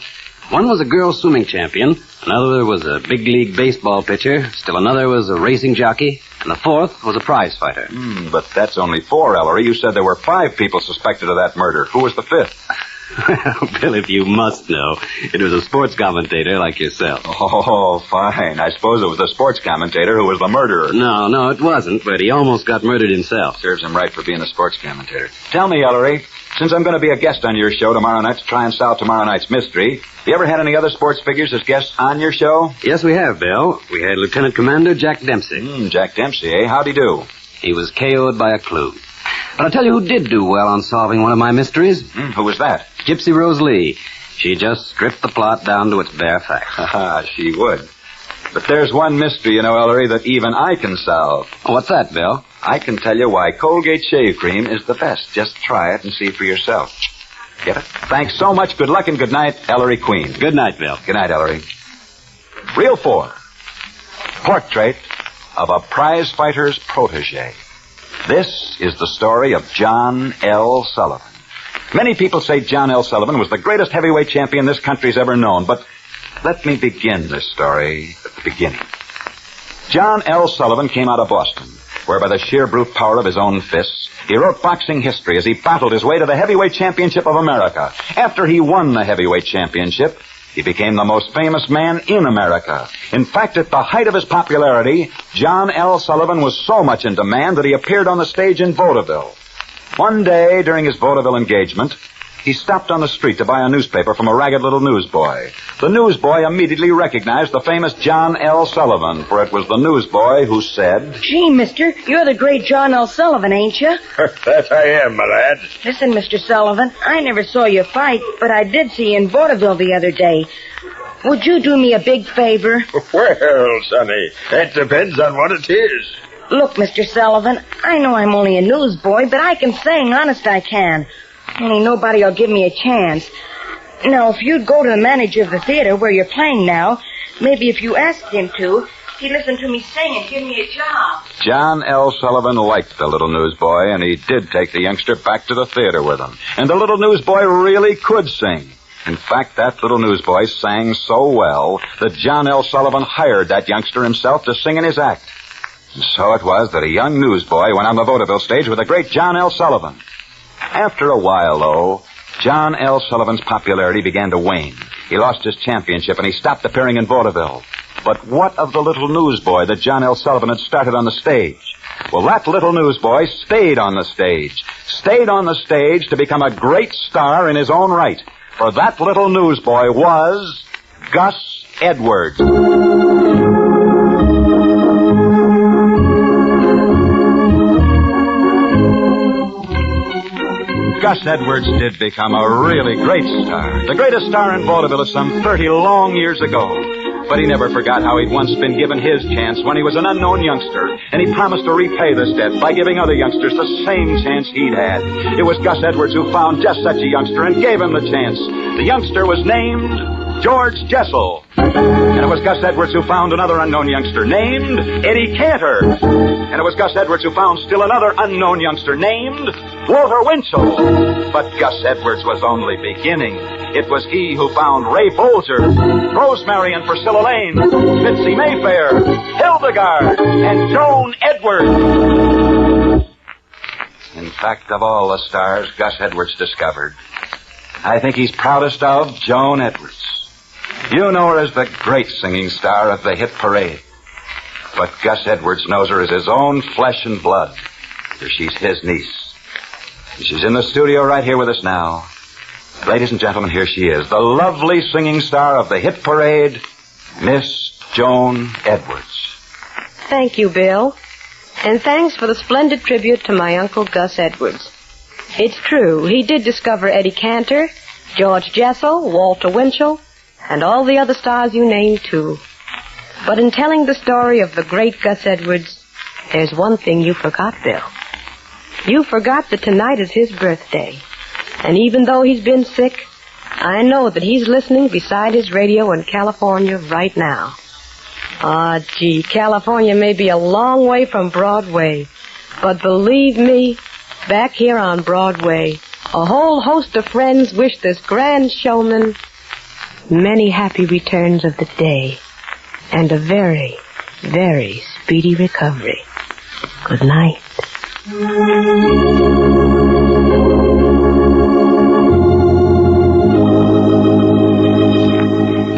One was a girls' swimming champion, another was a big league baseball pitcher, still another was a racing jockey, and the 4th was a prize fighter. But that's only 4, Ellery. You said there were 5 people suspected of that murder. Who was the 5th? Well, Bill, if you must know, it was a sports commentator like yourself. Oh, fine. I suppose it was the sports commentator who was the murderer. No, it wasn't, but he almost got murdered himself. Serves him right for being a sports commentator. Tell me, Ellery, since I'm going to be a guest on your show tomorrow night to try and solve tomorrow night's mystery, you ever had any other sports figures as guests on your show? Yes, we have, Bill. We had Lieutenant Commander Jack Dempsey. Jack Dempsey, eh? How'd he do? He was KO'd by a clue. But I'll tell you who did do well on solving one of my mysteries. Who was that? Gypsy Rose Lee. She just stripped the plot down to its bare facts. She would. But there's one mystery, you know, Ellery, that even I can solve. What's that, Bill? I can tell you why Colgate Shave Cream is the best. Just try it and see for yourself. Get it? Thanks so much. Good luck and good night, Ellery Queen. Good night, Bill. Good night, Ellery. Reel 4. Portrait of a prize fighter's protege. This is the story of John L. Sullivan. Many people say John L. Sullivan was the greatest heavyweight champion this country's ever known, but let me begin this story at the beginning. John L. Sullivan came out of Boston, where by the sheer brute power of his own fists, he wrote boxing history as he battled his way to the heavyweight championship of America. After he won the heavyweight championship, he became the most famous man in America. In fact, at the height of his popularity, John L. Sullivan was so much in demand that he appeared on the stage in vaudeville. One day, during his vaudeville engagement, he stopped on the street to buy a newspaper from a ragged little newsboy. The newsboy immediately recognized the famous John L. Sullivan, for it was the newsboy who said, "Gee, mister, you're the great John L. Sullivan, ain't you?" That I am, my lad. Listen, Mr. Sullivan, I never saw you fight, but I did see you in vaudeville the other day. Would you do me a big favor? Well, sonny, that depends on what it is. Look, Mr. Sullivan, I know I'm only a newsboy, but I can sing, honest I can. Only nobody'll give me a chance. Now, if you'd go to the manager of the theater where you're playing now, maybe if you asked him to, he'd listen to me sing and give me a job. John L. Sullivan liked the little newsboy, and he did take the youngster back to the theater with him. And the little newsboy really could sing. In fact, that little newsboy sang so well that John L. Sullivan hired that youngster himself to sing in his act. And so it was that a young newsboy went on the vaudeville stage with the great John L. Sullivan. After a while, though, John L. Sullivan's popularity began to wane. He lost his championship, and he stopped appearing in vaudeville. But what of the little newsboy that John L. Sullivan had started on the stage? Well, that little newsboy stayed on the stage to become a great star in his own right. For that little newsboy was Gus Edwards. Gus Edwards did become a really great star. The greatest star in vaudeville of some 30 long years ago. But he never forgot how he'd once been given his chance when he was an unknown youngster, and he promised to repay this debt by giving other youngsters the same chance he'd had. It was Gus Edwards who found just such a youngster and gave him the chance. The youngster was named George Jessel. And it was Gus Edwards who found another unknown youngster named Eddie Cantor. And it was Gus Edwards who found still another unknown youngster named Walter Winchell. But Gus Edwards was only beginning. It was he who found Ray Bolger, Rosemary and Priscilla Lane, Bitsy Mayfair, Hildegard, and Joan Edwards. In fact, of all the stars Gus Edwards discovered, I think he's proudest of Joan Edwards. You know her as the great singing star of the hit parade. But Gus Edwards knows her as his own flesh and blood, for she's his niece. And she's in the studio right here with us now. Ladies and gentlemen, here she is, the lovely singing star of the hit parade, Miss Joan Edwards. Thank you, Bill. And thanks for the splendid tribute to my Uncle Gus Edwards. It's true, he did discover Eddie Cantor, George Jessel, Walter Winchell, and all the other stars you named, too. But in telling the story of the great Gus Edwards, there's one thing you forgot, Bill. You forgot that tonight is his birthday. And even though he's been sick, I know that he's listening beside his radio in California right now. Ah, gee, California may be a long way from Broadway, but believe me, back here on Broadway, a whole host of friends wish this grand showman many happy returns of the day and a very, very speedy recovery. Good night.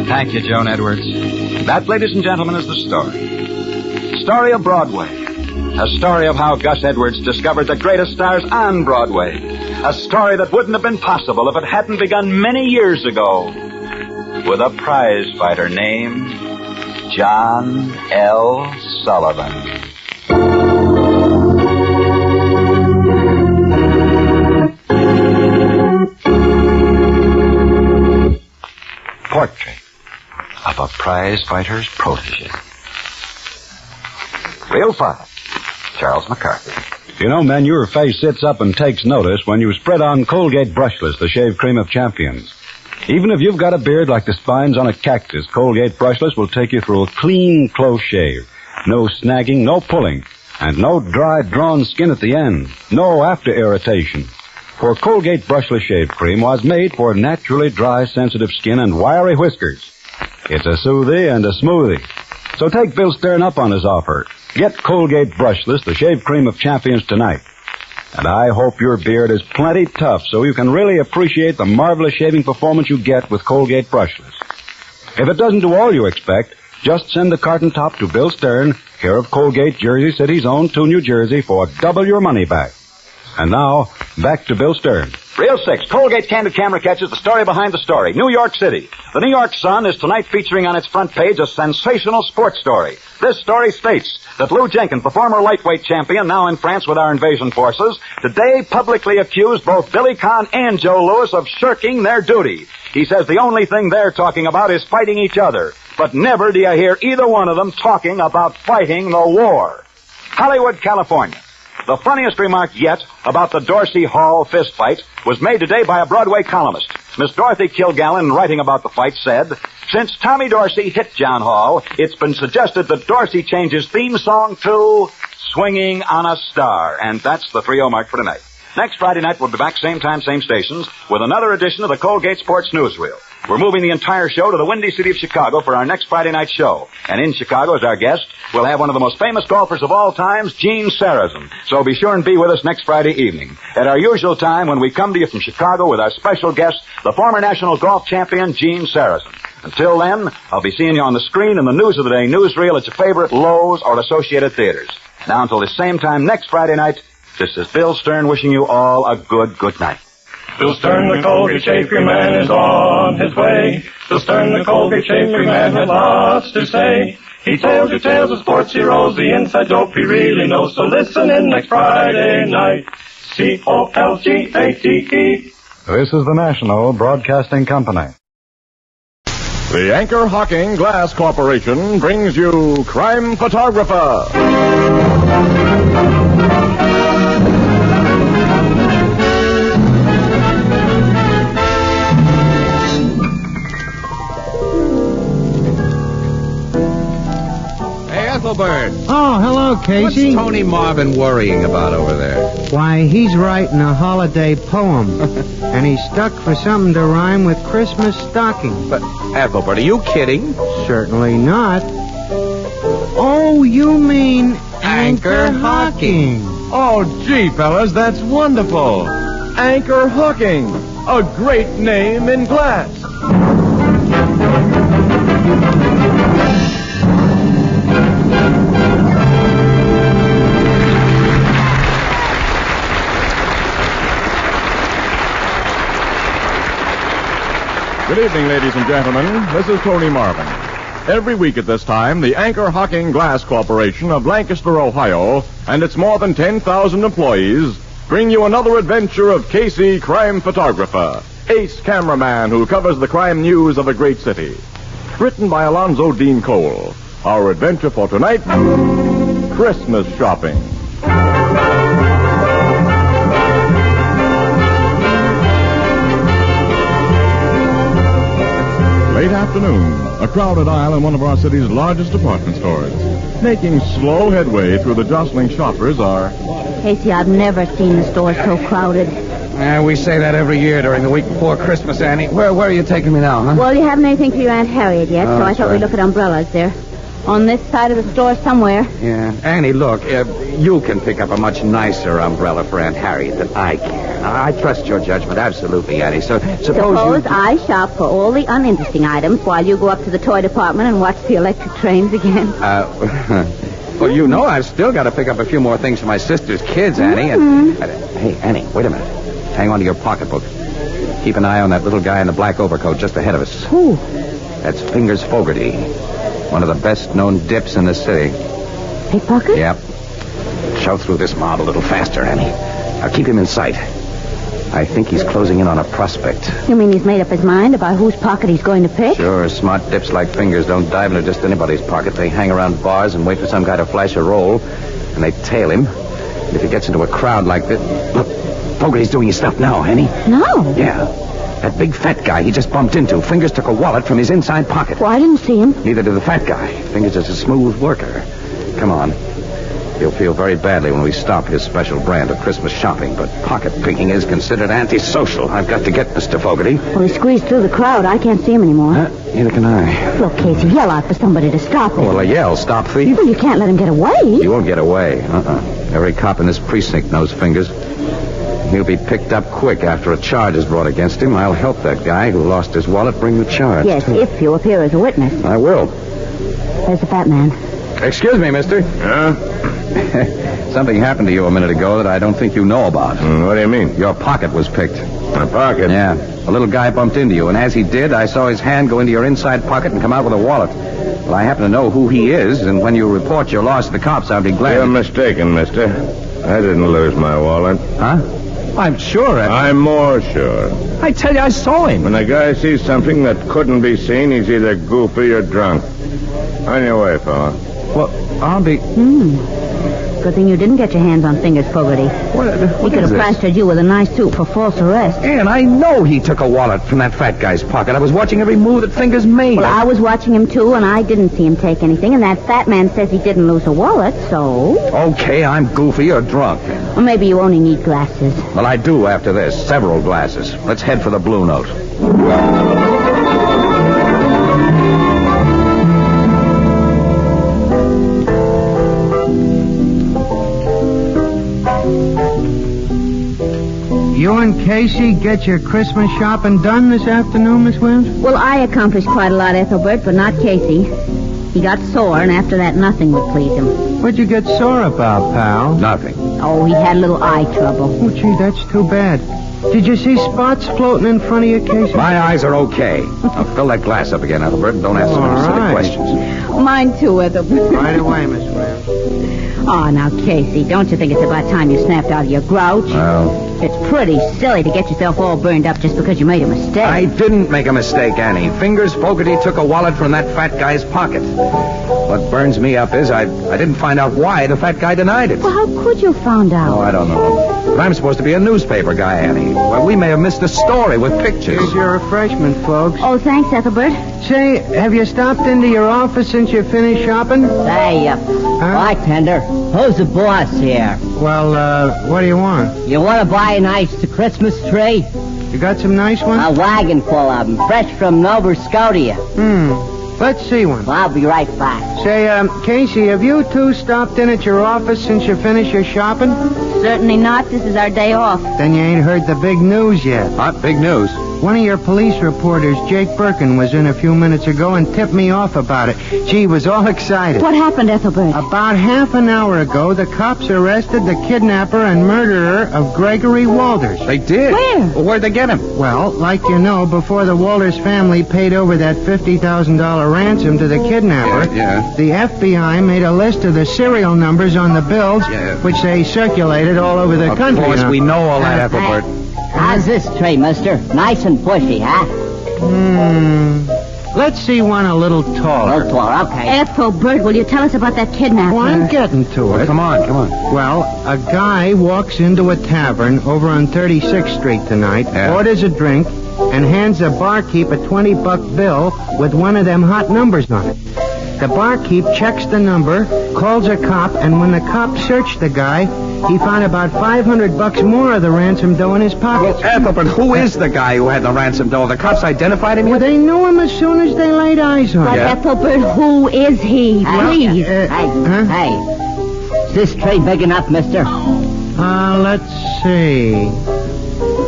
Thank you, Joan Edwards. That, ladies and gentlemen, is the story. Story of Broadway. A story of how Gus Edwards discovered the greatest stars on Broadway. A story that wouldn't have been possible if it hadn't begun many years ago with a prize fighter named John L. Sullivan. Portrait of a prize fighter's protege. Reel 5, Charles McCarthy. You know, men, your face sits up and takes notice when you spread on Colgate Brushless, the shave cream of champions. Even if you've got a beard like the spines on a cactus, Colgate Brushless will take you through a clean, close shave. No snagging, no pulling, and no dry, drawn skin at the end. No after irritation. For Colgate Brushless Shave Cream was made for naturally dry, sensitive skin and wiry whiskers. It's a soothie and a smoothie. So take Bill Stern up on his offer. Get Colgate Brushless, the shave cream of champions, tonight. And I hope your beard is plenty tough so you can really appreciate the marvelous shaving performance you get with Colgate Brushless. If it doesn't do all you expect, just send the carton top to Bill Stern, care of Colgate, Jersey City's own, to New Jersey, for double your money back. And now, back to Bill Stern. Reel 6, Colgate Candid Camera catches the story behind the story. New York City. The New York Sun is tonight featuring on its front page a sensational sports story. This story states that Lou Jenkins, the former lightweight champion, now in France with our invasion forces, today publicly accused both Billy Conn and Joe Louis of shirking their duty. He says the only thing they're talking about is fighting each other. But never do you hear either one of them talking about fighting the war. Hollywood, California. The funniest remark yet about the Dorsey Hall fistfight was made today by a Broadway columnist. Miss Dorothy Kilgallen, writing about the fight, said, "Since Tommy Dorsey hit John Hall, it's been suggested that Dorsey change his theme song to Swinging on a Star." And that's the 3-0 mark for tonight. Next Friday night, we'll be back same time, same stations, with another edition of the Colgate Sports Newsreel. We're moving the entire show to the windy city of Chicago for our next Friday night show. And in Chicago, as our guest, we'll have one of the most famous golfers of all times, Gene Sarazen. So be sure and be with us next Friday evening at our usual time when we come to you from Chicago with our special guest, the former national golf champion, Gene Sarazen. Until then, I'll be seeing you on the screen in the News of the Day newsreel at your favorite Lowe's or Associated Theaters. Now, until the same time next Friday night, this is Bill Stern wishing you all a good night. Bill Stern, the Colgate Shave Cream Man, is on his way. Bill Stern, the Colgate Shave Cream Man, has lots to say. He tells you tales of sports heroes, the inside dope he really knows. So listen in next Friday night. COLGATE. This is the National Broadcasting Company. The Anchor Hocking Glass Corporation brings you Crime Photographer. Ethelbert. Oh, hello, Casey. What's Tony Marvin worrying about over there? Why, he's writing a holiday poem. And he's stuck for something to rhyme with Christmas stocking. But, Ethelbert, are you kidding? Certainly not. Oh, you mean Anchor Hocking. Oh, gee, fellas, that's wonderful. Anchor Hocking. A great name in glass. Good evening, ladies and gentlemen. This is Tony Marvin. Every week at this time, the Anchor Hocking Glass Corporation of Lancaster, Ohio, and its more than 10,000 employees bring you another adventure of Casey, crime photographer, ace cameraman who covers the crime news of a great city. Written by Alonzo Dean Cole. Our adventure for tonight, Christmas shopping. Late afternoon, a crowded aisle in one of our city's largest department stores. Making slow headway through the jostling shoppers are... Casey, I've never seen the store so crowded. We say that every year during the week before Christmas, Annie. Where are you taking me now, huh? Well, you haven't anything for your Aunt Harriet yet, so I thought we'd look at umbrellas there. On this side of the store somewhere. Yeah. Annie, look, you can pick up a much nicer umbrella for Aunt Harriet than I can. I trust your judgment, absolutely, Annie. So suppose I shop for all the uninteresting items while you go up to the toy department and watch the electric trains again. Well, you know I've still got to pick up a few more things for my sister's kids, Annie. Mm-hmm. Hey, Annie, wait a minute. Hang on to your pocketbook. Keep an eye on that little guy in the black overcoat just ahead of us. Who? That's Fingers Fogarty. One of the best-known dips in the city. Pickpocket? Yep. Shove through this mob a little faster, Annie. Now keep him in sight. I think he's closing in on a prospect. You mean he's made up his mind about whose pocket he's going to pick? Sure, smart dips like Fingers don't dive into just anybody's pocket. They hang around bars and wait for some guy to flash a roll, and they tail him. And if he gets into a crowd like this... Look, Fogarty's doing his stuff now, Annie. No. Yeah. That big fat guy he just bumped into. Fingers took a wallet from his inside pocket. Well, I didn't see him. Neither did the fat guy. Fingers is a smooth worker. Come on. He'll feel very badly when we stop his special brand of Christmas shopping, but pocket picking is considered antisocial. I've got to get Mr. Fogarty. Well, he squeezed through the crowd. I can't see him anymore. Neither can I. Look, Casey, yell out for somebody to stop him. Well, a yell, stop thief. Well, you can't let him get away. He won't get away. Every cop in this precinct knows Fingers. He'll be picked up quick after a charge is brought against him. I'll help that guy who lost his wallet bring the charge. Yes, if you appear as a witness. I will. There's the fat man. Excuse me, mister. Something happened to you a minute ago that I don't think you know about. What do you mean? Your pocket was picked. My pocket? Yeah. A little guy bumped into you, and as he did, I saw his hand go into your inside pocket and come out with a wallet. Well, I happen to know who he is, and when you report your loss to the cops, I'll be glad... You're mistaken, mister. I didn't lose my wallet. Huh? I'm sure. I'm more sure. I tell you, I saw him. When a guy sees something that couldn't be seen, he's either goofy or drunk. On your way, fella. Well, I'll be... Good thing you didn't get your hands on Fingers Fogarty. He could have plastered you with a nice suit for false arrest. And I know he took a wallet from that fat guy's pocket. I was watching every move that Fingers made. Well, I was watching him, too, and I didn't see him take anything, and that fat man says he didn't lose a wallet, so... Okay, I'm goofy or drunk. Or maybe you only need glasses. Well, I do after this. Several glasses. Let's head for the Blue Note. You and Casey get your Christmas shopping done this afternoon, Miss Williams? Well, I accomplished quite a lot, Ethelbert, but not Casey. He got sore, and after that, nothing would please him. What'd you get sore about, pal? Nothing. Oh, he had a little eye trouble. Oh, gee, that's too bad. Did you see spots floating in front of you, Casey? My eyes are okay. Now fill that glass up again, Ethelbert, and don't ask so many silly questions. Mine too, Ethelbert. Right away, Miss Williams. Oh, now, Casey, don't you think it's about time you snapped out of your grouch? Well... It's pretty silly to get yourself all burned up just because you made a mistake. I didn't make a mistake, Annie. Fingers Fogarty took a wallet from that fat guy's pocket. What burns me up is I didn't find out why the fat guy denied it. Well, how could you find out? Oh, I don't know. But I'm supposed to be a newspaper guy, Annie. Well, we may have missed a story with pictures. Here's your refreshment, folks. Oh, thanks, Ethelbert. Say, have you stopped into your office since you finished shopping? Hey, bartender, who's the boss here? Well, what do you want? You want to buy a nice Christmas tree? You got some nice ones? A wagon full of them, fresh from Nova Scotia. Let's see one. Well, I'll be right back. Say, Casey, have you two stopped in at your office since you finished your shopping? Certainly not. This is our day off. Then you ain't heard the big news yet. What big news? One of your police reporters, Jake Birkin, was in a few minutes ago and tipped me off about it. Gee, was all excited. What happened, Ethelbert? About half an hour ago, the cops arrested the kidnapper and murderer of Gregory Walters. They did? Where? Well, where'd they get him? Well, like you know, before the Walters family paid over that $50,000 ransom to the kidnapper, the FBI made a list of the serial numbers on the bills, which they circulated all over the country. Of course, we know all that, Ethelbert. How's this tree, mister? Nice and bushy, huh? Let's see one a little taller. A little taller, okay. Ethelbert, will you tell us about that kidnapper? Oh, I'm getting to it. Well, come on. Well, a guy walks into a tavern over on 36th Street tonight, orders a drink, and hands the barkeep a $20 bill with one of them hot numbers on it. The barkeep checks the number, calls a cop, and when the cop searched the guy, he found about $500 more of the ransom dough in his pocket. Well, Ethelbert, who is the guy who had the ransom dough? The cops identified him yet? Well, they knew him as soon as they laid eyes on him. But Ethelbert, who is he? Please. Hey, is this tree big enough, mister? Let's see.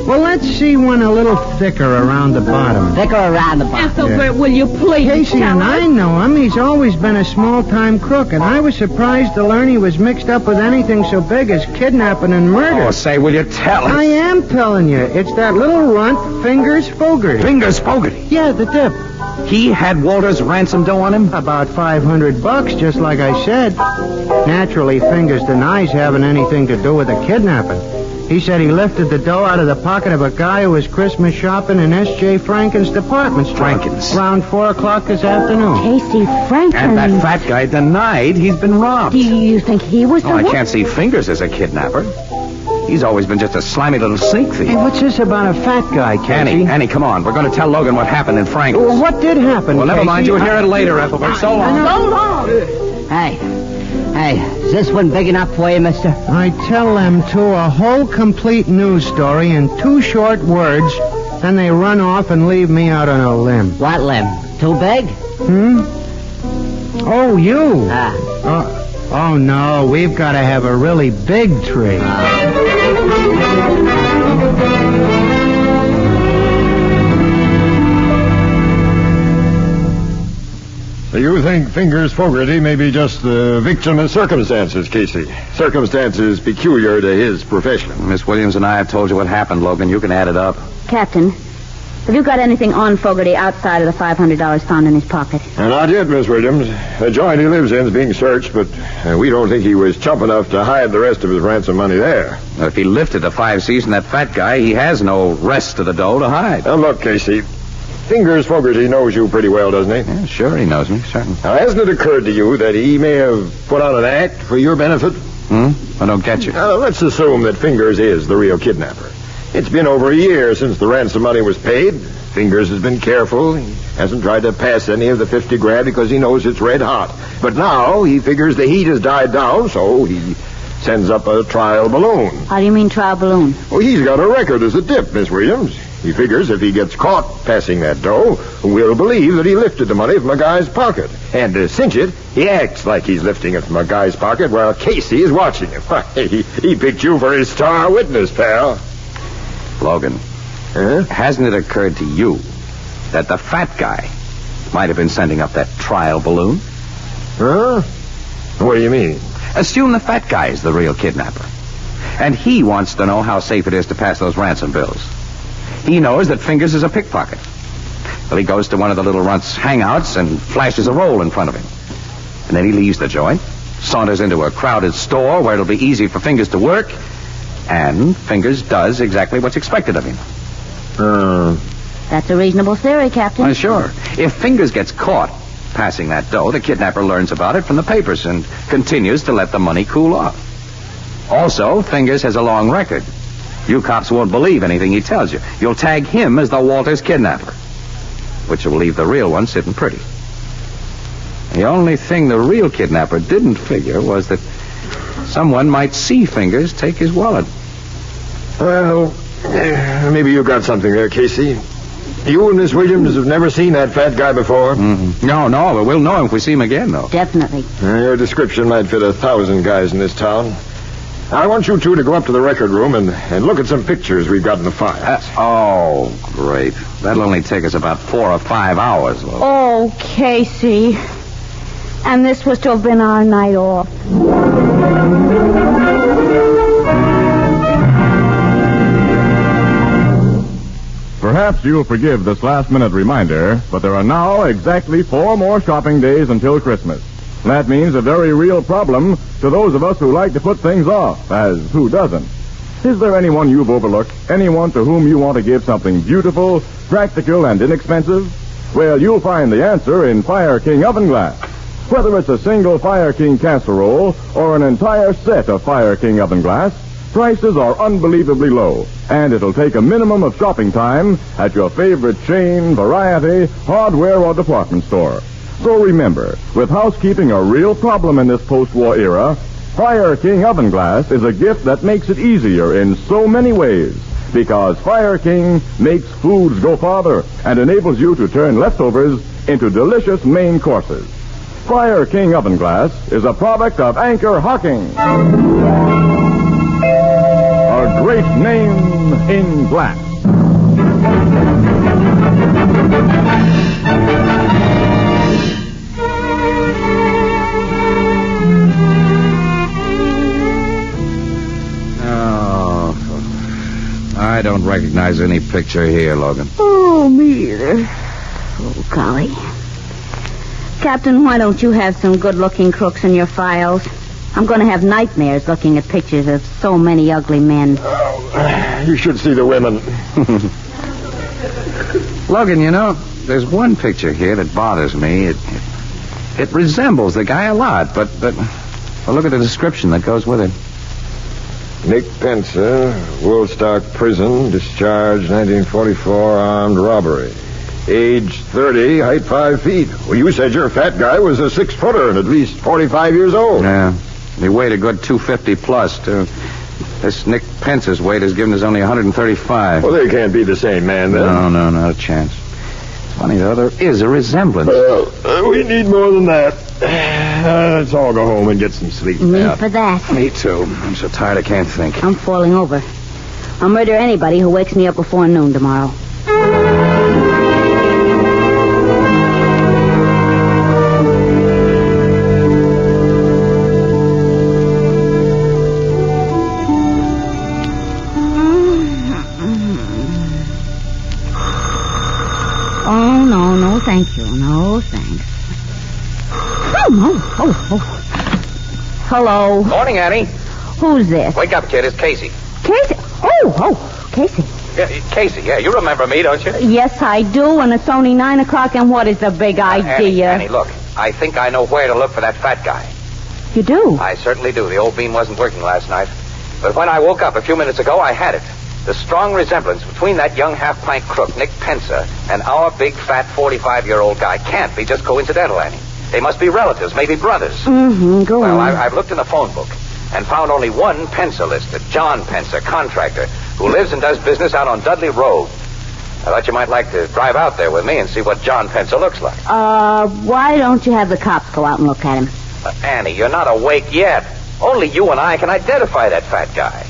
Well, let's see one a little thicker around the bottom. Thicker around the bottom. Ethelbert, will you please Casey and I know him. He's always been a small-time crook, and I was surprised to learn he was mixed up with anything so big as kidnapping and murder. Oh, say, will you tell us? I am telling you. It's that little runt, Fingers Fogarty. Fingers Fogarty? Yeah, the tip. He had Walter's ransom dough on him? About $500, just like I said. Naturally, Fingers denies having anything to do with the kidnapping. He said he lifted the dough out of the pocket of a guy who was Christmas shopping in S.J. Franken's department store. Franken's? Around 4 o'clock this afternoon. Casey Franken. And that fat guy denied he's been robbed. Do you think he was the I one? can't see Fingers as a kidnapper. He's always been just a slimy little sneak thief. Hey, what's this about a fat guy, Casey? Annie, come on. We're going to tell Logan what happened in Franken's. Well, what did happen, Well, never Casey? mind. You'll hear it later, Ethelbert. So long. So long. Hey, is this one big enough for you, mister? I tell them two a whole complete news story in 2 short words, then they run off and leave me out on a limb. What limb? Too big? Oh, you. Oh, no, we've got to have a really big tree. You think Fingers Fogarty may be just the victim of circumstances, Casey. Circumstances peculiar to his profession. Miss Williams and I have told you what happened, Logan. You can add it up. Captain, have you got anything on Fogarty outside of the $500 found in his pocket? Not yet, Miss Williams. The joint he lives in is being searched, but we don't think he was chump enough to hide the rest of his ransom money there. Now, if he lifted the 5 C's from that fat guy, he has no rest of the dough to hide. Now, look, Casey. Fingers Fogarty knows you pretty well, doesn't he? Yeah, sure, he knows me, certainly. Now, hasn't it occurred to you that he may have put on an act for your benefit? I don't get you. Now, let's assume that Fingers is the real kidnapper. It's been over a year since the ransom money was paid. Fingers has been careful. He hasn't tried to pass any of the 50 grand because he knows it's red hot. But now he figures the heat has died down, so he sends up a trial balloon. How do you mean trial balloon? Well, he's got a record as a tip, Miss Williams. He figures if he gets caught passing that dough, we'll believe that he lifted the money from a guy's pocket. And to cinch it, he acts like he's lifting it from a guy's pocket while Casey is watching him. He picked you for his star witness, pal. Logan, hasn't it occurred to you that the fat guy might have been sending up that trial balloon? Huh? What do you mean? Assume the fat guy is the real kidnapper. And he wants to know how safe it is to pass those ransom bills. He knows that Fingers is a pickpocket. Well, he goes to one of the little runt's hangouts and flashes a roll in front of him. And then he leaves the joint, saunters into a crowded store where it'll be easy for Fingers to work, and Fingers does exactly what's expected of him. That's a reasonable theory, Captain. Sure. If Fingers gets caught passing that dough, the kidnapper learns about it from the papers and continues to let the money cool off. Also, Fingers has a long record. You cops won't believe anything he tells you. You'll tag him as the Walters kidnapper. which will leave the real one sitting pretty. The only thing the real kidnapper didn't figure was that someone might see Fingers take his wallet. Well, maybe you got something there, Casey. You and Miss Williams have never seen that fat guy before? Mm-hmm. No, but we'll know him if we see him again, though. Definitely. Your description might fit 1,000 guys in this town. I want you two to go up to the record room and look at some pictures we've got in the files. Oh, great. That'll only take us about 4 or 5 hours. Logan. Oh, Casey. And this was to have been our night off. Perhaps you'll forgive this last-minute reminder, but there are now exactly 4 more shopping days until Christmas. That means a very real problem to those of us who like to put things off, as who doesn't? Is there anyone you've overlooked? Anyone to whom you want to give something beautiful, practical, and inexpensive? Well, you'll find the answer in Fire King oven glass. Whether it's a single Fire King casserole or an entire set of Fire King oven glass, prices are unbelievably low, and it'll take a minimum of shopping time at your favorite chain, variety, hardware, or department store. So remember, with housekeeping a real problem in this post-war era, Fire King oven glass is a gift that makes it easier in so many ways, because Fire King makes foods go farther and enables you to turn leftovers into delicious main courses. Fire King oven glass is a product of Anchor Hocking. A great name in glass. Oh, I don't recognize any picture here, Logan. Oh, me either. Oh, golly. Captain, why don't you have some good-looking crooks in your files? I'm going to have nightmares looking at pictures of so many ugly men. Oh, you should see the women. Logan, you know, there's one picture here that bothers me. It resembles the guy a lot, but well, look at the description that goes with it. Nick Pensa, Woolstock Prison, discharged 1944, armed robbery. Age 30, height 5 feet. Well, you said your fat guy was a 6-footer and at least 45 years old. Yeah. He weighed a good 250 plus, too. This Nick Pence's weight is given as only 135. Well, they can't be the same man, then. No, not a chance. Funny, though, there is a resemblance. Well, we need more than that. Let's all go home and get some sleep. Me for that. Me, too. I'm so tired I can't think. I'm falling over. I'll murder anybody who wakes me up before noon tomorrow. Thank you. No, thanks. Hello. Morning, Annie. Who's this? Wake up, kid. It's Casey. Casey? Oh, Casey. Yeah, Casey, you remember me, don't you? Yes, I do, and it's only 9 o'clock, and what is the big idea? Annie, look, I think I know where to look for that fat guy. You do? I certainly do. The old beam wasn't working last night. But when I woke up a few minutes ago, I had it. The strong resemblance between that young half-pint crook, Nick Pensa, and our big, fat, 45-year-old guy can't be just coincidental, Annie. They must be relatives, maybe brothers. Mm-hmm, go on. Well, I've looked in the phone book and found only one Pensa listed, John Pensa, contractor, who lives and does business out on Dudley Road. I thought you might like to drive out there with me and see what John Pensa looks like. Why don't you have the cops go out and look at him? Annie, you're not awake yet. Only you and I can identify that fat guy.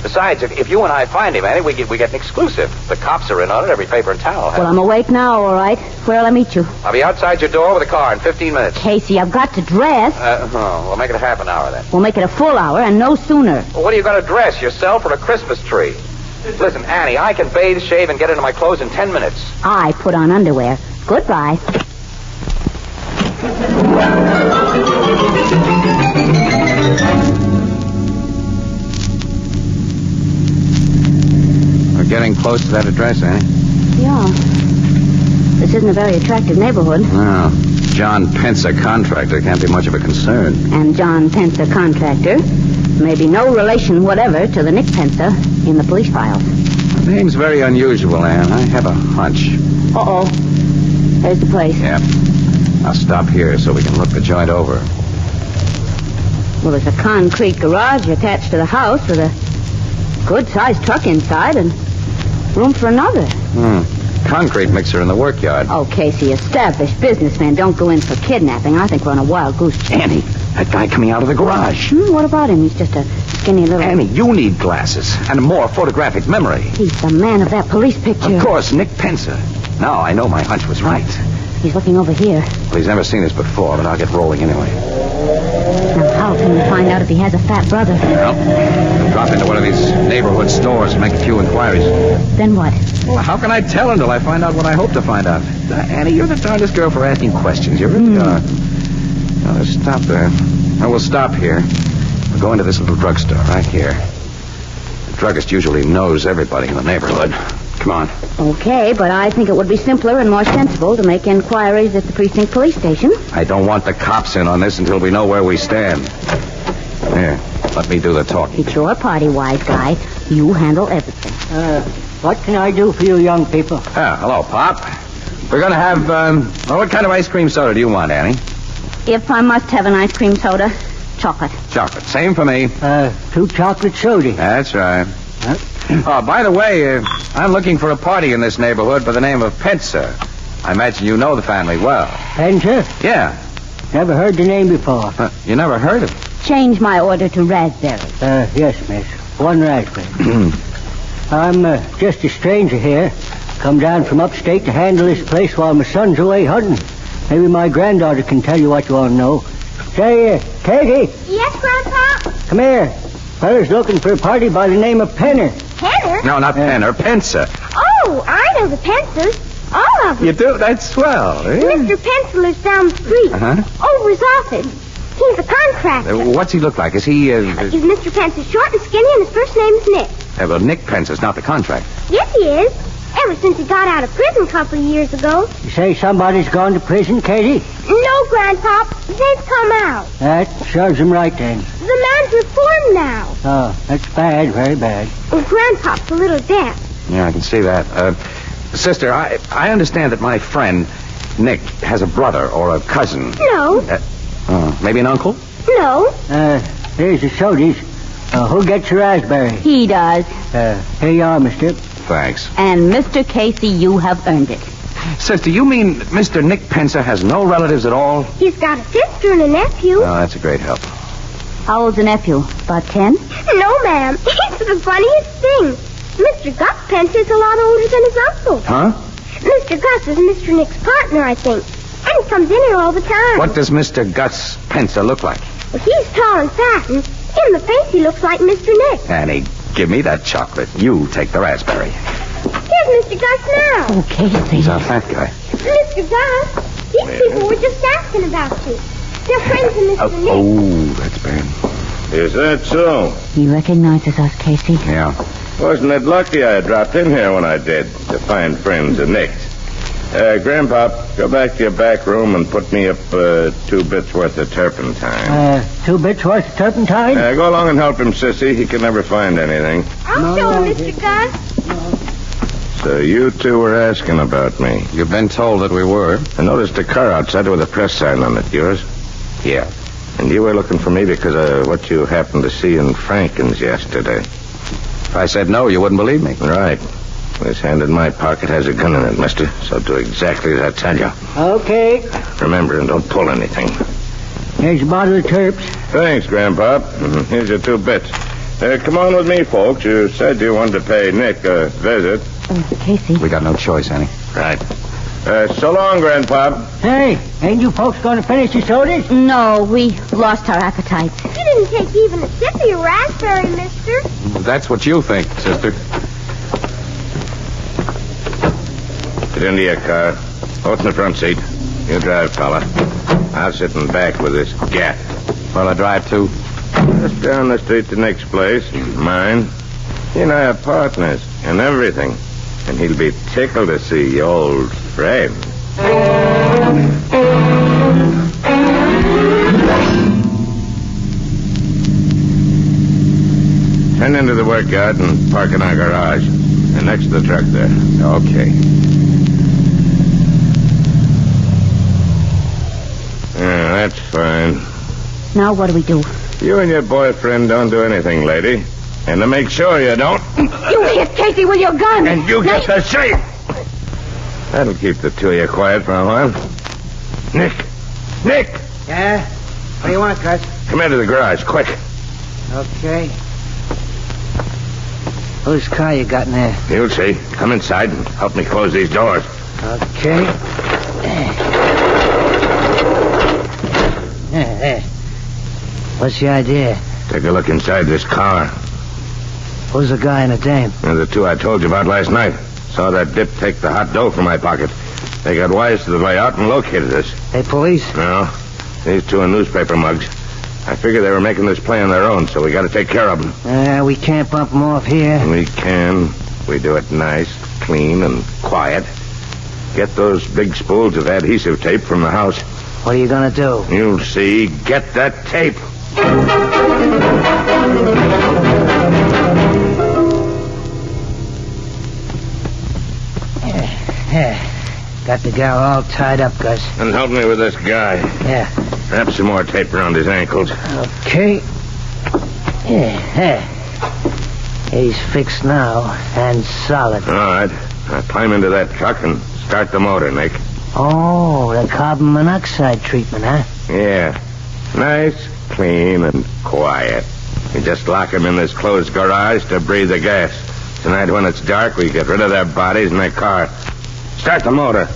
Besides, if you and I find him, Annie, we get an exclusive. The cops are in on it, every paper in town will have Well, I'm awake now, all right. Where'll I meet you? I'll be outside your door with a car in 15 minutes. Casey, I've got to dress. We'll make it a half an hour then. We'll make it a full hour and no sooner. Well, what are you going to dress, yourself or a Christmas tree? Listen, Annie, I can bathe, shave, and get into my clothes in 10 minutes. I put on underwear. Goodbye. We're getting close to that address, Annie. Yeah. This isn't a very attractive neighborhood. No. John Pensa, contractor, can't be much of a concern. And John Pensa, contractor, may be no relation whatever to the Nick Pensa in the police files. The name's very unusual, Anne. I have a hunch. Uh-oh. There's the place. Yeah. I'll stop here so we can look the joint over. Well, there's a concrete garage attached to the house with a good-sized truck inside and room for another. Concrete mixer in the workyard. Oh, Casey, established businessmen don't go in for kidnapping. I think we're on a wild goose chase. Annie, that guy coming out of the garage. What about him? He's just a skinny little... Annie, you need glasses and more photographic memory. He's the man of that police picture. Of course, Nick Pencer. Now I know my hunch was right. He's looking over here. Well, he's never seen us before, but I'll get rolling anyway. Now, how can we find out if he has a fat brother? Well, drop into one of these neighborhood stores and make a few inquiries. Then what? Well, how can I tell until I find out what I hope to find out? Annie, you're the darndest girl for asking questions. You really are. Now, let's stop there. Now, we'll stop here. We'll go into this little drugstore right here. The druggist usually knows everybody in the neighborhood. Come on. Okay, but I think it would be simpler and more sensible to make inquiries at the precinct police station. I don't want the cops in on this until we know where we stand. Here, let me do the talking. It's your party, wise guy. You handle everything. What can I do for you young people? Hello, Pop. We're going to have, what kind of ice cream soda do you want, Annie? If I must have an ice cream soda, chocolate. Chocolate. Same for me. 2 chocolate sodas. That's right. Oh, by the way, I'm looking for a party in this neighborhood by the name of Pencer. I imagine you know the family well. Pencer? Yeah. Never heard the name before. You never heard of it? Change my order to raspberry. Yes, miss. 1 raspberry. I'm just a stranger here. Come down from upstate to handle this place while my son's away hunting. Maybe my granddaughter can tell you what you want to know. Say, Katie. Yes, Grandpa? Come here. Fella's looking for a party by the name of Penner. Penner? No, not Penner. Pencer. Oh, I know the Pencers. All of them. You do? That's swell. Eh? Mr. Pencil lives down the street. Over his office. He's a contractor. What's he look like? Is he, Is Mr. Pencil short and skinny, and his first name is Nick. well, Nick Pencer's not the contractor. Yes, he is. Ever since he got out of prison a couple of years ago. You say somebody's gone to prison, Katie? No, Grandpa. They've come out. That serves him right, then. The man's reformed now. Oh, that's bad, very bad. Well, Grandpa's a little deaf. Yeah, I can see that. Sister, I understand that my friend, Nick, has a brother or a cousin. No. Maybe an uncle? No. Here's the sodas. Who gets your raspberry? He does. Here you are, mister. Thanks. And Mr. Casey, you have earned it. Sister, you mean Mr. Nick Pencer has no relatives at all? He's got a sister and a nephew. Oh, that's a great help. How old's the nephew? About 10? No, ma'am. It's the funniest thing. Mr. Gus Pencer's a lot older than his uncle. Huh? Mr. Gus is Mr. Nick's partner, I think. And he comes in here all the time. What does Mr. Gus Pencer look like? Well, he's tall and fat, and in the face he looks like Mr. Nick. Annie, give me that chocolate. You take the raspberry. Here's Mr. Gus now. Oh, Casey. He's our fat guy. Mr. Gus, these people were just asking about you. They're friends of Mr. Nick. Oh, that's bad. Is that so? He recognizes us, Casey. Yeah. Wasn't it lucky I dropped in here when I did to find friends of Nick's? Grandpop, go back to your back room and put me up 2 bits worth of turpentine. 2 bits worth of turpentine? Go along and help him, Sissy. He can never find anything. I'll show him, Mr. Gus. So you two were asking about me. You've been told that we were. I noticed a car outside with a press sign on it. Yours? Yeah. And you were looking for me because of what you happened to see in Franken's yesterday. If I said no, you wouldn't believe me. Right. This hand in my pocket has a gun in it, mister. So do exactly as I tell you. Okay. Remember, and don't pull anything. Here's a bottle of Terps. Thanks, Grandpop. Here's your 2 bits. Come on with me, folks. You said you wanted to pay Nick a visit. Casey. We got no choice, Annie. Right. So long, Grandpop. Hey, ain't you folks going to finish your sodas? No, we lost our appetites. You didn't take even a sip of your raspberry, mister. That's what you think, sister. Get into your car. Hold in the front seat. You drive, fella. I'll sit in back with this gat. Well, I drive too. Just down the street to Nick's place. Mine. He and I are partners in everything. And he'll be tickled to see your old friend. Turn into the workyard and park in our garage. And next to the truck there. Okay. That's fine. Now what do we do? You and your boyfriend don't do anything, lady. And to make sure you don't... You hit Casey with your gun. And you get the shape. That'll keep the two of you quiet for a while. Nick! Yeah? What do you want, Gus? Come into the garage, quick. Okay. Whose car you got in there? You'll see. Come inside and help me close these doors. Okay. There. What's the idea? Take a look inside this car. Who's the guy and the dame? They're the two I told you about last night. Saw that dip take the hot dough from my pocket. They got wise to the layout and located us. Hey, police? No. These two are newspaper mugs. I figure they were making this play on their own, so we got to take care of them. We can't bump them off here. We can. We do it nice, clean, and quiet. Get those big spools of adhesive tape from the house. What are you going to do? You'll see. Get that tape. Got the gal all tied up, Gus. And help me with this guy. Yeah. Wrap some more tape around his ankles. Okay. He's fixed now and solid. All right. Now climb into that truck and start the motor, Nick. Oh, the carbon monoxide treatment, huh? Yeah. Nice, clean, and quiet. You just lock them in this closed garage to breathe the gas. Tonight when it's dark, we get rid of their bodies in their car. Start the motor.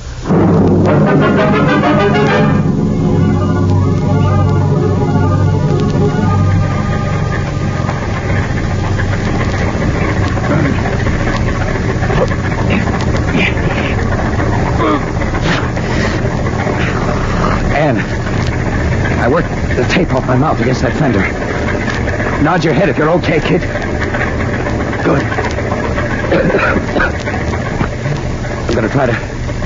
Ann, I worked the tape off my mouth against that fender. Nod your head if you're okay, kid. Good. I'm going to try to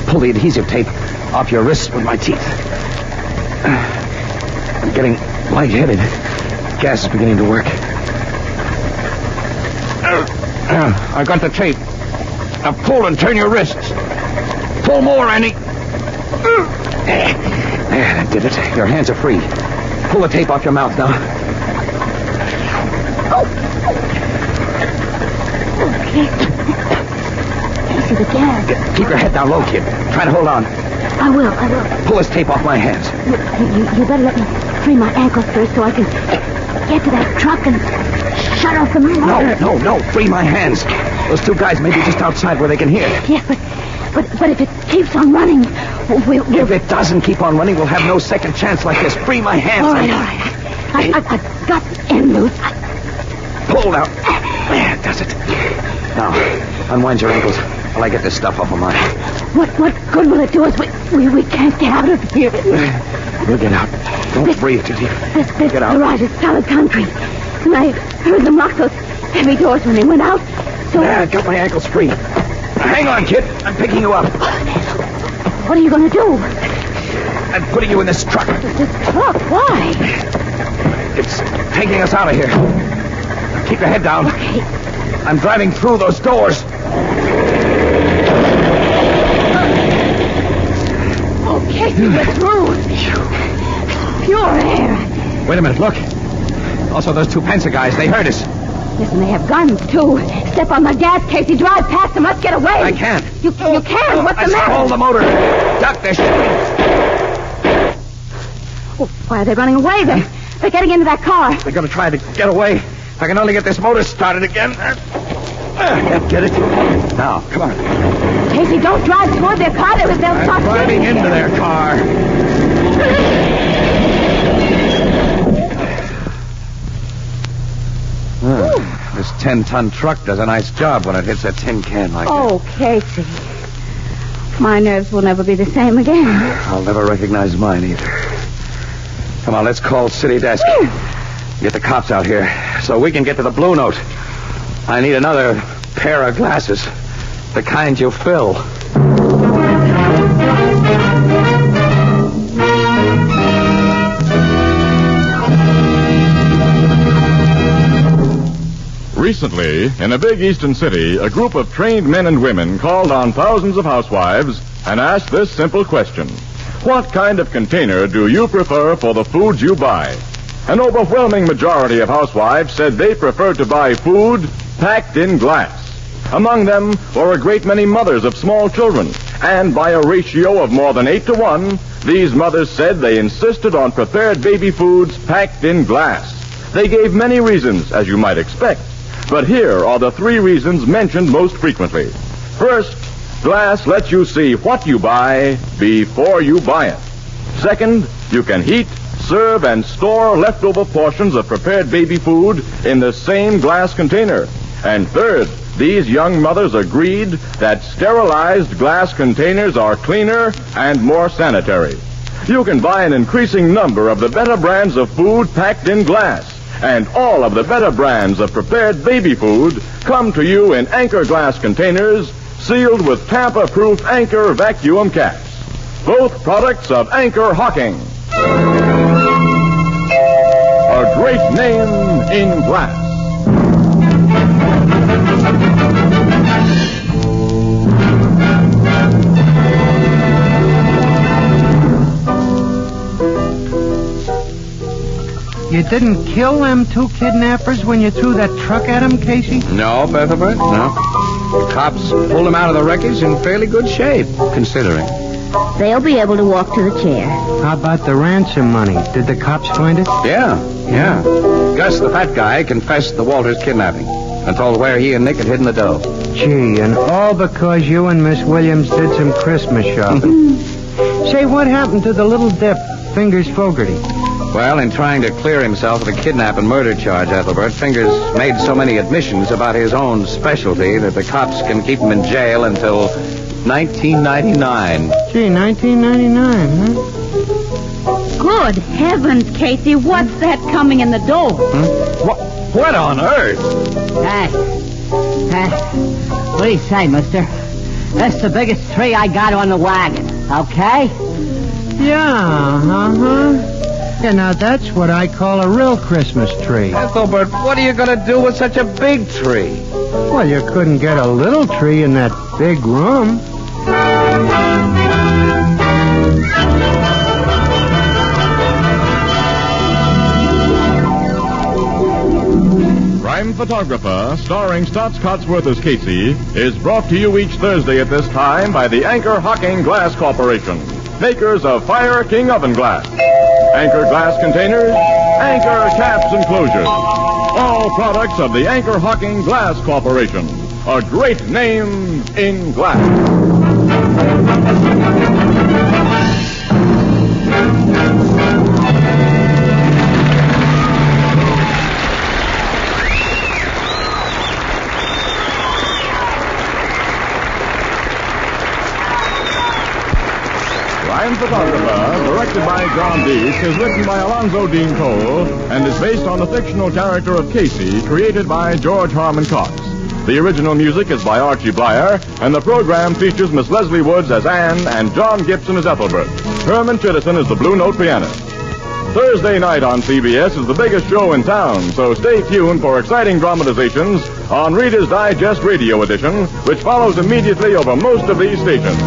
pull the adhesive tape off your wrists with my teeth. I'm getting lightheaded. Gas is beginning to work. I got the tape. Now pull and turn your wrists. Pull more, Annie. There, that did it. Your hands are free. Pull the tape off your mouth now. Okay. Casey, the gas. Keep your head down low, kid. Try to hold on. I will. Pull this tape off my hands. You better let me free my ankles first so I can get to that truck and shut off the motor. No. Free my hands. Those two guys may be just outside where they can hear. Yeah, but if it keeps on running, we'll... If it doesn't keep on running, we'll have no second chance like this. Free my hands. All right. I've got the end loose. Pull now. There, does it. Now, unwind your ankles while I get this stuff off of mine. What good will it do us? We can't get out of here. We'll get out. Don't breathe, Judy. This Get out. garage is solid concrete. And I heard them lock those heavy doors when they went out. So... I got my ankles free. Hang on, kid. I'm picking you up. What are you going to do? I'm putting you in this truck. This truck? Why? It's taking us out of here. Keep your head down. Okay. I'm driving through those doors. Okay, we're through. Pure air. Wait a minute, look. Also, those two Pensa guys, they heard us. Listen, they have guns, too. Step on the gas, Casey. Drive past them. Let's get away. I can't. You can't. What's the matter? Stall the motor. Duck this shit. Well, why are they running away? They're getting into that car. They're going to try to get away. If I can only get this motor started again. Can't get it. Now, come on. Casey, don't drive toward their car. They'll start driving into their car. This 10-ton truck does a nice job when it hits a tin can like that. Oh, Casey. My nerves will never be the same again. I'll never recognize mine either. Come on, let's call City Desk. Get the cops out here so we can get to the Blue Note. I need another pair of glasses. The kind you fill. Recently, in a big eastern city, a group of trained men and women called on thousands of housewives and asked this simple question. What kind of container do you prefer for the foods you buy? An overwhelming majority of housewives said they preferred to buy food packed in glass. Among them were a great many mothers of small children, and by a ratio of more than 8 to 1, these mothers said they insisted on prepared baby foods packed in glass. They gave many reasons, as you might expect, but here are the 3 reasons mentioned most frequently. First, glass lets you see what you buy before you buy it. Second, you can heat, serve, and store leftover portions of prepared baby food in the same glass container. And third, these young mothers agreed that sterilized glass containers are cleaner and more sanitary. You can buy an increasing number of the better brands of food packed in glass, and all of the better brands of prepared baby food come to you in Anchor glass containers sealed with tamper-proof Anchor vacuum caps. Both products of Anchor Hocking. A great name in glass. You didn't kill them 2 kidnappers when you threw that truck at them, Casey? No, Bethelbert, no. The cops pulled him out of the wreckage in fairly good shape, considering. They'll be able to walk to the chair. How about the ransom money? Did the cops find it? Yeah. Gus, the fat guy, confessed the Walters kidnapping and told where he and Nick had hidden the dough. Gee, and all because you and Miss Williams did some Christmas shopping. Say, what happened to the little dip, Fingers Fogarty? Well, in trying to clear himself of the kidnap and murder charge, Ethelbert, Fingers made so many admissions about his own specialty that the cops can keep him in jail until 1999. Gee, 1999, huh? Good heavens, Casey, what's that coming in the door? What on earth? What do you say, mister? That's the biggest tree I got on the wagon, okay? Yeah, uh-huh. Yeah, now that's what I call a real Christmas tree. Ethelbert, what are you going to do with such a big tree? Well, you couldn't get a little tree in that big room. Crime Photographer, starring Stotts Cotsworth as Casey, is brought to you each Thursday at this time by the Anchor Hocking Glass Corporation, makers of Fire King Oven Glass. Anchor glass containers, Anchor caps and closures. All products of the Anchor Hocking Glass Corporation. A great name in glass. Crime Photographer, directed by John Deese, is written by Alonzo Dean Cole and is based on the fictional character of Casey, created by George Harmon Cox. The original music is by Archie Blyer, and the program features Miss Leslie Woods as Anne and John Gibson as Ethelbert. Herman Chittison is the Blue Note pianist. Thursday night on CBS is the biggest show in town, so stay tuned for exciting dramatizations on Reader's Digest Radio Edition, which follows immediately over most of these stations.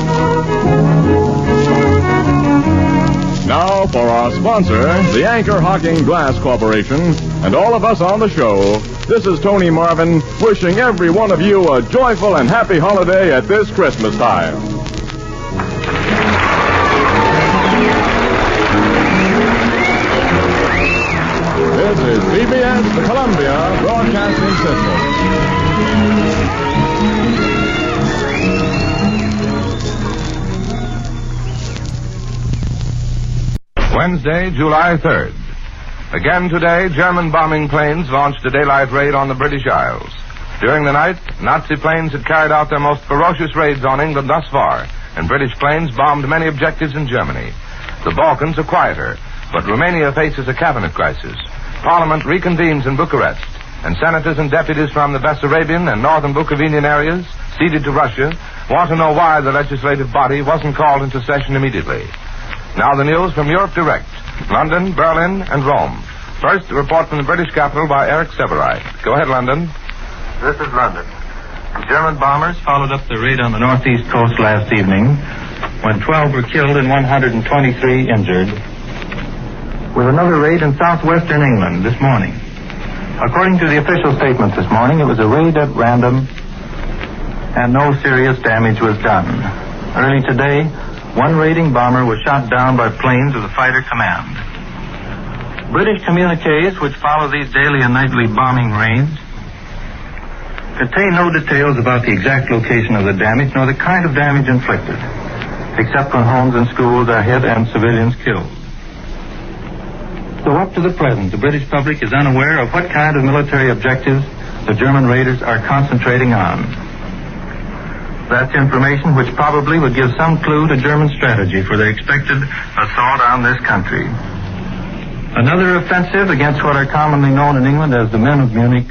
Now for our sponsor, the Anchor Hocking Glass Corporation, and all of us on the show, this is Tony Marvin wishing every one of you a joyful and happy holiday at this Christmas time. This is CBS, the Columbia Broadcasting System. Wednesday, July 3rd. Again today, German bombing planes launched a daylight raid on the British Isles. During the night, Nazi planes had carried out their most ferocious raids on England thus far, and British planes bombed many objectives in Germany. The Balkans are quieter, but Romania faces a cabinet crisis. Parliament reconvenes in Bucharest, and senators and deputies from the Bessarabian and northern Bukovinan areas, ceded to Russia, want to know why the legislative body wasn't called into session immediately. Now the news from Europe Direct, London, Berlin, and Rome. First, a report from the British capital by Eric Severai. Go ahead, London. This is London. German bombers followed up the raid on the northeast coast last evening, when 12 were killed and 123 injured. With another raid in southwestern England this morning. According to the official statements this morning, it was a raid at random and no serious damage was done. Early today, one raiding bomber was shot down by planes of the Fighter Command. British communiques, which follow these daily and nightly bombing raids, contain no details about the exact location of the damage nor the kind of damage inflicted, except when homes and schools are hit and civilians killed. So up to the present, the British public is unaware of what kind of military objectives the German raiders are concentrating on. That's information which probably would give some clue to German strategy for their expected assault on this country. Another offensive against what are commonly known in England as the Men of Munich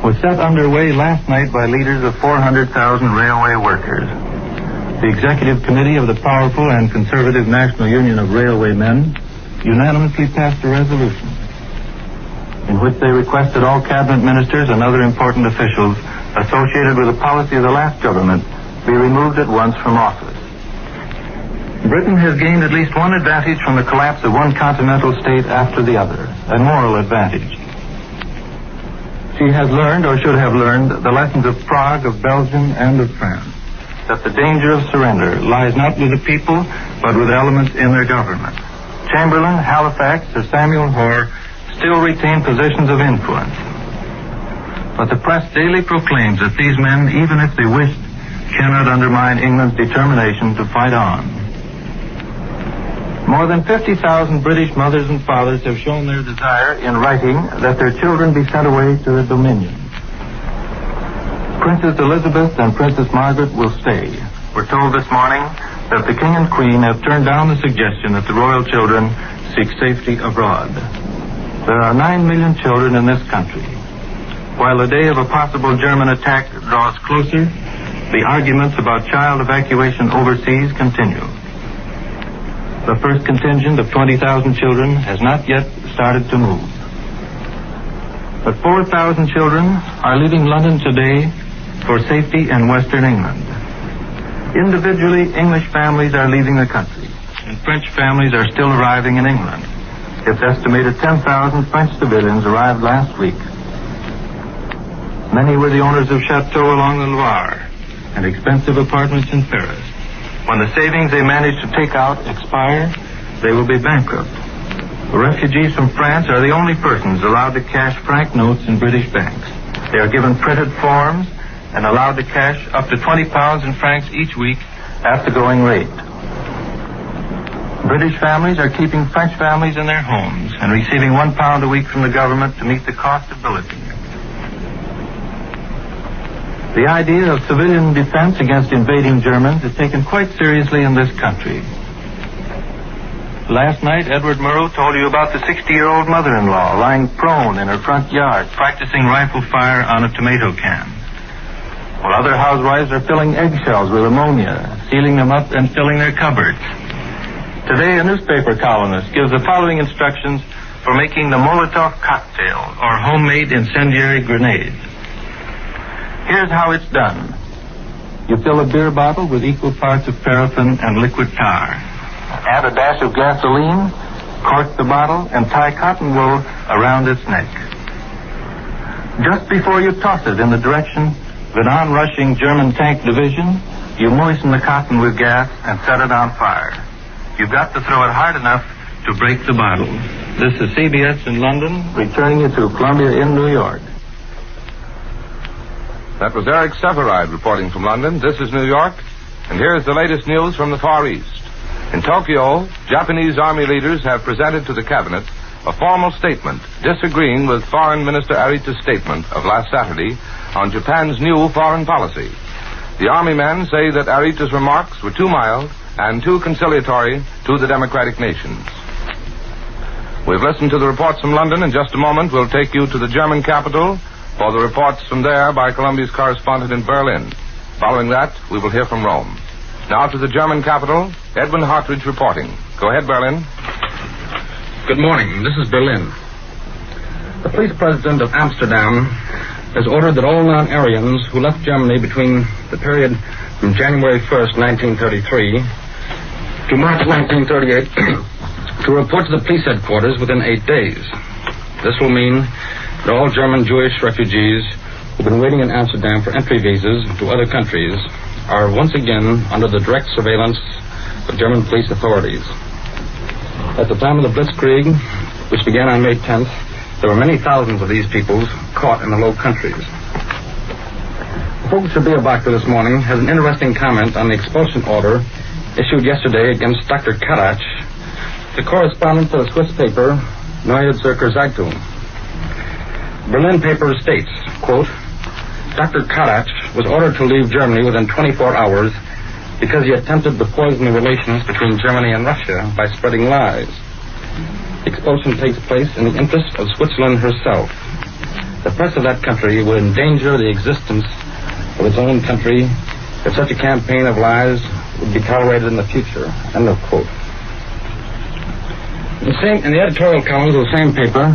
was set underway last night by leaders of 400,000 railway workers. The Executive Committee of the powerful and conservative National Union of Railway Men unanimously passed a resolution in which they requested all cabinet ministers and other important officials associated with the policy of the last government be removed at once from office. Britain has gained at least one advantage from the collapse of one continental state after the other, a moral advantage. She has learned, or should have learned, the lessons of Prague, of Belgium, and of France, that the danger of surrender lies not with the people, but with elements in their government. Chamberlain, Halifax, or Samuel Hoare still retain positions of influence. But the press daily proclaims that these men, even if they wished, cannot undermine England's determination to fight on. More than 50,000 British mothers and fathers have shown their desire in writing that their children be sent away to the Dominion. Princess Elizabeth and Princess Margaret will stay. We're told this morning that the King and Queen have turned down the suggestion that the royal children seek safety abroad. There are 9 million children in this country. While the day of a possible German attack draws closer, the arguments about child evacuation overseas continue. The first contingent of 20,000 children has not yet started to move. But 4,000 children are leaving London today for safety in Western England. Individually, English families are leaving the country, and French families are still arriving in England. It's estimated 10,000 French civilians arrived last week. Many were the owners of chateaux along the Loire and expensive apartments in Paris. When the savings they managed to take out expire, they will be bankrupt. The refugees from France are the only persons allowed to cash franc notes in British banks. They are given printed forms and allowed to cash up to 20 pounds in francs each week after going rate. British families are keeping French families in their homes and receiving £1 a week from the government to meet the cost of billeting. The idea of civilian defense against invading Germans is taken quite seriously in this country. Last night, Edward Murrow told you about the 60-year-old mother-in-law lying prone in her front yard, practicing rifle fire on a tomato can. While other housewives are filling eggshells with ammonia, sealing them up and filling their cupboards. Today, a newspaper columnist gives the following instructions for making the Molotov cocktail, or homemade incendiary grenades. Here's how it's done. You fill a beer bottle with equal parts of paraffin and liquid tar. Add a dash of gasoline, cork the bottle, and tie cotton wool around its neck. Just before you toss it in the direction of an onrushing German tank division, you moisten the cotton with gas and set it on fire. You've got to throw it hard enough to break the bottle. This is CBS in London, returning you to Columbia in New York. That was Eric Severide reporting from London. This is New York, and here's the latest news from the Far East. In Tokyo, Japanese army leaders have presented to the cabinet a formal statement disagreeing with Foreign Minister Arita's statement of last Saturday on Japan's new foreign policy. The army men say that Arita's remarks were too mild and too conciliatory to the democratic nations. We've listened to the reports from London. In just a moment, we'll take you to the German capital for the reports from there by Columbia's correspondent in Berlin. Following that, we will hear from Rome. Now to the German capital, Edwin Hartridge reporting. Go ahead, Berlin. Good morning. This is Berlin. The police president of Amsterdam has ordered that all non-Aryans who left Germany between the period from January 1st, 1933 to March 1938 to report to the police headquarters within 8 days. This will mean that all German Jewish refugees who've been waiting in Amsterdam for entry visas to other countries are once again under the direct surveillance of German police authorities. At the time of the Blitzkrieg, which began on May 10th, there were many thousands of these people caught in the Low Countries. Folks Bierbacher this morning has an interesting comment on the expulsion order issued yesterday against Dr. Karach, the correspondent for the Swiss paper Neue Zürcher Zeitung. Berlin paper states, quote, Dr. Karach was ordered to leave Germany within 24 hours because he attempted to poison the relations between Germany and Russia by spreading lies. Expulsion takes place in the interest of Switzerland herself. The press of that country would endanger the existence of its own country if such a campaign of lies would be tolerated in the future. End of quote. In the editorial columns of the same paper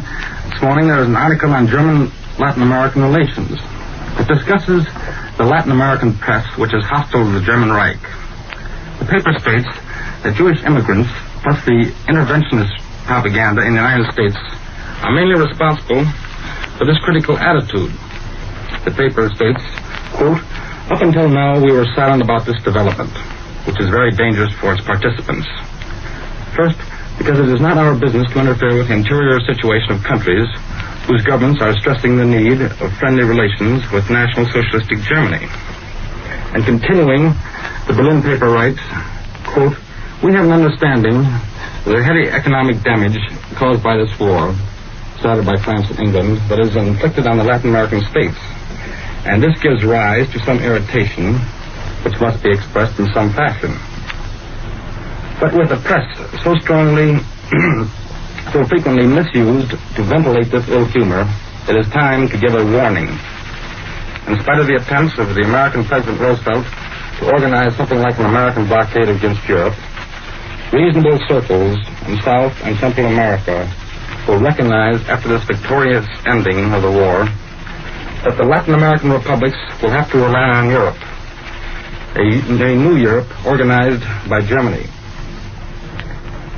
this morning, there is an article on German-Latin American relations. It discusses the Latin American press, which is hostile to the German Reich. The paper states that Jewish immigrants, plus the interventionist propaganda in the United States, are mainly responsible for this critical attitude. The paper states, quote, up until now we were silent about this development, which is very dangerous for its participants. First, because it is not our business to interfere with the interior situation of countries whose governments are stressing the need of friendly relations with National Socialistic Germany. And continuing, the Berlin paper writes, quote, we have an understanding of the heavy economic damage caused by this war, started by France and England, that is inflicted on the Latin American states. And this gives rise to some irritation, which must be expressed in some fashion. But with the press so strongly, so frequently misused to ventilate this ill humor, it is time to give a warning. In spite of the attempts of the American President Roosevelt to organize something like an American blockade against Europe, reasonable circles in South and Central America will recognize after this victorious ending of the war that the Latin American republics will have to rely on Europe, a new Europe organized by Germany,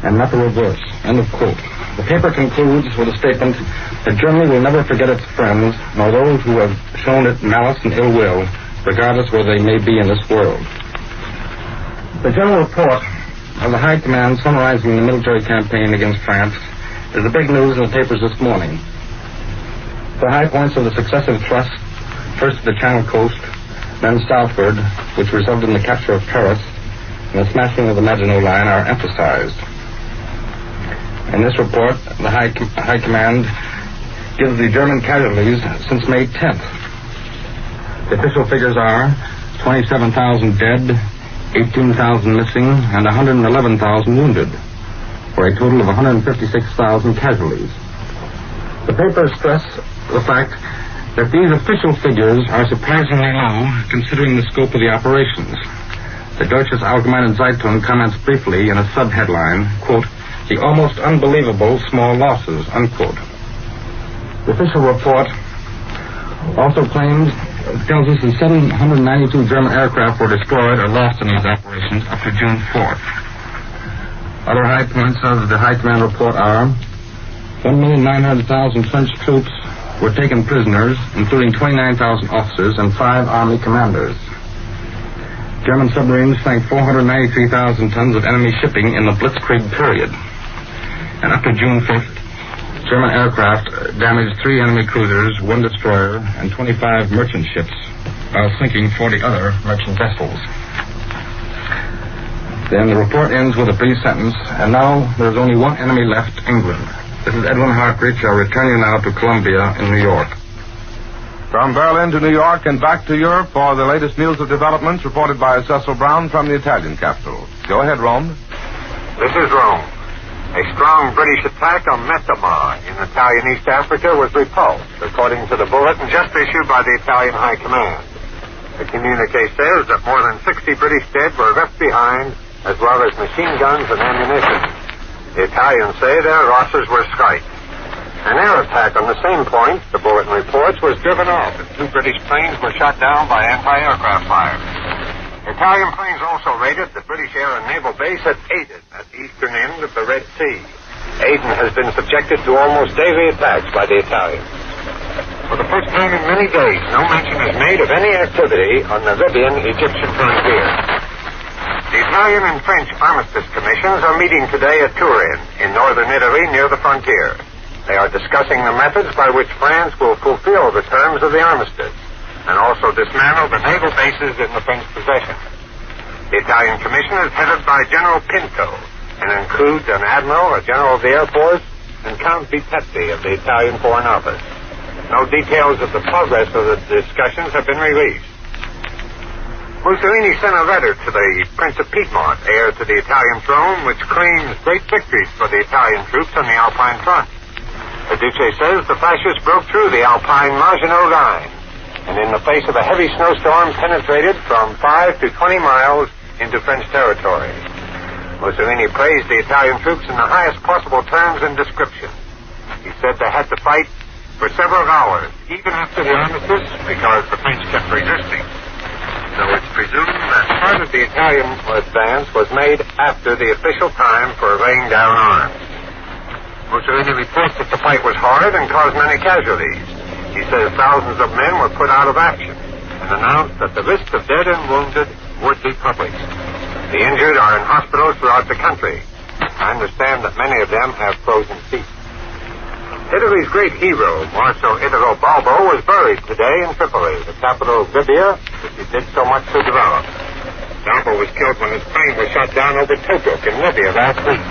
and not the reverse. End of quote. The paper concludes with a statement that Germany will never forget its friends, nor those who have shown it malice and ill will, regardless where they may be in this world. The general report of the High Command summarizing the military campaign against France is the big news in the papers this morning. The high points of the successive thrusts, first to the Channel coast, then southward, which resulted in the capture of Paris and the smashing of the Maginot Line, are emphasized. In this report, the High Command gives the German casualties since May 10th. The official figures are 27,000 dead, 18,000 missing, and 111,000 wounded, for a total of 156,000 casualties. The papers stress the fact that these official figures are surprisingly low considering the scope of the operations. The Deutsches Allgemeine Zeitung comments briefly in a sub-headline, quote, the almost unbelievable small losses, unquote. The official report also tells us that 792 German aircraft were destroyed or lost in these operations up to June 4th. Other high points of the High Command report are 1,900,000 French troops were taken prisoners, including 29,000 officers and 5 army commanders. German submarines sank 493,000 tons of enemy shipping in the Blitzkrieg period. And up to June 5th, German aircraft damaged 3 enemy cruisers, 1 destroyer, and 25 merchant ships, while sinking 40 other merchant vessels. Then the report ends with a brief sentence, and now there's only one enemy left, England. This is Edwin Hartridge. I'll return you now to Columbia in New York. From Berlin to New York and back to Europe for the latest news of developments reported by Cecil Brown from the Italian capital. Go ahead, Rome. This is Rome. A strong British attack on Metama in Italian East Africa was repulsed, according to the bulletin just issued by the Italian High Command. The communique says that more than 60 British dead were left behind, as well as machine guns and ammunition. The Italians say their losses were slight. An air attack on the same point, the bulletin reports, was driven off, and 2 British planes were shot down by anti-aircraft fire. Italian planes also raided the British Air and Naval Base at Aden, at the eastern end of the Red Sea. Aden has been subjected to almost daily attacks by the Italians. For the first time in many days, no mention is made of any activity on the Libyan-Egyptian frontier. The Italian and French armistice commissions are meeting today at Turin, in northern Italy, near the frontier. They are discussing the methods by which France will fulfill the terms of the armistice, and also dismantle the naval bases in the French possession. The Italian commission is headed by General Pinto, and includes an admiral, a general of the Air Force, and Count Vipetti of the Italian Foreign Office. No details of the progress of the discussions have been released. Mussolini sent a letter to the Prince of Piedmont, heir to the Italian throne, which claims great victories for the Italian troops on the Alpine front. The Duce says the fascists broke through the Alpine Maginot Line, and in the face of a heavy snowstorm penetrated from 5 to 20 miles into French territory. Mussolini praised the Italian troops in the highest possible terms and description. He said they had to fight for several hours, even after the armistice, because the French kept resisting. So it's presumed that part of the Italian advance was made after the official time for laying down arms. Mussolini reports that the fight was hard and caused many casualties. He says thousands of men were put out of action, and announced that the list of dead and wounded would be published. The injured are in hospitals throughout the country. I understand that many of them have frozen feet. Italy's great hero, Marshal Italo Balbo, was buried today in Tripoli, the capital of Libya, which he did so much to develop. Balbo was killed when his plane was shot down over Tobruk in Libya last week.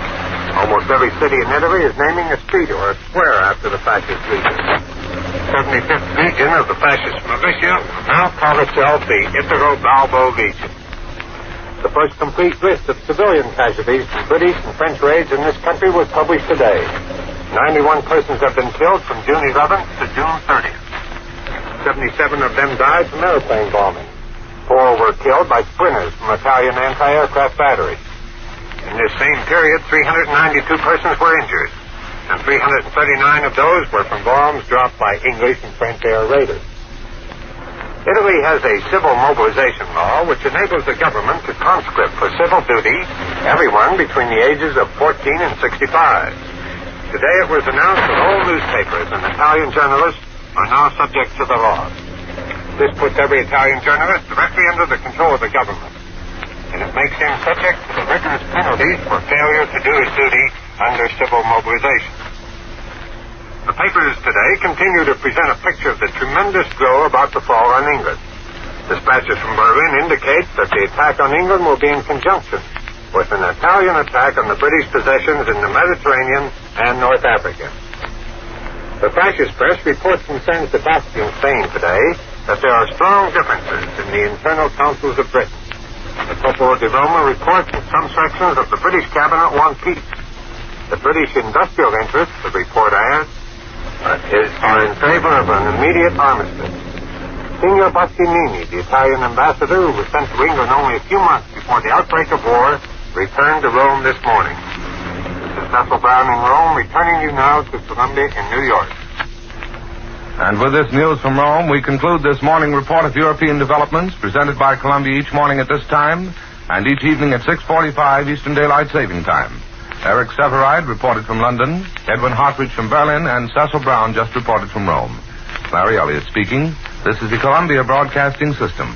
Almost every city in Italy is naming a street or a square after the fascist leader. 75th Legion of the fascist militia will now call itself the Italo Balbo Legion. The first complete list of civilian casualties from British and French raids in this country was published today. 91 persons have been killed from June 11th to June 30th. 77 of them died from airplane bombing. 4 were killed by sprinters from Italian anti-aircraft batteries. In this same period, 392 persons were injured, and 339 of those were from bombs dropped by English and French air raiders. Italy has a civil mobilization law which enables the government to conscript for civil duty everyone between the ages of 14 and 65. Today it was announced that all newspapers and Italian journalists are now subject to the law. This puts every Italian journalist directly under the control of the government, and it makes him subject to the rigorous penalties for failure to do his duty under civil mobilization. The papers today continue to present a picture of the tremendous blow about to fall on England. Dispatches from Berlin indicate that the attack on England will be in conjunction with an Italian attack on the British possessions in the Mediterranean and North Africa. The fascist press reports from San Sebastian, Spain today that there are strong differences in the internal councils of Britain. The Popolo di Roma reports that some sections of the British cabinet want peace. The British industrial interests, the report adds, are in favor of an immediate armistice. Signor Bastianini, the Italian ambassador who was sent to England only a few months before the outbreak of war, returned to Rome this morning. This is Cecil Brown in Rome, returning you now to Columbia in New York. And with this news from Rome, we conclude this morning report of European developments presented by Columbia each morning at this time and each evening at 6:45 Eastern Daylight Saving Time. Eric Severide reported from London, Edwin Hartridge from Berlin, and Cecil Brown just reported from Rome. Larry Elliott speaking. This is the Columbia Broadcasting System.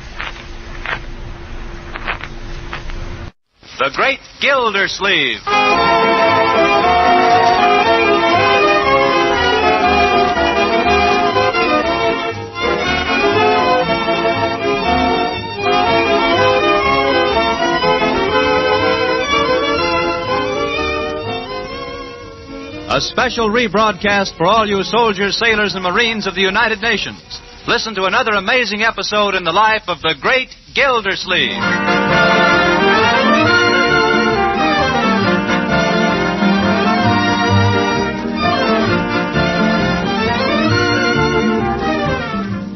The Great Gildersleeve. A special rebroadcast for all you soldiers, sailors, and Marines of the United Nations. Listen to another amazing episode in the life of the Great Gildersleeve.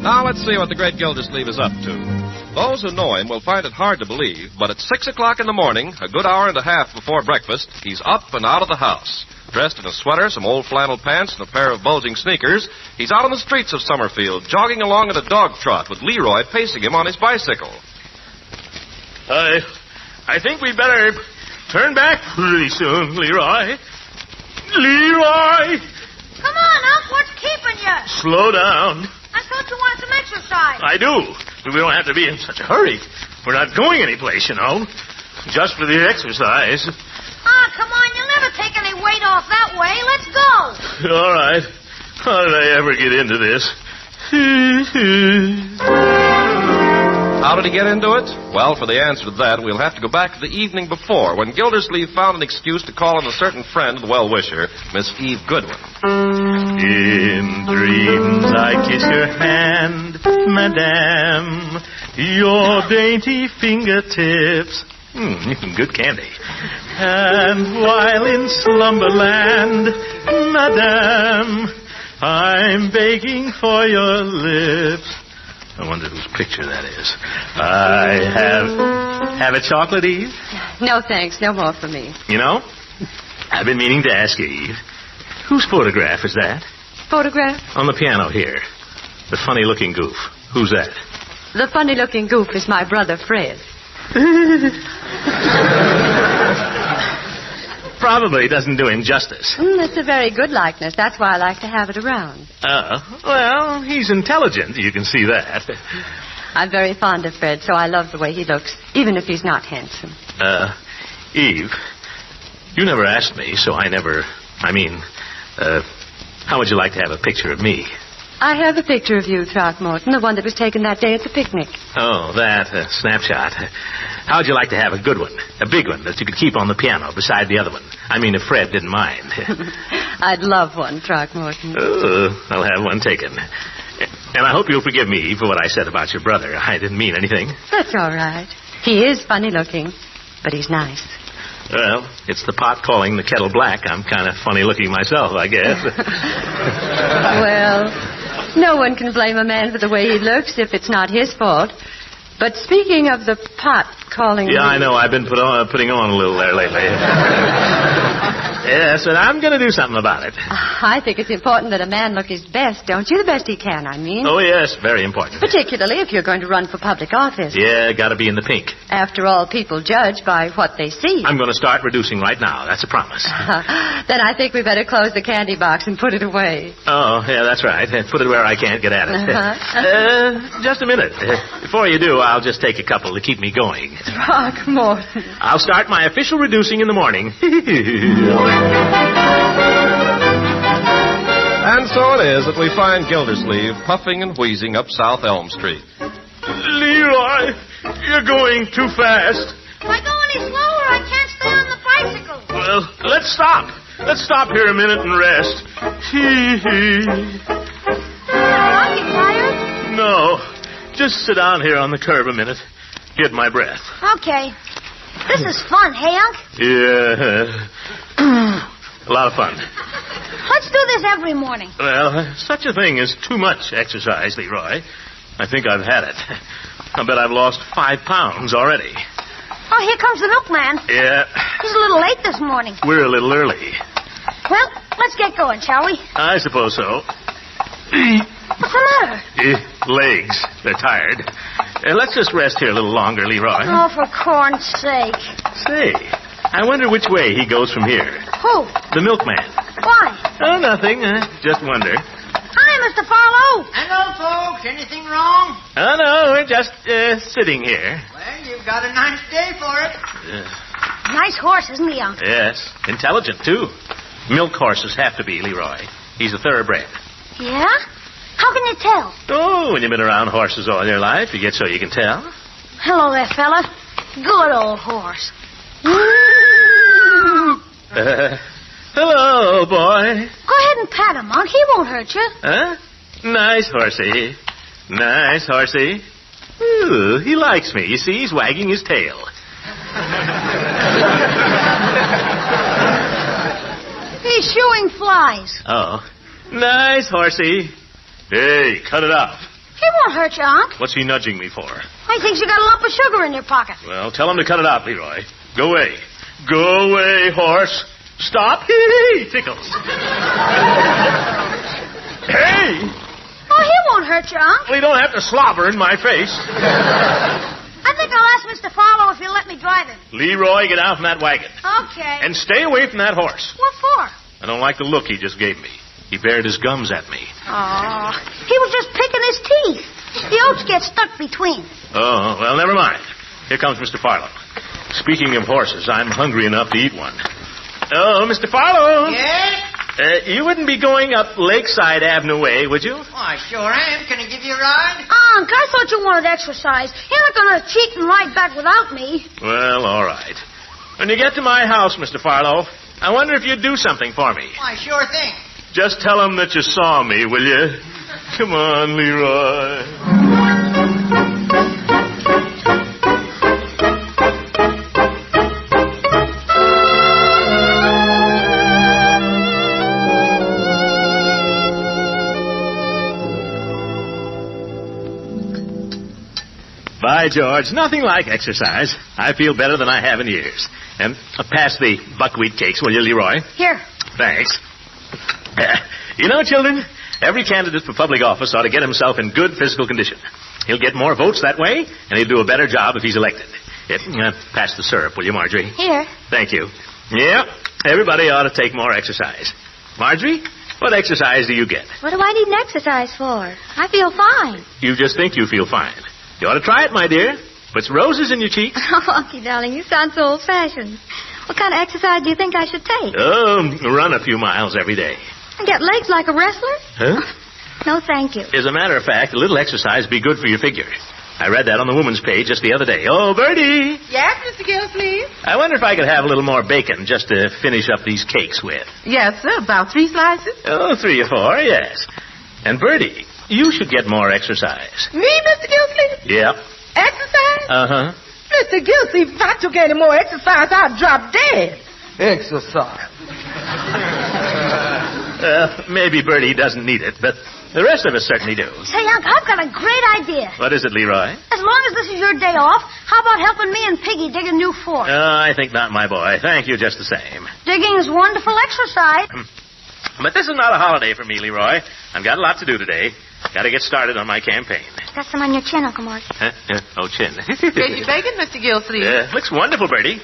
Now let's see what the Great Gildersleeve is up to. Those who know him will find it hard to believe, but at 6 o'clock in the morning, a good hour and a half before breakfast, he's up and out of the house. Dressed in a sweater, some old flannel pants, and a pair of bulging sneakers, he's out on the streets of Summerfield, jogging along at a dog trot with Leroy pacing him on his bicycle. I think we'd better turn back pretty soon, Leroy. Leroy! Come on, Unc. What's keeping you? Slow down. I thought you wanted some exercise. I do. But we don't have to be in such a hurry. We're not going anyplace, you know. Just for the exercise. Ah, come on. You'll never take any weight off that way. Let's go. All right. How did I ever get into this? How did he get into it? Well, for the answer to that, we'll have to go back to the evening before, when Gildersleeve found an excuse to call on a certain friend and well-wisher, Miss Eve Goodwin. In dreams I kiss your hand, madame, your dainty fingertips. Good candy. And while in slumberland, madame, I'm begging for your lips. I wonder whose picture that is. I have a chocolate, Eve? No, thanks. No more for me. You know, I've been meaning to ask you, Eve, whose photograph is that? Photograph? On the piano here. The funny-looking goof. Who's that? The funny-looking goof is my brother, Fred. Probably doesn't do him justice. It's a very good likeness. That's why I like to have it around. Well, he's intelligent. You can see that. I'm very fond of Fred, so I love the way he looks, even if he's not handsome. Eve, you never asked me, so how would you like to have a picture of me? I have a picture of you, Throckmorton, the one that was taken that day at the picnic. Oh, that snapshot. How'd you like to have a good one? A big one that you could keep on the piano beside the other one? I mean, if Fred didn't mind. I'd love one, Throckmorton. I'll have one taken. And I hope you'll forgive me for what I said about your brother. I didn't mean anything. That's all right. He is funny-looking, but he's nice. Well, it's the pot calling the kettle black. I'm kind of funny-looking myself, I guess. Well, no one can blame a man for the way he looks if it's not his fault. But speaking of the pot calling... Yeah, I know. I've been putting on a little there lately. Yes, and I'm going to do something about it. I think it's important that a man look his best, don't you? The best he can, I mean. Oh, yes, very important. Particularly if you're going to run for public office. Yeah, got to be in the pink. After all, people judge by what they see. I'm going to start reducing right now. That's a promise. Then I think we better close the candy box and put it away. Oh, yeah, that's right. Put it where I can't get at it. Just a minute. Before you do, I'll just take a couple to keep me going. Throckmorton. I'll start my official reducing in the morning. And so it is that we find Gildersleeve puffing and wheezing up South Elm Street. Leroy, you're going too fast. If I go any slower, I can't stay on the bicycle. Well, let's stop. Let's stop here a minute and rest. Are you tired? No. Just sit down here on the curb a minute. Get my breath. Okay. This is fun, hey, Unc? Yeah. A lot of fun. Let's do this every morning. Well, such a thing as too much exercise, Leroy. I think I've had it. I bet I've lost 5 pounds already. Oh, here comes the milkman. Yeah. He's a little late this morning. We're a little early. Well, let's get going, shall we? I suppose so. What's the matter? Legs. They're tired. Let's just rest here a little longer, Leroy. Oh, for corn's sake. Say, I wonder which way he goes from here. Who? The milkman. Why? Oh, nothing. Just wonder. Hi, Mr. Farlow. Hello, folks. Anything wrong? Oh, no, we're just sitting here. Well, you've got a nice day for it. Nice horse, isn't he, Unc? Yes. Intelligent, too. Milk horses have to be, Leroy. He's a thoroughbred. Yeah? How can you tell? Oh, when you've been around horses all your life, you get so you can tell. Hello there, fella. Good old horse. Hello, boy. Go ahead and pat him, Unc. He won't hurt you. Huh? Nice horsey. Nice horsey. Ooh, he likes me. You see, he's wagging his tail. He's shooing flies. Oh. Nice horsey. Hey, cut it out. He won't hurt you, Unc. What's he nudging me for? He thinks you got a lump of sugar in your pocket. Well, tell him to cut it out, Leroy. Go away. Go away, horse. Stop. Hee, tickles. Hey! Oh, he won't hurt you, Unc. Well, you don't have to slobber in my face. I think I'll ask Mr. Farlow if he'll let me drive him. Leroy, get down from that wagon. Okay. And stay away from that horse. What for? I don't like the look he just gave me. He bared his gums at me. Oh, he was just picking his teeth. The oats get stuck between. Oh, well, never mind. Here comes Mr. Farlow. Speaking of horses, I'm hungry enough to eat one. Oh, Mr. Farlow. Yes? You wouldn't be going up Lakeside Avenue way, would you? Oh, I sure am. Can I give you a ride? Unc, I thought you wanted exercise. You're not going to cheat and ride back without me. Well, all right. When you get to my house, Mr. Farlow, I wonder if you'd do something for me. Why, sure thing. Just tell him that you saw me, will you? Come on, Leroy. By George, nothing like exercise. I feel better than I have in years. And pass the buckwheat cakes, will you, Leroy? Here. Thanks. You know, children, every candidate for public office ought to get himself in good physical condition. He'll get more votes that way, and he'll do a better job if he's elected. Pass the syrup, will you, Marjorie? Here. Thank you. Yeah, everybody ought to take more exercise. Marjorie, what exercise do you get? What do I need an exercise for? I feel fine. You just think you feel fine. You ought to try it, my dear. Puts roses in your cheeks. Oh, Unky, darling, you sound so old-fashioned. What kind of exercise do you think I should take? Run a few miles every day. And get legs like a wrestler? Huh? No, thank you. As a matter of fact, a little exercise would be good for your figure. I read that on the woman's page just the other day. Oh, Bertie! Yes, Mr. Gilsleeve? I wonder if I could have a little more bacon just to finish up these cakes with. Yes, sir. About 3 slices? Oh, 3 or 4, yes. And Bertie, you should get more exercise. Me, Mr. Gilsleeve? Yeah. Exercise? Uh-huh. Mr. Gilsleeve, if I took any more exercise, I'd drop dead. Exercise. Maybe Bertie doesn't need it, but the rest of us certainly do. Say, Unc, I've got a great idea. What is it, Leroy? As long as this is your day off, how about helping me and Piggy dig a new fort? I think not, my boy. Thank you just the same. Digging is wonderful exercise. But this is not a holiday for me, Leroy. I've got a lot to do today. Got to get started on my campaign. Got some on your chin, Uncle Mort. Oh, chin. Here's your bacon, Mr. Gilsleeve. Looks wonderful, Bertie.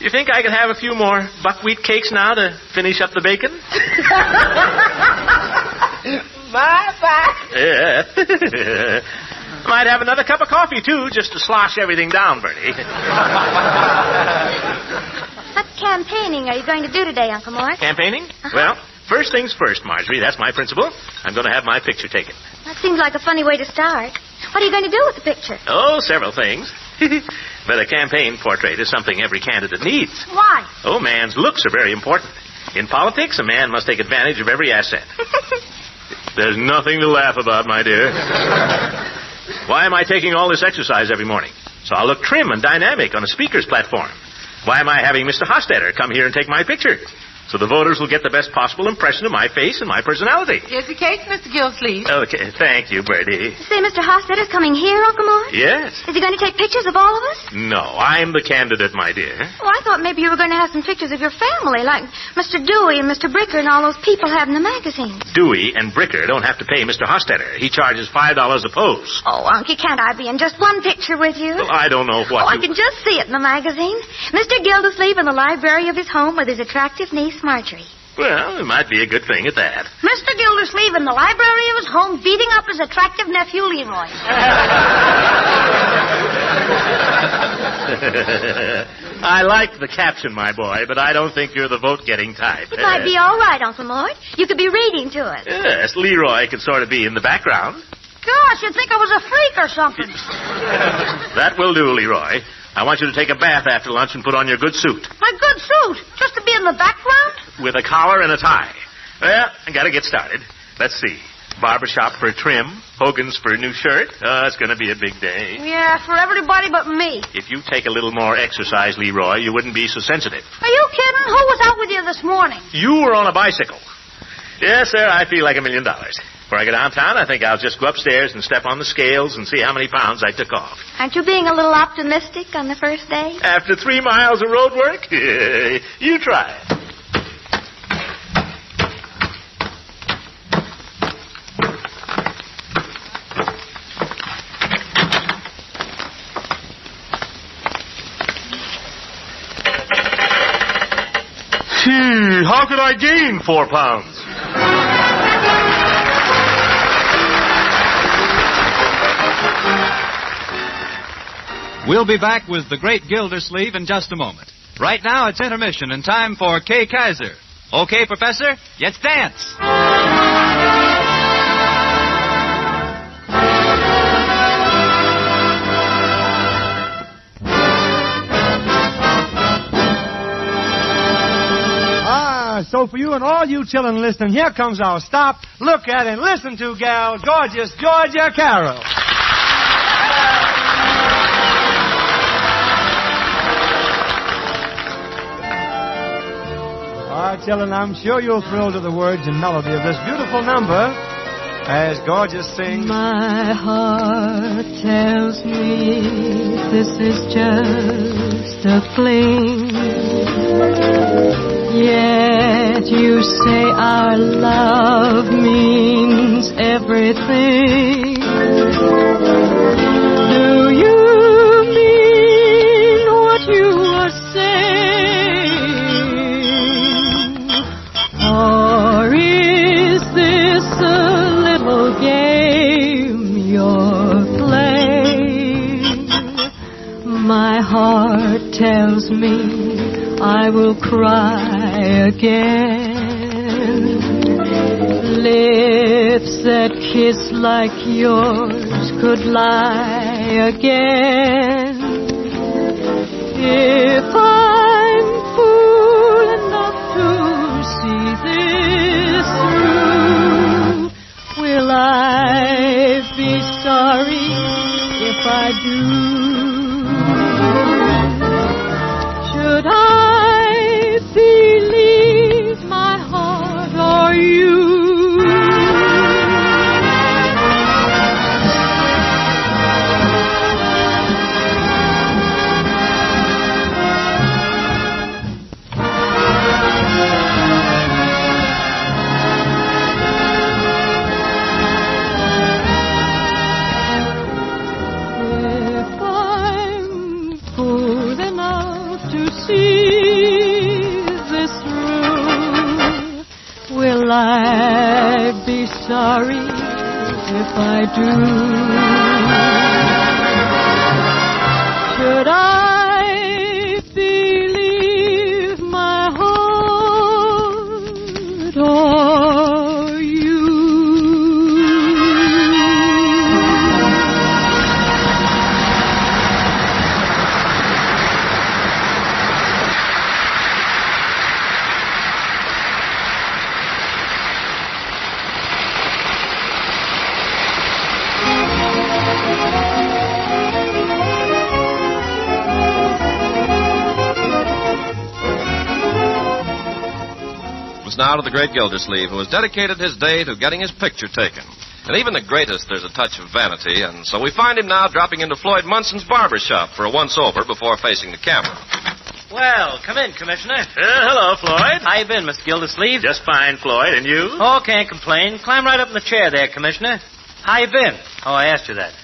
You think I could have a few more buckwheat cakes now to finish up the bacon? Bye-bye. Yeah. Might have another cup of coffee, too, just to slosh everything down, Bertie. What campaigning are you going to do today, Uncle Mort? Campaigning? Well, first things first, Marjorie. That's my principle. I'm going to have my picture taken. That seems like a funny way to start. What are you going to do with the picture? Oh, several things. But a campaign portrait is something every candidate needs. Why? Oh, man's looks are very important. In politics, a man must take advantage of every asset. There's nothing to laugh about, my dear. Why am I taking all this exercise every morning? So I'll look trim and dynamic on a speaker's platform. Why am I having Mr. Hostetter come here and take my picture? So the voters will get the best possible impression of my face and my personality. Here's your cake, Mr. Gilsleeve. Okay, thank you, Bertie. Say, Mr. Hostetter's coming here, Uncle Mort? Yes. Is he going to take pictures of all of us? No, I'm the candidate, my dear. Oh, I thought maybe you were going to have some pictures of your family, like Mr. Dewey and Mr. Bricker and all those people have in the magazines. Dewey and Bricker don't have to pay Mr. Hostetter. He charges $5 a pose. Oh, Unky, can't I be in just one picture with you? Well, I don't know what I can just see it in the magazine. Mr. Gildersleeve in the library of his home with his attractive niece, Marjorie. Well, it might be a good thing at that. Mr. Gildersleeve in the library of his home beating up his attractive nephew, Leroy. I like the caption, my boy, but I don't think you're the vote-getting type. It might be all right, Uncle Mort. You could be reading to it. Yes, Leroy could sort of be in the background. Gosh, you'd think I was a freak or something. That will do, Leroy. I want you to take a bath after lunch and put on your good suit. My good suit? Just to be in the background? With a collar and a tie. Well, I gotta get started. Let's see. Barbershop for a trim. Hogan's for a new shirt. Oh, it's gonna be a big day. Yeah, for everybody but me. If you take a little more exercise, Leroy, you wouldn't be so sensitive. Are you kidding? Who was out with you this morning? You were on a bicycle. Yes, sir, I feel like $1 million. Before I go downtown, I think I'll just go upstairs and step on the scales and see how many pounds I took off. Aren't you being a little optimistic on the first day? After 3 miles of road work? You try it. Gee, how could I gain 4 pounds? We'll be back with the Great Gildersleeve in just a moment. Right now, it's intermission and time for Kay Kaiser. Okay, Professor, let's dance. So for you and all you children listening, here comes our stop, look at, and listen to gal, gorgeous Georgia Carroll. All right, children, I'm sure you'll thrill to the words and melody of this beautiful number as Gorgeous sings. My heart tells me this is just a fling. Yet you say our love means everything. Do you mean what you are saying? Or is this a little game you're playing? My heart tells me I will cry again. Lips that kiss like yours could lie again. If I'm fool enough to see this through, will I be sorry if I do? Should I believe my heart or you? If I'm fool enough to see this through, will I be sorry if I do? Should I believe my heart or you? Now to the great Gildersleeve, who has dedicated his day to getting his picture taken. And even the greatest, there's a touch of vanity, and so we find him now dropping into Floyd Munson's barber shop for a once-over before facing the camera. Well, come in, Commissioner. Hello, Floyd. How you been, Miss Gildersleeve? Just fine, Floyd. And you? Oh, can't complain. Climb right up in the chair there, Commissioner. How you been? Oh, I asked you that.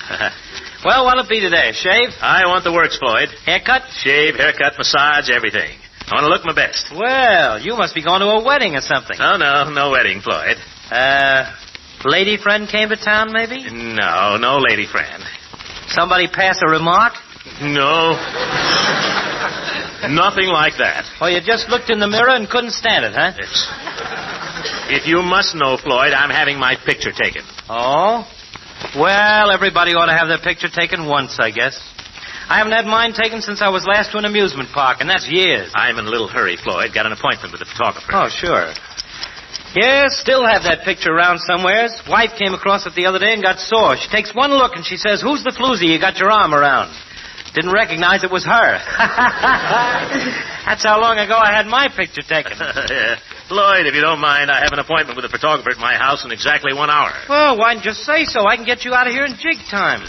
Well, what'll it be today? Shave? I want the works, Floyd. Haircut? Shave, haircut, massage, everything. I want to look my best. Well, you must be going to a wedding or something. Oh, no wedding, Floyd. Lady friend came to town, maybe? No lady friend. Somebody pass a remark? No. Nothing like that. Oh, you just looked in the mirror and couldn't stand it, huh? If you must know, Floyd, I'm having my picture taken. Oh? Well, everybody ought to have their picture taken once, I guess. I haven't had mine taken since I was last to an amusement park, and that's years. I'm in a little hurry, Floyd. Got an appointment with the photographer. Oh, sure. Yeah, still have that picture around somewheres. Wife came across it the other day and got sore. She takes one look and she says, "Who's the floozy you got your arm around?" Didn't recognize it was her. That's how long ago I had my picture taken. Yeah. Floyd, if you don't mind, I have an appointment with a photographer at my house in exactly 1 hour. Well, why didn't you say so? I can get you out of here in jig time.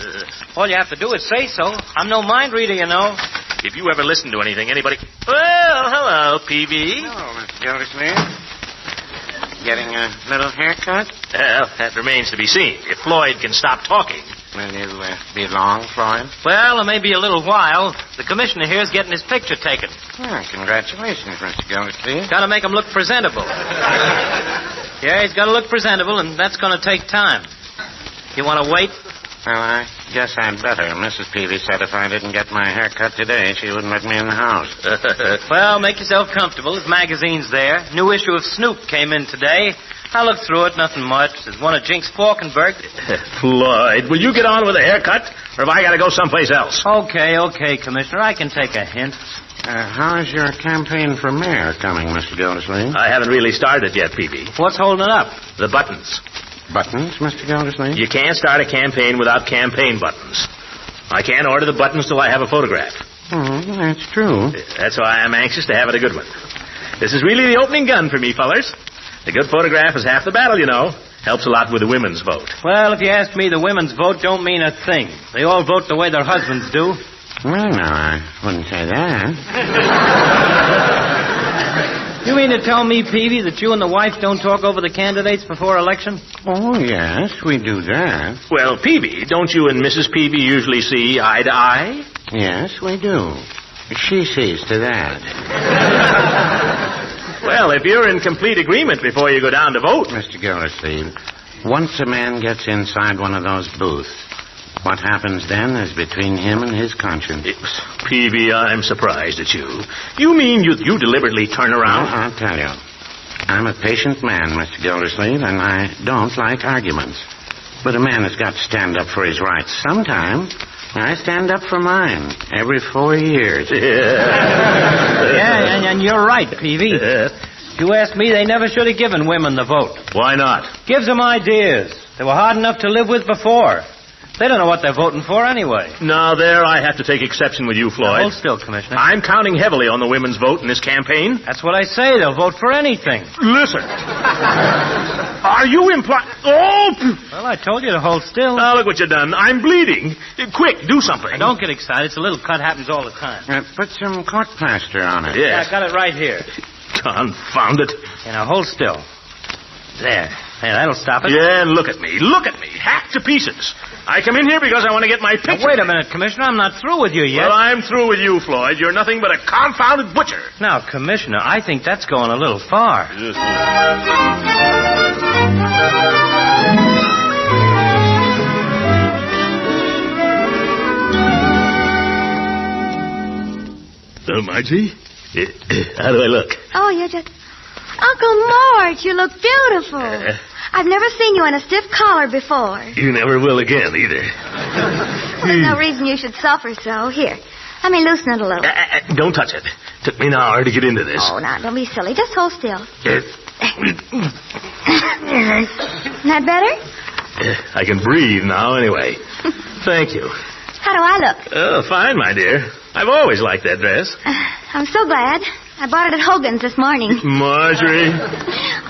All you have to do is say so. I'm no mind reader, you know. If you ever listen to anything, anybody... Well, hello, P.B. Hello, Mr. Gildersleeve. Getting a little haircut? Well, that remains to be seen. If Floyd can stop talking. Will you be long, Floyd? Well, it may be a little while. The commissioner here is getting his picture taken. Well, congratulations, Mr. Gildersleeve. Got to make him look presentable. Yeah, he's got to look presentable, and that's going to take time. You want to wait? Well, I guess I'd better. Mrs. Peavy said if I didn't get my hair cut today, she wouldn't let me in the house. Well, make yourself comfortable. His magazine's there. New issue of Snoop came in today. I looked through it, nothing much. There's one of Jinx Falkenberg. Floyd, will you get on with a haircut, or have I got to go someplace else? Okay, Commissioner. I can take a hint. How's your campaign for mayor coming, Mr. Gildersleeve? I haven't really started yet, Peavy. What's holding it up? The buttons. Buttons, Mr. Gildersleeve? You can't start a campaign without campaign buttons. I can't order the buttons till I have a photograph. Oh, that's true. That's why I'm anxious to have it a good one. This is really the opening gun for me, fellers. A good photograph is half the battle, you know. Helps a lot with the women's vote. Well, if you ask me, the women's vote don't mean a thing. They all vote the way their husbands do. Well, no, I wouldn't say that. You mean to tell me, Peavy, that you and the wife don't talk over the candidates before election? Oh, yes, we do that. Well, Peavy, don't you and Mrs. Peavy usually see eye to eye? Yes, we do. She sees to that. Well, if you're in complete agreement before you go down to vote... Mr. Gildersleeve, once a man gets inside one of those booths, what happens then is between him and his conscience. Peavy, I'm surprised at you. You mean you deliberately turn around? Well, I'll tell you. I'm a patient man, Mr. Gildersleeve, and I don't like arguments. But a man has got to stand up for his rights sometime. I stand up for mine every 4 years. Yeah, and you're right, Peavy. If you ask me, they never should have given women the vote. Why not? Gives them ideas. They were hard enough to live with before. They don't know what they're voting for anyway. Now, there I have to take exception with you, Floyd. Now, hold still, Commissioner. I'm counting heavily on the women's vote in this campaign. That's what I say. They'll vote for anything. Listen. Are you implying... Oh! Well, I told you to hold still. Now, look what you've done. I'm bleeding. Quick, do something. Now, don't get excited. It's a little cut. Happens all the time. Put some court plaster on it. Yeah. I got it right here. Confound it. Now, hold still. There. That'll stop it. Yeah, and look at me. Look at me. Hacked to pieces. I come in here because I want to get my picture. Now, wait a minute, Commissioner. I'm not through with you yet. Well, I'm through with you, Floyd. You're nothing but a confounded butcher. Now, Commissioner, I think that's going a little far. Margie? How do I look? Oh, you're just... Uncle Mort, you look beautiful. I've never seen you in a stiff collar before. You never will again, either. Well, there's no reason you should suffer so. Here, let me loosen it a little. Don't touch it. Took me an hour to get into this. Oh, now, don't be silly. Just hold still. Isn't that better? I can breathe now, anyway. Thank you. How do I look? Oh, fine, my dear. I've always liked that dress. I'm so glad. I bought it at Hogan's this morning. Marjorie.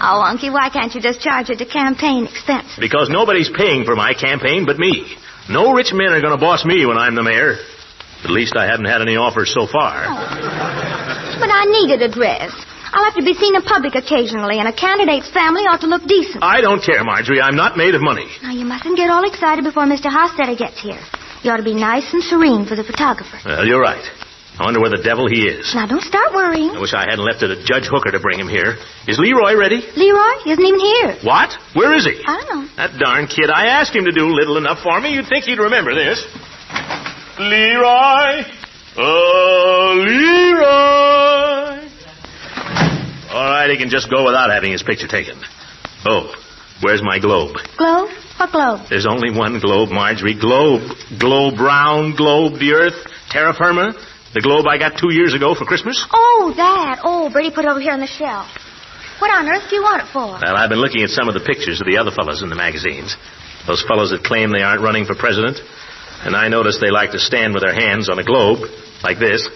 Oh, Unky, why can't you just charge it to campaign expenses? Because nobody's paying for my campaign but me. No rich men are going to boss me when I'm the mayor. At least I haven't had any offers so far. Oh. But I needed a dress. I'll have to be seen in public occasionally, and a candidate's family ought to look decent. I don't care, Marjorie. I'm not made of money. Now, you mustn't get all excited before Mr. Hofstadter gets here. You ought to be nice and serene for the photographer. Well, you're right. I wonder where the devil he is. Now, don't start worrying. I wish I hadn't left it to Judge Hooker to bring him here. Is Leroy ready? Leroy? He isn't even here. What? Where is he? I don't know. That darn kid. I asked him to do little enough for me. You'd think he'd remember this. Leroy. Oh, Leroy. All right, he can just go without having his picture taken. Oh, where's my globe? Globe? What globe? There's only one globe, Marjorie. Globe. Globe round, globe the earth, terra firma. The globe I got 2 years ago for Christmas. Oh, that. Oh, Bertie put it over here on the shelf. What on earth do you want it for? Well, I've been looking at some of the pictures of the other fellows in the magazines. Those fellows that claim they aren't running for president. And I notice they like to stand with their hands on a globe, like this.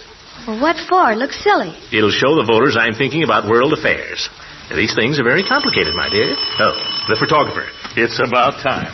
Well, what for? It looks silly. It'll show the voters I'm thinking about world affairs. These things are very complicated, my dear. Oh, the photographer. It's about time.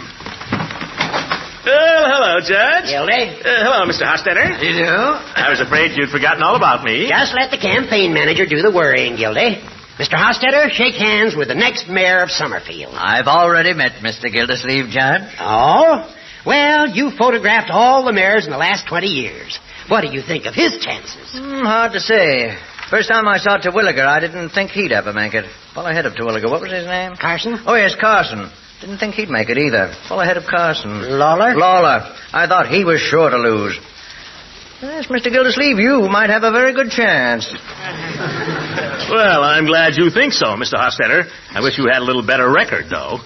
Well, hello, Judge. Gildy. Hello, Mr. Hofstadter. You do? I was afraid you'd forgotten all about me. Just let the campaign manager do the worrying, Gildy. Mr. Hofstadter, shake hands with the next mayor of Summerfield. I've already met Mr. Gildersleeve, Judge. Oh? Well, you photographed all the mares in the last 20 years. What do you think of his chances? Hard to say. First time I saw Terwilliger, I didn't think he'd ever make it. Fellow ahead of Terwilliger. What was his name? Carson? Oh, yes, Carson. Didn't think he'd make it either. Fellow ahead of Carson. Lawler? Lawler. I thought he was sure to lose. Yes, Mr. Gildersleeve, you might have a very good chance. Well, I'm glad you think so, Mr. Hostetter. I wish you had a little better record, though.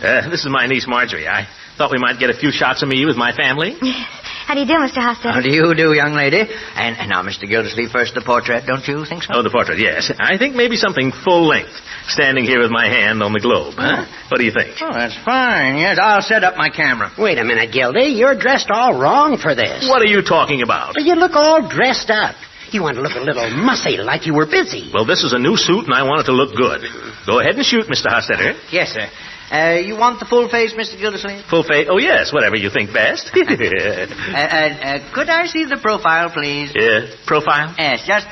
This is my niece, Marjorie. I thought we might get a few shots of me with my family. How do you do, Mr. Hostetter? How do you do, young lady? And now, Mr. Gildersleeve, first the portrait, don't you think so? Oh, the portrait, yes. I think maybe something full length, standing here with my hand on the globe, huh? What do you think? Oh, that's fine. Yes, I'll set up my camera. Wait a minute, Gildy. You're dressed all wrong for this. What are you talking about? You look all dressed up. You want to look a little mussy, like you were busy. Well, this is a new suit, and I want it to look good. Go ahead and shoot, Mr. Hostetter. Yes, sir. You want the full face, Mr. Gildersleeve? Full face? Oh, yes, whatever you think best. Could I see the profile, please? Yeah, profile? Yes, just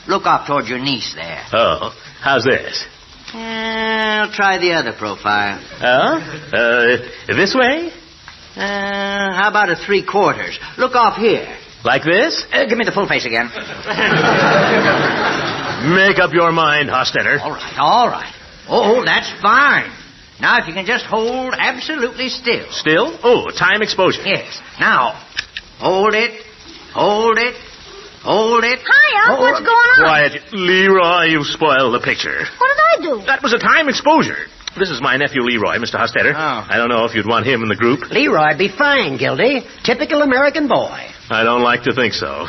look up toward your niece there. Oh, how's this? I'll try the other profile. Oh? This way? How about a 3/4? Look off here. Like this? Give me the full face again. Make up your mind, Hostetter. All right. Oh, that's fine. Now, if you can just hold absolutely still. Still? Oh, time exposure. Yes. Now, hold it. Hi, Unc. What's going on? Quiet. Leroy, you spoiled the picture. What did I do? That was a time exposure. This is my nephew, Leroy, Mr. Hostetter. Oh. I don't know if you'd want him in the group. Leroy'd be fine, Gildy. Typical American boy. I don't like to think so.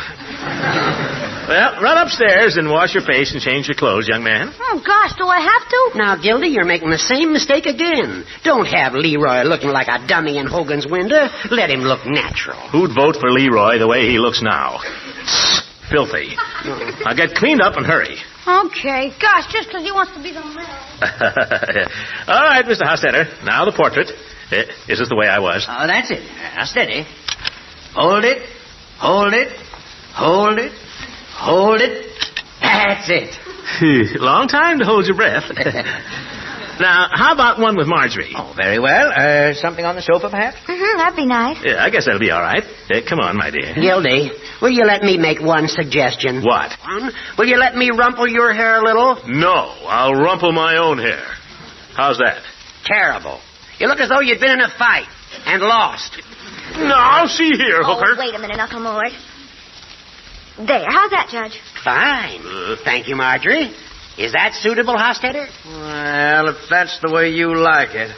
Well, run upstairs and wash your face and change your clothes, young man. Oh, gosh, do I have to? Now, Gildy, you're making the same mistake again. Don't have Leroy looking like a dummy in Hogan's window. Let him look natural. Who'd vote for Leroy the way he looks now? Filthy. Now get cleaned up and hurry. Okay. Gosh, just because he wants to be the mayor. All right, Mr. Hostetter. Now the portrait. Is this the way I was? Oh, that's it. Now, steady. Hold it. That's it. Long time to hold your breath. Now, how about one with Marjorie? Oh, very well. Something on the sofa, perhaps? Mm-hmm, that'd be nice. Yeah, I guess that'll be all right. Come on, my dear. Gildy, will you let me make one suggestion? What? Will you let me rumple your hair a little? No, I'll rumple my own hair. How's that? Terrible. You look as though you'd been in a fight and lost. Now, see here, Hooker. Oh, wait a minute, Uncle Mort. There, how's that, Judge? Fine. Thank you, Marjorie. Is that suitable, Hostetter? Well, if that's the way you like it.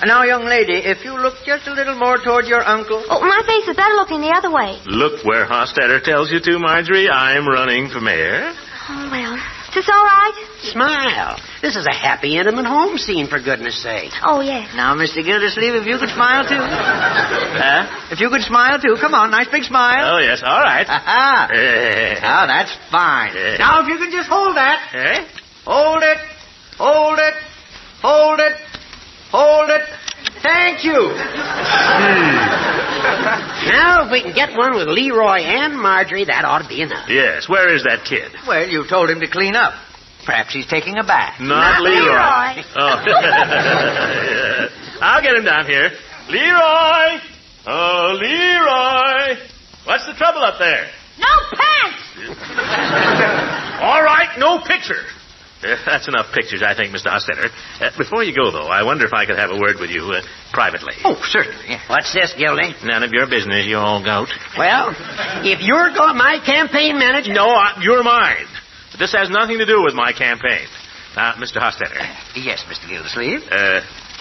Now, young lady, if you look just a little more toward your uncle. Oh, my face is better looking the other way. Look where Hostetter tells you to, Marjorie. I'm running for mayor. Oh, well, is this all right? Smile. This is a happy, intimate home scene, for goodness sake. Oh, yes. Now, Mr. Gildersleeve, if you could smile, too. Huh? If you could smile, too. Come on, nice big smile. Oh, yes, all right. Now, that's fine. Now, if you can just hold that. Eh? Hold it. Thank you. Now, if we can get one with Leroy and Marjorie, that ought to be enough. Yes, where is that kid? Well, you told him to clean up. Perhaps he's taking a bath. Not Leroy. Oh. I'll get him down here. Leroy! Oh, Leroy! What's the trouble up there? No pants! All right, no picture. That's enough pictures, I think, Mr. Hostetter. Before you go, though, I wonder if I could have a word with you privately. Oh, certainly. What's this, Gildy? None of your business, you old goat. Well, if you're my campaign manager... No, you're mine. But this has nothing to do with my campaign. Now, Mr. Hostetter. Yes, Mr. Gildersleeve.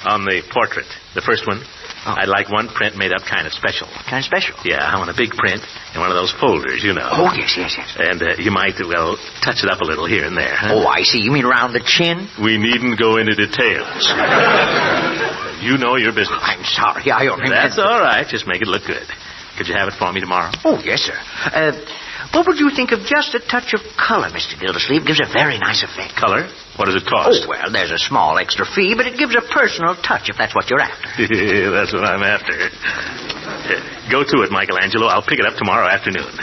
On the portrait, the first one, I'd like one print made up kind of special. Kind of special? Yeah, I want a big print in one of those folders, you know. Oh, yes. And you might, well, touch it up a little here and there. Huh? Oh, I see. You mean around the chin? We needn't go into details. You know your business. I'm sorry. I only That's all right. Just make it look good. Could you have it for me tomorrow? Oh, yes, sir. What would you think of just a touch of color, Mr. Gildersleeve? Gives a very nice effect. Color? What does it cost? Oh, well, there's a small extra fee, but it gives a personal touch if that's what you're after. That's what I'm after. Go to it, Michelangelo. I'll pick it up tomorrow afternoon.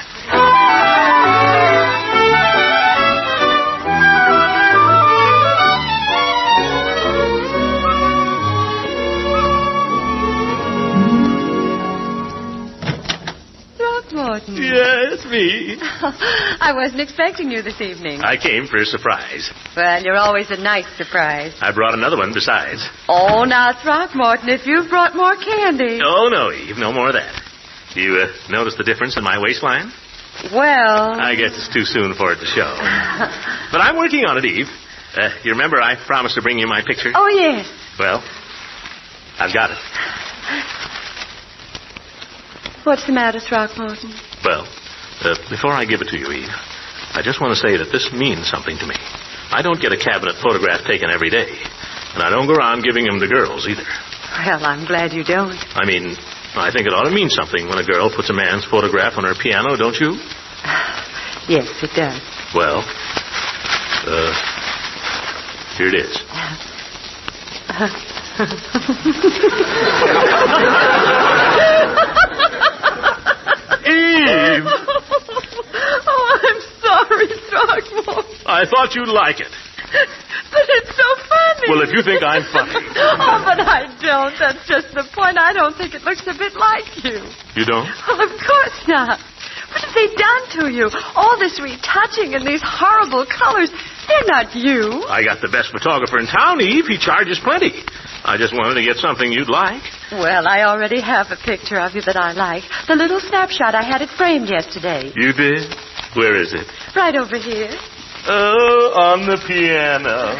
me? I wasn't expecting you this evening. I came for a surprise. Well, you're always a nice surprise. I brought another one besides. Oh, now, Throckmorton, if you've brought more candy. Oh, no, Eve, no more of that. You notice the difference in my waistline? Well... I guess it's too soon for it to show. But I'm working on it, Eve. You remember I promised to bring you my picture? Oh, yes. Well, I've got it. What's the matter, Throckmorton? Well, before I give it to you, Eve, I just want to say that this means something to me. I don't get a cabinet photograph taken every day, and I don't go around giving them to girls either. Well, I'm glad you don't. I mean, I think it ought to mean something when a girl puts a man's photograph on her piano, don't you? Yes, it does. Well, here it is. Eve! Oh, I'm sorry, Throckmorton. I thought you'd like it. But it's so funny. Well, if you think I'm funny. Oh, but I don't. That's just the point. I don't think it looks a bit like you. You don't? Well, of course not. What have they done to you? All this retouching and these horrible colors. They're not you. I got the best photographer in town, Eve. He charges plenty. I just wanted to get something you'd like. Well, I already have a picture of you that I like. The little snapshot. I had it framed yesterday. You did? Where is it? Right over here. Oh, on the piano.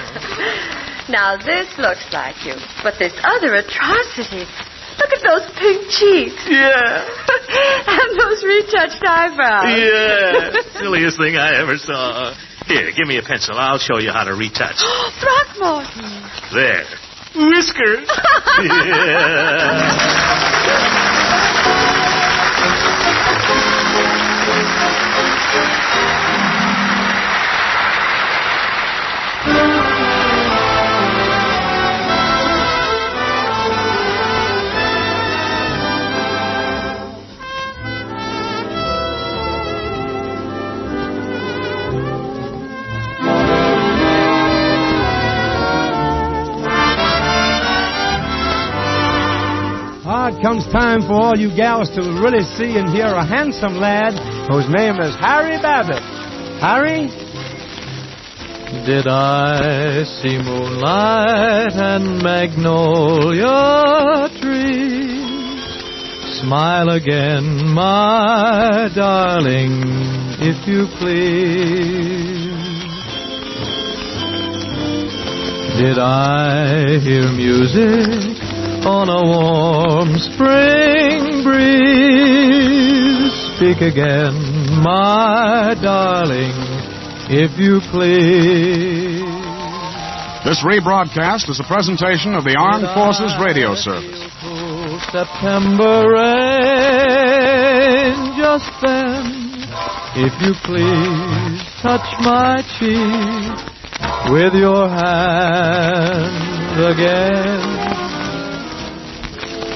Now, this looks like you. But this other atrocity. Look at those pink cheeks. Yeah. And those retouched eyebrows. Yeah. Silliest thing I ever saw. Here, give me a pencil. I'll show you how to retouch. Throckmorton. There. Whiskers. Yeah. It comes time for all you gals to really see and hear a handsome lad whose name is Harry Babbitt. Harry? Did I see moonlight and magnolia trees? Smile again, my darling, if you please. Did I hear music on a warm spring breeze? Speak again, my darling, if you please. This rebroadcast is a presentation of the Armed Forces Radio Service. September rain just then, if you please, touch my cheek with your hand again.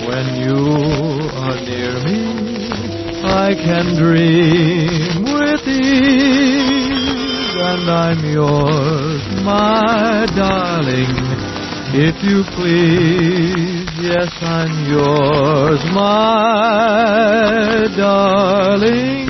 When you are near me, I can dream with ease, and I'm yours, my darling, if you please. Yes, I'm yours, my darling,